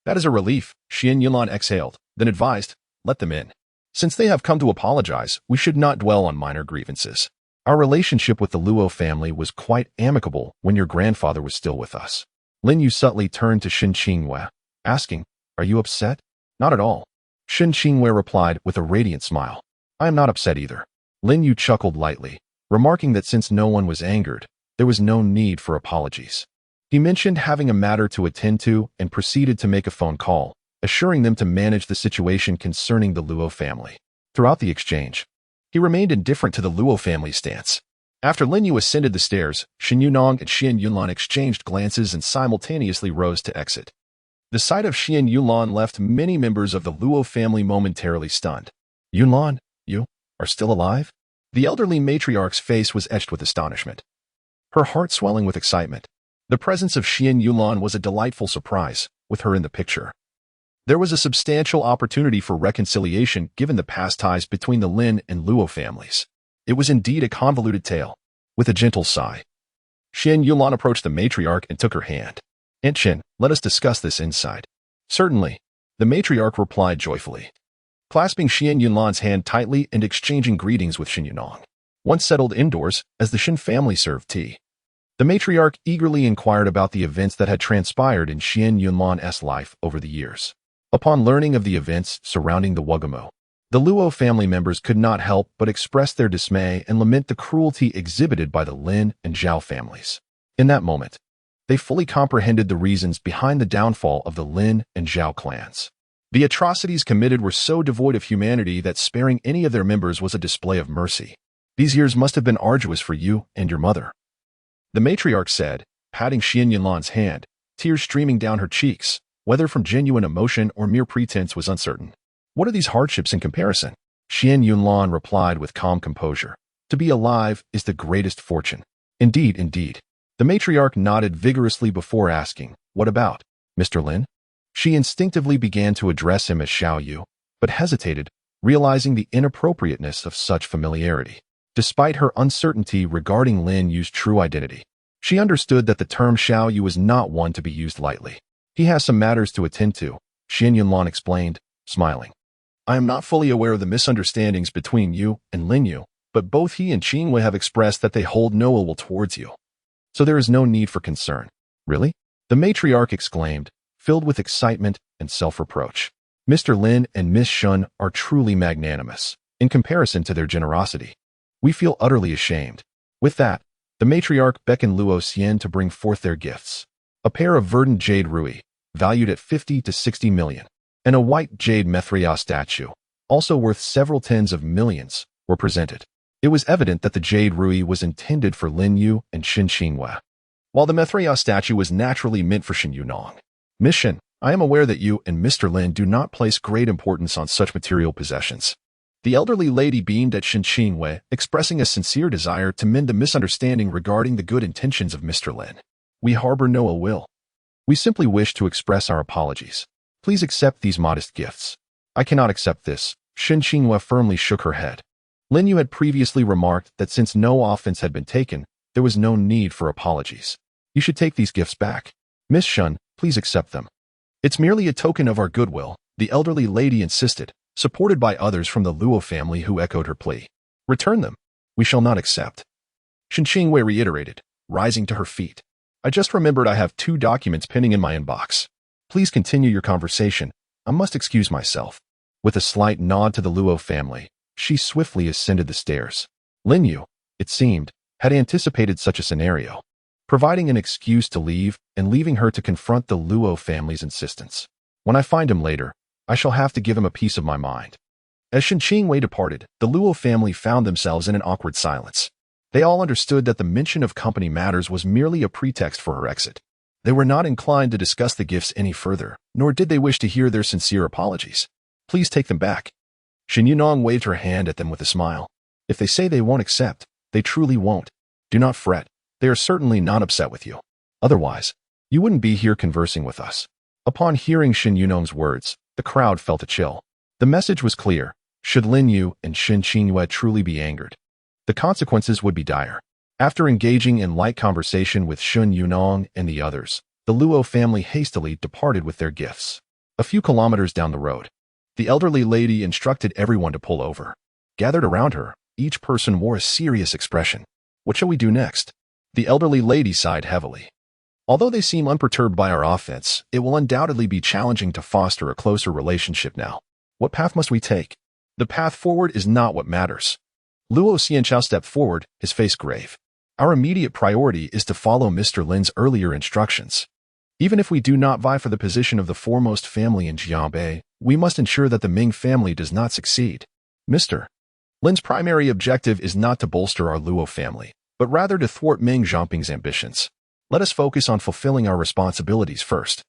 that is a relief, Shen Yulan exhaled, then advised, let them in. Since they have come to apologize, we should not dwell on minor grievances. Our relationship with the Luo family was quite amicable when your grandfather was still with us. Lin Yu subtly turned to Shen Qingwei, asking, are you upset? Not at all. Shen Qingwei replied with a radiant smile. I am not upset either. Lin Yu chuckled lightly, remarking that since no one was angered, there was no need for apologies. He mentioned having a matter to attend to and proceeded to make a phone call, assuring them to manage the situation concerning the Luo family. Throughout the exchange, he remained indifferent to the Luo family's stance. After Lin Yu ascended the stairs, Shen Yunong and Shen Yunlan exchanged glances and simultaneously rose to exit. The sight of Shen Yunlan left many members of the Luo family momentarily stunned. Yunlan, you are still alive? The elderly matriarch's face was etched with astonishment, her heart swelling with excitement. The presence of Shen Yunlan was a delightful surprise, with her in the picture. There was a substantial opportunity for reconciliation given the past ties between the Lin and Luo families. It was indeed a convoluted tale. With a gentle sigh, Shen Yunlan approached the matriarch and took her hand. Aunt Shen, let us discuss this inside. Certainly, the matriarch replied joyfully, clasping Shen Yunlan's hand tightly and exchanging greetings with Shen Yunong. Once settled indoors, as the Shen family served tea, the matriarch eagerly inquired about the events that had transpired in Shen Yunlan's life over the years. Upon learning of the events surrounding the Wugamo, the Luo family members could not help but express their dismay and lament the cruelty exhibited by the Lin and Zhao families. In that moment, they fully comprehended the reasons behind the downfall of the Lin and Zhao clans. The atrocities committed were so devoid of humanity that sparing any of their members was a display of mercy. These years must have been arduous for you and your mother, the matriarch said, patting Shen Yunlan's hand, tears streaming down her cheeks. Whether from genuine emotion or mere pretense was uncertain. What are these hardships in comparison? Shen Yunlan replied with calm composure. To be alive is the greatest fortune. Indeed, indeed. The matriarch nodded vigorously before asking, what about, Mr. Lin? She instinctively began to address him as Xiao Yu, but hesitated, realizing the inappropriateness of such familiarity. Despite her uncertainty regarding Lin Yu's true identity, she understood that the term Xiao Yu was not one to be used lightly. He has some matters to attend to, Shen Yunlan explained, smiling. I am not fully aware of the misunderstandings between you and Lin Yu, but both he and Qingwei have expressed that they hold no ill will towards you. So there is no need for concern. Really? The matriarch exclaimed, filled with excitement and self-reproach. Mr. Lin and Miss Shen are truly magnanimous, in comparison to their generosity. We feel utterly ashamed. With that, the matriarch beckoned Luo Xian to bring forth their gifts. A pair of verdant jade rui, valued at 50 to 60 million, and a white jade Methria statue, also worth several tens of millions, were presented. It was evident that the jade rui was intended for Lin Yu and Shen Qingwei, while the Methria statue was naturally meant for Shen Yunong. Miss Shen, I am aware that you and Mr. Lin do not place great importance on such material possessions. The elderly lady beamed at Shen Qingwei, expressing a sincere desire to mend the misunderstanding regarding the good intentions of Mr. Lin. We harbor no ill will. We simply wish to express our apologies. Please accept these modest gifts. I cannot accept this. Shen Qingwei firmly shook her head. Lin Yu had previously remarked that since no offense had been taken, there was no need for apologies. You should take these gifts back. Miss Shen, please accept them. It's merely a token of our goodwill, the elderly lady insisted, supported by others from the Luo family who echoed her plea. Return them. We shall not accept. Shen Qingwei reiterated, rising to her feet. I just remembered I have 2 documents pending in my inbox. Please continue your conversation. I must excuse myself. With a slight nod to the Luo family, she swiftly ascended the stairs. Lin Yu, it seemed, had anticipated such a scenario, providing an excuse to leave and leaving her to confront the Luo family's insistence. When I find him later, I shall have to give him a piece of my mind. As Shen Qingwei departed, the Luo family found themselves in an awkward silence. They all understood that the mention of company matters was merely a pretext for her exit. They were not inclined to discuss the gifts any further, nor did they wish to hear their sincere apologies. Please take them back. Shen Yunong waved her hand at them with a smile. If they say they won't accept, they truly won't. Do not fret. They are certainly not upset with you. Otherwise, you wouldn't be here conversing with us. Upon hearing Shen Yunong's words, the crowd felt a chill. The message was clear. Should Lin Yu and Shen Qingyue truly be angered, the consequences would be dire. After engaging in light conversation with Shen Yunong and the others, the Luo family hastily departed with their gifts. A few kilometers down the road, the elderly lady instructed everyone to pull over. Gathered around her, each person wore a serious expression. What shall we do next? The elderly lady sighed heavily. Although they seem unperturbed by our offense, it will undoubtedly be challenging to foster a closer relationship now. What path must we take? The path forward is not what matters. Luo Xianchao stepped forward, his face grave. Our immediate priority is to follow Mr. Lin's earlier instructions. Even if we do not vie for the position of the foremost family in Jianbei, we must ensure that the Ming family does not succeed. Mr. Lin's primary objective is not to bolster our Luo family, but rather to thwart Ming Zhongping's ambitions. Let us focus on fulfilling our responsibilities first,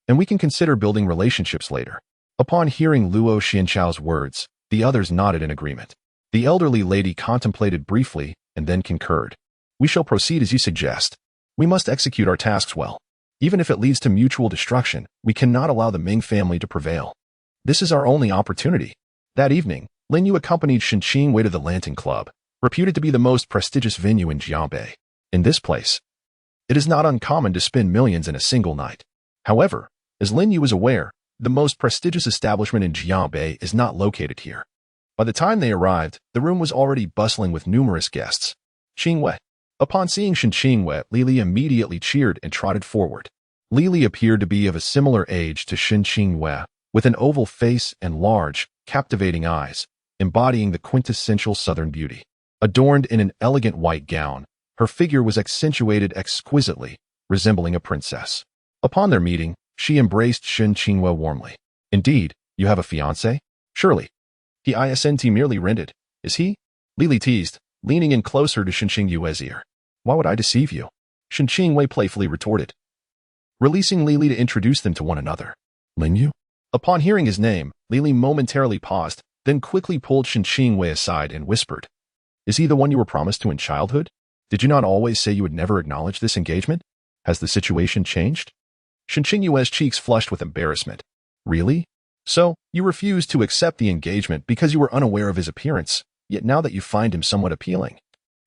and we can consider building relationships later. Upon hearing Luo Xianchao's words, the others nodded in agreement. The elderly lady contemplated briefly and then concurred. We shall proceed as you suggest. We must execute our tasks well. Even if it leads to mutual destruction, we cannot allow the Ming family to prevail. This is our only opportunity. That evening, Lin Yu accompanied Shen Qingwei to the Lantern Club, reputed to be the most prestigious venue in Jianbei. In this place, it is not uncommon to spend millions in a single night. However, as Lin Yu was aware, the most prestigious establishment in Jianbei is not located here. By the time they arrived, the room was already bustling with numerous guests. Qingwei. Upon seeing Shen Qingwei, Li immediately cheered and trotted forward. Li appeared to be of a similar age to Shen Qingwei, with an oval face and large, captivating eyes, embodying the quintessential southern beauty. Adorned in an elegant white gown, her figure was accentuated exquisitely, resembling a princess. Upon their meeting, she embraced Shen Qingwei warmly. Indeed, you have a fiancé? Surely. He isn't merely rented, is he? Li teased, leaning in closer to Shen Qingyue's ear. Why would I deceive you? Shen Qingwei playfully retorted, releasing Li to introduce them to one another. Lin Yu? Upon hearing his name, Li momentarily paused, then quickly pulled Shen Qingwei aside and whispered, Is he the one you were promised to in childhood? Did you not always say you would never acknowledge this engagement? Has the situation changed? Shen Qingyue's cheeks flushed with embarrassment. Really? So, you refused to accept the engagement because you were unaware of his appearance, yet now that you find him somewhat appealing,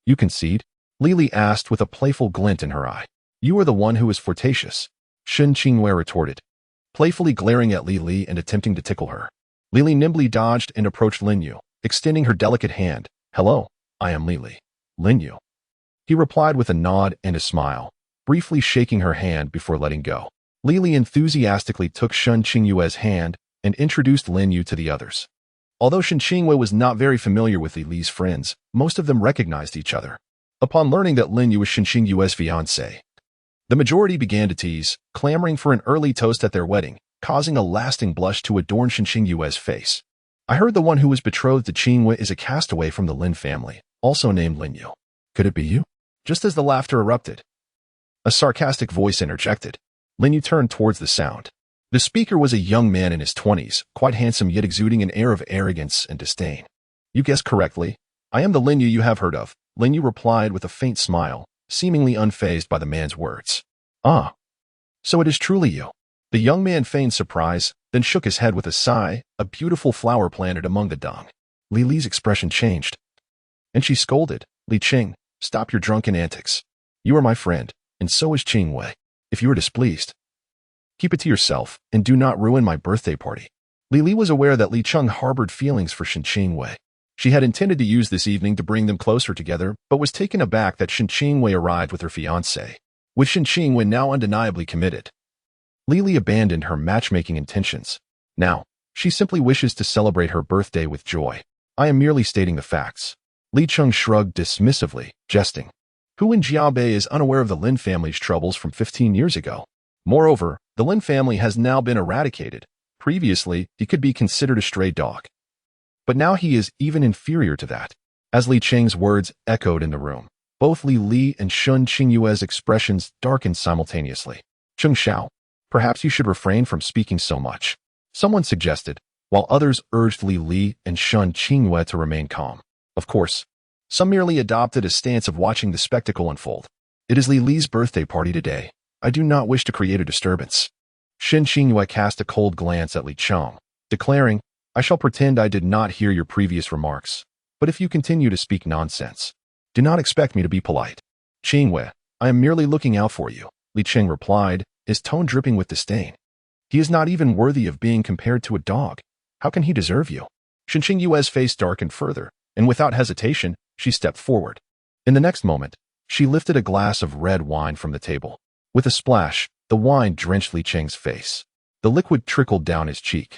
you concede? Li asked with a playful glint in her eye. You are the one who is flirtatious, Shen Qingwei retorted, playfully glaring at Li and attempting to tickle her. Li nimbly dodged and approached Lin Yu, extending her delicate hand. Hello, I am Li. Lin Yu. He replied with a nod and a smile, briefly shaking her hand before letting go. Li enthusiastically took Shen Qingyue's hand and introduced Lin Yu to the others. Although Shen Qingwei was not very familiar with Li's friends, most of them recognized each other. Upon learning that Lin Yu was Shen Qingyue's fiancé, the majority began to tease, clamoring for an early toast at their wedding, causing a lasting blush to adorn Shen Qingyue's face. I heard the one who was betrothed to Qingwei is a castaway from the Lin family, also named Lin Yu. Could it be you? Just as the laughter erupted, a sarcastic voice interjected. Lin Yu turned towards the sound. The speaker was a young man in his 20s, quite handsome yet exuding an air of arrogance and disdain. You guessed correctly. I am the Lin Yu you have heard of, Lin Yu replied with a faint smile, seemingly unfazed by the man's words. Ah, so it is truly you. The young man feigned surprise, then shook his head with a sigh, a beautiful flower planted among the dung. Li's expression changed, and she scolded, Li Qing, stop your drunken antics. You are my friend, and so is Qingwei. If you are displeased, keep it to yourself, and do not ruin my birthday party. Li was aware that Li Cheng harbored feelings for Shen Qingwei. She had intended to use this evening to bring them closer together, but was taken aback that Shen Qingwei arrived with her fiancé. With Shen Qingwei now undeniably committed, Li abandoned her matchmaking intentions. Now, she simply wishes to celebrate her birthday with joy. I am merely stating the facts. Li Cheng shrugged dismissively, jesting. Who in Jiabei is unaware of the Lin family's troubles from 15 years ago? Moreover, the Lin family has now been eradicated. Previously, he could be considered a stray dog. But now he is even inferior to that. As Li Qing's words echoed in the room, both Li Li and Shen Qingyue's expressions darkened simultaneously. Cheng Xiao, perhaps you should refrain from speaking so much, someone suggested, while others urged Li Li and Shen Qingyue to remain calm. Of course, some merely adopted a stance of watching the spectacle unfold. It is Li Li's birthday party today. I do not wish to create a disturbance. Shen Qingyue cast a cold glance at Li Cheng, declaring, I shall pretend I did not hear your previous remarks, but if you continue to speak nonsense, do not expect me to be polite. Qingyue, I am merely looking out for you, Li Cheng replied, his tone dripping with disdain. He is not even worthy of being compared to a dog. How can he deserve you? Shen Qingyue's face darkened further, and without hesitation, she stepped forward. In the next moment, she lifted a glass of red wine from the table. With a splash, the wine drenched Li Cheng's face. The liquid trickled down his cheek,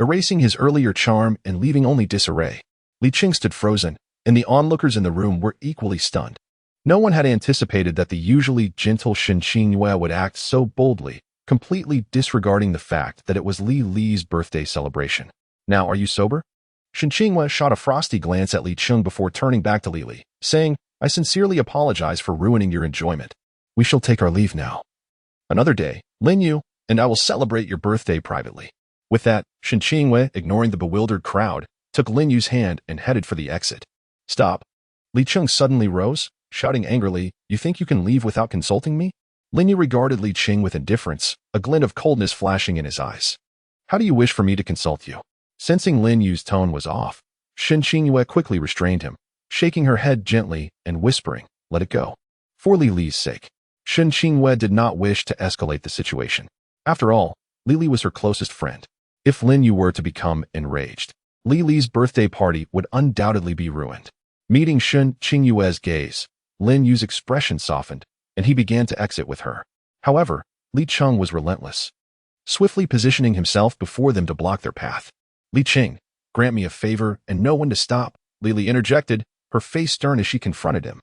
erasing his earlier charm and leaving only disarray. Li Cheng stood frozen, and the onlookers in the room were equally stunned. No one had anticipated that the usually gentle Shen Qingyue would act so boldly, completely disregarding the fact that it was Li Li's birthday celebration. Now, are you sober? Shen Qingyue shot a frosty glance at Li Cheng before turning back to Li Li, saying, I sincerely apologize for ruining your enjoyment. We shall take our leave now. Another day, Lin Yu, and I will celebrate your birthday privately. With that, Shen Qingyue, ignoring the bewildered crowd, took Lin Yu's hand and headed for the exit. Stop. Li Cheng suddenly rose, shouting angrily, You think you can leave without consulting me? Lin Yu regarded Li Cheng with indifference, a glint of coldness flashing in his eyes. How do you wish for me to consult you? Sensing Lin Yu's tone was off, Shen Qingyue quickly restrained him, shaking her head gently and whispering, Let it go. For Li Li's sake. Shen Qingyue did not wish to escalate the situation. After all, Li Li was her closest friend. If Lin Yu were to become enraged, Li Li's birthday party would undoubtedly be ruined. Meeting Shen Qingyue's gaze, Lin Yu's expression softened, and he began to exit with her. However, Li Cheng was relentless, swiftly positioning himself before them to block their path. Li Cheng, grant me a favor and know when to stop, Li Li interjected, her face stern as she confronted him.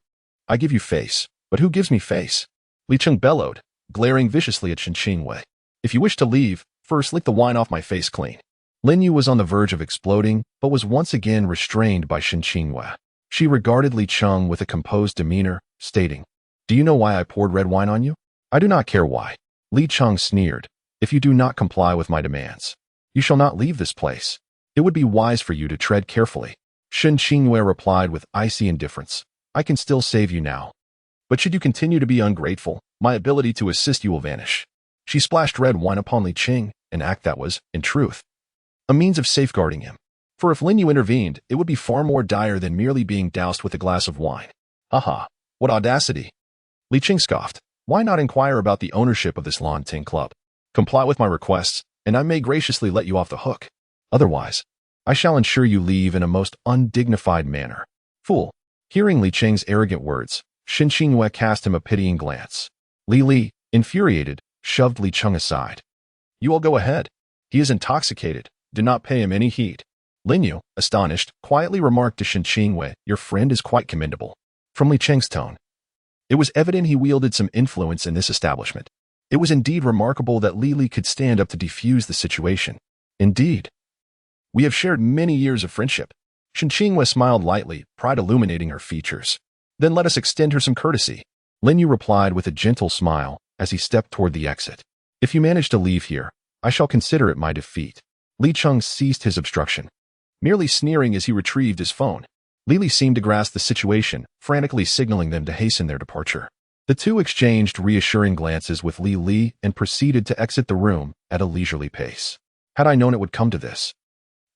I give you face, but who gives me face? Li Cheng bellowed, glaring viciously at Shen Qingyue. If you wish to leave, first lick the wine off my face clean. Lin Yu was on the verge of exploding, but was once again restrained by Shen Qingyue. She regarded Li Cheng with a composed demeanor, stating, Do you know why I poured red wine on you? I do not care why. Li Cheng sneered, If you do not comply with my demands, you shall not leave this place. It would be wise for you to tread carefully. Shen Qingyue replied with icy indifference, I can still save you now. But should you continue to be ungrateful, my ability to assist you will vanish. She splashed red wine upon Li Cheng, an act that was, in truth, a means of safeguarding him. For if Lin Yu intervened, it would be far more dire than merely being doused with a glass of wine. Haha, what audacity. Li Cheng scoffed. Why not inquire about the ownership of this Lan Ting Club? Comply with my requests, and I may graciously let you off the hook. Otherwise, I shall ensure you leave in a most undignified manner. Fool. Hearing Li Cheng's arrogant words, Shen Qingyue cast him a pitying glance. Li Li, infuriated, shoved Li Cheng aside. You all go ahead. He is intoxicated. Do not pay him any heed. Lin Yu, astonished, quietly remarked to Shen Qingyue, Your friend is quite commendable. From Li Cheng's tone, it was evident he wielded some influence in this establishment. It was indeed remarkable that Li Li could stand up to defuse the situation. Indeed. We have shared many years of friendship. Shen Qingyue smiled lightly, pride illuminating her features. Then let us extend her some courtesy. Lin Yu replied with a gentle smile as he stepped toward the exit. If you manage to leave here, I shall consider it my defeat. Li Cheng ceased his obstruction, merely sneering as he retrieved his phone. Li Li seemed to grasp the situation, frantically signaling them to hasten their departure. The two exchanged reassuring glances with Li Li and proceeded to exit the room at a leisurely pace. Had I known it would come to this,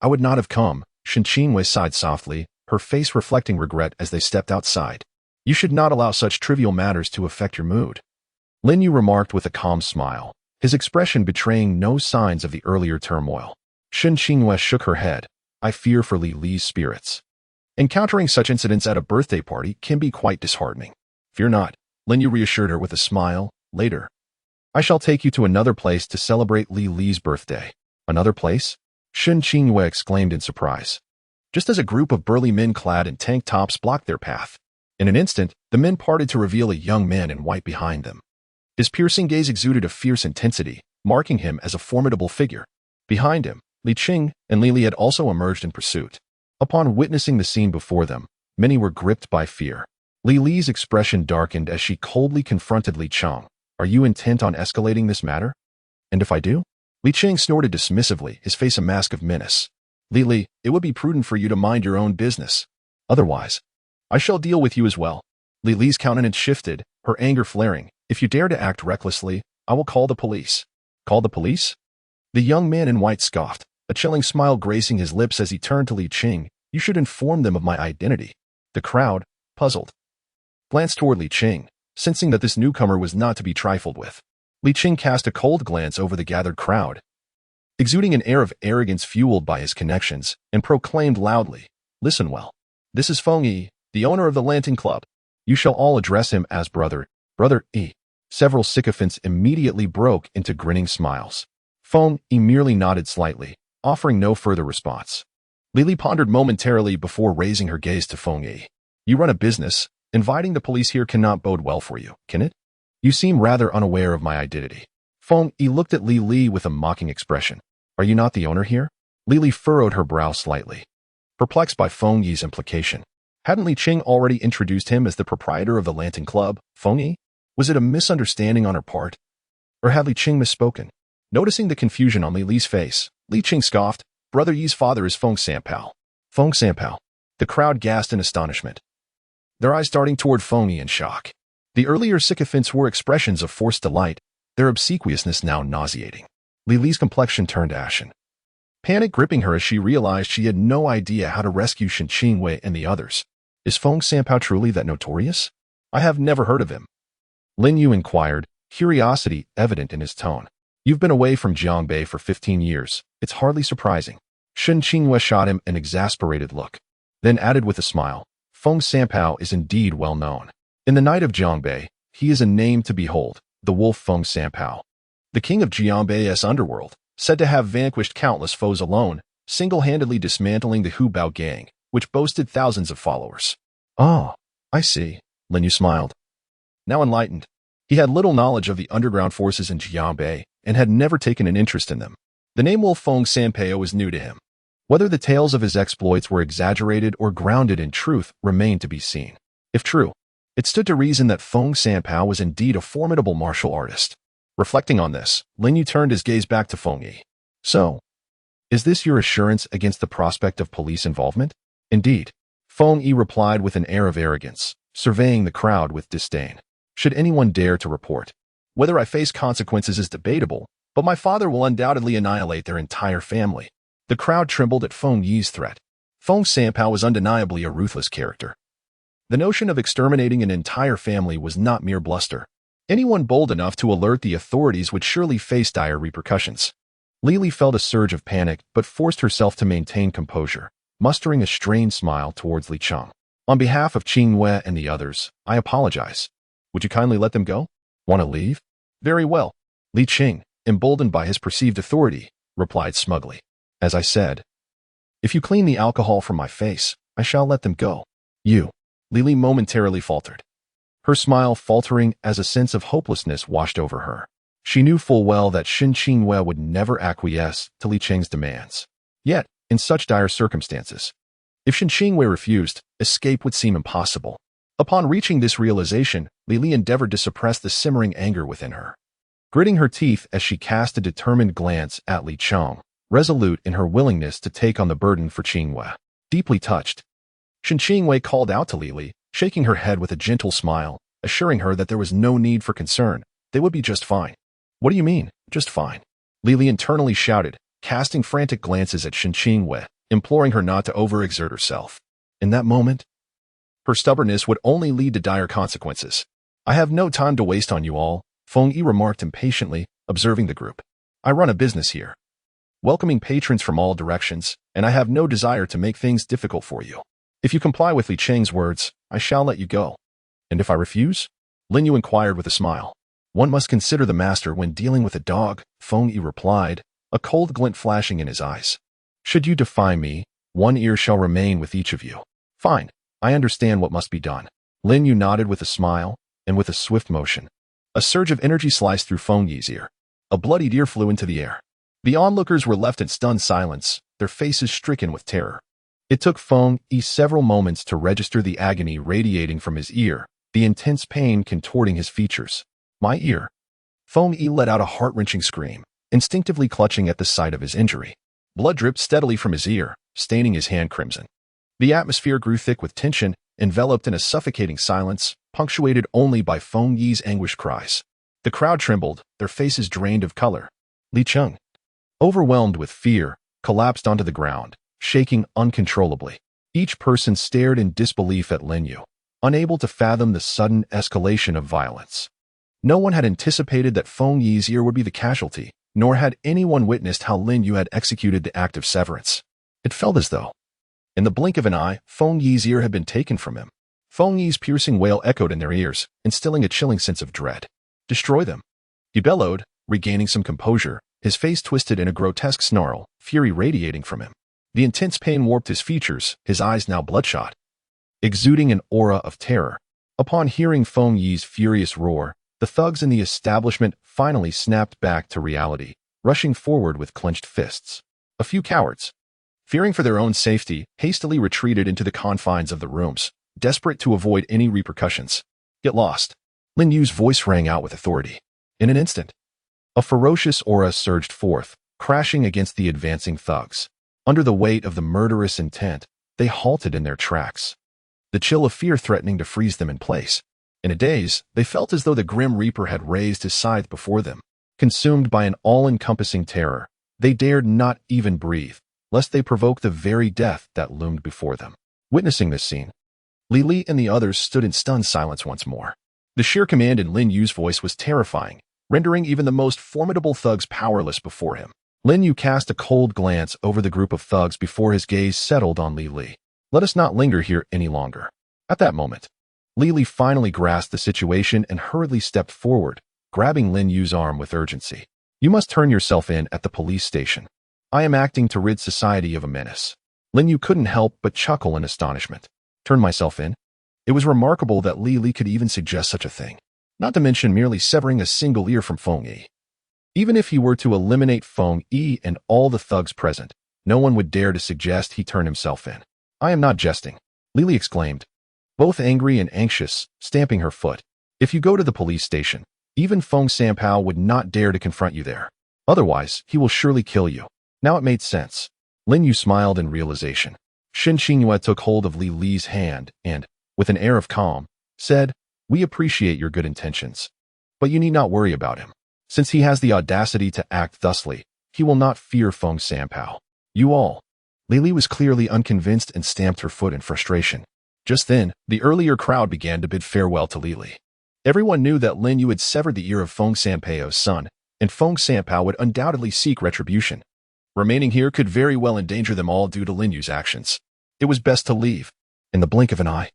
I would not have come, Shen Qingyue sighed softly, her face reflecting regret as they stepped outside. You should not allow such trivial matters to affect your mood. Lin Yu remarked with a calm smile, his expression betraying no signs of the earlier turmoil. Shen Qingyue shook her head. I fear for Li Li's spirits. Encountering such incidents at a birthday party can be quite disheartening. Fear not, Lin Yu reassured her with a smile. Later, I shall take you to another place to celebrate Li Li's birthday. Another place? Shen Qingyue exclaimed in surprise, just as a group of burly men clad in tank tops blocked their path. In an instant, the men parted to reveal a young man in white behind them. His piercing gaze exuded a fierce intensity, marking him as a formidable figure. Behind him, Li Qing and Li Li had also emerged in pursuit. Upon witnessing the scene before them, many were gripped by fear. Li Li's expression darkened as she coldly confronted Li Cheng. Are you intent on escalating this matter? And if I do? Li Qing snorted dismissively, his face a mask of menace. Li Li, it would be prudent for you to mind your own business. Otherwise, I shall deal with you as well. Li Li's countenance shifted, her anger flaring. If you dare to act recklessly, I will call the police. Call the police? The young man in white scoffed, a chilling smile gracing his lips as he turned to Li Qing. You should inform them of my identity. The crowd, puzzled, glanced toward Li Qing, sensing that this newcomer was not to be trifled with. Li Qing cast a cold glance over the gathered crowd, exuding an air of arrogance fueled by his connections, and proclaimed loudly, Listen well. This is Feng Yi, the owner of the Lantern Club. You shall all address him as Brother Yi. Several sycophants immediately broke into grinning smiles. Feng Yi merely nodded slightly, offering no further response. Li Li pondered momentarily before raising her gaze to Feng Yi. You run a business. Inviting the police here cannot bode well for you, can it? You seem rather unaware of my identity. Feng Yi looked at Li Li with a mocking expression. Are you not the owner here? Li Li furrowed her brow slightly, perplexed by Feng Yi's implication. Hadn't Li Qing already introduced him as the proprietor of the Lantern Club, Feng Yi? Was it a misunderstanding on her part? Or had Li Qing misspoken? Noticing the confusion on Li Li's face, Li Qing scoffed, Brother Yi's father is Feng Sanpao. Feng Sanpao. The crowd gasped in astonishment, their eyes darting toward Feng Yi in shock. The earlier sycophants were expressions of forced delight, their obsequiousness now nauseating. Li Li's complexion turned ashen, panic gripping her as she realized she had no idea how to rescue Shen Qingwei and the others. Is Feng Sanpao truly that notorious? I have never heard of him. Lin Yu inquired, curiosity evident in his tone. You've been away from Jiangbei for 15 years. It's hardly surprising. Shen Qingwei shot him an exasperated look, then added with a smile, Feng Sanpao is indeed well known. In the night of Jiangbei, he is a name to behold, the wolf Feng Sanpao. The king of Jiangbei's underworld, said to have vanquished countless foes alone, single-handedly dismantling the Hu Bao gang, which boasted thousands of followers. Oh, I see, Lin Yu smiled, now enlightened. He had little knowledge of the underground forces in Jiangbei and had never taken an interest in them. The name Wolf Feng Sanpao was new to him. Whether the tales of his exploits were exaggerated or grounded in truth remained to be seen. If true, it stood to reason that Feng Sanpao was indeed a formidable martial artist. Reflecting on this, Lin Yu turned his gaze back to Feng Yi. So, is this your assurance against the prospect of police involvement? Indeed, Feng Yi replied with an air of arrogance, surveying the crowd with disdain. Should anyone dare to report? Whether I face consequences is debatable, but my father will undoubtedly annihilate their entire family. The crowd trembled at Feng Yi's threat. Feng Sanpao was undeniably a ruthless character. The notion of exterminating an entire family was not mere bluster. Anyone bold enough to alert the authorities would surely face dire repercussions. Li Li felt a surge of panic but forced herself to maintain composure, mustering a strained smile towards Li Cheng. On behalf of Qingwei and the others, I apologize. Would you kindly let them go? Want to leave? Very well. Li Qing, emboldened by his perceived authority, replied smugly. As I said, if you clean the alcohol from my face, I shall let them go. You. Li Li momentarily faltered, her smile faltering as a sense of hopelessness washed over her. She knew full well that Shen Qingwei would never acquiesce to Li Qing's demands. Yet, in such dire circumstances, if Shen Qingwei refused, escape would seem impossible. Upon reaching this realization, Li Li endeavored to suppress the simmering anger within her, gritting her teeth as she cast a determined glance at Li Cheng, resolute in her willingness to take on the burden for Qingwei. Deeply touched, Shen Qingwei called out to Li Li, shaking her head with a gentle smile, assuring her that there was no need for concern. They would be just fine. What do you mean, just fine? Li Li internally shouted, casting frantic glances at Shen Qingwei, imploring her not to overexert herself. In that moment, her stubbornness would only lead to dire consequences. I have no time to waste on you all, Feng Yi remarked impatiently, observing the group. I run a business here, welcoming patrons from all directions, and I have no desire to make things difficult for you. If you comply with Li Qing's words, I shall let you go. And if I refuse? Lin Yu inquired with a smile. One must consider the master when dealing with a dog, Feng Yi replied, a cold glint flashing in his eyes. Should you defy me, one ear shall remain with each of you. Fine, I understand what must be done. Lin Yu nodded with a smile, and with a swift motion, A surge of energy sliced through Feng Yi's ear. A bloodied ear flew into the air. The onlookers were left in stunned silence, their faces stricken with terror. It took Feng Yi several moments to register the agony radiating from his ear, the intense pain contorting his features. My ear. Feng Yi let out a heart-wrenching scream, instinctively clutching at the site of his injury. Blood dripped steadily from his ear, staining his hand crimson. The atmosphere grew thick with tension, enveloped in a suffocating silence, punctuated only by Feng Yi's anguished cries. The crowd trembled, their faces drained of color. Li Cheng, overwhelmed with fear, collapsed onto the ground, shaking uncontrollably. Each person stared in disbelief at Lin Yu, unable to fathom the sudden escalation of violence. No one had anticipated that Feng Yi's ear would be the casualty, nor had anyone witnessed how Lin Yu had executed the act of severance. It felt as though, in the blink of an eye, Feng Yi's ear had been taken from him. Feng Yi's piercing wail echoed in their ears, instilling a chilling sense of dread. Destroy them, he bellowed, regaining some composure, his face twisted in a grotesque snarl, fury radiating from him. The intense pain warped his features, his eyes now bloodshot, exuding an aura of terror. Upon hearing Feng Yi's furious roar, the thugs in the establishment finally snapped back to reality, rushing forward with clenched fists. A few cowards, fearing for their own safety, hastily retreated into the confines of the rooms, desperate to avoid any repercussions. Get lost. Lin Yu's voice rang out with authority. In an instant, a ferocious aura surged forth, crashing against the advancing thugs. Under the weight of the murderous intent, they halted in their tracks, the chill of fear threatening to freeze them in place. In a daze, they felt as though the Grim Reaper had raised his scythe before them. Consumed by an all-encompassing terror, they dared not even breathe, lest they provoke the very death that loomed before them. Witnessing this scene, Li Li and the others stood in stunned silence once more. The sheer command in Lin Yu's voice was terrifying, rendering even the most formidable thugs powerless before him. Lin Yu cast a cold glance over the group of thugs before his gaze settled on Li Li. Let us not linger here any longer. At that moment, Li Li finally grasped the situation and hurriedly stepped forward, grabbing Lin Yu's arm with urgency. You must turn yourself in at the police station. I am acting to rid society of a menace. Lin Yu couldn't help but chuckle in astonishment. Turn myself in? It was remarkable that Li Li could even suggest such a thing, not to mention merely severing a single ear from Feng Yi. Even if he were to eliminate Feng Yi and all the thugs present, no one would dare to suggest he turn himself in. I am not jesting, Li Li exclaimed, both angry and anxious, stamping her foot. If you go to the police station, even Feng Sanpao would not dare to confront you there. Otherwise, he will surely kill you. Now it made sense. Lin Yu smiled in realization. Shen Qingyue took hold of Li Li's hand and, with an air of calm, said, We appreciate your good intentions, but you need not worry about him. Since he has the audacity to act thusly, he will not fear Feng Sanpao. You all. Li Li was clearly unconvinced and stamped her foot in frustration. Just then, the earlier crowd began to bid farewell to Li Li. Everyone knew that Lin Yu had severed the ear of Feng Sanpao's son, and Feng Sanpao would undoubtedly seek retribution. Remaining here could very well endanger them all due to Lin Yu's actions. It was best to leave. In the blink of an eye,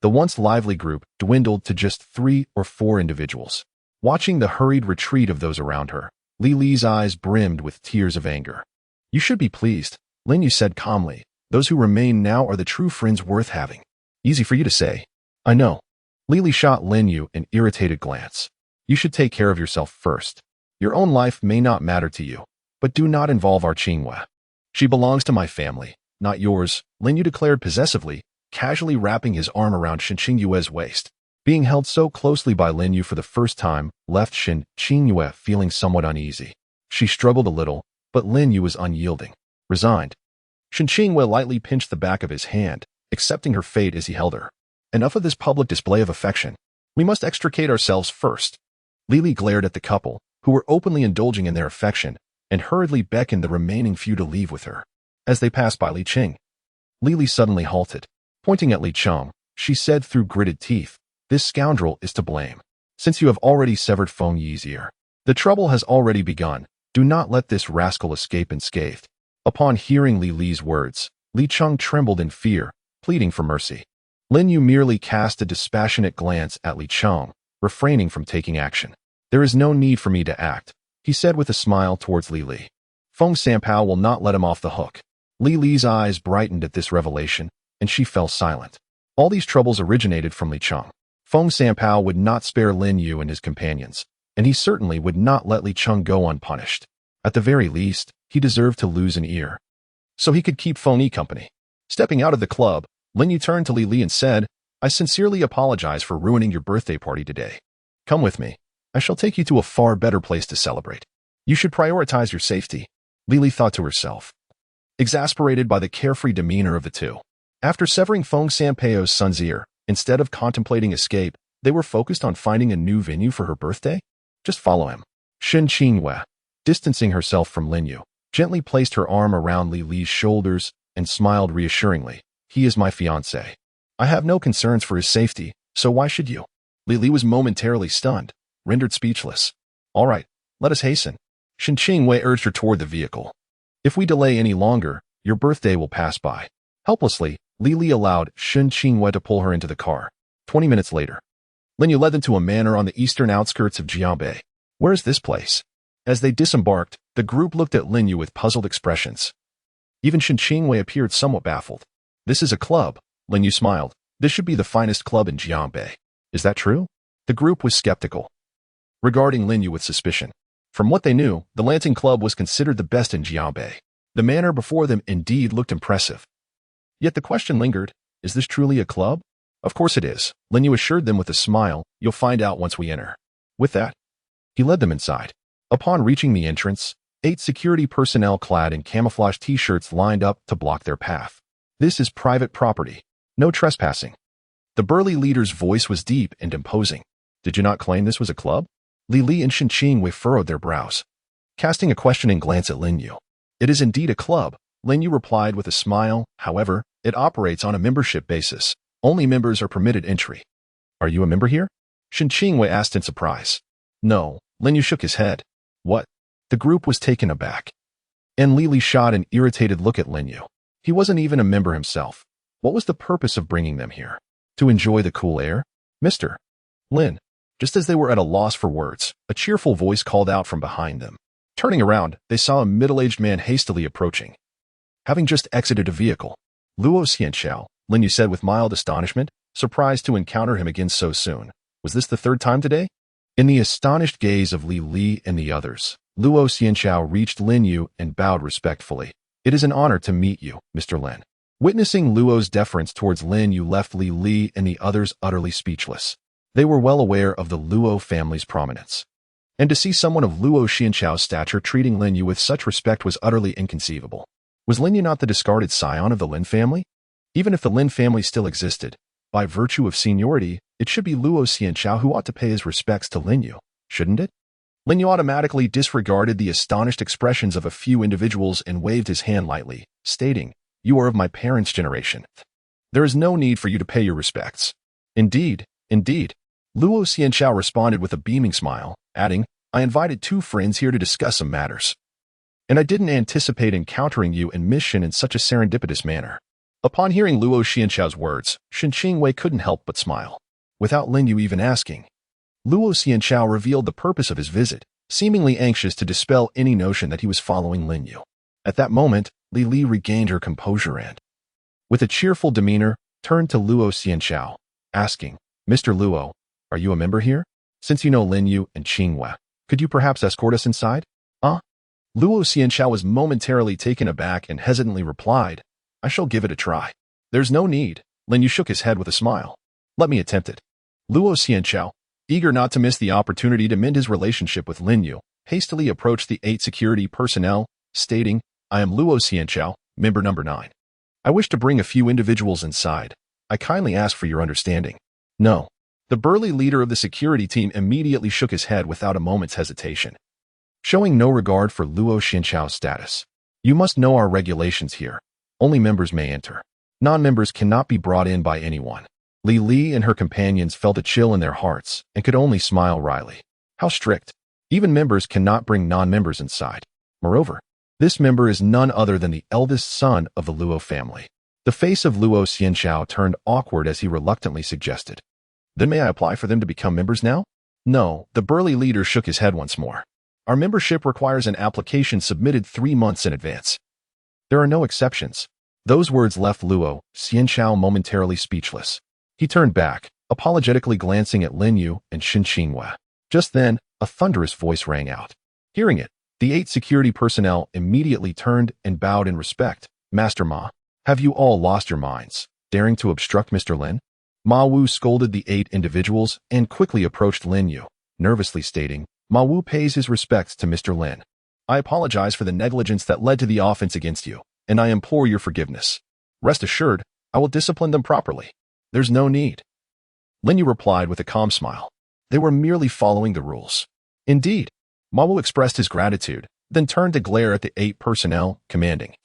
the once lively group dwindled to just 3 or 4 individuals. Watching the hurried retreat of those around her, Li Li's eyes brimmed with tears of anger. You should be pleased, Lin Yu said calmly. Those who remain now are the true friends worth having. Easy for you to say. I know. Li Li shot Lin Yu an irritated glance. You should take care of yourself first. Your own life may not matter to you, but do not involve our Qinghua. She belongs to my family, not yours, Lin Yu declared possessively, casually wrapping his arm around Shen Qingyue's waist. Being held so closely by Lin Yu for the first time left Shen Qingyue feeling somewhat uneasy. She struggled a little, but Lin Yu was unyielding, resigned. Shen Qingyue lightly pinched the back of his hand, accepting her fate as he held her. Enough of this public display of affection. We must extricate ourselves first. Li Li glared at the couple, who were openly indulging in their affection, and hurriedly beckoned the remaining few to leave with her. As they passed by Li Qing, Li Li suddenly halted. Pointing at Li Cheng, she said through gritted teeth, This scoundrel is to blame. Since you have already severed Feng Yi's ear, the trouble has already begun. Do not let this rascal escape unscathed. Upon hearing Li Li's words, Li Cheng trembled in fear, pleading for mercy. Lin Yu merely cast a dispassionate glance at Li Cheng, refraining from taking action. There is no need for me to act, he said with a smile towards Li Li. Feng Sanpao will not let him off the hook. Li Li's eyes brightened at this revelation, and she fell silent. All these troubles originated from Li Cheng. Feng Sanpao would not spare Lin Yu and his companions, and he certainly would not let Li Cheng go unpunished. At the very least, he deserved to lose an ear, so he could keep Feng Yi company. Stepping out of the club, Lin Yu turned to Li Li and said, "I sincerely apologize for ruining your birthday party today. Come with me. I shall take you to a far better place to celebrate. You should prioritize your safety," Li Li thought to herself, exasperated by the carefree demeanor of the two. After severing Feng Sanpao's son's ear, instead of contemplating escape, they were focused on finding a new venue for her birthday? Just follow him. Shen Qinghua, distancing herself from Lin Yu, gently placed her arm around Li Li's shoulders and smiled reassuringly. "He is my fiancé. I have no concerns for his safety, so why should you?" Li Li was momentarily stunned, rendered speechless. "All right, let us hasten." Shen Qinghua urged her toward the vehicle. "If we delay any longer, your birthday will pass by." Helplessly, Li Li allowed Shen Qinghua to pull her into the car. 20 minutes later, Lin Yu led them to a manor on the eastern outskirts of Jianbei. "Where is this place?" As they disembarked, the group looked at Lin Yu with puzzled expressions. Even Shen Qinghua appeared somewhat baffled. "This is a club," Lin Yu smiled. "This should be the finest club in Jianbei. Is that true?" The group was skeptical, regarding Lin Yu with suspicion. From what they knew, the Lansing Club was considered the best in Jianbei. The manor before them indeed looked impressive. Yet the question lingered, is this truly a club? "Of course it is," Lin Yu assured them with a smile. "You'll find out once we enter." With that, he led them inside. Upon reaching the entrance, 8 security personnel clad in camouflage t-shirts lined up to block their path. "This is private property. No trespassing." The burly leader's voice was deep and imposing. "Did you not claim this was a club?" Li Li and Shen Qinghua furrowed their brows, casting a questioning glance at Lin Yu. "It is indeed a club," Lin Yu replied with a smile. "However, it operates on a membership basis. Only members are permitted entry." "Are you a member here?" Shen Qinghua asked in surprise. "No," Lin Yu shook his head. "What?" The group was taken aback, and Li Li shot an irritated look at Lin Yu. He wasn't even a member himself. What was the purpose of bringing them here? To enjoy the cool air? "Mr. Lin." Just as they were at a loss for words, a cheerful voice called out from behind them. Turning around, they saw a middle-aged man hastily approaching, having just exited a vehicle. "Luo Xianxiao," Lin Yu said with mild astonishment, surprised to encounter him again so soon. "Was this the third time today?" In the astonished gaze of Li Li and the others, Luo Xianxiao reached Lin Yu and bowed respectfully. "It is an honor to meet you, Mr. Lin." Witnessing Luo's deference towards Lin Yu left Li Li and the others utterly speechless. They were well aware of the Luo family's prominence, and to see someone of Luo Xianxiao's stature treating Lin Yu with such respect was utterly inconceivable. Was Lin Yu not the discarded scion of the Lin family? Even if the Lin family still existed, by virtue of seniority, it should be Luo Xianxiao who ought to pay his respects to Lin Yu, shouldn't it? Lin Yu automatically disregarded the astonished expressions of a few individuals and waved his hand lightly, stating, "You are of my parents' generation. There is no need for you to pay your respects." "Indeed, indeed." Luo Xianxiao responded with a beaming smile, adding, "I invited 2 friends here to discuss some matters, and I didn't anticipate encountering you and Miss Shen in such a serendipitous manner." Upon hearing Luo Xianxiao's words, Shen Qinghua couldn't help but smile. Without Lin Yu even asking, Luo Xianxiao revealed the purpose of his visit, seemingly anxious to dispel any notion that he was following Lin Yu. At that moment, Li Li regained her composure and, with a cheerful demeanor, turned to Luo Xianxiao, asking, "Mr. Luo, are you a member here? Since you know Lin Yu and Qinghua, could you perhaps escort us inside?" Luo Xianxiao was momentarily taken aback and hesitantly replied, "I shall give it a try." "There's no need," Lin Yu shook his head with a smile. "Let me attempt it." Luo Xianxiao, eager not to miss the opportunity to mend his relationship with Lin Yu, hastily approached the 8 security personnel, stating, "I am Luo Xianxiao, member number 9. I wish to bring a few individuals inside. I kindly ask for your understanding." "No." The burly leader of the security team immediately shook his head without a moment's hesitation, showing no regard for Luo Xianxiao's status. "You must know our regulations here. Only members may enter. Non-members cannot be brought in by anyone." Li Li and her companions felt a chill in their hearts and could only smile wryly. How strict. Even members cannot bring non-members inside. Moreover, this member is none other than the eldest son of the Luo family. The face of Luo Xianxiao turned awkward as he reluctantly suggested, "Then may I apply for them to become members now?" "No," the burly leader shook his head once more. "Our membership requires an application submitted 3 months in advance. There are no exceptions." Those words left Luo Xianxiao momentarily speechless. He turned back, apologetically glancing at Lin Yu and Shen Qinghua. Just then, a thunderous voice rang out. Hearing it, the 8 security personnel immediately turned and bowed in respect. Master Ma, have you all lost your minds, daring to obstruct Mr. Lin? Ma Wu scolded the 8 individuals and quickly approached Lin Yu, nervously stating, Ma Wu pays his respects to Mr. Lin. I apologize for the negligence that led to the offense against you, and I implore your forgiveness. Rest assured, I will discipline them properly. There's no need. Lin Yu replied with a calm smile. They were merely following the rules. Indeed, Ma Wu expressed his gratitude, then turned to glare at the 8 personnel, commanding,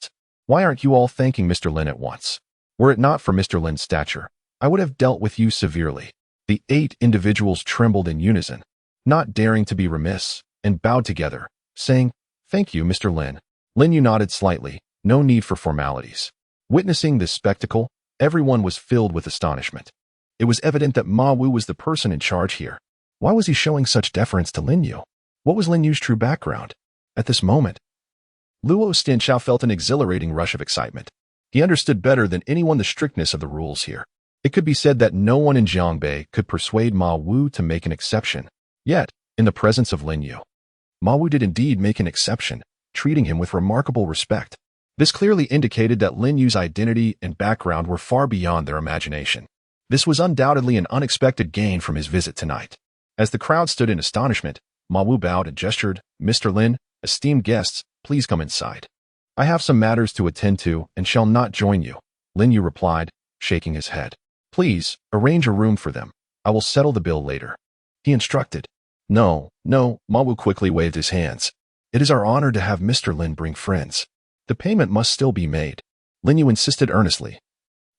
Why aren't you all thanking Mr. Lin at once? Were it not for Mr. Lin's stature, I would have dealt with you severely. The 8 individuals trembled in unison, not daring to be remiss, and bowed together, saying, Thank you, Mr. Lin. Lin Yu nodded slightly, no need for formalities. Witnessing this spectacle, everyone was filled with astonishment. It was evident that Ma Wu was the person in charge here. Why was he showing such deference to Lin Yu? What was Lin Yu's true background? At this moment, Luo Xianxiao felt an exhilarating rush of excitement. He understood better than anyone the strictness of the rules here. It could be said that no one in Jiangbei could persuade Ma Wu to make an exception. Yet, in the presence of Lin Yu, Ma Wu did indeed make an exception, treating him with remarkable respect. This clearly indicated that Lin Yu's identity and background were far beyond their imagination. This was undoubtedly an unexpected gain from his visit tonight. As the crowd stood in astonishment, Ma Wu bowed and gestured, Mr. Lin, esteemed guests, please come inside. I have some matters to attend to and shall not join you, Lin Yu replied, shaking his head. Please, arrange a room for them. I will settle the bill later. He instructed. No, Ma Wu quickly waved his hands. It is our honor to have Mr. Lin bring friends. The payment must still be made. Lin Yu insisted earnestly.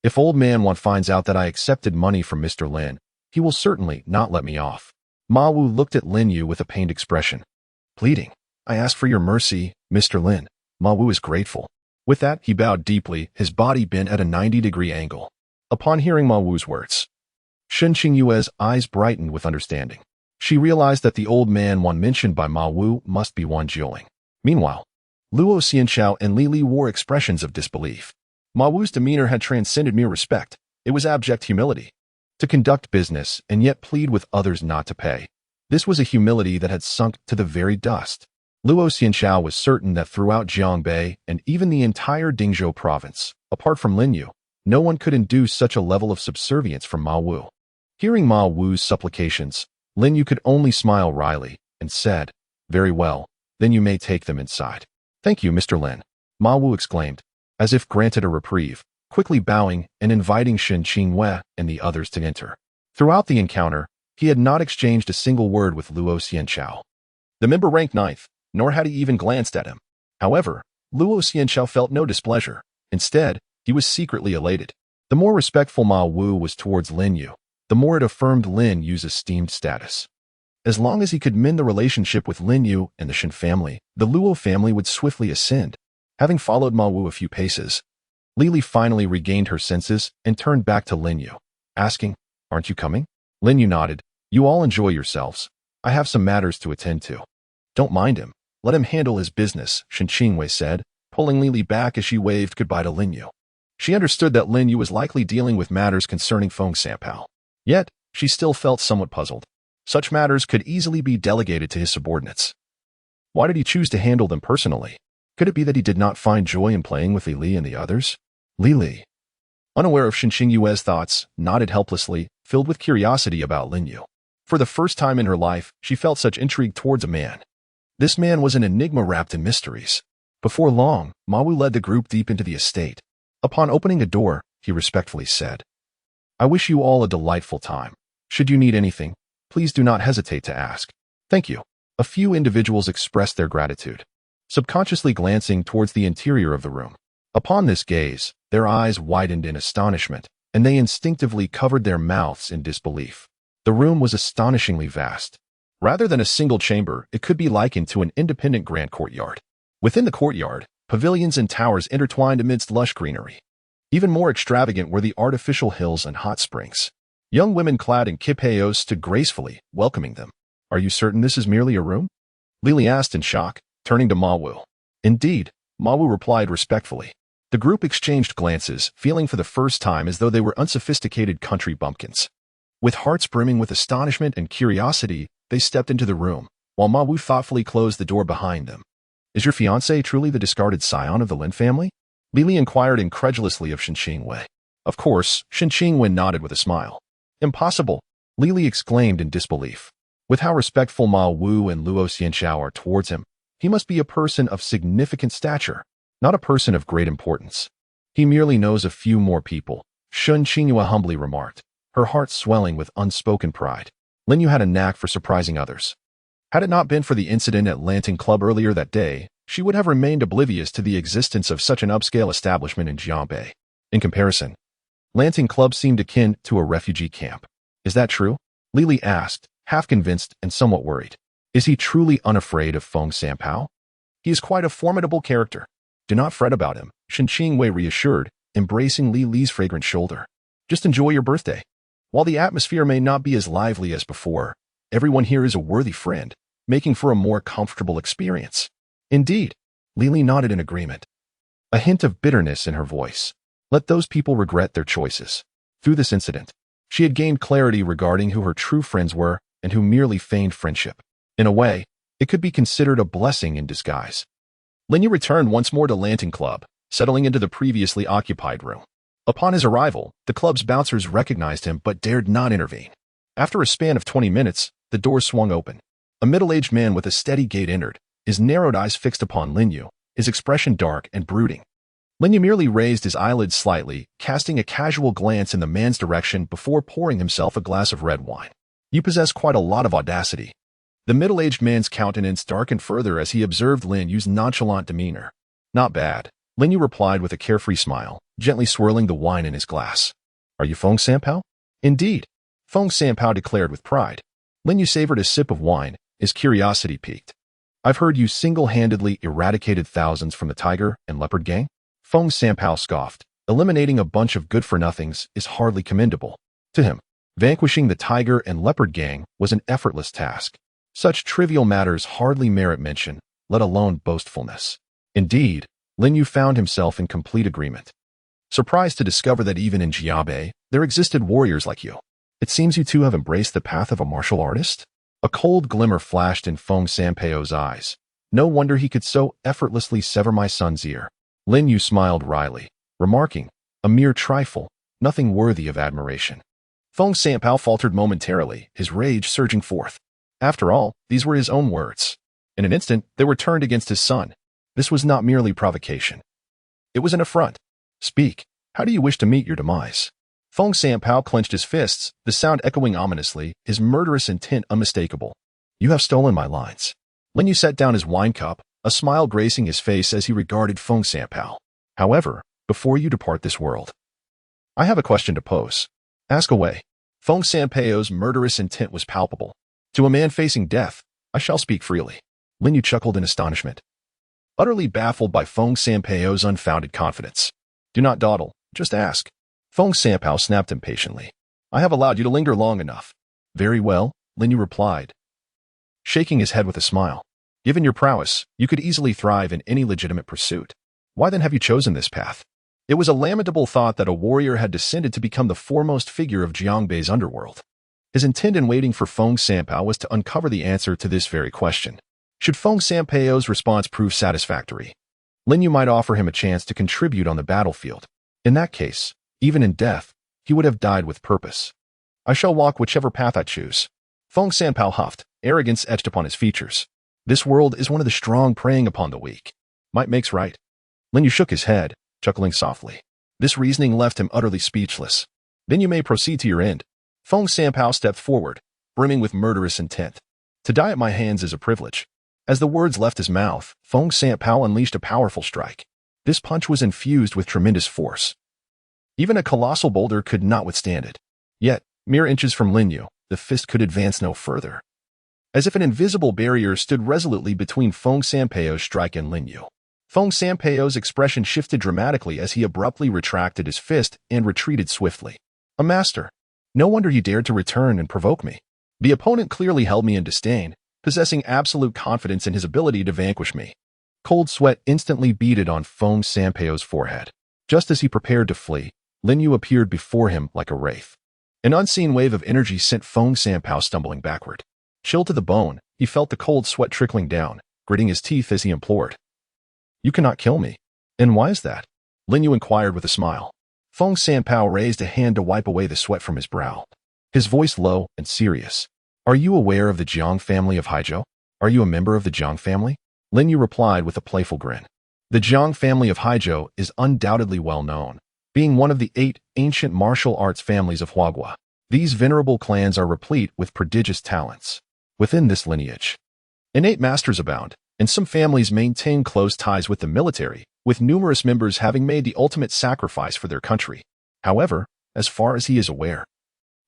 If old man Wan finds out that I accepted money from Mr. Lin, he will certainly not let me off. Ma Wu looked at Lin Yu with a pained expression. Pleading, I ask for your mercy, Mr. Lin. Ma Wu is grateful. With that, he bowed deeply, his body bent at a 90-degree angle. Upon hearing Ma Wu's words, Shen Qingyue's eyes brightened with understanding. She realized that the old man Wan mentioned by Ma Wu must be Wan Jiuling. Meanwhile, Luo Xianxiao and Li Li wore expressions of disbelief. Ma Wu's demeanor had transcended mere respect. It was abject humility. To conduct business and yet plead with others not to pay. This was a humility that had sunk to the very dust. Luo Xianxiao was certain that throughout Jiangbei and even the entire Dingzhou province, apart from Lin Yu, no one could induce such a level of subservience from Ma Wu. Hearing Ma Wu's supplications, Lin Yu could only smile wryly and said, Very well, then you may take them inside. Thank you, Mr. Lin, Ma Wu exclaimed, as if granted a reprieve, quickly bowing and inviting Shen Qinghua and the others to enter. Throughout the encounter, he had not exchanged a single word with Luo Xianxiao. The member ranked 9th, nor had he even glanced at him. However, Luo Xianxiao felt no displeasure. Instead, he was secretly elated. The more respectful Ma Wu was towards Lin Yu, the more it affirmed Lin Yu's esteemed status. As long as he could mend the relationship with Lin Yu and the Shen family, the Luo family would swiftly ascend. Having followed Ma Wu a few paces, Li Li finally regained her senses and turned back to Lin Yu, asking, Aren't you coming? Lin Yu nodded. You all enjoy yourselves. I have some matters to attend to. Don't mind him. Let him handle his business, Shen Qinghua said, pulling Li Li back as she waved goodbye to Lin Yu. She understood that Lin Yu was likely dealing with matters concerning Feng Sanpao. Yet, she still felt somewhat puzzled. Such matters could easily be delegated to his subordinates. Why did he choose to handle them personally? Could it be that he did not find joy in playing with Li Li and the others? Li Li, unaware of Shen Qingyue's thoughts, nodded helplessly, filled with curiosity about Lin Yu. For the first time in her life, she felt such intrigue towards a man. This man was an enigma wrapped in mysteries. Before long, Ma Wu led the group deep into the estate. Upon opening a door, he respectfully said, I wish you all a delightful time. Should you need anything, please do not hesitate to ask. Thank you. A few individuals expressed their gratitude, subconsciously glancing towards the interior of the room. Upon this gaze, their eyes widened in astonishment, and they instinctively covered their mouths in disbelief. The room was astonishingly vast. Rather than a single chamber, it could be likened to an independent grand courtyard. Within the courtyard, pavilions and towers intertwined amidst lush greenery. Even more extravagant were the artificial hills and hot springs. Young women clad in kipayos stood gracefully, welcoming them. Are you certain this is merely a room? Li Li asked in shock, turning to Ma Wu. Indeed, Ma Wu replied respectfully. The group exchanged glances, feeling for the first time as though they were unsophisticated country bumpkins. With hearts brimming with astonishment and curiosity, they stepped into the room, while Ma Wu thoughtfully closed the door behind them. Is your fiancé truly the discarded scion of the Lin family? Lili inquired incredulously of Shen Qingwei. Of course, Shen Qingwei nodded with a smile. Impossible, Lili exclaimed in disbelief. With how respectful Ma Wu and Luo Xianxiao are towards him, he must be a person of significant stature, not a person of great importance. He merely knows a few more people, Shen Qingwei humbly remarked, her heart swelling with unspoken pride. Lin Yu had a knack for surprising others. Had it not been for the incident at Lanting Club earlier that day, she would have remained oblivious to the existence of such an upscale establishment in Jiangbei. In comparison, Lanting Club seemed akin to a refugee camp. Is that true? Lili asked, half convinced and somewhat worried. Is he truly unafraid of Feng Sanpao? He is quite a formidable character. Do not fret about him, Shen Qingwei reassured, embracing Li's fragrant shoulder. Just enjoy your birthday. While the atmosphere may not be as lively as before, everyone here is a worthy friend, making for a more comfortable experience. Indeed, Lili nodded in agreement. A hint of bitterness in her voice. Let those people regret their choices. Through this incident, she had gained clarity regarding who her true friends were and who merely feigned friendship. In a way, it could be considered a blessing in disguise. Lin Yu returned once more to Lanting Club, settling into the previously occupied room. Upon his arrival, the club's bouncers recognized him but dared not intervene. After a span of 20 minutes, the door swung open. A middle-aged man with a steady gait entered, his narrowed eyes fixed upon Lin Yu, his expression dark and brooding. Lin Yu merely raised his eyelids slightly, casting a casual glance in the man's direction before pouring himself a glass of red wine. You possess quite a lot of audacity. The middle-aged man's countenance darkened further as he observed Lin Yu's nonchalant demeanor. Not bad, Lin Yu replied with a carefree smile, gently swirling the wine in his glass. Are you Feng Sanpao? Indeed, Feng Sanpao declared with pride. Lin Yu savored a sip of wine, his curiosity piqued. I've heard you single-handedly eradicated thousands from the tiger and leopard gang? Feng Sanpao scoffed. Eliminating a bunch of good-for-nothings is hardly commendable. To him, vanquishing the tiger and leopard gang was an effortless task. Such trivial matters hardly merit mention, let alone boastfulness. Indeed, Lin Yu found himself in complete agreement. Surprised to discover that even in Jiangbei, there existed warriors like you. It seems you two have embraced the path of a martial artist? A cold glimmer flashed in Feng Sanpao's eyes. No wonder he could so effortlessly sever my son's ear. Lin Yu smiled wryly, remarking, a mere trifle, nothing worthy of admiration. Feng Sanpao faltered momentarily, his rage surging forth. After all, these were his own words. In an instant, they were turned against his son. This was not merely provocation. It was an affront. Speak, how do you wish to meet your demise? Feng Sanpao clenched his fists, the sound echoing ominously, his murderous intent unmistakable. You have stolen my lines. Lin Yu set down his wine cup, a smile gracing his face as he regarded Feng Sanpao. However, before you depart this world, I have a question to pose. Ask away. Feng Sanpao's murderous intent was palpable. To a man facing death, I shall speak freely. Lin Yu chuckled in astonishment, utterly baffled by Feng Sanpao's unfounded confidence. Do not dawdle, just ask. Feng Sanpao snapped impatiently. I have allowed you to linger long enough. Very well, Lin Yu replied, shaking his head with a smile. Given your prowess, you could easily thrive in any legitimate pursuit. Why then have you chosen this path? It was a lamentable thought that a warrior had descended to become the foremost figure of Jiangbei's underworld. His intent in waiting for Feng Sanpao was to uncover the answer to this very question. Should Feng Sanpao's response prove satisfactory, Lin Yu might offer him a chance to contribute on the battlefield. In that case, even in death, he would have died with purpose. I shall walk whichever path I choose. Feng Sanpao huffed, arrogance etched upon his features. This world is one of the strong preying upon the weak. Might makes right. Lin Yu shook his head, chuckling softly. This reasoning left him utterly speechless. Then you may proceed to your end. Feng Sanpao stepped forward, brimming with murderous intent. To die at my hands is a privilege. As the words left his mouth, Feng Sanpao unleashed a powerful strike. This punch was infused with tremendous force. Even a colossal boulder could not withstand it. Yet, mere inches from Lin Yu, the fist could advance no further. As if an invisible barrier stood resolutely between Feng Sanpao's strike and Lin Yu. Feng Sanpao's expression shifted dramatically as he abruptly retracted his fist and retreated swiftly. A master. No wonder he dared to return and provoke me. The opponent clearly held me in disdain, possessing absolute confidence in his ability to vanquish me. Cold sweat instantly beaded on Feng Sanpao's forehead. Just as he prepared to flee, Lin Yu appeared before him like a wraith. An unseen wave of energy sent Feng Sanpao stumbling backward. Chilled to the bone, he felt the cold sweat trickling down, gritting his teeth as he implored. You cannot kill me. And why is that? Lin Yu inquired with a smile. Feng Sanpao raised a hand to wipe away the sweat from his brow. His voice low and serious. Are you aware of the Jiang family of Haizhou? Are you a member of the Jiang family? Lin Yu replied with a playful grin. The Jiang family of Haizhou is undoubtedly well known, being one of the 8 ancient martial arts families of Huagua. These venerable clans are replete with prodigious talents. Within this lineage, innate masters abound, and some families maintain close ties with the military, with numerous members having made the ultimate sacrifice for their country. However, as far as he is aware,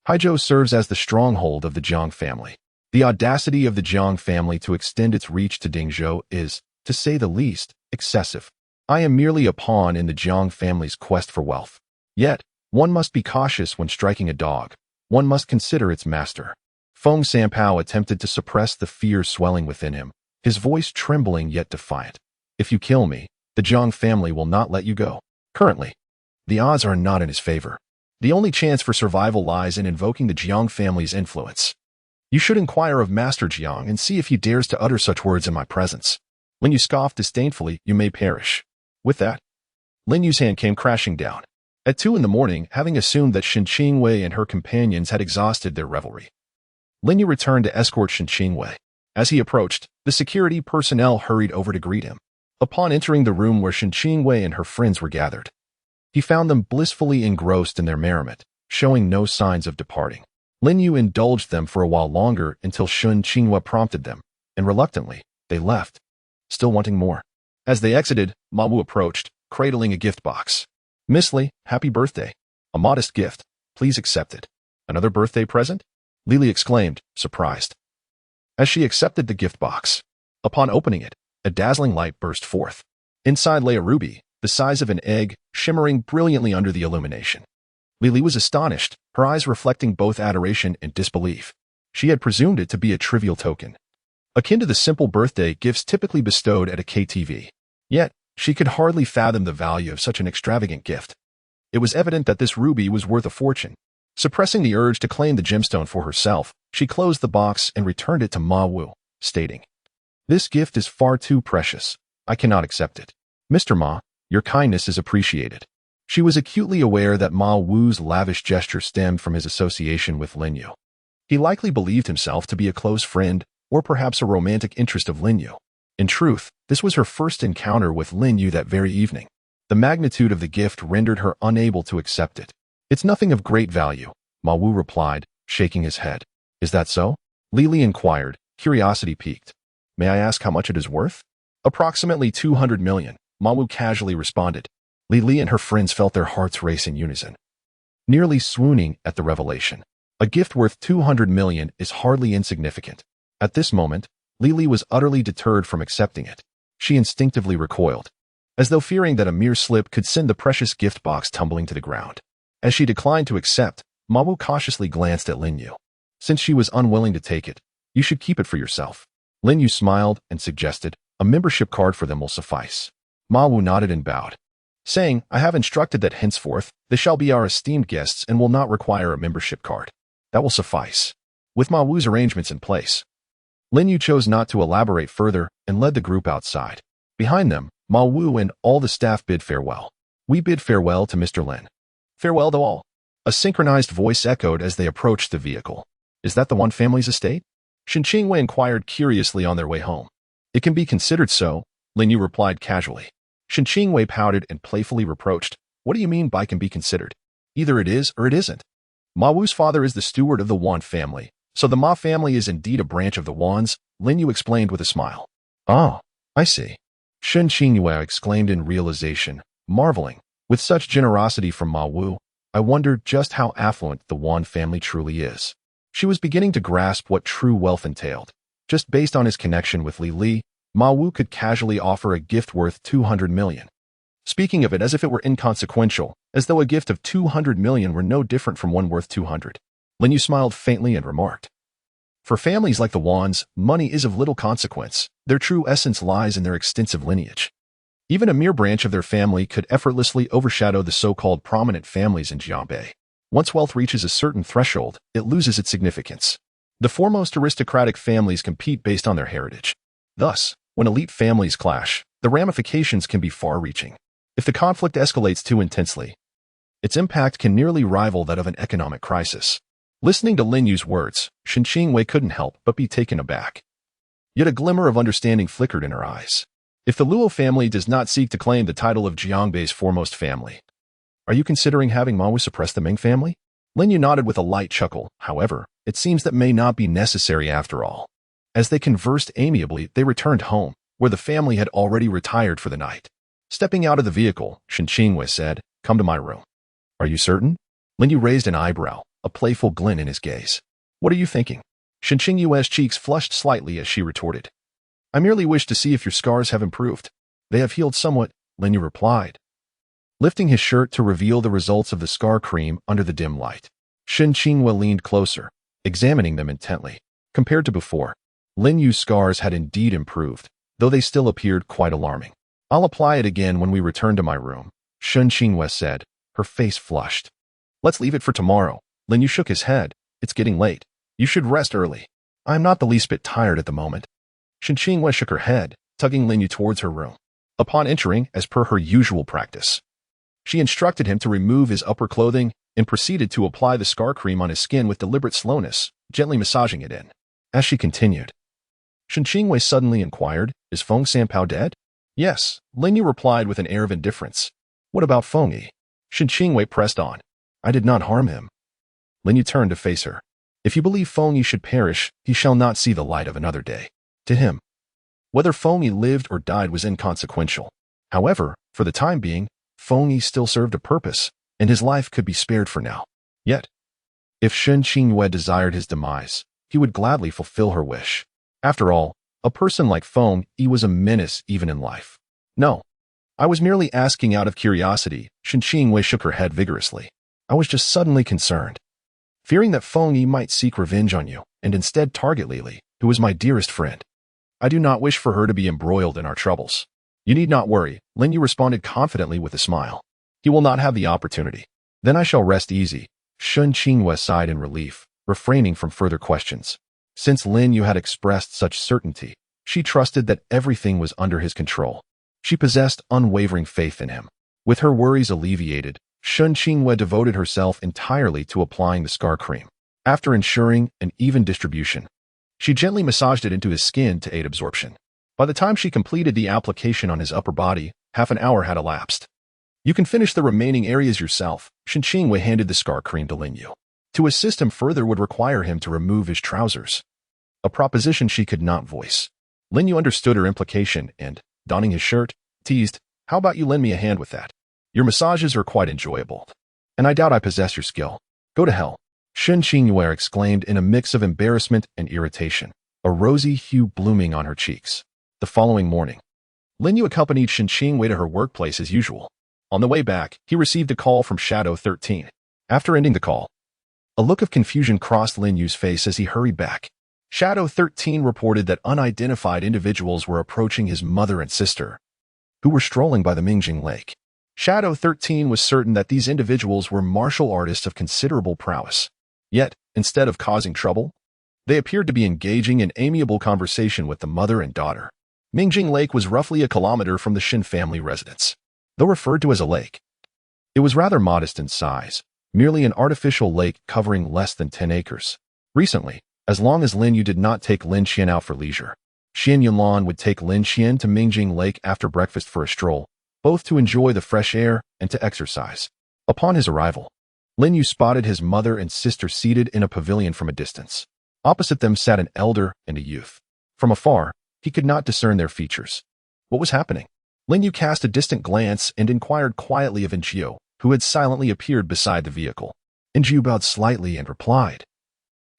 Haizhou serves as the stronghold of the Jiang family. The audacity of the Jiang family to extend its reach to Dingzhou is, to say the least, excessive. I am merely a pawn in the Jiang family's quest for wealth. Yet, one must be cautious when striking a dog. One must consider its master. Feng Sanpao attempted to suppress the fear swelling within him, his voice trembling yet defiant. If you kill me, the Jiang family will not let you go. Currently, the odds are not in his favor. The only chance for survival lies in invoking the Jiang family's influence. You should inquire of Master Jiang and see if he dares to utter such words in my presence. When you scoff disdainfully, you may perish. With that, Lin Yu's hand came crashing down. At 2 in the morning, having assumed that Shen Qingwei and her companions had exhausted their revelry, Lin Yu returned to escort Shen Qingwei. As he approached, the security personnel hurried over to greet him. Upon entering the room where Shen Qingwei and her friends were gathered, he found them blissfully engrossed in their merriment, showing no signs of departing. Lin Yu indulged them for a while longer until Shen Qingwei prompted them, and reluctantly, they left, still wanting more. As they exited, Ma Wu approached, cradling a gift box. Miss Li, happy birthday. A modest gift. Please accept it. Another birthday present? Li Li exclaimed, surprised, as she accepted the gift box. Upon opening it, a dazzling light burst forth. Inside lay a ruby, the size of an egg, shimmering brilliantly under the illumination. Li Li was astonished, her eyes reflecting both adoration and disbelief. She had presumed it to be a trivial token, akin to the simple birthday gifts typically bestowed at a KTV. Yet, she could hardly fathom the value of such an extravagant gift. It was evident that this ruby was worth a fortune. Suppressing the urge to claim the gemstone for herself, she closed the box and returned it to Ma Wu, stating, "This gift is far too precious. I cannot accept it. Mr. Ma, your kindness is appreciated." She was acutely aware that Ma Wu's lavish gesture stemmed from his association with Lin Yu. He likely believed himself to be a close friend, or perhaps a romantic interest of Lin Yu. In truth, this was her first encounter with Lin Yu that very evening. The magnitude of the gift rendered her unable to accept it. It's nothing of great value, Ma Wu replied, shaking his head. Is that so? Li Li inquired, curiosity piqued. May I ask how much it is worth? Approximately 200 million, Ma Wu casually responded. Li Li and her friends felt their hearts race in unison, nearly swooning at the revelation. A gift worth 200 million is hardly insignificant. At this moment, Li Li was utterly deterred from accepting it. She instinctively recoiled, as though fearing that a mere slip could send the precious gift box tumbling to the ground. As she declined to accept, Ma Wu cautiously glanced at Lin Yu. Since she was unwilling to take it, you should keep it for yourself. Lin Yu smiled and suggested, a membership card for them will suffice. Ma Wu nodded and bowed, saying, I have instructed that henceforth, they shall be our esteemed guests and will not require a membership card. That will suffice. With Ma Wu's arrangements in place, Lin Yu chose not to elaborate further and led the group outside. Behind them, Ma Wu and all the staff bid farewell. We bid farewell to Mr. Lin. Farewell to all. A synchronized voice echoed as they approached the vehicle. Is that the one family's estate? Shen Qingwei inquired curiously on their way home. It can be considered so, Lin Yu replied casually. Shen Qingwei pouted and playfully reproached. What do you mean by can be considered? Either it is or it isn't. Ma Wu's father is the steward of the Wan family, so the Ma family is indeed a branch of the Wans, Lin Yu explained with a smile. Oh, I see. Shen Qingwei exclaimed in realization, marveling. With such generosity from Ma Wu, I wondered just how affluent the Wan family truly is. She was beginning to grasp what true wealth entailed. Just based on his connection with Li Li, Ma Wu could casually offer a gift worth 200 million. Speaking of it as if it were inconsequential, as though a gift of 200 million were no different from one worth 200. Lin Yu smiled faintly and remarked, for families like the Wans, money is of little consequence. Their true essence lies in their extensive lineage. Even a mere branch of their family could effortlessly overshadow the so-called prominent families in Jianbei. Once wealth reaches a certain threshold, it loses its significance. The foremost aristocratic families compete based on their heritage. Thus, when elite families clash, the ramifications can be far-reaching. If the conflict escalates too intensely, its impact can nearly rival that of an economic crisis. Listening to Lin Yu's words, Shen Qingwei couldn't help but be taken aback. Yet a glimmer of understanding flickered in her eyes. If the Luo family does not seek to claim the title of Jiangbei's foremost family, are you considering having Mawu suppress the Ming family? Lin Yu nodded with a light chuckle. However, it seems that may not be necessary after all. As they conversed amiably, they returned home, where the family had already retired for the night. Stepping out of the vehicle, Shen Qingwei said, "Come to my room." "Are you certain?" Lin Yu raised an eyebrow, a playful glint in his gaze. "What are you thinking?" Shen Qingyue's cheeks flushed slightly as she retorted. "I merely wish to see if your scars have improved." "They have healed somewhat," Lin Yu replied, lifting his shirt to reveal the results of the scar cream under the dim light. Shen Qingyue leaned closer, examining them intently. Compared to before, Lin Yu's scars had indeed improved, though they still appeared quite alarming. "I'll apply it again when we return to my room," Shen Qingyue said, her face flushed. "Let's leave it for tomorrow." Lin Yu shook his head. "It's getting late. You should rest early." "I'm not the least bit tired at the moment." Shen Qingyue shook her head, tugging Lin Yu towards her room. Upon entering, as per her usual practice, she instructed him to remove his upper clothing and proceeded to apply the scar cream on his skin with deliberate slowness, gently massaging it in. As she continued, Shen Qingyue suddenly inquired, "Is Feng Sanpao dead?" "Yes," Lin Yu replied with an air of indifference. "What about Feng Yi?" Shen Qingyue pressed on. "I did not harm him." Lin Yu turned to face her. "If you believe Feng Yi should perish, he shall not see the light of another day." To him, whether Feng Yi lived or died was inconsequential. However, for the time being, Feng Yi still served a purpose, and his life could be spared for now. Yet, if Shen Qingyue desired his demise, he would gladly fulfill her wish. After all, a person like Feng Yi was a menace even in life. "No, I was merely asking out of curiosity." Shen Qingyue shook her head vigorously. "I was just suddenly concerned, fearing that Feng Yi might seek revenge on you, and instead target Lili, who is my dearest friend. I do not wish for her to be embroiled in our troubles." "You need not worry," Lin Yu responded confidently with a smile. "He will not have the opportunity. Then I shall rest easy." Shen Qingyue sighed in relief, refraining from further questions. Since Lin Yu had expressed such certainty, she trusted that everything was under his control. She possessed unwavering faith in him. With her worries alleviated, Shen Qingyue devoted herself entirely to applying the scar cream. After ensuring an even distribution, she gently massaged it into his skin to aid absorption. By the time she completed the application on his upper body, half an hour had elapsed. "You can finish the remaining areas yourself." Shen Qingyue handed the scar cream to Lin Yu. To assist him further would require him to remove his trousers, a proposition she could not voice. Lin Yu understood her implication and, donning his shirt, teased, "How about you lend me a hand with that? Your massages are quite enjoyable, and I doubt I possess your skill." "Go to hell," Shen Qingyue exclaimed in a mix of embarrassment and irritation, a rosy hue blooming on her cheeks. The following morning, Lin Yu accompanied Shen Qingyue to her workplace as usual. On the way back, he received a call from Shadow 13. After ending the call, a look of confusion crossed Lin Yu's face as he hurried back. Shadow 13 reported that unidentified individuals were approaching his mother and sister, who were strolling by the Mingjing Lake. Shadow 13 was certain that these individuals were martial artists of considerable prowess. Yet, instead of causing trouble, they appeared to be engaging in amiable conversation with the mother and daughter. Mingjing Lake was roughly a kilometer from the Shen family residence. Though referred to as a lake, it was rather modest in size, merely an artificial lake covering less than 10 acres. Recently, as long as Lin Yu did not take Lin Xian out for leisure, Xian Yunlan would take Lin Xian to Mingjing Lake after breakfast for a stroll, both to enjoy the fresh air and to exercise. Upon his arrival, Lin Yu spotted his mother and sister seated in a pavilion from a distance. Opposite them sat an elder and a youth. From afar, he could not discern their features. What was happening? Lin Yu cast a distant glance and inquired quietly of Injiu, who had silently appeared beside the vehicle. Injiu bowed slightly and replied,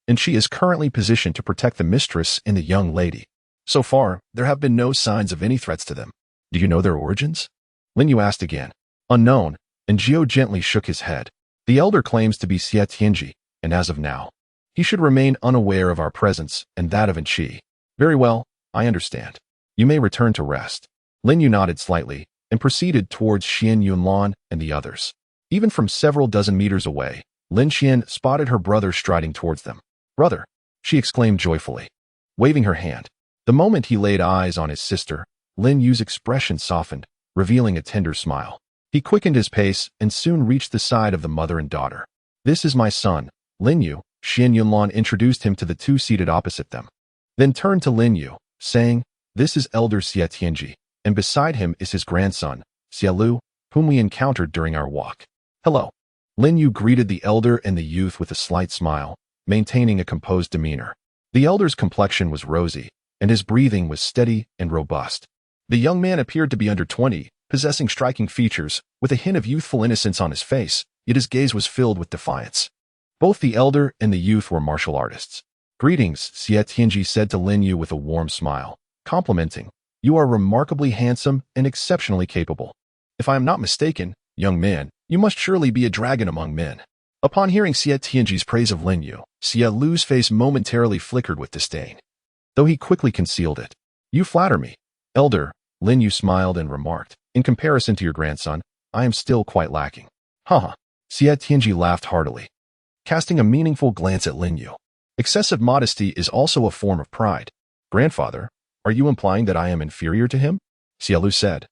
"And she is currently positioned to protect the mistress and the young lady. So far, there have been no signs of any threats to them. Do you know their origins?" Lin Yu asked again. "Unknown," Injiu gently shook his head. "The elder claims to be Xie Tianji, and as of now, he should remain unaware of our presence and that of Enqi." "Very well, I understand. You may return to rest." Lin Yu nodded slightly and proceeded towards Xian Yunlan and the others. Even from several dozen meters away, Lin Qian spotted her brother striding towards them. "Brother!" she exclaimed joyfully, waving her hand. The moment he laid eyes on his sister, Lin Yu's expression softened, revealing a tender smile. He quickened his pace and soon reached the side of the mother and daughter. "This is my son, Lin Yu." Xian Yunlan introduced him to the two seated opposite them, then turned to Lin Yu, saying, "This is elder Xie Tianji, and beside him is his grandson, Xie Lu, whom we encountered during our walk." "Hello." Lin Yu greeted the elder and the youth with a slight smile, maintaining a composed demeanor. The elder's complexion was rosy, and his breathing was steady and robust. The young man appeared to be under 20, possessing striking features, with a hint of youthful innocence on his face, yet his gaze was filled with defiance. Both the elder and the youth were martial artists. "Greetings," Xie Tianji said to Lin Yu with a warm smile, complimenting, "You are remarkably handsome and exceptionally capable. If I am not mistaken, young man, you must surely be a dragon among men." Upon hearing Xie Tianji's praise of Lin Yu, Xie Lu's face momentarily flickered with disdain, though he quickly concealed it. "You flatter me, elder," Lin Yu smiled and remarked. "In comparison to your grandson, I am still quite lacking." "Haha." Xie Tianji laughed heartily, casting a meaningful glance at Lin Yu. "Excessive modesty is also a form of pride. Grandfather, are you implying that I am inferior to him?" Xie Lu said,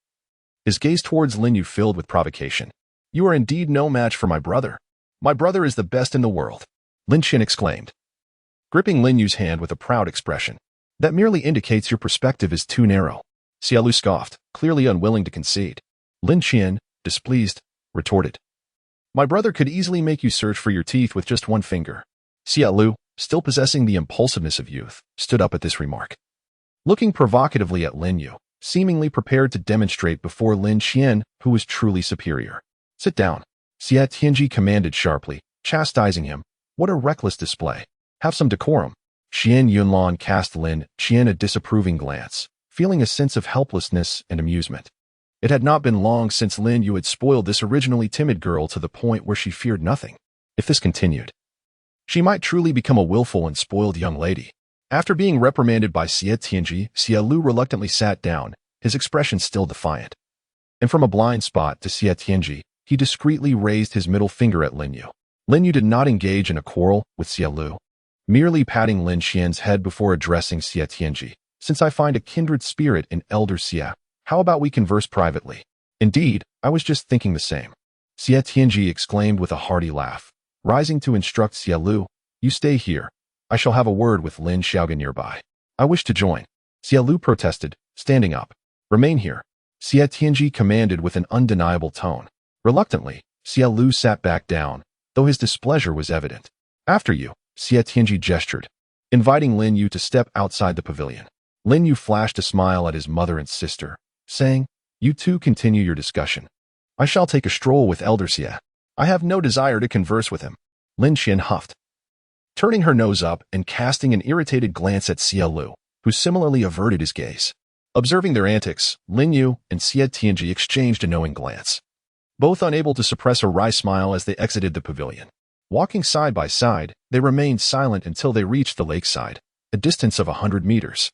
his gaze towards Lin Yu filled with provocation. "You are indeed no match for my brother. My brother is the best in the world," Lin Qian exclaimed, gripping Lin Yu's hand with a proud expression. "That merely indicates your perspective is too narrow." Xie Lu scoffed, clearly unwilling to concede. Lin Qian, displeased, retorted, "My brother could easily make you search for your teeth with just one finger." Xie Lu, still possessing the impulsiveness of youth, stood up at this remark, looking provocatively at Lin Yu, seemingly prepared to demonstrate before Lin Qian who was truly superior. "Sit down," Xie Tianji commanded sharply, chastising him. "What a reckless display. Have some decorum." Xian Yunlan cast Lin Qian a disapproving glance, feeling a sense of helplessness and amusement. It had not been long since Lin Yu had spoiled this originally timid girl to the point where she feared nothing. If this continued, she might truly become a willful and spoiled young lady. After being reprimanded by Xie Tianji, Xie Lu reluctantly sat down, his expression still defiant. And from a blind spot to Xie Tianji, he discreetly raised his middle finger at Lin Yu. Lin Yu did not engage in a quarrel with Xie Lu, merely patting Lin Qian's head before addressing Xie Tianji. "Since I find a kindred spirit in Elder Xie, how about we converse privately?" "Indeed, I was just thinking the same," Xie Tianji exclaimed with a hearty laugh. Rising to instruct Xie Lu, "You stay here. I shall have a word with Lin Xiaogan nearby." "I wish to join," Xie Lu protested, standing up. "Remain here," Xie Tianji commanded with an undeniable tone. Reluctantly, Xie Lu sat back down, though his displeasure was evident. "After you," Xie Tianji gestured, inviting Lin Yu to step outside the pavilion. Lin Yu flashed a smile at his mother and sister, saying, "You two continue your discussion. I shall take a stroll with Elder Xie. I have no desire to converse with him." Lin Qian huffed, turning her nose up and casting an irritated glance at Xie Lu, who similarly averted his gaze. Observing their antics, Lin Yu and Xie Tianji exchanged a knowing glance, both unable to suppress a wry smile as they exited the pavilion. Walking side by side, they remained silent until they reached the lakeside, a distance of 100 meters.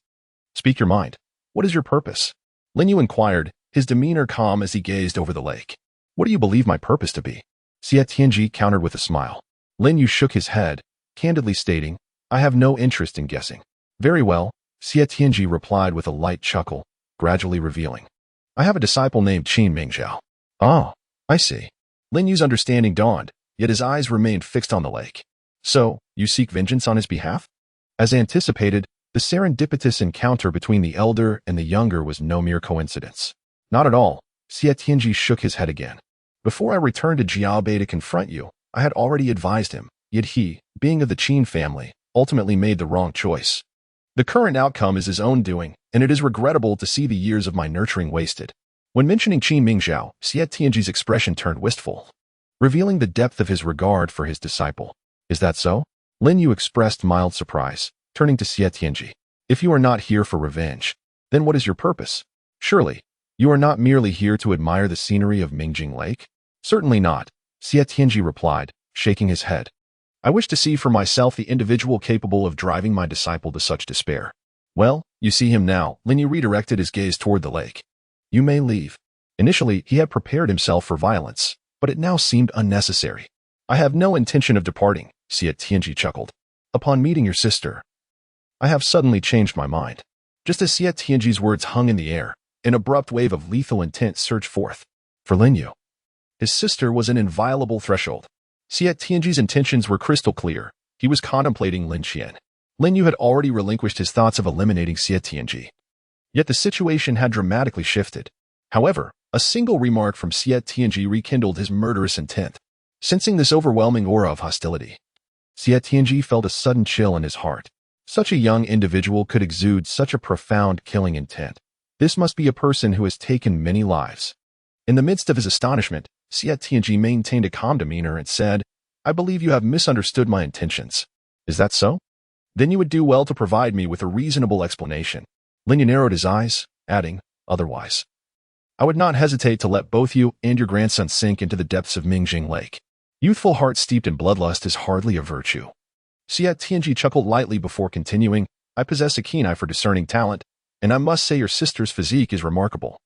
"Speak your mind. What is your purpose?" Lin Yu inquired, his demeanor calm as he gazed over the lake. "What do you believe my purpose to be?" Xie Tianji countered with a smile. Lin Yu shook his head, candidly stating, "I have no interest in guessing." "Very well," Xie Tianji replied with a light chuckle, gradually revealing, "I have a disciple named Qin Mingzhao." "Oh, I see." Lin Yu's understanding dawned, yet his eyes remained fixed on the lake. "So, you seek vengeance on his behalf?" As anticipated, the serendipitous encounter between the elder and the younger was no mere coincidence. "Not at all," Xie Tianji shook his head again. "Before I returned to Jiaobei to confront you, I had already advised him, yet he, being of the Qin family, ultimately made the wrong choice. The current outcome is his own doing, and it is regrettable to see the years of my nurturing wasted." When mentioning Qin Mingzhao, Xie Tianji's expression turned wistful, revealing the depth of his regard for his disciple. "Is that so?" Lin Yu expressed mild surprise, turning to Xie Tianji. "If you are not here for revenge, then what is your purpose? Surely, you are not merely here to admire the scenery of Mingjing Lake?" "Certainly not," Xie Tianji replied, shaking his head. "I wish to see for myself the individual capable of driving my disciple to such despair." "Well, you see him now." Lin Yu redirected his gaze toward the lake. "You may leave." Initially, he had prepared himself for violence, but it now seemed unnecessary. I have no intention of departing, Xie Tianji chuckled. Upon meeting your sister, I have suddenly changed my mind. Just as Xie Tianji's words hung in the air, an abrupt wave of lethal intent surged forth. For Lin Yu, his sister was an inviolable threshold. Xie Tianji's intentions were crystal clear. He was contemplating Lin Qian. Lin Yu had already relinquished his thoughts of eliminating Xie Tianji. Yet the situation had dramatically shifted. However, a single remark from Xie Tianji rekindled his murderous intent. Sensing this overwhelming aura of hostility, Xie Tianji felt a sudden chill in his heart. Such a young individual could exude such a profound killing intent. This must be a person who has taken many lives. In the midst of his astonishment, Xie Tianji maintained a calm demeanor and said, I believe you have misunderstood my intentions. Is that so? Then you would do well to provide me with a reasonable explanation. Lin Yu narrowed his eyes, adding, otherwise, I would not hesitate to let both you and your grandson sink into the depths of Mingjing Lake. Youthful heart steeped in bloodlust is hardly a virtue. Xie Tianji chuckled lightly before continuing, I possess a keen eye for discerning talent, and I must say your sister's physique is remarkable.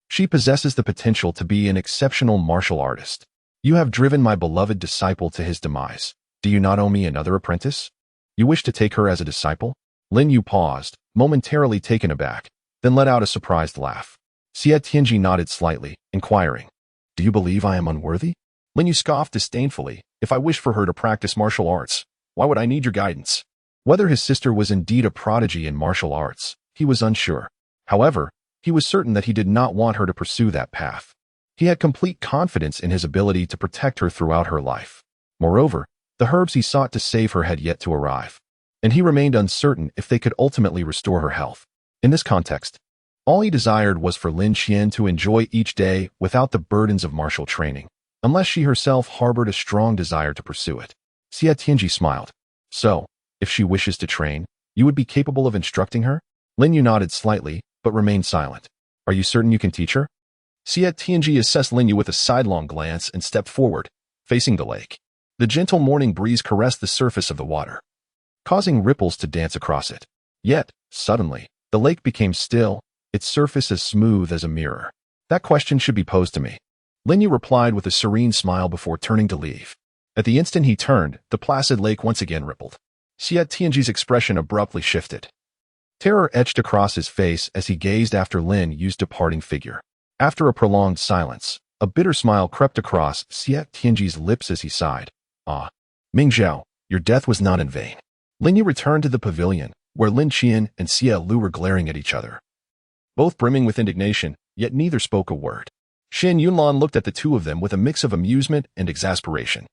She possesses the potential to be an exceptional martial artist. You have driven my beloved disciple to his demise. Do you not owe me another apprentice? You wish to take her as a disciple? Lin Yu paused, momentarily taken aback, then let out a surprised laugh. Xie Tianji nodded slightly, inquiring, do you believe I am unworthy? Lin Yu scoffed disdainfully, if I wish for her to practice martial arts, why would I need your guidance? Whether his sister was indeed a prodigy in martial arts, he was unsure. However, he was certain that he did not want her to pursue that path. He had complete confidence in his ability to protect her throughout her life. Moreover, the herbs he sought to save her had yet to arrive, and he remained uncertain if they could ultimately restore her health. In this context, all he desired was for Lin Qian to enjoy each day without the burdens of martial training, unless she herself harbored a strong desire to pursue it. Xie Tianji smiled. So, if she wishes to train, you would be capable of instructing her? Lin Yu nodded slightly, but remained silent. Are you certain you can teach her? Xie Tianji assessed Lin Yu with a sidelong glance and stepped forward, facing the lake. The gentle morning breeze caressed the surface of the water, causing ripples to dance across it. Yet, suddenly, the lake became still, its surface as smooth as a mirror. That question should be posed to me. Lin Yu replied with a serene smile before turning to leave. At the instant he turned, the placid lake once again rippled. Xie Tianji's expression abruptly shifted. Terror etched across his face as he gazed after Lin Yu's departing figure. After a prolonged silence, a bitter smile crept across Xie Tianji's lips as he sighed. Ah, Ming Zhao, your death was not in vain. Lin Yu returned to the pavilion, where Lin Qian and Xie Lu were glaring at each other, both brimming with indignation, yet neither spoke a word. Shen Yunlan looked at the two of them with a mix of amusement and exasperation.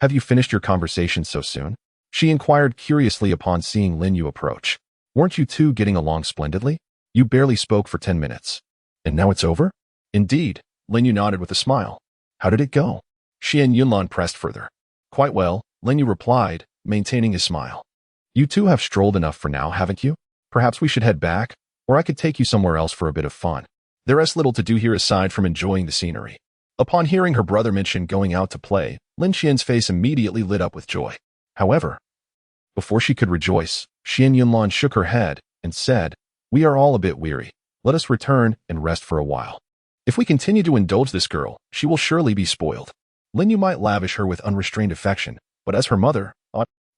Have you finished your conversation so soon? She inquired curiously upon seeing Lin Yu approach. Weren't you two getting along splendidly? You barely spoke for 10 minutes. And now it's over? Indeed, Lin Yu nodded with a smile. How did it go? Shen Yunlan pressed further. Quite well, Lin Yu replied, maintaining his smile. You two have strolled enough for now, haven't you? Perhaps we should head back, or I could take you somewhere else for a bit of fun. There is little to do here aside from enjoying the scenery. Upon hearing her brother mention going out to play, Lin Qian's face immediately lit up with joy. However, before she could rejoice, Shen Yunlan shook her head and said, we are all a bit weary. Let us return and rest for a while. If we continue to indulge this girl, she will surely be spoiled. Lin Yu might lavish her with unrestrained affection, but as her mother,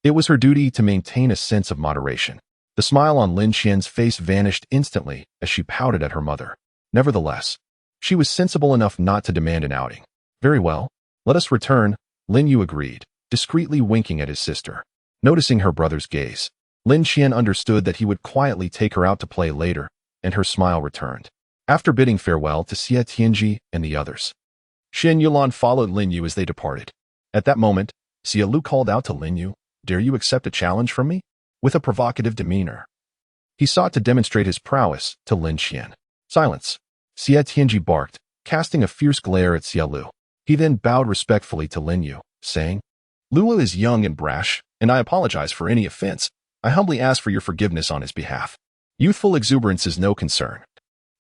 it was her duty to maintain a sense of moderation. The smile on Lin Qian's face vanished instantly as she pouted at her mother. Nevertheless, she was sensible enough not to demand an outing. Very well, let us return, Lin Yu agreed, discreetly winking at his sister. Noticing her brother's gaze, Lin Qian understood that he would quietly take her out to play later, and her smile returned. After bidding farewell to Xie Tianji and the others, Shen Yunlan followed Lin Yu as they departed. At that moment, Xie Lu called out to Lin Yu, dare you accept a challenge from me? With a provocative demeanor, he sought to demonstrate his prowess to Lin Qian. Silence. Xie Tianji barked, casting a fierce glare at Xie Lu. He then bowed respectfully to Lin Yu, saying, Lulu is young and brash, and I apologize for any offense. I humbly ask for your forgiveness on his behalf. Youthful exuberance is no concern.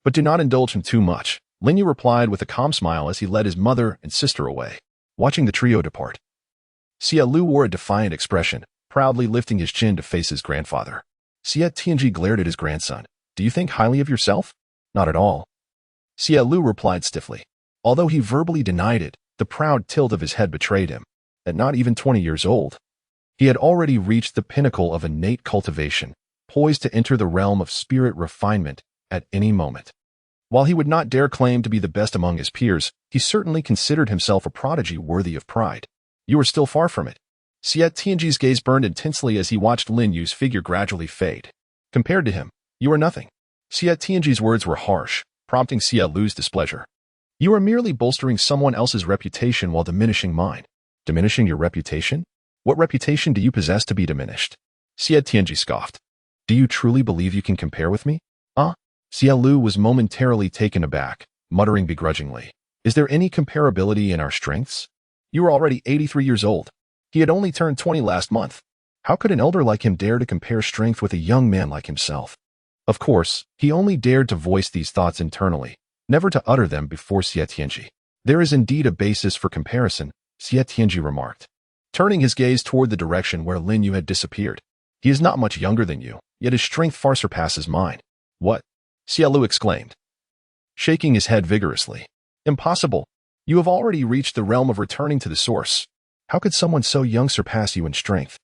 But do not indulge him too much, Lin Yu replied with a calm smile as he led his mother and sister away. Watching the trio depart, Xie Lu wore a defiant expression, proudly lifting his chin to face his grandfather. Xie Tianji glared at his grandson. Do you think highly of yourself? Not at all. Xie Lu replied stiffly. Although he verbally denied it, the proud tilt of his head betrayed him. at not even 20 years old. He had already reached the pinnacle of innate cultivation, poised to enter the realm of spirit refinement at any moment. While he would not dare claim to be the best among his peers, he certainly considered himself a prodigy worthy of pride. You are still far from it. Xie Tianji's gaze burned intensely as he watched Lin Yu's figure gradually fade. Compared to him, you are nothing. Xie Tianji's words were harsh, prompting Xie Lu's displeasure. You are merely bolstering someone else's reputation while diminishing mine. Diminishing your reputation? What reputation do you possess to be diminished? Xie Tianji scoffed. Do you truly believe you can compare with me? Xie Lu was momentarily taken aback, muttering begrudgingly. Is there any comparability in our strengths? You are already 83 years old. He had only turned 20 last month. How could an elder like him dare to compare strength with a young man like himself? Of course, he only dared to voice these thoughts internally, never to utter them before Xie Tianji. There is indeed a basis for comparison, Xie Tianji remarked, turning his gaze toward the direction where Lin Yu had disappeared. He is not much younger than you, yet his strength far surpasses mine. What? Xie Lu exclaimed, shaking his head vigorously. Impossible. You have already reached the realm of returning to the source. How could someone so young surpass you in strength?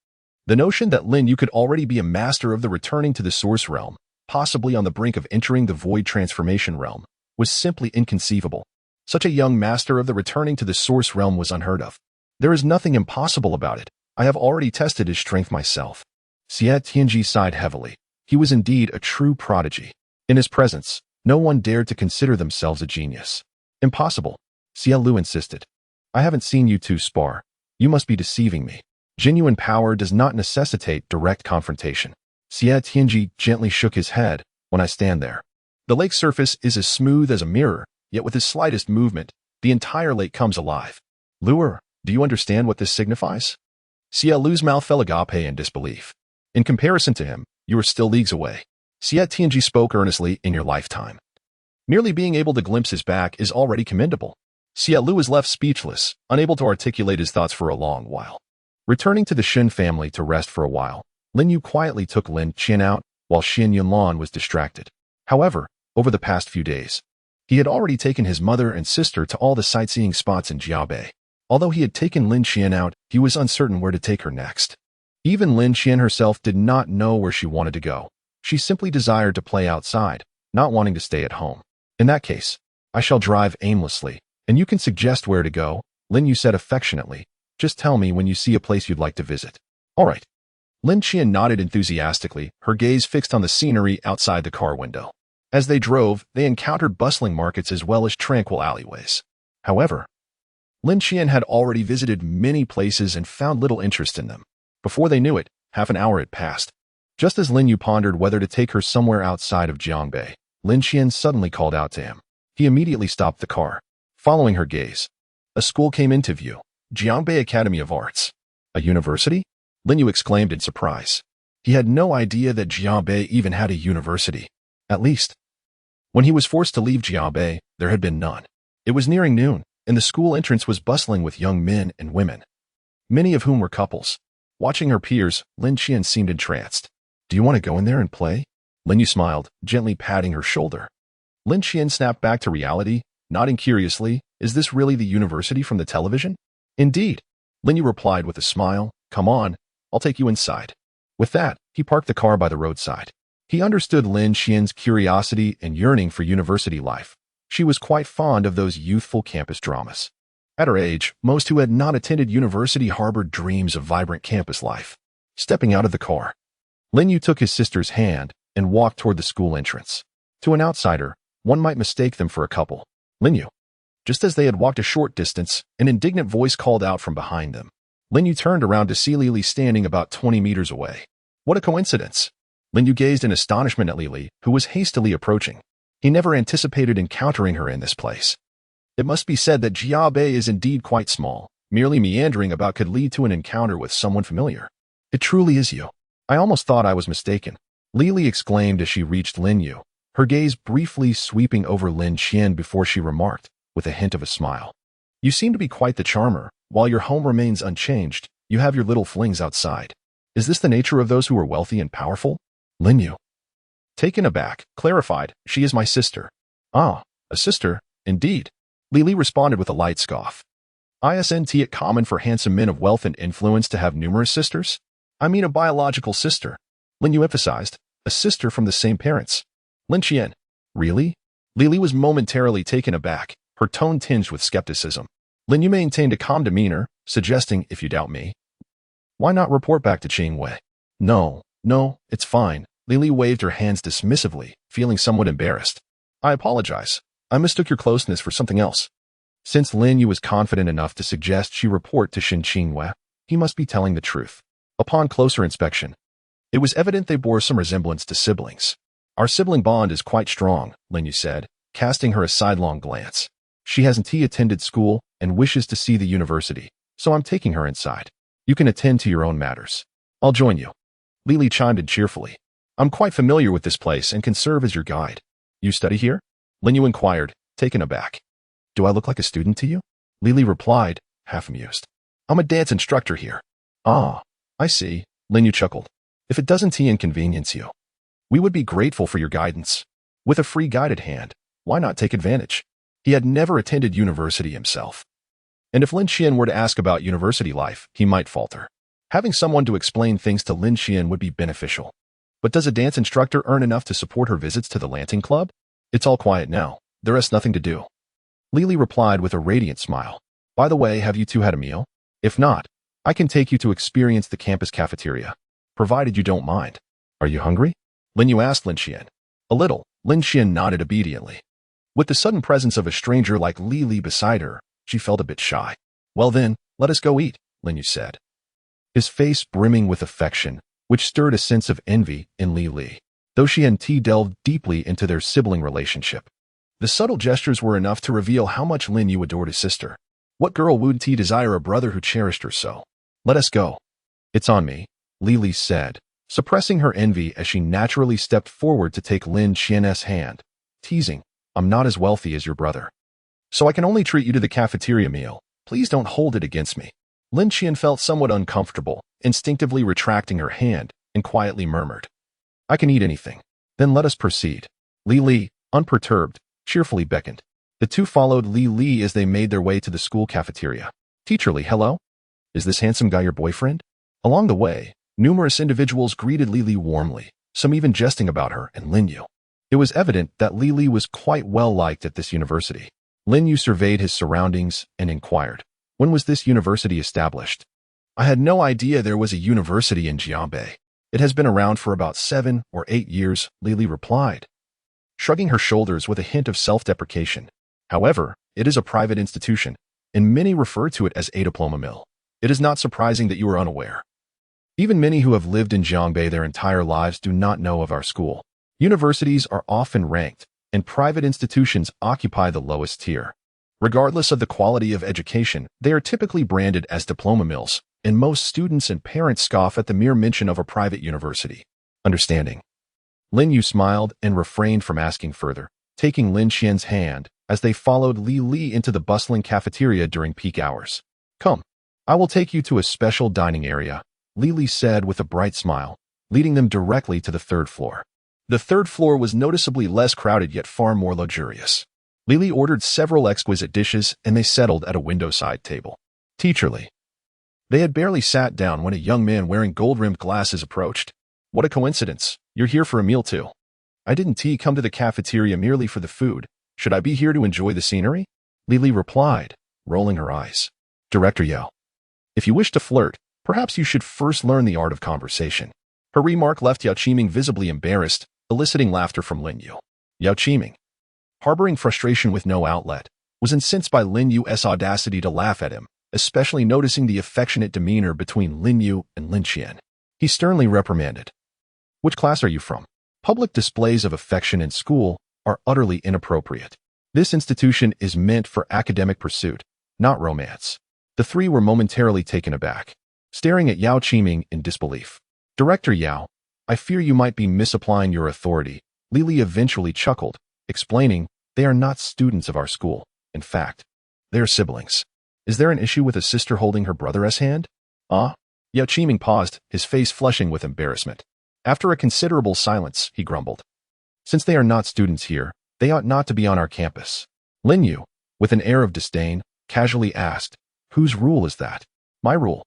The notion that Lin Yu could already be a master of the returning to the source realm, possibly on the brink of entering the void transformation realm, was simply inconceivable. Such a young master of the returning to the source realm was unheard of. There is nothing impossible about it. I have already tested his strength myself. Xie Tianji sighed heavily. He was indeed a true prodigy. In his presence, no one dared to consider themselves a genius. Impossible, Xie Lu insisted. I haven't seen you two spar. You must be deceiving me. Genuine power does not necessitate direct confrontation. Xie Tianji gently shook his head. When I stand there, the lake's surface is as smooth as a mirror, yet with the slightest movement, the entire lake comes alive. Luer, do you understand what this signifies? Xie Lu's mouth fell agape in disbelief. In comparison to him, you are still leagues away. Xie Tianji spoke earnestly. In your lifetime, merely being able to glimpse his back is already commendable. Xie Lu was left speechless, unable to articulate his thoughts for a long while. Returning to the Shen family to rest for a while, Lin Yu quietly took Lin Qian out while Xin Yunlan was distracted. However, over the past few days, he had already taken his mother and sister to all the sightseeing spots in Jiabei. Although he had taken Lin Qian out, he was uncertain where to take her next. Even Lin Qian herself did not know where she wanted to go. She simply desired to play outside, not wanting to stay at home. In that case, I shall drive aimlessly, and you can suggest where to go, Lin Yu said affectionately. Just tell me when you see a place you'd like to visit. All right. Lin Qian nodded enthusiastically, her gaze fixed on the scenery outside the car window. As they drove, they encountered bustling markets as well as tranquil alleyways. However, Lin Qian had already visited many places and found little interest in them. Before they knew it, half an hour had passed. Just as Lin Yu pondered whether to take her somewhere outside of Jiangbei, Lin Qian suddenly called out to him. He immediately stopped the car. Following her gaze, a school came into view. Jiangbei Academy of Arts. A university? Lin Yu exclaimed in surprise. He had no idea that Jiangbei even had a university. At least, when he was forced to leave Jiangbei, there had been none. It was nearing noon, and the school entrance was bustling with young men and women, many of whom were couples. Watching her peers, Lin Qian seemed entranced. Do you want to go in there and play? Lin Yu smiled, gently patting her shoulder. Lin Qian snapped back to reality, nodding curiously. Is this really the university from the television? Indeed, Lin Yu replied with a smile. Come on, I'll take you inside. With that, he parked the car by the roadside. He understood Lin Qian's curiosity and yearning for university life. She was quite fond of those youthful campus dramas. At her age, most who had not attended university harbored dreams of vibrant campus life. Stepping out of the car, Lin Yu took his sister's hand and walked toward the school entrance. To an outsider, one might mistake them for a couple. Lin Yu. Just as they had walked a short distance, an indignant voice called out from behind them. Lin Yu turned around to see Lili standing about 20 meters away. What a coincidence! Lin Yu gazed in astonishment at Lili, who was hastily approaching. He never anticipated encountering her in this place. It must be said that Jiabei is indeed quite small. Merely meandering about could lead to an encounter with someone familiar. It truly is you. I almost thought I was mistaken, Lili exclaimed as she reached Lin Yu, her gaze briefly sweeping over Lin Qian before she remarked, with a hint of a smile. You seem to be quite the charmer. While your home remains unchanged, you have your little flings outside. Is this the nature of those who are wealthy and powerful? Lin Yu, taken aback, clarified, she is my sister. Ah, a sister, indeed. Lili responded with a light scoff. Isn't it common for handsome men of wealth and influence to have numerous sisters? I mean a biological sister. Lin Yu emphasized, a sister from the same parents. Lin Qian. Really? Lili was momentarily taken aback, her tone tinged with skepticism. Lin Yu maintained a calm demeanor, suggesting, if you doubt me, why not report back to Qingwei? No, it's fine. Lili waved her hands dismissively, feeling somewhat embarrassed. I apologize. I mistook your closeness for something else. Since Lin Yu was confident enough to suggest she report to Shen Qingwei, he must be telling the truth. Upon closer inspection, it was evident they bore some resemblance to siblings. Our sibling bond is quite strong, Lin Yu said, casting her a sidelong glance. She hasn't attended school and wishes to see the university, so I'm taking her inside. You can attend to your own matters. I'll join you. Lili chimed in cheerfully. I'm quite familiar with this place and can serve as your guide. You study here? Lin Yu inquired, taken aback. Do I look like a student to you? Lili replied, half amused. I'm a dance instructor here. Ah, I see, Lin Yu chuckled. If it doesn't inconvenience you, we would be grateful for your guidance. With a free guide at hand, why not take advantage? He had never attended university himself. And if Lin Qian were to ask about university life, he might falter. Having someone to explain things to Lin Qian would be beneficial. But does a dance instructor earn enough to support her visits to the Lantern Club? It's all quiet now. There is nothing to do. Lili replied with a radiant smile. By the way, have you two had a meal? If not, I can take you to experience the campus cafeteria, provided you don't mind. Are you hungry? Lin Yu asked Lin Qian. A little. Lin Qian nodded obediently. With the sudden presence of a stranger like Lili beside her, she felt a bit shy. Well then, let us go eat, Lin Yu said, his face brimming with affection, which stirred a sense of envy in Lili, though she and T delved deeply into their sibling relationship. The subtle gestures were enough to reveal how much Lin Yu adored his sister. What girl would T desire a brother who cherished her so? Let us go. It's on me, Lili said, suppressing her envy as she naturally stepped forward to take Lin Qian's hand, teasing, I'm not as wealthy as your brother, so I can only treat you to the cafeteria meal. Please don't hold it against me. Lin Qian felt somewhat uncomfortable, instinctively retracting her hand, and quietly murmured, I can eat anything. Then let us proceed. Lili, unperturbed, cheerfully beckoned. The two followed Lili as they made their way to the school cafeteria. Teacher Li, hello? Is this handsome guy your boyfriend? Along the way, numerous individuals greeted Lili warmly, some even jesting about her and Lin Yu. It was evident that Lili was quite well liked at this university. Lin Yu surveyed his surroundings and inquired, when was this university established? I had no idea there was a university in Jiangbei. It has been around for about 7 or 8 years, Lili replied, shrugging her shoulders with a hint of self-deprecation. However, it is a private institution, and many refer to it as a diploma mill. It is not surprising that you are unaware. Even many who have lived in Jiangbei their entire lives do not know of our school. Universities are often ranked, and private institutions occupy the lowest tier. Regardless of the quality of education, they are typically branded as diploma mills, and most students and parents scoff at the mere mention of a private university. Understanding. Lin Yu smiled and refrained from asking further, taking Lin Qian's hand as they followed Lili into the bustling cafeteria during peak hours. Come, I will take you to a special dining area, Lili said with a bright smile, leading them directly to the 3rd floor. The 3rd floor was noticeably less crowded yet far more luxurious. Lili ordered several exquisite dishes and they settled at a window-side table. Teacher Li. They had barely sat down when a young man wearing gold-rimmed glasses approached. What a coincidence, you're here for a meal too. I didn't come to the cafeteria merely for the food. Should I be here to enjoy the scenery? Lili replied, rolling her eyes. Director Yao. If you wish to flirt, perhaps you should first learn the art of conversation. Her remark left Yao Qiming visibly embarrassed, eliciting laughter from Lin Yu. Yao Qiming, harboring frustration with no outlet, was incensed by Lin Yu's audacity to laugh at him, especially noticing the affectionate demeanor between Lin Yu and Lin Qian. He sternly reprimanded. Which class are you from? Public displays of affection in school are utterly inappropriate. This institution is meant for academic pursuit, not romance. The three were momentarily taken aback, staring at Yao Qiming in disbelief. Director Yao, I fear you might be misapplying your authority, Lili eventually chuckled, explaining, they are not students of our school. In fact, they are siblings. Is there an issue with a sister holding her brother's hand? Ah? Yao Qiming paused, his face flushing with embarrassment. After a considerable silence, he grumbled. Since they are not students here, they ought not to be on our campus. Lin Yu, with an air of disdain, casually asked, Whose rule is that? My rule,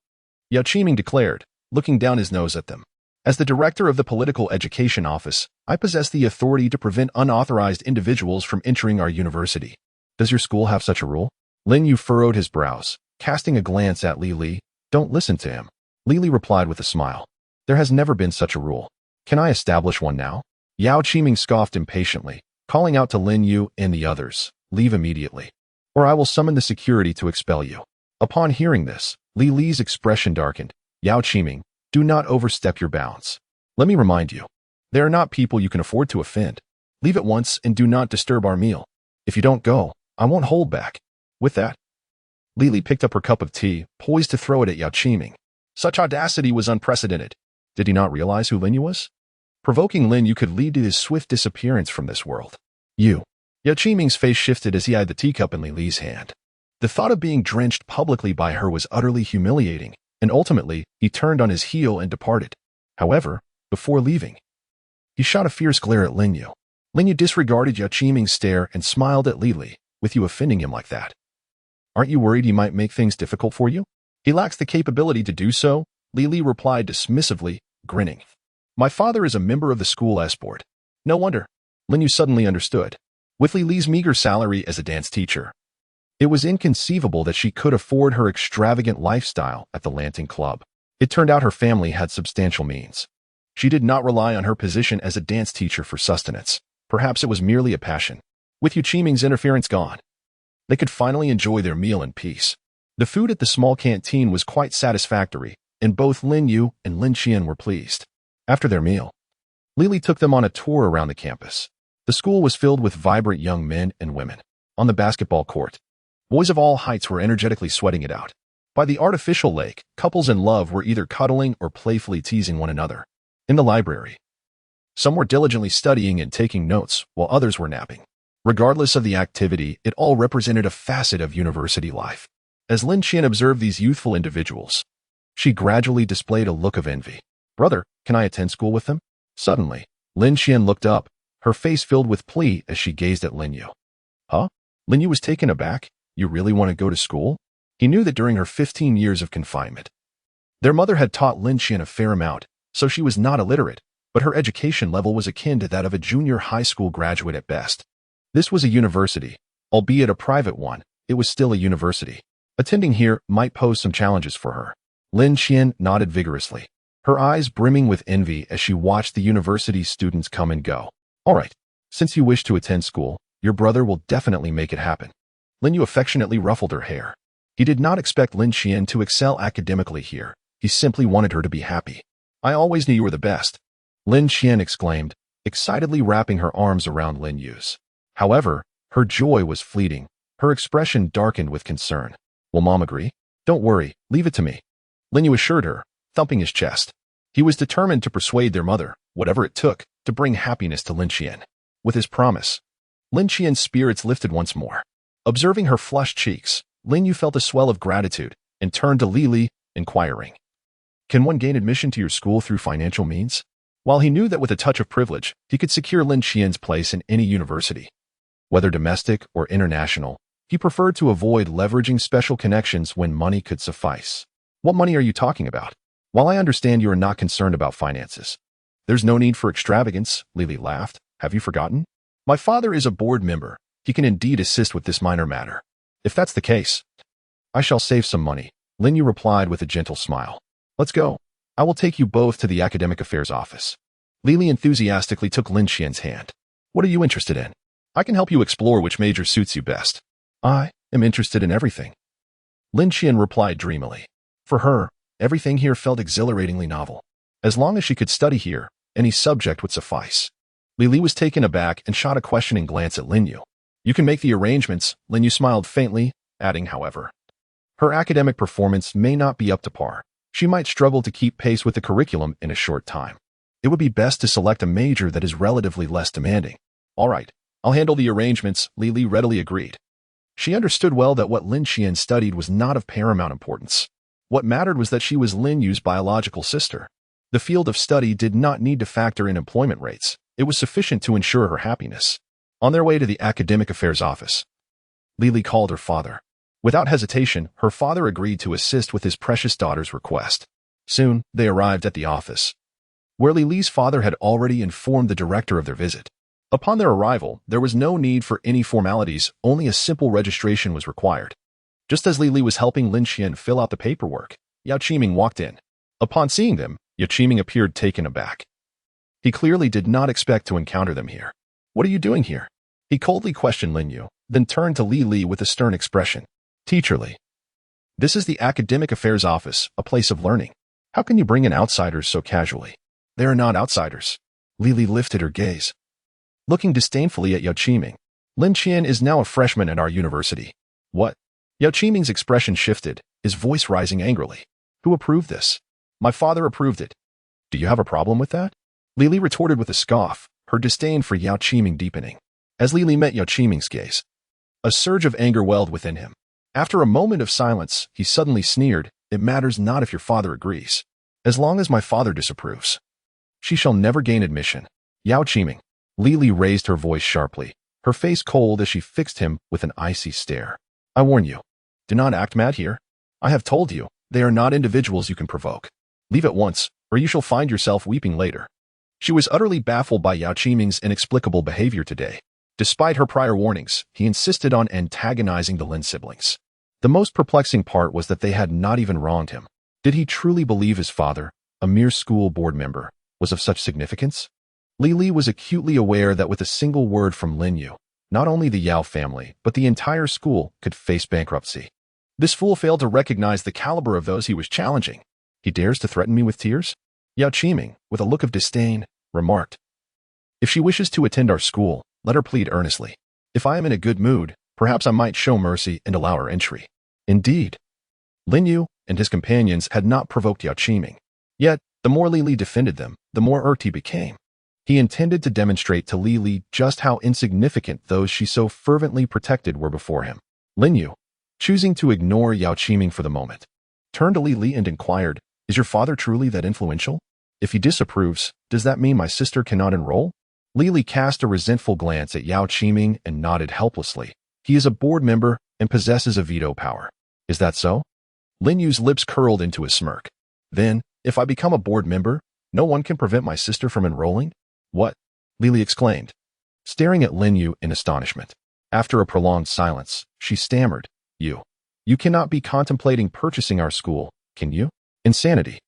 Yao Qiming declared, looking down his nose at them. As the director of the Political Education Office, I possess the authority to prevent unauthorized individuals from entering our university. Does your school have such a rule? Lin Yu furrowed his brows, casting a glance at Li Li. Don't listen to him. Li Li replied with a smile. There has never been such a rule. Can I establish one now? Yao Qiming scoffed impatiently, calling out to Lin Yu and the others, leave immediately, or I will summon the security to expel you. Upon hearing this, Li Li's expression darkened. Yao Qiming, do not overstep your bounds. Let me remind you, they are not people you can afford to offend. Leave at once and do not disturb our meal. If you don't go, I won't hold back. With that, Li Li picked up her cup of tea, poised to throw it at Yao Qiming. Such audacity was unprecedented. Did he not realize who Lin Yu was? Provoking Lin Yu could lead to his swift disappearance from this world. Yao Qiming's face shifted as he eyed the teacup in Li Li's hand. The thought of being drenched publicly by her was utterly humiliating, and ultimately, he turned on his heel and departed. However, before leaving, he shot a fierce glare at Lin Yu. Lin Yu disregarded Yao Qiming's stare and smiled at Li Li. With you offending him like that, aren't you worried he might make things difficult for you? He lacks the capability to do so, Li Li replied dismissively, grinning. My father is a member of the school S-board. No wonder. Lin Yu suddenly understood. With Li Li's meager salary as a dance teacher, it was inconceivable that she could afford her extravagant lifestyle at the Lanting Club. It turned out her family had substantial means. She did not rely on her position as a dance teacher for sustenance. Perhaps it was merely a passion. With Yao Qiming's interference gone, they could finally enjoy their meal in peace. The food at the small canteen was quite satisfactory, and both Lin Yu and Lin Qian were pleased. After their meal, Li Li took them on a tour around the campus. The school was filled with vibrant young men and women. On the basketball court, boys of all heights were energetically sweating it out. By the artificial lake, couples in love were either cuddling or playfully teasing one another. In the library, some were diligently studying and taking notes, while others were napping. Regardless of the activity, it all represented a facet of university life. As Lin Qian observed these youthful individuals, she gradually displayed a look of envy. Brother, can I attend school with them? Suddenly, Lin Qian looked up, her face filled with plea as she gazed at Lin Yu. Huh? Lin Yu was taken aback. You really want to go to school? He knew that during her 15 years of confinement, their mother had taught Lin Qian a fair amount, so she was not illiterate, but her education level was akin to that of a junior high school graduate at best. This was a university, albeit a private one. It was still a university. Attending here might pose some challenges for her. Lin Qian nodded vigorously, her eyes brimming with envy as she watched the university students come and go. All right, since you wish to attend school, your brother will definitely make it happen. Lin Yu affectionately ruffled her hair. He did not expect Lin Qian to excel academically here. He simply wanted her to be happy. I always knew you were the best, Lin Qian exclaimed, excitedly wrapping her arms around Lin Yu's. However, her joy was fleeting. Her expression darkened with concern. Will Mom agree? Don't worry, leave it to me, Lin Yu assured her, thumping his chest. He was determined to persuade their mother, whatever it took, to bring happiness to Lin Qian. With his promise, Lin Qian's spirits lifted once more. Observing her flushed cheeks, Lin Yu felt a swell of gratitude and turned to Li Li, inquiring, can one gain admission to your school through financial means? While he knew that with a touch of privilege, he could secure Lin Qian's place in any university, whether domestic or international, he preferred to avoid leveraging special connections when money could suffice. What money are you talking about? While I understand you are not concerned about finances, there's no need for extravagance, Li Li laughed. Have you forgotten? My father is a board member. He can indeed assist with this minor matter. If that's the case, I shall save some money, Lin Yu replied with a gentle smile. Let's go. I will take you both to the academic affairs office. Li Li enthusiastically took Lin Qian's hand. What are you interested in? I can help you explore which major suits you best. I am interested in everything, Lin Qian replied dreamily. For her, everything here felt exhilaratingly novel. As long as she could study here, any subject would suffice. Li Li was taken aback and shot a questioning glance at Lin Yu. You can make the arrangements, Lin Yu smiled faintly, adding, however, her academic performance may not be up to par. She might struggle to keep pace with the curriculum in a short time. It would be best to select a major that is relatively less demanding. All right, I'll handle the arrangements, Li Li readily agreed. She understood well that what Lin Qian studied was not of paramount importance. What mattered was that she was Lin Yu's biological sister. The field of study did not need to factor in employment rates. It was sufficient to ensure her happiness. On their way to the academic affairs office, Li Li called her father. Without hesitation, her father agreed to assist with his precious daughter's request. Soon, they arrived at the office, where Lily's father had already informed the director of their visit. Upon their arrival, there was no need for any formalities, only a simple registration was required. Just as Lily was helping Lin Xian fill out the paperwork, Yao Qiming walked in. Upon seeing them, Yao Qiming appeared taken aback. He clearly did not expect to encounter them here. "What are you doing here?" He coldly questioned Lin Yu, then turned to Li Li with a stern expression. "Teacher Li, this is the Academic Affairs Office, a place of learning. How can you bring in outsiders so casually?" "They are not outsiders." Li Li lifted her gaze, looking disdainfully at Yao Qiming. "Lin Qian is now a freshman at our university." "What?" Yao Qiming's expression shifted, his voice rising angrily. "Who approved this?" "My father approved it." "Do you have a problem with that?" Li Li retorted with a scoff, her disdain for Yao Qiming deepening. As Li Li met Yao Qiming's gaze, a surge of anger welled within him. After a moment of silence, he suddenly sneered, "It matters not if your father agrees. As long as my father disapproves, she shall never gain admission." "Yao Qiming." Li Li raised her voice sharply, her face cold as she fixed him with an icy stare. "I warn you, do not act mad here. I have told you, they are not individuals you can provoke. Leave at once, or you shall find yourself weeping later." She was utterly baffled by Yao Qiming's inexplicable behavior today. Despite her prior warnings, he insisted on antagonizing the Lin siblings. The most perplexing part was that they had not even wronged him. Did he truly believe his father, a mere school board member, was of such significance? Li Li was acutely aware that with a single word from Lin Yu, not only the Yao family, but the entire school could face bankruptcy. This fool failed to recognize the caliber of those he was challenging. "He dares to threaten me with tears?" Yao Qiming, with a look of disdain, remarked. "If she wishes to attend our school, let her plead earnestly. If I am in a good mood, perhaps I might show mercy and allow her entry." Indeed, Lin Yu and his companions had not provoked Yao Qiming. Yet, the more Li Li defended them, the more irked he became. He intended to demonstrate to Li Li just how insignificant those she so fervently protected were before him. Lin Yu, choosing to ignore Yao Qiming for the moment, turned to Li Li and inquired, "Is your father truly that influential? If he disapproves, does that mean my sister cannot enroll?" Li Li cast a resentful glance at Yao Qiming and nodded helplessly. "He is a board member and possesses a veto power." "Is that so?" Lin Yu's lips curled into a smirk. "Then, if I become a board member, no one can prevent my sister from enrolling?" "What?" Li Li exclaimed, staring at Lin Yu in astonishment. After a prolonged silence, she stammered, You cannot be contemplating purchasing our school, can you?" Insanity.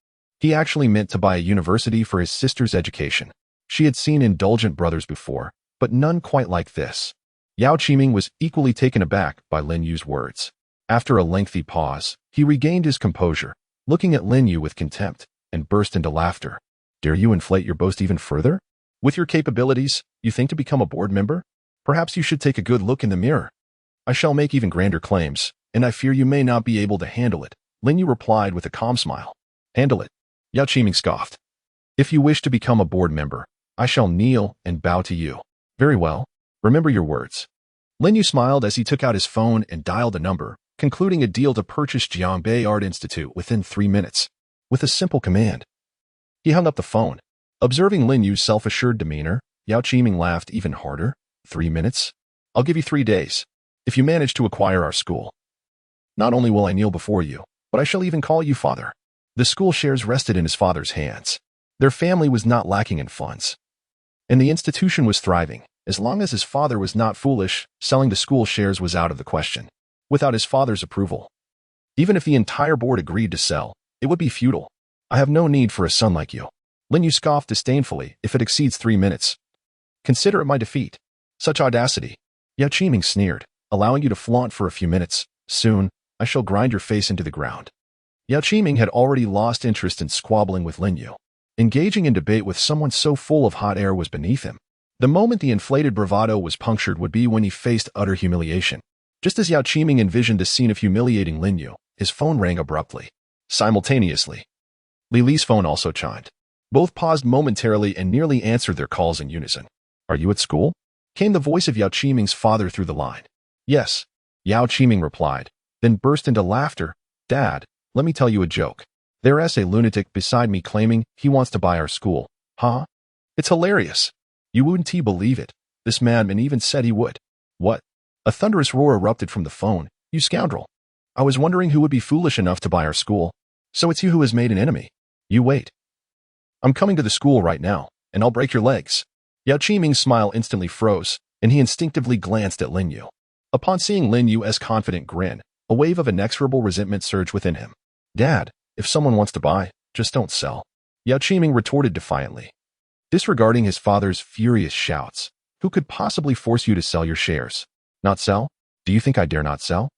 He actually meant to buy a university for his sister's education. She had seen indulgent brothers before, but none quite like this. Yao Qiming was equally taken aback by Lin Yu's words. After a lengthy pause, he regained his composure, looking at Lin Yu with contempt, and burst into laughter. "Dare you inflate your boast even further? With your capabilities, you think to become a board member? Perhaps you should take a good look in the mirror. I shall make even grander claims, and I fear you may not be able to handle it," Lin Yu replied with a calm smile. "Handle it?" Yao Qiming scoffed. "If you wish to become a board member, I shall kneel and bow to you." "Very well. Remember your words." Lin Yu smiled as he took out his phone and dialed a number, concluding a deal to purchase Jiangbei Art Institute within 3 minutes. With a simple command, he hung up the phone. Observing Lin Yu's self-assured demeanor, Yao Qiming laughed even harder. 3 minutes? I'll give you 3 days. If you manage to acquire our school, not only will I kneel before you, but I shall even call you father. The school shares rested in his father's hands. Their family was not lacking in funds, and the institution was thriving. As long as his father was not foolish, selling the school shares was out of the question. Without his father's approval, even if the entire board agreed to sell, it would be futile. "I have no need for a son like you." Lin Yu scoffed disdainfully. "If it exceeds 3 minutes, consider it my defeat." "Such audacity." Yao Qiming sneered. "Allowing you to flaunt for a few minutes. Soon, I shall grind your face into the ground." Yao Qiming had already lost interest in squabbling with Lin Yu. Engaging in debate with someone so full of hot air was beneath him. The moment the inflated bravado was punctured would be when he faced utter humiliation. Just as Yao Qiming envisioned the scene of humiliating Lin Yu, his phone rang abruptly. Simultaneously, Li Li's phone also chimed. Both paused momentarily and nearly answered their calls in unison. "Are you at school?" came the voice of Yao Qiming's father through the line. "Yes," Yao Qiming replied, then burst into laughter. "Dad, let me tell you a joke. There's a lunatic beside me claiming he wants to buy our school. Huh? It's hilarious. You wouldn't believe it. This madman even said he would." "What?" A thunderous roar erupted from the phone. "You scoundrel. I was wondering who would be foolish enough to buy our school. So it's you who has made an enemy. You wait. I'm coming to the school right now, and I'll break your legs. Yao Qiming's smile instantly froze, and he instinctively glanced at Lin Yu. Upon seeing Lin Yu's confident grin, a wave of inexorable resentment surged within him. Dad, if someone wants to buy, just don't sell. Yao Qiming retorted defiantly. Disregarding his father's furious shouts, who could possibly force you to sell your shares? Not sell? Do you think I dare not sell?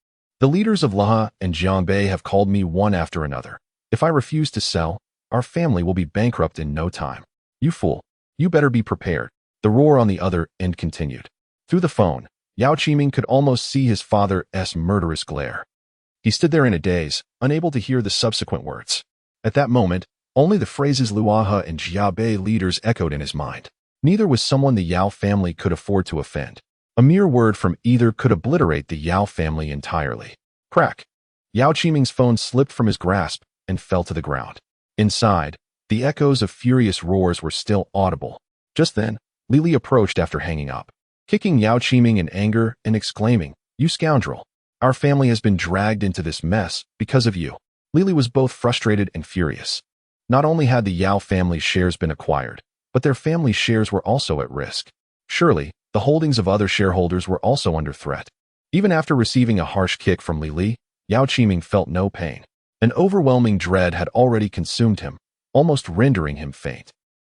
The leaders of Laha and Jianbei have called me one after another. If I refuse to sell, our family will be bankrupt in no time. You fool. You better be prepared. The roar on the other end continued. Through the phone, Yao Qiming could almost see his father's murderous glare. He stood there in a daze, unable to hear the subsequent words. At that moment, only the phrases Luaha and Jiabei leaders echoed in his mind. Neither was someone the Yao family could afford to offend. A mere word from either could obliterate the Yao family entirely. Crack! Yao Qiming's phone slipped from his grasp and fell to the ground. Inside, the echoes of furious roars were still audible. Just then, Lili approached after hanging up, kicking Yao Qiming in anger and exclaiming, "You scoundrel! Our family has been dragged into this mess because of you." Lili was both frustrated and furious. Not only had the Yao family's shares been acquired, but their family's shares were also at risk. Surely, the holdings of other shareholders were also under threat. Even after receiving a harsh kick from Lili, Yao Qiming felt no pain. An overwhelming dread had already consumed him, almost rendering him faint.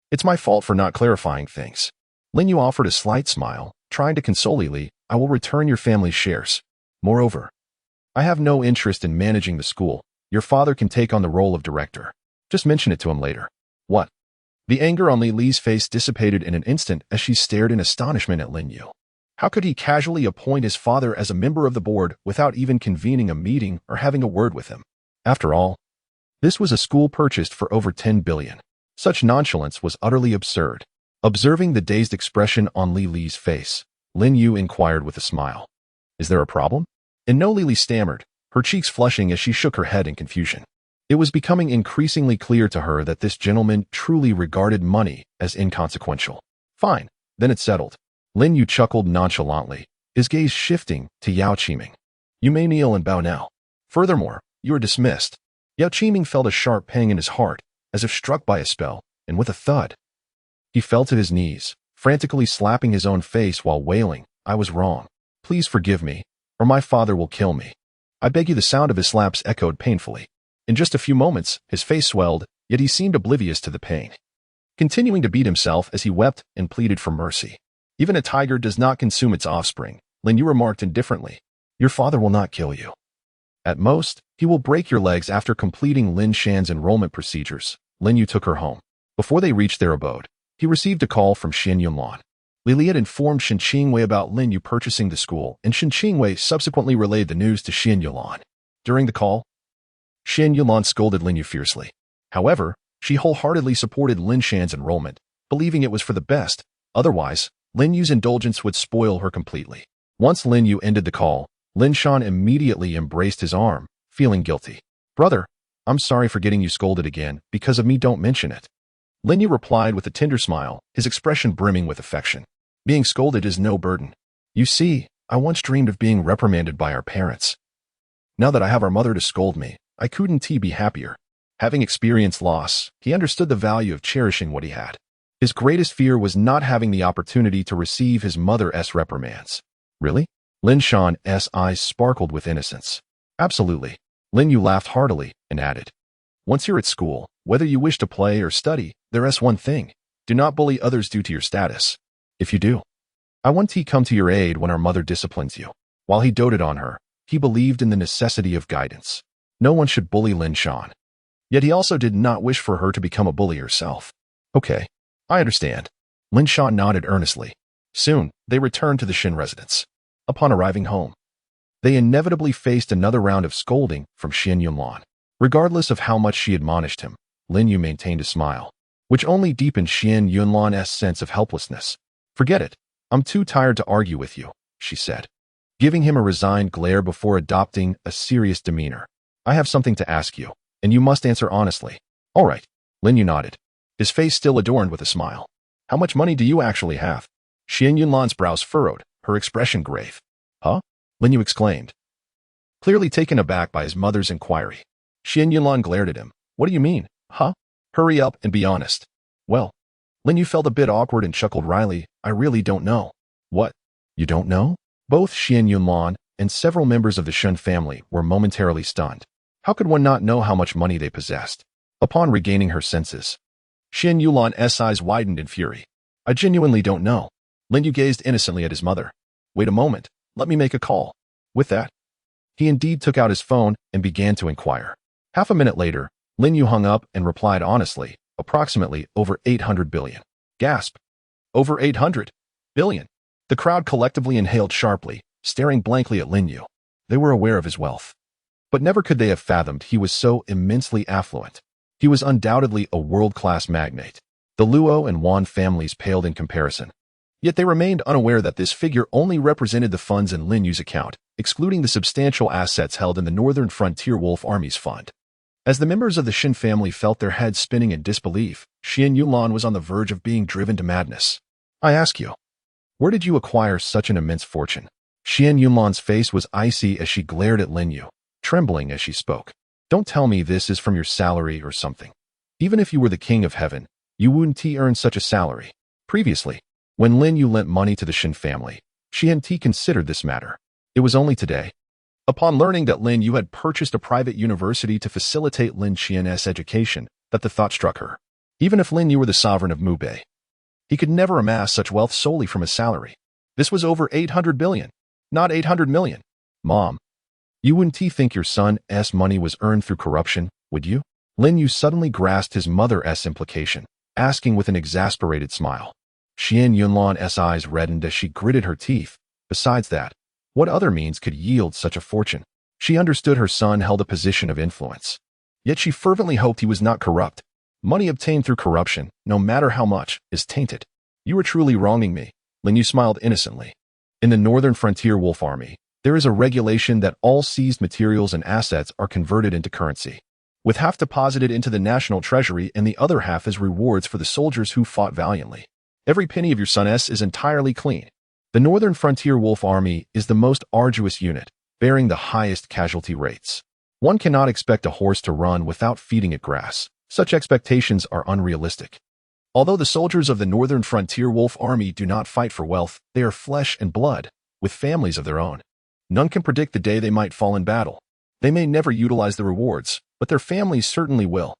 It's my fault for not clarifying things. Lin Yu offered a slight smile, trying to console Lili. I will return your family's shares. Moreover, I have no interest in managing the school. Your father can take on the role of director. Just mention it to him later. What? The anger on Lili's face dissipated in an instant as she stared in astonishment at Lin Yu. How could he casually appoint his father as a member of the board without even convening a meeting or having a word with him? After all, this was a school purchased for over 10 billion. Such nonchalance was utterly absurd. Observing the dazed expression on Lili's face, Lin Yu inquired with a smile. Is there a problem? And no, Lili stammered, her cheeks flushing as she shook her head in confusion. It was becoming increasingly clear to her that this gentleman truly regarded money as inconsequential. Fine, then it's settled. Lin Yu chuckled nonchalantly, his gaze shifting to Yao Qiming. You may kneel and bow now. Furthermore, you are dismissed. Yao Qiming felt a sharp pang in his heart, as if struck by a spell, and with a thud, he fell to his knees, frantically slapping his own face while wailing, I was wrong. Please forgive me, or my father will kill me. I beg you. The sound of his slaps echoed painfully. In just a few moments, his face swelled, yet he seemed oblivious to the pain, continuing to beat himself as he wept and pleaded for mercy. Even a tiger does not consume its offspring, Lin Yu remarked indifferently. Your father will not kill you. At most, he will break your legs after completing Lin Shan's enrollment procedures. Lin Yu took her home. Before they reached their abode, he received a call from Shen Yunlan. Lili had informed Shen Qingwei about Lin Yu purchasing the school, and Shen Qingwei subsequently relayed the news to Shen Yunlan. During the call, Shen Yunlan scolded Lin Yu fiercely. However, she wholeheartedly supported Lin Shan's enrollment, believing it was for the best. Otherwise, Lin Yu's indulgence would spoil her completely. Once Lin Yu ended the call, Lin Shan immediately embraced his arm, feeling guilty. Brother, I'm sorry for getting you scolded again. Because of me, don't mention it. Lin Yu replied with a tender smile, his expression brimming with affection. Being scolded is no burden. You see, I once dreamed of being reprimanded by our parents. Now that I have our mother to scold me, I couldn't be happier. Having experienced loss, he understood the value of cherishing what he had. His greatest fear was not having the opportunity to receive his mother's reprimands. Really? Lin Shan's eyes sparkled with innocence. Absolutely. Lin Yu laughed heartily and added, once you're at school, whether you wish to play or study, there's one thing. Do not bully others due to your status. If you do, I want to come to your aid when our mother disciplines you. While he doted on her, he believed in the necessity of guidance. No one should bully Lin Shan. Yet he also did not wish for her to become a bully herself. Okay, I understand. Lin Shan nodded earnestly. Soon, they returned to the Shen residence. Upon arriving home, they inevitably faced another round of scolding from Shen Yunlan. Regardless of how much she admonished him, Lin Yu maintained a smile, which only deepened Shen Yunlan's sense of helplessness. Forget it. I'm too tired to argue with you, she said, giving him a resigned glare before adopting a serious demeanor. I have something to ask you, and you must answer honestly. All right. Lin Yu nodded, his face still adorned with a smile. How much money do you actually have? Shen Yunlan's brows furrowed, her expression grave. Huh? Lin Yu exclaimed, clearly taken aback by his mother's inquiry. Shen Yunlan glared at him. What do you mean? Huh? Hurry up and be honest. Well, Lin Yu felt a bit awkward and chuckled wryly. I really don't know. What? You don't know? Both Shen Yunlan and several members of the Shen family were momentarily stunned. How could one not know how much money they possessed? Upon regaining her senses, Shen Yunlan's eyes widened in fury. I genuinely don't know. Lin Yu gazed innocently at his mother. Wait a moment, let me make a call. With that, he indeed took out his phone and began to inquire. Half a minute later, Lin Yu hung up and replied honestly, approximately over 800 billion. Gasp. Over 800 billion. The crowd collectively inhaled sharply, staring blankly at Lin Yu. They were aware of his wealth, but never could they have fathomed he was so immensely affluent. He was undoubtedly a world-class magnate. The Luo and Wan families paled in comparison. Yet they remained unaware that this figure only represented the funds in Lin Yu's account, excluding the substantial assets held in the Northern Frontier Wolf Army's fund. As the members of the Shen family felt their heads spinning in disbelief, Shen Yunlan was on the verge of being driven to madness. I ask you, where did you acquire such an immense fortune? Shen Yunlan's face was icy as she glared at Lin Yu, trembling as she spoke. Don't tell me this is from your salary or something. Even if you were the king of heaven, you wouldn't earn such a salary. Previously, when Lin Yu lent money to the Shen family, she hadn't considered this matter. It was only today, upon learning that Lin Yu had purchased a private university to facilitate Lin Qian's education, that the thought struck her. Even if Lin Yu were the sovereign of Mubei, he could never amass such wealth solely from his salary. This was over 800 billion, not 800 million. Mom, you wouldn't think your son's money was earned through corruption, would you? Lin Yu suddenly grasped his mother's implication, asking with an exasperated smile. Shen Yunlan's eyes reddened as she gritted her teeth. Besides that, what other means could yield such a fortune? She understood her son held a position of influence. Yet she fervently hoped he was not corrupt. Money obtained through corruption, no matter how much, is tainted. You are truly wronging me. Lin Yu smiled innocently. In the Northern Frontier Wolf Army, there is a regulation that all seized materials and assets are converted into currency, with half deposited into the national treasury and the other half as rewards for the soldiers who fought valiantly. Every penny of your son's is entirely clean. The Northern Frontier Wolf Army is the most arduous unit, bearing the highest casualty rates. One cannot expect a horse to run without feeding it grass. Such expectations are unrealistic. Although the soldiers of the Northern Frontier Wolf Army do not fight for wealth, they are flesh and blood, with families of their own. None can predict the day they might fall in battle. They may never utilize the rewards, but their families certainly will.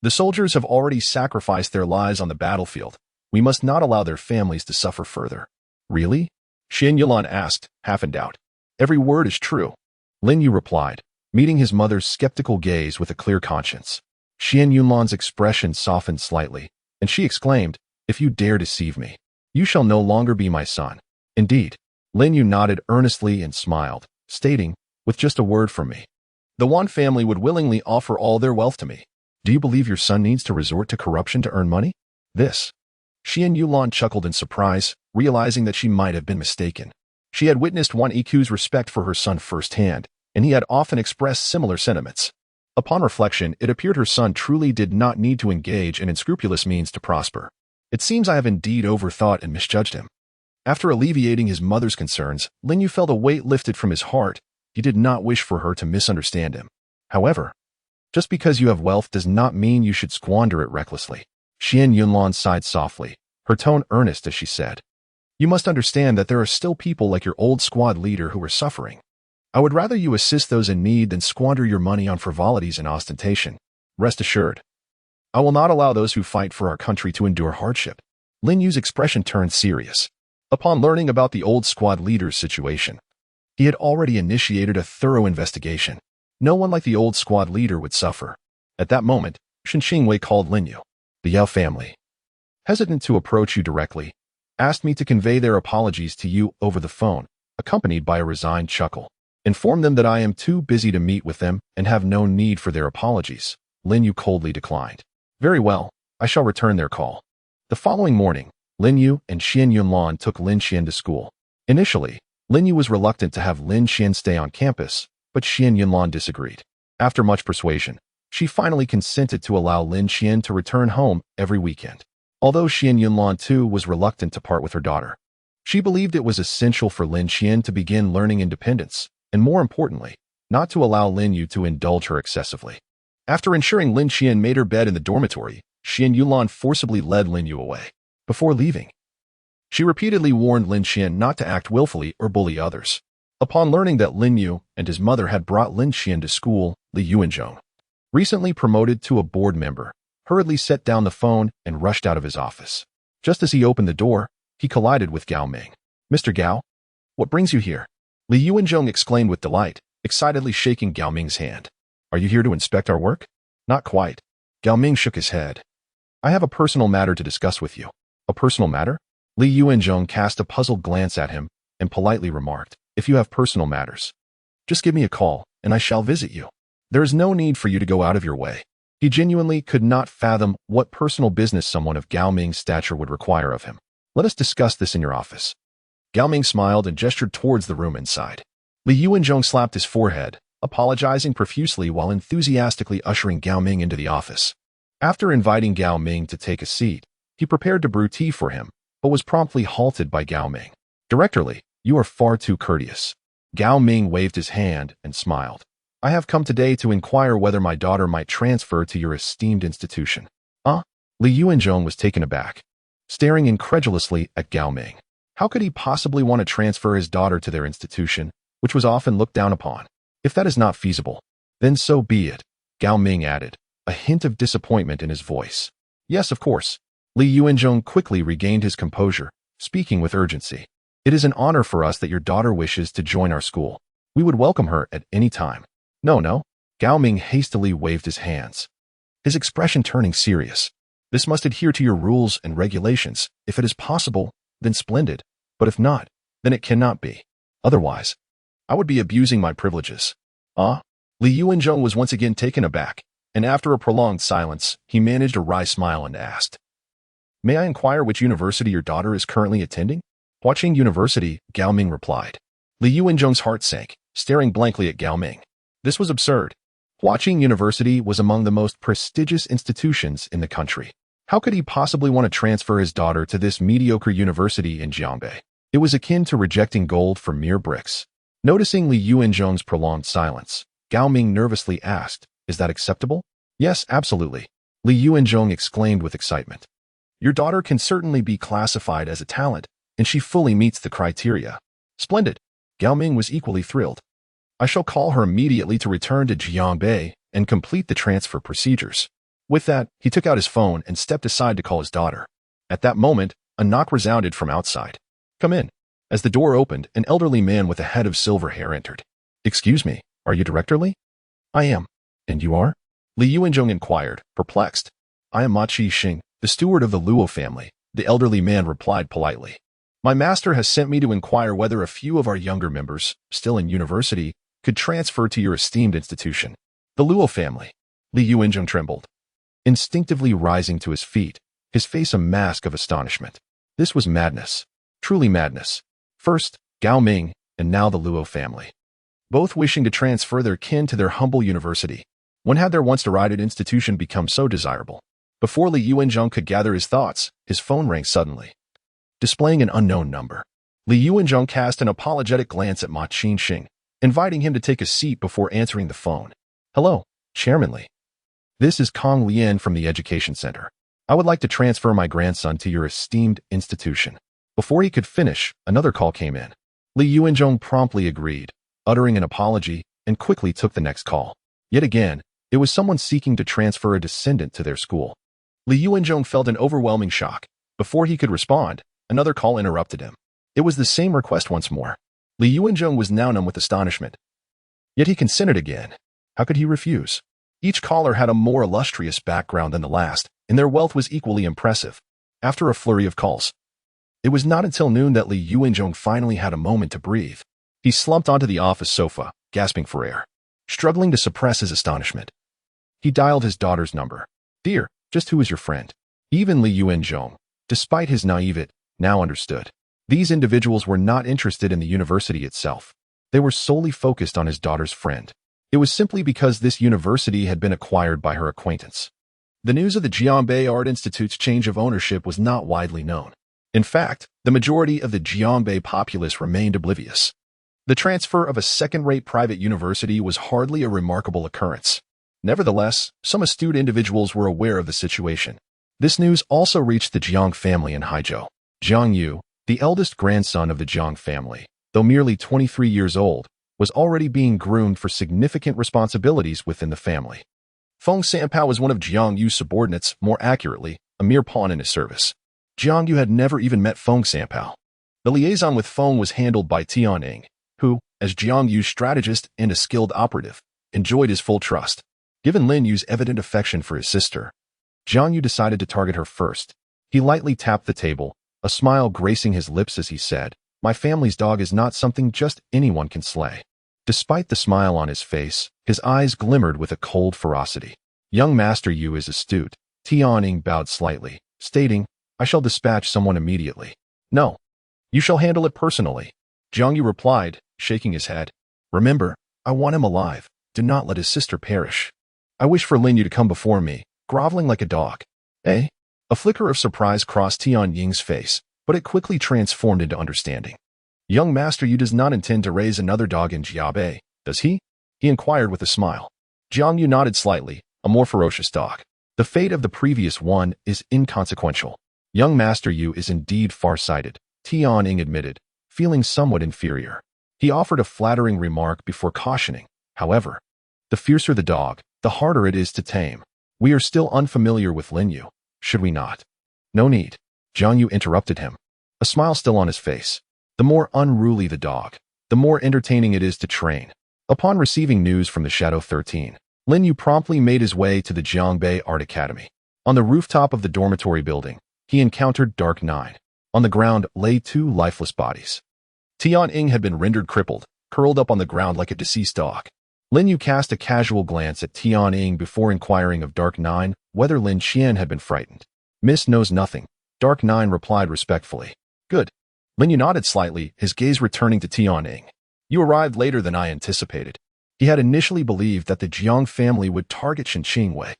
The soldiers have already sacrificed their lives on the battlefield. We must not allow their families to suffer further. Really? Shen Yunlan asked, half in doubt. Every word is true. Lin Yu replied, meeting his mother's skeptical gaze with a clear conscience. Shen Yunlan's expression softened slightly, and she exclaimed, If you dare deceive me, you shall no longer be my son. Indeed. Lin Yu nodded earnestly and smiled, stating, with just a word from me, the Wan family would willingly offer all their wealth to me. Do you believe your son needs to resort to corruption to earn money? This. Shen Yunlan chuckled in surprise, realizing that she might have been mistaken. She had witnessed Wan Iku's respect for her son firsthand, and he had often expressed similar sentiments. Upon reflection, it appeared her son truly did not need to engage in unscrupulous means to prosper. It seems I have indeed overthought and misjudged him. After alleviating his mother's concerns, Lin Yu felt a weight lifted from his heart. He did not wish for her to misunderstand him. However, just because you have wealth does not mean you should squander it recklessly. Shen Yunlan sighed softly, her tone earnest as she said, You must understand that there are still people like your old squad leader who are suffering. I would rather you assist those in need than squander your money on frivolities and ostentation. Rest assured, I will not allow those who fight for our country to endure hardship. Lin Yu's expression turned serious. Upon learning about the old squad leader's situation, he had already initiated a thorough investigation. No one like the old squad leader would suffer. At that moment, Shen Qingwei called Lin Yu. The Yao family, hesitant to approach you directly, asked me to convey their apologies to you over the phone, accompanied by a resigned chuckle. Inform them that I am too busy to meet with them and have no need for their apologies. Lin Yu coldly declined. Very well, I shall return their call. The following morning, Lin Yu and Shen Yunlan took Lin Qian to school. Initially, Lin Yu was reluctant to have Lin Qian stay on campus, but Shen Yunlan disagreed. After much persuasion, she finally consented to allow Lin Qian to return home every weekend. Although Shen Yunlan too was reluctant to part with her daughter, she believed it was essential for Lin Qian to begin learning independence, and more importantly, not to allow Lin Yu to indulge her excessively. After ensuring Lin Qian made her bed in the dormitory, Xian Yulan forcibly led Lin Yu away. Before leaving, she repeatedly warned Lin Qian not to act willfully or bully others. Upon learning that Lin Yu and his mother had brought Lin Qian to school, Li Yuanzhong, recently promoted to a board member, hurriedly set down the phone and rushed out of his office. Just as he opened the door, he collided with Gao Ming. "Mr. Gao, what brings you here?" Li Yuanzhong exclaimed with delight, excitedly shaking Gao Ming's hand. "Are you here to inspect our work?" "Not quite." Gao Ming shook his head. "I have a personal matter to discuss with you." "A personal matter?" Li Yuanzhong cast a puzzled glance at him and politely remarked, "If you have personal matters, just give me a call and I shall visit you. There is no need for you to go out of your way." He genuinely could not fathom what personal business someone of Gao Ming's stature would require of him. "Let us discuss this in your office." Gao Ming smiled and gestured towards the room inside. Li Yuanzhong slapped his forehead, apologizing profusely while enthusiastically ushering Gao Ming into the office. After inviting Gao Ming to take a seat, he prepared to brew tea for him, but was promptly halted by Gao Ming. "Director Li, you are far too courteous." Gao Ming waved his hand and smiled. "I have come today to inquire whether my daughter might transfer to your esteemed institution." Li Yuanzhong was taken aback, staring incredulously at Gao Ming. How could he possibly want to transfer his daughter to their institution, which was often looked down upon? If that is not feasible, then so be it, Gao Ming added, a hint of disappointment in his voice. "Yes, of course." Li Yuanzhong quickly regained his composure, speaking with urgency. "It is an honor for us that your daughter wishes to join our school. We would welcome her at any time." No. Gao Ming hastily waved his hands, his expression turning serious. "This must adhere to your rules and regulations. If it is possible, then splendid. But if not, then it cannot be. Otherwise, I would be abusing my privileges." Li Yuanzhong was once again taken aback, and after a prolonged silence, he managed a wry smile and asked, "May I inquire which university your daughter is currently attending?" "Huaqing University," Gao Ming replied. Li Yuanzhong's heart sank, staring blankly at Gao Ming. This was absurd. Huaqing University was among the most prestigious institutions in the country. How could he possibly want to transfer his daughter to this mediocre university in Jiangbei? It was akin to rejecting gold for mere bricks. Noticing Li Yuanzhong's prolonged silence, Gao Ming nervously asked, "Is that acceptable?" "Yes, absolutely," Li Yuanzhong exclaimed with excitement. "Your daughter can certainly be classified as a talent, and she fully meets the criteria." "Splendid." Gao Ming was equally thrilled. "I shall call her immediately to return to Jiangbei and complete the transfer procedures." With that, he took out his phone and stepped aside to call his daughter. At that moment, a knock resounded from outside. "Come in." As the door opened, an elderly man with a head of silver hair entered. "Excuse me, are you Director Li?" "I am." "And you are?" Li Yuanzhong inquired, perplexed. "I am Ma Qixing, the steward of the Luo family," the elderly man replied politely. "My master has sent me to inquire whether a few of our younger members, still in university, could transfer to your esteemed institution." "The Luo family." Li Yuanzhong trembled, instinctively rising to his feet, his face a mask of astonishment. This was madness. Truly madness. First, Gao Ming, and now the Luo family, both wishing to transfer their kin to their humble university. When had their once derided institution become so desirable? Before Li Yuanzhong could gather his thoughts, his phone rang suddenly, displaying an unknown number. Li Yuanzhong cast an apologetic glance at Ma Qixing, inviting him to take a seat before answering the phone. "Hello, Chairman Li. This is Kong Lian from the Education Center. I would like to transfer my grandson to your esteemed institution." Before he could finish, another call came in. Li Yuanzhong promptly agreed, uttering an apology, and quickly took the next call. Yet again, it was someone seeking to transfer a descendant to their school. Li Yuanzhong felt an overwhelming shock. Before he could respond, another call interrupted him. It was the same request once more. Li Yuanzhong was now numb with astonishment. Yet he consented again. How could he refuse? Each caller had a more illustrious background than the last, and their wealth was equally impressive. After a flurry of calls, it was not until noon that Li Yuanzhong finally had a moment to breathe. He slumped onto the office sofa, gasping for air, struggling to suppress his astonishment. He dialed his daughter's number. "Dear, just who is your friend?" Even Li Yuanzhong, despite his naivete, now understood. These individuals were not interested in the university itself. They were solely focused on his daughter's friend. It was simply because this university had been acquired by her acquaintance. The news of the Jiangbei Art Institute's change of ownership was not widely known. In fact, the majority of the Jiangbei populace remained oblivious. The transfer of a second-rate private university was hardly a remarkable occurrence. Nevertheless, some astute individuals were aware of the situation. This news also reached the Jiang family in Haizhou. Jiang Yu, the eldest grandson of the Jiang family, though merely 23 years old, was already being groomed for significant responsibilities within the family. Feng Sanpao was one of Jiang Yu's subordinates, more accurately, a mere pawn in his service. Jiang Yu had never even met Feng Sanpao. The liaison with Feng was handled by Tian Ying, who, as Jiang Yu's strategist and a skilled operative, enjoyed his full trust. Given Lin Yu's evident affection for his sister, Jiang Yu decided to target her first. He lightly tapped the table, a smile gracing his lips as he said, "My family's dog is not something just anyone can slay." Despite the smile on his face, his eyes glimmered with a cold ferocity. "Young Master Yu is astute." Tian Ying bowed slightly, stating, "I shall dispatch someone immediately." "No. You shall handle it personally," Jiang Yu replied, shaking his head. "Remember, I want him alive. Do not let his sister perish. I wish for Lin Yu to come before me, groveling like a dog." "Eh?" A flicker of surprise crossed Tian Ying's face, but it quickly transformed into understanding. "Young Master Yu does not intend to raise another dog in Jiabei, does he?" he inquired with a smile. Jiang Yu nodded slightly, "A more ferocious dog. The fate of the previous one is inconsequential." "Young Master Yu is indeed far-sighted," Tian Ying admitted, feeling somewhat inferior. He offered a flattering remark before cautioning, however, "The fiercer the dog, the harder it is to tame. We are still unfamiliar with Lin Yu, should we not?" "No need," Jiang Yu interrupted him, a smile still on his face. "The more unruly the dog, the more entertaining it is to train." Upon receiving news from the Shadow 13, Lin Yu promptly made his way to the Jiangbei Art Academy. On the rooftop of the dormitory building, he encountered Dark 9. On the ground lay two lifeless bodies. Tian Ying had been rendered crippled, curled up on the ground like a deceased dog. Lin Yu cast a casual glance at Tian Ying before inquiring of Dark 9 whether Lin Qian had been frightened. "Miss knows nothing," Dark 9 replied respectfully. "Good." Lin Yu nodded slightly, his gaze returning to Tian Ying. "You arrived later than I anticipated." He had initially believed that the Jiang family would target Shen Qingwei.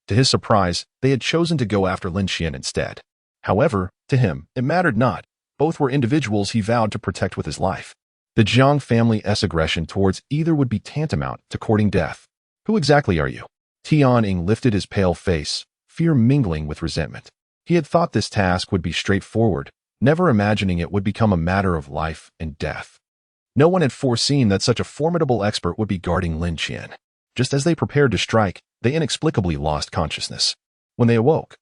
To his surprise, they had chosen to go after Lin Qian instead. However, to him, it mattered not. Both were individuals he vowed to protect with his life. The Jiang family's aggression towards either would be tantamount to courting death. "Who exactly are you?" Tian Ying lifted his pale face, fear mingling with resentment. He had thought this task would be straightforward, never imagining it would become a matter of life and death. No one had foreseen that such a formidable expert would be guarding Lin Qian. Just as they prepared to strike, they inexplicably lost consciousness. When they awoke,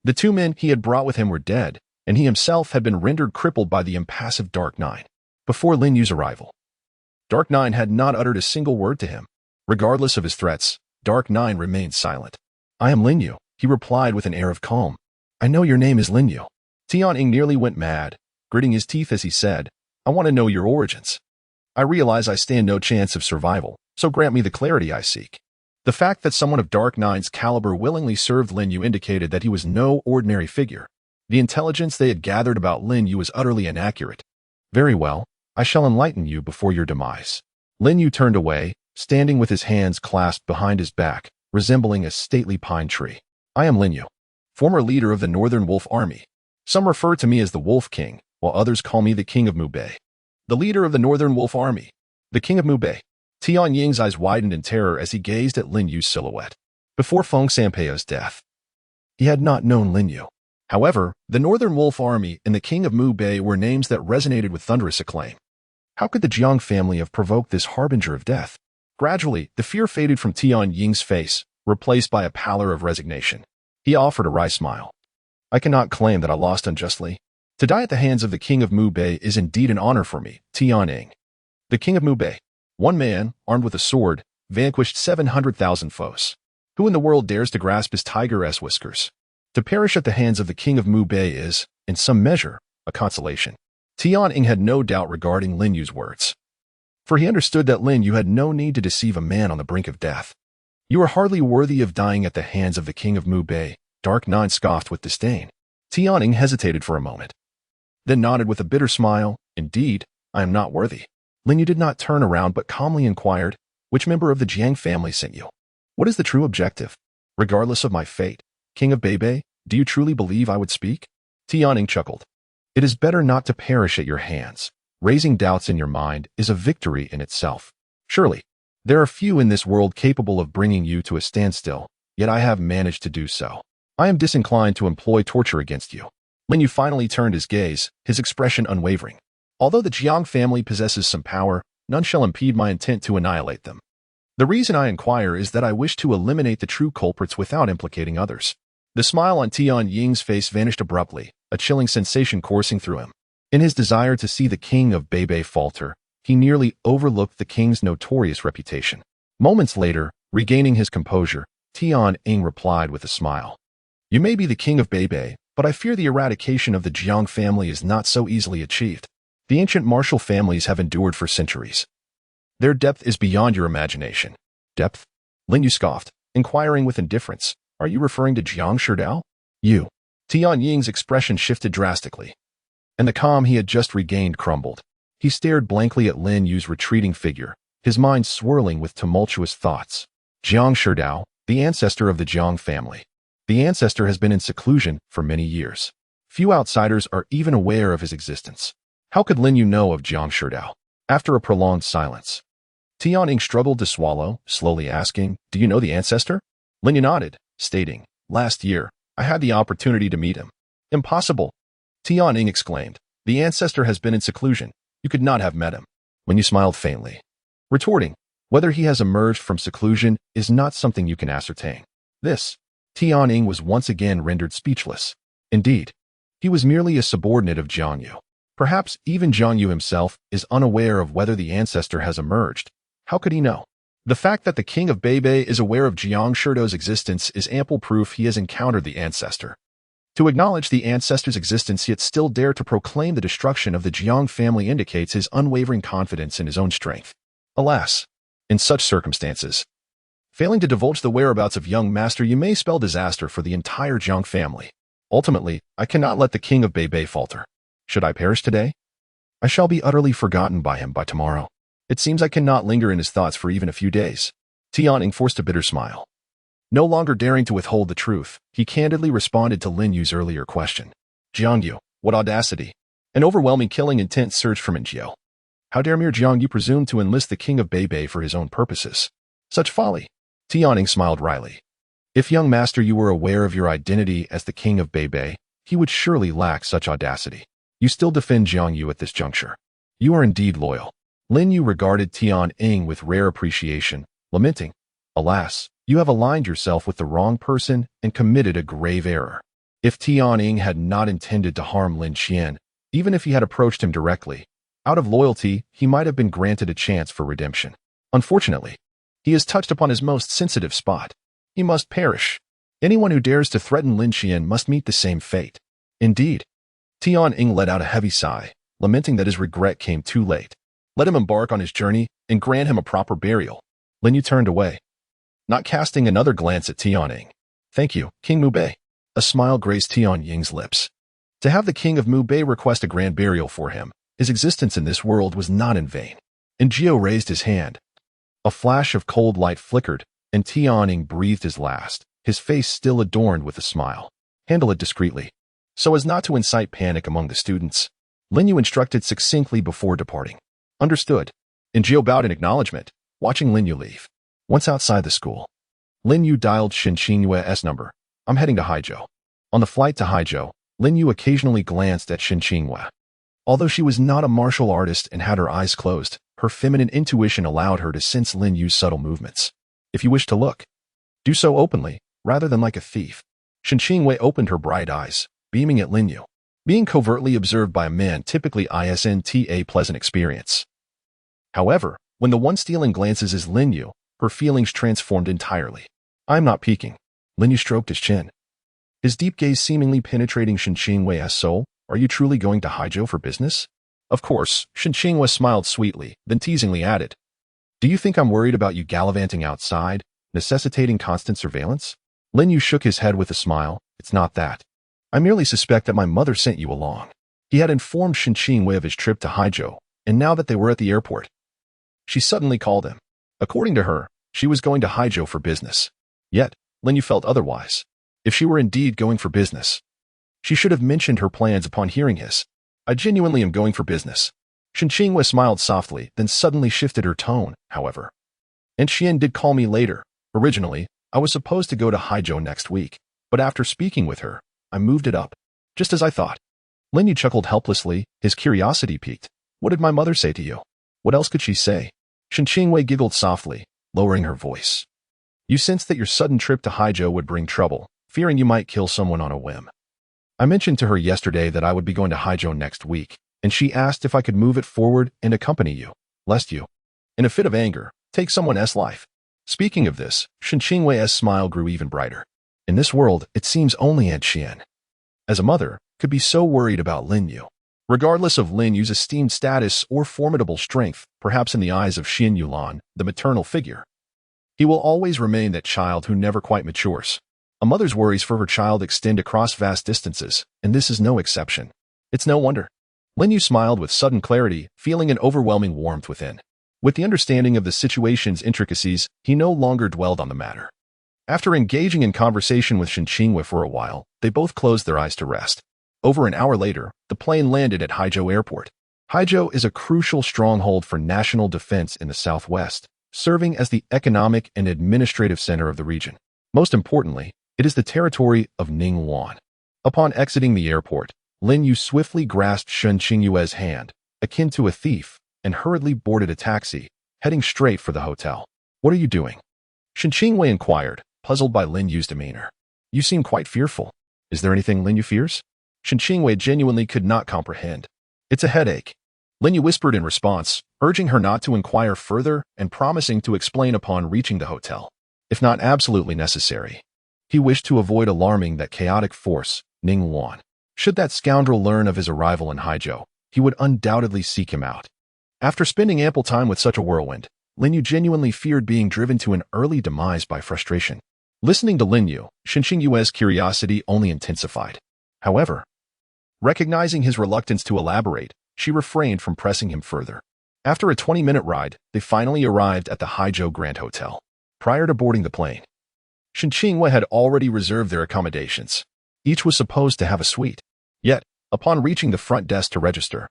the two men he had brought with him were dead, and he himself had been rendered crippled by the impassive Dark 9. Before Lin Yu's arrival, Dark 9 had not uttered a single word to him. Regardless of his threats, Dark 9 remained silent. "I am Lin Yu," he replied with an air of calm. "I know your name is Lin Yu." Tian Ying nearly went mad, gritting his teeth as he said, "I want to know your origins. I realize I stand no chance of survival, so grant me the clarity I seek." The fact that someone of Dark 9's caliber willingly served Lin Yu indicated that he was no ordinary figure. The intelligence they had gathered about Lin Yu was utterly inaccurate. "Very well, I shall enlighten you before your demise." Lin Yu turned away, standing with his hands clasped behind his back, resembling a stately pine tree. "I am Lin Yu, former leader of the Northern Wolf Army. Some refer to me as the Wolf King, while others call me the King of Mubei. The leader of the Northern Wolf Army, the King of Mubei." Tian Ying's eyes widened in terror as he gazed at Lin Yu's silhouette. Before Feng Sanpao's death, he had not known Lin Yu. However, the Northern Wolf Army and the King of Mubei were names that resonated with thunderous acclaim. How could the Jiang family have provoked this harbinger of death? Gradually, the fear faded from Tian Ying's face, replaced by a pallor of resignation. He offered a wry smile. "I cannot claim that I lost unjustly. To die at the hands of the King of Mubei is indeed an honor for me." Tian Ying, the King of Mubei. One man, armed with a sword, vanquished 700,000 foes. Who in the world dares to grasp his tiger-esque whiskers? To perish at the hands of the King of Mubei is, in some measure, a consolation. Tian Ying had no doubt regarding Lin Yu's words, for he understood that Lin Yu had no need to deceive a man on the brink of death. "You are hardly worthy of dying at the hands of the King of Mubei," Dark 9 scoffed with disdain. Tian Ying hesitated for a moment, then nodded with a bitter smile. "Indeed, I am not worthy." Lin Yu did not turn around but calmly inquired, "Which member of the Jiang family sent you? What is the true objective? Regardless of my fate, King of Beibei, do you truly believe I would speak?" Tian Ying chuckled. "It is better not to perish at your hands. Raising doubts in your mind is a victory in itself. Surely, there are few in this world capable of bringing you to a standstill, yet I have managed to do so. I am disinclined to employ torture against you. Lin Yu finally turned his gaze, his expression unwavering. Although the Jiang family possesses some power, none shall impede my intent to annihilate them. The reason I inquire is that I wish to eliminate the true culprits without implicating others. The smile on Tian Ying's face vanished abruptly, a chilling sensation coursing through him. In his desire to see the king of Beibei falter, he nearly overlooked the king's notorious reputation. Moments later, regaining his composure, Tian Ying replied with a smile. You may be the king of Beibei, but I fear the eradication of the Jiang family is not so easily achieved. The ancient martial families have endured for centuries. Their depth is beyond your imagination. Depth? Lin Yu scoffed, inquiring with indifference. Are you referring to Jiang Shidao? You. Tian Ying's expression shifted drastically, and the calm he had just regained crumbled. He stared blankly at Lin Yu's retreating figure, his mind swirling with tumultuous thoughts. Jiang Shidao, the ancestor of the Jiang family. The ancestor has been in seclusion for many years. Few outsiders are even aware of his existence. How could Lin Yu know of Jiang Shidao? After a prolonged silence, Tian Ying struggled to swallow, slowly asking, Do you know the ancestor? Lin Yu nodded, stating, Last year, I had the opportunity to meet him. Impossible. Tian Ying exclaimed, The ancestor has been in seclusion. You could not have met him. Lin Yu smiled faintly, retorting, Whether he has emerged from seclusion is not something you can ascertain. Tian Ying was once again rendered speechless. Indeed, he was merely a subordinate of Jiang Yu. Perhaps even Jiang Yu himself is unaware of whether the ancestor has emerged. How could he know? The fact that the king of Beibei is aware of Jiang Shidao's existence is ample proof he has encountered the ancestor. To acknowledge the ancestor's existence yet still dare to proclaim the destruction of the Jiang family indicates his unwavering confidence in his own strength. Alas, in such circumstances, failing to divulge the whereabouts of young master you may spell disaster for the entire Jiang family. Ultimately, I cannot let the king of Beibei falter. Should I perish today? I shall be utterly forgotten by him by tomorrow. It seems I cannot linger in his thoughts for even a few days. Tian Ying forced a bitter smile. No longer daring to withhold the truth, he candidly responded to Lin Yu's earlier question. Jiang Yu, what audacity! An overwhelming killing intent surged from Jiao. How dare mere Jiang Yu presume to enlist the king of Beibei for his own purposes? Such folly! Tian Ying smiled wryly. If young master you were aware of your identity as the king of Beibei, he would surely lack such audacity. You still defend Jiang Yu at this juncture. You are indeed loyal. Lin Yu regarded Tian Ying with rare appreciation, lamenting, Alas, you have aligned yourself with the wrong person and committed a grave error. If Tian Ying had not intended to harm Lin Qian, even if he had approached him directly, out of loyalty, he might have been granted a chance for redemption. Unfortunately, he has touched upon his most sensitive spot. He must perish. Anyone who dares to threaten Lin Qian must meet the same fate. Indeed. Tian Ying let out a heavy sigh, lamenting that his regret came too late. Let him embark on his journey and grant him a proper burial. Lin Yu turned away, not casting another glance at Tian Ying. Thank you, King Mu Bei. A smile graced Tian Ying's lips. To have the king of Mu Bei request a grand burial for him, his existence in this world was not in vain. And Jiao raised his hand. A flash of cold light flickered, and Tian Ying breathed his last, his face still adorned with a smile. Handle it discreetly, so as not to incite panic among the students. Lin Yu instructed succinctly before departing. Understood. And Jiao bowed in acknowledgement, watching Lin Yu leave. Once outside the school, Lin Yu dialed Shen Qinghue's number. I'm heading to Haizhou. On the flight to Haizhou, Lin Yu occasionally glanced at Shen Qinghue. Although she was not a martial artist and had her eyes closed, her feminine intuition allowed her to sense Lin Yu's subtle movements. If you wish to look, do so openly, rather than like a thief. Shen Qinghue opened her bright eyes, beaming at Lin Yu. Being covertly observed by a man typically isn't a pleasant experience. However, when the one stealing glances is Lin Yu, her feelings transformed entirely. I'm not peeking. Lin Yu stroked his chin, his deep gaze seemingly penetrating Shen Qinghue's soul. Are you truly going to Haizhou for business? Of course, Shen Qinghue smiled sweetly, then teasingly added, Do you think I'm worried about you gallivanting outside, necessitating constant surveillance? Lin Yu shook his head with a smile. It's not that. I merely suspect that my mother sent you along. He had informed Shen Qinghue of his trip to Haizhou, and now that they were at the airport, she suddenly called him. According to her, she was going to Haizhou for business. Yet, Lin Yu felt otherwise. If she were indeed going for business, she should have mentioned her plans upon hearing his. I genuinely am going for business. Shen Qingwei smiled softly, then suddenly shifted her tone, however. And Shen did call me later. Originally, I was supposed to go to Haizhou next week, but after speaking with her, I moved it up. Just as I thought. Lin Yu chuckled helplessly, his curiosity piqued. What did my mother say to you? What else could she say? Shen Qingwei giggled softly, lowering her voice. You sensed that your sudden trip to Haizhou would bring trouble, fearing you might kill someone on a whim. I mentioned to her yesterday that I would be going to Haizhou next week, and she asked if I could move it forward and accompany you, lest you, in a fit of anger, take someone else's life. Speaking of this, Shen Qingwei's smile grew even brighter. In this world, it seems only Aunt Shen, as a mother, could be so worried about Lin Yu. Regardless of Lin Yu's esteemed status or formidable strength, perhaps in the eyes of Xin Yulan, the maternal figure, he will always remain that child who never quite matures. A mother's worries for her child extend across vast distances, and this is no exception. It's no wonder. Lin Yu smiled with sudden clarity, feeling an overwhelming warmth within. With the understanding of the situation's intricacies, he no longer dwelled on the matter. After engaging in conversation with Shen Qingwei for a while, they both closed their eyes to rest. Over an hour later, the plane landed at Haizhou Airport. Haizhou is a crucial stronghold for national defense in the southwest, serving as the economic and administrative center of the region. Most importantly, it is the territory of Ningguan. Upon exiting the airport, Lin Yu swiftly grasped Shen Qingwei's hand, akin to a thief, and hurriedly boarded a taxi, heading straight for the hotel. What are you doing? Shen Qingwei inquired, puzzled by Lin Yu's demeanor. You seem quite fearful. Is there anything Lin Yu fears? Shen Qingwei genuinely could not comprehend. It's a headache. Lin Yu whispered in response, urging her not to inquire further and promising to explain upon reaching the hotel, if not absolutely necessary. He wished to avoid alarming that chaotic force, Ningguan. Should that scoundrel learn of his arrival in Haizhou, he would undoubtedly seek him out. After spending ample time with such a whirlwind, Lin Yu genuinely feared being driven to an early demise by frustration. Listening to Lin Yu, Shen Qingwei's curiosity only intensified. However, recognizing his reluctance to elaborate, she refrained from pressing him further. After a 20-minute ride, they finally arrived at the Haizhou Grand Hotel. Prior to boarding the plane, Shen Qingwei had already reserved their accommodations. Each was supposed to have a suite. Yet, upon reaching the front desk to register,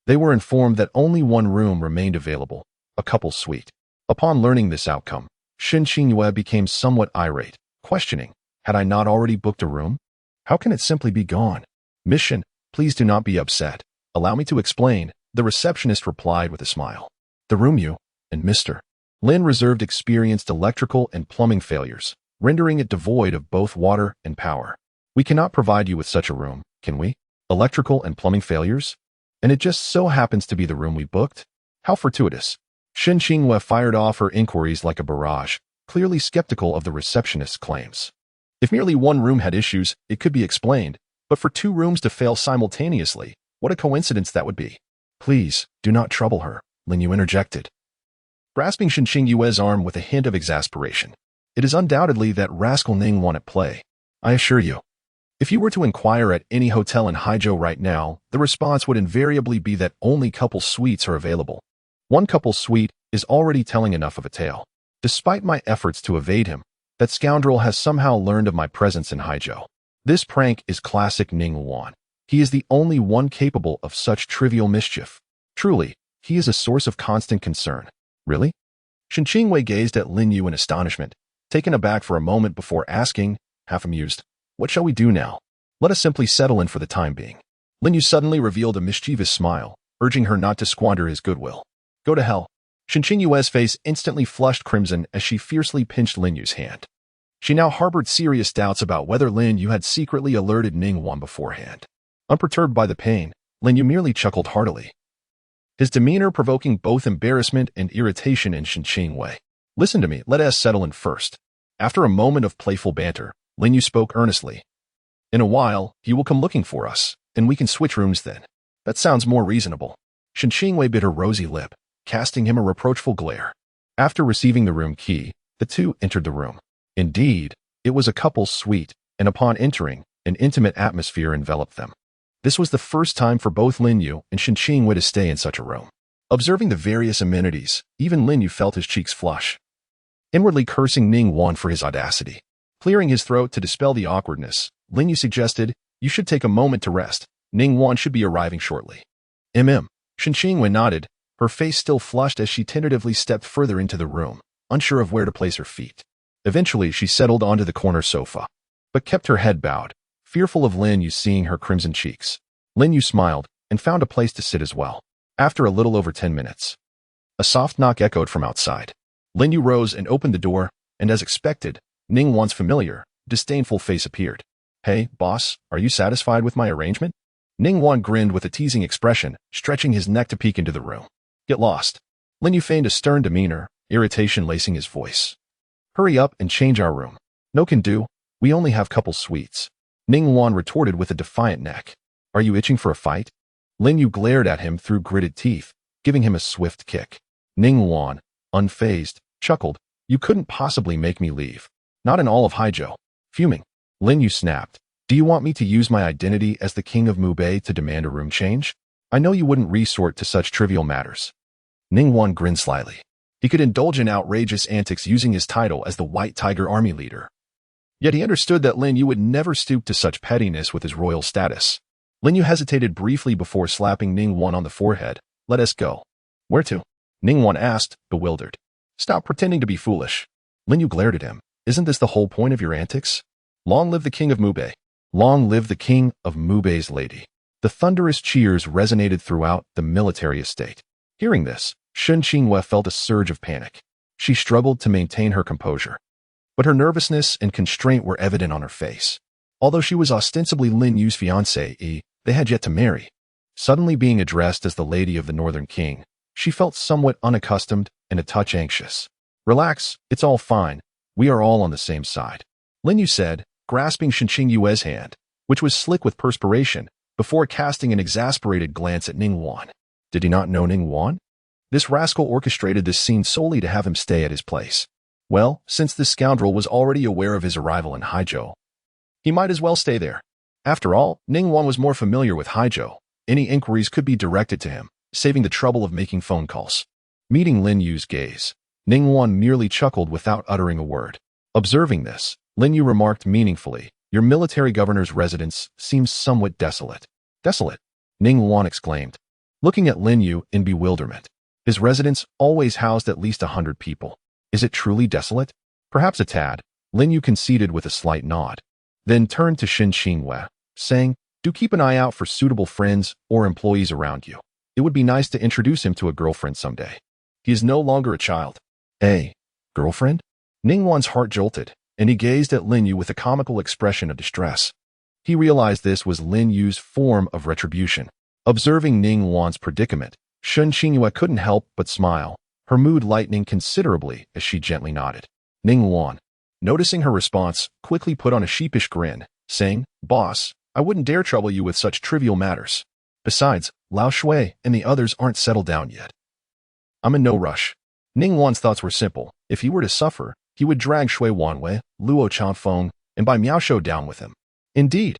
they were informed that only one room remained available, a couple's suite. Upon learning this outcome, Shen Qingwei became somewhat irate, questioning, had I not already booked a room? How can it simply be gone? Miss Shen, please do not be upset. Allow me to explain, the receptionist replied with a smile. The room you and Mr. Lin reserved experienced electrical and plumbing failures, rendering it devoid of both water and power. We cannot provide you with such a room, can we? Electrical and plumbing failures? And it just so happens to be the room we booked? How fortuitous. Shen Qingwei fired off her inquiries like a barrage, clearly skeptical of the receptionist's claims. If merely one room had issues, it could be explained, but for two rooms to fail simultaneously, what a coincidence that would be. Please, do not trouble her, Lin Yu interjected, grasping Shen Qingwei's arm with a hint of exasperation. It is undoubtedly that rascal Ningguan at play. I assure you. If you were to inquire at any hotel in Haizhou right now, the response would invariably be that only couple suites are available. One couple suite is already telling enough of a tale. Despite my efforts to evade him, that scoundrel has somehow learned of my presence in Haizhou. This prank is classic Ningguan. He is the only one capable of such trivial mischief. Truly, he is a source of constant concern. Really? Shen Qingwei gazed at Lin Yu in astonishment, taken aback for a moment before asking, half amused, what shall we do now? Let us simply settle in for the time being. Lin Yu suddenly revealed a mischievous smile, urging her not to squander his goodwill. Go to hell. Shen Qingwei's face instantly flushed crimson as she fiercely pinched Lin Yu's hand. She now harbored serious doubts about whether Lin Yu had secretly alerted Ningguan beforehand. Unperturbed by the pain, Lin Yu merely chuckled heartily, his demeanor provoking both embarrassment and irritation in Shen Qingwei. Listen to me, let us settle in first. After a moment of playful banter, Lin Yu spoke earnestly. In a while, he will come looking for us, and we can switch rooms then. That sounds more reasonable. Shen Qingwei bit her rosy lip, casting him a reproachful glare. After receiving the room key, the two entered the room. Indeed, it was a couple's suite, and upon entering, an intimate atmosphere enveloped them. This was the first time for both Lin Yu and Shen Qingwei to stay in such a room. Observing the various amenities, even Lin Yu felt his cheeks flush, inwardly cursing Ningguan for his audacity. Clearing his throat to dispel the awkwardness, Lin Yu suggested, you should take a moment to rest. Ningguan should be arriving shortly. Shen Qingwei nodded, her face still flushed as she tentatively stepped further into the room, unsure of where to place her feet. Eventually, she settled onto the corner sofa, but kept her head bowed, fearful of Lin Yu seeing her crimson cheeks. Lin Yu smiled and found a place to sit as well. After a little over 10 minutes, a soft knock echoed from outside. Lin Yu rose and opened the door, and as expected, Ning Wan's familiar, disdainful face appeared. Hey, boss, are you satisfied with my arrangement? Ning Wan grinned with a teasing expression, stretching his neck to peek into the room. Get lost. Lin Yu feigned a stern demeanor, irritation lacing his voice. Hurry up and change our room. No can do, we only have couple suites. Ning Wan retorted with a defiant neck. Are you itching for a fight? Lin Yu glared at him through gritted teeth, giving him a swift kick. Ning Wan, unfazed, chuckled. You couldn't possibly make me leave. Not in all of Haizhou. Fuming, Lin Yu snapped. Do you want me to use my identity as the king of Mubei to demand a room change? I know you wouldn't resort to such trivial matters. Ning Wan grinned slyly. He could indulge in outrageous antics using his title as the White Tiger Army leader. Yet he understood that Lin Yu would never stoop to such pettiness with his royal status. Lin Yu hesitated briefly before slapping Ning Wan on the forehead. Let us go. Where to? Ning Wan asked, bewildered. Stop pretending to be foolish. Lin Yu glared at him. Isn't this the whole point of your antics? Long live the king of Mubei. Long live the king of Mubei's lady. The thunderous cheers resonated throughout the military estate. Hearing this, Shen Qingwei felt a surge of panic. She struggled to maintain her composure, but her nervousness and constraint were evident on her face. Although she was ostensibly Lin Yu's fiancée, they had yet to marry. Suddenly being addressed as the lady of the Northern King, she felt somewhat unaccustomed and a touch anxious. Relax, it's all fine. We are all on the same side, Lin Yu said, grasping Shen Qingyue's hand, which was slick with perspiration, before casting an exasperated glance at Ning Wan. Did he not know Ning Wan? This rascal orchestrated this scene solely to have him stay at his place. Well, since this scoundrel was already aware of his arrival in Haizhou, he might as well stay there. After all, Ning Wan was more familiar with Haizhou. Any inquiries could be directed to him, saving the trouble of making phone calls. Meeting Lin Yu's gaze, Ning Wan merely chuckled without uttering a word. Observing this, Lin Yu remarked meaningfully, your military governor's residence seems somewhat desolate. Desolate? Ning Wan exclaimed, looking at Lin Yu in bewilderment. His residence always housed at least 100 people. Is it truly desolate? Perhaps a tad, Lin Yu conceded with a slight nod. Then turned to Shen Qingwei, saying, do keep an eye out for suitable friends or employees around you. It would be nice to introduce him to a girlfriend someday. He is no longer a child. A girlfriend? Ning Wan's heart jolted, and he gazed at Lin Yu with a comical expression of distress. He realized this was Lin Yu's form of retribution. Observing Ning Wan's predicament, Shen Qingyue couldn't help but smile, her mood lightening considerably as she gently nodded. Ning Wan, noticing her response, quickly put on a sheepish grin, saying, Boss, I wouldn't dare trouble you with such trivial matters. Besides, Lao Shui and the others aren't settled down yet. I'm in no rush. Ning Wan's thoughts were simple. If he were to suffer, he would drag Shui Wanwei, Luo Chanfeng, and Bai Miaoshou down with him. Indeed.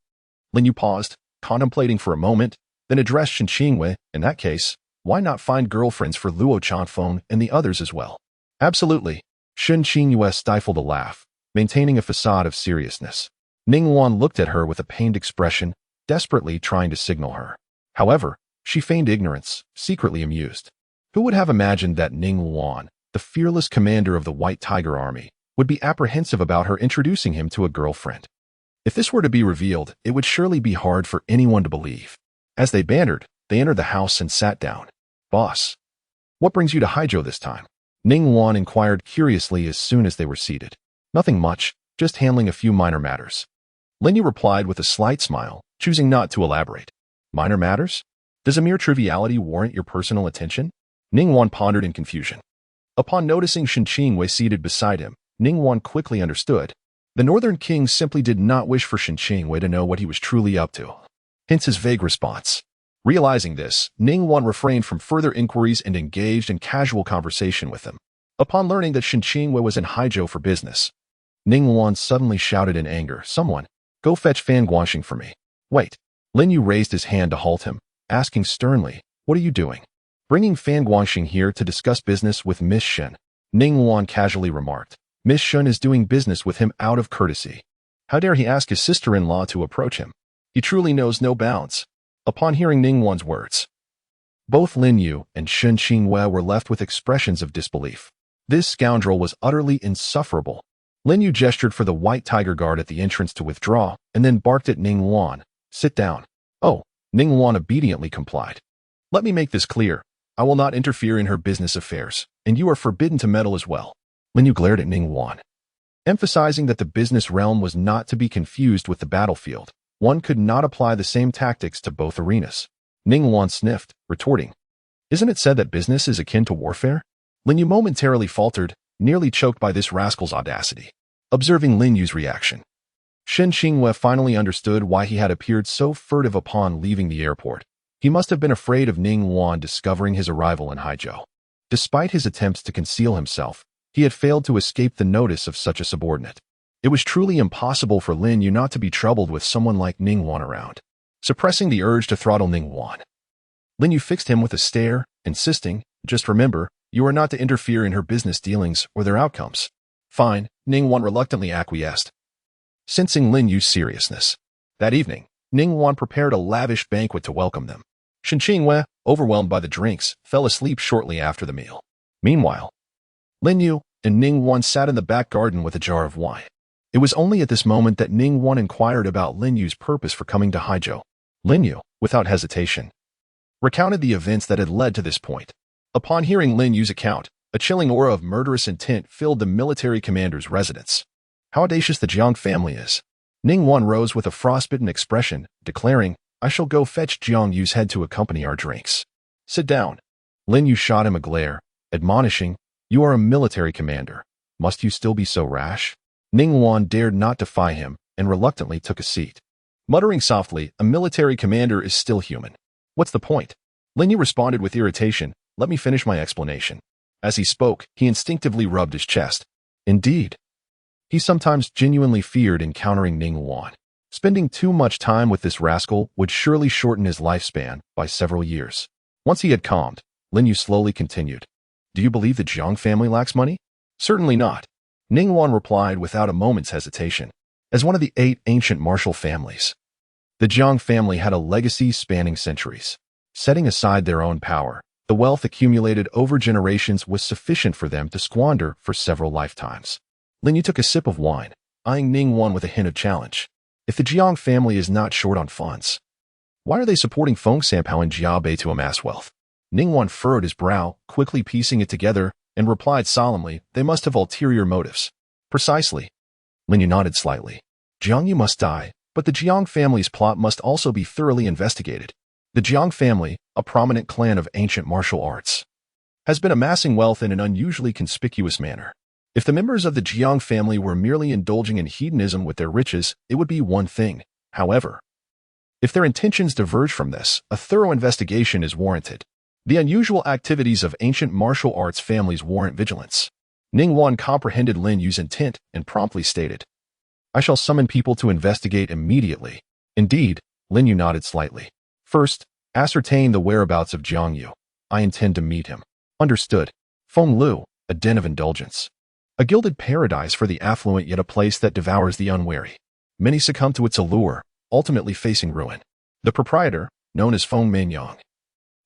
Lin Yu paused, contemplating for a moment, then addressed Shen Qingwei. In that case, why not find girlfriends for Luo Chanfeng and the others as well? Absolutely. Shen Qingyue stifled a laugh, maintaining a facade of seriousness. Ning Wan looked at her with a pained expression, desperately trying to signal her. However, she feigned ignorance, secretly amused. Who would have imagined that Ning Wan, the fearless commander of the White Tiger Army, would be apprehensive about her introducing him to a girlfriend? If this were to be revealed, it would surely be hard for anyone to believe. As they bantered, they entered the house and sat down. Boss, what brings you to Haizhou this time? Ning Wan inquired curiously as soon as they were seated. Nothing much, just handling a few minor matters. Lin Yu replied with a slight smile, choosing not to elaborate. Minor matters? Does a mere triviality warrant your personal attention? Ning Wan pondered in confusion. Upon noticing Shen Qingwei seated beside him, Ning Wan quickly understood. The Northern King simply did not wish for Shen Qingwei to know what he was truly up to. Hence his vague response. Realizing this, Ning Wan refrained from further inquiries and engaged in casual conversation with him. Upon learning that Shen Qingwei was in Haizhou for business, Ning Wan suddenly shouted in anger, Someone, go fetch Fan Guanxing for me. Wait. Lin Yu raised his hand to halt him, asking sternly, What are you doing? Bringing Fan Guanxing here to discuss business with Miss Shen. Ning Wan casually remarked. Miss Shen is doing business with him out of courtesy. How dare he ask his sister-in-law to approach him? He truly knows no bounds. Upon hearing Ning Wan's words, Both Lin Yu and Shen Qingwei were left with expressions of disbelief. This scoundrel was utterly insufferable. Lin Yu gestured for the white tiger guard at the entrance to withdraw, and then barked at Ning Luan, "Sit down." Oh, Ning Luan obediently complied. "Let me make this clear. I will not interfere in her business affairs, and you are forbidden to meddle as well." Lin Yu glared at Ning Luan, emphasizing that the business realm was not to be confused with the battlefield. One could not apply the same tactics to both arenas. Ning Luan sniffed, retorting, "Isn't it said that business is akin to warfare?" Lin Yu momentarily faltered, nearly choked by this rascal's audacity. Observing Lin Yu's reaction, Shen Qingwei finally understood why he had appeared so furtive upon leaving the airport. He must have been afraid of Ning Luan discovering his arrival in Haizhou. Despite his attempts to conceal himself, he had failed to escape the notice of such a subordinate. It was truly impossible for Lin Yu not to be troubled with someone like Ning Luan around. Suppressing the urge to throttle Ning Luan, Lin Yu fixed him with a stare, insisting, "Just remember, you are not to interfere in her business dealings or their outcomes." "Fine," Ning Luan reluctantly acquiesced, sensing Lin Yu's seriousness. That evening, Ning Luan prepared a lavish banquet to welcome them. Shen Qingwei, overwhelmed by the drinks, fell asleep shortly after the meal. Meanwhile, Lin Yu and Ning Luan sat in the back garden with a jar of wine. It was only at this moment that Ning Luan inquired about Lin Yu's purpose for coming to Haizhou. Lin Yu, without hesitation, recounted the events that had led to this point. Upon hearing Lin Yu's account, a chilling aura of murderous intent filled the military commander's residence. How audacious the Jiang family is. Ning Luan rose with a frostbitten expression, declaring, "I shall go fetch Jiang Yu's head to accompany our drinks." "Sit down." Lin Yu shot him a glare, admonishing, "You are a military commander. Must you still be so rash?" Ning Luan dared not defy him, and reluctantly took a seat. Muttering softly, "A military commander is still human. What's the point?" Lin Yu responded with irritation, "Let me finish my explanation." As he spoke, he instinctively rubbed his chest. Indeed, he sometimes genuinely feared encountering Ning Luan. Spending too much time with this rascal would surely shorten his lifespan by several years. Once he had calmed, Lin Yu slowly continued, "Do you believe the Jiang family lacks money?" "Certainly not," Ning Luan replied without a moment's hesitation. As one of the 8 ancient martial families, the Jiang family had a legacy spanning centuries. Setting aside their own power, the wealth accumulated over generations was sufficient for them to squander for several lifetimes. Lin Yu took a sip of wine, eyeing Ning Luan with a hint of challenge. If the Jiang family is not short on funds, why are they supporting Feng Sanpao and Jiabei to amass wealth? Ning Luan furrowed his brow, quickly piecing it together, and replied solemnly, "They must have ulterior motives." "Precisely." Lin Yu nodded slightly. "Jiang Yu must die, but the Jiang family's plot must also be thoroughly investigated. The Jiang family, a prominent clan of ancient martial arts, has been amassing wealth in an unusually conspicuous manner. If the members of the Jiang family were merely indulging in hedonism with their riches, it would be one thing. However, if their intentions diverge from this, a thorough investigation is warranted. The unusual activities of ancient martial arts families warrant vigilance." Ning Luan comprehended Lin Yu's intent and promptly stated, "I shall summon people to investigate immediately." "Indeed," Lin Yu nodded slightly. "First, ascertain the whereabouts of Jiang Yu. I intend to meet him." "Understood." Feng Lu, a den of indulgence. A gilded paradise for the affluent, yet a place that devours the unwary. Many succumb to its allure, ultimately facing ruin. The proprietor, known as Feng Mingyang,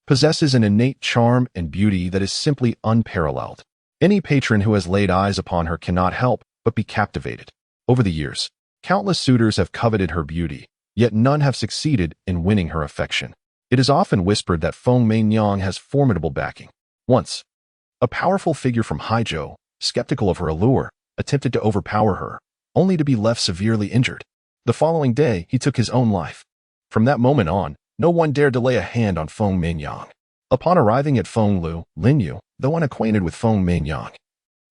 possesses an innate charm and beauty that is simply unparalleled. Any patron who has laid eyes upon her cannot help but be captivated. Over the years, countless suitors have coveted her beauty, yet none have succeeded in winning her affection. It is often whispered that Feng Mingyang has formidable backing. Once, a powerful figure from Haizhou, skeptical of her allure, attempted to overpower her, only to be left severely injured. The following day, he took his own life. From that moment on, no one dared to lay a hand on Feng Mingyang. Upon arriving at Feng Lu, Lin Yu, though unacquainted with Feng Mingyang,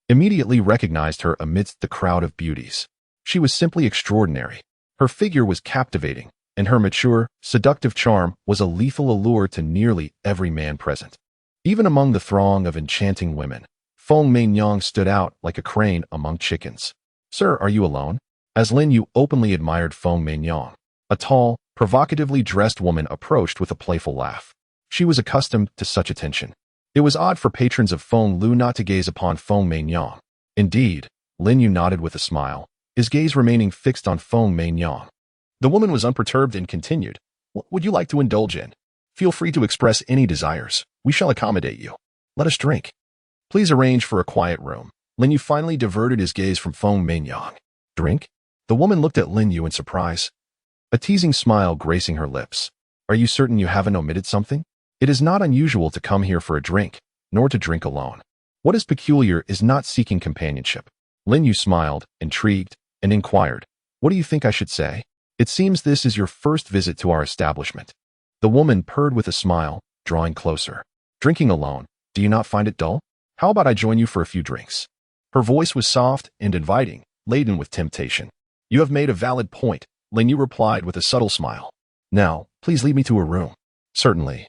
immediately recognized her amidst the crowd of beauties. She was simply extraordinary. Her figure was captivating, and her mature, seductive charm was a lethal allure to nearly every man present. Even among the throng of enchanting women, Feng Mingyang stood out like a crane among chickens. "Sir, are you alone?" As Lin Yu openly admired Feng Mingyang, a tall, provocatively dressed woman approached with a playful laugh. She was accustomed to such attention. It was odd for patrons of Feng Lu not to gaze upon Feng Mingyang. Indeed, Lin Yu nodded with a smile, his gaze remaining fixed on Feng Mingyang. The woman was unperturbed and continued, "What would you like to indulge in?" Feel free to express any desires. We shall accommodate you. Let us drink. Please arrange for a quiet room. Lin Yu finally diverted his gaze from Feng Meinyang. Drink? The woman looked at Lin Yu in surprise, a teasing smile gracing her lips. Are you certain you haven't omitted something? It is not unusual to come here for a drink, nor to drink alone. What is peculiar is not seeking companionship. Lin Yu smiled, intrigued, and inquired, what do you think I should say? It seems this is your first visit to our establishment. The woman purred with a smile, drawing closer. Drinking alone, do you not find it dull? How about I join you for a few drinks? Her voice was soft and inviting, laden with temptation. You have made a valid point, Lin Yu replied with a subtle smile. Now, please lead me to a room. Certainly.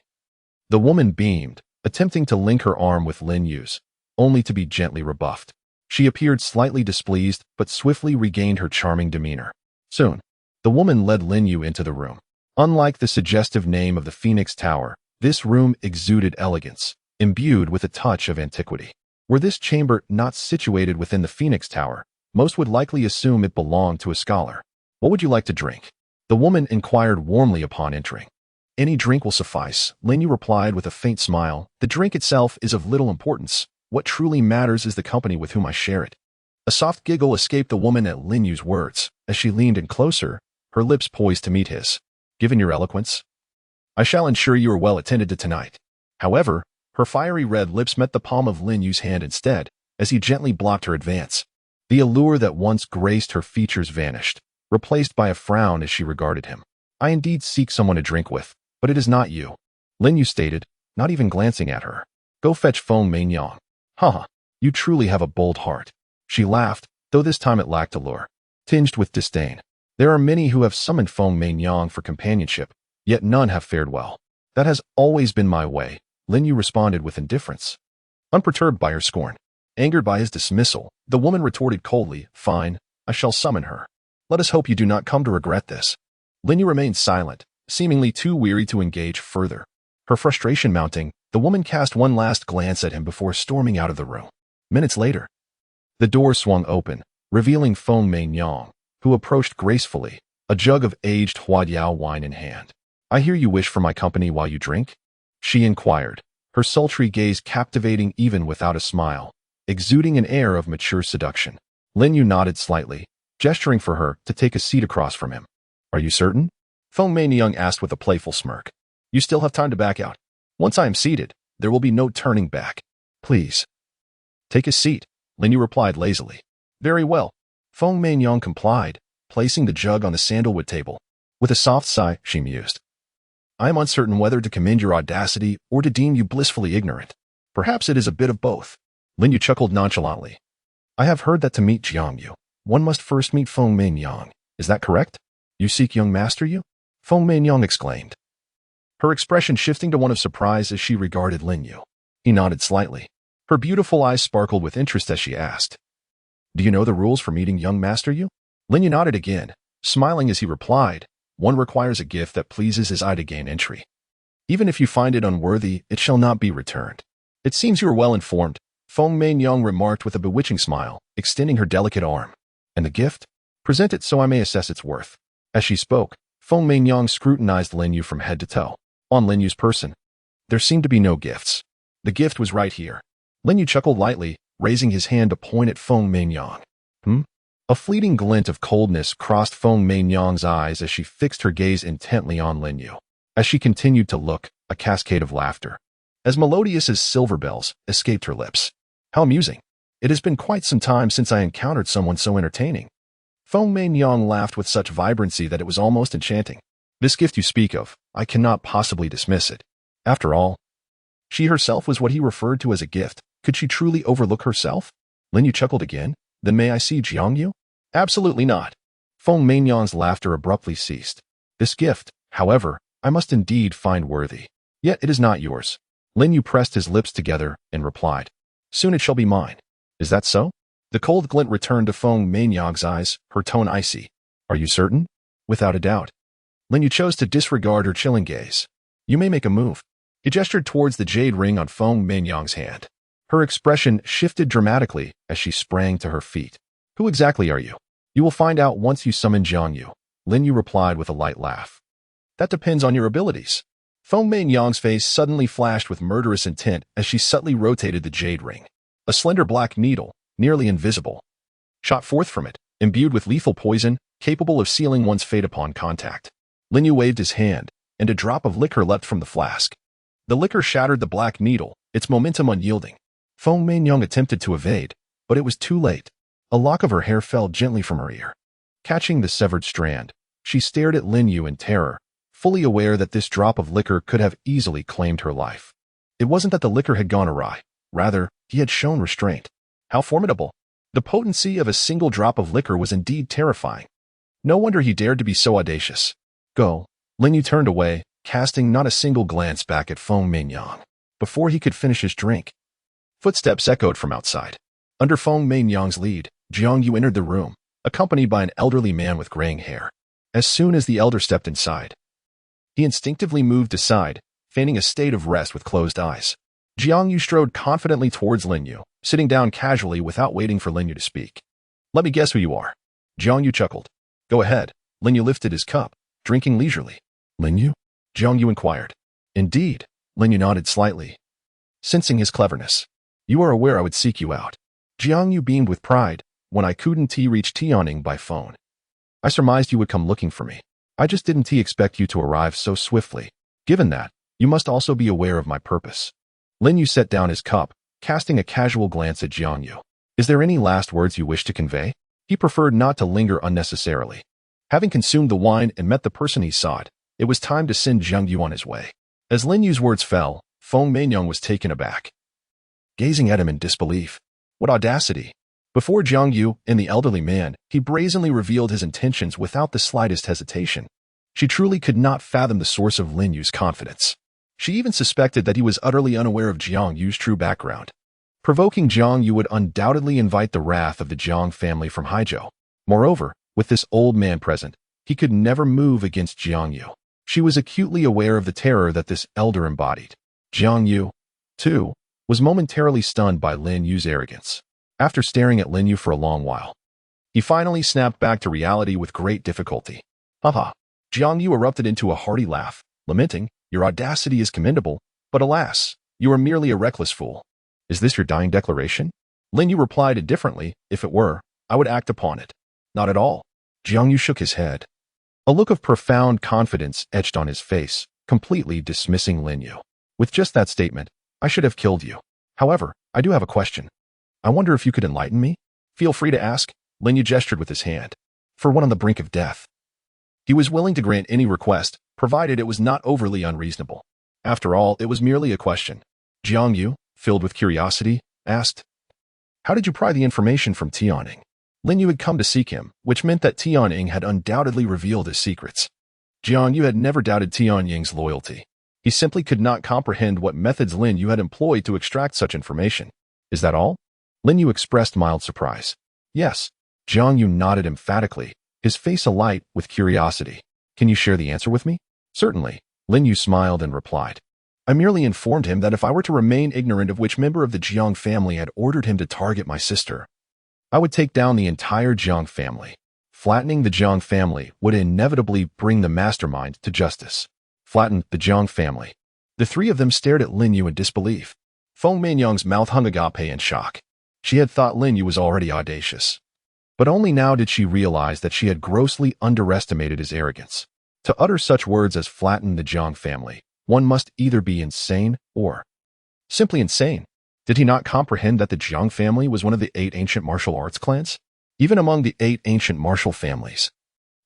The woman beamed, attempting to link her arm with Lin Yu's, only to be gently rebuffed. She appeared slightly displeased, but swiftly regained her charming demeanor. Soon, the woman led Lin Yu into the room. Unlike the suggestive name of the Phoenix Tower, this room exuded elegance, imbued with a touch of antiquity. Were this chamber not situated within the Phoenix Tower, most would likely assume it belonged to a scholar. What would you like to drink? The woman inquired warmly upon entering. Any drink will suffice, Lin Yu replied with a faint smile. The drink itself is of little importance. What truly matters is the company with whom I share it. A soft giggle escaped the woman at Lin Yu's words. As she leaned in closer, her lips poised to meet his. Given your eloquence, I shall ensure you are well attended to tonight. However, her fiery red lips met the palm of Lin Yu's hand instead, as he gently blocked her advance. The allure that once graced her features vanished, replaced by a frown as she regarded him. I indeed seek someone to drink with, but it is not you, Lin Yu stated, not even glancing at her. Go fetch Feng Meinyang. Haha, you truly have a bold heart. She laughed, though this time it lacked allure, tinged with disdain. There are many who have summoned Feng Meinyang for companionship, yet none have fared well. That has always been my way, Lin Yu responded with indifference. Unperturbed by her scorn, angered by his dismissal, the woman retorted coldly, Fine, I shall summon her. Let us hope you do not come to regret this. Lin Yu remained silent, seemingly too weary to engage further. Her frustration mounting, the woman cast one last glance at him before storming out of the room. Minutes later, the door swung open, revealing Feng Meinyang, who approached gracefully, a jug of aged Huadiao wine in hand. I hear you wish for my company while you drink? She inquired, her sultry gaze captivating even without a smile, exuding an air of mature seduction. Lin Yu nodded slightly, gesturing for her to take a seat across from him. Are you certain? Feng Meinyang asked with a playful smirk. You still have time to back out. Once I am seated, there will be no turning back. Please. Take a seat, Lin Yu replied lazily. Very well. Feng Meinyang complied, placing the jug on the sandalwood table. With a soft sigh, she mused. I am uncertain whether to commend your audacity or to deem you blissfully ignorant. Perhaps it is a bit of both. Lin Yu chuckled nonchalantly. I have heard that to meet Jiang Yu, one must first meet Feng Meinyang. Is that correct? You seek young master Yu? Feng Meinyang exclaimed, her expression shifting to one of surprise as she regarded Lin Yu. He nodded slightly. Her beautiful eyes sparkled with interest as she asked, Do you know the rules for meeting young master Yu? Lin Yu nodded again, smiling as he replied, One requires a gift that pleases his eye to gain entry. Even if you find it unworthy, it shall not be returned. It seems you are well informed, Feng Meinyang remarked with a bewitching smile, extending her delicate arm. And the gift? Present it so I may assess its worth. As she spoke, Feng Meinyang scrutinized Lin Yu from head to toe. On Lin Yu's person, there seemed to be no gifts. The gift was right here. Lin Yu chuckled lightly, raising his hand to point at Feng Meinyang. A fleeting glint of coldness crossed Feng Meinyang's eyes as she fixed her gaze intently on Lin Yu. As she continued to look, a cascade of laughter, as melodious as silver bells, escaped her lips. How amusing. It has been quite some time since I encountered someone so entertaining. Feng Meinyang laughed with such vibrancy that it was almost enchanting. This gift you speak of, I cannot possibly dismiss it. After all, she herself was what he referred to as a gift. Could she truly overlook herself? Lin Yu chuckled again. Then may I see Jiang Yu? Absolutely not. Feng Meinyang's laughter abruptly ceased. This gift, however, I must indeed find worthy. Yet it is not yours. Lin Yu pressed his lips together and replied, Soon it shall be mine. Is that so? The cold glint returned to Feng Meinyang's eyes, her tone icy. Are you certain? Without a doubt. Lin Yu chose to disregard her chilling gaze. You may make a move. He gestured towards the jade ring on Feng Meinyang's hand. Her expression shifted dramatically as she sprang to her feet. Who exactly are you? You will find out once you summon Jiang Yu, Lin Yu replied with a light laugh. That depends on your abilities. Feng Mingyang's face suddenly flashed with murderous intent as she subtly rotated the jade ring. A slender black needle, nearly invisible, shot forth from it, imbued with lethal poison, capable of sealing one's fate upon contact. Lin Yu waved his hand, and a drop of liquor leapt from the flask. The liquor shattered the black needle, its momentum unyielding. Feng Mingyang attempted to evade, but it was too late. A lock of her hair fell gently from her ear. Catching the severed strand, she stared at Lin Yu in terror, fully aware that this drop of liquor could have easily claimed her life. It wasn't that the liquor had gone awry. Rather, he had shown restraint. How formidable! The potency of a single drop of liquor was indeed terrifying. No wonder he dared to be so audacious. Go. Lin Yu turned away, casting not a single glance back at Feng Mingyang. Before he could finish his drink, footsteps echoed from outside. Under Feng Mingyang's lead, Jiang Yu entered the room, accompanied by an elderly man with graying hair. As soon as the elder stepped inside, he instinctively moved aside, feigning a state of rest with closed eyes. Jiang Yu strode confidently towards Lin Yu, sitting down casually without waiting for Lin Yu to speak. Let me guess who you are. Jiang Yu chuckled. Go ahead. Lin Yu lifted his cup, drinking leisurely. Lin Yu? Jiang Yu inquired. Indeed. Lin Yu nodded slightly, sensing his cleverness. You are aware I would seek you out. Jiang Yu beamed with pride when I couldn't reach Tianning by phone. I surmised you would come looking for me. I just didn't expect you to arrive so swiftly. Given that, you must also be aware of my purpose. Lin Yu set down his cup, casting a casual glance at Jiang Yu. Is there any last words you wish to convey? He preferred not to linger unnecessarily. Having consumed the wine and met the person he sought, it was time to send Jiang Yu on his way. As Lin Yu's words fell, Feng Mingyang was taken aback, gazing at him in disbelief. What audacity! Before Jiang Yu and the elderly man, he brazenly revealed his intentions without the slightest hesitation. She truly could not fathom the source of Lin Yu's confidence. She even suspected that he was utterly unaware of Jiang Yu's true background. Provoking Jiang Yu would undoubtedly invite the wrath of the Jiang family from Haizhou. Moreover, with this old man present, he could never move against Jiang Yu. She was acutely aware of the terror that this elder embodied. Jiang Yu, too, was momentarily stunned by Lin Yu's arrogance. After staring at Lin Yu for a long while, he finally snapped back to reality with great difficulty. Haha. Jiang Yu erupted into a hearty laugh, lamenting, Your audacity is commendable, but alas, you are merely a reckless fool. Is this your dying declaration? Lin Yu replied indifferently, If it were, I would act upon it. Not at all. Jiang Yu shook his head. A look of profound confidence etched on his face, completely dismissing Lin Yu. With just that statement, I should have killed you. However, I do have a question. I wonder if you could enlighten me? Feel free to ask. Lin Yu gestured with his hand. For one on the brink of death. He was willing to grant any request, provided it was not overly unreasonable. After all, it was merely a question. Jiang Yu, filled with curiosity, asked, How did you pry the information from Tianning? Lin Yu had come to seek him, which meant that Tianning had undoubtedly revealed his secrets. Jiang Yu had never doubted Tianning's loyalty. He simply could not comprehend what methods Lin Yu had employed to extract such information. Is that all? Lin Yu expressed mild surprise. Yes. Jiang Yu nodded emphatically, his face alight with curiosity. Can you share the answer with me? Certainly. Lin Yu smiled and replied. I merely informed him that if I were to remain ignorant of which member of the Jiang family had ordered him to target my sister, I would take down the entire Jiang family. Flattening the Jiang family would inevitably bring the mastermind to justice. Flatten the Jiang family. The three of them stared at Lin Yu in disbelief. Feng Mingyang's mouth hung agape in shock. She had thought Lin Yu was already audacious. But only now did she realize that she had grossly underestimated his arrogance. To utter such words as flatten the Jiang family, one must either be insane or simply insane. Did he not comprehend that the Jiang family was one of the 8 ancient martial arts clans? Even among the 8 ancient martial families,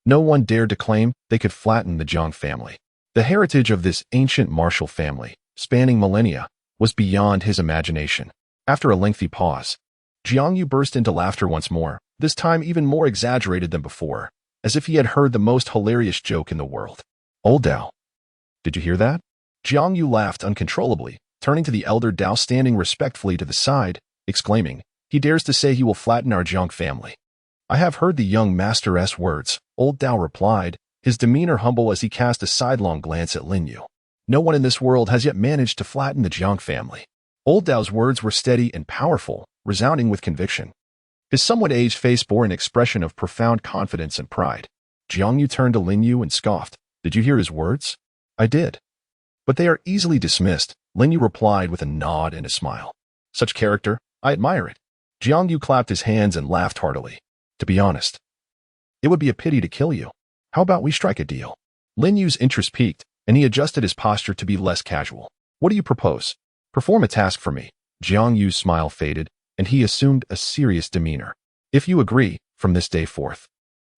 no one dared to claim they could flatten the Jiang family. The heritage of this ancient martial family, spanning millennia, was beyond his imagination. After a lengthy pause, Jiang Yu burst into laughter once more, this time even more exaggerated than before, as if he had heard the most hilarious joke in the world. Old Dao. Did you hear that? Jiang Yu laughed uncontrollably, turning to the elder Dao standing respectfully to the side, exclaiming, He dares to say he will flatten our Jiang family. I have heard the young master's words, Old Dao replied, his demeanor humble as he cast a sidelong glance at Lin Yu. No one in this world has yet managed to flatten the Jiang family. Old Dao's words were steady and powerful, resounding with conviction. His somewhat aged face bore an expression of profound confidence and pride. Jiang Yu turned to Lin Yu and scoffed. Did you hear his words? I did. But they are easily dismissed, Lin Yu replied with a nod and a smile. Such character, I admire it. Jiang Yu clapped his hands and laughed heartily. To be honest, it would be a pity to kill you. How about we strike a deal? Lin Yu's interest piqued, and he adjusted his posture to be less casual. What do you propose? Perform a task for me. Jiang Yu's smile faded, and he assumed a serious demeanor. If you agree, from this day forth,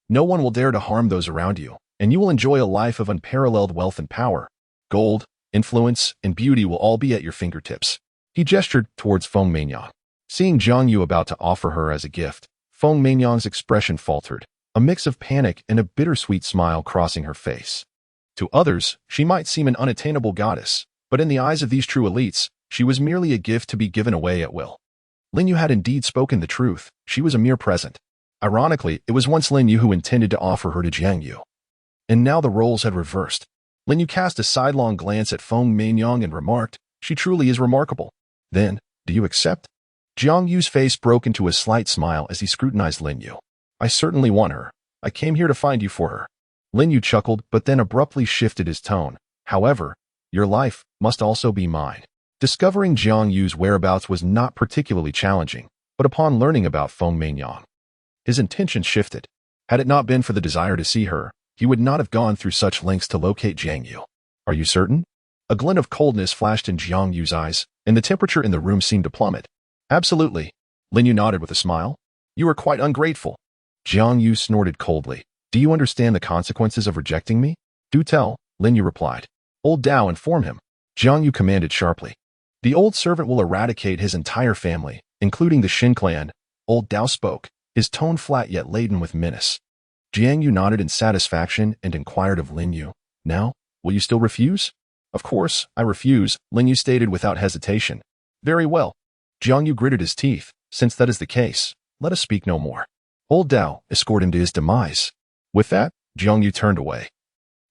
no one will dare to harm those around you, and you will enjoy a life of unparalleled wealth and power. Gold, influence, and beauty will all be at your fingertips. He gestured towards Feng Meinyang. Seeing Jiang Yu about to offer her as a gift, Feng Meinyang's expression faltered, a mix of panic and a bittersweet smile crossing her face. To others, she might seem an unattainable goddess, but in the eyes of these true elites, she was merely a gift to be given away at will. Lin Yu had indeed spoken the truth. She was a mere present. Ironically, it was once Lin Yu who intended to offer her to Jiang Yu. And now the roles had reversed. Lin Yu cast a sidelong glance at Feng Meinyang and remarked, "She truly is remarkable. Then, do you accept?" Jiang Yu's face broke into a slight smile as he scrutinized Lin Yu. "I certainly want her. I came here to find you for her." Lin Yu chuckled, but then abruptly shifted his tone. "However, your life must also be mine." Discovering Jiang Yu's whereabouts was not particularly challenging, but upon learning about Feng Meinyang, his intention shifted. Had it not been for the desire to see her, he would not have gone through such lengths to locate Jiang Yu. "Are you certain?" A glint of coldness flashed in Jiang Yu's eyes, and the temperature in the room seemed to plummet. "Absolutely." Lin Yu nodded with a smile. "You are quite ungrateful." Jiang Yu snorted coldly. "Do you understand the consequences of rejecting me?" "Do tell," Lin Yu replied. "Old Dao, inform him." Jiang Yu commanded sharply. "The old servant will eradicate his entire family, including the Shen clan." Old Dao spoke, his tone flat yet laden with menace. Jiang Yu nodded in satisfaction and inquired of Lin Yu, "Now, will you still refuse?" "Of course, I refuse," Lin Yu stated without hesitation. "Very well." Jiang Yu gritted his teeth. "Since that is the case, let us speak no more. Old Dao, escort him to his demise." With that, Jiang Yu turned away,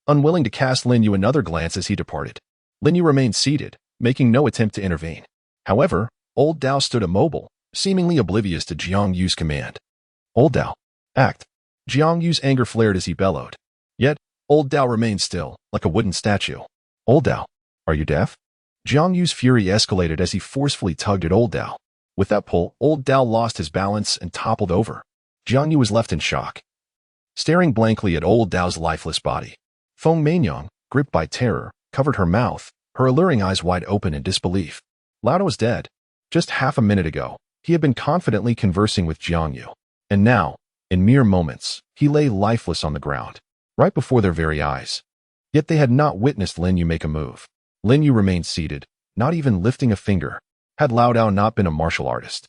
unwilling to cast Lin Yu another glance as he departed. Lin Yu remained seated, making no attempt to intervene. However, Old Dao stood immobile, seemingly oblivious to Jiang Yu's command. "Old Dao, act." Jiang Yu's anger flared as he bellowed. Yet, Old Dao remained still, like a wooden statue. "Old Dao, are you deaf?" Jiang Yu's fury escalated as he forcefully tugged at Old Dao. With that pull, Old Dao lost his balance and toppled over. Jiang Yu was left in shock, staring blankly at Old Dao's lifeless body. Feng Meinyang, gripped by terror, covered her mouth, her alluring eyes wide open in disbelief. Lao Dao was dead. Just half a minute ago, he had been confidently conversing with Jiang Yu. And now, in mere moments, he lay lifeless on the ground, right before their very eyes. Yet they had not witnessed Lin Yu make a move. Lin Yu remained seated, not even lifting a finger. Had Lao Dao not been a martial artist,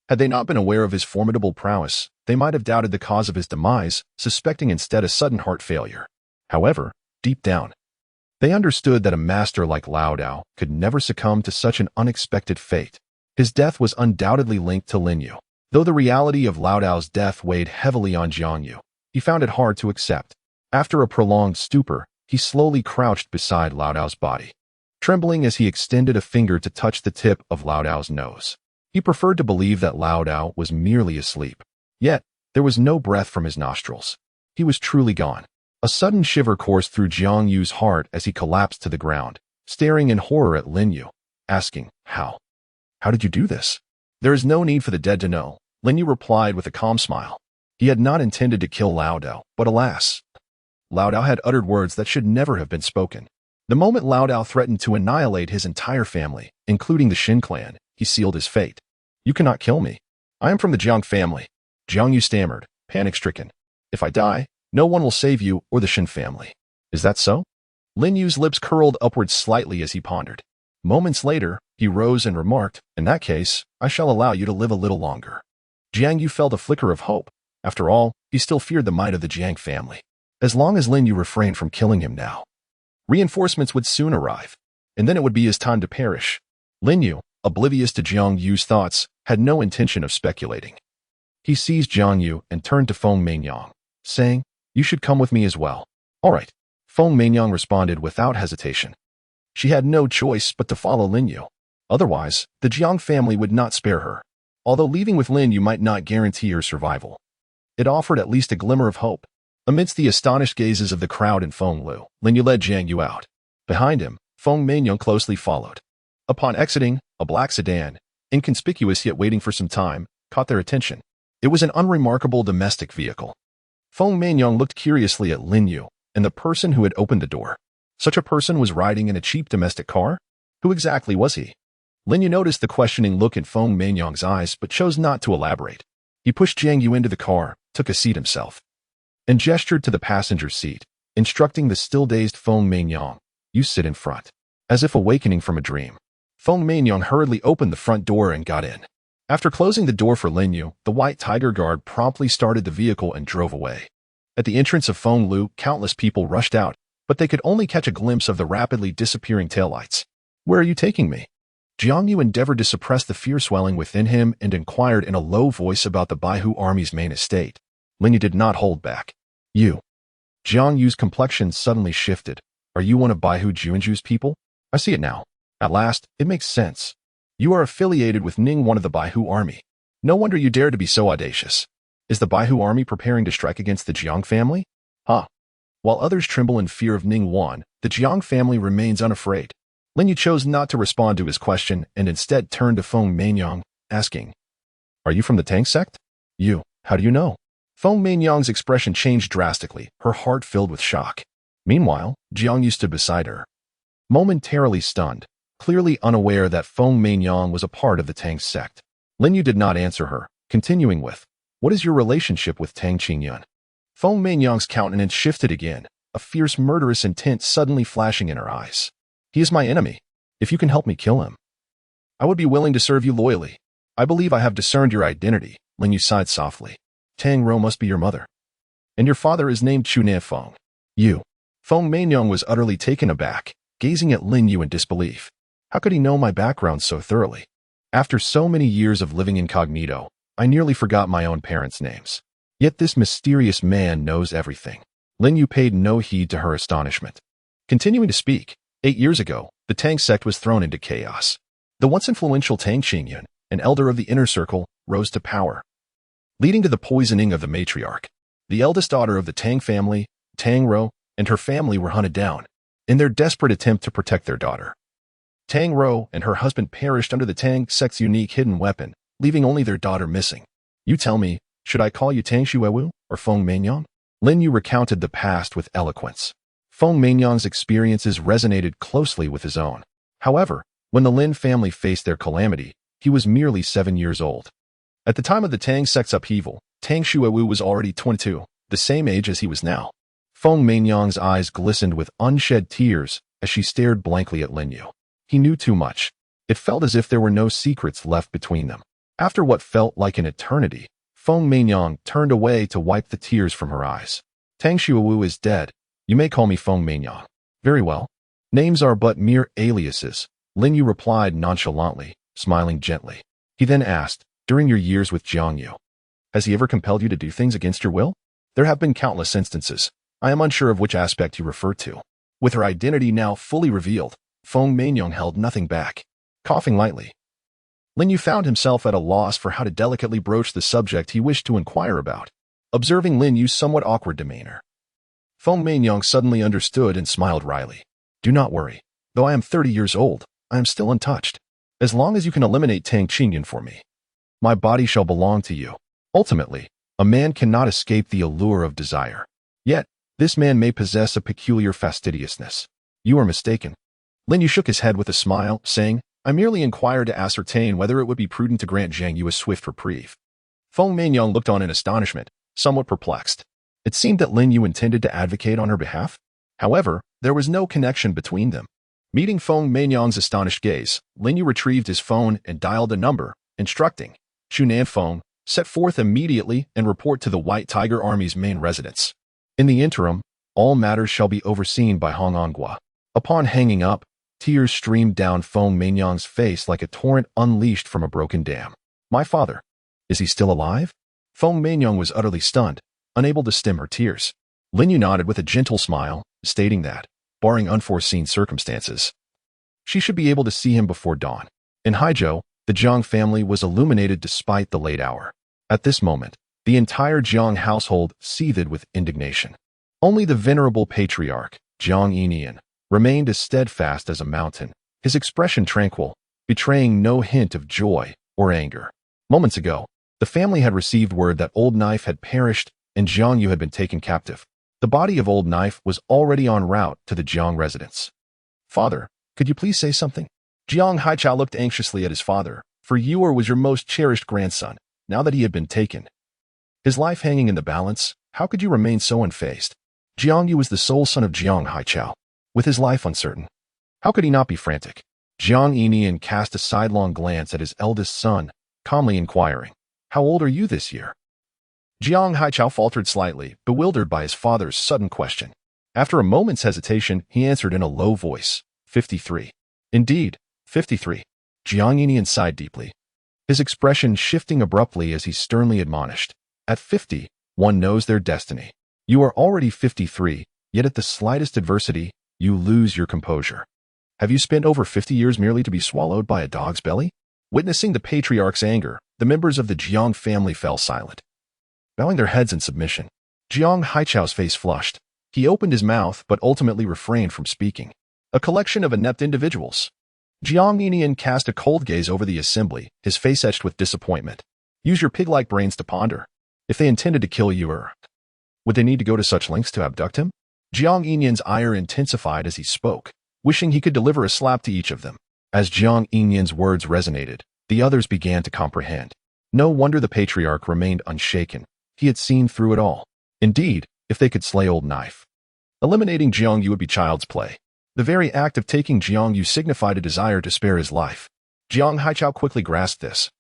had they not been aware of his formidable prowess, they might have doubted the cause of his demise, suspecting instead a sudden heart failure. However, deep down, they understood that a master like Lao Dao could never succumb to such an unexpected fate. His death was undoubtedly linked to Lin Yu. Though the reality of Lao Dao's death weighed heavily on Jiang Yu, he found it hard to accept. After a prolonged stupor, he slowly crouched beside Lao Dao's body, trembling as he extended a finger to touch the tip of Lao Dao's nose. He preferred to believe that Lao Dao was merely asleep. Yet, there was no breath from his nostrils. He was truly gone. A sudden shiver coursed through Jiang Yu's heart as he collapsed to the ground, staring in horror at Lin Yu, asking, "How? How did you do this?" "There is no need for the dead to know," Lin Yu replied with a calm smile. He had not intended to kill Lao Dao, but alas, Lao Dao had uttered words that should never have been spoken. The moment Lao Dao threatened to annihilate his entire family, including the Shen clan, he sealed his fate. "You cannot kill me. I am from the Jiang family." Jiang Yu stammered, panic-stricken. "If I die, no one will save you or the Shen family. Is that so?" Lin Yu's lips curled upwards slightly as he pondered. Moments later, he rose and remarked, "In that case, I shall allow you to live a little longer." Jiang Yu felt a flicker of hope. After all, he still feared the might of the Jiang family. As long as Lin Yu refrained from killing him now, reinforcements would soon arrive, and then it would be his time to perish. Lin Yu, oblivious to Jiang Yu's thoughts, had no intention of speculating. He seized Jiang Yu and turned to Feng Meinyang, saying, "You should come with me as well." "All right." Feng Meinyang responded without hesitation. She had no choice but to follow Lin Yu. Otherwise, the Jiang family would not spare her. Although leaving with Lin Yu might not guarantee her survival, it offered at least a glimmer of hope. Amidst the astonished gazes of the crowd in Fenglu, Lin Yu led Jiang Yu out. Behind him, Feng Manyang closely followed. Upon exiting, a black sedan, inconspicuous yet waiting for some time, caught their attention. It was an unremarkable domestic vehicle. Feng Manyang looked curiously at Lin Yu and the person who had opened the door. Such a person was riding in a cheap domestic car? Who exactly was he? Lin Yu noticed the questioning look in Feng Manyang's eyes but chose not to elaborate. He pushed Jiang Yu into the car, took a seat himself, and gestured to the passenger seat, instructing the still-dazed Feng Manyang, "You sit in front." As if awakening from a dream, Feng Manyang hurriedly opened the front door and got in. After closing the door for Lin Yu, the white tiger guard promptly started the vehicle and drove away. At the entrance of Feng Lu, countless people rushed out, but they could only catch a glimpse of the rapidly disappearing taillights. "Where are you taking me?" Jiang Yu endeavored to suppress the fear swelling within him and inquired in a low voice about the Baihu army's main estate. Lin Yu did not hold back. "You." Jiang Yu's complexion suddenly shifted. "Are you one of Baihu Juanju's people? I see it now. At last, it makes sense. You are affiliated with Ning, one of the Baihu army. No wonder you dare to be so audacious. Is the Baihu army preparing to strike against the Jiang family?" "Huh." While others tremble in fear of Ning Wan, the Jiang family remains unafraid. Lin Yu chose not to respond to his question and instead turned to Feng Manyang, asking, "Are you from the Tang sect?" "You. How do you know?" Feng Manyang's expression changed drastically, her heart filled with shock. Meanwhile, Jiang Yu stood beside her, momentarily stunned, clearly unaware that Feng Manyang was a part of the Tang sect. Lin Yu did not answer her, continuing with, "What is your relationship with Tang Qingyun?" Feng Manyang's countenance shifted again, a fierce murderous intent suddenly flashing in her eyes. "He is my enemy. If you can help me kill him, I would be willing to serve you loyally. I believe I have discerned your identity." Lin Yu sighed softly. "Tang Rou must be your mother. And your father is named Chunan Feng." "You." Feng Manyang was utterly taken aback, gazing at Lin Yu in disbelief. How could he know my background so thoroughly? After so many years of living incognito, I nearly forgot my own parents' names. Yet this mysterious man knows everything. Lin Yu paid no heed to her astonishment. Continuing to speak, 8 years ago, the Tang sect was thrown into chaos. The once influential Tang Qingyun, an elder of the inner circle, rose to power, leading to the poisoning of the matriarch. The eldest daughter of the Tang family, Tang Rou, and her family were hunted down in their desperate attempt to protect their daughter. Tang Rou and her husband perished under the Tang sect's unique hidden weapon, leaving only their daughter missing. You tell me, should I call you Tang Xuewu or Feng Manyang? Lin Yu recounted the past with eloquence. Feng Manyang's experiences resonated closely with his own. However, when the Lin family faced their calamity, he was merely 7 years old. At the time of the Tang sect's upheaval, Tang Xuewu was already 22, the same age as he was now. Feng Manyang's eyes glistened with unshed tears as she stared blankly at Lin Yu. He knew too much. It felt as if there were no secrets left between them. After what felt like an eternity, Feng Manyang turned away to wipe the tears from her eyes. "Tang Xuewu is dead. You may call me Feng Manyang." "Very well. Names are but mere aliases," Lin Yu replied nonchalantly, smiling gently. He then asked, "During your years with Jiang Yu, has he ever compelled you to do things against your will?" "There have been countless instances. I am unsure of which aspect you refer to." With her identity now fully revealed, Feng Manyang held nothing back. Coughing lightly, Lin Yu found himself at a loss for how to delicately broach the subject he wished to inquire about. Observing Lin Yu's somewhat awkward demeanor, Feng Manyang suddenly understood and smiled wryly. "Do not worry. Though I am 30 years old, I am still untouched. As long as you can eliminate Tang Qingyun for me, my body shall belong to you." Ultimately, a man cannot escape the allure of desire. Yet, this man may possess a peculiar fastidiousness. "You are mistaken." Lin Yu shook his head with a smile, saying, "I merely inquired to ascertain whether it would be prudent to grant Jiang Yu a swift reprieve." Feng Manyang looked on in astonishment, somewhat perplexed. It seemed that Lin Yu intended to advocate on her behalf. However, there was no connection between them. Meeting Feng Manyang's astonished gaze, Lin Yu retrieved his phone and dialed a number, instructing Chunan Feng, "Set forth immediately and report to the White Tiger Army's main residence. In the interim, all matters shall be overseen by Hong Ongua." Upon hanging up, tears streamed down Feng Manyang's face like a torrent unleashed from a broken dam. "My father, is he still alive?" Feng Manyang was utterly stunned, unable to stem her tears. Lin Yu nodded with a gentle smile, stating that, barring unforeseen circumstances, she should be able to see him before dawn. In Haizhou, the Jiang family was illuminated despite the late hour. At this moment, the entire Jiang household seethed with indignation. Only the venerable patriarch, Jiang Yinian, remained as steadfast as a mountain, his expression tranquil, betraying no hint of joy or anger. Moments ago, the family had received word that Old Knife had perished and Jiang Yu had been taken captive. The body of Old Knife was already en route to the Jiang residence. "Father, could you please say something?" Jiang Haichao looked anxiously at his father, for Yuer was your most cherished grandson, now that he had been taken. His life hanging in the balance, how could you remain so unfazed? Jiang Yu was the sole son of Jiang Haichao. With his life uncertain, how could he not be frantic? Jiang Yinian cast a sidelong glance at his eldest son, calmly inquiring, "How old are you this year?" Jiang Haichao faltered slightly, bewildered by his father's sudden question. After a moment's hesitation, he answered in a low voice, 53. "Indeed, 53. Jiang Yinian sighed deeply, his expression shifting abruptly as he sternly admonished, "At 50, one knows their destiny. You are already 53, yet at the slightest adversity, you lose your composure. Have you spent over 50 years merely to be swallowed by a dog's belly?" Witnessing the patriarch's anger, the members of the Jiang family fell silent, bowing their heads in submission. Jiang Haichao's face flushed. He opened his mouth but ultimately refrained from speaking. A collection of inept individuals. Jiang Yinian cast a cold gaze over the assembly, his face etched with disappointment. Use your pig-like brains to ponder. If they intended to kill you, would they need to go to such lengths to abduct him? Jiang Yinian's ire intensified as he spoke, wishing he could deliver a slap to each of them. As Jiang Yinian's words resonated, the others began to comprehend. No wonder the patriarch remained unshaken. He had seen through it all. Indeed, if they could slay Old Knife, eliminating Jiang Yu would be child's play. The very act of taking Jiang Yu signified a desire to spare his life. Jiang Haichao quickly grasped this,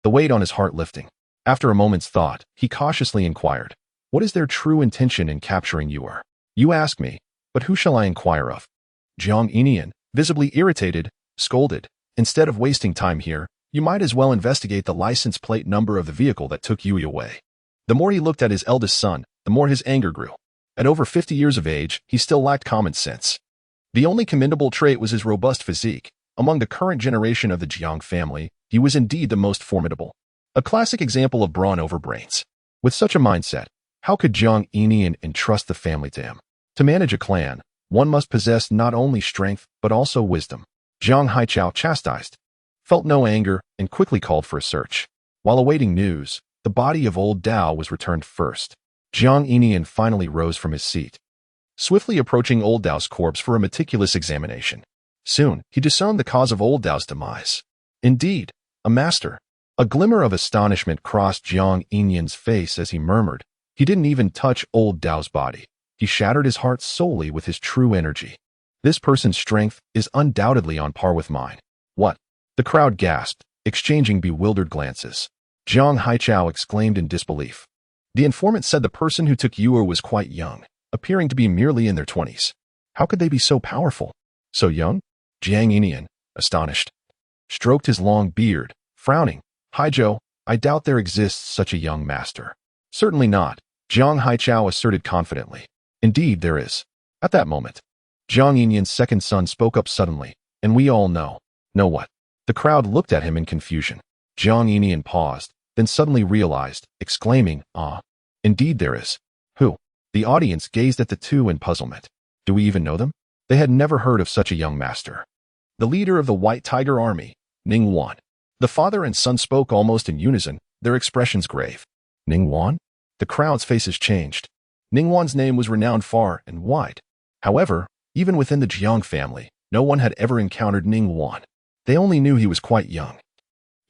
the weight on his heart lifting. After a moment's thought, he cautiously inquired, "What is their true intention in capturing you? You ask me, but who shall I inquire of?" Jiang Yinian, visibly irritated, scolded, "Instead of wasting time here, you might as well investigate the license plate number of the vehicle that took you away." The more he looked at his eldest son, the more his anger grew. At over 50 years of age, he still lacked common sense. The only commendable trait was his robust physique. Among the current generation of the Jiang family, he was indeed the most formidable. A classic example of brawn over brains. With such a mindset, how could Jiang Yinian entrust the family to him? To manage a clan, one must possess not only strength, but also wisdom. Jiang Haichao chastised, felt no anger, and quickly called for a search. While awaiting news, the body of old Dao was returned first. Jiang Yinian finally rose from his seat, swiftly approaching old Dao's corpse for a meticulous examination. Soon, he discerned the cause of old Dao's demise. Indeed, a master. A glimmer of astonishment crossed Jiang Yinian's face as he murmured, "He didn't even touch old Dao's body. He shattered his heart solely with his true energy. This person's strength is undoubtedly on par with mine." "What?" The crowd gasped, exchanging bewildered glances. Jiang Haichao exclaimed in disbelief. The informant said the person who took Yuer was quite young, appearing to be merely in their 20s. How could they be so powerful? So young? Jiang Yinian, astonished, stroked his long beard, frowning. "Haijo, I doubt there exists such a young master." "Certainly not," Jiang Haichao asserted confidently. "Indeed there is." At that moment, Jiang Yinian's second son spoke up suddenly, "And we all know." "Know what?" The crowd looked at him in confusion. Jiang Yinian paused, then suddenly realized, exclaiming, "Ah, indeed there is." "Who?" The audience gazed at the two in puzzlement. "Do we even know them?" They had never heard of such a young master. "The leader of the White Tiger Army, Ning Wan." The father and son spoke almost in unison, their expressions grave. "Ning Wan?" The crowd's faces changed. Ning Wan's name was renowned far and wide. However, even within the Jiang family, no one had ever encountered Ning Wan. They only knew he was quite young,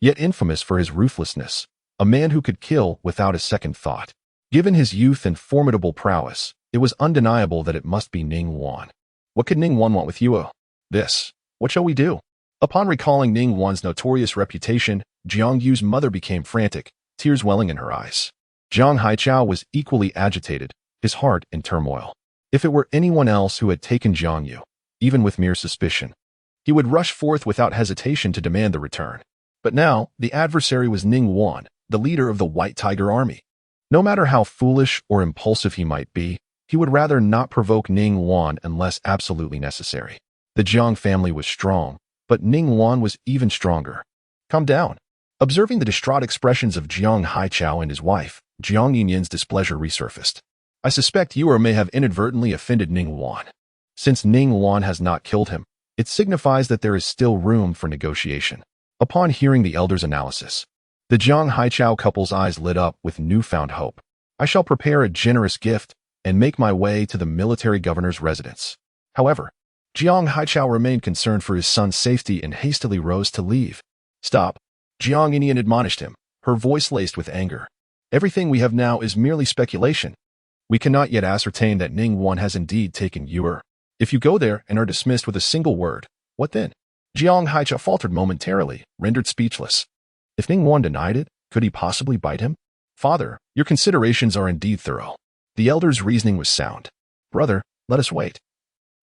yet infamous for his ruthlessness, a man who could kill without a second thought. Given his youth and formidable prowess, it was undeniable that it must be Ning Wan. "What could Ning Wan want with you?" "This. What shall we do?" Upon recalling Ning Wan's notorious reputation, Jiang Yu's mother became frantic, tears welling in her eyes. Jiang Haichao was equally agitated, his heart in turmoil. If it were anyone else who had taken Jiang Yu, even with mere suspicion, he would rush forth without hesitation to demand the return. But now, the adversary was Ning Wan, the leader of the White Tiger Army. No matter how foolish or impulsive he might be, he would rather not provoke Ning Wan unless absolutely necessary. The Jiang family was strong, but Ning Wan was even stronger. "Calm down." Observing the distraught expressions of Jiang Haichao and his wife, Jiang Yinian's displeasure resurfaced. "I suspect you may have inadvertently offended Ning Wan. Since Ning Wan has not killed him, it signifies that there is still room for negotiation. Upon hearing the elder's analysis, the Jiang Haichao couple's eyes lit up with newfound hope. I shall prepare a generous gift and make my way to the military governor's residence. However, Jiang Haichao remained concerned for his son's safety and hastily rose to leave. Stop, Jiang Inian admonished him, her voice laced with anger. Everything we have now is merely speculation. We cannot yet ascertain that Ning Wan has indeed taken Yuer. If you go there and are dismissed with a single word, what then? Jiang Haichao faltered momentarily, rendered speechless. If Ning Wan denied it, could he possibly bite him? Father, your considerations are indeed thorough. The elder's reasoning was sound. Brother, let us wait.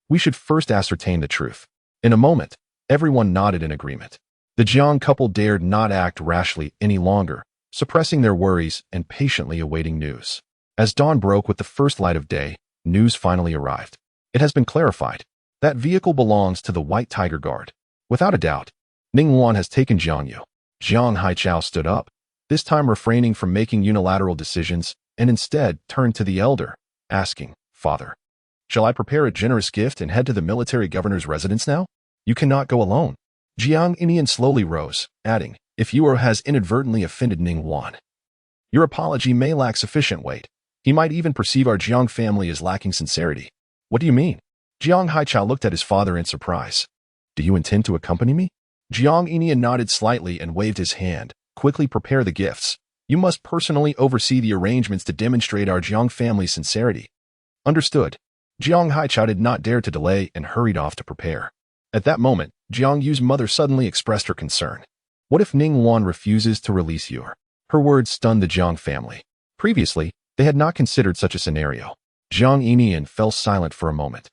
We should first ascertain the truth. In a moment, everyone nodded in agreement. The Jiang couple dared not act rashly any longer, suppressing their worries and patiently awaiting news. As dawn broke with the first light of day, news finally arrived. It has been clarified. That vehicle belongs to the White Tiger Guard. Without a doubt, Ning Wan has taken Jiangyu. Jiang Haichao stood up, this time refraining from making unilateral decisions, and instead turned to the elder, asking, Father, shall I prepare a generous gift and head to the military governor's residence now? You cannot go alone. Jiang Inian slowly rose, adding, if Yuer has inadvertently offended Ning Wan, your apology may lack sufficient weight. He might even perceive our Jiang family as lacking sincerity. What do you mean? Jiang Haichao looked at his father in surprise. Do you intend to accompany me? Jiang Inian nodded slightly and waved his hand. Quickly prepare the gifts. You must personally oversee the arrangements to demonstrate our Jiang family's sincerity. Understood. Jiang Haichao did not dare to delay and hurried off to prepare. At that moment, Jiang Yu's mother suddenly expressed her concern. What if Ning Wan refuses to release Yuer? Her words stunned the Jiang family. Previously, they had not considered such a scenario. Jiang Inian fell silent for a moment,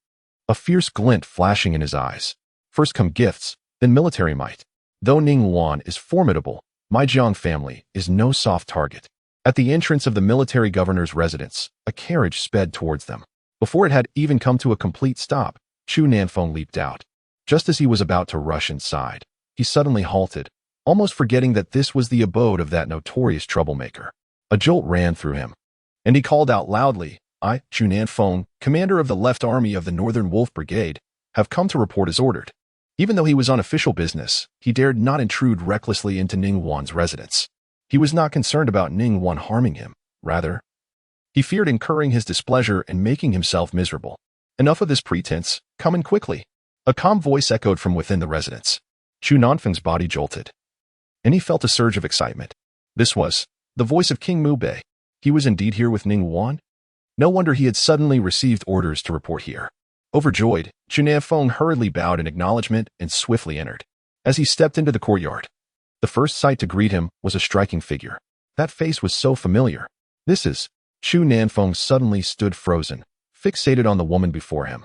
a fierce glint flashing in his eyes. First come gifts, then military might. Though Ning Wan is formidable, my Jiang family is no soft target. At the entrance of the military governor's residence, a carriage sped towards them. Before it had even come to a complete stop, Chu Nanfeng leaped out. Just as he was about to rush inside, he suddenly halted, almost forgetting that this was the abode of that notorious troublemaker. A jolt ran through him, and he called out loudly, I, Chu Nanfeng, commander of the Left Army of the Northern Wolf Brigade, have come to report as ordered. Even though he was on official business, he dared not intrude recklessly into Ning Wan's residence. He was not concerned about Ning Wan harming him. Rather, he feared incurring his displeasure and making himself miserable. Enough of this pretense, come in quickly. A calm voice echoed from within the residence. Chu Nanfeng's body jolted, and he felt a surge of excitement. This was the voice of King Mu Bei. He was indeed here with Ning Wan? No wonder he had suddenly received orders to report here. Overjoyed, Chu Nanfeng hurriedly bowed in acknowledgement and swiftly entered. As he stepped into the courtyard, the first sight to greet him was a striking figure. That face was so familiar. This is... Chu Nanfeng suddenly stood frozen, fixated on the woman before him,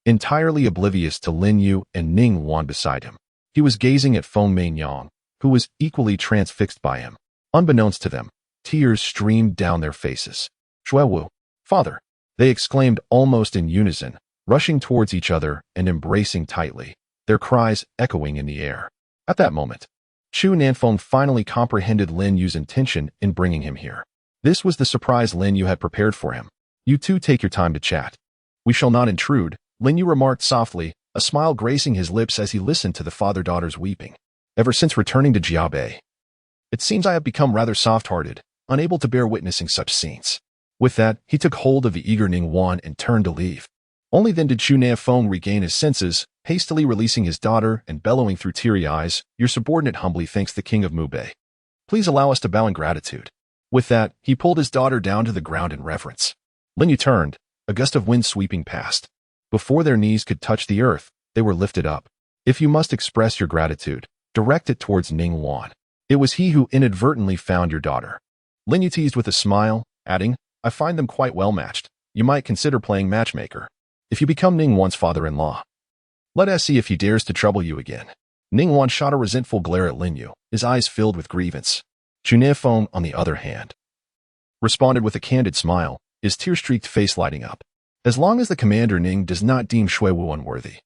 entirely oblivious to Lin Yu and Ning Wan beside him. He was gazing at Feng Meinyang, who was equally transfixed by him. Unbeknownst to them, tears streamed down their faces. Shuewu, father, they exclaimed almost in unison, rushing towards each other and embracing tightly, their cries echoing in the air. At that moment, Chu Nanfeng finally comprehended Lin Yu's intention in bringing him here. This was the surprise Lin Yu had prepared for him. You two take your time to chat. We shall not intrude, Lin Yu remarked softly, a smile gracing his lips as he listened to the father-daughters weeping. Ever since returning to Jiabei, it seems I have become rather soft-hearted, unable to bear witnessing such scenes. With that, he took hold of the eager Ning Wan and turned to leave. Only then did Chu Nanfeng regain his senses, hastily releasing his daughter and bellowing through teary eyes, your subordinate humbly thanks the king of Mu Bei. Please allow us to bow in gratitude. With that, he pulled his daughter down to the ground in reverence. Lin Yu turned, a gust of wind sweeping past. Before their knees could touch the earth, they were lifted up. If you must express your gratitude, direct it towards Ning Wan. It was he who inadvertently found your daughter. Lin Yu teased with a smile, adding, I find them quite well matched. You might consider playing matchmaker. If you become Ning Wan's father-in-law, let us see if he dares to trouble you again. Ning Wan shot a resentful glare at Lin Yu, his eyes filled with grievance. Chu Nanfeng, on the other hand, responded with a candid smile, his tear-streaked face lighting up. As long as the commander Ning does not deem Shuewu unworthy,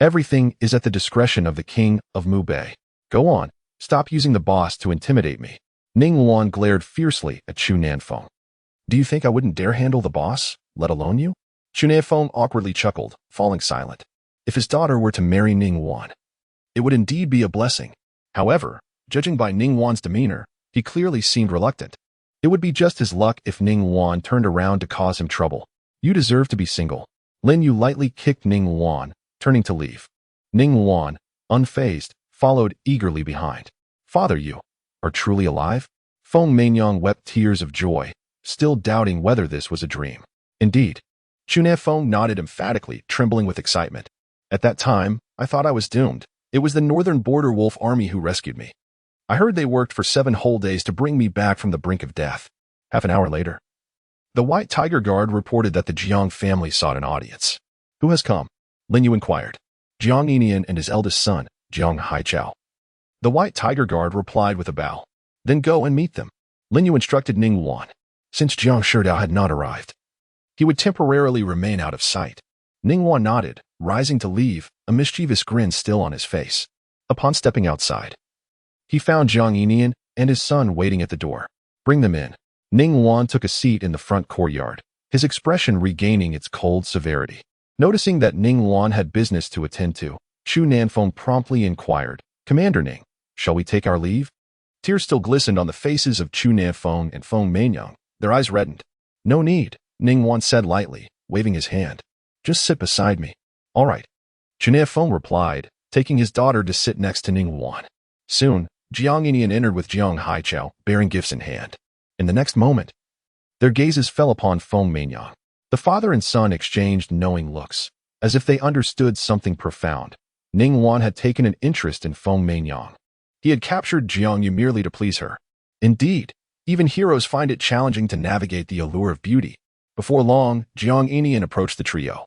everything is at the discretion of the king of Mu Bei. Go on, stop using the boss to intimidate me. Ning Wan glared fiercely at Chu Nanfeng. Do you think I wouldn't dare handle the boss, let alone you? Feng awkwardly chuckled, falling silent. If his daughter were to marry Ningguan, it would indeed be a blessing. However, judging by Ningguan's demeanor, he clearly seemed reluctant. It would be just his luck if Ningguan turned around to cause him trouble. You deserve to be single. Lin Yu lightly kicked Ningguan, turning to leave. Ningguan, unfazed, followed eagerly behind. Father, you are truly alive? Feng Manyang wept tears of joy, still doubting whether this was a dream. Indeed. Feng nodded emphatically, trembling with excitement. At that time, I thought I was doomed. It was the Northern Border Wolf Army who rescued me. I heard they worked for 7 whole days to bring me back from the brink of death. Half an hour later, the White Tiger Guard reported that the Jiang family sought an audience. Who has come? Lin Yu inquired. Jiang Yinian and his eldest son, Jiang Haichao. The White Tiger Guard replied with a bow. Then go and meet them. Lin Yu instructed Ningguan. Since Jiang Shidao had not arrived, he would temporarily remain out of sight. Ningguan nodded, rising to leave, a mischievous grin still on his face. Upon stepping outside, he found Jiang Yinian and his son waiting at the door. Bring them in. Ningguan took a seat in the front courtyard, his expression regaining its cold severity. Noticing that Ningguan had business to attend to, Chu Nanfeng promptly inquired, Commander Ning, shall we take our leave? Tears still glistened on the faces of Chu Nanfeng and Feng Manyang. Their eyes reddened. No need, Ningguan said lightly, waving his hand. Just sit beside me. All right. Chu Nanfeng replied, taking his daughter to sit next to Ningguan. Soon, Jiang Yinian entered with Jiang Haichao, bearing gifts in hand. In the next moment, their gazes fell upon Feng Manyang. The father and son exchanged knowing looks, as if they understood something profound. Ningguan had taken an interest in Feng Manyang. He had captured Jiang Yu merely to please her. Indeed, even heroes find it challenging to navigate the allure of beauty. Before long, Jiang Yinian approached the trio,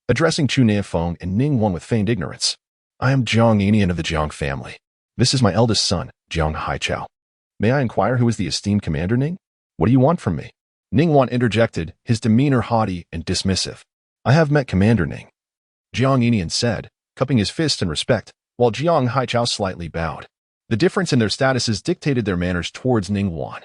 addressing Chu Nanfeng and Ningguan with feigned ignorance. I am Jiang Yinian of the Jiang family. This is my eldest son, Jiang Haichao. May I inquire who is the esteemed Commander Ning? What do you want from me? Ningguan interjected, his demeanor haughty and dismissive. I have met Commander Ning, Jiang Yinian said, cupping his fist in respect, while Jiang Haichao slightly bowed. The difference in their statuses dictated their manners towards Ningguan.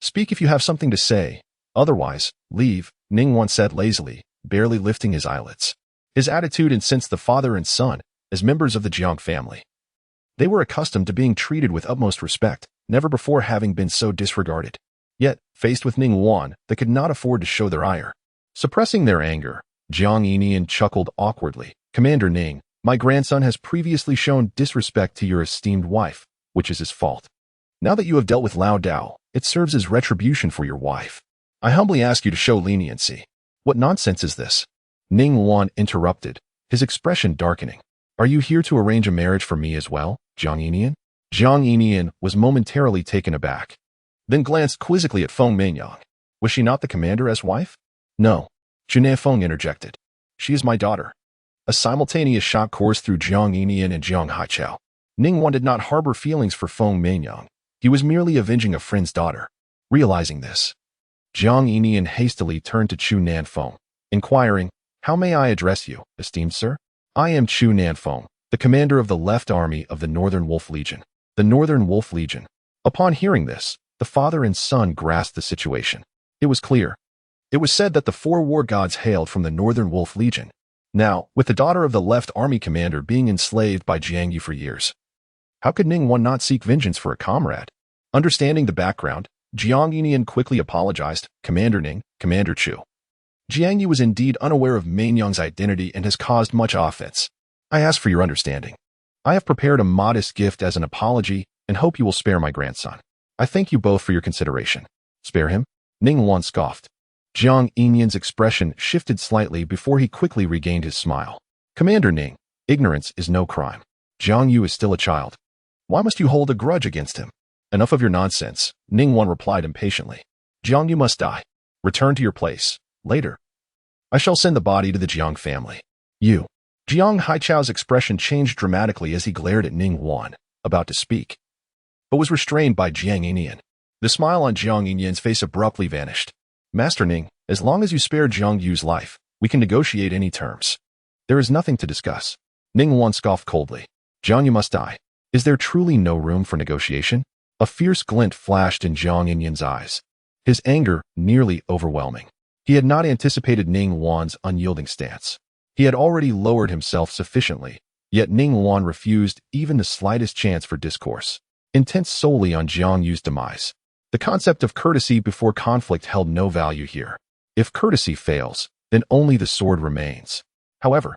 Speak if you have something to say. Otherwise, leave, Ningguan said lazily, barely lifting his eyelids. His attitude incensed the father and son, as members of the Jiang family. They were accustomed to being treated with utmost respect, never before having been so disregarded. Yet, faced with Ningguan, they could not afford to show their ire. Suppressing their anger, Jiang Yinian chuckled awkwardly. Commander Ning, my grandson has previously shown disrespect to your esteemed wife, which is his fault. Now that you have dealt with Lao Dao, it serves as retribution for your wife. I humbly ask you to show leniency. What nonsense is this? Ningguan interrupted, his expression darkening. Are you here to arrange a marriage for me as well, Jiang Yinian? Jiang Yinian was momentarily taken aback, then glanced quizzically at Feng Manyang. Was she not the commander's wife? No, Chu Nanfeng interjected. She is my daughter. A simultaneous shock coursed through Jiang Yinian and Jiang Haichao. Ningguan did not harbor feelings for Feng Manyang. He was merely avenging a friend's daughter. Realizing this, Jiang Yinian hastily turned to Chu Nanfeng, inquiring, How may I address you, esteemed sir? I am Chu Nanfeng, the commander of the Left Army of the Northern Wolf Legion. The Northern Wolf Legion. Upon hearing this, the father and son grasped the situation. It was clear. It was said that the 4 war gods hailed from the Northern Wolf Legion. Now, with the daughter of the Left Army commander being enslaved by Jiang Yu for years, how could Ningguan not seek vengeance for a comrade? Understanding the background, Jiang Yinian quickly apologized. Commander Ning, Commander Chu. Jiang Yu was indeed unaware of Manyang's identity and has caused much offense. I ask for your understanding. I have prepared a modest gift as an apology and hope you will spare my grandson. I thank you both for your consideration. Spare him? Ningguan scoffed. Jiang Yinian's expression shifted slightly before he quickly regained his smile. Commander Ning, ignorance is no crime. Jiang Yu is still a child. Why must you hold a grudge against him? Enough of your nonsense, Ningguan replied impatiently. Jiang Yu must die. Return to your place. Later, I shall send the body to the Jiang family. You. Jiang Haichao's expression changed dramatically as he glared at Ningguan, about to speak, but was restrained by Jiang Yinian. The smile on Jiang Yinian's face abruptly vanished. Master Ning, as long as you spare Jiang Yu's life, we can negotiate any terms. There is nothing to discuss. Ningguan scoffed coldly. Jiang Yu must die. Is there truly no room for negotiation? A fierce glint flashed in Jiang Yinian's eyes, his anger nearly overwhelming. He had not anticipated Ning Wan's unyielding stance. He had already lowered himself sufficiently, yet Ning Wan refused even the slightest chance for discourse, intent solely on Jiang Yu's demise. The concept of courtesy before conflict held no value here. If courtesy fails, then only the sword remains. However,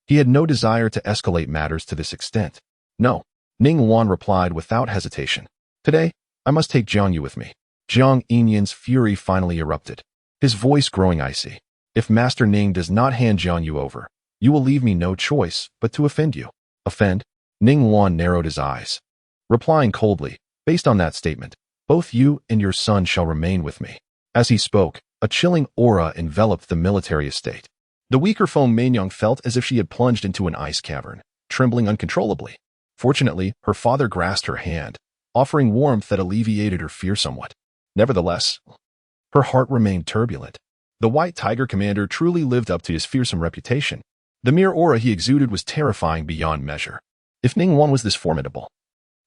he had no desire to escalate matters to this extent. No, Ning Wan replied without hesitation. Today, I must take Jiang Yu with me. Jiang Yinyan's fury finally erupted, his voice growing icy. If Master Ning does not hand Jiang Yu over, you will leave me no choice but to offend you. Offend? Ning Wan narrowed his eyes, replying coldly, based on that statement, both you and your son shall remain with me. As he spoke, a chilling aura enveloped the military estate. The weaker Feng Manyang felt as if she had plunged into an ice cavern, trembling uncontrollably. Fortunately, her father grasped her hand, offering warmth that alleviated her fear somewhat. Nevertheless, her heart remained turbulent. The White Tiger commander truly lived up to his fearsome reputation. The mere aura he exuded was terrifying beyond measure. If Ning Wan was this formidable,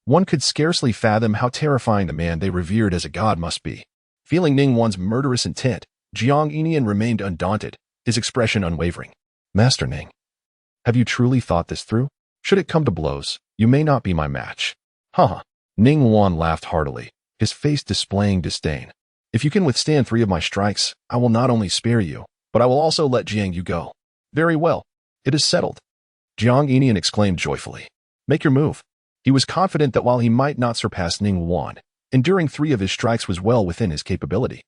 one could scarcely fathom how terrifying the man they revered as a god must be. Feeling Ning Wan's murderous intent, Jiang Yinyan remained undaunted, his expression unwavering. Master Ning, have you truly thought this through? Should it come to blows, you may not be my match. Haha. Ning Wan laughed heartily, his face displaying disdain. If you can withstand 3 of my strikes, I will not only spare you, but I will also let Jiang Yu go. Very well. It is settled. Jiang Yinyan exclaimed joyfully. Make your move. He was confident that while he might not surpass Ning Wan, enduring 3 of his strikes was well within his capability.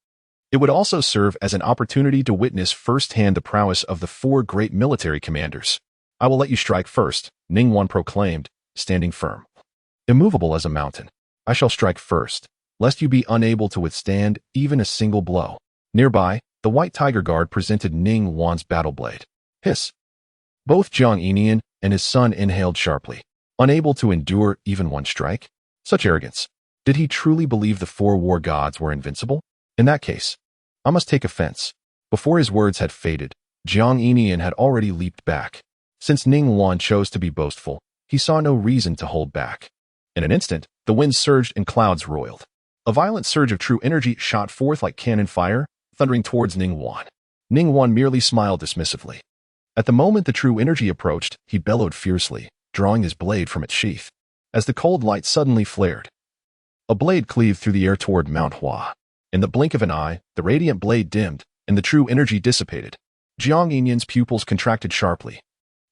It would also serve as an opportunity to witness firsthand the prowess of the 4 great military commanders. I will let you strike first, Ning Wan proclaimed, standing firm. Immovable as a mountain, I shall strike first, lest you be unable to withstand even a single blow. Nearby, the White Tiger Guard presented Ning Wan's battle blade. Hiss. Both Jiang Yinyan and his son inhaled sharply, unable to endure even one strike. Such arrogance. Did he truly believe the 4 war gods were invincible? In that case, I must take offense. Before his words had faded, Jiang Yinyan had already leaped back. Since Ning Wan chose to be boastful, he saw no reason to hold back. In an instant, the wind surged and clouds roiled. A violent surge of true energy shot forth like cannon fire, thundering towards Ning Wan. Ning Wan merely smiled dismissively. At the moment the true energy approached, he bellowed fiercely, drawing his blade from its sheath. As the cold light suddenly flared, a blade cleaved through the air toward Mount Hua. In the blink of an eye, the radiant blade dimmed, and the true energy dissipated. Jiang Yinyan's pupils contracted sharply,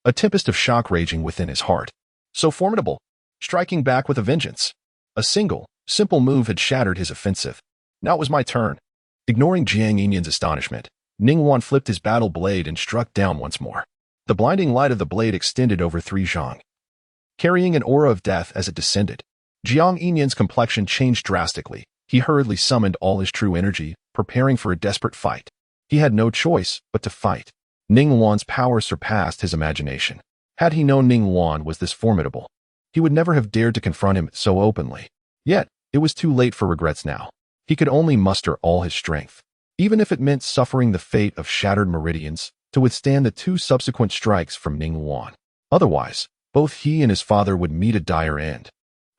a tempest of shock raging within his heart. So formidable, striking back with a vengeance. A single, simple move had shattered his offensive. Now it was my turn. Ignoring Jiang Yinyan's astonishment, Ning Wan flipped his battle blade and struck down once more. The blinding light of the blade extended over 3 zhang, carrying an aura of death as it descended. Jiang Yinyan's complexion changed drastically. He hurriedly summoned all his true energy, preparing for a desperate fight. He had no choice but to fight. Ning Wan's power surpassed his imagination. Had he known Ning Wan was this formidable, he would never have dared to confront him so openly. Yet, it was too late for regrets now. He could only muster all his strength, even if it meant suffering the fate of shattered meridians, to withstand the 2 subsequent strikes from Ning Wan. Otherwise, both he and his father would meet a dire end.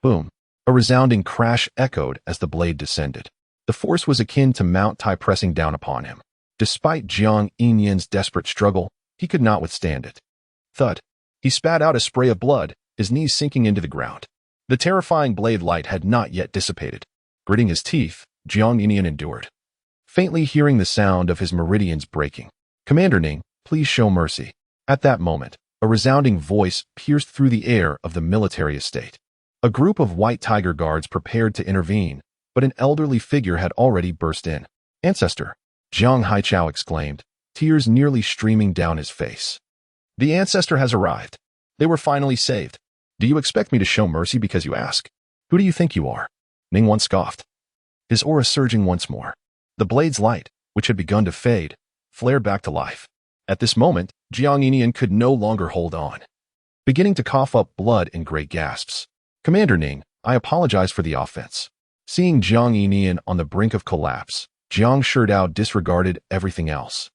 Boom. A resounding crash echoed as the blade descended. The force was akin to Mount Tai pressing down upon him. Despite Jiang Yinyan's desperate struggle, he could not withstand it. Thud. He spat out a spray of blood, his knees sinking into the ground. The terrifying blade light had not yet dissipated. Gritting his teeth, Jiang Yinyan endured, faintly hearing the sound of his meridians breaking. Commander Ning, please show mercy. At that moment, a resounding voice pierced through the air of the military estate. A group of White Tiger Guards prepared to intervene, but an elderly figure had already burst in. Ancestor, Jiang Haichao exclaimed, tears nearly streaming down his face. The ancestor has arrived. They were finally saved. Do you expect me to show mercy because you ask? Who do you think you are? Ning Wan scoffed, his aura surging once more. The blade's light, which had begun to fade, flared back to life. At this moment, Jiang Yinyan could no longer hold on, beginning to cough up blood in great gasps. Commander Ning, I apologize for the offense. Seeing Jiang Yinyan on the brink of collapse, Jiang Shidao disregarded everything else.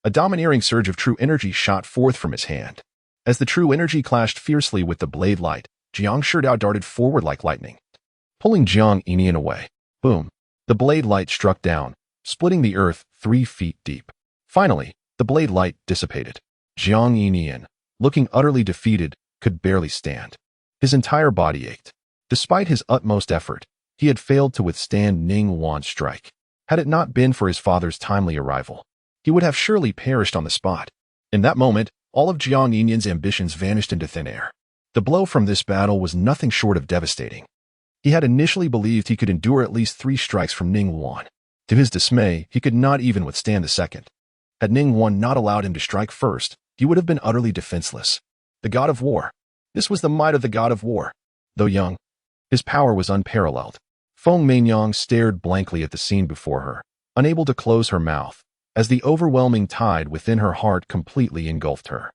A domineering surge of true energy shot forth from his hand. As the true energy clashed fiercely with the blade light, Jiang Shidao darted forward like lightning, pulling Jiang Yinyan away. Boom. The blade light struck down, splitting the earth 3 feet deep. Finally, the blade light dissipated. Jiang Yinian, looking utterly defeated, could barely stand. His entire body ached. Despite his utmost effort, he had failed to withstand Ning Wan's strike. Had it not been for his father's timely arrival, he would have surely perished on the spot. In that moment, all of Jiang Yinian's ambitions vanished into thin air. The blow from this battle was nothing short of devastating. He had initially believed he could endure at least 3 strikes from Ning Wan. To his dismay, he could not even withstand the second. Had Ning Wan not allowed him to strike first, he would have been utterly defenseless. The god of war. This was the might of the god of war. Though young, his power was unparalleled. Feng Meinyang stared blankly at the scene before her, unable to close her mouth, as the overwhelming tide within her heart completely engulfed her.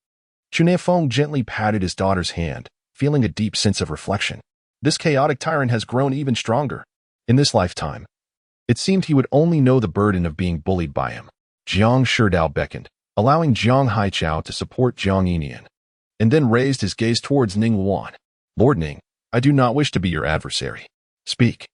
Chun'e Feng gently patted his daughter's hand, feeling a deep sense of reflection. This chaotic tyrant has grown even stronger. In this lifetime, it seemed he would only know the burden of being bullied by him. Jiang Shidao beckoned, allowing Jiang Haichao to support Jiang Yinian, and then raised his gaze towards Ning Wan. Lord Ning, I do not wish to be your adversary. Speak.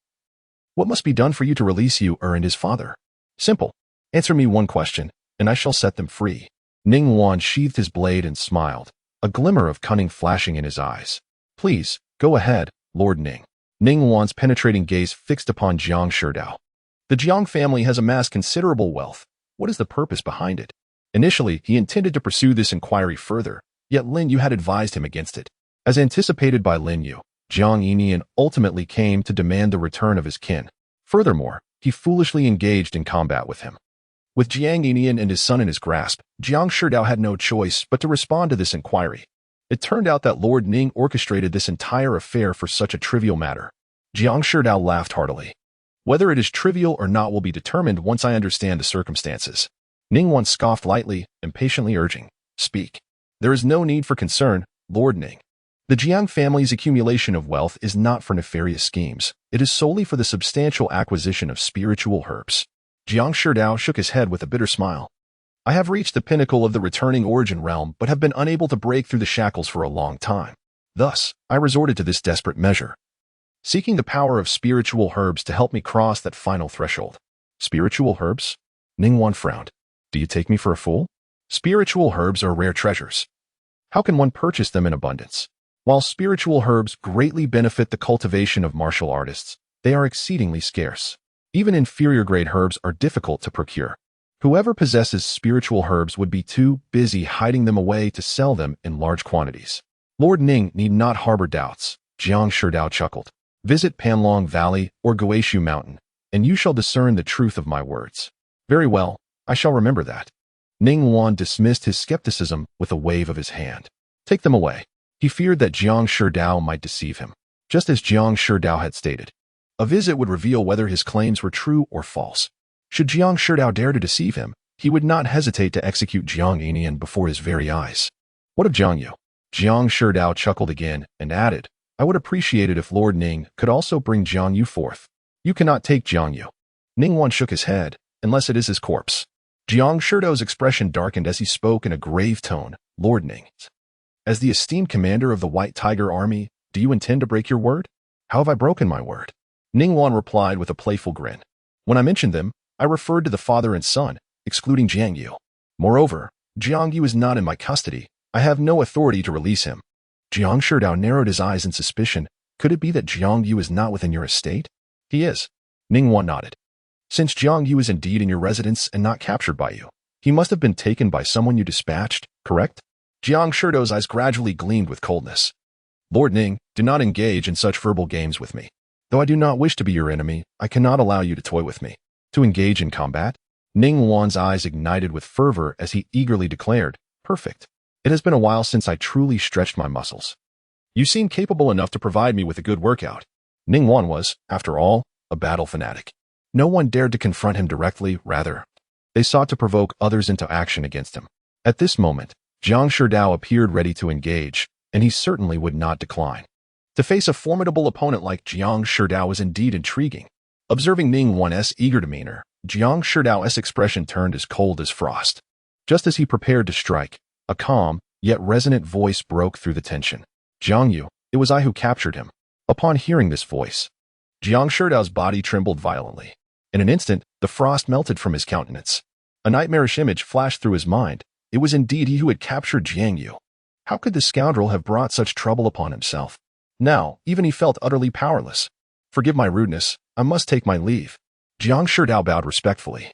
What must be done for you to release Yu and his father? Simple. Answer me one question, and I shall set them free. Ning Wan sheathed his blade and smiled, a glimmer of cunning flashing in his eyes. Please, go ahead, Lord Ning. Ning Wan's penetrating gaze fixed upon Jiang Shidao. The Jiang family has amassed considerable wealth. What is the purpose behind it? Initially, he intended to pursue this inquiry further, yet Lin Yu had advised him against it. As anticipated by Lin Yu, Jiang Yinian ultimately came to demand the return of his kin. Furthermore, he foolishly engaged in combat with him. With Jiang Yinian and his son in his grasp, Jiang Shidao had no choice but to respond to this inquiry. It turned out that Lord Ning orchestrated this entire affair for such a trivial matter. Jiang Shidao laughed heartily. Whether it is trivial or not will be determined once I understand the circumstances. Ning once scoffed lightly, impatiently urging, Speak. There is no need for concern, Lord Ning. The Jiang family's accumulation of wealth is not for nefarious schemes. It is solely for the substantial acquisition of spiritual herbs. Jiang Shidao shook his head with a bitter smile. I have reached the pinnacle of the returning origin realm but have been unable to break through the shackles for a long time. Thus, I resorted to this desperate measure, seeking the power of spiritual herbs to help me cross that final threshold. Spiritual herbs? Ning Wan frowned. Do you take me for a fool? Spiritual herbs are rare treasures. How can one purchase them in abundance? While spiritual herbs greatly benefit the cultivation of martial artists, they are exceedingly scarce. Even inferior-grade herbs are difficult to procure. Whoever possesses spiritual herbs would be too busy hiding them away to sell them in large quantities. Lord Ning need not harbor doubts, Jiang Shidao chuckled. Visit Panlong Valley or Guishu Mountain, and you shall discern the truth of my words. Very well, I shall remember that. Ning Wan dismissed his skepticism with a wave of his hand. Take them away. He feared that Jiang Shidao might deceive him, just as Jiang Shidao had stated. A visit would reveal whether his claims were true or false. Should Jiang Shidao dare to deceive him, he would not hesitate to execute Jiang Yinian before his very eyes. What of Jiang Yu? Jiang Shidao chuckled again and added, I would appreciate it if Lord Ning could also bring Jiang Yu forth. You cannot take Jiang Yu. Ning Wan shook his head, unless it is his corpse. Jiang Shidao's expression darkened as he spoke in a grave tone. Lord Ning, as the esteemed commander of the White Tiger Army, do you intend to break your word? How have I broken my word? Ning Wan replied with a playful grin. When I mentioned them, I referred to the father and son, excluding Jiang Yu. Moreover, Jiang Yu is not in my custody. I have no authority to release him. Jiang Shidao narrowed his eyes in suspicion. Could it be that Jiang Yu is not within your estate? He is. Ning Wan nodded. Since Jiang Yu is indeed in your residence and not captured by you, he must have been taken by someone you dispatched, correct? Jiang Shidao's eyes gradually gleamed with coldness. Lord Ning, do not engage in such verbal games with me. Though I do not wish to be your enemy, I cannot allow you to toy with me. To engage in combat? Ning Wan's eyes ignited with fervor as he eagerly declared, Perfect. It has been a while since I truly stretched my muscles. You seem capable enough to provide me with a good workout. Ning Wan was, after all, a battle fanatic. No one dared to confront him directly, rather. They sought to provoke others into action against him. At this moment, Jiang Shidao appeared ready to engage, and he certainly would not decline. To face a formidable opponent like Jiang Shidao was indeed intriguing. Observing Ning Wan's eager demeanor, Jiang Shidao's expression turned as cold as frost. Just as he prepared to strike, a calm, yet resonant voice broke through the tension. Jiang Yu, it was I who captured him. Upon hearing this voice, Jiang Shidao's body trembled violently. In an instant, the frost melted from his countenance. A nightmarish image flashed through his mind. It was indeed he who had captured Jiang Yu. How could the scoundrel have brought such trouble upon himself? Now, even he felt utterly powerless. Forgive my rudeness, I must take my leave. Jiang Shidao bowed respectfully,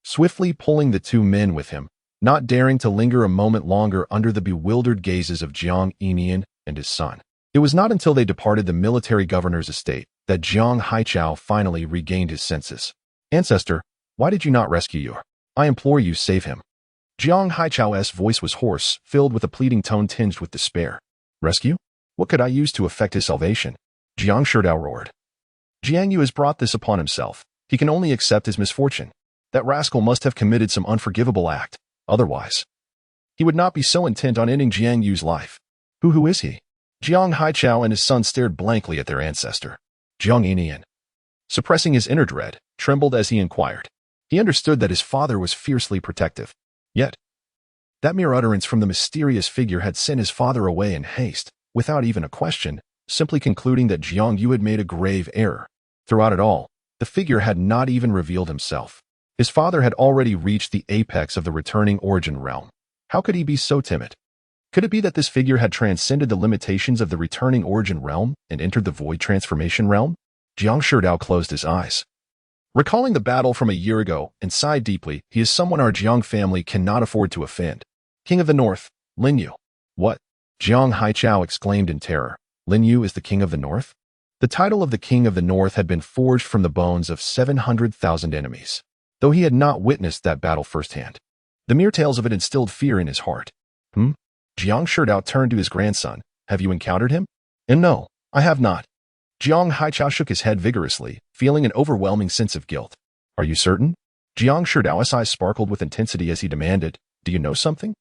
swiftly pulling the two men with him, not daring to linger a moment longer under the bewildered gazes of Jiang Enian and his son. It was not until they departed the military governor's estate that Jiang Haichao finally regained his senses. Ancestor, why did you not rescue your? I implore you, save him. Jiang Haichao's voice was hoarse, filled with a pleading tone tinged with despair. Rescue? What could I use to effect his salvation? Jiang Shidao roared. Jiang Yu has brought this upon himself. He can only accept his misfortune. That rascal must have committed some unforgivable act. Otherwise, he would not be so intent on ending Jiang Yu's life. Who is he? Jiang Haichao and his son stared blankly at their ancestor. Jiang Enian, suppressing his inner dread, trembled as he inquired. He understood that his father was fiercely protective. Yet, that mere utterance from the mysterious figure had sent his father away in haste, without even a question, simply concluding that Jiang Yu had made a grave error. Throughout it all, the figure had not even revealed himself. His father had already reached the apex of the returning origin realm. How could he be so timid? Could it be that this figure had transcended the limitations of the returning origin realm and entered the void transformation realm? Jiang Shidao closed his eyes, recalling the battle from a year ago, and sighed deeply. He is someone our Jiang family cannot afford to offend. King of the North, Lin Yu. What? Jiang Haichao exclaimed in terror. Lin Yu is the King of the North? The title of the King of the North had been forged from the bones of 700,000 enemies, though he had not witnessed that battle firsthand. The mere tales of it instilled fear in his heart. Jiang Shidao turned to his grandson. Have you encountered him? And no, I have not. Jiang Haichao shook his head vigorously, feeling an overwhelming sense of guilt. Are you certain? Jiang Shidao's eyes sparkled with intensity as he demanded, do you know something?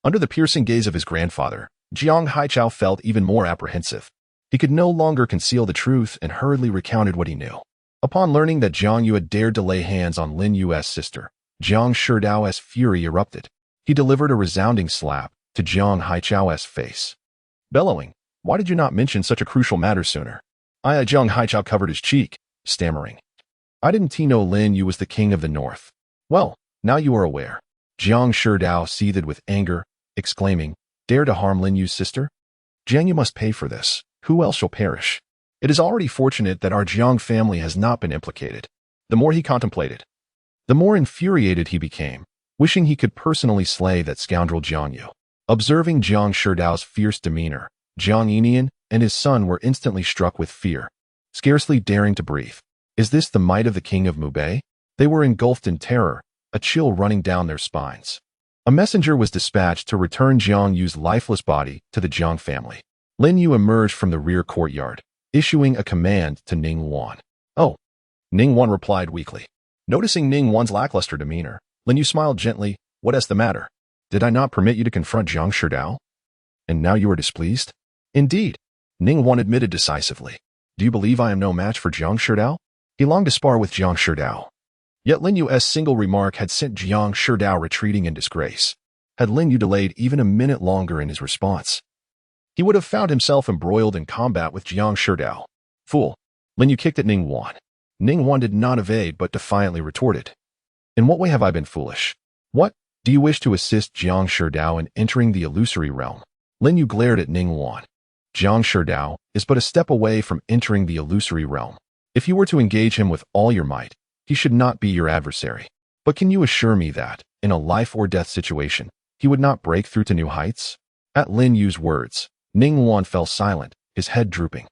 Under the piercing gaze of his grandfather, Jiang Haichao felt even more apprehensive. He could no longer conceal the truth and hurriedly recounted what he knew. Upon learning that Jiang Yu had dared to lay hands on Lin Yu's sister, Jiang Shidao's fury erupted. He delivered a resounding slap to Jiang Haichao's face, bellowing, why did you not mention such a crucial matter sooner? Jiang Haichao covered his cheek, stammering. I didn't know Lin Yu was the King of the North. Well, now you are aware. Jiang Shidao seethed with anger, exclaiming, dare to harm Lin Yu's sister? Jiang Yu must pay for this. Who else shall perish? It is already fortunate that our Jiang family has not been implicated. The more he contemplated, the more infuriated he became, wishing he could personally slay that scoundrel Jiang Yu. Observing Jiang Shidao's fierce demeanor, Jiang Enian and his son were instantly struck with fear, scarcely daring to breathe. Is this the might of the King of Mubei? They were engulfed in terror, a chill running down their spines. A messenger was dispatched to return Jiang Yu's lifeless body to the Jiang family. Lin Yu emerged from the rear courtyard, issuing a command to Ning Wan. Oh, Ning Wan replied weakly. Noticing Ning Wan's lackluster demeanor, Lin Yu smiled gently. What is the matter? Did I not permit you to confront Jiang Shidao? And now you are displeased? Indeed, Ning Wan admitted decisively. Do you believe I am no match for Jiang Shidao? He longed to spar with Jiang Shidao. Yet Lin Yu's single remark had sent Jiang Shidao retreating in disgrace. Had Lin Yu delayed even a minute longer in his response, he would have found himself embroiled in combat with Jiang Shidao. Fool! Lin Yu kicked at Ning Wan. Ning Wan did not evade but defiantly retorted. In what way have I been foolish? What? Do you wish to assist Jiang Shidao in entering the illusory realm? Lin Yu glared at Ning Wan. Jiang Shidao is but a step away from entering the illusory realm. If you were to engage him with all your might, he should not be your adversary. But can you assure me that, in a life-or-death situation, he would not break through to new heights? At Lin Yu's words, Ning Wan fell silent, his head drooping.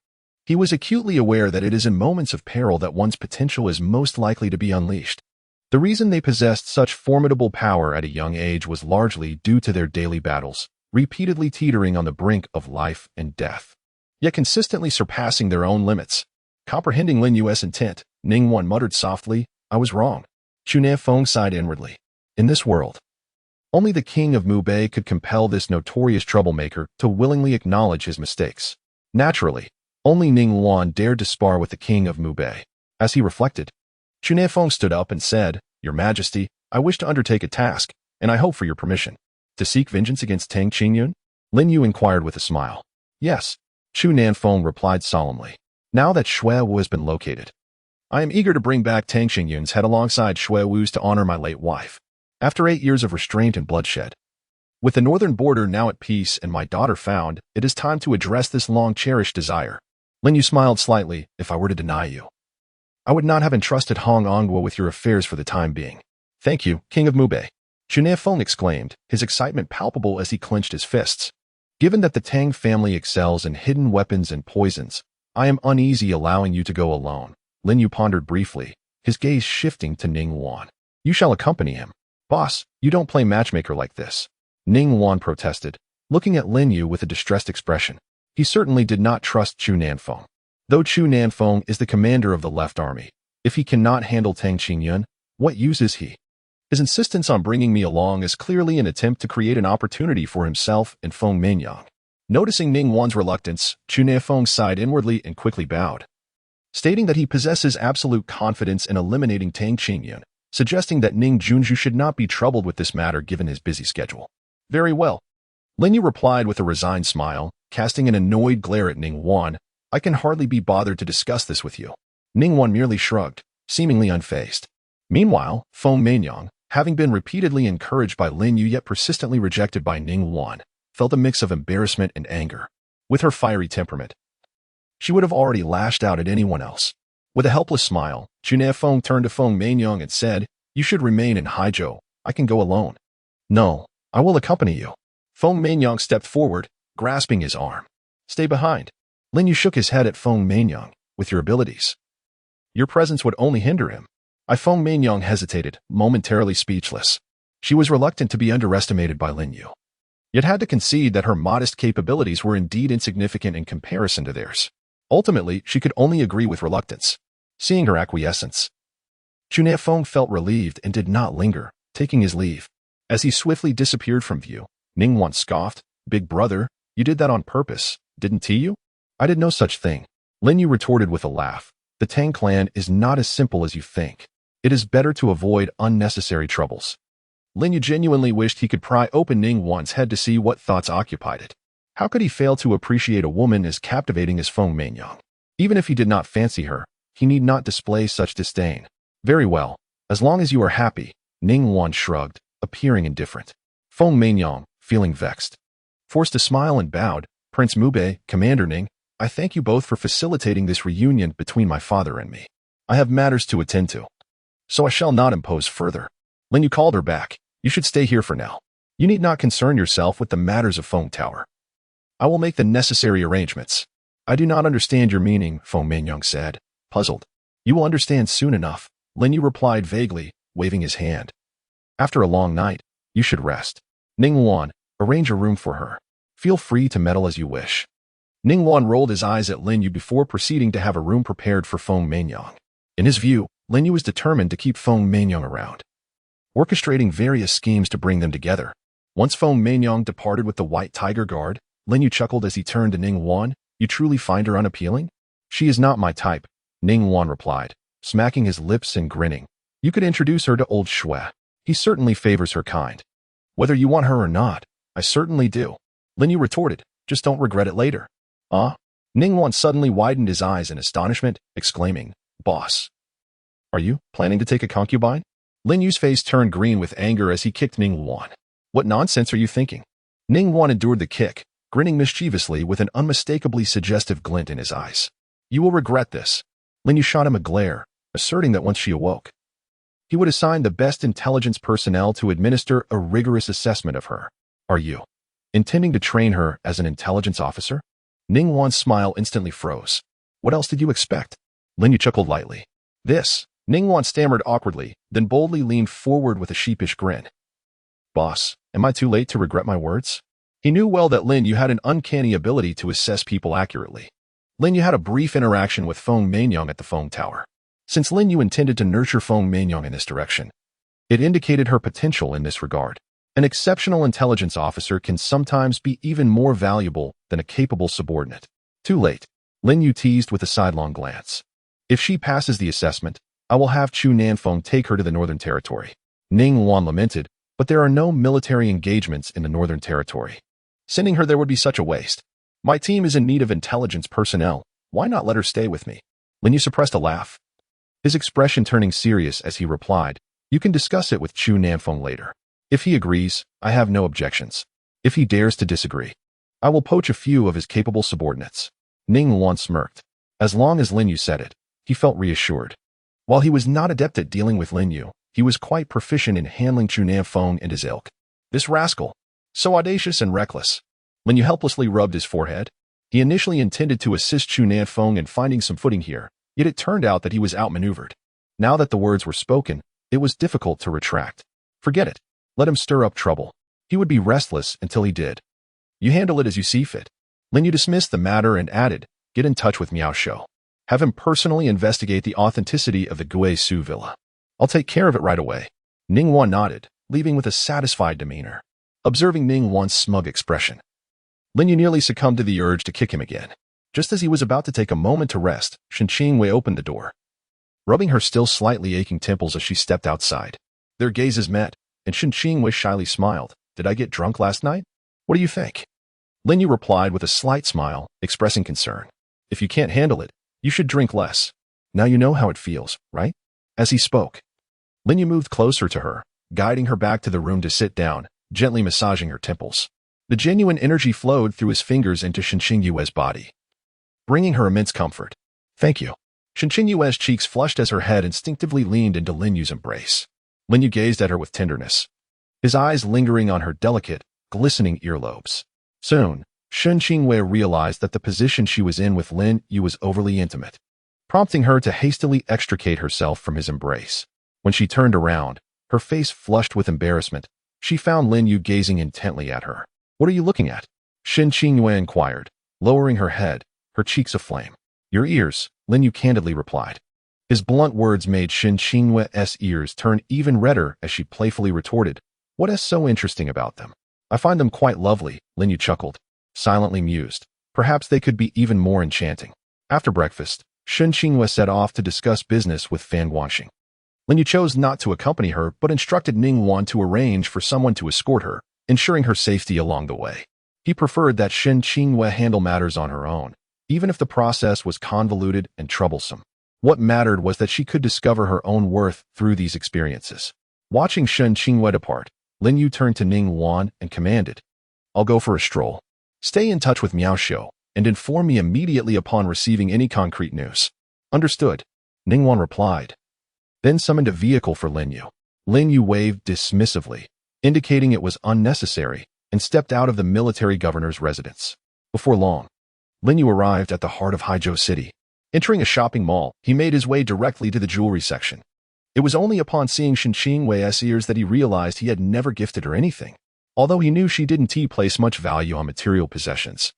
He was acutely aware that it is in moments of peril that one's potential is most likely to be unleashed. The reason they possessed such formidable power at a young age was largely due to their daily battles, repeatedly teetering on the brink of life and death, yet consistently surpassing their own limits. Comprehending Lin Yu's intent, Ning Wan muttered softly, I was wrong. Chunan Feng sighed inwardly. In this world, only the King of Mubei could compel this notorious troublemaker to willingly acknowledge his mistakes. Naturally, only Ning Wan dared to spar with the King of Mubei. As he reflected, Chunan Feng stood up and said, Your Majesty, I wish to undertake a task, and I hope for your permission. To seek vengeance against Tang Qingyun? Lin Yu inquired with a smile. Yes, Chunan Feng replied solemnly. Now that Shui Wu has been located, I am eager to bring back Tang Qingyun's head alongside Shui Wu's to honor my late wife. After 8 years of restraint and bloodshed, with the northern border now at peace and my daughter found, it is time to address this long-cherished desire. Lin Yu smiled slightly. If I were to deny you, I would not have entrusted Hong Ongguo with your affairs for the time being. Thank you, King of Mubei. Chu Feng exclaimed, his excitement palpable as he clenched his fists. Given that the Tang family excels in hidden weapons and poisons, I am uneasy allowing you to go alone. Lin Yu pondered briefly, his gaze shifting to Ning Wan. You shall accompany him. Boss, you don't play matchmaker like this. Ning Wan protested, looking at Lin Yu with a distressed expression. He certainly did not trust Chu Nanfeng. Though Chu Nanfeng is the commander of the left army, if he cannot handle Tang Qingyun, what use is he? His insistence on bringing me along is clearly an attempt to create an opportunity for himself and Feng Mingyang. Noticing Ning Wan's reluctance, Chu Nanfeng sighed inwardly and quickly bowed, stating that he possesses absolute confidence in eliminating Tang Qingyun, suggesting that Ning Junju should not be troubled with this matter given his busy schedule. Very well. Lin Yu replied with a resigned smile, casting an annoyed glare at Ning Wan. I can hardly be bothered to discuss this with you. Ning Wan merely shrugged, seemingly unfazed. Meanwhile, Feng Mingyang, having been repeatedly encouraged by Lin Yu yet persistently rejected by Ning Wan, felt a mix of embarrassment and anger. With her fiery temperament, she would have already lashed out at anyone else. With a helpless smile, Chu Feng turned to Feng Mingyang and said, You should remain in Haizhou. I can go alone. No, I will accompany you. Feng Mingyang stepped forward, grasping his arm. Stay behind. Lin Yu shook his head at Feng Mingyang. With your abilities, your presence would only hinder him. Feng Mingyang hesitated, momentarily speechless. She was reluctant to be underestimated by Lin Yu, yet had to concede that her modest capabilities were indeed insignificant in comparison to theirs. Ultimately, she could only agree with reluctance. Seeing her acquiescence, Chu Feng felt relieved and did not linger, taking his leave. As he swiftly disappeared from view, Ning Wan scoffed, Big brother, you did that on purpose, didn't you? I did no such thing. Lin Yu retorted with a laugh. The Tang clan is not as simple as you think. It is better to avoid unnecessary troubles. Lin Yu genuinely wished he could pry open Ning Wan's head to see what thoughts occupied it. How could he fail to appreciate a woman as captivating as Feng Mingyang? Even if he did not fancy her, he need not display such disdain. Very well, as long as you are happy, Ning Wan shrugged, appearing indifferent. Feng Mingyang, feeling vexed, forced a smile and bowed. Prince Mubei, Commander Ning, I thank you both for facilitating this reunion between my father and me. I have matters to attend to, so I shall not impose further. Lin Yu called her back. You should stay here for now. You need not concern yourself with the matters of Feng Tower. I will make the necessary arrangements. I do not understand your meaning, Feng Mingyang said, puzzled. You will understand soon enough, Lin Yu replied vaguely, waving his hand. After a long night, you should rest. Ning Wan, arrange a room for her. Feel free to meddle as you wish. Ning Wan rolled his eyes at Lin Yu before proceeding to have a room prepared for Feng Mingyang. In his view, Lin Yu was determined to keep Feng Mingyang around, orchestrating various schemes to bring them together. Once Feng Mingyang departed with the White Tiger Guard, Lin Yu chuckled as he turned to Ning Wan. You truly find her unappealing? She is not my type, Ning Wan replied, smacking his lips and grinning. You could introduce her to old Shui. He certainly favors her kind. Whether you want her or not, I certainly do. Lin Yu retorted, just don't regret it later. Ning Wan suddenly widened his eyes in astonishment, exclaiming, Boss, are you planning to take a concubine? Lin Yu's face turned green with anger as he kicked Ning Wan. What nonsense are you thinking? Ning Wan endured the kick, grinning mischievously with an unmistakably suggestive glint in his eyes. You will regret this. Lin Yu shot him a glare, asserting that once she awoke, he would assign the best intelligence personnel to administer a rigorous assessment of her. Are you intending to train her as an intelligence officer? Ning Wan's smile instantly froze. What else did you expect? Lin Yu chuckled lightly. This, Ning Wan stammered awkwardly, then boldly leaned forward with a sheepish grin. Boss, am I too late to regret my words? He knew well that Lin Yu had an uncanny ability to assess people accurately. Lin Yu had a brief interaction with Feng Mingyang at the Feng Tower. Since Lin Yu intended to nurture Feng Mingyang in this direction, it indicated her potential in this regard. An exceptional intelligence officer can sometimes be even more valuable than a capable subordinate. Too late, Lin Yu teased with a sidelong glance. If she passes the assessment, I will have Chu Nanfeng take her to the Northern Territory. Ning Wan lamented, but there are no military engagements in the Northern Territory. Sending her there would be such a waste. My team is in need of intelligence personnel. Why not let her stay with me? Lin Yu suppressed a laugh, his expression turning serious as he replied, You can discuss it with Chu Nanfeng later. If he agrees, I have no objections. If he dares to disagree, I will poach a few of his capable subordinates. Ning Luan smirked. As long as Lin Yu said it, he felt reassured. While he was not adept at dealing with Lin Yu, he was quite proficient in handling Chu Nanfeng and his ilk. This rascal, so audacious and reckless. Lin Yu helplessly rubbed his forehead. He initially intended to assist Chu Nanfeng in finding some footing here, yet it turned out that he was outmaneuvered. Now that the words were spoken, it was difficult to retract. Forget it. Let him stir up trouble. He would be restless until he did. You handle it as you see fit. Lin Yu dismissed the matter and added, get in touch with Miao Shou. Have him personally investigate the authenticity of the Gui Su villa. I'll take care of it right away. Ning Luan nodded, leaving with a satisfied demeanor. Observing Ning Luan's smug expression, Lin Yu nearly succumbed to the urge to kick him again. Just as he was about to take a moment to rest, Shen Qingwei opened the door, rubbing her still slightly aching temples as she stepped outside. Their gazes met, and Shen Qingwei shyly smiled. Did I get drunk last night? What do you think? Lin Yu replied with a slight smile, expressing concern. If you can't handle it, you should drink less. Now you know how it feels, right? As he spoke, Lin Yu moved closer to her, guiding her back to the room to sit down, gently massaging her temples. The genuine energy flowed through his fingers into Shen Qingyue's body, bringing her immense comfort. Thank you. Shen Qingyue's cheeks flushed as her head instinctively leaned into Lin Yu's embrace. Lin Yu gazed at her with tenderness, his eyes lingering on her delicate, glistening earlobes. Soon, Shen Qingyue realized that the position she was in with Lin Yu was overly intimate, prompting her to hastily extricate herself from his embrace. When she turned around, her face flushed with embarrassment, she found Lin Yu gazing intently at her. What are you looking at? Shen Qingyue inquired, lowering her head, her cheeks aflame. Your ears, Lin Yu candidly replied. His blunt words made Shen Qingyue's ears turn even redder as she playfully retorted, what is so interesting about them? I find them quite lovely, Lin Yu chuckled, silently mused. Perhaps they could be even more enchanting. After breakfast, Shen Qingyue set off to discuss business with Fan Guanxing. Lin Yu chose not to accompany her but instructed Ning Luan to arrange for someone to escort her, ensuring her safety along the way. He preferred that Shen Qingyue handle matters on her own, even if the process was convoluted and troublesome. What mattered was that she could discover her own worth through these experiences. Watching Shen Qingyue depart, Lin Yu turned to Ning Luan and commanded, I'll go for a stroll. Stay in touch with Miao Shou and inform me immediately upon receiving any concrete news. Understood, Ning Luan replied. Then summoned a vehicle for Lin Yu. Lin Yu waved dismissively, indicating it was unnecessary, and stepped out of the military governor's residence. Before long, Lin Yu arrived at the heart of Haizhou City. Entering a shopping mall, he made his way directly to the jewelry section. It was only upon seeing Shen Qingyue's ears that he realized he had never gifted her anything, although he knew she didn't place much value on material possessions.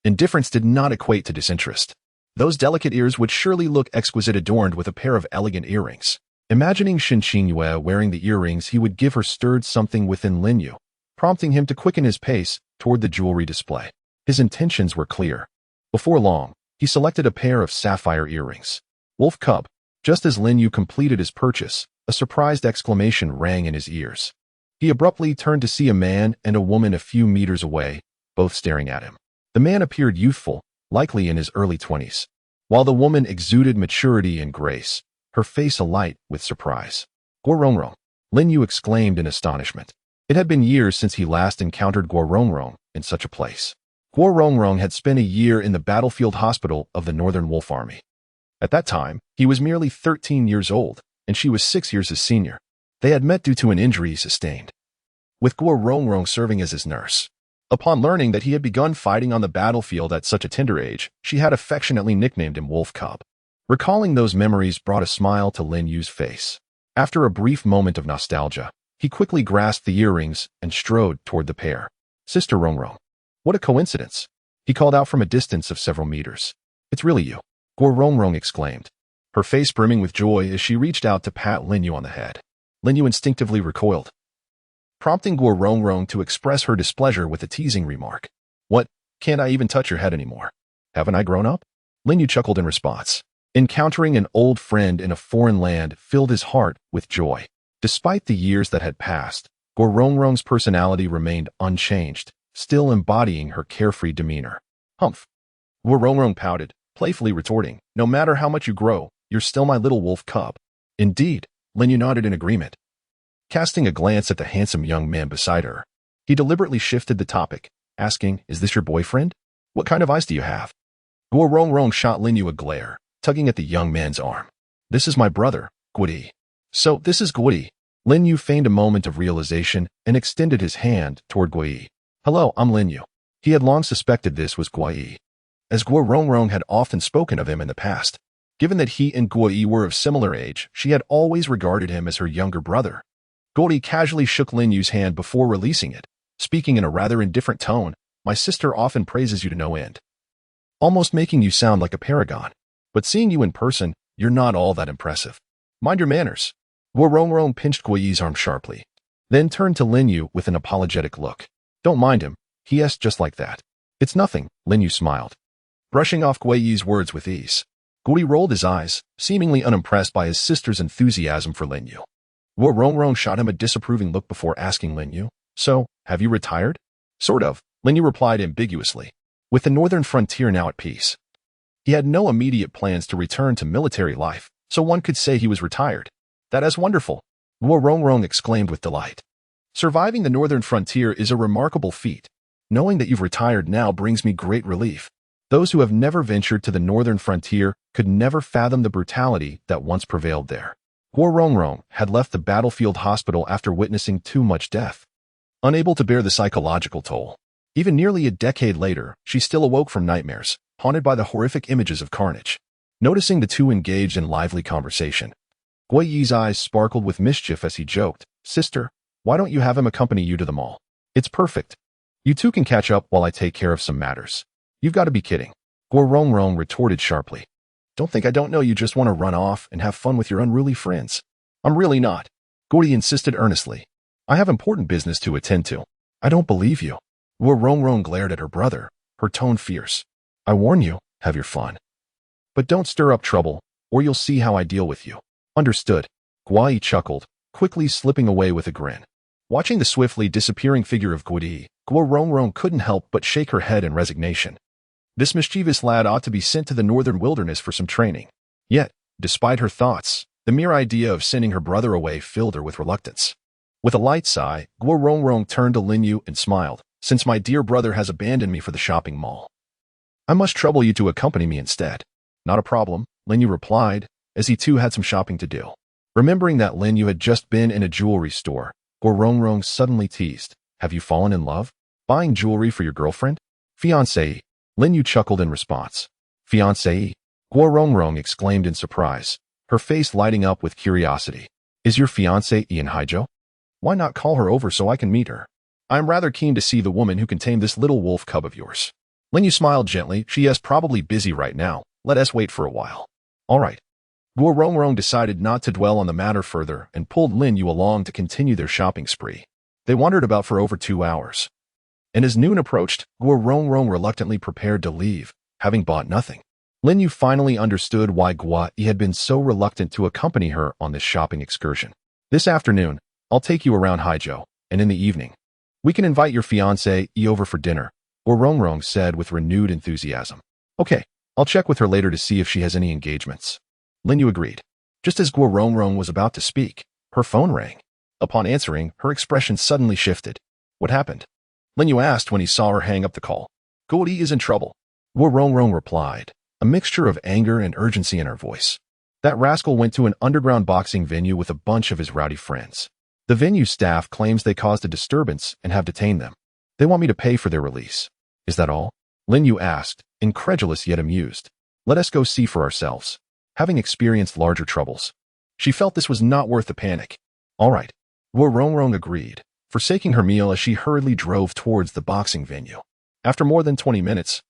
Indifference did not equate to disinterest. Those delicate ears would surely look exquisite adorned with a pair of elegant earrings. Imagining Shen Qingyue wearing the earrings he would give her stirred something within Lin Yu, prompting him to quicken his pace toward the jewelry display. His intentions were clear. Before long, he selected a pair of sapphire earrings. Wolf Cub. Just as Lin Yu completed his purchase, a surprised exclamation rang in his ears. He abruptly turned to see a man and a woman a few meters away, both staring at him. The man appeared youthful, likely in his early 20s, while the woman exuded maturity and grace, her face alight with surprise. Guo Rongrong, Lin Yu exclaimed in astonishment. It had been years since he last encountered Guo Rongrong in such a place. Guo Rongrong had spent a year in the battlefield hospital of the Northern Wolf Army. At that time, he was merely 13 years old, and she was 6 years his senior. They had met due to an injury he sustained, with Guo Rongrong serving as his nurse. Upon learning that he had begun fighting on the battlefield at such a tender age, she had affectionately nicknamed him Wolf Cub. Recalling those memories brought a smile to Lin Yu's face. After a brief moment of nostalgia, he quickly grasped the earrings and strode toward the pair. Sister Rongrong. What a coincidence. He called out from a distance of several meters. It's really you, Guo Rongrong exclaimed, her face brimming with joy as she reached out to pat Lin Yu on the head. Lin Yu instinctively recoiled, prompting Guo Rongrong to express her displeasure with a teasing remark. What, can't I even touch your head anymore? Haven't I grown up? Lin Yu chuckled in response. Encountering an old friend in a foreign land filled his heart with joy. Despite the years that had passed, Guo Rongrong's personality remained unchanged, still embodying her carefree demeanor. Humph. Guo Rongrong pouted, playfully retorting, no matter how much you grow, you're still my little wolf cub. Indeed, Lin Yu nodded in agreement. Casting a glance at the handsome young man beside her, he deliberately shifted the topic, asking, "Is this your boyfriend? What kind of eyes do you have?" Guo Rongrong shot Lin Yu a glare, tugging at the young man's arm. "This is my brother, Guodi." "So, this is Guodi." Lin Yu feigned a moment of realization and extended his hand toward Guo. "Hello, I'm Lin Yu." He had long suspected this was Guo, as Guo Rongrong had often spoken of him in the past. Given that he and Guo were of similar age, she had always regarded him as her younger brother. Guo casually shook Lin Yu's hand before releasing it, speaking in a rather indifferent tone. "My sister often praises you to no end, almost making you sound like a paragon. But seeing you in person, you're not all that impressive. Mind your manners." Guo Rongrong pinched Guoyi's arm sharply, then turned to Lin Yu with an apologetic look. "Don't mind him," he asked just like that. "It's nothing," Lin Yu smiled, brushing off Guoyi's words with ease. Guo rolled his eyes, seemingly unimpressed by his sister's enthusiasm for Lin Yu. Guo Rongrong shot him a disapproving look before asking Lin Yu, "So, have you retired?" "Sort of," Lin Yu replied ambiguously. With the northern frontier now at peace, he had no immediate plans to return to military life, so one could say he was retired. "That is wonderful," Guo Rongrong exclaimed with delight. "Surviving the northern frontier is a remarkable feat. Knowing that you've retired now brings me great relief. Those who have never ventured to the northern frontier could never fathom the brutality that once prevailed there." Guo Rongrong had left the battlefield hospital after witnessing too much death. Unable to bear the psychological toll, even nearly a decade later, she still awoke from nightmares, haunted by the horrific images of carnage. Noticing the two engaged in lively conversation, Guo Yi's eyes sparkled with mischief as he joked, "Sister, why don't you have him accompany you to the mall? It's perfect. You two can catch up while I take care of some matters." "You've got to be kidding," Guo Rongrong retorted sharply. "Don't think I don't know you just want to run off and have fun with your unruly friends." "I'm really not," Guo insisted earnestly. "I have important business to attend to." "I don't believe you." Guo Rongrong glared at her brother, her tone fierce. "I warn you, have your fun. But don't stir up trouble, or you'll see how I deal with you." "Understood." Guo chuckled, quickly slipping away with a grin. Watching the swiftly disappearing figure of Guo Rongrong couldn't help but shake her head in resignation. This mischievous lad ought to be sent to the northern wilderness for some training. Yet, despite her thoughts, the mere idea of sending her brother away filled her with reluctance. With a light sigh, Guo Rongrong turned to Lin Yu and smiled. "Since my dear brother has abandoned me for the shopping mall, I must trouble you to accompany me instead." "Not a problem," Lin Yu replied, as he too had some shopping to do. Remembering that Lin Yu had just been in a jewelry store, Guo Rongrong suddenly teased, "Have you fallen in love? Buying jewelry for your girlfriend?" "Fiancée." Lin Yu chuckled in response. "Fiancée?" Guo Rongrong exclaimed in surprise, her face lighting up with curiosity. "Is your fiancée in Haijo? Why not call her over so I can meet her? I am rather keen to see the woman who can tame this little wolf cub of yours." Lin Yu smiled gently. "She is probably busy right now. Let us wait for a while." "All right." Guo Rongrong decided not to dwell on the matter further and pulled Lin Yu along to continue their shopping spree. They wandered about for over 2 hours. And as noon approached, Guo Rongrong reluctantly prepared to leave, having bought nothing. Lin Yu finally understood why Guo had been so reluctant to accompany her on this shopping excursion. "This afternoon, I'll take you around Haijo, and in the evening, we can invite your fiancée over for dinner," Guo Rongrong said with renewed enthusiasm. "Okay, I'll check with her later to see if she has any engagements." Lin Yu agreed. Just as Guo Rongrong was about to speak, her phone rang. Upon answering, her expression suddenly shifted. "What happened?" Lin Yu asked when he saw her hang up the call. "Guo is in trouble," Guo Rongrong replied, a mixture of anger and urgency in her voice. "That rascal went to an underground boxing venue with a bunch of his rowdy friends. The venue staff claims they caused a disturbance and have detained them. They want me to pay for their release." "Is that all?" Lin Yu asked, incredulous yet amused. "Let us go see for ourselves." Having experienced larger troubles, she felt this was not worth the panic. "All right," Guo Rongrong agreed, forsaking her meal as she hurriedly drove towards the boxing venue. After more than 20 minutes,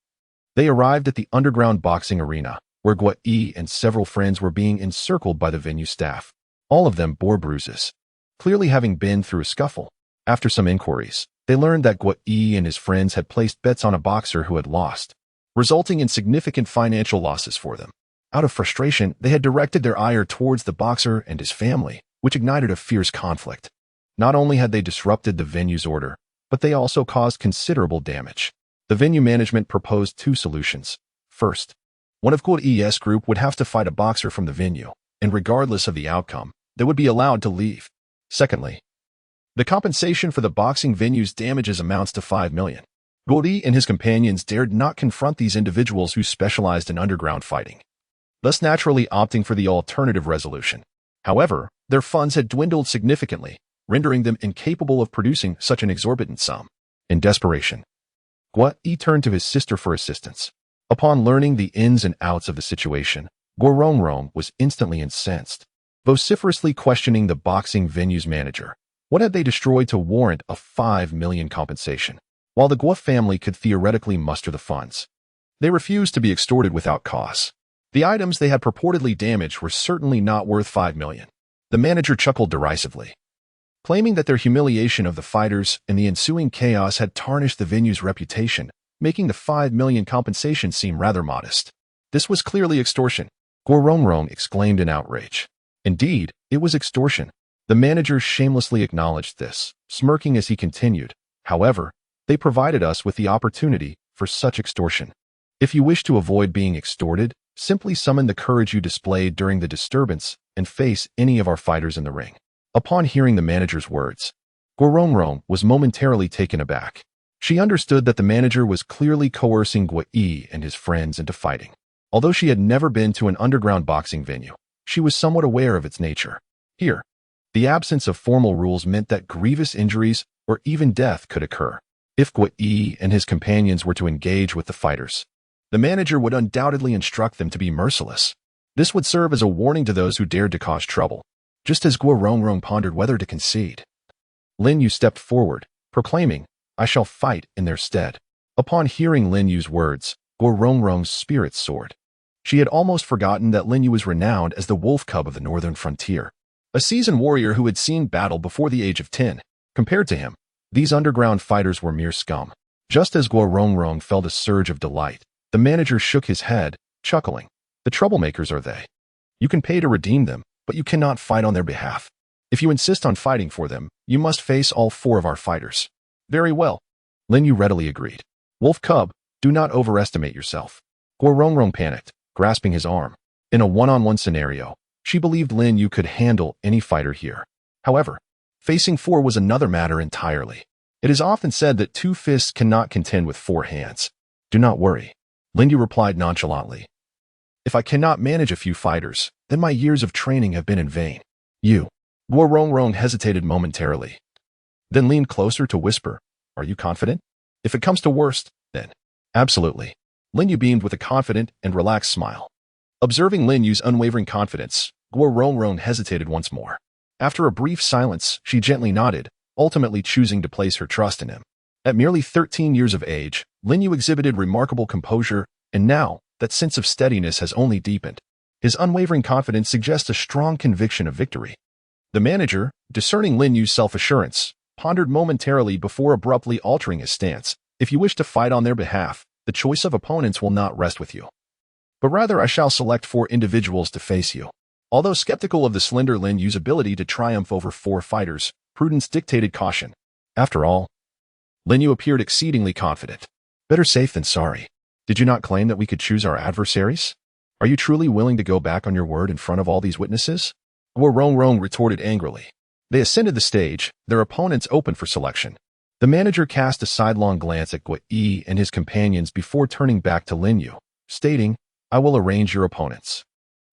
they arrived at the underground boxing arena, where Guo and several friends were being encircled by the venue staff. All of them bore bruises, clearly having been through a scuffle. After some inquiries, they learned that Guo and his friends had placed bets on a boxer who had lost, resulting in significant financial losses for them. Out of frustration, they had directed their ire towards the boxer and his family, which ignited a fierce conflict. Not only had they disrupted the venue's order, but they also caused considerable damage. The venue management proposed 2 solutions. First, one of Guo's group would have to fight a boxer from the venue, and regardless of the outcome, they would be allowed to leave. Secondly, the compensation for the boxing venue's damages amounts to 5 million. Guodi and his companions dared not confront these individuals who specialized in underground fighting, thus naturally opting for the alternative resolution. However, their funds had dwindled significantly, rendering them incapable of producing such an exorbitant sum. In desperation, Guodi turned to his sister for assistance. Upon learning the ins and outs of the situation, Guorongrong was instantly incensed, vociferously questioning the boxing venue's manager. What had they destroyed to warrant a 5 million compensation? While the Guo family could theoretically muster the funds, they refused to be extorted without cause. The items they had purportedly damaged were certainly not worth 5 million. The manager chuckled derisively, claiming that their humiliation of the fighters and the ensuing chaos had tarnished the venue's reputation, making the 5 million compensation seem rather modest. This was clearly extortion, Guorongrong exclaimed in outrage. Indeed, it was extortion. The manager shamelessly acknowledged this, smirking as he continued. However, they provided us with the opportunity for such extortion. If you wish to avoid being extorted, simply summon the courage you displayed during the disturbance and face any of our fighters in the ring. Upon hearing the manager's words, Guorongrong was momentarily taken aback. She understood that the manager was clearly coercing Guo and his friends into fighting. Although she had never been to an underground boxing venue, she was somewhat aware of its nature. Here, the absence of formal rules meant that grievous injuries or even death could occur. If Guo and his companions were to engage with the fighters, the manager would undoubtedly instruct them to be merciless. This would serve as a warning to those who dared to cause trouble, just as Guorongrong pondered whether to concede. Lin Yu stepped forward, proclaiming, "I shall fight in their stead." Upon hearing Lin Yu's words, Guorongrong's spirits soared. She had almost forgotten that Lin Yu was renowned as the wolf cub of the northern frontier, a seasoned warrior who had seen battle before the age of 10. Compared to him, these underground fighters were mere scum. Just as Guorongrong felt a surge of delight, the manager shook his head, chuckling. "The troublemakers are they. You can pay to redeem them, but you cannot fight on their behalf. If you insist on fighting for them, you must face all 4 of our fighters." "Very well," Lin Yu readily agreed. "Wolf Cub, do not overestimate yourself." Guorongrong panicked, grasping his arm. In a one-on-one scenario, she believed Lin Yu could handle any fighter here. However, facing 4 was another matter entirely. It is often said that 2 fists cannot contend with 4 hands. "Do not worry," Lin Yu replied nonchalantly. "If I cannot manage a few fighters, then my years of training have been in vain." "You." Guorongrong hesitated momentarily, then leaned closer to whisper, "Are you confident? If it comes to worst, then." "Absolutely." Lin Yu beamed with a confident and relaxed smile. Observing Lin Yu's unwavering confidence, Guorongrong hesitated once more. After a brief silence, she gently nodded, ultimately choosing to place her trust in him. At merely 13 years of age, Lin Yu exhibited remarkable composure, and now, that sense of steadiness has only deepened. His unwavering confidence suggests a strong conviction of victory. The manager, discerning Lin Yu's self-assurance, pondered momentarily before abruptly altering his stance. "If you wish to fight on their behalf, the choice of opponents will not rest with you, but rather I shall select 4 individuals to face you." Although skeptical of the slender Lin Yu's ability to triumph over 4 fighters, prudence dictated caution. After all, Lin Yu appeared exceedingly confident. "Better safe than sorry. Did you not claim that we could choose our adversaries? Are you truly willing to go back on your word in front of all these witnesses?" Guorongrong retorted angrily. They ascended the stage, their opponents open for selection. The manager cast a sidelong glance at Guo and his companions before turning back to Lin Yu, stating, "I will arrange your opponents."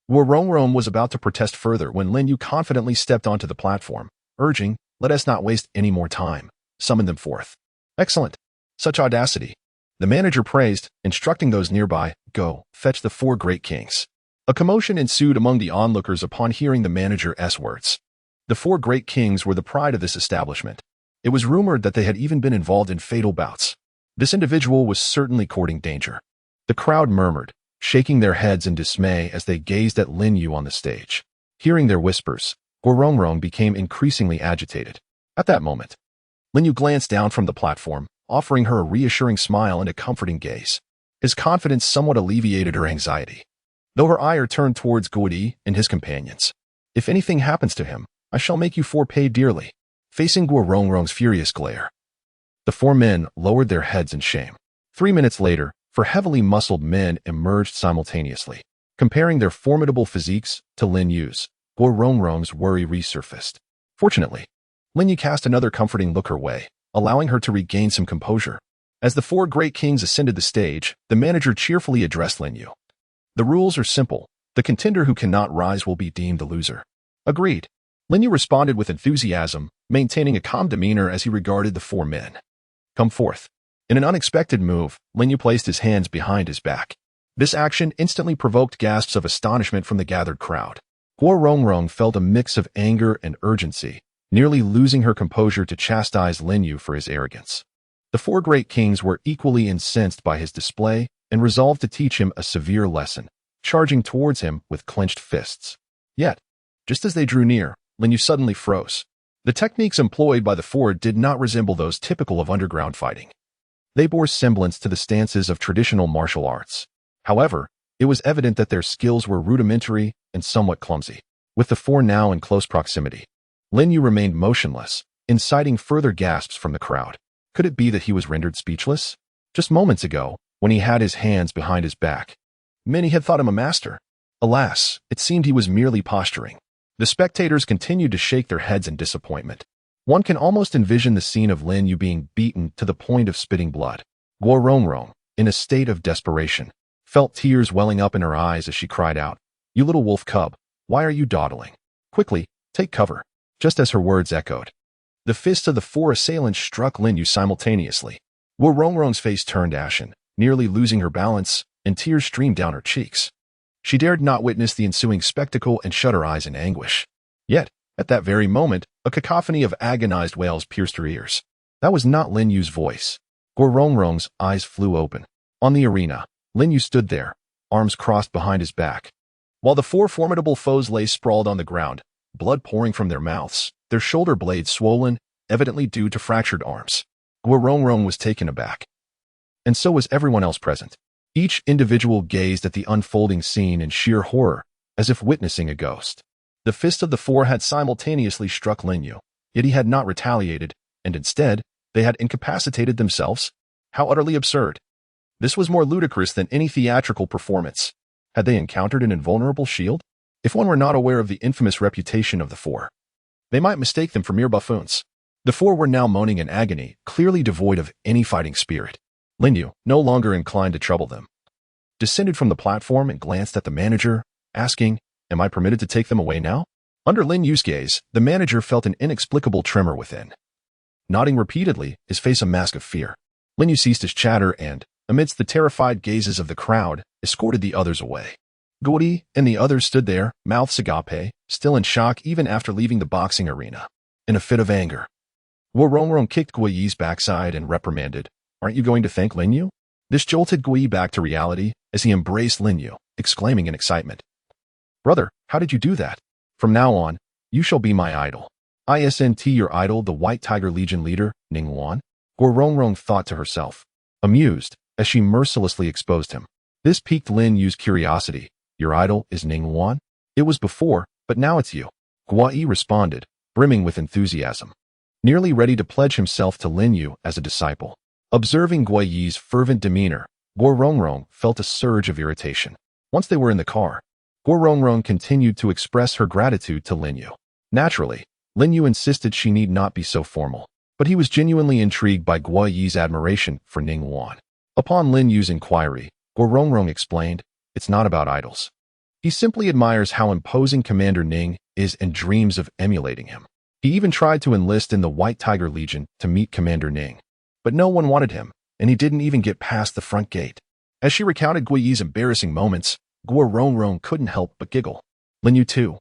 Guorongrong was about to protest further when Lin Yu confidently stepped onto the platform, urging, "Let us not waste any more time. Summon them forth." "Excellent. Such audacity." The manager praised, instructing those nearby, "Go, fetch the 4 great kings." A commotion ensued among the onlookers upon hearing the manager's words. The 4 great kings were the pride of this establishment. It was rumored that they had even been involved in fatal bouts. This individual was certainly courting danger. The crowd murmured, shaking their heads in dismay as they gazed at Lin Yu on the stage. Hearing their whispers, Guorongrong became increasingly agitated. At that moment, Lin Yu glanced down from the platform, offering her a reassuring smile and a comforting gaze. His confidence somewhat alleviated her anxiety, though her ire turned towards Guodi and his companions. "If anything happens to him, I shall make you 4 pay dearly." Facing Guorongrong's furious glare, the 4 men lowered their heads in shame. 3 minutes later, 4 heavily muscled men emerged simultaneously. Comparing their formidable physiques to Lin Yu's, Guo Rongrong's worry resurfaced. Fortunately, Lin Yu cast another comforting look her way, allowing her to regain some composure. As the four great kings ascended the stage, the manager cheerfully addressed Lin Yu. The rules are simple. The contender who cannot rise will be deemed the loser. Agreed. Lin Yu responded with enthusiasm, maintaining a calm demeanor as he regarded the four men. Come forth. In an unexpected move, Lin Yu placed his hands behind his back. This action instantly provoked gasps of astonishment from the gathered crowd. Guo Rongrong felt a mix of anger and urgency, nearly losing her composure to chastise Lin Yu for his arrogance. The four great kings were equally incensed by his display and resolved to teach him a severe lesson, charging towards him with clenched fists. Yet, just as they drew near, Lin Yu suddenly froze. The techniques employed by the four did not resemble those typical of underground fighting. They bore semblance to the stances of traditional martial arts. However, it was evident that their skills were rudimentary and somewhat clumsy. With the four now in close proximity, Lin Yu remained motionless, inciting further gasps from the crowd. Could it be that he was rendered speechless? Just moments ago, when he had his hands behind his back, many had thought him a master. Alas, it seemed he was merely posturing. The spectators continued to shake their heads in disappointment. One can almost envision the scene of Lin Yu being beaten to the point of spitting blood. Guo Rongrong, in a state of desperation, felt tears welling up in her eyes as she cried out, "You little wolf cub, why are you dawdling? Quickly, take cover." Just as her words echoed, the fists of the four assailants struck Lin Yu simultaneously. Guo Rongrong's face turned ashen, nearly losing her balance, and tears streamed down her cheeks. She dared not witness the ensuing spectacle and shut her eyes in anguish. Yet, at that very moment, a cacophony of agonized wails pierced her ears. That was not Lin Yu's voice. Guo Rongrong's eyes flew open. On the arena, Lin Yu stood there, arms crossed behind his back. While the four formidable foes lay sprawled on the ground, blood pouring from their mouths, their shoulder blades swollen, evidently due to fractured arms. Guo Rongrong was taken aback. And so was everyone else present. Each individual gazed at the unfolding scene in sheer horror, as if witnessing a ghost. The fists of the four had simultaneously struck Lin Yu, yet he had not retaliated, and instead, they had incapacitated themselves. How utterly absurd. This was more ludicrous than any theatrical performance. Had they encountered an invulnerable shield? If one were not aware of the infamous reputation of the four, they might mistake them for mere buffoons. The four were now moaning in agony, clearly devoid of any fighting spirit. Lin Yu, no longer inclined to trouble them, descended from the platform and glanced at the manager, asking, "Am I permitted to take them away now?" Under Lin Yu's gaze, the manager felt an inexplicable tremor within. Nodding repeatedly, his face a mask of fear, Lin Yu ceased his chatter and, amidst the terrified gazes of the crowd, escorted the others away. Guo and the others stood there, mouths agape, still in shock even after leaving the boxing arena. In a fit of anger, Guo Rongrong kicked Guo Yi's backside and reprimanded, "Aren't you going to thank Lin Yu?" This jolted Guo Yi back to reality as he embraced Lin Yu, exclaiming in excitement, "Brother, how did you do that? From now on, you shall be my idol." "Isn't your idol the White Tiger Legion leader, Ning Wan?" Guo Rongrong thought to herself, amused, as she mercilessly exposed him. This piqued Lin Yu's curiosity. "Your idol is Ning Wan? It was before, but now it's you." Guo Yi responded, brimming with enthusiasm, nearly ready to pledge himself to Lin Yu as a disciple. Observing Guo Yi's fervent demeanor, Guo Rongrong felt a surge of irritation. Once they were in the car, Guo Rongrong continued to express her gratitude to Lin Yu. Naturally, Lin Yu insisted she need not be so formal, but he was genuinely intrigued by Guo Yi's admiration for Ning Wan. Upon Lin Yu's inquiry, Guo Rongrong explained, "It's not about idols. He simply admires how imposing Commander Ning is and dreams of emulating him. He even tried to enlist in the White Tiger Legion to meet Commander Ning, but no one wanted him, and he didn't even get past the front gate." As she recounted Guo Yi's embarrassing moments, Guo Rongrong couldn't help but giggle. Lin Yu, too,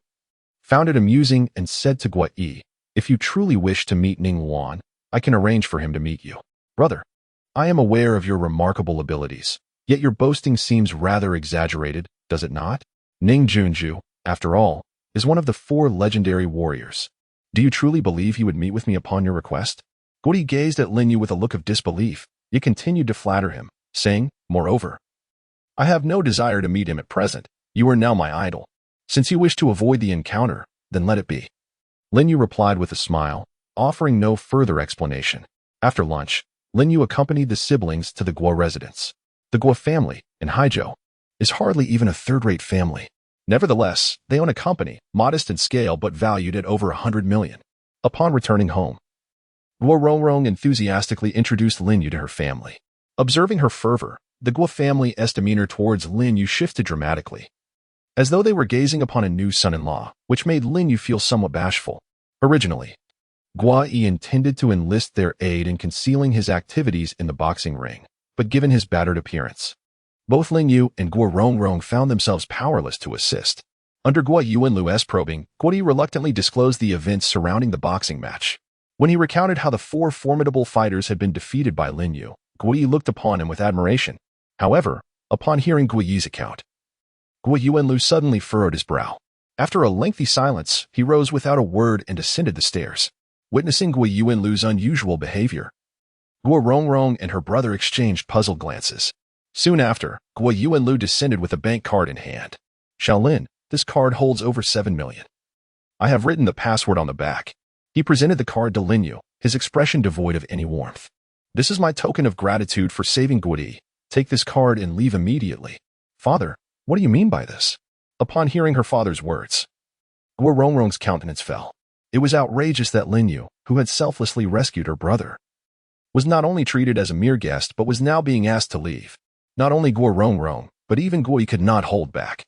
found it amusing and said to Guo Yi, "If you truly wish to meet Ning Wan, I can arrange for him to meet you. Brother, I am aware of your remarkable abilities, yet your boasting seems rather exaggerated, does it not? Ning Junju, after all, is one of the four legendary warriors. Do you truly believe he would meet with me upon your request?" Guo Yi gazed at Lin Yu with a look of disbelief, yet continued to flatter him, saying, "Moreover, I have no desire to meet him at present. You are now my idol. Since you wish to avoid the encounter, then let it be." Lin Yu replied with a smile, offering no further explanation. After lunch, Lin Yu accompanied the siblings to the Guo residence. The Guo family, in Haizhou, is hardly even a third-rate family. Nevertheless, they own a company, modest in scale but valued at over 100 million. Upon returning home, Guo Rongrong enthusiastically introduced Lin Yu to her family. Observing her fervor, the Guo family's demeanor towards Lin Yu shifted dramatically, as though they were gazing upon a new son-in-law, which made Lin Yu feel somewhat bashful. Originally, Guo Yi intended to enlist their aid in concealing his activities in the boxing ring, but given his battered appearance, both Lin Yu and Guo Rongrong found themselves powerless to assist. Under Guo Yuanlu's probing, Guo Yi reluctantly disclosed the events surrounding the boxing match. When he recounted how the four formidable fighters had been defeated by Lin Yu, Guo Yi looked upon him with admiration. However, upon hearing Guo Yi's account, Guo Yuanlu suddenly furrowed his brow. After a lengthy silence, he rose without a word and descended the stairs. Witnessing Guo Yuanlu's unusual behavior, Guo Rongrong and her brother exchanged puzzled glances. Soon after, Guo Yuanlu descended with a bank card in hand. Shaolin, this card holds over 7 million. I have written the password on the back. He presented the card to Lin Yu, his expression devoid of any warmth. This is my token of gratitude for saving Guo Yi. Take this card and leave immediately. Father, what do you mean by this? Upon hearing her father's words, Guo Rongrong's countenance fell. It was outrageous that Lin Yu, who had selflessly rescued her brother, was not only treated as a mere guest but was now being asked to leave. Not only Guo Rongrong, but even Guo Yi could not hold back,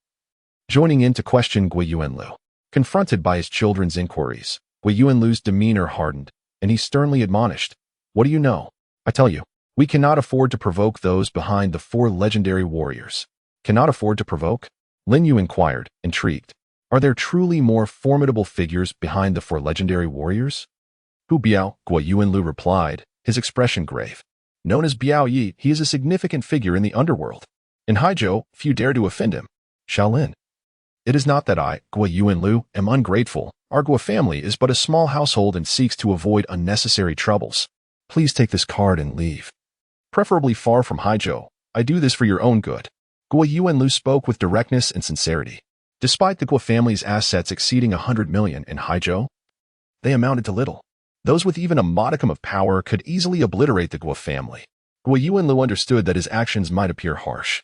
joining in to question Guo Yuanlu. Confronted by his children's inquiries, Guo Yuanlu's demeanor hardened, and he sternly admonished, "What do you know? I tell you, we cannot afford to provoke those behind the four legendary warriors." Cannot afford to provoke? Lin Yu inquired, intrigued. Are there truly more formidable figures behind the four legendary warriors? Hu Biao, Guo Yuanlu replied, his expression grave. Known as Biao Yi, he is a significant figure in the underworld. In Haizhou, few dare to offend him. Shaolin. It is not that I, Guo Yuanlu, am ungrateful. Our Guo family is but a small household and seeks to avoid unnecessary troubles. Please take this card and leave. Preferably far from Haizhou. I do this for your own good. Guo Yuanlu spoke with directness and sincerity. Despite the Guo family's assets exceeding 100 million in Haizhou, they amounted to little. Those with even a modicum of power could easily obliterate the Guo family. Guo Yuanlu understood that his actions might appear harsh,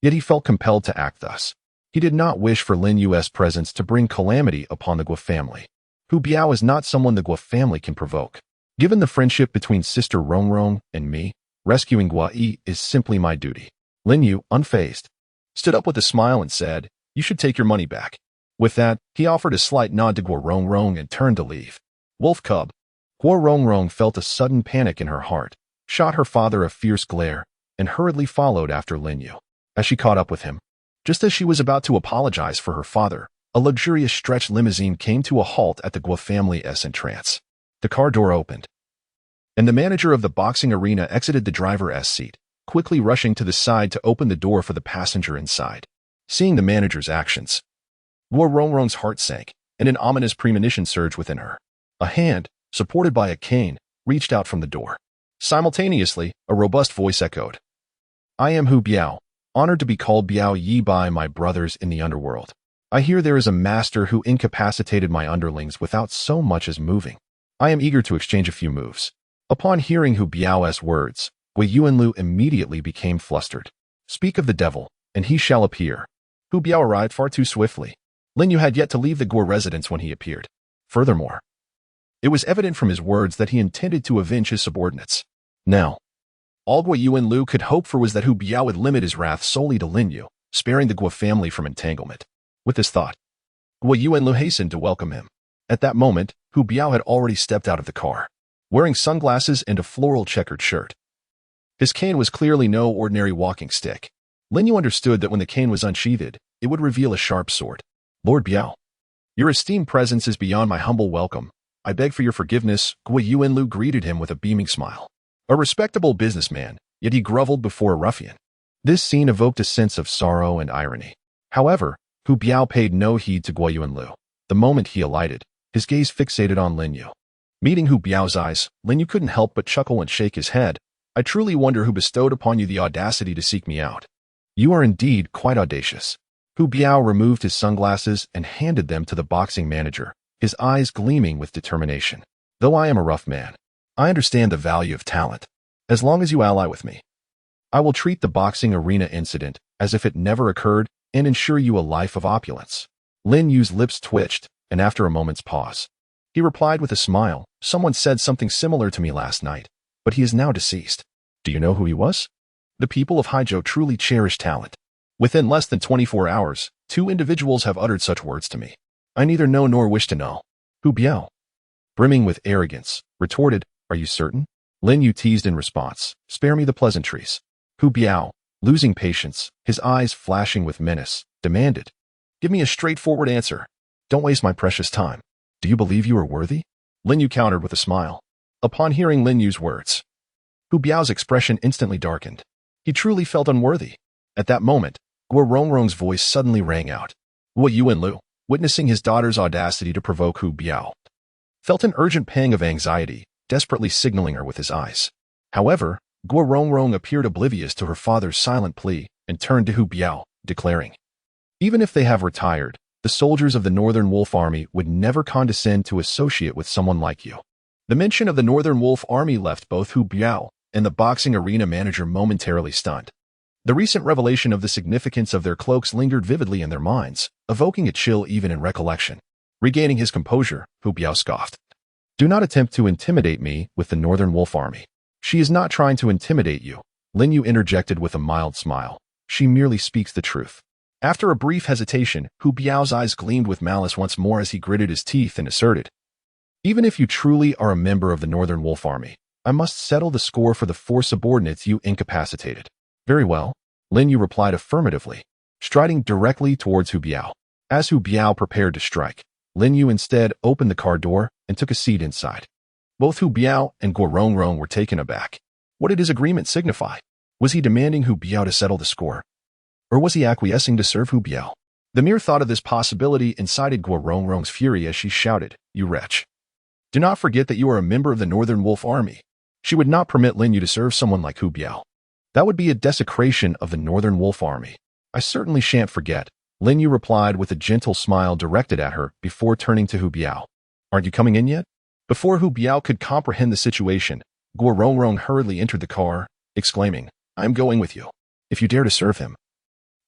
yet he felt compelled to act thus. He did not wish for Lin Yu's presence to bring calamity upon the Guo family. Hu Biao is not someone the Guo family can provoke. Given the friendship between Sister Rongrong and me, rescuing Guo Yi is simply my duty. Lin Yu, unfazed, stood up with a smile and said, "You should take your money back." With that, he offered a slight nod to Guo Rongrong and turned to leave. Wolf Cub. Guo Rongrong felt a sudden panic in her heart, shot her father a fierce glare, and hurriedly followed after Lin Yu. As she caught up with him, just as she was about to apologize for her father, a luxurious stretch limousine came to a halt at the Guo family's entrance. The car door opened, and the manager of the boxing arena exited the driver's seat, quickly rushing to the side to open the door for the passenger inside. Seeing the manager's actions, Guo Rongrong's heart sank, and an ominous premonition surged within her. A hand, supported by a cane, reached out from the door. Simultaneously, a robust voice echoed, "I am Hu Biao, honored to be called Biao Yi by my brothers in the underworld. I hear there is a master who incapacitated my underlings without so much as moving. I am eager to exchange a few moves." Upon hearing Hu Biao's words, Guo Yuanlu immediately became flustered. Speak of the devil, and he shall appear. Hu Biao arrived far too swiftly. Lin Yu had yet to leave the Guo residence when he appeared. Furthermore, it was evident from his words that he intended to avenge his subordinates. Now, all Guo Yuanlu could hope for was that Hu Biao would limit his wrath solely to Lin Yu, sparing the Guo family from entanglement. With this thought, Guo Yuanlu hastened to welcome him. At that moment, Hu Biao had already stepped out of the car, wearing sunglasses and a floral checkered shirt. His cane was clearly no ordinary walking stick. Lin Yu understood that when the cane was unsheathed, it would reveal a sharp sword. "Lord Biao, your esteemed presence is beyond my humble welcome. I beg for your forgiveness." Guo Yuanlu greeted him with a beaming smile. A respectable businessman, yet he groveled before a ruffian. This scene evoked a sense of sorrow and irony. However, Hu Biao paid no heed to Guo Yuanlu. The moment he alighted, his gaze fixated on Lin Yu. Meeting Hu Biao's eyes, Lin Yu couldn't help but chuckle and shake his head. "I truly wonder who bestowed upon you the audacity to seek me out. You are indeed quite audacious." Hu Biao removed his sunglasses and handed them to the boxing manager, his eyes gleaming with determination. "Though I am a rough man, I understand the value of talent. As long as you ally with me, I will treat the boxing arena incident as if it never occurred." and ensure you a life of opulence. Lin Yu's lips twitched, and after a moment's pause, he replied with a smile, someone said something similar to me last night, but he is now deceased. Do you know who he was? The people of Haizhou truly cherish talent. Within less than 24 hours, 2 individuals have uttered such words to me. I neither know nor wish to know. Hu Biao, brimming with arrogance, retorted, are you certain? Lin Yu teased in response, spare me the pleasantries. Hu Biao, losing patience, his eyes flashing with menace, demanded, give me a straightforward answer. Don't waste my precious time. Do you believe you are worthy? Lin Yu countered with a smile. Upon hearing Lin Yu's words, Hu Biao's expression instantly darkened. He truly felt unworthy. At that moment, Guo Rongrong's voice suddenly rang out. Guo Yuanlu, witnessing his daughter's audacity to provoke Hu Biao, felt an urgent pang of anxiety, desperately signaling her with his eyes. However, Guo Rongrong appeared oblivious to her father's silent plea and turned to Hu Biao, declaring, even if they have retired, the soldiers of the Northern Wolf Army would never condescend to associate with someone like you. The mention of the Northern Wolf Army left both Hu Biao and the boxing arena manager momentarily stunned. The recent revelation of the significance of their cloaks lingered vividly in their minds, evoking a chill even in recollection. Regaining his composure, Hu Biao scoffed. Do not attempt to intimidate me with the Northern Wolf Army. She is not trying to intimidate you, Lin Yu interjected with a mild smile. She merely speaks the truth. After a brief hesitation, Hu Biao's eyes gleamed with malice once more as he gritted his teeth and asserted, even if you truly are a member of the Northern Wolf Army, I must settle the score for the 4 subordinates you incapacitated. Very well, Lin Yu replied affirmatively, striding directly towards Hu Biao. As Hu Biao prepared to strike, Lin Yu instead opened the car door and took a seat inside. Both Hu Biao and Guo Rongrong were taken aback. What did his agreement signify? Was he demanding Hu Biao to settle the score? Or was he acquiescing to serve Hu Biao? The mere thought of this possibility incited Guo Rongrong's fury as she shouted, you wretch. Do not forget that you are a member of the Northern Wolf Army. She would not permit Lin Yu to serve someone like Hu Biao. That would be a desecration of the Northern Wolf Army. I certainly shan't forget, Lin Yu replied with a gentle smile directed at her before turning to Hu Biao. Aren't you coming in yet? Before Hu Biao could comprehend the situation, Guo Rongrong hurriedly entered the car, exclaiming, I am going with you. If you dare to serve him,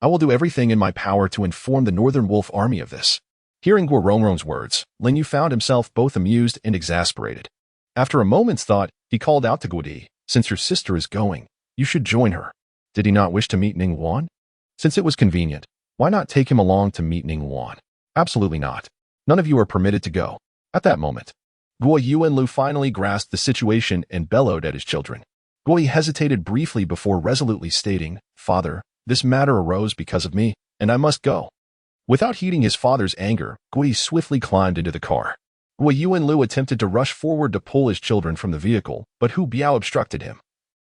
I will do everything in my power to inform the Northern Wolf Army of this. Hearing Guo Rongrong's words, Lin Yu found himself both amused and exasperated. After a moment's thought, he called out to Guo Di, since your sister is going, you should join her. Did he not wish to meet Ning Wan? Since it was convenient, why not take him along to meet Ning Wan? Absolutely not. None of you are permitted to go. At that moment, Guo Yuanlu finally grasped the situation and bellowed at his children. Guo Yi hesitated briefly before resolutely stating, Father, this matter arose because of me, and I must go. Without heeding his father's anger, Guo Yi swiftly climbed into the car. Guo Yuanlu attempted to rush forward to pull his children from the vehicle, but Hu Biao obstructed him,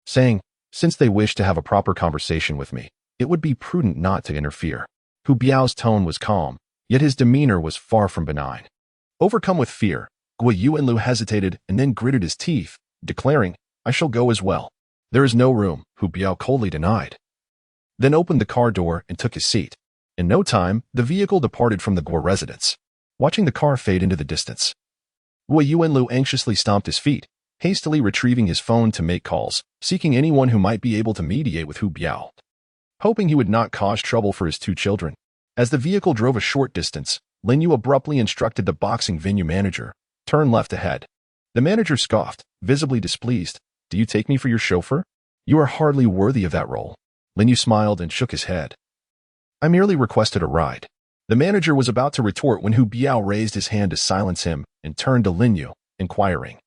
saying, since they wish to have a proper conversation with me, it would be prudent not to interfere. Hu Biao's tone was calm, yet his demeanor was far from benign. Overcome with fear, Guo Yuanlu hesitated and then gritted his teeth, declaring, I shall go as well. There is no room, Hu Biao coldly denied. Then opened the car door and took his seat. In no time, the vehicle departed from the Guo residence. Watching the car fade into the distance, Guo Yuanlu anxiously stomped his feet, hastily retrieving his phone to make calls, seeking anyone who might be able to mediate with Hu Biao, hoping he would not cause trouble for his 2 children. As the vehicle drove a short distance, Lin Yu abruptly instructed the boxing venue manager, turn left ahead. The manager scoffed, visibly displeased. Do you take me for your chauffeur? You are hardly worthy of that role. Lin Yu smiled and shook his head. I merely requested a ride. The manager was about to retort when Hu Biao raised his hand to silence him and turned to Lin Yu, inquiring,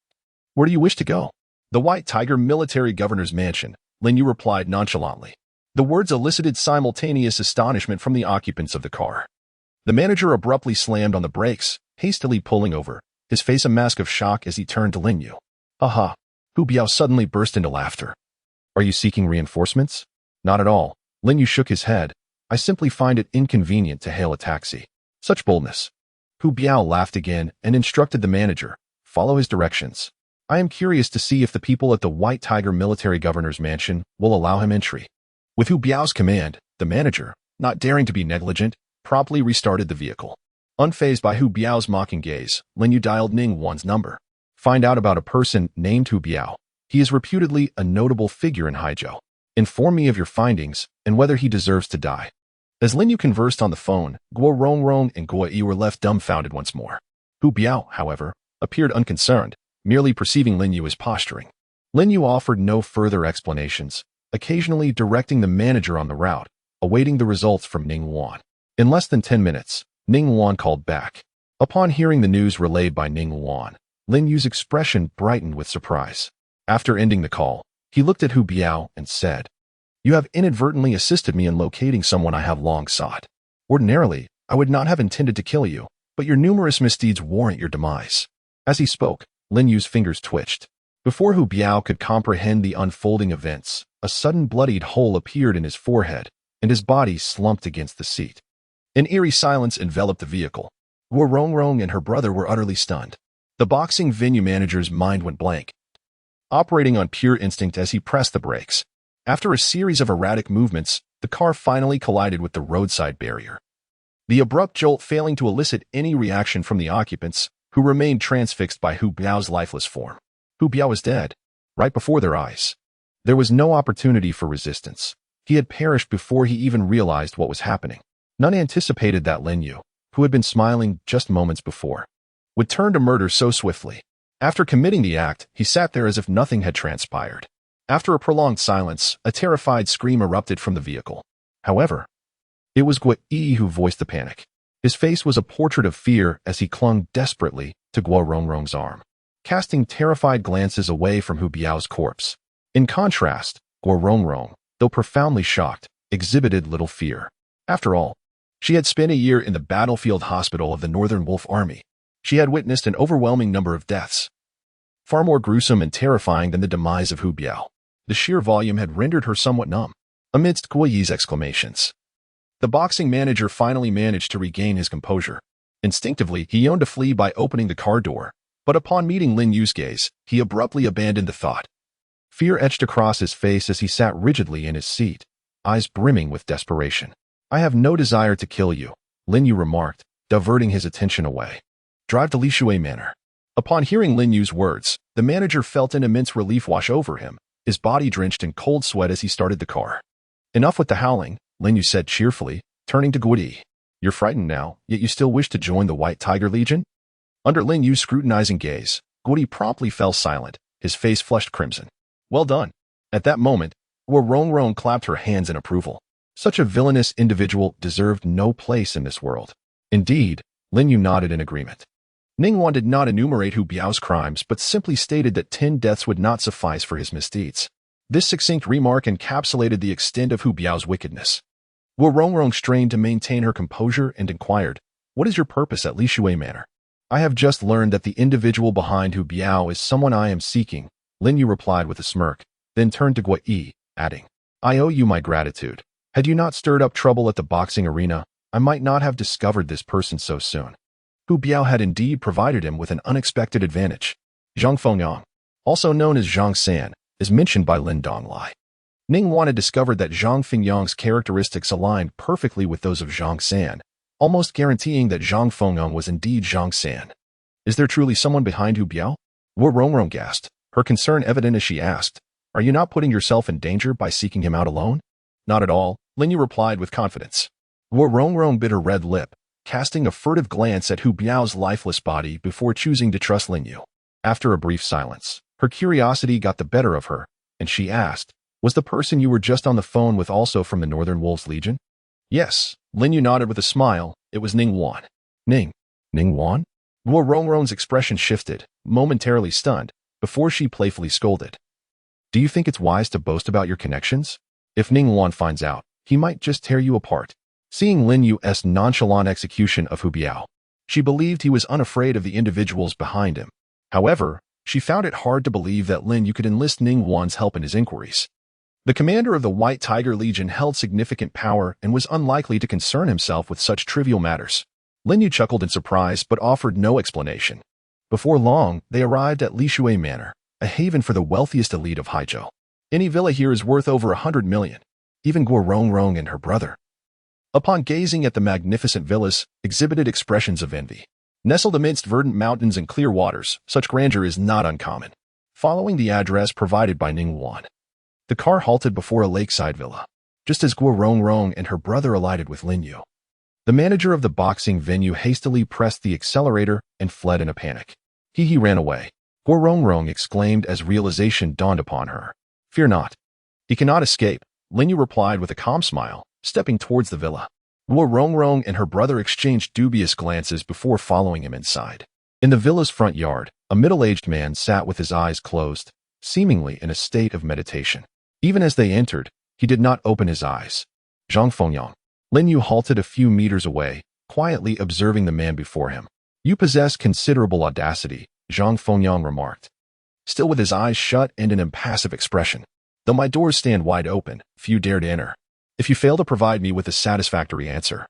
where do you wish to go? The White Tiger Military Governor's Mansion, Lin Yu replied nonchalantly. The words elicited simultaneous astonishment from the occupants of the car. The manager abruptly slammed on the brakes, hastily pulling over, his face a mask of shock as he turned to Lin Yu. Aha! Hu Biao suddenly burst into laughter. Are you seeking reinforcements? Not at all. Lin Yu shook his head. I simply find it inconvenient to hail a taxi. Such boldness. Hu Biao laughed again and instructed the manager, follow his directions. I am curious to see if the people at the White Tiger Military Governor's Mansion will allow him entry. With Hu Biao's command, the manager, not daring to be negligent, promptly restarted the vehicle. Unfazed by Hu Biao's mocking gaze, Lin Yu dialed Ning Wan's number. Find out about a person named Hu Biao. He is reputedly a notable figure in Haizhou. Inform me of your findings and whether he deserves to die. As Lin Yu conversed on the phone, Guo Rongrong and Guo Yi were left dumbfounded once more. Hu Biao, however, appeared unconcerned, merely perceiving Lin Yu as posturing. Lin Yu offered no further explanations, occasionally directing the manager on the route, awaiting the results from Ning Wan. In less than 10 minutes, Ning Wan called back. Upon hearing the news relayed by Ning Wan, Lin Yu's expression brightened with surprise. After ending the call, he looked at Hu Biao and said, "You have inadvertently assisted me in locating someone I have long sought. Ordinarily, I would not have intended to kill you, but your numerous misdeeds warrant your demise." As he spoke, Lin Yu's fingers twitched. Before Hu Biao could comprehend the unfolding events, a sudden bloodied hole appeared in his forehead, and his body slumped against the seat. An eerie silence enveloped the vehicle. Guo Rongrong and her brother were utterly stunned. The boxing venue manager's mind went blank, operating on pure instinct as he pressed the brakes. After a series of erratic movements, the car finally collided with the roadside barrier. The abrupt jolt failing to elicit any reaction from the occupants, who remained transfixed by Hu Biao's lifeless form. Hu Biao was dead, right before their eyes. There was no opportunity for resistance. He had perished before he even realized what was happening. None anticipated that Lin Yu, who had been smiling just moments before, would turn to murder so swiftly. After committing the act, he sat there as if nothing had transpired. After a prolonged silence, a terrified scream erupted from the vehicle. However, it was Guo Yi who voiced the panic. His face was a portrait of fear as he clung desperately to Guo Rongrong's arm, casting terrified glances away from Hu Biao's corpse. In contrast, Guo Rongrong, though profoundly shocked, exhibited little fear. After all, she had spent a year in the battlefield hospital of the Northern Wolf Army. She had witnessed an overwhelming number of deaths, far more gruesome and terrifying than the demise of Hu Biao. The sheer volume had rendered her somewhat numb. Amidst Guo Yi's exclamations, the boxing manager finally managed to regain his composure. Instinctively, he yearned to flee by opening the car door, but upon meeting Lin Yu's gaze, he abruptly abandoned the thought. Fear etched across his face as he sat rigidly in his seat, eyes brimming with desperation. "I have no desire to kill you," Lin Yu remarked, diverting his attention away. "Drive to Lishui Manor." Upon hearing Lin Yu's words, the manager felt an immense relief wash over him, his body drenched in cold sweat as he started the car. "Enough with the howling," Lin Yu said cheerfully, turning to Guo Yi. "You're frightened now, yet you still wish to join the White Tiger Legion?" Under Lin Yu's scrutinizing gaze, Guo Yi promptly fell silent, his face flushed crimson. "Well done." At that moment, Guo Rongrong clapped her hands in approval. Such a villainous individual deserved no place in this world. Indeed, Lin Yu nodded in agreement. Ning Wan did not enumerate Hu Biao's crimes but simply stated that 10 deaths would not suffice for his misdeeds. This succinct remark encapsulated the extent of Hu Biao's wickedness. Guo Rongrong strained to maintain her composure and inquired, "What is your purpose at Lishui Manor?" "I have just learned that the individual behind Hu Biao is someone I am seeking," Lin Yu replied with a smirk, then turned to Guo Yi, adding, "I owe you my gratitude. Had you not stirred up trouble at the boxing arena, I might not have discovered this person so soon." Hu Biao had indeed provided him with an unexpected advantage. Zhang Fengyang, also known as Zhang San, is mentioned by Lin Donglai. Ning Wan had discovered that Zhang Fengyang's characteristics aligned perfectly with those of Zhang San, almost guaranteeing that Zhang Fengyang was indeed Zhang San. "Is there truly someone behind Hu Biao?" Guo Rongrong gasped, her concern evident as she asked, "Are you not putting yourself in danger by seeking him out alone?" "Not at all," Lin Yu replied with confidence. Guo Rongrong bit her red lip, casting a furtive glance at Hu Biao's lifeless body before choosing to trust Lin Yu. After a brief silence, her curiosity got the better of her, and she asked, "Was the person you were just on the phone with also from the Northern Wolves Legion?" "Yes," Lin Yu nodded with a smile. "It was Ning Wan." Ning Wan? Guo Rongrong's expression shifted, momentarily stunned, before she playfully scolded. "Do you think it's wise to boast about your connections? If Ning Wan finds out, he might just tear you apart." Seeing Lin Yu's nonchalant execution of Hu Biao, she believed he was unafraid of the individuals behind him. However, she found it hard to believe that Lin Yu could enlist Ning Wan's help in his inquiries. The commander of the White Tiger Legion held significant power and was unlikely to concern himself with such trivial matters. Lin Yu chuckled in surprise but offered no explanation. Before long, they arrived at Lishui Manor, a haven for the wealthiest elite of Haizhou. Any villa here is worth over 100 million, even Guo Rongrong and her brother, upon gazing at the magnificent villas, exhibited expressions of envy. Nestled amidst verdant mountains and clear waters, such grandeur is not uncommon. Following the address provided by Ning Wan, the car halted before a lakeside villa. just as Guo Rongrong and her brother alighted with Lin Yu. The manager of the boxing venue hastily pressed the accelerator and fled in a panic. He ran away. Guo Rongrong exclaimed as realization dawned upon her. Fear not. He cannot escape, Lin Yu replied with a calm smile, stepping towards the villa. Guo Rongrong and her brother exchanged dubious glances before following him inside. In the villa's front yard, a middle-aged man sat with his eyes closed, seemingly in a state of meditation. Even as they entered, he did not open his eyes. Zhang Fengyang. Lin Yu halted a few meters away, quietly observing the man before him. You possess considerable audacity, Zhang Fengyang remarked, still with his eyes shut and an impassive expression. Though my doors stand wide open, few dare to enter. If you fail to provide me with a satisfactory answer,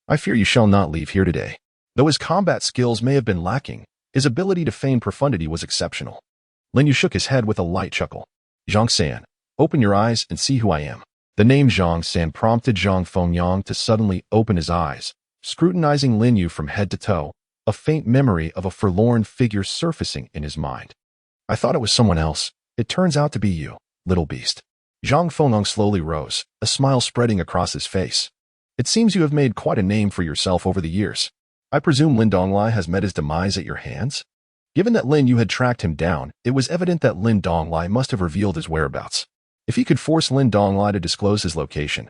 I fear you shall not leave here today. Though his combat skills may have been lacking, his ability to feign profundity was exceptional. Lin Yu shook his head with a light chuckle. Zhang San, open your eyes and see who I am. The name Zhang San prompted Zhang Fengyang to suddenly open his eyes, scrutinizing Lin Yu from head to toe, a faint memory of a forlorn figure surfacing in his mind. I thought it was someone else. It turns out to be you, little beast. Zhang Fengyang slowly rose, a smile spreading across his face. It seems you have made quite a name for yourself over the years. I presume Lin Donglai has met his demise at your hands? Given that Lin Yu had tracked him down, it was evident that Lin Donglai must have revealed his whereabouts. If he could force Lin Donglai to disclose his location,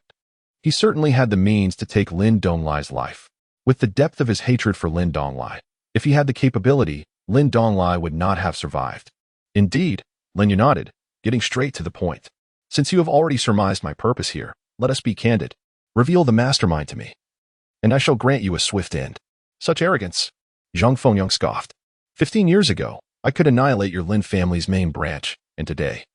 he certainly had the means to take Lin Donglai's life. With the depth of his hatred for Lin Donglai, if he had the capability, Lin Donglai would not have survived. Indeed, Lin Yu nodded, getting straight to the point. Since you have already surmised my purpose here, let us be candid. Reveal the mastermind to me, and I shall grant you a swift end. Such arrogance, Zhang Fengyang scoffed. 15 years ago, I could annihilate your Lin family's main branch, and today,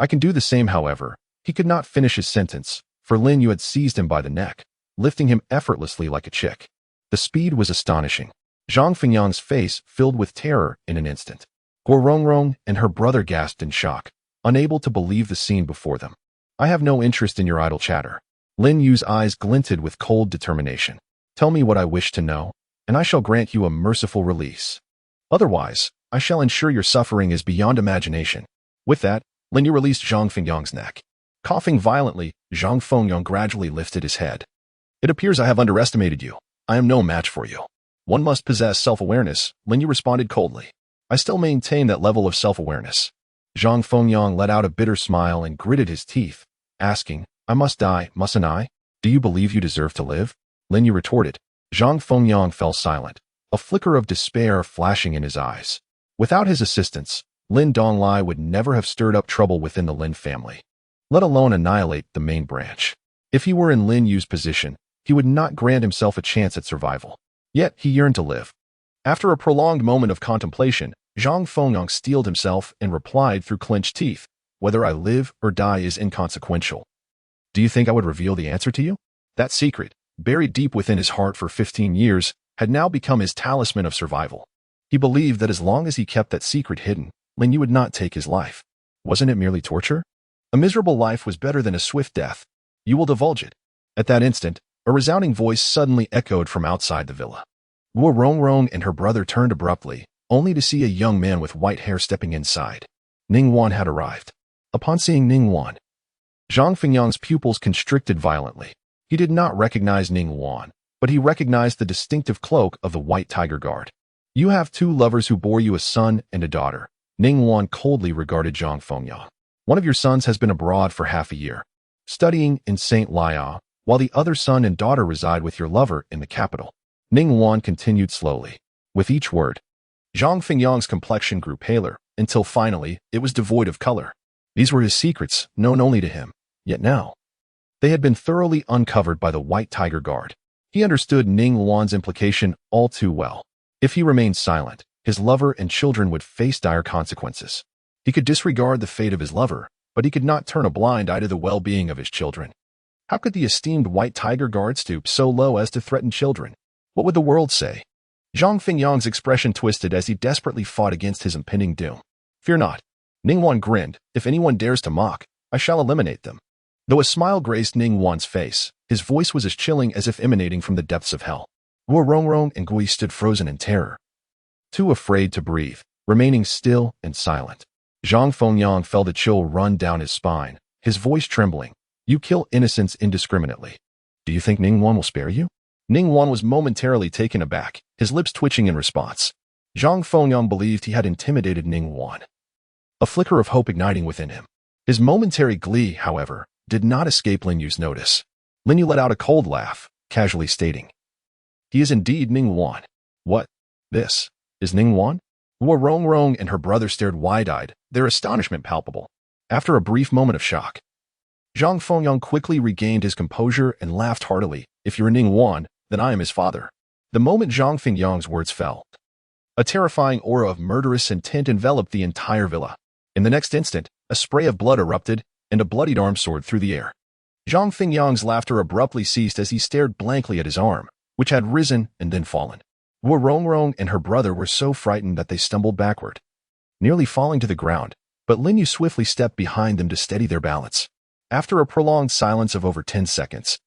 I can do the same. However, he could not finish his sentence, for Lin Yu had seized him by the neck, lifting him effortlessly like a chick. The speed was astonishing. Zhang Fengyang's face filled with terror in an instant. Guo Rongrong and her brother gasped in shock, unable to believe the scene before them. I have no interest in your idle chatter. Lin Yu's eyes glinted with cold determination. Tell me what I wish to know, and I shall grant you a merciful release. Otherwise, I shall ensure your suffering is beyond imagination. With that, Lin Yu released Zhang Fengyang's neck. Coughing violently, Zhang Fengyang gradually lifted his head. It appears I have underestimated you. I am no match for you. One must possess self-awareness, Lin Yu responded coldly. I still maintain that level of self-awareness. Zhang Fengyang let out a bitter smile and gritted his teeth, asking, I must die, mustn't I? Do you believe you deserve to live? Lin Yu retorted. Zhang Fengyang fell silent, a flicker of despair flashing in his eyes. Without his assistance, Lin Donglai would never have stirred up trouble within the Lin family, let alone annihilate the main branch. If he were in Lin Yu's position, he would not grant himself a chance at survival. Yet he yearned to live. After a prolonged moment of contemplation, Zhang Fengyang steeled himself and replied through clenched teeth, whether I live or die is inconsequential. Do you think I would reveal the answer to you? That secret, buried deep within his heart for 15 years, had now become his talisman of survival. He believed that as long as he kept that secret hidden, Lin Yu would not take his life. Wasn't it merely torture? A miserable life was better than a swift death. You will divulge it. At that instant, a resounding voice suddenly echoed from outside the villa. Guo Rongrong and her brother turned abruptly, only to see a young man with white hair stepping inside. Ning Wan had arrived. Upon seeing Ning Wan, Zhang Fengyang's pupils constricted violently. He did not recognize Ning Wan, but he recognized the distinctive cloak of the White Tiger Guard. You have two lovers who bore you a son and a daughter. Ning Wan coldly regarded Zhang Fengyang. One of your sons has been abroad for half a year, studying in St. Liao, while the other son and daughter reside with your lover in the capital. Ning Wan continued slowly. With each word, Zhang Fengyang's complexion grew paler, until finally, it was devoid of color. These were his secrets, known only to him. Yet now, they had been thoroughly uncovered by the White Tiger Guard. He understood Ning Wan's implication all too well. If he remained silent, his lover and children would face dire consequences. He could disregard the fate of his lover, but he could not turn a blind eye to the well-being of his children. How could the esteemed White Tiger Guard stoop so low as to threaten children? What would the world say? Zhang Fengyang's expression twisted as he desperately fought against his impending doom. Fear not. Ning Wan grinned. If anyone dares to mock, I shall eliminate them. Though a smile graced Ning Wan's face, his voice was as chilling as if emanating from the depths of hell. Guo Rongrong and Gui stood frozen in terror, too afraid to breathe, remaining still and silent. Zhang Fengyang felt a chill run down his spine, his voice trembling. You kill innocents indiscriminately. Do you think Ningguan will spare you? Ningguan was momentarily taken aback, his lips twitching in response. Zhang Fengyang believed he had intimidated Ningguan, a flicker of hope igniting within him. His momentary glee, however, did not escape Lin Yu's notice. Lin Yu let out a cold laugh, casually stating, "He is indeed Ningguan." "What? This is Ningguan?" Guo Rongrong and her brother stared wide-eyed, their astonishment palpable. After a brief moment of shock, Zhang Fengyang quickly regained his composure and laughed heartily. "If you're Ningguan, then I am his father." The moment Zhang Fengyang's words fell, a terrifying aura of murderous intent enveloped the entire villa. In the next instant, a spray of blood erupted, and a bloodied arm soared through the air. Zhang Fengyang's laughter abruptly ceased as he stared blankly at his arm, which had risen and then fallen. Guo Rongrong and her brother were so frightened that they stumbled backward, nearly falling to the ground, but Lin Yu swiftly stepped behind them to steady their balance. After a prolonged silence of over 10 seconds,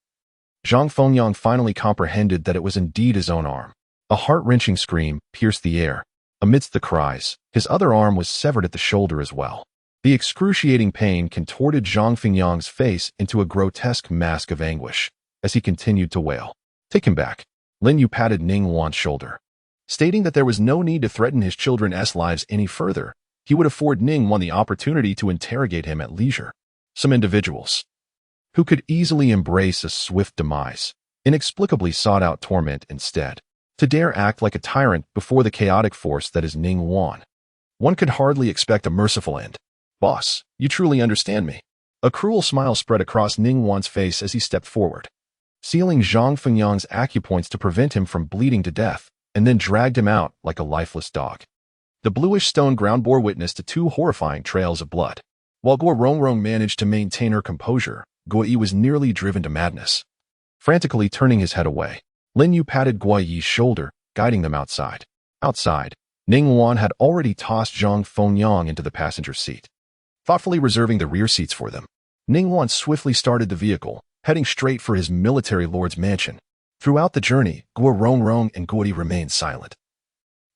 Zhang Fengyang finally comprehended that it was indeed his own arm. A heart-wrenching scream pierced the air. Amidst the cries, his other arm was severed at the shoulder as well. The excruciating pain contorted Zhang Fengyang's face into a grotesque mask of anguish as he continued to wail. "Take him back." Lin Yu patted Ningguan's shoulder, stating that there was no need to threaten his children's lives any further. He would afford Ningguan the opportunity to interrogate him at leisure. Some individuals, who could easily embrace a swift demise, inexplicably sought out torment instead. To dare act like a tyrant before the chaotic force that is Ningguan, one could hardly expect a merciful end. "Boss, you truly understand me." A cruel smile spread across Ningguan's face as he stepped forward, sealing Zhang Fengyang's acupoints to prevent him from bleeding to death, and then dragged him out like a lifeless dog. The bluish stone ground bore witness to 2 horrifying trails of blood. While Guo Rongrong managed to maintain her composure, Guo Yi was nearly driven to madness. Frantically turning his head away, Lin Yu patted Guo Yi's shoulder, guiding them outside. Outside, Ningguan had already tossed Zhang Fengyang into the passenger seat, thoughtfully reserving the rear seats for them. Ningguan swiftly started the vehicle, heading straight for his military lord's mansion. Throughout the journey, Guo Rongrong and Guo Yi remained silent,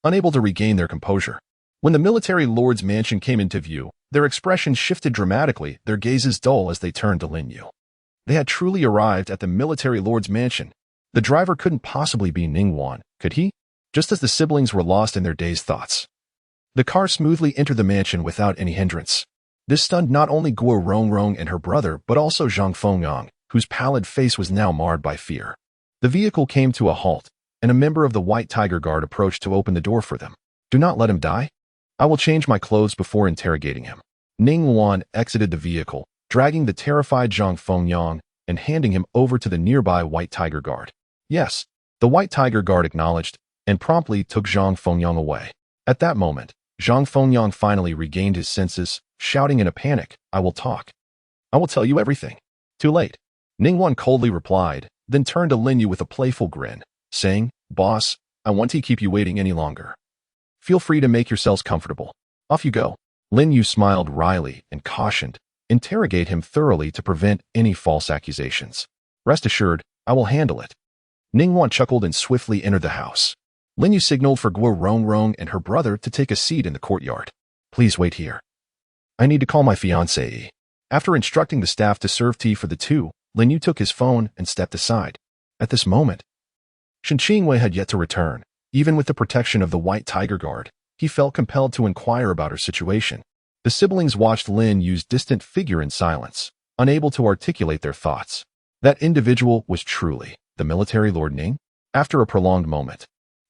unable to regain their composure. When the military lord's mansion came into view, their expressions shifted dramatically, their gazes dull as they turned to Lin Yu. They had truly arrived at the military lord's mansion. The driver couldn't possibly be Ningguan, could he? Just as the siblings were lost in their dazed thoughts, the car smoothly entered the mansion without any hindrance. This stunned not only Guo Rongrong and her brother, but also Zhang Fengyang, whose pallid face was now marred by fear. The vehicle came to a halt, and a member of the White Tiger Guard approached to open the door for them. "Do not let him die. I will change my clothes before interrogating him." Ningguan exited the vehicle, dragging the terrified Zhang Fengyang and handing him over to the nearby White Tiger Guard. "Yes," the White Tiger Guard acknowledged, and promptly took Zhang Fengyang away. At that moment, Zhang Fengyang finally regained his senses, shouting in a panic, "I will talk. I will tell you everything." "Too late," Ningguan coldly replied, then turned to Lin Yu with a playful grin, saying, "Boss, I won't keep you waiting any longer. Feel free to make yourselves comfortable. Off you go." Lin Yu smiled wryly and cautioned, "Interrogate him thoroughly to prevent any false accusations. Rest assured, I will handle it." Ningguan chuckled and swiftly entered the house. Lin Yu signaled for Guo Rongrong and her brother to take a seat in the courtyard. "Please wait here. I need to call my fiancée." After instructing the staff to serve tea for the two, Lin Yu took his phone and stepped aside. At this moment, Shen Qingwei had yet to return. Even with the protection of the White Tiger Guard, he felt compelled to inquire about her situation. The siblings watched Lin Yu's distant figure in silence, unable to articulate their thoughts. That individual was truly the military Lord Ning? After a prolonged moment,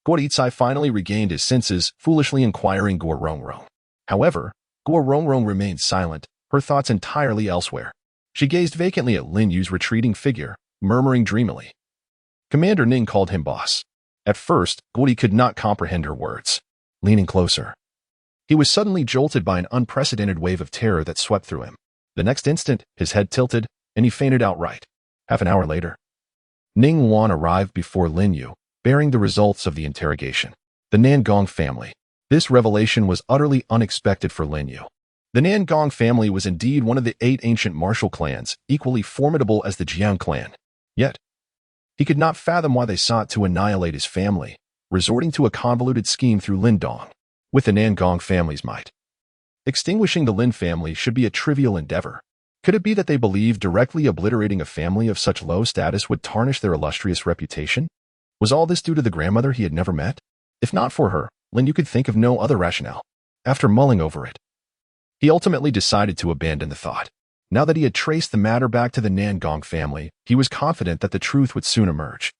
Guo Yicai finally regained his senses, foolishly inquiring Guo Rongrong. However, Guo Rongrong remained silent, her thoughts entirely elsewhere. She gazed vacantly at Lin Yu's retreating figure, murmuring dreamily. Commander Ning called him boss. At first, Guo Yi could not comprehend her words. Leaning closer, he was suddenly jolted by an unprecedented wave of terror that swept through him. The next instant, his head tilted, and he fainted outright. Half an hour later, Ningguan arrived before Lin Yu, bearing the results of the interrogation. The Nangong family. This revelation was utterly unexpected for Lin Yu. The Nangong family was indeed one of the 8 ancient martial clans, equally formidable as the Jiang clan. Yet, he could not fathom why they sought to annihilate his family, resorting to a convoluted scheme through Lindong, with the Nangong family's might. Extinguishing the Lin family should be a trivial endeavor. Could it be that they believed directly obliterating a family of such low status would tarnish their illustrious reputation? Was all this due to the grandmother he had never met? If not for her, Lin Yu could think of no other rationale. After mulling over it, he ultimately decided to abandon the thought. Now that he had traced the matter back to the Nangong family, he was confident that the truth would soon emerge.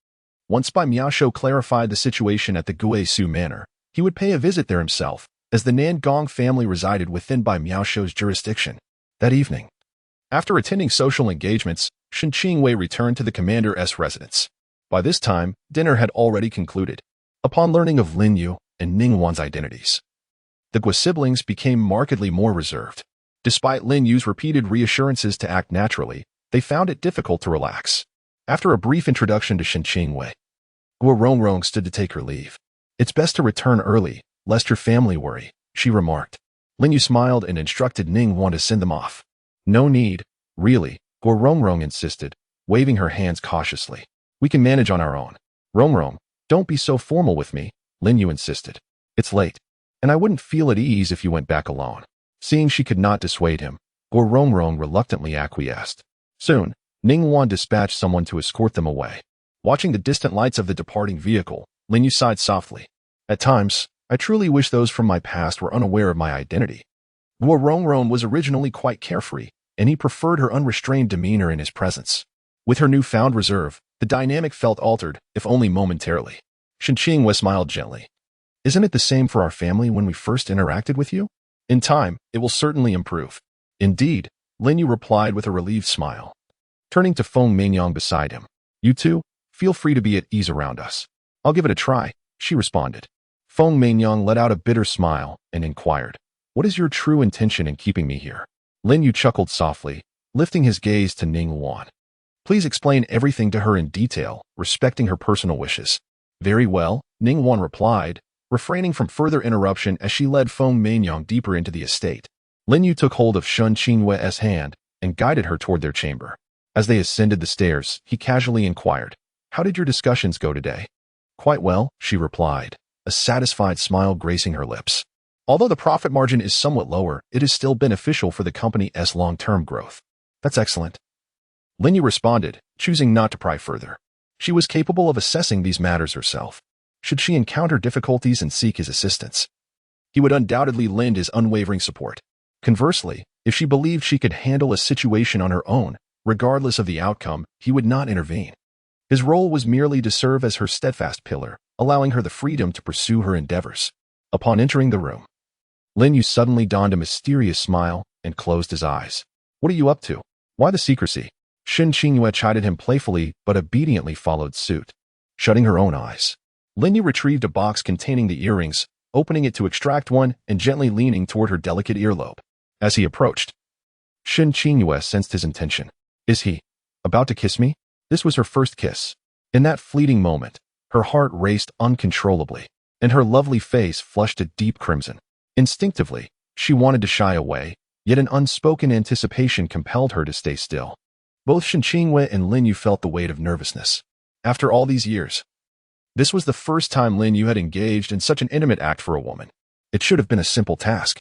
Once Bai Miaoshu clarified the situation at the Guisu Manor, he would pay a visit there himself, as the Nangong family resided within Bai Miaoshu's jurisdiction. That evening, after attending social engagements, Shen Qingwei returned to the commander's residence. By this time, dinner had already concluded. Upon learning of Lin Yu and Ning Wan's identities, the Gua siblings became markedly more reserved. Despite Lin Yu's repeated reassurances to act naturally, they found it difficult to relax. After a brief introduction to Shen Qingwei, Gua Rongrong stood to take her leave. It's best to return early, lest your family worry, she remarked. Lin Yu smiled and instructed Ning Wan to send them off. No need, really, Gua Rongrong insisted, waving her hands cautiously. We can manage on our own. Rongrong, don't be so formal with me, Lin Yu insisted. It's late, and I wouldn't feel at ease if you went back alone. Seeing she could not dissuade him, Gua Rongrong reluctantly acquiesced. Soon, Ning Wan dispatched someone to escort them away. Watching the distant lights of the departing vehicle, Lin Yu sighed softly. At times, I truly wish those from my past were unaware of my identity. Gua Rongrong was originally quite carefree, and he preferred her unrestrained demeanor in his presence. With her newfound reserve, the dynamic felt altered, if only momentarily. Shen Qingwei smiled gently. Isn't it the same for our family when we first interacted with you? In time, it will certainly improve. Indeed, Lin Yu replied with a relieved smile. Turning to Feng Mingyang beside him. You two, feel free to be at ease around us. I'll give it a try, she responded. Feng Mingyang let out a bitter smile and inquired, what is your true intention in keeping me here? Lin Yu chuckled softly, lifting his gaze to Ning Wan. Please explain everything to her in detail, respecting her personal wishes. Very well, Ning Wan replied, refraining from further interruption as she led Feng Mingyang deeper into the estate. Lin Yu took hold of Shen Qingwei's hand and guided her toward their chamber. As they ascended the stairs, he casually inquired, how did your discussions go today? Quite well, she replied, a satisfied smile gracing her lips. Although the profit margin is somewhat lower, it is still beneficial for the company's long-term growth. That's excellent. Lin Yu responded, choosing not to pry further. She was capable of assessing these matters herself. Should she encounter difficulties and seek his assistance, he would undoubtedly lend his unwavering support. Conversely, if she believed she could handle a situation on her own, regardless of the outcome, he would not intervene. His role was merely to serve as her steadfast pillar, allowing her the freedom to pursue her endeavors. Upon entering the room, Lin Yu suddenly donned a mysterious smile and closed his eyes. What are you up to? Why the secrecy? Shen Qingwei chided him playfully but obediently followed suit. Shutting her own eyes, Lin Yu retrieved a box containing the earrings, opening it to extract one and gently leaning toward her delicate earlobe. As he approached, Shen Qingwei sensed his intention. Is he about to kiss me? This was her first kiss. In that fleeting moment, her heart raced uncontrollably, and her lovely face flushed a deep crimson. Instinctively, she wanted to shy away, yet an unspoken anticipation compelled her to stay still. Both Shen Qingwei and Lin Yu felt the weight of nervousness. After all these years, this was the first time Lin Yu had engaged in such an intimate act for a woman. It should have been a simple task.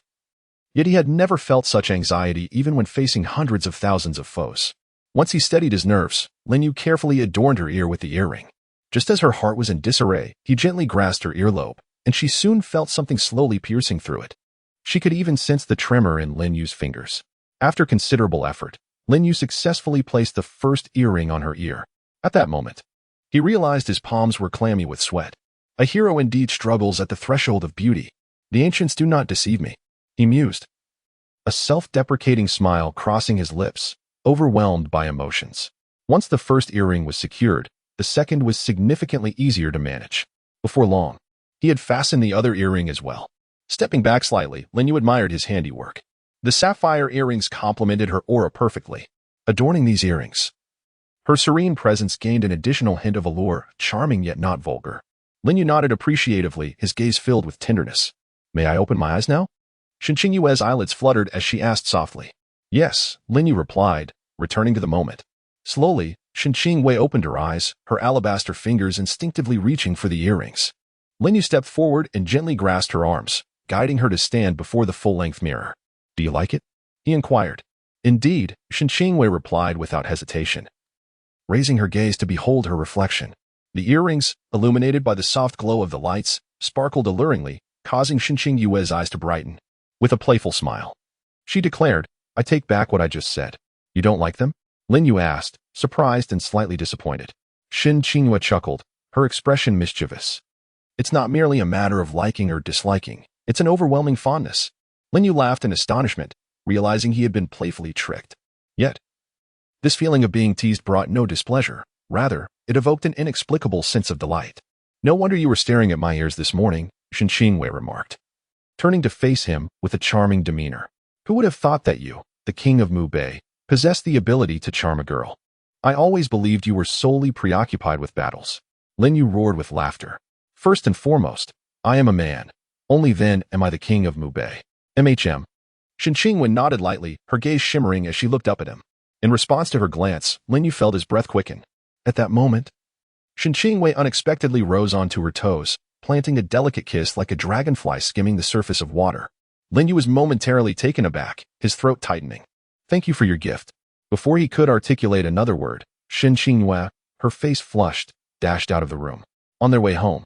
Yet he had never felt such anxiety even when facing hundreds of thousands of foes. Once he steadied his nerves, Lin Yu carefully adorned her ear with the earring. Just as her heart was in disarray, he gently grasped her earlobe, and she soon felt something slowly piercing through it. She could even sense the tremor in Lin Yu's fingers. After considerable effort, Lin Yu successfully placed the first earring on her ear. At that moment, he realized his palms were clammy with sweat. A hero indeed struggles at the threshold of beauty. The ancients do not deceive me, he mused. A self-deprecating smile crossing his lips, overwhelmed by emotions. Once the first earring was secured, the second was significantly easier to manage. Before long, he had fastened the other earring as well. Stepping back slightly, Lin Yu admired his handiwork. The sapphire earrings complemented her aura perfectly. Adorning these earrings, her serene presence gained an additional hint of allure, charming yet not vulgar. Lin Yu nodded appreciatively, his gaze filled with tenderness. May I open my eyes now? Shen Qingyue's eyelids fluttered as she asked softly. Yes, Lin Yu replied, returning to the moment. Slowly, Shen Qingyue opened her eyes, her alabaster fingers instinctively reaching for the earrings. Lin Yu stepped forward and gently grasped her arms, guiding her to stand before the full-length mirror. Do you like it? He inquired. Indeed, Shen Qingwei replied without hesitation, raising her gaze to behold her reflection. The earrings, illuminated by the soft glow of the lights, sparkled alluringly, causing Shen Qingyue's eyes to brighten. With a playful smile, she declared, I take back what I just said. You don't like them? Lin Yu asked, surprised and slightly disappointed. Shen Qingyue chuckled, her expression mischievous. It's not merely a matter of liking or disliking. It's an overwhelming fondness. Lin Yu laughed in astonishment, realizing he had been playfully tricked. Yet, this feeling of being teased brought no displeasure. Rather, it evoked an inexplicable sense of delight. No wonder you were staring at my ears this morning, Shen Qingyue remarked, turning to face him with a charming demeanor. Who would have thought that you, the king of Mu Bei, possessed the ability to charm a girl? I always believed you were solely preoccupied with battles. Lin Yu roared with laughter. First and foremost, I am a man. Only then am I the king of Mu Bei. MHM. Shen Qingyue nodded lightly, her gaze shimmering as she looked up at him. In response to her glance, Lin Yu felt his breath quicken. At that moment, Shen Qingyue unexpectedly rose onto her toes, planting a delicate kiss like a dragonfly skimming the surface of water. Lin Yu was momentarily taken aback, his throat tightening. Thank you for your gift. Before he could articulate another word, Shen Qingyue, her face flushed, dashed out of the room. On their way home,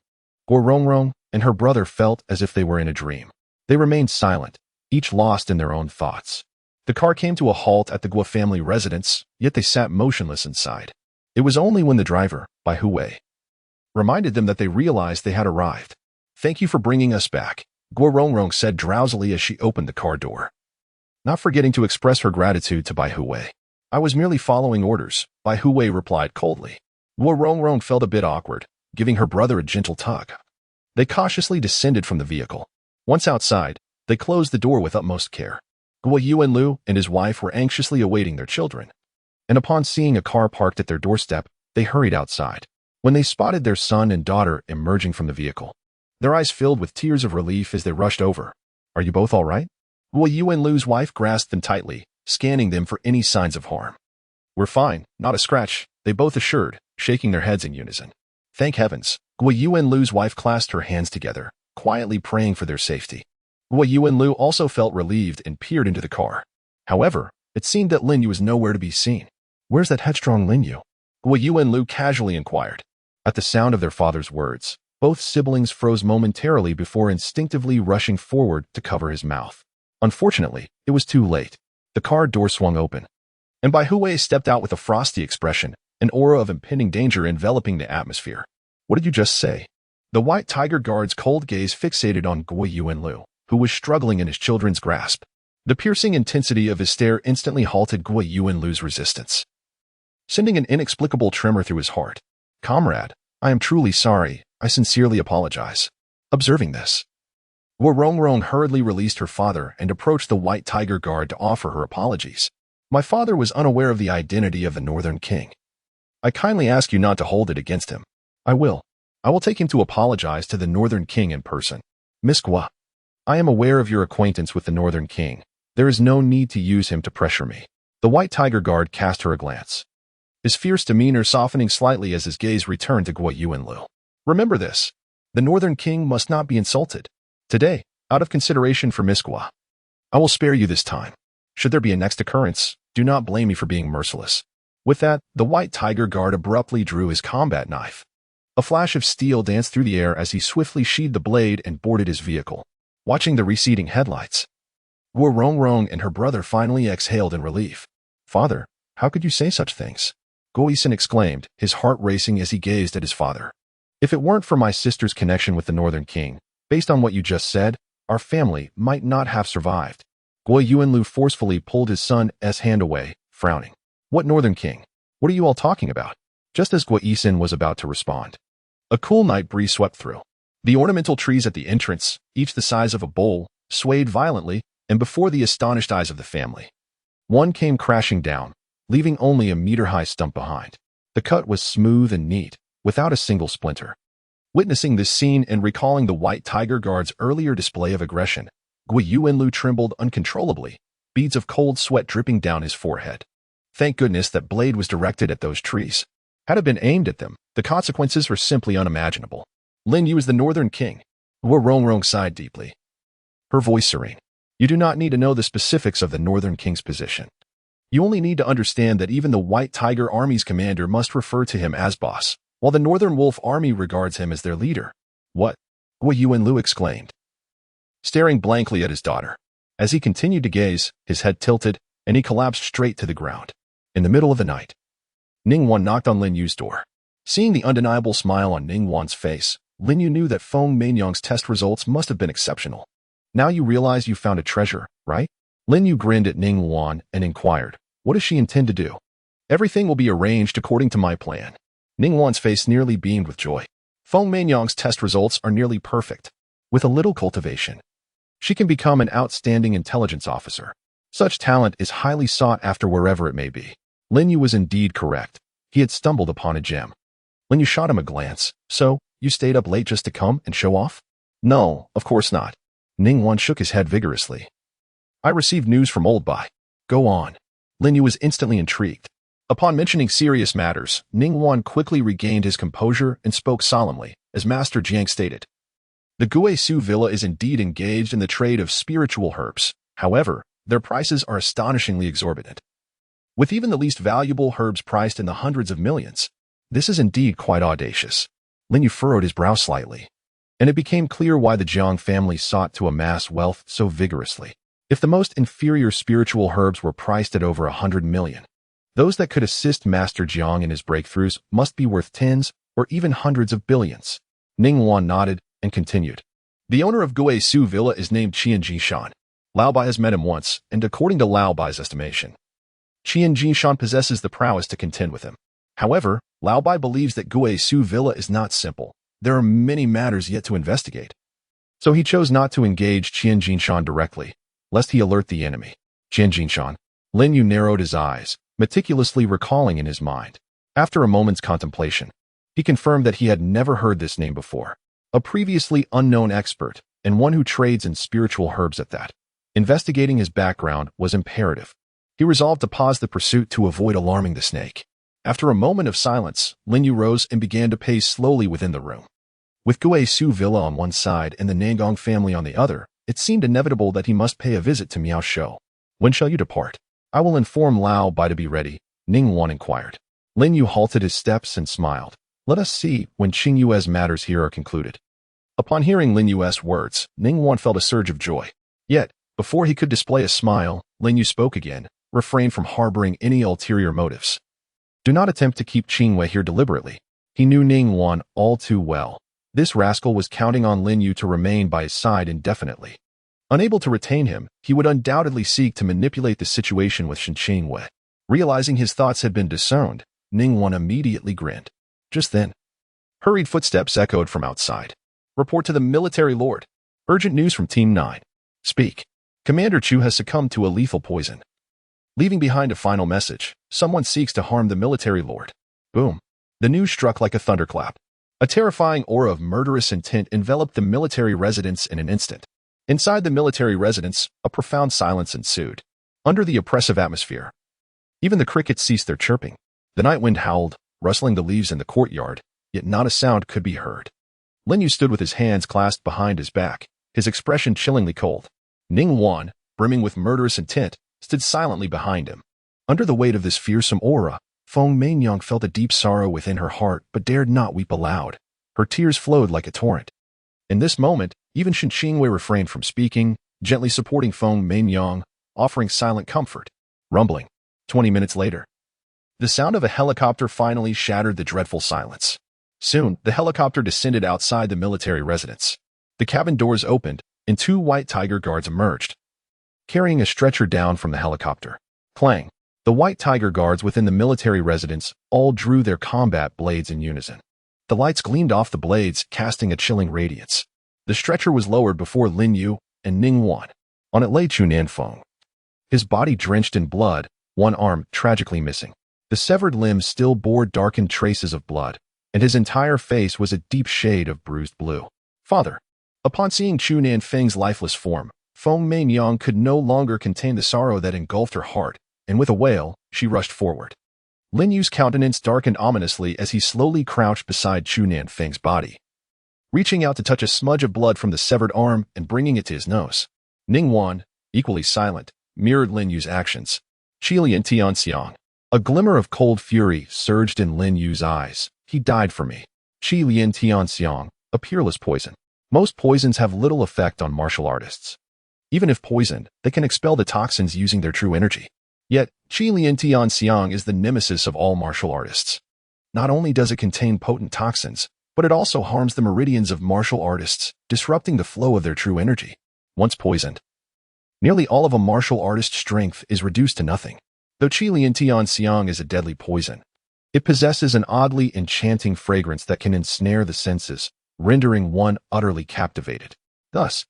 Guo Rongrong and her brother felt as if they were in a dream. They remained silent, each lost in their own thoughts. The car came to a halt at the Guo family residence, yet they sat motionless inside. It was only when the driver, Bai Huwei, reminded them that they realized they had arrived. Thank you for bringing us back, Guo Rongrong said drowsily as she opened the car door, not forgetting to express her gratitude to Bai Huwei. I was merely following orders, Bai Huwei replied coldly. Guo Rongrong felt a bit awkward, giving her brother a gentle tug. They cautiously descended from the vehicle. Once outside, they closed the door with utmost care. Guo Yuanlu and his wife were anxiously awaiting their children, and upon seeing a car parked at their doorstep, they hurried outside. When they spotted their son and daughter emerging from the vehicle, their eyes filled with tears of relief as they rushed over. Are you both all right? Guo Yuanlu's wife grasped them tightly, scanning them for any signs of harm. We're fine, not a scratch, they both assured, shaking their heads in unison. Thank heavens, Guo Yuanlu's wife clasped her hands together, quietly praying for their safety. Guo Yuanlu also felt relieved and peered into the car. However, it seemed that Lin Yu was nowhere to be seen. Where's that headstrong Lin Yu? Guo Yuanlu casually inquired. At the sound of their father's words, both siblings froze momentarily before instinctively rushing forward to cover his mouth. Unfortunately, it was too late. The car door swung open, and Bai Huwei stepped out with a frosty expression, an aura of impending danger enveloping the atmosphere. What did you just say? The white tiger guard's cold gaze fixated on Guo Yuanlu, who was struggling in his children's grasp. The piercing intensity of his stare instantly halted Guo Yuanlu's resistance, sending an inexplicable tremor through his heart. Comrade, I am truly sorry. I sincerely apologize. Observing this, Guo Rongrong hurriedly released her father and approached the white tiger guard to offer her apologies. My father was unaware of the identity of the Northern King. I kindly ask you not to hold it against him. I will take him to apologize to the Northern King in person. Miss Guo, I am aware of your acquaintance with the Northern King. There is no need to use him to pressure me. The white tiger guard cast her a glance, his fierce demeanor softening slightly as his gaze returned to Guo Yuanlu. Remember this. The Northern King must not be insulted. Today, out of consideration for Miss Guo, I will spare you this time. Should there be a next occurrence, do not blame me for being merciless. With that, the white tiger guard abruptly drew his combat knife. A flash of steel danced through the air as he swiftly sheathed the blade and boarded his vehicle. Watching the receding headlights, Guo Rongrong and her brother finally exhaled in relief. Father, how could you say such things? Guo Yisan exclaimed, his heart racing as he gazed at his father. If it weren't for my sister's connection with the Northern King, based on what you just said, our family might not have survived. Guo Yuanlu forcefully pulled his son's hand away, frowning. What Northern King? What are you all talking about? Just as Guo Yisan was about to respond, a cool night breeze swept through. The ornamental trees at the entrance, each the size of a bowl, swayed violently, and before the astonished eyes of the family, one came crashing down, leaving only a meter-high stump behind. The cut was smooth and neat, without a single splinter. Witnessing this scene and recalling the white tiger guard's earlier display of aggression, Guo Yuanlu trembled uncontrollably, beads of cold sweat dripping down his forehead. Thank goodness that blade was directed at those trees. Had it been aimed at them, the consequences were simply unimaginable. Lin Yu is the Northern King. Guo Rongrong sighed deeply, her voice serene. You do not need to know the specifics of the Northern King's position. You only need to understand that even the White Tiger Army's commander must refer to him as boss, while the Northern Wolf Army regards him as their leader. What? Guo Yuanlu exclaimed, staring blankly at his daughter. As he continued to gaze, his head tilted, and he collapsed straight to the ground. In the middle of the night, Ning Wan knocked on Lin Yu's door. Seeing the undeniable smile on Ning Wan's face, Lin Yu knew that Feng Manyang's test results must have been exceptional. Now you realize you found a treasure, right? Lin Yu grinned at Ning Wan and inquired, what does she intend to do? Everything will be arranged according to my plan. Ning Wan's face nearly beamed with joy. Feng Manyang's test results are nearly perfect. With a little cultivation, she can become an outstanding intelligence officer. Such talent is highly sought after wherever it may be. Lin Yu was indeed correct. He had stumbled upon a gem. Lin Yu shot him a glance. So, you stayed up late just to come and show off? No, of course not. Ning Wan shook his head vigorously. I received news from Old Bai. Go on. Lin Yu was instantly intrigued. Upon mentioning serious matters, Ning Wan quickly regained his composure and spoke solemnly, as Master Jiang stated. The Guisu Villa is indeed engaged in the trade of spiritual herbs. However, their prices are astonishingly exorbitant. With even the least valuable herbs priced in the hundreds of millions, this is indeed quite audacious. Lin Yu furrowed his brow slightly, and it became clear why the Jiang family sought to amass wealth so vigorously. If the most inferior spiritual herbs were priced at over 100 million, those that could assist Master Jiang in his breakthroughs must be worth tens or even hundreds of billions. Ning Wan nodded and continued. The owner of Guisu Villa is named Qian Jishan. Lao Bai has met him once, and according to Lao Bai's estimation, Qian Jishan possesses the prowess to contend with him. However, Lao Bai believes that Guisu Villa is not simple. There are many matters yet to investigate. So he chose not to engage Qian Jishan directly, lest he alert the enemy. Qian Jishan. Lin Yu narrowed his eyes, meticulously recalling in his mind. After a moment's contemplation, he confirmed that he had never heard this name before. A previously unknown expert, and one who trades in spiritual herbs at that. Investigating his background was imperative. He resolved to pause the pursuit to avoid alarming the snake. After a moment of silence, Lin Yu rose and began to pace slowly within the room. With Guisu Villa on one side and the Nangong family on the other, it seemed inevitable that he must pay a visit to Miao Shou. When shall you depart? I will inform Lao Bai to be ready, Ning Wan inquired. Lin Yu halted his steps and smiled. Let us see when Qing Yue's matters here are concluded. Upon hearing Lin Yue's words, Ning Wan felt a surge of joy. Yet, before he could display a smile, Lin Yu spoke again, refrained from harboring any ulterior motives. Do not attempt to keep Qing Yue here deliberately. He knew Ning Wan all too well. This rascal was counting on Lin Yu to remain by his side indefinitely. Unable to retain him, he would undoubtedly seek to manipulate the situation with Qing Yue. Realizing his thoughts had been disowned, Ning Wan immediately grinned. Just then, hurried footsteps echoed from outside. Report to the military lord. Urgent news from Team 9. Speak. Commander Chu has succumbed to a lethal poison. Leaving behind a final message, someone seeks to harm the military lord. Boom. The news struck like a thunderclap. A terrifying aura of murderous intent enveloped the military residence in an instant. Inside the military residence, a profound silence ensued. Under the oppressive atmosphere, even the crickets ceased their chirping. The night wind howled, rustling the leaves in the courtyard, yet not a sound could be heard. Lin Yu stood with his hands clasped behind his back, his expression chillingly cold. Ning Wan, brimming with murderous intent, stood silently behind him. Under the weight of this fearsome aura, Feng Manyang felt a deep sorrow within her heart but dared not weep aloud. Her tears flowed like a torrent. In this moment, even Qing Yue refrained from speaking, gently supporting Feng Manyang, offering silent comfort. Rumbling. 20 minutes later, the sound of a helicopter finally shattered the dreadful silence. Soon, the helicopter descended outside the military residence. The cabin doors opened, and 2 White Tiger guards emerged, carrying a stretcher down from the helicopter. Clang. The White Tiger guards within the military residence all drew their combat blades in unison. The lights gleamed off the blades, casting a chilling radiance. The stretcher was lowered before Lin Yu and Ning Wan. On it lay Chunan Feng, his body drenched in blood, one arm tragically missing. The severed limbs still bore darkened traces of blood, and his entire face was a deep shade of bruised blue. Father. Upon seeing Chunan Feng's lifeless form, Feng Manyang could no longer contain the sorrow that engulfed her heart, and with a wail, she rushed forward. Lin Yu's countenance darkened ominously as he slowly crouched beside Chunan Feng's body, reaching out to touch a smudge of blood from the severed arm and bringing it to his nose. Ning Wan, equally silent, mirrored Lin Yu's actions. Qili and Tianxiang. A glimmer of cold fury surged in Lin Yu's eyes. He died for me. Qi Lian Tianxiang, a peerless poison. Most poisons have little effect on martial artists. Even if poisoned, they can expel the toxins using their true energy. Yet, Qi Lian Tianxiang is the nemesis of all martial artists. Not only does it contain potent toxins, but it also harms the meridians of martial artists, disrupting the flow of their true energy. Once poisoned, nearly all of a martial artist's strength is reduced to nothing. Though Qi Lian Tianxiang is a deadly poison, it possesses an oddly enchanting fragrance that can ensnare the senses, rendering one utterly captivated. Thus,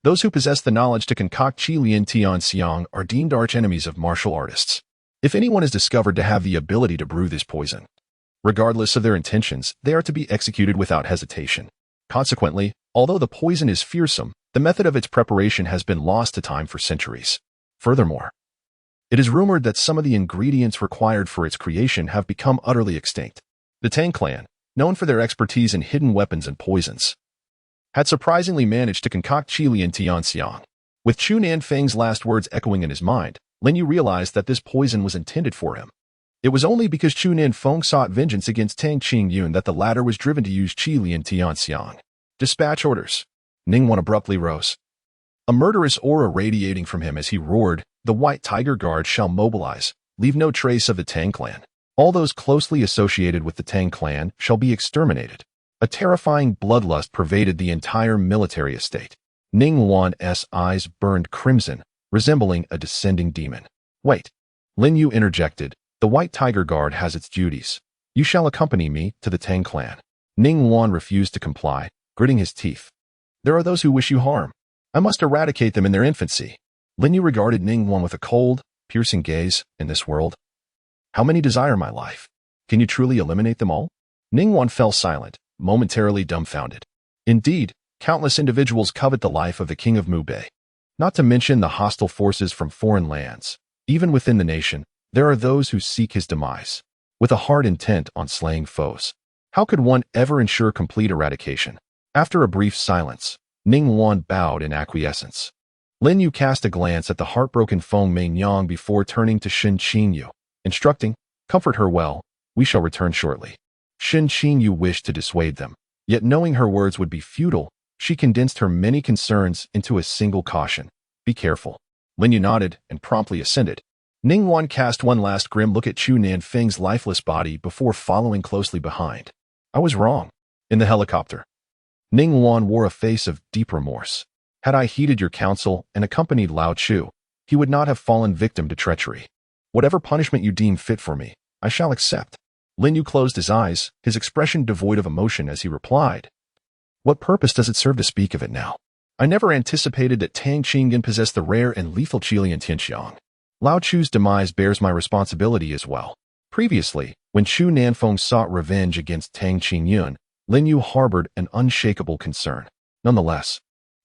those who possess the knowledge to concoct Qi Lian Tianxiang are deemed arch-enemies of martial artists. If anyone is discovered to have the ability to brew this poison, regardless of their intentions, they are to be executed without hesitation. Consequently, although the poison is fearsome, the method of its preparation has been lost to time for centuries. Furthermore, it is rumored that some of the ingredients required for its creation have become utterly extinct. The Tang clan, known for their expertise in hidden weapons and poisons, had surprisingly managed to concoct Qi Lian Tianxiang. With Chu Nanfeng's last words echoing in his mind, Lin Yu realized that this poison was intended for him. It was only because Chu Nanfeng sought vengeance against Tang Qingyun that the latter was driven to use Qi Lian Tianxiang. Dispatch orders. Ningguan abruptly rose, a murderous aura radiating from him as he roared, "The White Tiger Guard shall mobilize. Leave no trace of the Tang clan. All those closely associated with the Tang clan shall be exterminated." A terrifying bloodlust pervaded the entire military estate. Ningguan's eyes burned crimson, resembling a descending demon. "Wait," Lin Yu interjected. "The White Tiger Guard has its duties. You shall accompany me to the Tang clan." Ningguan refused to comply, gritting his teeth. "There are those who wish you harm. I must eradicate them in their infancy." Lin Yu regarded Ningguan with a cold, piercing gaze. "In this world, how many desire my life? Can you truly eliminate them all?" Ningguan fell silent, momentarily dumbfounded. Indeed, countless individuals covet the life of the king of Mubei. Not to mention the hostile forces from foreign lands. Even within the nation, there are those who seek his demise, with a hard intent on slaying foes. How could one ever ensure complete eradication? After a brief silence, Ningguan bowed in acquiescence. Lin Yu cast a glance at the heartbroken Feng Mingyang before turning to Shen Qinyu, instructing, "Comfort her well, we shall return shortly." Shen Qinyu wished to dissuade them, yet knowing her words would be futile, she condensed her many concerns into a single caution. "Be careful." Lin Yu nodded and promptly ascended. Ningguan cast one last grim look at Chu Nanfeng's lifeless body before following closely behind. "I was wrong." In the helicopter, Ningguan wore a face of deep remorse. "Had I heeded your counsel and accompanied Lao Chu, he would not have fallen victim to treachery. Whatever punishment you deem fit for me, I shall accept." Lin Yu closed his eyes, his expression devoid of emotion as he replied, "What purpose does it serve to speak of it now? I never anticipated that Tang Qingyun possessed the rare and lethal Qi Lian Tianxiang. Lao Chu's demise bears my responsibility as well." Previously, when Chu Nanfeng sought revenge against Tang Qingyun, Lin Yu harbored an unshakable concern. Nonetheless,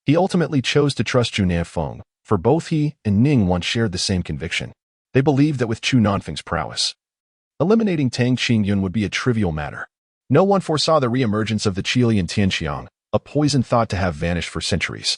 he ultimately chose to trust Chu Nanfeng, for both he and Ningguan shared the same conviction. They believed that with Chu Nanfeng's prowess, eliminating Tang Qingyun would be a trivial matter. No one foresaw the re-emergence of the Qi Lian Tianxiang, a poison thought to have vanished for centuries,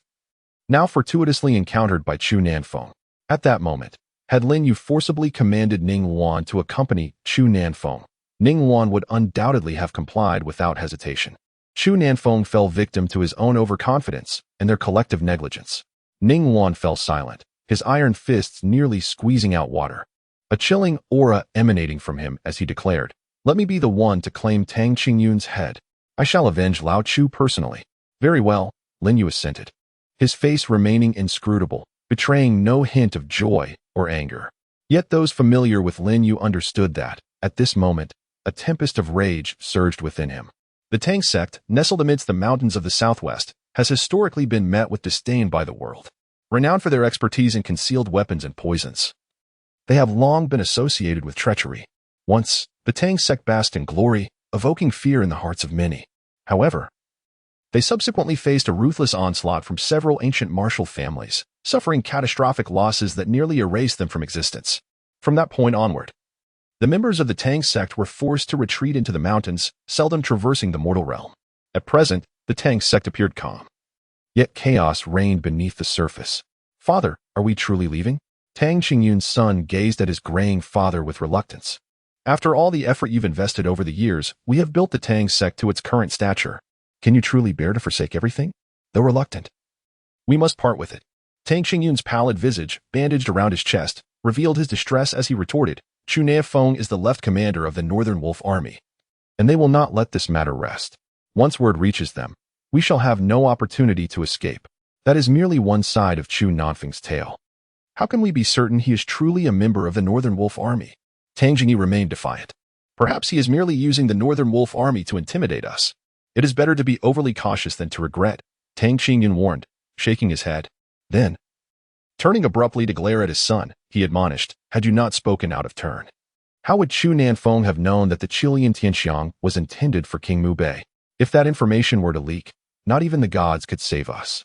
now fortuitously encountered by Chu Nanfeng. At that moment, had Lin Yu forcibly commanded Ningguan to accompany Chu Nanfeng, Ningguan would undoubtedly have complied without hesitation. Chu Nanfeng fell victim to his own overconfidence and their collective negligence. Ningguan fell silent, his iron fists nearly squeezing out water. A chilling aura emanating from him as he declared, "Let me be the one to claim Tang Qingyun's head. I shall avenge Lao Chu personally." "Very well," Lin Yu assented, his face remaining inscrutable, betraying no hint of joy or anger. Yet those familiar with Lin Yu understood that, at this moment, a tempest of rage surged within him. The Tang sect, nestled amidst the mountains of the southwest, has historically been met with disdain by the world. Renowned for their expertise in concealed weapons and poisons, they have long been associated with treachery. Once, the Tang sect basked in glory, evoking fear in the hearts of many. However, they subsequently faced a ruthless onslaught from several ancient martial families, suffering catastrophic losses that nearly erased them from existence. From that point onward, the members of the Tang sect were forced to retreat into the mountains, seldom traversing the mortal realm. At present, the Tang sect appeared calm. Yet chaos reigned beneath the surface. "Father, are we truly leaving?" Tang Qingyun's son gazed at his graying father with reluctance. After all the effort you've invested over the years, we have built the Tang sect to its current stature. Can you truly bear to forsake everything? Though reluctant, we must part with it. Tang Qingyun's pallid visage, bandaged around his chest, revealed his distress as he retorted, Chu Nianfeng is the left commander of the Northern Wolf Army, and they will not let this matter rest. Once word reaches them, we shall have no opportunity to escape. That is merely one side of Chu Nianfeng's tale. How can we be certain he is truly a member of the Northern Wolf Army? Tang Jingyi remained defiant. Perhaps he is merely using the Northern Wolf Army to intimidate us. It is better to be overly cautious than to regret, Tang Qingyun warned, shaking his head. Then, turning abruptly to glare at his son, he admonished, had you not spoken out of turn? How would Chu Nianfeng have known that the Qilian Tianxiang was intended for King Mu Bei? If that information were to leak, not even the gods could save us.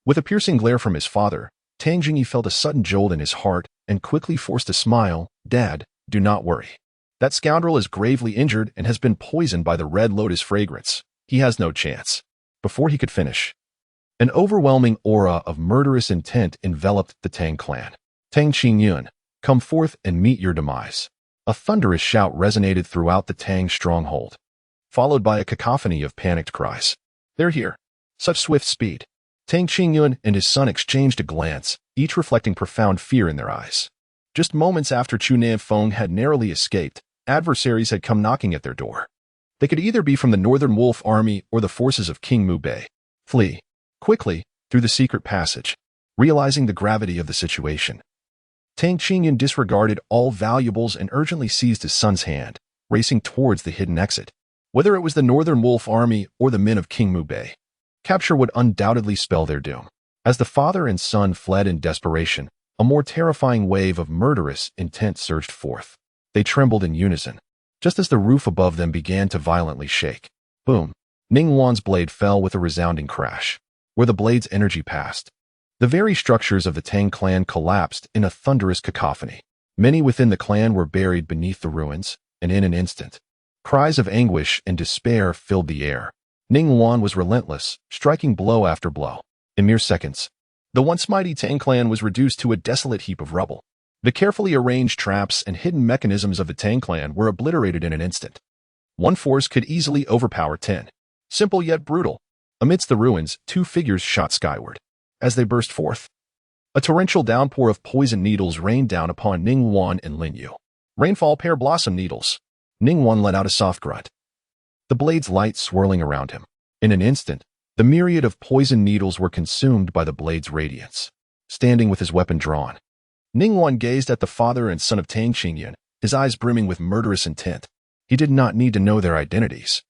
With a piercing glare from his father, Tang Jingyi felt a sudden jolt in his heart and quickly forced a smile. Dad, do not worry. That scoundrel is gravely injured and has been poisoned by the red lotus fragrance. He has no chance. Before he could finish, an overwhelming aura of murderous intent enveloped the Tang clan. Tang Qingyun, come forth and meet your demise. A thunderous shout resonated throughout the Tang stronghold, followed by a cacophony of panicked cries. They're here. Such swift speed. Tang Qingyun and his son exchanged a glance, each reflecting profound fear in their eyes. Just moments after Chu Nianfeng had narrowly escaped, adversaries had come knocking at their door. They could either be from the Northern Wolf Army or the forces of King Mu Bei. Flee quickly through the secret passage. Realizing the gravity of the situation, Tang Qingyun disregarded all valuables and urgently seized his son's hand, racing towards the hidden exit. Whether it was the Northern Wolf Army or the men of King Mu Bei, capture would undoubtedly spell their doom. As the father and son fled in desperation, a more terrifying wave of murderous intent surged forth. They trembled in unison, just as the roof above them began to violently shake. Boom! Ningguan's blade fell with a resounding crash. Where the blade's energy passed, the very structures of the Tang clan collapsed in a thunderous cacophony. Many within the clan were buried beneath the ruins, and in an instant, cries of anguish and despair filled the air. Ningguan was relentless, striking blow after blow. In mere seconds, the once mighty Tang clan was reduced to a desolate heap of rubble. The carefully arranged traps and hidden mechanisms of the Tang clan were obliterated in an instant. One force could easily overpower 10. Simple yet brutal. Amidst the ruins, two figures shot skyward. As they burst forth, a torrential downpour of poison needles rained down upon Ningguan and Linyu. Rainfall pear blossom needles. Ningguan let out a soft grunt, the blade's light swirling around him. In an instant, the myriad of poison needles were consumed by the blade's radiance. Standing with his weapon drawn, Ningguan gazed at the father and son of Tang Qingyun, his eyes brimming with murderous intent. He did not need to know their identities.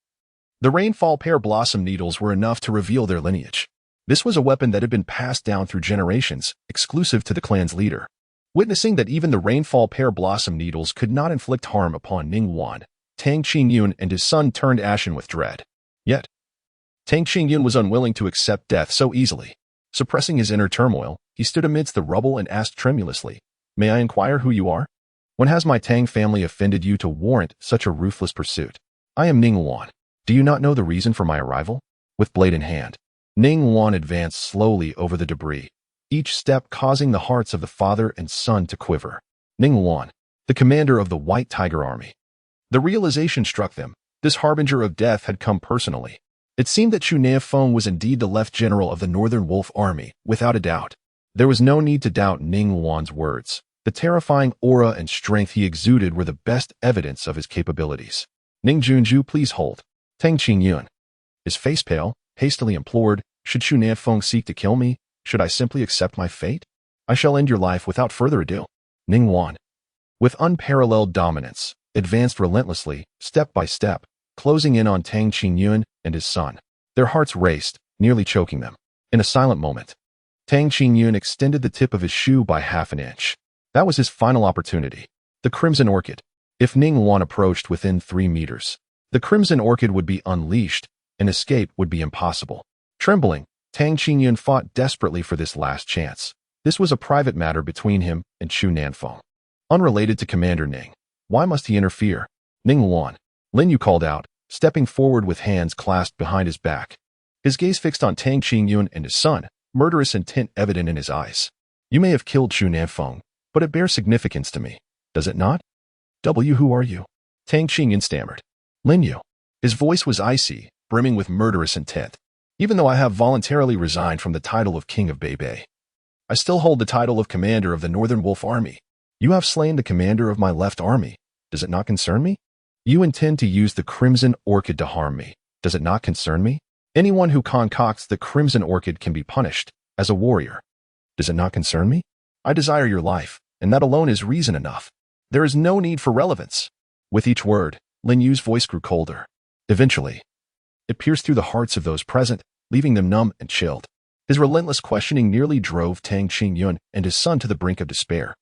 The rainfall pear blossom needles were enough to reveal their lineage. This was a weapon that had been passed down through generations, exclusive to the clan's leader. Witnessing that even the rainfall pear blossom needles could not inflict harm upon Ningguan, Tang Qingyun and his son turned ashen with dread. Yet, Tang Qingyun was unwilling to accept death so easily. Suppressing his inner turmoil, he stood amidst the rubble and asked tremulously, "May I inquire who you are? When has my Tang family offended you to warrant such a ruthless pursuit? I am Ningguan. Do you not know the reason for my arrival?" With blade in hand, Ningguan advanced slowly over the debris, each step causing the hearts of the father and son to quiver. Ningguan, the commander of the White Tiger Army. The realization struck them. This harbinger of death had come personally. It seemed that Chu Nianfeng was indeed the left general of the Northern Wolf Army, without a doubt. There was no need to doubt Ningguan's words. The terrifying aura and strength he exuded were the best evidence of his capabilities. "Ning Junju, please hold." Tang Qingyun, his face pale, hastily implored, "Should Chu Nianfeng seek to kill me, should I simply accept my fate? I shall end your life without further ado." Ningguan, with unparalleled dominance, advanced relentlessly, step by step, closing in on Tang Qingyun and his son. Their hearts raced, nearly choking them. In a silent moment, Tang Qingyun extended the tip of his shoe by half an inch. That was his final opportunity. The Crimson Orchid. If Ningguan approached within 3 meters, the Crimson Orchid would be unleashed, and escape would be impossible. Trembling, Tang Qingyun fought desperately for this last chance. This was a private matter between him and Chu Nianfeng, unrelated to Commander Ning. Why must he interfere? Ningguan, Linyu called out, stepping forward with hands clasped behind his back. His gaze fixed on Tang Qingyun and his son, murderous intent evident in his eyes. "You may have killed Chu Nianfeng, but it bears significance to me, does it not? Who are you? Tang Qingyun stammered. Lin Yu. His voice was icy, brimming with murderous intent. Even though I have voluntarily resigned from the title of King of Beibei, I still hold the title of Commander of the Northern Wolf Army. You have slain the commander of my left army. Does it not concern me? You intend to use the Crimson Orchid to harm me. Does it not concern me? Anyone who concocts the Crimson Orchid can be punished, as a warrior. Does it not concern me? I desire your life, and that alone is reason enough. There is no need for relevance. With each word, Lin Yu's voice grew colder. Eventually, it pierced through the hearts of those present, leaving them numb and chilled. His relentless questioning nearly drove Tang Qingyun and his son to the brink of despair.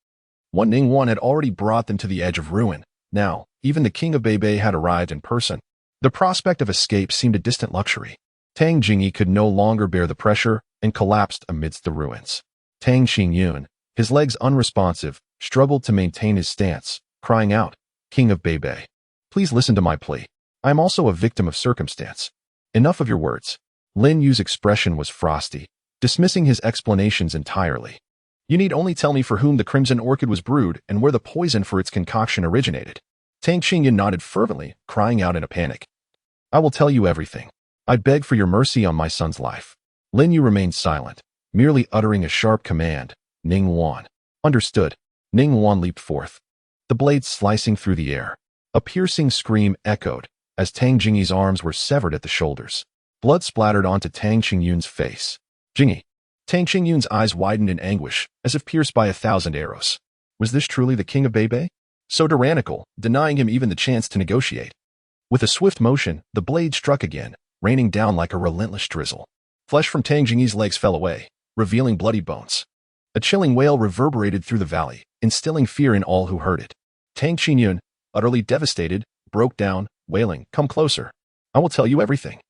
One Ningguan had already brought them to the edge of ruin. Now, even the king of Beibei had arrived in person. The prospect of escape seemed a distant luxury. Tang Jingyi could no longer bear the pressure and collapsed amidst the ruins. Tang Qingyun, his legs unresponsive, struggled to maintain his stance, crying out, King of Beibei, please listen to my plea. I am also a victim of circumstance. Enough of your words. Lin Yu's expression was frosty, dismissing his explanations entirely. You need only tell me for whom the Crimson Orchid was brewed and where the poison for its concoction originated. Tang Qingyun nodded fervently, crying out in a panic. I will tell you everything. I beg for your mercy on my son's life. Lin Yu remained silent, merely uttering a sharp command. Ningguan. Understood. Ningguan leaped forth, the blade slicing through the air. A piercing scream echoed as Tang Jingyi's arms were severed at the shoulders. Blood splattered onto Tang Qingyun's face. Jingyi. Tang Qingyun's eyes widened in anguish, as if pierced by 1,000 arrows. Was this truly the king of Beibei? So tyrannical, denying him even the chance to negotiate. With a swift motion, the blade struck again, raining down like a relentless drizzle. Flesh from Tang Jingyi's legs fell away, revealing bloody bones. A chilling wail reverberated through the valley, instilling fear in all who heard it. Tang Qingyun, utterly devastated, broke down, wailing, Come closer. I will tell you everything.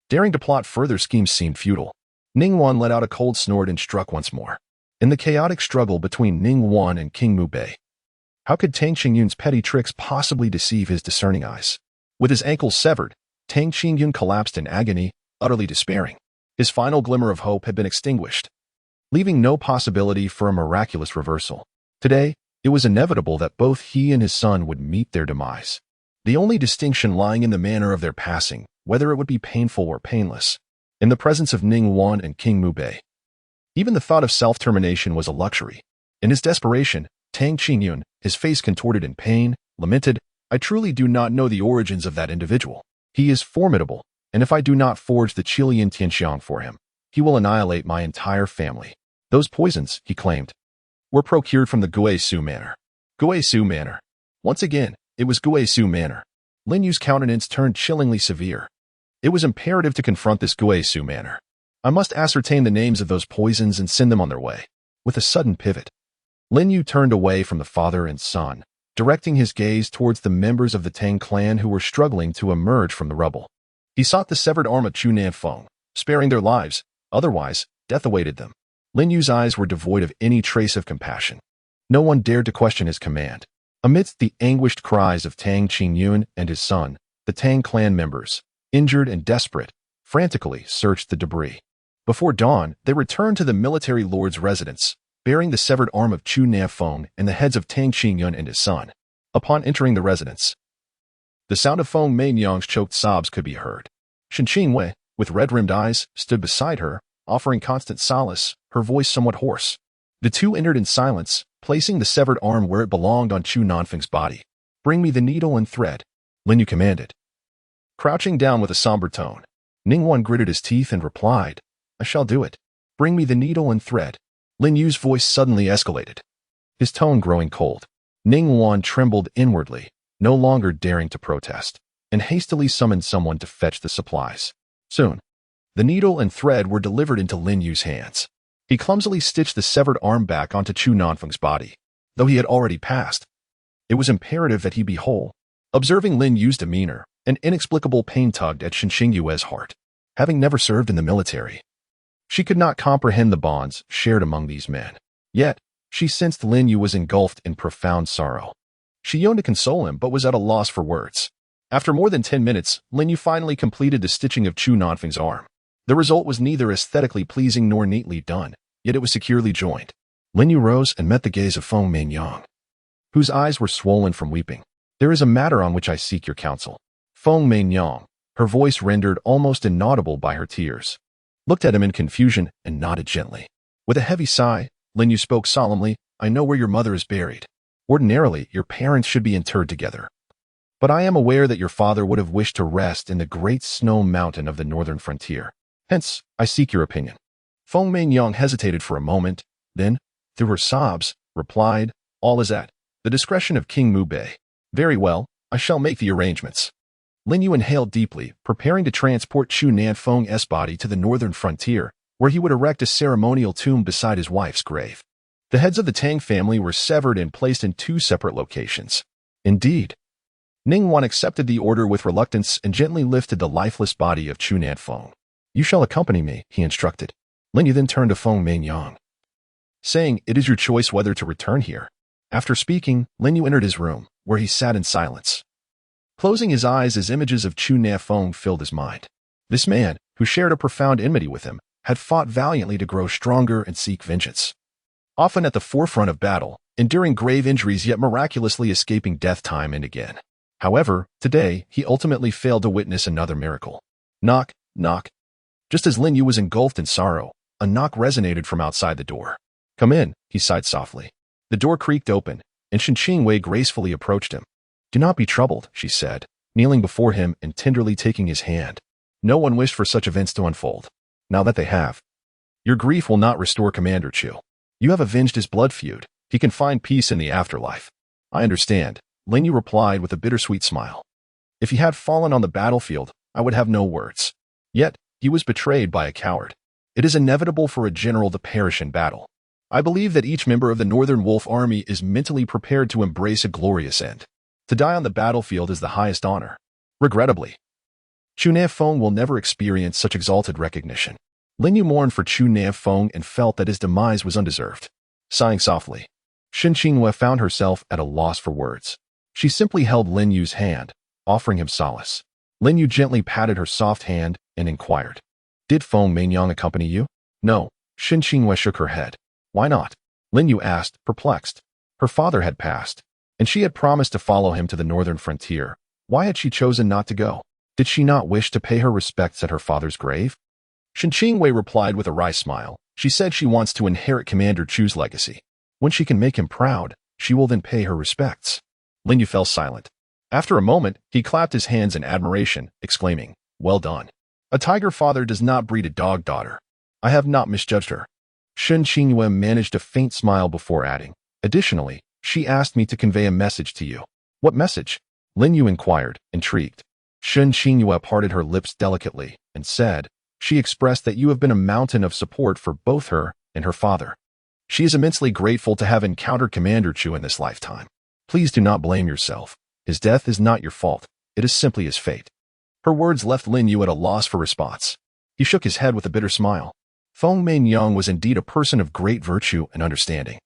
Daring to plot further schemes seemed futile. Ningguan let out a cold snort and struck once more. In the chaotic struggle between Ningguan and King Mubei, how could Tang Qingyun's petty tricks possibly deceive his discerning eyes? With his ankles severed, Tang Qingyun collapsed in agony, utterly despairing. His final glimmer of hope had been extinguished, leaving no possibility for a miraculous reversal. Today, it was inevitable that both he and his son would meet their demise. The only distinction lying in the manner of their passing, whether it would be painful or painless, in the presence of Ningguan and King Mubei. Even the thought of self-termination was a luxury. In his desperation, Tang Qingyun, his face contorted in pain, lamented, I truly do not know the origins of that individual. He is formidable, and if I do not forge the Qilian Tianxiang for him, he will annihilate my entire family. Those poisons, he claimed, were procured from the Guisu Manor. Guisu Manor. Once again, it was Guisu Manor. Lin Yu's countenance turned chillingly severe. It was imperative to confront this Guisu Manor. I must ascertain the names of those poisons and send them on their way. With a sudden pivot, Lin Yu turned away from the father and son, directing his gaze towards the members of the Tang clan who were struggling to emerge from the rubble. He sought the severed arm of Chu Nanfeng, sparing their lives, otherwise, death awaited them. Lin Yu's eyes were devoid of any trace of compassion. No one dared to question his command. Amidst the anguished cries of Tang Qingyun and his son, the Tang clan members, injured and desperate, frantically searched the debris. Before dawn, they returned to the military lord's residence, bearing the severed arm of Chu Nanfeng and the heads of Tang Qingyun and his son. Upon entering the residence, the sound of Feng Meinyang's choked sobs could be heard. Shen Qingwei, with red-rimmed eyes, stood beside her, offering constant solace, her voice somewhat hoarse. The two entered in silence, placing the severed arm where it belonged on Chu Nanfeng's body. Bring me the needle and thread, Lin Yu commanded. Crouching down with a somber tone, Ningguan gritted his teeth and replied, I shall do it. Bring me the needle and thread. Lin Yu's voice suddenly escalated, his tone growing cold. Ningguan trembled inwardly, no longer daring to protest, and hastily summoned someone to fetch the supplies. Soon, the needle and thread were delivered into Lin Yu's hands. He clumsily stitched the severed arm back onto Chu Nanfeng's body, though he had already passed. It was imperative that he be whole. Observing Lin Yu's demeanor, an inexplicable pain tugged at Shen Qingyue's heart. Having never served in the military, she could not comprehend the bonds shared among these men. Yet, she sensed Lin Yu was engulfed in profound sorrow. She yearned to console him but was at a loss for words. After more than 10 minutes, Lin Yu finally completed the stitching of Chu Nanfeng's arm. The result was neither aesthetically pleasing nor neatly done, yet it was securely joined. Lin Yu rose and met the gaze of Feng Mingyang, whose eyes were swollen from weeping. There is a matter on which I seek your counsel. Feng Mingyang, her voice rendered almost inaudible by her tears, looked at him in confusion and nodded gently. With a heavy sigh, Lin Yu spoke solemnly, I know where your mother is buried. Ordinarily, your parents should be interred together. But I am aware that your father would have wished to rest in the great snow mountain of the northern frontier. Hence, I seek your opinion. Feng Mingyang hesitated for a moment, then, through her sobs, replied, all is at the discretion of King Mu Bei. Very well, I shall make the arrangements. Lin Yu inhaled deeply, preparing to transport Chu Nanfeng's body to the northern frontier, where he would erect a ceremonial tomb beside his wife's grave. The heads of the Tang family were severed and placed in 2 separate locations. Indeed, Ningguan accepted the order with reluctance and gently lifted the lifeless body of Chu Nanfeng. You shall accompany me, he instructed. Lin Yu then turned to Feng Mingyang, saying, it is your choice whether to return here. After speaking, Lin Yu entered his room, where he sat in silence, closing his eyes as images of Chu Nanfeng filled his mind. This man, who shared a profound enmity with him, had fought valiantly to grow stronger and seek vengeance. Often at the forefront of battle, enduring grave injuries yet miraculously escaping death time and again. However, today, he ultimately failed to witness another miracle. Knock, knock. Just as Lin Yu was engulfed in sorrow, a knock resonated from outside the door. Come in, he sighed softly. The door creaked open, and Shen Qingwei gracefully approached him. Do not be troubled, she said, kneeling before him and tenderly taking his hand. No one wished for such events to unfold. Now that they have, your grief will not restore Commander Chu. You have avenged his blood feud. He can find peace in the afterlife. I understand, Lin Yu replied with a bittersweet smile. If he had fallen on the battlefield, I would have no words. Yet, he was betrayed by a coward. It is inevitable for a general to perish in battle. I believe that each member of the Northern Wolf Army is mentally prepared to embrace a glorious end. To die on the battlefield is the highest honor. Regrettably, Chu Nanfeng will never experience such exalted recognition. Lin Yu mourned for Chu Nanfeng and felt that his demise was undeserved. Sighing softly, Shen Qingwei found herself at a loss for words. She simply held Lin Yu's hand, offering him solace. Lin Yu gently patted her soft hand and inquired, Did Feng Mingyang accompany you? No, Shen Qingwei shook her head. Why not? Lin Yu asked, perplexed. Her father had passed, and she had promised to follow him to the northern frontier. Why had she chosen not to go? Did she not wish to pay her respects at her father's grave? Shen Qingwei replied with a wry smile. She said she wants to inherit Commander Chu's legacy. When she can make him proud, she will then pay her respects. Lin Yu fell silent. After a moment, he clapped his hands in admiration, exclaiming, Well done. A tiger father does not breed a dog daughter. I have not misjudged her. Shen Qingwei managed a faint smile before adding, Additionally, she asked me to convey a message to you. What message? Lin Yu inquired, intrigued. Shen Qingwei parted her lips delicately and said, She expressed that you have been a mountain of support for both her and her father. She is immensely grateful to have encountered Commander Chu in this lifetime. Please do not blame yourself. His death is not your fault. It is simply his fate. Her words left Lin Yu at a loss for response. He shook his head with a bitter smile. Feng Mingyang was indeed a person of great virtue and understanding.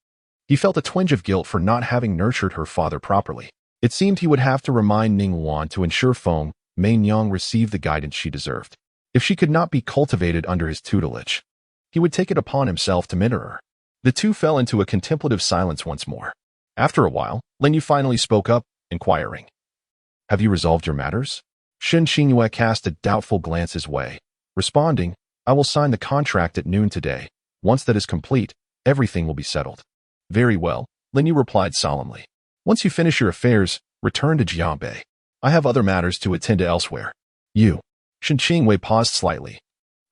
He felt a twinge of guilt for not having nurtured her father properly. It seemed he would have to remind Ningguan to ensure Feng Mingyang received the guidance she deserved. If she could not be cultivated under his tutelage, he would take it upon himself to mentor her. The two fell into a contemplative silence once more. After a while, Lin Yu finally spoke up, inquiring, Have you resolved your matters? Shen Qingwei cast a doubtful glance his way, responding, I will sign the contract at noon today. Once that is complete, everything will be settled. Very well, Lin Yu replied solemnly. Once you finish your affairs, return to Jianbei. I have other matters to attend to elsewhere. You. Shen Qingwei paused slightly,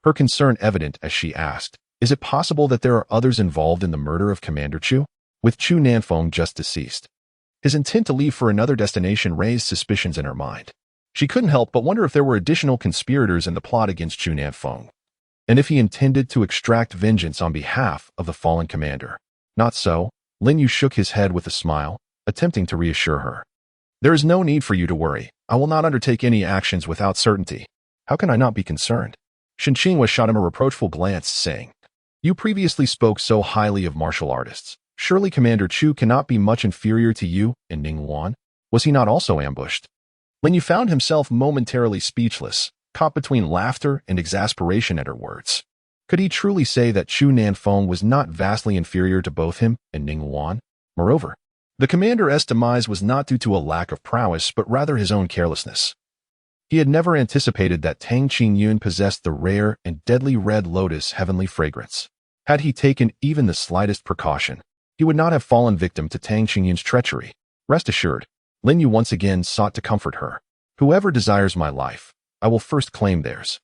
her concern evident as she asked, Is it possible that there are others involved in the murder of Commander Chu? With Chu Nanfeng just deceased, his intent to leave for another destination raised suspicions in her mind. She couldn't help but wonder if there were additional conspirators in the plot against Chu Nanfeng, and if he intended to extract vengeance on behalf of the fallen commander. Not so, Lin Yu shook his head with a smile, attempting to reassure her. There is no need for you to worry. I will not undertake any actions without certainty. How can I not be concerned? Shen Qingwei shot him a reproachful glance, saying, You previously spoke so highly of martial artists. Surely Commander Chu cannot be much inferior to you and Ningguan. Was he not also ambushed? Lin Yu found himself momentarily speechless, caught between laughter and exasperation at her words. Could he truly say that Chu Nanfeng was not vastly inferior to both him and Ning Wan? Moreover, the commander's demise was not due to a lack of prowess, but rather his own carelessness. He had never anticipated that Tang Qingyun possessed the rare and deadly red lotus heavenly fragrance. Had he taken even the slightest precaution, he would not have fallen victim to Tang Qingyun's treachery. Rest assured, Lin Yu once again sought to comfort her. Whoever desires my life, I will first claim theirs.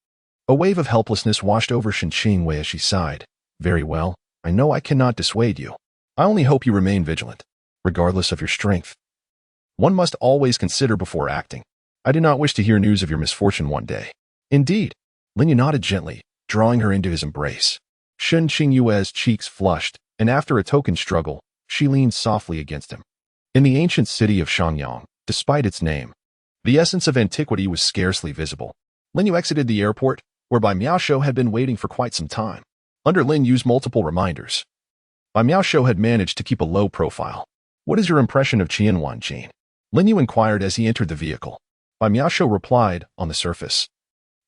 A wave of helplessness washed over Shen Qingwei as she sighed. Very well, I know I cannot dissuade you. I only hope you remain vigilant, regardless of your strength. One must always consider before acting. I do not wish to hear news of your misfortune one day. Indeed. Lin Yu nodded gently, drawing her into his embrace. Shen Qingyue's cheeks flushed, and after a token struggle, she leaned softly against him. In the ancient city of Shangyang, despite its name, the essence of antiquity was scarcely visible. Lin Yu exited the airport, whereby Miao Shou had been waiting for quite some time. Under Lin Yu's multiple reminders, Miao Shou had managed to keep a low profile. What is your impression of Qian Wanjin? Lin Yu inquired as he entered the vehicle. Miao Shou replied, on the surface.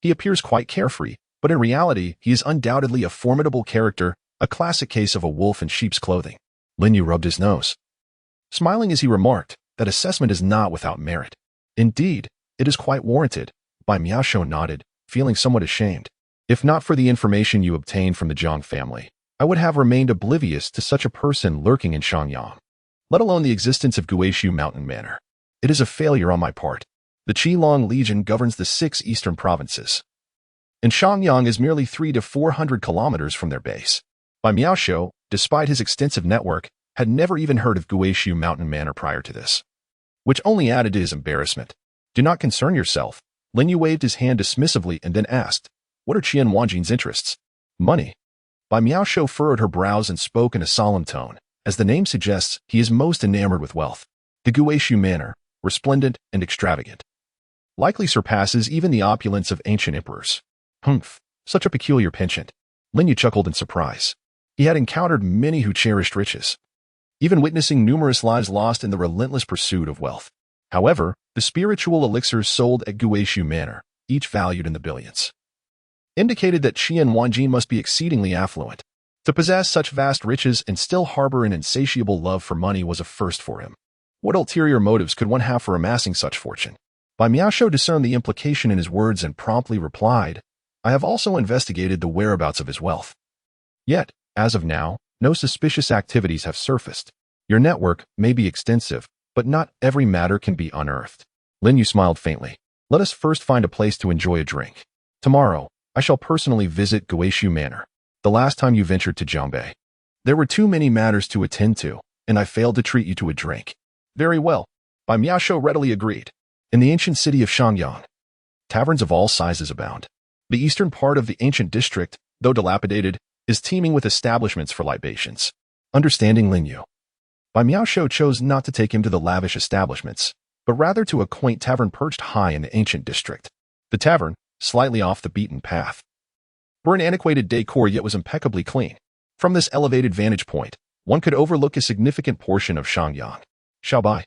He appears quite carefree, but in reality, he is undoubtedly a formidable character, a classic case of a wolf in sheep's clothing. Lin Yu rubbed his nose, smiling as he remarked, that assessment is not without merit. Indeed, it is quite warranted. Miao Shou nodded, feeling somewhat ashamed. If not for the information you obtained from the Zhang family, I would have remained oblivious to such a person lurking in Shangyang, let alone the existence of Guishu Mountain Manor. It is a failure on my part. The Qilong Legion governs the 6 eastern provinces, and Shangyang is merely 300 to 400 kilometers from their base. Miao Shou, despite his extensive network, had never even heard of Guishu Mountain Manor prior to this, which only added to his embarrassment. Do not concern yourself. Lin Yu waved his hand dismissively and then asked, what are Qian Wanjin's interests? Money. Miao Shou furrowed her brows and spoke in a solemn tone. As the name suggests, he is most enamored with wealth. The Guishu Manor, resplendent and extravagant, likely surpasses even the opulence of ancient emperors. Humph, such a peculiar penchant. Lin Yu chuckled in surprise. He had encountered many who cherished riches, even witnessing numerous lives lost in the relentless pursuit of wealth. However, the spiritual elixirs sold at Guishu Manor, each valued in the billions, indicated that Qian Wanjin must be exceedingly affluent. To possess such vast riches and still harbor an insatiable love for money was a first for him. What ulterior motives could one have for amassing such fortune? Miao Shou discerned the implication in his words and promptly replied, I have also investigated the whereabouts of his wealth. Yet, as of now, no suspicious activities have surfaced. Your network may be extensive, but not every matter can be unearthed. Lin Yu smiled faintly. Let us first find a place to enjoy a drink. Tomorrow, I shall personally visit Guishu Manor. The last time you ventured to Zhangbei, there were too many matters to attend to, and I failed to treat you to a drink. Very well. Miao Shou readily agreed. In the ancient city of Shangyang, taverns of all sizes abound. The eastern part of the ancient district, though dilapidated, is teeming with establishments for libations. Understanding Lin Yu, Miao Shou chose not to take him to the lavish establishments, but rather to a quaint tavern perched high in the ancient district. The tavern, slightly off the beaten path, bore an antiquated decor yet was impeccably clean. From this elevated vantage point, one could overlook a significant portion of Shangyang. Xiaobai,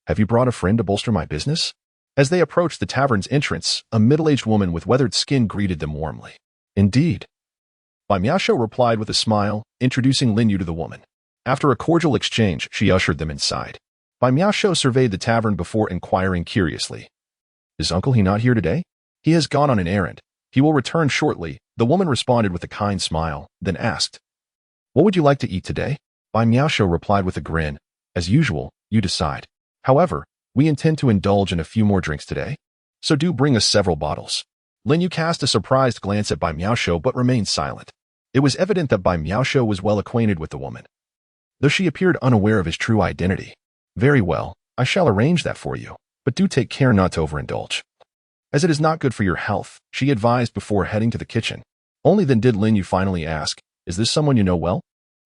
have you brought a friend to bolster my business? As they approached the tavern's entrance, a middle-aged woman with weathered skin greeted them warmly. Indeed. Miao Shou replied with a smile, introducing Lin Yu to the woman. After a cordial exchange, she ushered them inside. Miao Shou surveyed the tavern before inquiring curiously. Is Uncle he not here today? He has gone on an errand. He will return shortly. The woman responded with a kind smile, then asked, what would you like to eat today? Miao Shou replied with a grin. As usual, you decide. However, we intend to indulge in a few more drinks today, so do bring us several bottles. Lin Yu cast a surprised glance at Miao Shou but remained silent. It was evident that Miao Shou was well acquainted with the woman, though she appeared unaware of his true identity. Very well, I shall arrange that for you, but do take care not to overindulge, as it is not good for your health, she advised before heading to the kitchen. Only then did Lin Yu finally ask, is this someone you know well?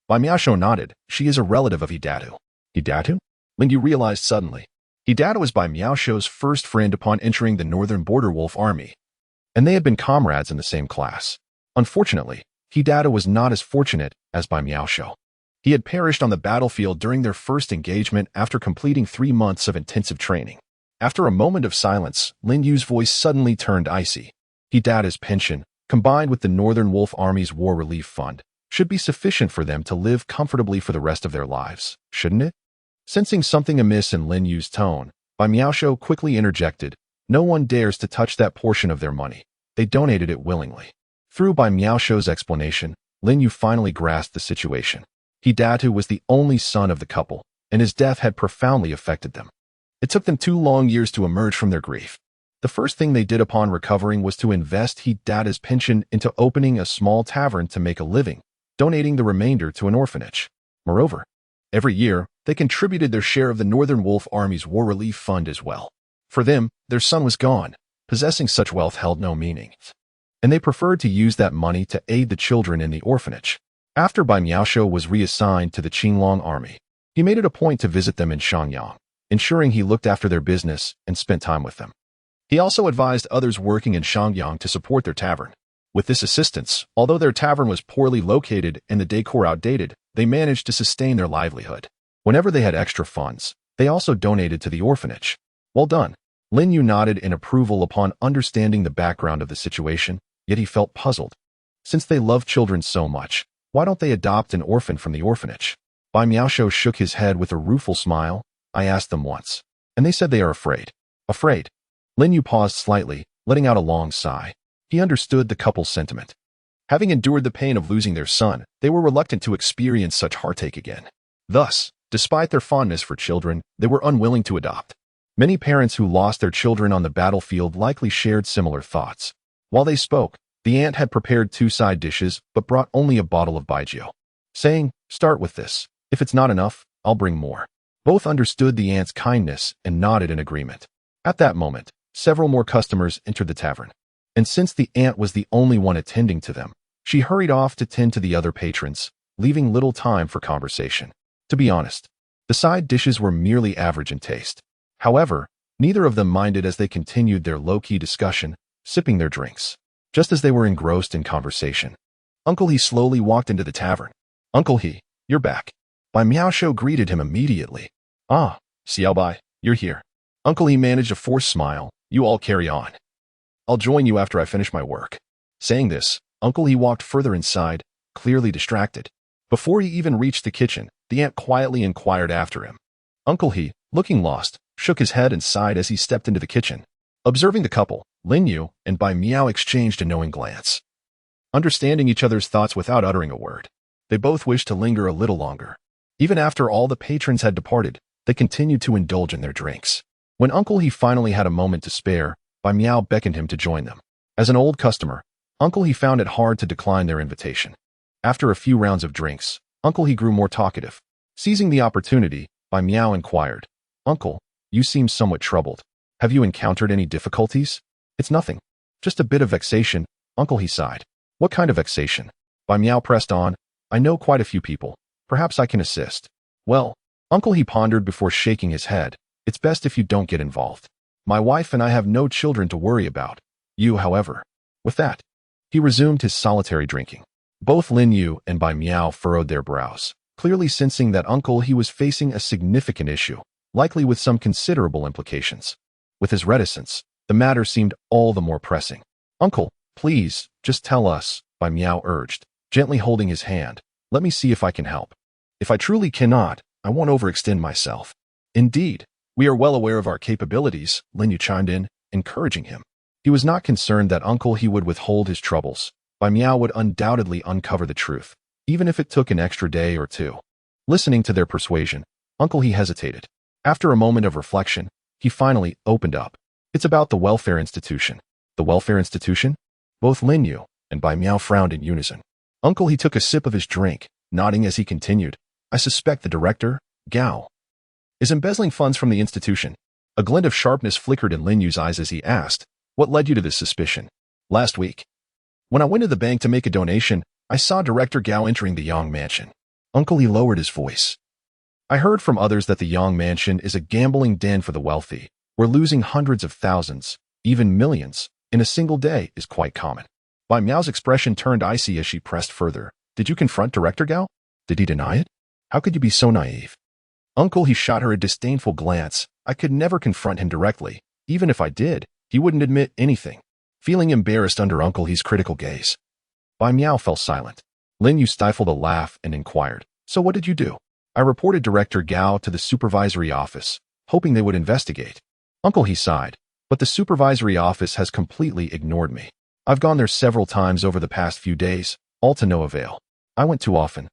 Miao Shou nodded. She is a relative of Hidatu. Hidatu? Lin Yu realized suddenly. Hidatu was Miao Shou's first friend upon entering the Northern Border Wolf Army, and they had been comrades in the same class. Unfortunately, Hidatu was not as fortunate as Miao Shou. He had perished on the battlefield during their first engagement after completing 3 months of intensive training. After a moment of silence, Lin Yu's voice suddenly turned icy. Hidatu's pension, combined with the Northern Wolf Army's War Relief Fund, should be sufficient for them to live comfortably for the rest of their lives, shouldn't it? Sensing something amiss in Lin Yu's tone, Bai Miaoshu quickly interjected, "No one dares to touch that portion of their money. They donated it willingly." Through Bai Miaoshu's explanation, Lin Yu finally grasped the situation. Hidatu was the only son of the couple, and his death had profoundly affected them. It took them 2 long years to emerge from their grief. The first thing they did upon recovering was to invest Hidatu's pension into opening a small tavern to make a living, donating the remainder to an orphanage. Moreover, every year, they contributed their share of the Northern Wolf Army's War Relief Fund as well. For them, their son was gone. Possessing such wealth held no meaning, and they preferred to use that money to aid the children in the orphanage. After Bai Miaoshu was reassigned to the Qinglong Army, he made it a point to visit them in Shangyang, ensuring he looked after their business and spent time with them. He also advised others working in Shangyang to support their tavern. With this assistance, although their tavern was poorly located and the decor outdated, they managed to sustain their livelihood. Whenever they had extra funds, they also donated to the orphanage. Well done. Lin Yu nodded in approval upon understanding the background of the situation, yet he felt puzzled. Since they love children so much, why don't they adopt an orphan from the orphanage? Bai Miaoshu shook his head with a rueful smile. "I asked them once, and they said they are afraid." Afraid? Lin Yu paused slightly, letting out a long sigh. He understood the couple's sentiment. Having endured the pain of losing their son, they were reluctant to experience such heartache again. Thus, despite their fondness for children, they were unwilling to adopt. Many parents who lost their children on the battlefield likely shared similar thoughts. While they spoke, the aunt had prepared 2 side dishes but brought only a bottle of baijiu, saying, "Start with this. If it's not enough, I'll bring more." Both understood the aunt's kindness and nodded in agreement. At that moment, several more customers entered the tavern. And since the aunt was the only one attending to them, she hurried off to tend to the other patrons, leaving little time for conversation. To be honest, the side dishes were merely average in taste. However, neither of them minded as they continued their low-key discussion, sipping their drinks. Just as they were engrossed in conversation, Uncle He slowly walked into the tavern. "Uncle He, you're back." Bai Miaoshu greeted him immediately. "Ah, Xiaobai, you're here." Uncle He managed a forced smile. "You all carry on. I'll join you after I finish my work." Saying this, Uncle He walked further inside, clearly distracted. Before he even reached the kitchen, the aunt quietly inquired after him. Uncle He, looking lost, shook his head and sighed as he stepped into the kitchen. Observing the couple, Lin Yu and Bai Miao exchanged a knowing glance. Understanding each other's thoughts without uttering a word, they both wished to linger a little longer. Even after all the patrons had departed, they continued to indulge in their drinks. When Uncle He finally had a moment to spare, Bai Miao beckoned him to join them. As an old customer, Uncle He found it hard to decline their invitation. After a few rounds of drinks, Uncle He grew more talkative. Seizing the opportunity, Bai Miao inquired, "Uncle, you seem somewhat troubled. Have you encountered any difficulties?" "It's nothing. Just a bit of vexation," Uncle He sighed. "What kind of vexation?" Bai Miao pressed on. "I know quite a few people. Perhaps I can assist." "Well," Uncle He pondered before shaking his head, "it's best if you don't get involved. My wife and I have no children to worry about. You, however." With that, he resumed his solitary drinking. Both Lin Yu and Bai Miao furrowed their brows, clearly sensing that Uncle He was facing a significant issue, likely with some considerable implications. With his reticence, the matter seemed all the more pressing. "Uncle, please, just tell us," Bai Miao urged, gently holding his hand. "Let me see if I can help. If I truly cannot, I won't overextend myself." "Indeed, we are well aware of our capabilities," Lin Yu chimed in, encouraging him. He was not concerned that Uncle He would withhold his troubles. Bai Miao would undoubtedly uncover the truth, even if it took an extra day or 2. Listening to their persuasion, Uncle He hesitated. After a moment of reflection, he finally opened up. "It's about the welfare institution." "The welfare institution?" Both Lin Yu and Bai Miao frowned in unison. Uncle He took a sip of his drink, nodding as he continued, "I suspect the director, Gao, is embezzling funds from the institution." A glint of sharpness flickered in Lin Yu's eyes as he asked, "What led you to this suspicion?" "Last week, when I went to the bank to make a donation, I saw Director Gao entering the Yang Mansion." Uncle He lowered his voice. "I heard from others that the Yang Mansion is a gambling den for the wealthy, where losing hundreds of thousands, even millions, in a single day is quite common." Bai Miao's expression turned icy as she pressed further. "Did you confront Director Gao? Did he deny it? How could you be so naive?" Uncle He shot her a disdainful glance. "I could never confront him directly. Even if I did, he wouldn't admit anything." feeling embarrassed under Uncle He's critical gaze. Bai Miao fell silent. Lin Yu stifled a laugh and inquired, "So what did you do?" "I reported Director Gao to the supervisory office, hoping they would investigate." Uncle He sighed, "But the supervisory office has completely ignored me. I've gone there several times over the past few days, all to no avail. I went too often.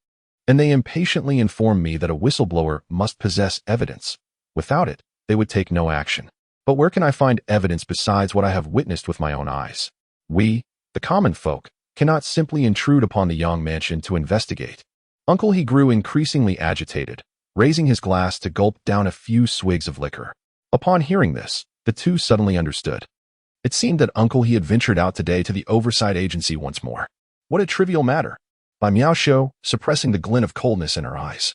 And they impatiently informed me that a whistleblower must possess evidence. Without it, they would take no action. But where can I find evidence besides what I have witnessed with my own eyes? We, the common folk, cannot simply intrude upon the Yang mansion to investigate." Uncle He grew increasingly agitated, raising his glass to gulp down a few swigs of liquor. Upon hearing this, the two suddenly understood. It seemed that Uncle He had ventured out today to the oversight agency once more. What a trivial matter. Bai Miaosho, suppressing the glint of coldness in her eyes,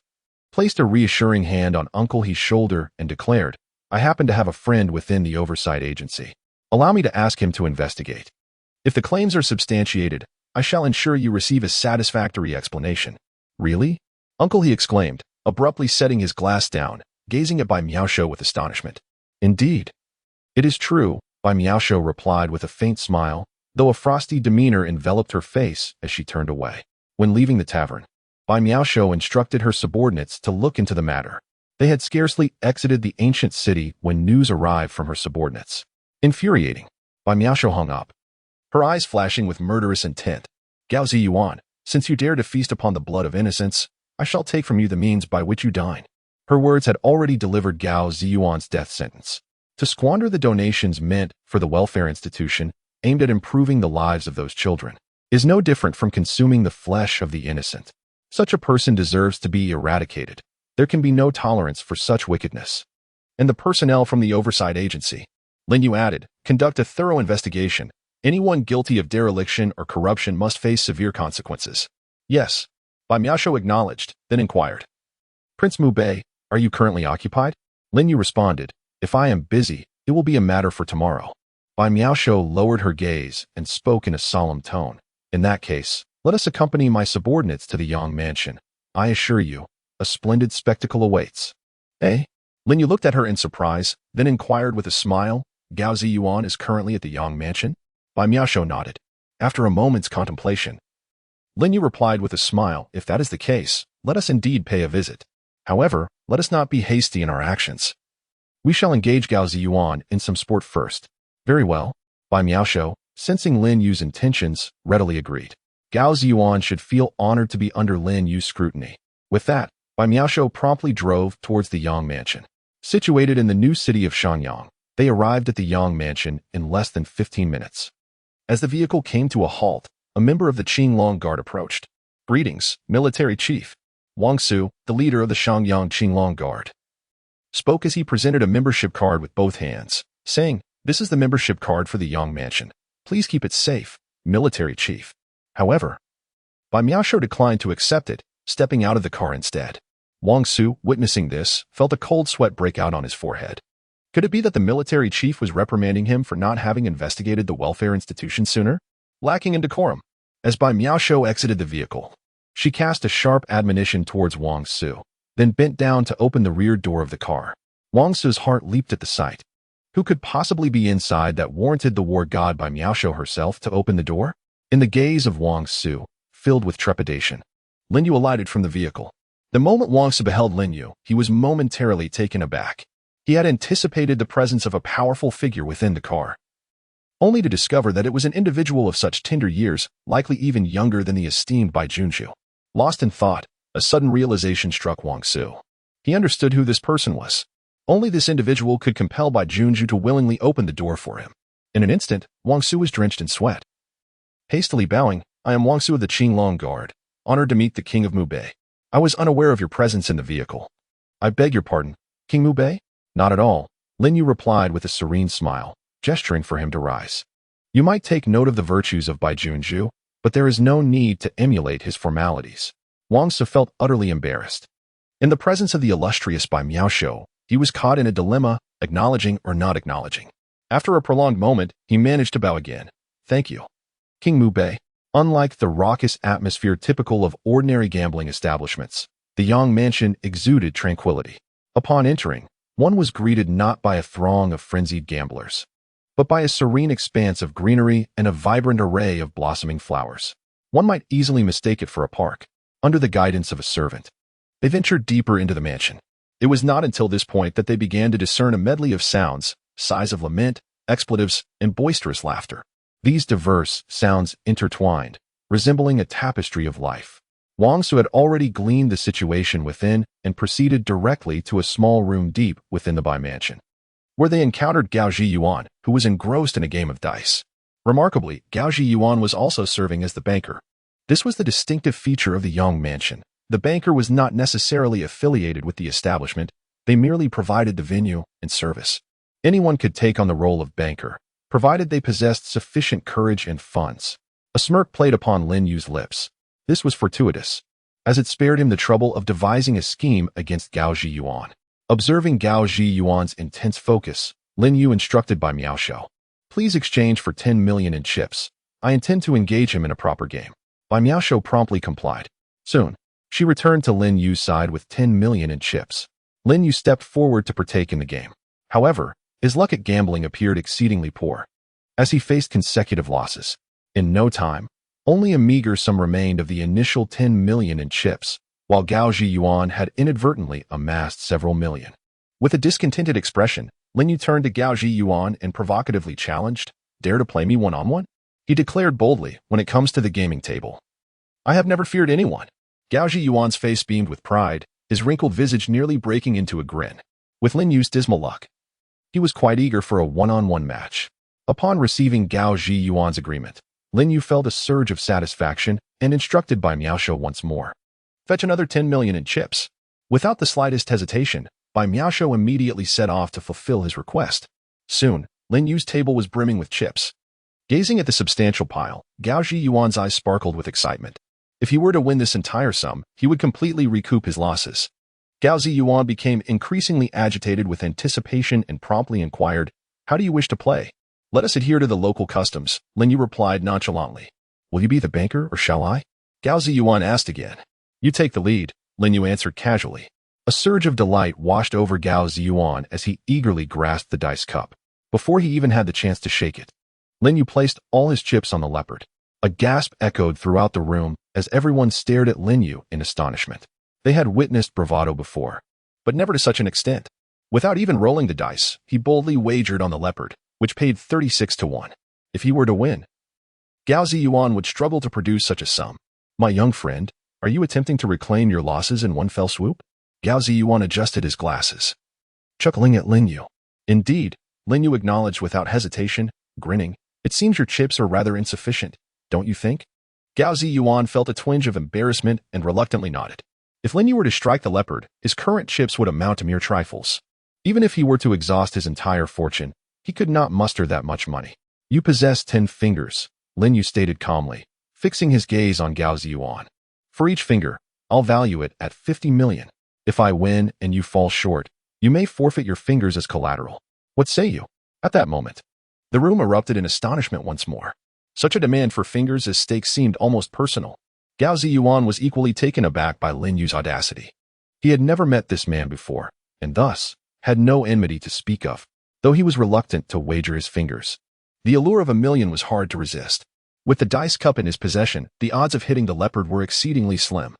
placed a reassuring hand on Uncle He's shoulder and declared, "I happen to have a friend within the oversight agency. Allow me to ask him to investigate. If the claims are substantiated, I shall ensure you receive a satisfactory explanation." "Really?" Uncle He exclaimed, abruptly setting his glass down, gazing at Bai Miaosho with astonishment. "Indeed. It is true," Bai Miaosho replied with a faint smile, though a frosty demeanor enveloped her face as she turned away. When leaving the tavern, Bai Miaosho instructed her subordinates to look into the matter. They had scarcely exited the ancient city when news arrived from her subordinates. Infuriating, Bai Miaosho hung up, her eyes flashing with murderous intent. "Gao Ziyuan, since you dare to feast upon the blood of innocents, I shall take from you the means by which you dine." Her words had already delivered Gao Ziyuan's death sentence. To squander the donations meant for the welfare institution aimed at improving the lives of those children is no different from consuming the flesh of the innocent. Such a person deserves to be eradicated. There can be no tolerance for such wickedness. "And the personnel from the oversight agency," Lin Yu added, "conduct a thorough investigation. Anyone guilty of dereliction or corruption must face severe consequences." "Yes," Bai Miaosho acknowledged, then inquired, "Prince Mu Bei, are you currently occupied?" Lin Yu responded, "If I am busy, it will be a matter for tomorrow." Bai Miaosho lowered her gaze and spoke in a solemn tone. "In that case, let us accompany my subordinates to the Yang mansion. I assure you, a splendid spectacle awaits." "Eh?" Lin Yu looked at her in surprise, then inquired with a smile, "Gao Ziyuan is currently at the Yang mansion?" Bai Miaosho nodded. After a moment's contemplation, Lin Yu replied with a smile, "If that is the case, let us indeed pay a visit. However, let us not be hasty in our actions. We shall engage Gao Ziyuan in some sport first." "Very well." Bai Miaosho, sensing Lin Yu's intentions, readily agreed. Gao Ziyuan should feel honored to be under Lin Yu's scrutiny. With that, Bai Miaosho promptly drove towards the Yang mansion. Situated in the new city of Shenyang, they arrived at the Yang mansion in less than 15 minutes. As the vehicle came to a halt, a member of the Qinglong Guard approached. "Greetings, military chief." Wang Su, the leader of the Shangyang Qinglong Guard, spoke as he presented a membership card with both hands, saying, "This is the membership card for the Yang mansion. Please keep it safe, military chief." However, Bai Miaosho declined to accept it, stepping out of the car instead. Wang Su, witnessing this, felt a cold sweat break out on his forehead. Could it be that the military chief was reprimanding him for not having investigated the welfare institution sooner? Lacking in decorum. As Bai Miaosho exited the vehicle, she cast a sharp admonition towards Wang Su, then bent down to open the rear door of the car. Wang Su's heart leaped at the sight. Who could possibly be inside that warranted the war god Bai Miaosho herself to open the door? In the gaze of Wang Su, filled with trepidation, Lin Yu alighted from the vehicle. The moment Wang Su beheld Lin Yu, he was momentarily taken aback. He had anticipated the presence of a powerful figure within the car, only to discover that it was an individual of such tender years, likely even younger than the esteemed Bai Junju. Lost in thought, a sudden realization struck Wang Su. He understood who this person was. Only this individual could compel Bai Junju to willingly open the door for him. In an instant, Wang Su was drenched in sweat. Hastily bowing, "I am Wang Su of the Qinglong Guard, honored to meet the King of Mu Bei. I was unaware of your presence in the vehicle." "I beg your pardon, King Mu Bei?" "Not at all," Lin Yu replied with a serene smile, gesturing for him to rise. "You might take note of the virtues of Bai Junju, but there is no need to emulate his formalities." Wang Su felt utterly embarrassed. In the presence of the illustrious Bai Miaosho, he was caught in a dilemma, acknowledging or not acknowledging. After a prolonged moment, he managed to bow again. "Thank you, King Mu Bei." Unlike the raucous atmosphere typical of ordinary gambling establishments, the Yang mansion exuded tranquility. Upon entering, one was greeted not by a throng of frenzied gamblers, but by a serene expanse of greenery and a vibrant array of blossoming flowers. One might easily mistake it for a park. Under the guidance of a servant, they ventured deeper into the mansion. It was not until this point that they began to discern a medley of sounds, sighs of lament, expletives, and boisterous laughter. These diverse sounds intertwined, resembling a tapestry of life. Wang Su had already gleaned the situation within and proceeded directly to a small room deep within the Bai mansion, where they encountered Gao Ji Yuan, who was engrossed in a game of dice. Remarkably, Gao Ji Yuan was also serving as the banker. This was the distinctive feature of the Yang mansion. The banker was not necessarily affiliated with the establishment, they merely provided the venue and service. Anyone could take on the role of banker, provided they possessed sufficient courage and funds. A smirk played upon Lin Yu's lips. This was fortuitous, as it spared him the trouble of devising a scheme against Gao Ji Yuan. Observing Gao Ji Yuan's intense focus, Lin Yu instructed Bai Miaoshou, "Please exchange for 10 million in chips. I intend to engage him in a proper game." Bai Miaoshou promptly complied. Soon, she returned to Lin Yu's side with 10 million in chips. Lin Yu stepped forward to partake in the game. However, his luck at gambling appeared exceedingly poor, as he faced consecutive losses. In no time, only a meager sum remained of the initial 10 million in chips, while Gao Ji Yuan had inadvertently amassed several million. With a discontented expression, Lin Yu turned to Gao Ji Yuan and provocatively challenged, "Dare to play me one-on-one?" He declared boldly, "When it comes to the gaming table, I have never feared anyone." Gao Ji Yuan's face beamed with pride, his wrinkled visage nearly breaking into a grin. With Lin Yu's dismal luck, he was quite eager for a one-on-one match. Upon receiving Gao Ji Yuan's agreement, Lin Yu felt a surge of satisfaction and instructed Bai Miaoshou once more, "Fetch another 10 million in chips." Without the slightest hesitation, Bai Miaoshou immediately set off to fulfill his request. Soon, Lin Yu's table was brimming with chips. Gazing at the substantial pile, Gao Ji Yuan's eyes sparkled with excitement. If he were to win this entire sum, he would completely recoup his losses. Gao Ji Yuan became increasingly agitated with anticipation and promptly inquired, "How do you wish to play?" "Let us adhere to the local customs," Lin Yu replied nonchalantly. "Will you be the banker or shall I?" Gao Ji Yuan asked again. "You take the lead," Lin Yu answered casually. A surge of delight washed over Gao Ji Yuan as he eagerly grasped the dice cup. Before he even had the chance to shake it, Lin Yu placed all his chips on the leopard. A gasp echoed throughout the room as everyone stared at Lin Yu in astonishment. They had witnessed bravado before, but never to such an extent. Without even rolling the dice, he boldly wagered on the leopard, which paid 36 to 1. If he were to win, Gao Ji Yuan would struggle to produce such a sum. "My young friend, are you attempting to reclaim your losses in one fell swoop?" Gao Ji Yuan adjusted his glasses, chuckling at Lin Yu. "Indeed," Lin Yu acknowledged without hesitation, grinning. "It seems your chips are rather insufficient, don't you think?" Gao Ji Yuan felt a twinge of embarrassment and reluctantly nodded. If Lin Yu were to strike the leopard, his current chips would amount to mere trifles. Even if he were to exhaust his entire fortune, he could not muster that much money. "You possess 10 fingers, Lin Yu stated calmly, fixing his gaze on Gao Ji Yuan. "For each finger, I'll value it at 50 million. If I win and you fall short, you may forfeit your fingers as collateral. What say you?" At that moment, the room erupted in astonishment once more. Such a demand for fingers as stakes seemed almost personal. Gao Ji Yuan was equally taken aback by Lin Yu's audacity. He had never met this man before, and thus had no enmity to speak of, though he was reluctant to wager his fingers. The allure of a million was hard to resist. With the dice cup in his possession, the odds of hitting the leopard were exceedingly slim.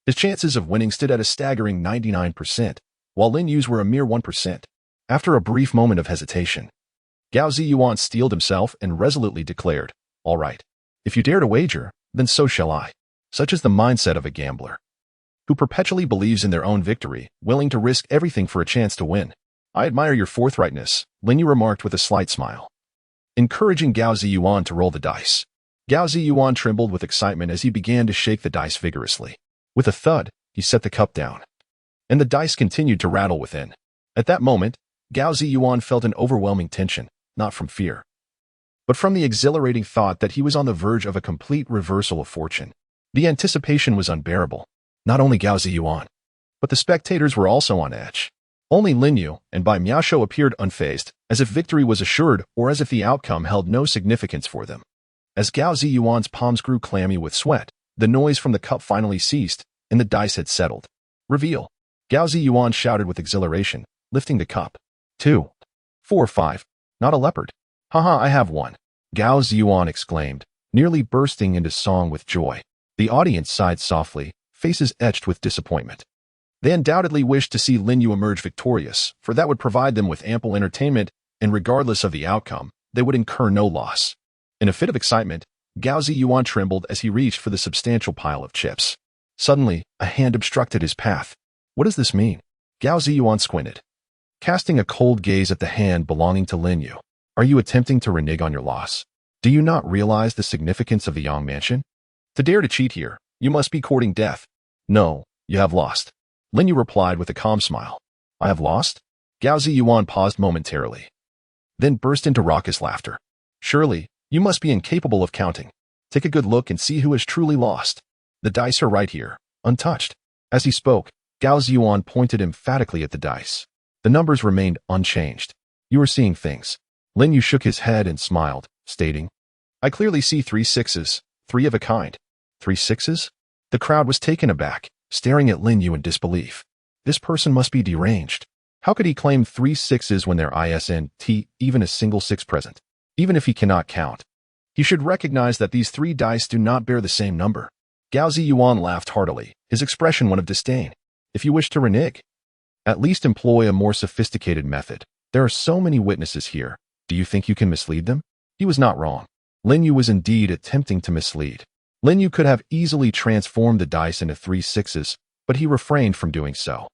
His chances of winning stood at a staggering 99%, while Lin Yu's were a mere 1%. After a brief moment of hesitation, Gao Ji Yuan steeled himself and resolutely declared, "All right. If you dare to wager, then so shall I." Such is the mindset of a gambler, who perpetually believes in their own victory, willing to risk everything for a chance to win. "I admire your forthrightness," Lin Yu remarked with a slight smile, encouraging Gao Ji Yuan to roll the dice. Gao Ji Yuan trembled with excitement as he began to shake the dice vigorously. With a thud, he set the cup down, and the dice continued to rattle within. At that moment, Gao Ji Yuan felt an overwhelming tension, not from fear, but from the exhilarating thought that he was on the verge of a complete reversal of fortune. The anticipation was unbearable. Not only Gao Ji Yuan, but the spectators were also on edge. Only Lin Yu and Bai Miaoshou appeared unfazed, as if victory was assured or as if the outcome held no significance for them. As Gao Ji Yuan's palms grew clammy with sweat, the noise from the cup finally ceased, and the dice had settled. "Reveal!" Gao Ji Yuan shouted with exhilaration, lifting the cup. 2, 4, 5. Not a leopard. Haha, I have one, Gao Ziyuan exclaimed, nearly bursting into song with joy. The audience sighed softly, faces etched with disappointment. They undoubtedly wished to see Lin Yu emerge victorious, for that would provide them with ample entertainment, and regardless of the outcome, they would incur no loss. In a fit of excitement, Gao Ziyuan trembled as he reached for the substantial pile of chips. Suddenly, a hand obstructed his path. What does this mean? Gao Ziyuan squinted, casting a cold gaze at the hand belonging to Lin Yu. Are you attempting to renege on your loss? Do you not realize the significance of the Yang Mansion? To dare to cheat here, you must be courting death. No, you have lost. Lin Yu replied with a calm smile. I have lost? Gao Ziyuan paused momentarily, then burst into raucous laughter. Surely, you must be incapable of counting. Take a good look and see who has truly lost. The dice are right here, untouched. As he spoke, Gao Ziyuan pointed emphatically at the dice. The numbers remained unchanged. You are seeing things. Lin Yu shook his head and smiled, stating, I clearly see 3 sixes, 3 of a kind. 3 sixes? The crowd was taken aback, staring at Lin Yu in disbelief. This person must be deranged. How could he claim 3 sixes when there isn't even a single 6 present? Even if he cannot count, he should recognize that these 3 dice do not bear the same number. Gao Ziyuan laughed heartily, his expression one of disdain. If you wish to renege, at least employ a more sophisticated method. There are so many witnesses here. Do you think you can mislead them? He was not wrong. Lin Yu was indeed attempting to mislead. Lin Yu could have easily transformed the dice into 3 sixes, but he refrained from doing so.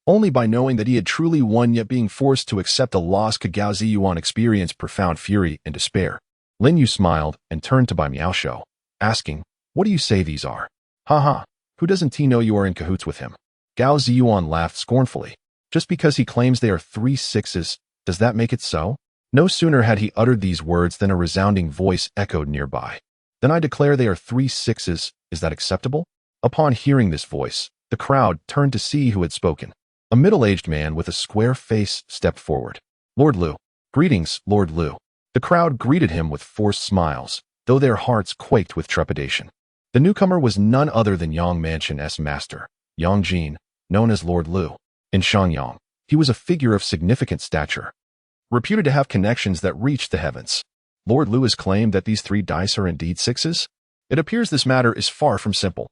Only by knowing that he had truly won yet being forced to accept a loss could Gao Ziyuan experience profound fury and despair. Lin Yu smiled and turned to Bai Miaoshou, asking, What do you say these are? Haha, who doesn't he know you are in cahoots with him? Gao Ziyuan laughed scornfully. Just because he claims they are 3 sixes, does that make it so? No sooner had he uttered these words than a resounding voice echoed nearby. Then I declare they are 3 sixes, is that acceptable? Upon hearing this voice, the crowd turned to see who had spoken. A middle-aged man with a square face stepped forward. Lord Lu. Greetings, Lord Lu. The crowd greeted him with forced smiles, though their hearts quaked with trepidation. The newcomer was none other than Yang Mansion's master, Yang Jin, known as Lord Lu. In Shangyang, he was a figure of significant stature, reputed to have connections that reached the heavens. Lord Lu has claimed that these 3 dice are indeed sixes? It appears this matter is far from simple.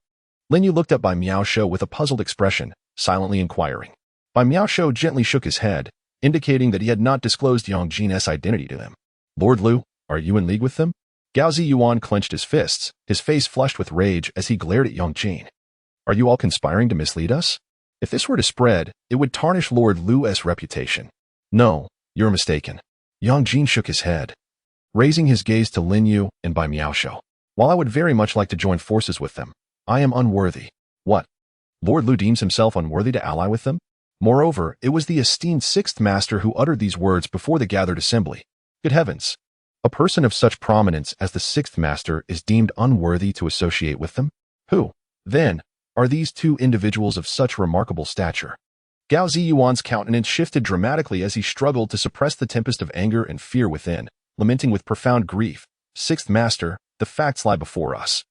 Lin Yu looked up Bai Miaoshou with a puzzled expression, silently inquiring. Bai Miaoshou gently shook his head, indicating that he had not disclosed Yang Jin's identity to him. Lord Lu, are you in league with them? Gao Ziyuan clenched his fists, his face flushed with rage as he glared at Yang Jin. Are you all conspiring to mislead us? If this were to spread, it would tarnish Lord Lu's reputation. No, you're mistaken. Yang Jin shook his head, raising his gaze to Lin Yu and Bai Miaoshou. While I would very much like to join forces with them, I am unworthy. What? Lord Lu deems himself unworthy to ally with them? Moreover, it was the esteemed 6th master who uttered these words before the gathered assembly. Good heavens! A person of such prominence as the 6th master is deemed unworthy to associate with them? Who, then, are these 2 individuals of such remarkable stature? Gao Ziyuan's countenance shifted dramatically as he struggled to suppress the tempest of anger and fear within, lamenting with profound grief, 6th master, the facts lie before us.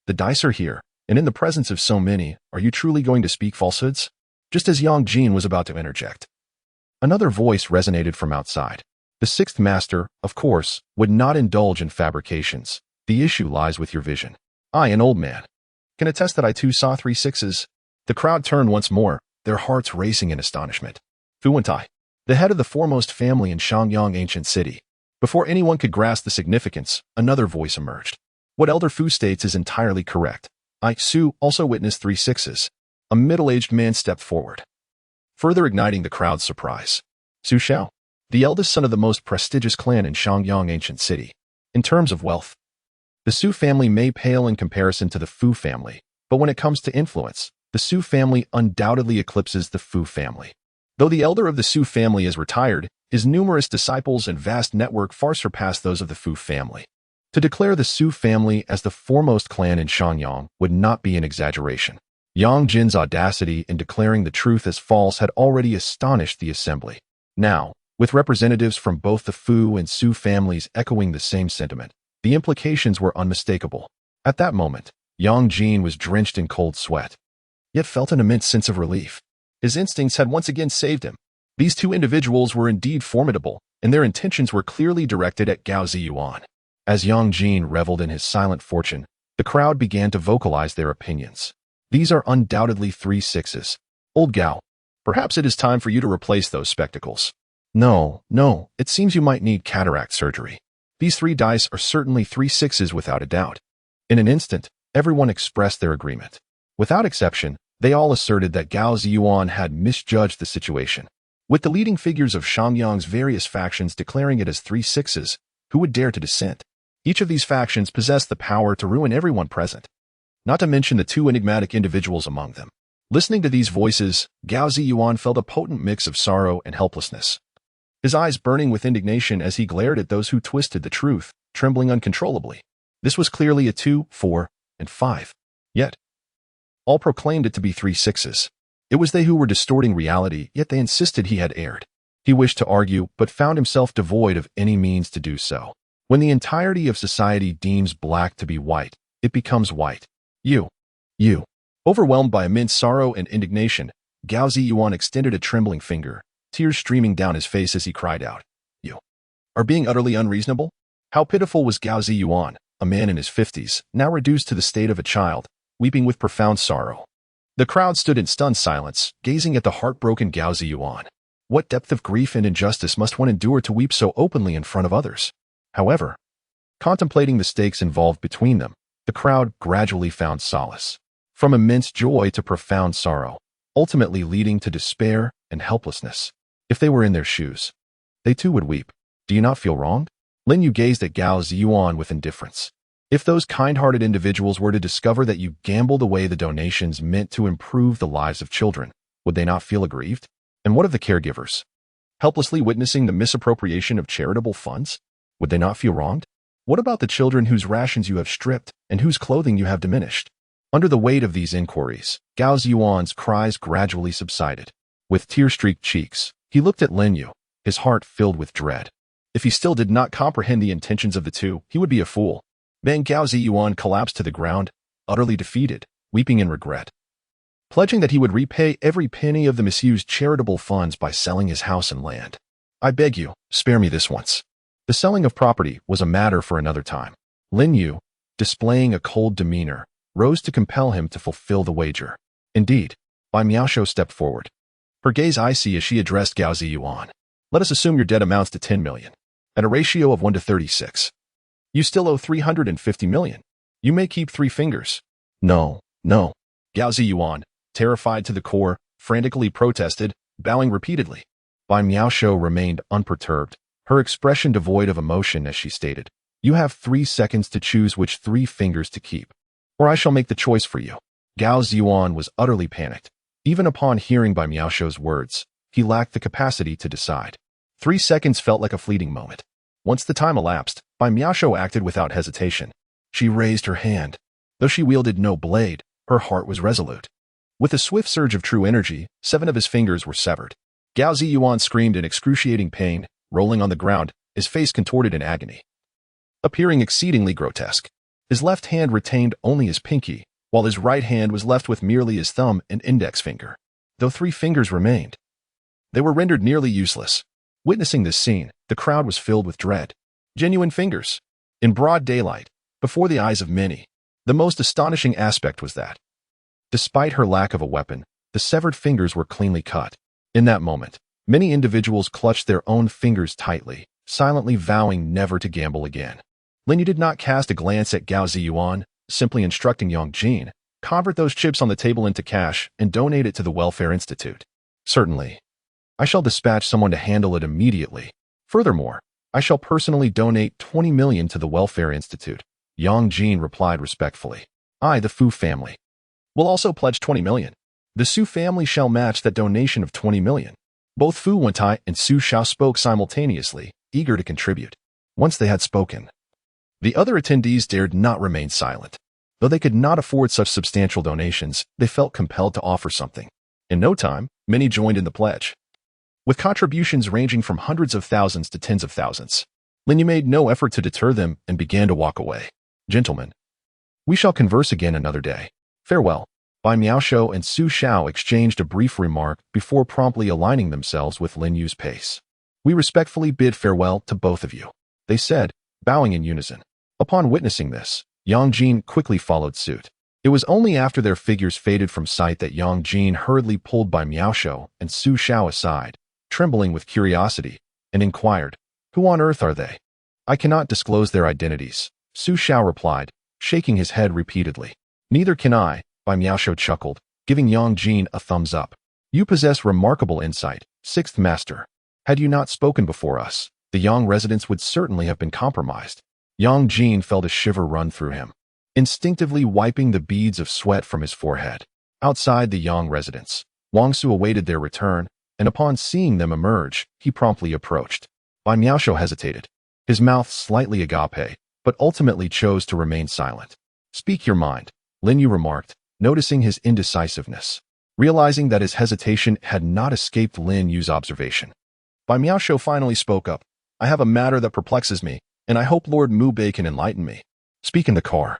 The dice are here, and in the presence of so many, are you truly going to speak falsehoods? Just as Yang Jin was about to interject, another voice resonated from outside. The 6th master, of course, would not indulge in fabrications. The issue lies with your vision. I, an old man, can attest that I too saw 3 sixes. The crowd turned once more, their hearts racing in astonishment. Fu Wentai, the head of the foremost family in Shangyang ancient city. Before anyone could grasp the significance, another voice emerged. What Elder Fu states is entirely correct. I, Su, also witnessed 3 sixes. A middle-aged man stepped forward, further igniting the crowd's surprise. Su Xiao, the eldest son of the most prestigious clan in Shangyang ancient city. In terms of wealth, the Su family may pale in comparison to the Fu family, but when it comes to influence, the Su family undoubtedly eclipses the Fu family. Though the elder of the Su family is retired, his numerous disciples and vast network far surpass those of the Fu family. To declare the Su family as the foremost clan in Shangyang would not be an exaggeration. Yang Jin's audacity in declaring the truth as false had already astonished the assembly. Now, with representatives from both the Fu and Su families echoing the same sentiment, the implications were unmistakable. At that moment, Yang Jin was drenched in cold sweat, yet felt an immense sense of relief. His instincts had once again saved him. These two individuals were indeed formidable, and their intentions were clearly directed at Gao Ziyuan. As Yang Jin reveled in his silent fortune, the crowd began to vocalize their opinions. These are undoubtedly 3 sixes. Old Gao, perhaps it is time for you to replace those spectacles. No, it seems you might need cataract surgery. These 3 dice are certainly 3 sixes without a doubt. In an instant, everyone expressed their agreement. Without exception, they all asserted that Gao Ziyuan had misjudged the situation. With the leading figures of Shangyang's various factions declaring it as 3 sixes, who would dare to dissent? Each of these factions possessed the power to ruin everyone present, not to mention the 2 enigmatic individuals among them. Listening to these voices, Gao Ziyuan felt a potent mix of sorrow and helplessness. His eyes burning with indignation as he glared at those who twisted the truth, trembling uncontrollably. This was clearly a 2, 4, and 5. Yet, all proclaimed it to be 3 sixes. It was they who were distorting reality, yet they insisted he had erred. He wished to argue, but found himself devoid of any means to do so. When the entirety of society deems black to be white, it becomes white. You. Overwhelmed by immense sorrow and indignation, Gao Ziyuan extended a trembling finger, tears streaming down his face as he cried out, "You are being utterly unreasonable?" How pitiful was Gao Ziyuan, a man in his 50s, now reduced to the state of a child, weeping with profound sorrow. The crowd stood in stunned silence, gazing at the heartbroken Gao Ziyuan. What depth of grief and injustice must one endure to weep so openly in front of others? However, contemplating the stakes involved between them, the crowd gradually found solace. From immense joy to profound sorrow, ultimately leading to despair and helplessness. If they were in their shoes, they too would weep. Do you not feel wronged? Lin Yu gazed at Gao Ziyuan with indifference. If those kind-hearted individuals were to discover that you gambled away the donations meant to improve the lives of children, would they not feel aggrieved? And what of the caregivers? Helplessly witnessing the misappropriation of charitable funds? Would they not feel wronged? What about the children whose rations you have stripped and whose clothing you have diminished? Under the weight of these inquiries, Gao Ziyuan's cries gradually subsided. With tear-streaked cheeks, he looked at Lin Yu, his heart filled with dread. If he still did not comprehend the intentions of the two, he would be a fool. Then Gao Ziyuan collapsed to the ground, utterly defeated, weeping in regret, pledging that he would repay every penny of the misused charitable funds by selling his house and land. "I beg you, spare me this once." The selling of property was a matter for another time. Lin Yu, displaying a cold demeanor, rose to compel him to fulfill the wager. Indeed, Bai Miaoshu stepped forward. Her gaze icy as she addressed Gao Ziyuan. "Let us assume your debt amounts to 10 million, at a ratio of 1 to 36. You still owe 350 million. You may keep 3 fingers." No. Gao Ziyuan, terrified to the core, frantically protested, bowing repeatedly. Bai Miaoshu remained unperturbed, her expression devoid of emotion as she stated, "You have 3 seconds to choose which 3 fingers to keep, or I shall make the choice for you." Gao Ziyuan was utterly panicked. Even upon hearing Bai Miaoshu's words, he lacked the capacity to decide. 3 seconds felt like a fleeting moment. Once the time elapsed, Bai Miaoshu acted without hesitation. She raised her hand. Though she wielded no blade, her heart was resolute. With a swift surge of true energy, 7 of his fingers were severed. Gao Ziyuan screamed in excruciating pain, rolling on the ground, his face contorted in agony, appearing exceedingly grotesque. His left hand retained only his pinky, while his right hand was left with merely his thumb and index finger. Though 3 fingers remained, they were rendered nearly useless. Witnessing this scene, the crowd was filled with dread. Genuine fingers, in broad daylight, before the eyes of many. The most astonishing aspect was that, despite her lack of a weapon, the severed fingers were cleanly cut. In that moment, many individuals clutched their own fingers tightly, silently vowing never to gamble again. Lin Yu did not cast a glance at Gao Ziyuan, simply instructing Yang Jin, "Convert those chips on the table into cash and donate it to the Welfare Institute." "Certainly. I shall dispatch someone to handle it immediately. Furthermore, I shall personally donate 20 million to the Welfare Institute." Yang Jin replied respectfully. "I, the Fu family, will also pledge 20 million. The Su family shall match that donation of 20 million. Both Fu Wentai and Su Xiao spoke simultaneously, eager to contribute. Once they had spoken, the other attendees dared not remain silent. Though they could not afford such substantial donations, they felt compelled to offer something. In no time, many joined in the pledge, with contributions ranging from hundreds of thousands to tens of thousands. Lin Yu made no effort to deter them and began to walk away. "Gentlemen, we shall converse again another day. Farewell." Bai Miaoshou and Su Xiao exchanged a brief remark before promptly aligning themselves with Lin Yu's pace. "We respectfully bid farewell to both of you," they said, bowing in unison. Upon witnessing this, Yang Jin quickly followed suit. It was only after their figures faded from sight that Yang Jin hurriedly pulled Bai Miaoshou and Su Xiao aside, trembling with curiosity, and inquired, "Who on earth are they?" "I cannot disclose their identities," Su Xiao replied, shaking his head repeatedly. "Neither can I," Bai Miaoshou chuckled, giving Yang Jin a thumbs up. "You possess remarkable insight, sixth master. Had you not spoken before us, the Yang residence would certainly have been compromised." Yang Jin felt a shiver run through him, instinctively wiping the beads of sweat from his forehead. Outside the Yang residence, Wang Su awaited their return, and upon seeing them emerge, he promptly approached. Bai Miaoshou hesitated, his mouth slightly agape, but ultimately chose to remain silent. "Speak your mind," Lin Yu remarked, noticing his indecisiveness. Realizing that his hesitation had not escaped Lin Yu's observation, Bai Miaoshou finally spoke up. "I have a matter that perplexes me, and I hope Lord Mu Bei can enlighten me." "Speak in the car,"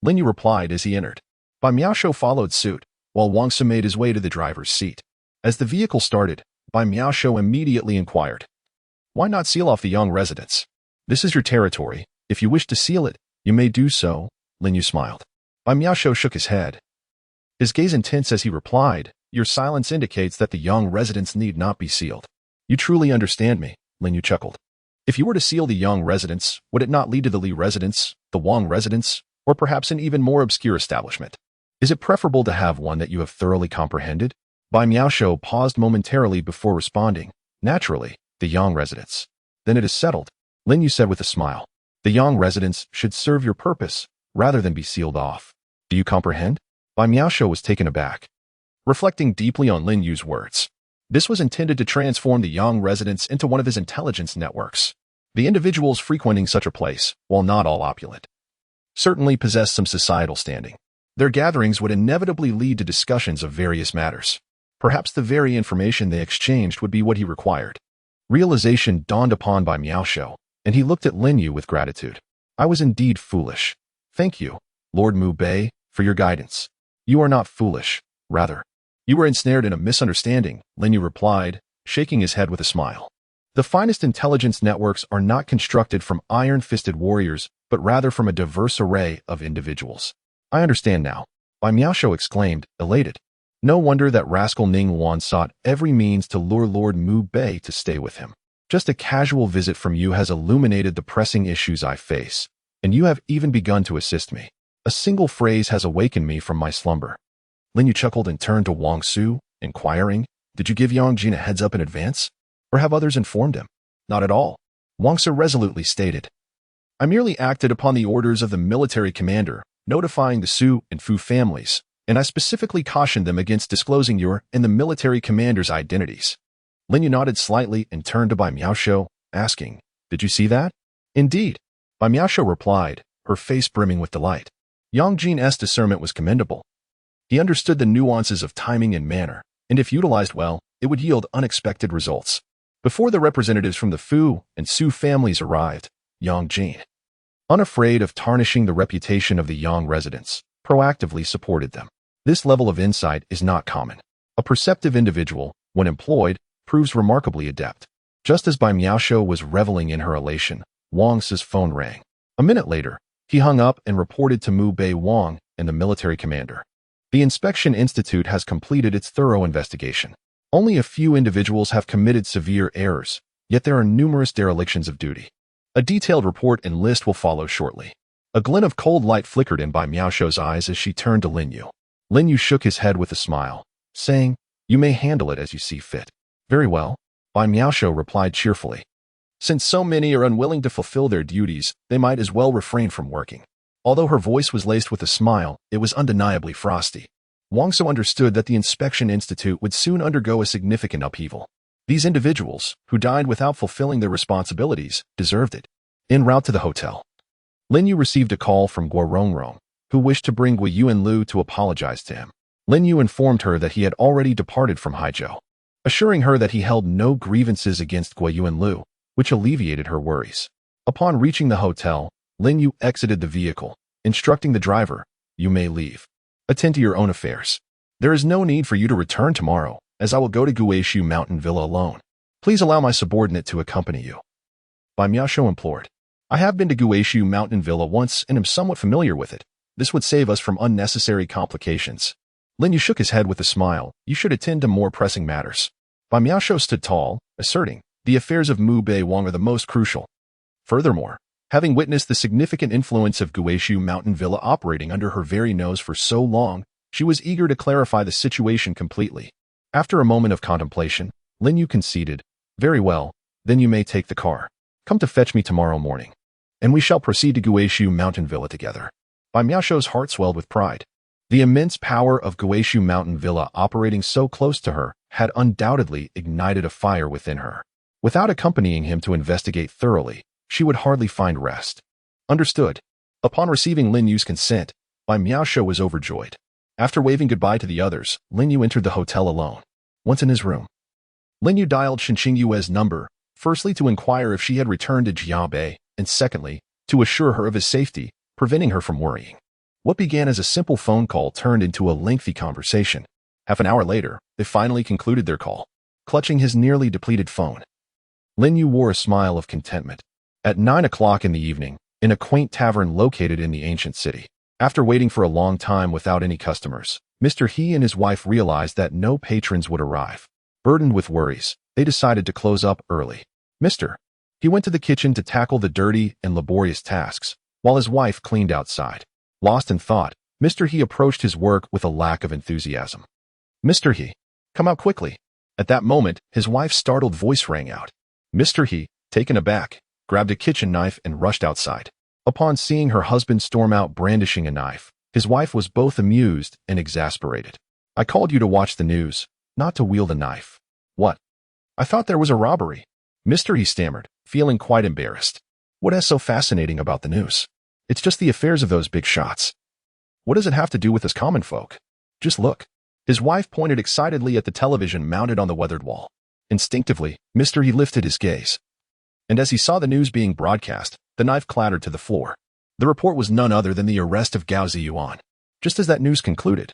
Lin Yu replied as he entered. Bai Miaoshou followed suit, while Wang Su made his way to the driver's seat. As the vehicle started, Bai Miaoshou immediately inquired, "Why not seal off the Yang residence? This is your territory. If you wish to seal it, you may do so," Lin Yu smiled. Bai Miaoshou shook his head, his gaze intense as he replied, "Your silence indicates that the Yang residence need not be sealed." "You truly understand me," Lin Yu chuckled. "If you were to seal the Yang residence, would it not lead to the Li residence, the Wang residence, or perhaps an even more obscure establishment? Is it preferable to have one that you have thoroughly comprehended?" Bai Miaoshou paused momentarily before responding, "Naturally, the Yang residence." "Then it is settled," Lin Yu said with a smile. "The Yang residence should serve your purpose, rather than be sealed off. Do you comprehend?" Bai Miaoshou was taken aback, reflecting deeply on Lin Yu's words. This was intended to transform the Yang residence into one of his intelligence networks. The individuals frequenting such a place, while not all opulent, certainly possessed some societal standing. Their gatherings would inevitably lead to discussions of various matters. Perhaps the very information they exchanged would be what he required. Realization dawned upon Bai Miaoshou, and he looked at Lin Yu with gratitude. "I was indeed foolish. Thank you, Lord Mu Bei, for your guidance." "You are not foolish. Rather, you were ensnared in a misunderstanding," Lin Yu replied, shaking his head with a smile. "The finest intelligence networks are not constructed from iron-fisted warriors, but rather from a diverse array of individuals." "I understand now," Bai Miaoshou exclaimed, elated. "No wonder that rascal Ning Wan sought every means to lure Lord Mu Bei to stay with him. Just a casual visit from you has illuminated the pressing issues I face, and you have even begun to assist me. A single phrase has awakened me from my slumber." Lin Yu chuckled and turned to Wang Su, inquiring, "Did you give Yang Jin a heads up in advance? Or have others informed him?" "Not at all," Wang Su resolutely stated. "I merely acted upon the orders of the military commander, notifying the Su and Fu families, and I specifically cautioned them against disclosing your and the military commander's identities." Lin Yu nodded slightly and turned to Bai Miaoshou, asking, "Did you see that?" "Indeed," Bai Miaoshou replied, her face brimming with delight. Yang Jin's discernment was commendable. He understood the nuances of timing and manner, and if utilized well, it would yield unexpected results. Before the representatives from the Fu and Su families arrived, Yang Jin, unafraid of tarnishing the reputation of the Yang residents, proactively supported them. This level of insight is not common. A perceptive individual, when employed, proves remarkably adept. Just as Bai Miaoshou was reveling in her elation, Wang Su's phone rang. A minute later, he hung up and reported to Mu Bei Wang and the military commander. The Inspection Institute has completed its thorough investigation. Only a few individuals have committed severe errors, yet there are numerous derelictions of duty. A detailed report and list will follow shortly. A glint of cold light flickered in Bai Miaoshou's eyes as she turned to Lin Yu. Lin Yu shook his head with a smile, saying, "You may handle it as you see fit." "Very well," Bai Miaoshou replied cheerfully. Since so many are unwilling to fulfill their duties, they might as well refrain from working. Although her voice was laced with a smile, it was undeniably frosty. Wang Su understood that the Inspection Institute would soon undergo a significant upheaval. These individuals, who died without fulfilling their responsibilities, deserved it. En route to the hotel, Lin Yu received a call from Guo Rongrong, who wished to bring Guo Yuanlu to apologize to him. Lin Yu informed her that he had already departed from Haizhou, assuring her that he held no grievances against Guo Yuanlu, which alleviated her worries. Upon reaching the hotel, Lin Yu exited the vehicle, instructing the driver, "You may leave." Attend to your own affairs. There is no need for you to return tomorrow, as I will go to Guishu Mountain Villa alone. Please allow my subordinate to accompany you. Bai Miaoshu implored. I have been to Guishu Mountain Villa once and am somewhat familiar with it. This would save us from unnecessary complications. Lin Yu shook his head with a smile. You should attend to more pressing matters. Bai Miaoshu stood tall, asserting, the affairs of Mu Bei Wang are the most crucial. Furthermore, having witnessed the significant influence of Guishu Mountain Villa operating under her very nose for so long, she was eager to clarify the situation completely. After a moment of contemplation, Lin Yu conceded, very well, then you may take the car. Come to fetch me tomorrow morning, and we shall proceed to Guishu Mountain Villa together. Bai Miaoshu's heart swelled with pride. The immense power of Guishu Mountain Villa operating so close to her had undoubtedly ignited a fire within her. Without accompanying him to investigate thoroughly, she would hardly find rest. Understood. Upon receiving Lin Yu's consent, Bai Miaoshu was overjoyed. After waving goodbye to the others, Lin Yu entered the hotel alone. Once in his room, Lin Yu dialed Shen Qingyue's number, firstly to inquire if she had returned to Jiabei, and secondly, to assure her of his safety, preventing her from worrying. What began as a simple phone call turned into a lengthy conversation. Half an hour later, they finally concluded their call. Clutching his nearly depleted phone, Lin Yu wore a smile of contentment. At 9 o'clock in the evening, in a quaint tavern located in the ancient city, after waiting for a long time without any customers, Mr. He and his wife realized that no patrons would arrive. Burdened with worries, they decided to close up early. Mr. He went to the kitchen to tackle the dirty and laborious tasks, while his wife cleaned outside. Lost in thought, Mr. He approached his work with a lack of enthusiasm. Mr. He, come out quickly. At that moment, his wife's startled voice rang out. Mr. He, taken aback, grabbed a kitchen knife and rushed outside. Upon seeing her husband storm out brandishing a knife, his wife was both amused and exasperated. I called you to watch the news, not to wield a knife. What? I thought there was a robbery. Mr. He stammered, feeling quite embarrassed. What is so fascinating about the news? It's just the affairs of those big shots. What does it have to do with us common folk? Just look. His wife pointed excitedly at the television mounted on the weathered wall. Instinctively, Mr. He lifted his gaze. And as he saw the news being broadcast, the knife clattered to the floor. The report was none other than the arrest of Gao Ziyuan. Just as that news concluded,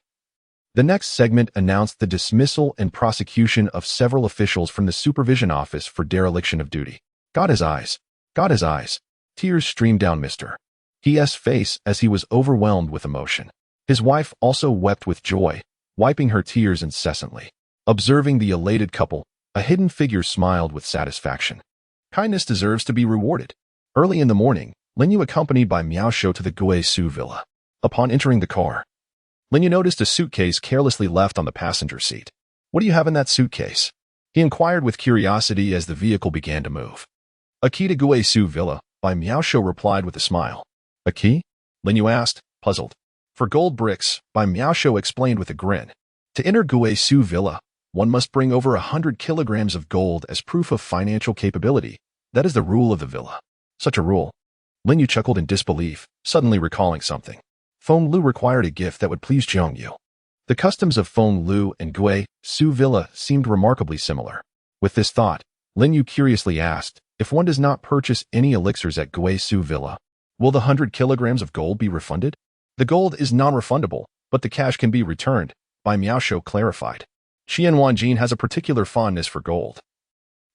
the next segment announced the dismissal and prosecution of several officials from the Supervision Office for dereliction of duty. Got his eyes. Got his eyes. Tears streamed down Mr. He's face as he was overwhelmed with emotion. His wife also wept with joy, wiping her tears incessantly. Observing the elated couple, a hidden figure smiled with satisfaction. Kindness deserves to be rewarded. Early in the morning, Lin Yu accompanied Bai Miaoshu to the Guishu Villa. Upon entering the car, Lin Yu noticed a suitcase carelessly left on the passenger seat. What do you have in that suitcase? He inquired with curiosity as the vehicle began to move. A key to Guishu Villa, Bai Miaoshu replied with a smile. A key? Lin Yu asked, puzzled. For gold bricks, Bai Miaoshu explained with a grin. To enter Guishu Villa, one must bring over 100 kilograms of gold as proof of financial capability. That is the rule of the villa. Such a rule. Lin Yu chuckled in disbelief, suddenly recalling something. Feng Lu required a gift that would please Jiang Yu. The customs of Feng Lu and Guishu Villa seemed remarkably similar. With this thought, Lin Yu curiously asked, if one does not purchase any elixirs at Guishu Villa, will the 100 kilograms of gold be refunded? The gold is non-refundable, but the cash can be returned, Bai Miaoshu clarified. Qian Wanjin has a particular fondness for gold.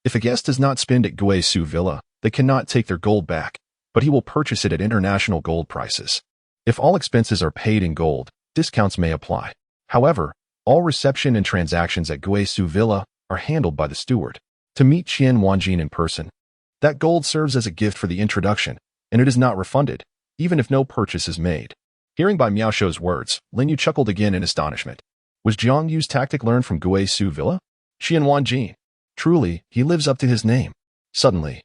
If a guest does not spend at Guishu Villa, they cannot take their gold back, but he will purchase it at international gold prices. If all expenses are paid in gold, discounts may apply. However, all reception and transactions at Guishu Villa are handled by the steward. To meet Qian Wanjin in person, that gold serves as a gift for the introduction, and it is not refunded, even if no purchase is made. Hearing Bai Miaoshu's words, Lin Yu chuckled again in astonishment. Was Jiang Yu's tactic learned from Guishu Villa? Qian Wanjin. Truly, he lives up to his name. Suddenly,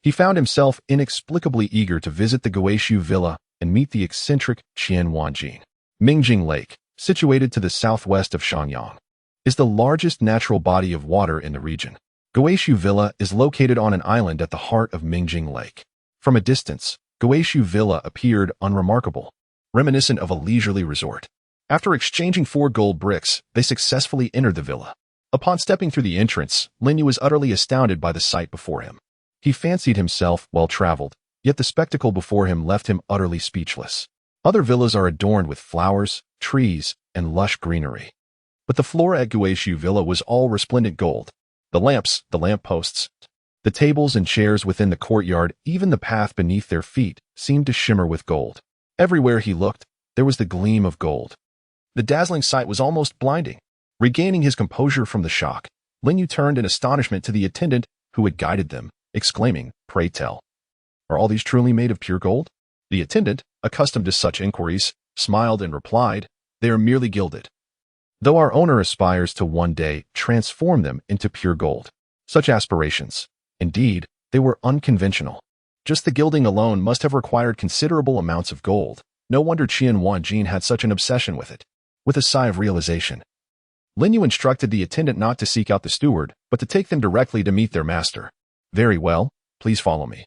he found himself inexplicably eager to visit the Guishu Villa and meet the eccentric Qian Wanjin. Mingjing Lake, situated to the southwest of Shenyang, is the largest natural body of water in the region. Guishu Villa is located on an island at the heart of Mingjing Lake. From a distance, Guishu Villa appeared unremarkable, reminiscent of a leisurely resort. After exchanging 4 gold bricks, they successfully entered the villa. Upon stepping through the entrance, Lin Yu was utterly astounded by the sight before him. He fancied himself well-traveled, yet the spectacle before him left him utterly speechless. Other villas are adorned with flowers, trees, and lush greenery. But the floor at Guishu Villa was all resplendent gold. The lamps, the lamp posts, the tables and chairs within the courtyard, even the path beneath their feet, seemed to shimmer with gold. Everywhere he looked, there was the gleam of gold. The dazzling sight was almost blinding. Regaining his composure from the shock, Lin Yu turned in astonishment to the attendant who had guided them, exclaiming, "Pray tell, are all these truly made of pure gold?" The attendant, accustomed to such inquiries, smiled and replied, "They are merely gilded, though our owner aspires to one day transform them into pure gold." Such aspirations, indeed, they were unconventional. Just the gilding alone must have required considerable amounts of gold. No wonder Qian Wanjin had such an obsession with it. With a sigh of realization, Lin Yu instructed the attendant not to seek out the steward, but to take them directly to meet their master. "Very well, please follow me."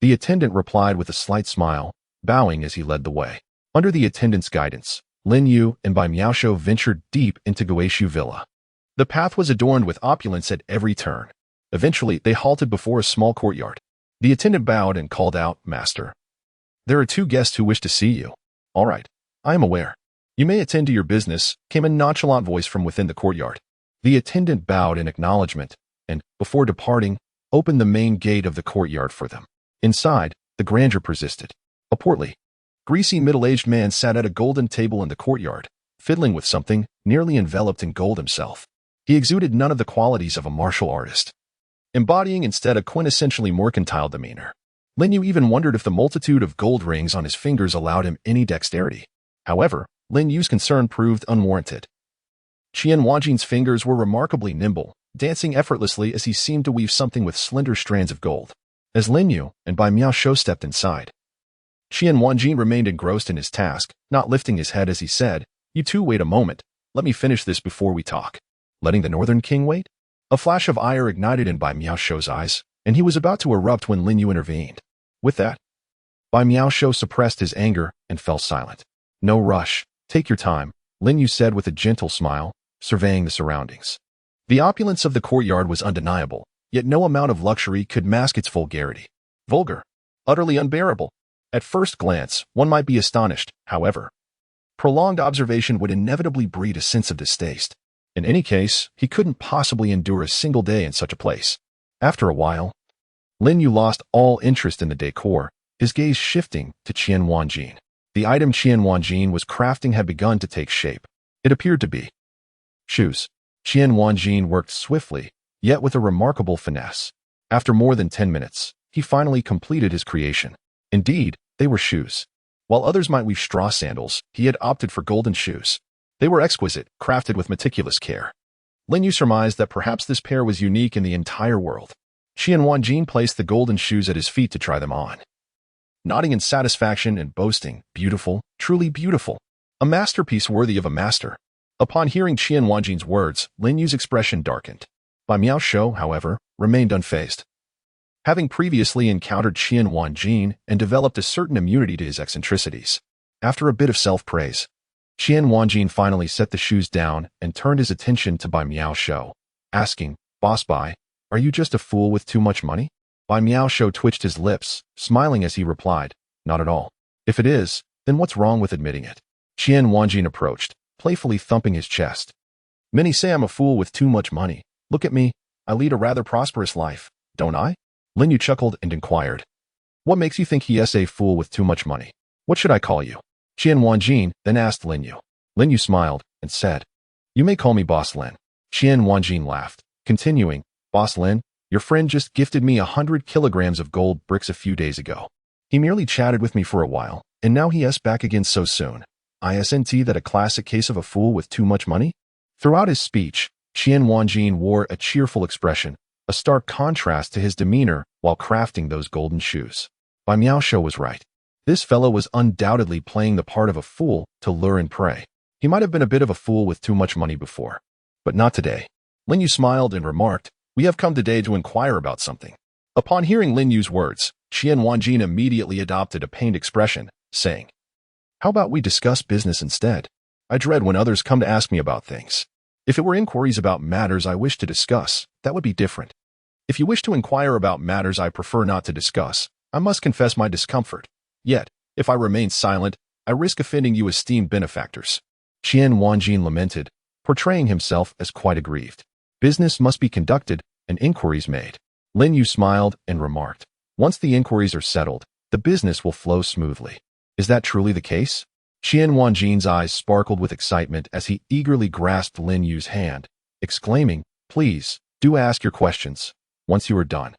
The attendant replied with a slight smile, bowing as he led the way. Under the attendant's guidance, Lin Yu and Bai Miaoshu ventured deep into Guishu Villa. The path was adorned with opulence at every turn. Eventually, they halted before a small courtyard. The attendant bowed and called out, "Master, there are 2 guests who wish to see you." "All right, I am aware. You may attend to your business," came a nonchalant voice from within the courtyard. The attendant bowed in acknowledgement and, before departing, opened the main gate of the courtyard for them. Inside, the grandeur persisted. A portly, greasy middle-aged man sat at a golden table in the courtyard, fiddling with something, nearly enveloped in gold himself. He exuded none of the qualities of a martial artist, embodying instead a quintessentially mercantile demeanor. Lin Yu even wondered if the multitude of gold rings on his fingers allowed him any dexterity. However, Lin Yu's concern proved unwarranted. Qian Wanjin's fingers were remarkably nimble, dancing effortlessly as he seemed to weave something with slender strands of gold. As Lin Yu and Bai Miaoshu stepped inside, Qian Wanjin remained engrossed in his task, not lifting his head as he said, "You two wait a moment. Let me finish this before we talk." Letting the Northern King wait? A flash of ire ignited in Bai Miaoshu's eyes, and he was about to erupt when Lin Yu intervened. With that, Bai Miaoshu suppressed his anger and fell silent. "No rush. Take your time," Lin Yu said with a gentle smile, surveying the surroundings. The opulence of the courtyard was undeniable, yet no amount of luxury could mask its vulgarity. Vulgar. Utterly unbearable. At first glance, one might be astonished, however. Prolonged observation would inevitably breed a sense of distaste. In any case, he couldn't possibly endure a single day in such a place. After a while, Lin Yu lost all interest in the decor, his gaze shifting to Qian Wanjin. The item Qian Wanjin was crafting had begun to take shape. It appeared to be shoes. Qian Wanjin worked swiftly, yet with a remarkable finesse. After more than 10 minutes, he finally completed his creation. Indeed, they were shoes. While others might weave straw sandals, he had opted for golden shoes. They were exquisite, crafted with meticulous care. Lin Yu surmised that perhaps this pair was unique in the entire world. Qian Wanjin placed the golden shoes at his feet to try them on, nodding in satisfaction and boasting, "Beautiful, truly beautiful. A masterpiece worthy of a master." Upon hearing Qian Wanjin's words, Lin Yu's expression darkened. Bai Miaoshu, however, remained unfazed. Having previously encountered Qian Wanjin and developed a certain immunity to his eccentricities. After a bit of self-praise, Qian Wanjin finally set the shoes down and turned his attention to Bai Miaoshu, asking, "Boss Bai, are you just a fool with too much money?" Bai Miaoshu twitched his lips, smiling as he replied, "Not at all. If it is, then what's wrong with admitting it?" Qian Wanjin approached, playfully thumping his chest. "Many say I'm a fool with too much money. Look at me. I lead a rather prosperous life, don't I?" Lin Yu chuckled and inquired, "What makes you think he is a fool with too much money? What should I call you?" Qian Wanjin then asked Lin Yu. Lin Yu smiled and said, "You may call me Boss Lin." Qian Wanjin laughed, continuing, "Boss Lin, your friend just gifted me 100 kilograms of gold bricks a few days ago. He merely chatted with me for a while, and now he is back again so soon. Isn't that a classic case of a fool with too much money?" Throughout his speech, Qian Wanjin wore a cheerful expression, a stark contrast to his demeanor while crafting those golden shoes. Bai Miaoshu was right. This fellow was undoubtedly playing the part of a fool to lure and prey. He might have been a bit of a fool with too much money before, but not today. Lin Yu smiled and remarked, "We have come today to inquire about something." Upon hearing Lin Yu's words, Qian Wanjin immediately adopted a pained expression, saying, "How about we discuss business instead? I dread when others come to ask me about things. If it were inquiries about matters I wish to discuss, that would be different. If you wish to inquire about matters I prefer not to discuss, I must confess my discomfort. Yet, if I remain silent, I risk offending you esteemed benefactors. Qian Wanjin lamented, portraying himself as quite aggrieved. Business must be conducted and inquiries made. Lin Yu smiled and remarked, once the inquiries are settled, the business will flow smoothly. Is that truly the case? Qian Wanjin's eyes sparkled with excitement as he eagerly grasped Lin Yu's hand, exclaiming, please, do ask your questions. Once you are done,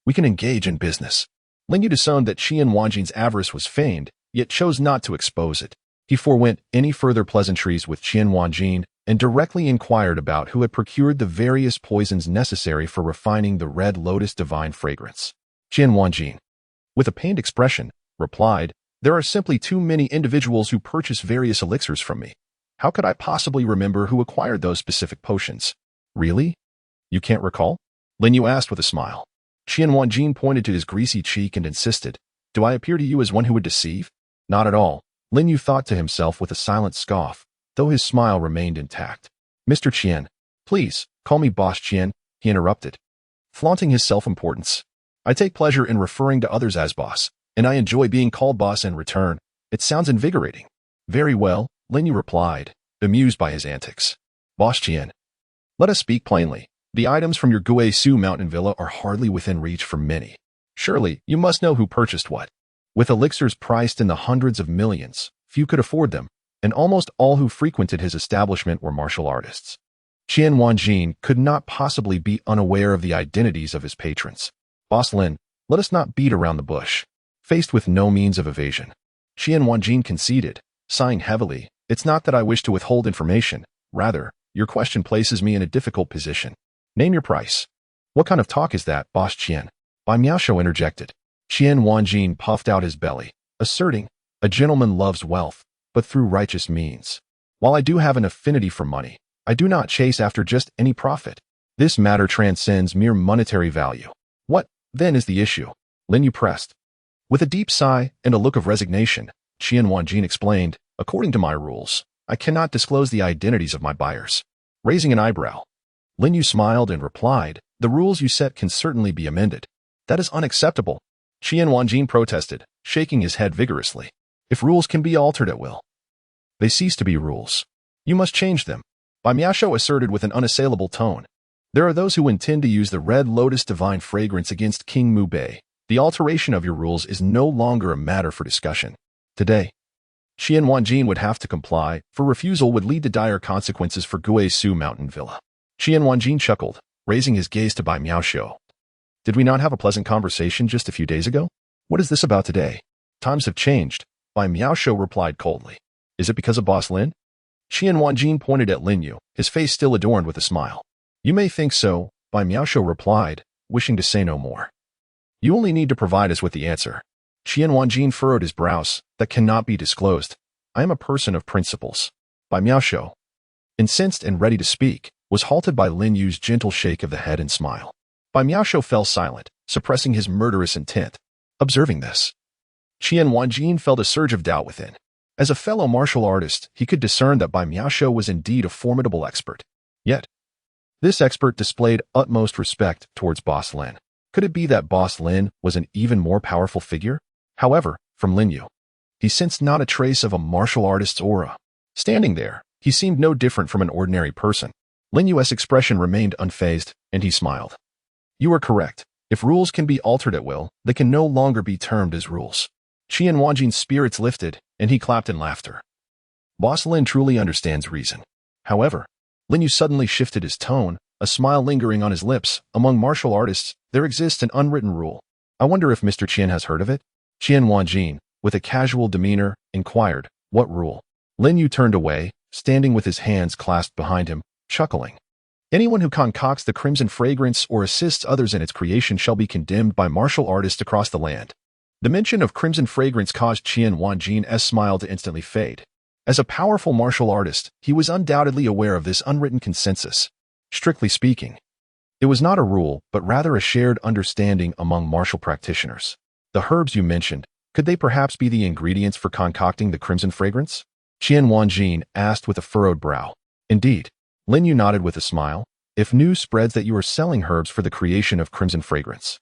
we can engage in business. Lin Yu discerned that Qian Wanjin's avarice was feigned, yet chose not to expose it. He forewent any further pleasantries with Qian Wanjin and directly inquired about who had procured the various poisons necessary for refining the red lotus divine fragrance. Qian Wanjin, with a pained expression, replied, there are simply too many individuals who purchase various elixirs from me. How could I possibly remember who acquired those specific potions? Really? You can't recall? Lin Yu asked with a smile. Qian Wanjin pointed to his greasy cheek and insisted, do I appear to you as one who would deceive? Not at all. Lin Yu thought to himself with a silent scoff, though his smile remained intact. Mr. Qian, please, call me Boss Qian, he interrupted, flaunting his self-importance. I take pleasure in referring to others as boss, and I enjoy being called boss in return. It sounds invigorating. Very well, Lin Yu replied, amused by his antics. Boss Qian, let us speak plainly. The items from your Guizhou mountain villa are hardly within reach for many. Surely, you must know who purchased what. With elixirs priced in the hundreds of millions, few could afford them, and almost all who frequented his establishment were martial artists. Qian Wanjin could not possibly be unaware of the identities of his patrons. Boss Lin, let us not beat around the bush. Faced with no means of evasion, Qian Wanjin conceded, sighing heavily, it's not that I wish to withhold information, rather, your question places me in a difficult position. Name your price. What kind of talk is that, Boss Qian? Bai Miaoshu interjected. Qian Wanjin puffed out his belly, asserting, a gentleman loves wealth, but through righteous means. While I do have an affinity for money, I do not chase after just any profit. This matter transcends mere monetary value. What, then, is the issue? Lin Yu pressed. With a deep sigh and a look of resignation, Qian Wanjin explained, according to my rules, I cannot disclose the identities of my buyers. Raising an eyebrow, Lin Yu smiled and replied, the rules you set can certainly be amended. That is unacceptable. Qian Wanjin protested, shaking his head vigorously. If rules can be altered at will, they cease to be rules. You must change them. Bai Miaoshu asserted with an unassailable tone. There are those who intend to use the red lotus divine fragrance against King Mu Bei. The alteration of your rules is no longer a matter for discussion. Today, Qian Wanjin would have to comply, for refusal would lead to dire consequences for Guizhou Mountain Villa. Qian Wanjin chuckled, raising his gaze to Bai Miaoshu. Did we not have a pleasant conversation just a few days ago? What is this about today? Times have changed, Bai Miaoshu replied coldly. Is it because of Boss Lin? Qian Wanjin pointed at Lin Yu, his face still adorned with a smile. You may think so, Bai Miaoshu replied, wishing to say no more. You only need to provide us with the answer. Qian Wanjin furrowed his brows, that cannot be disclosed. I am a person of principles. Bai Miaoshu, incensed and ready to speak, was halted by Lin Yu's gentle shake of the head and smile. Bai Miaoshu fell silent, suppressing his murderous intent. Observing this, Qian Wanjin felt a surge of doubt within. As a fellow martial artist, he could discern that Bai Miaoshu was indeed a formidable expert. Yet, this expert displayed utmost respect towards Boss Lin. Could it be that Boss Lin was an even more powerful figure? However, from Lin Yu, he sensed not a trace of a martial artist's aura. Standing there, he seemed no different from an ordinary person. Lin Yu's expression remained unfazed, and he smiled. You are correct. If rules can be altered at will, they can no longer be termed as rules. Qian Wanjin's spirits lifted, and he clapped in laughter. Boss Lin truly understands reason. However, Lin Yu suddenly shifted his tone, a smile lingering on his lips. Among martial artists, there exists an unwritten rule. I wonder if Mr. Qian has heard of it? Qian Wanjin, with a casual demeanor, inquired, what rule? Lin Yu turned away, standing with his hands clasped behind him, chuckling. Anyone who concocts the crimson fragrance or assists others in its creation shall be condemned by martial artists across the land. The mention of crimson fragrance caused Qian Wanjin's smile to instantly fade. As a powerful martial artist, he was undoubtedly aware of this unwritten consensus. Strictly speaking, it was not a rule, but rather a shared understanding among martial practitioners. The herbs you mentioned, could they perhaps be the ingredients for concocting the crimson fragrance? Qian Wanjin asked with a furrowed brow. Indeed. Lin Yu nodded with a smile. If news spreads that you are selling herbs for the creation of crimson fragrance,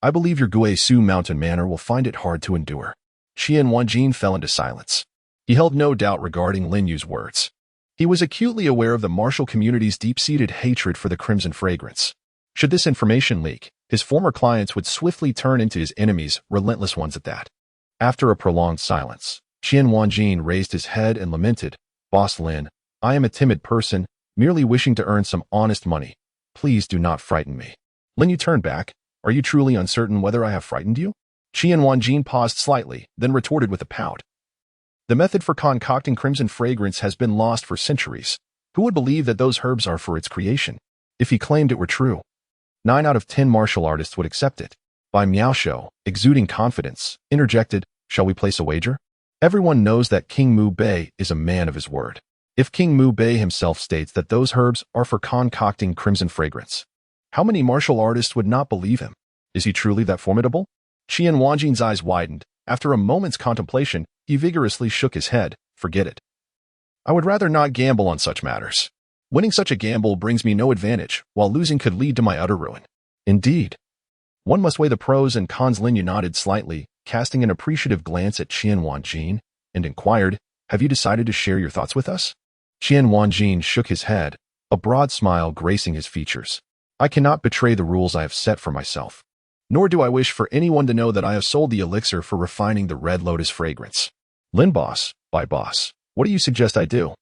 I believe your Guizhou mountain manor will find it hard to endure. Qian Wanjin fell into silence. He held no doubt regarding Lin Yu's words. He was acutely aware of the martial community's deep-seated hatred for the crimson fragrance. Should this information leak, his former clients would swiftly turn into his enemies, relentless ones at that. After a prolonged silence, Qian Wanjin raised his head and lamented, "Boss Lin, I am a timid person, merely wishing to earn some honest money. Please do not frighten me." Lin Yu turned back. "Are you truly uncertain whether I have frightened you?" Qian Wanjin paused slightly, then retorted with a pout. "The method for concocting crimson fragrance has been lost for centuries. Who would believe that those herbs are for its creation? If he claimed it were true, 9 out of 10 martial artists would accept it." By Miaoshou, exuding confidence, interjected, "Shall we place a wager?" Everyone knows that King Mu Bei is a man of his word. If King Mu Bei himself states that those herbs are for concocting crimson fragrance, how many martial artists would not believe him? Is he truly that formidable? Qian Wanjin's eyes widened. After a moment's contemplation, he vigorously shook his head. "Forget it. I would rather not gamble on such matters. Winning such a gamble brings me no advantage, while losing could lead to my utter ruin." "Indeed. One must weigh the pros and cons." Lin Yu nodded slightly, casting an appreciative glance at Qian Wanjin, and inquired, "Have you decided to share your thoughts with us?" Qian Wanjin shook his head, a broad smile gracing his features. "I cannot betray the rules I have set for myself. Nor do I wish for anyone to know that I have sold the elixir for refining the red lotus fragrance." "Lin boss, by boss, what do you suggest I do?"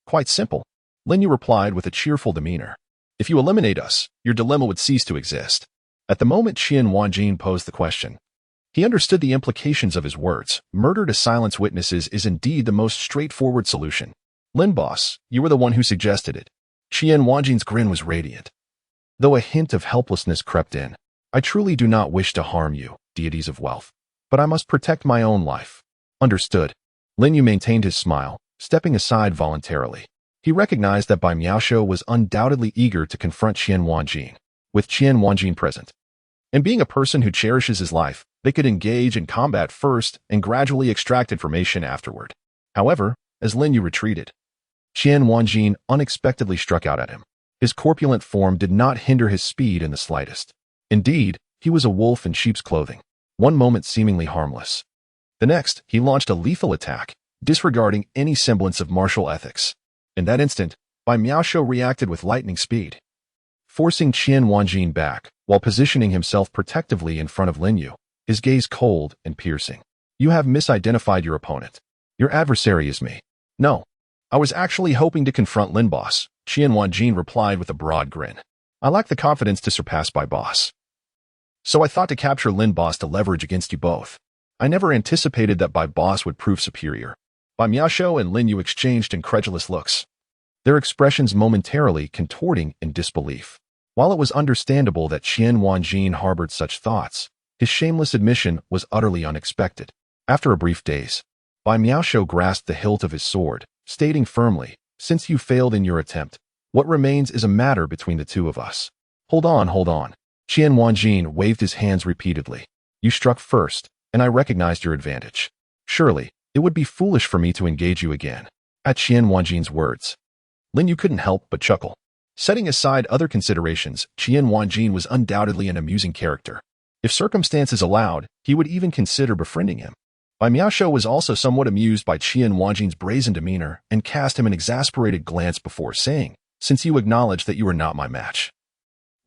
"Quite simple," Lin Yu replied with a cheerful demeanor. "If you eliminate us, your dilemma would cease to exist." At the moment Qian Wanjin posed the question, he understood the implications of his words. Murder to silence witnesses is indeed the most straightforward solution. "Lin boss, you were the one who suggested it." Qian Wanjin's grin was radiant, though a hint of helplessness crept in. "I truly do not wish to harm you, deities of wealth, but I must protect my own life." "Understood." Lin Yu maintained his smile, stepping aside voluntarily. He recognized that Bai Miaoshou was undoubtedly eager to confront Qian Wanjin. With Qian Wanjin present, and being a person who cherishes his life, they could engage in combat first and gradually extract information afterward. However, as Lin Yu retreated, Qian Wanjin unexpectedly struck out at him. His corpulent form did not hinder his speed in the slightest. Indeed, he was a wolf in sheep's clothing, one moment seemingly harmless. The next, he launched a lethal attack, disregarding any semblance of martial ethics. In that instant, Bai Miaoshou reacted with lightning speed, forcing Qian Wanjin back, while positioning himself protectively in front of Lin Yu, his gaze cold and piercing. "You have misidentified your opponent. Your adversary is me." "No, I was actually hoping to confront Lin boss," Qian Wanjin replied with a broad grin. "I lack the confidence to surpass Bai boss. So I thought to capture Lin boss to leverage against you both. I never anticipated that Bai boss would prove superior." Bai Miaoshou and Lin Yu exchanged incredulous looks, their expressions momentarily contorting in disbelief. While it was understandable that Qian Wanjin harbored such thoughts, his shameless admission was utterly unexpected. After a brief daze, Bai Miaoshou grasped the hilt of his sword, stating firmly, "Since you failed in your attempt, what remains is a matter between the two of us." Hold on. Qian Wanjin waved his hands repeatedly. "You struck first, and I recognized your advantage. Surely, it would be foolish for me to engage you again." At Qian Wanjin's words, Lin Yu couldn't help but chuckle. Setting aside other considerations, Qian Wanjin was undoubtedly an amusing character. If circumstances allowed, he would even consider befriending him. Bai Miaoshou was also somewhat amused by Qian Wanjin's brazen demeanor and cast him an exasperated glance before saying, "Since you acknowledge that you are not my match,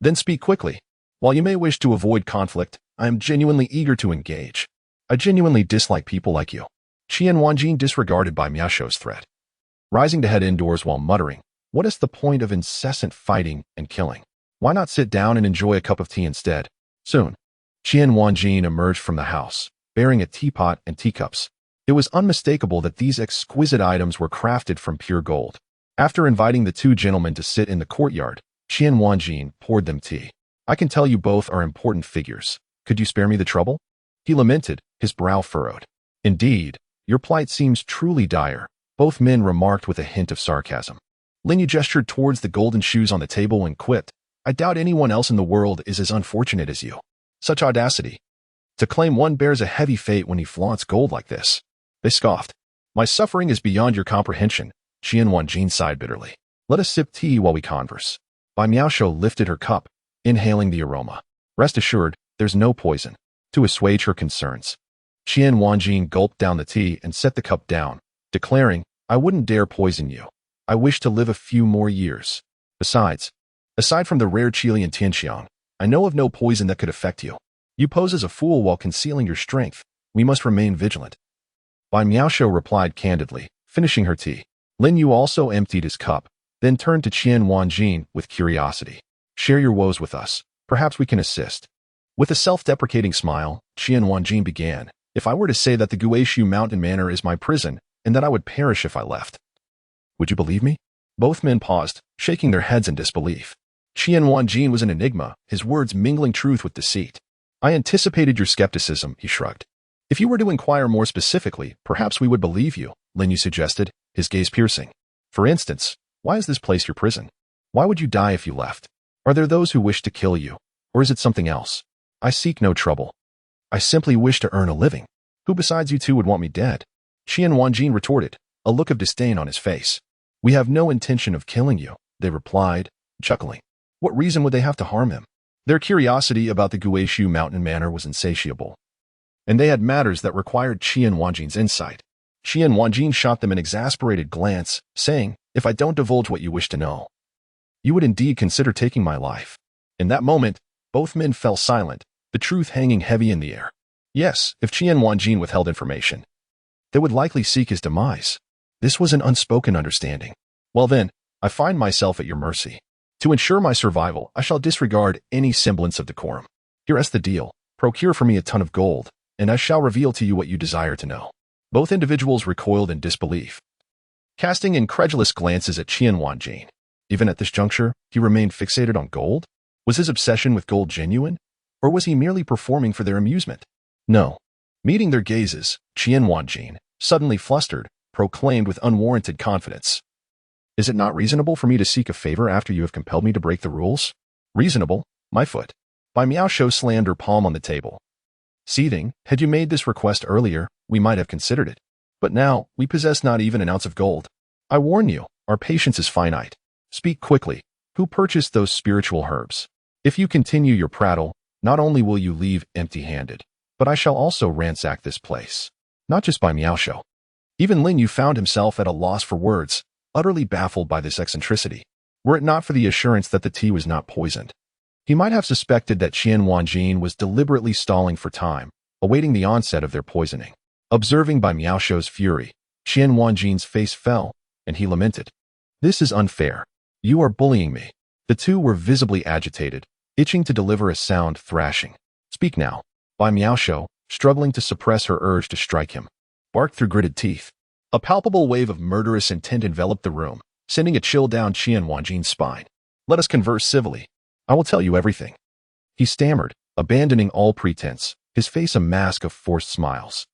then speak quickly. While you may wish to avoid conflict, I am genuinely eager to engage. I genuinely dislike people like you." Qian Wanjin disregarded Bai Miaoshou's threat, rising to head indoors while muttering, "What is the point of incessant fighting and killing? Why not sit down and enjoy a cup of tea instead?" Soon, Qian Wanjin emerged from the house, bearing a teapot and teacups. It was unmistakable that these exquisite items were crafted from pure gold. After inviting the two gentlemen to sit in the courtyard, Qian Wanjin poured them tea. "I can tell you both are important figures. Could you spare me the trouble?" He lamented, his brow furrowed. "Indeed, your plight seems truly dire," both men remarked with a hint of sarcasm. Lin Yu gestured towards the golden shoes on the table and quipped, "I doubt anyone else in the world is as unfortunate as you. Such audacity. To claim one bears a heavy fate when he flaunts gold like this." They scoffed. "My suffering is beyond your comprehension," Qian Wanjin sighed bitterly. "Let us sip tea while we converse." Bai Miaoshou lifted her cup, inhaling the aroma. "Rest assured, there's no poison." To assuage her concerns, Qian Wanjin gulped down the tea and set the cup down, declaring, "I wouldn't dare poison you. I wish to live a few more years. Besides, aside from the rare Chilean Tianxiang, I know of no poison that could affect you. You pose as a fool while concealing your strength. We must remain vigilant." Bai Miaoshu replied candidly, finishing her tea. Lin Yu also emptied his cup, then turned to Qian Wanjin with curiosity. "Share your woes with us. Perhaps we can assist." With a self-deprecating smile, Qian Wanjin began, "If I were to say that the Guishu Mountain Manor is my prison, and that I would perish if I left, would you believe me?" Both men paused, shaking their heads in disbelief. Qian Wanjin was an enigma, his words mingling truth with deceit. "I anticipated your skepticism," he shrugged. "If you were to inquire more specifically, perhaps we would believe you," Lin Yu suggested, his gaze piercing. "For instance, why is this place your prison? Why would you die if you left? Are there those who wish to kill you? Or is it something else? I seek no trouble. I simply wish to earn a living. Who besides you two would want me dead?" Qian Wanjin retorted, a look of disdain on his face. "We have no intention of killing you," they replied, chuckling. What reason would they have to harm him? Their curiosity about the Guishu Mountain Manor was insatiable, and they had matters that required Qian Wanjin's insight. Qian Wanjin shot them an exasperated glance, saying, "If I don't divulge what you wish to know, you would indeed consider taking my life." In that moment, both men fell silent, the truth hanging heavy in the air. Yes, if Qian Wanjin withheld information, they would likely seek his demise. This was an unspoken understanding. "Well then, I find myself at your mercy. To ensure my survival, I shall disregard any semblance of decorum. Here's the deal. Procure for me a ton of gold, and I shall reveal to you what you desire to know." Both individuals recoiled in disbelief, casting incredulous glances at Qian Wanjin. Even at this juncture, he remained fixated on gold? Was his obsession with gold genuine? Or was he merely performing for their amusement? No. Meeting their gazes, Qian Wanjin, suddenly flustered, proclaimed with unwarranted confidence, "Is it not reasonable for me to seek a favor after you have compelled me to break the rules?" "Reasonable? My foot." Bai Miaoshu slammed her palm on the table, seething. "Had you made this request earlier, we might have considered it. But now, we possess not even an ounce of gold. I warn you, our patience is finite. Speak quickly. Who purchased those spiritual herbs? If you continue your prattle, not only will you leave empty-handed, but I shall also ransack this place." Not just Bai Miaoshu. Even Lin Yu found himself at a loss for words, utterly baffled by this eccentricity. Were it not for the assurance that the tea was not poisoned, he might have suspected that Qian Wanjin was deliberately stalling for time, awaiting the onset of their poisoning. Observing Bai Miaoshu's fury, Qian Wanjin's face fell, and he lamented, "This is unfair. You are bullying me." The two were visibly agitated, itching to deliver a sound thrashing. "Speak now." Bai Miaoshu, struggling to suppress her urge to strike him, barked through gritted teeth. A palpable wave of murderous intent enveloped the room, sending a chill down Qian Wanjin's spine. "Let us converse civilly. I will tell you everything." He stammered, abandoning all pretense, his face a mask of forced smiles.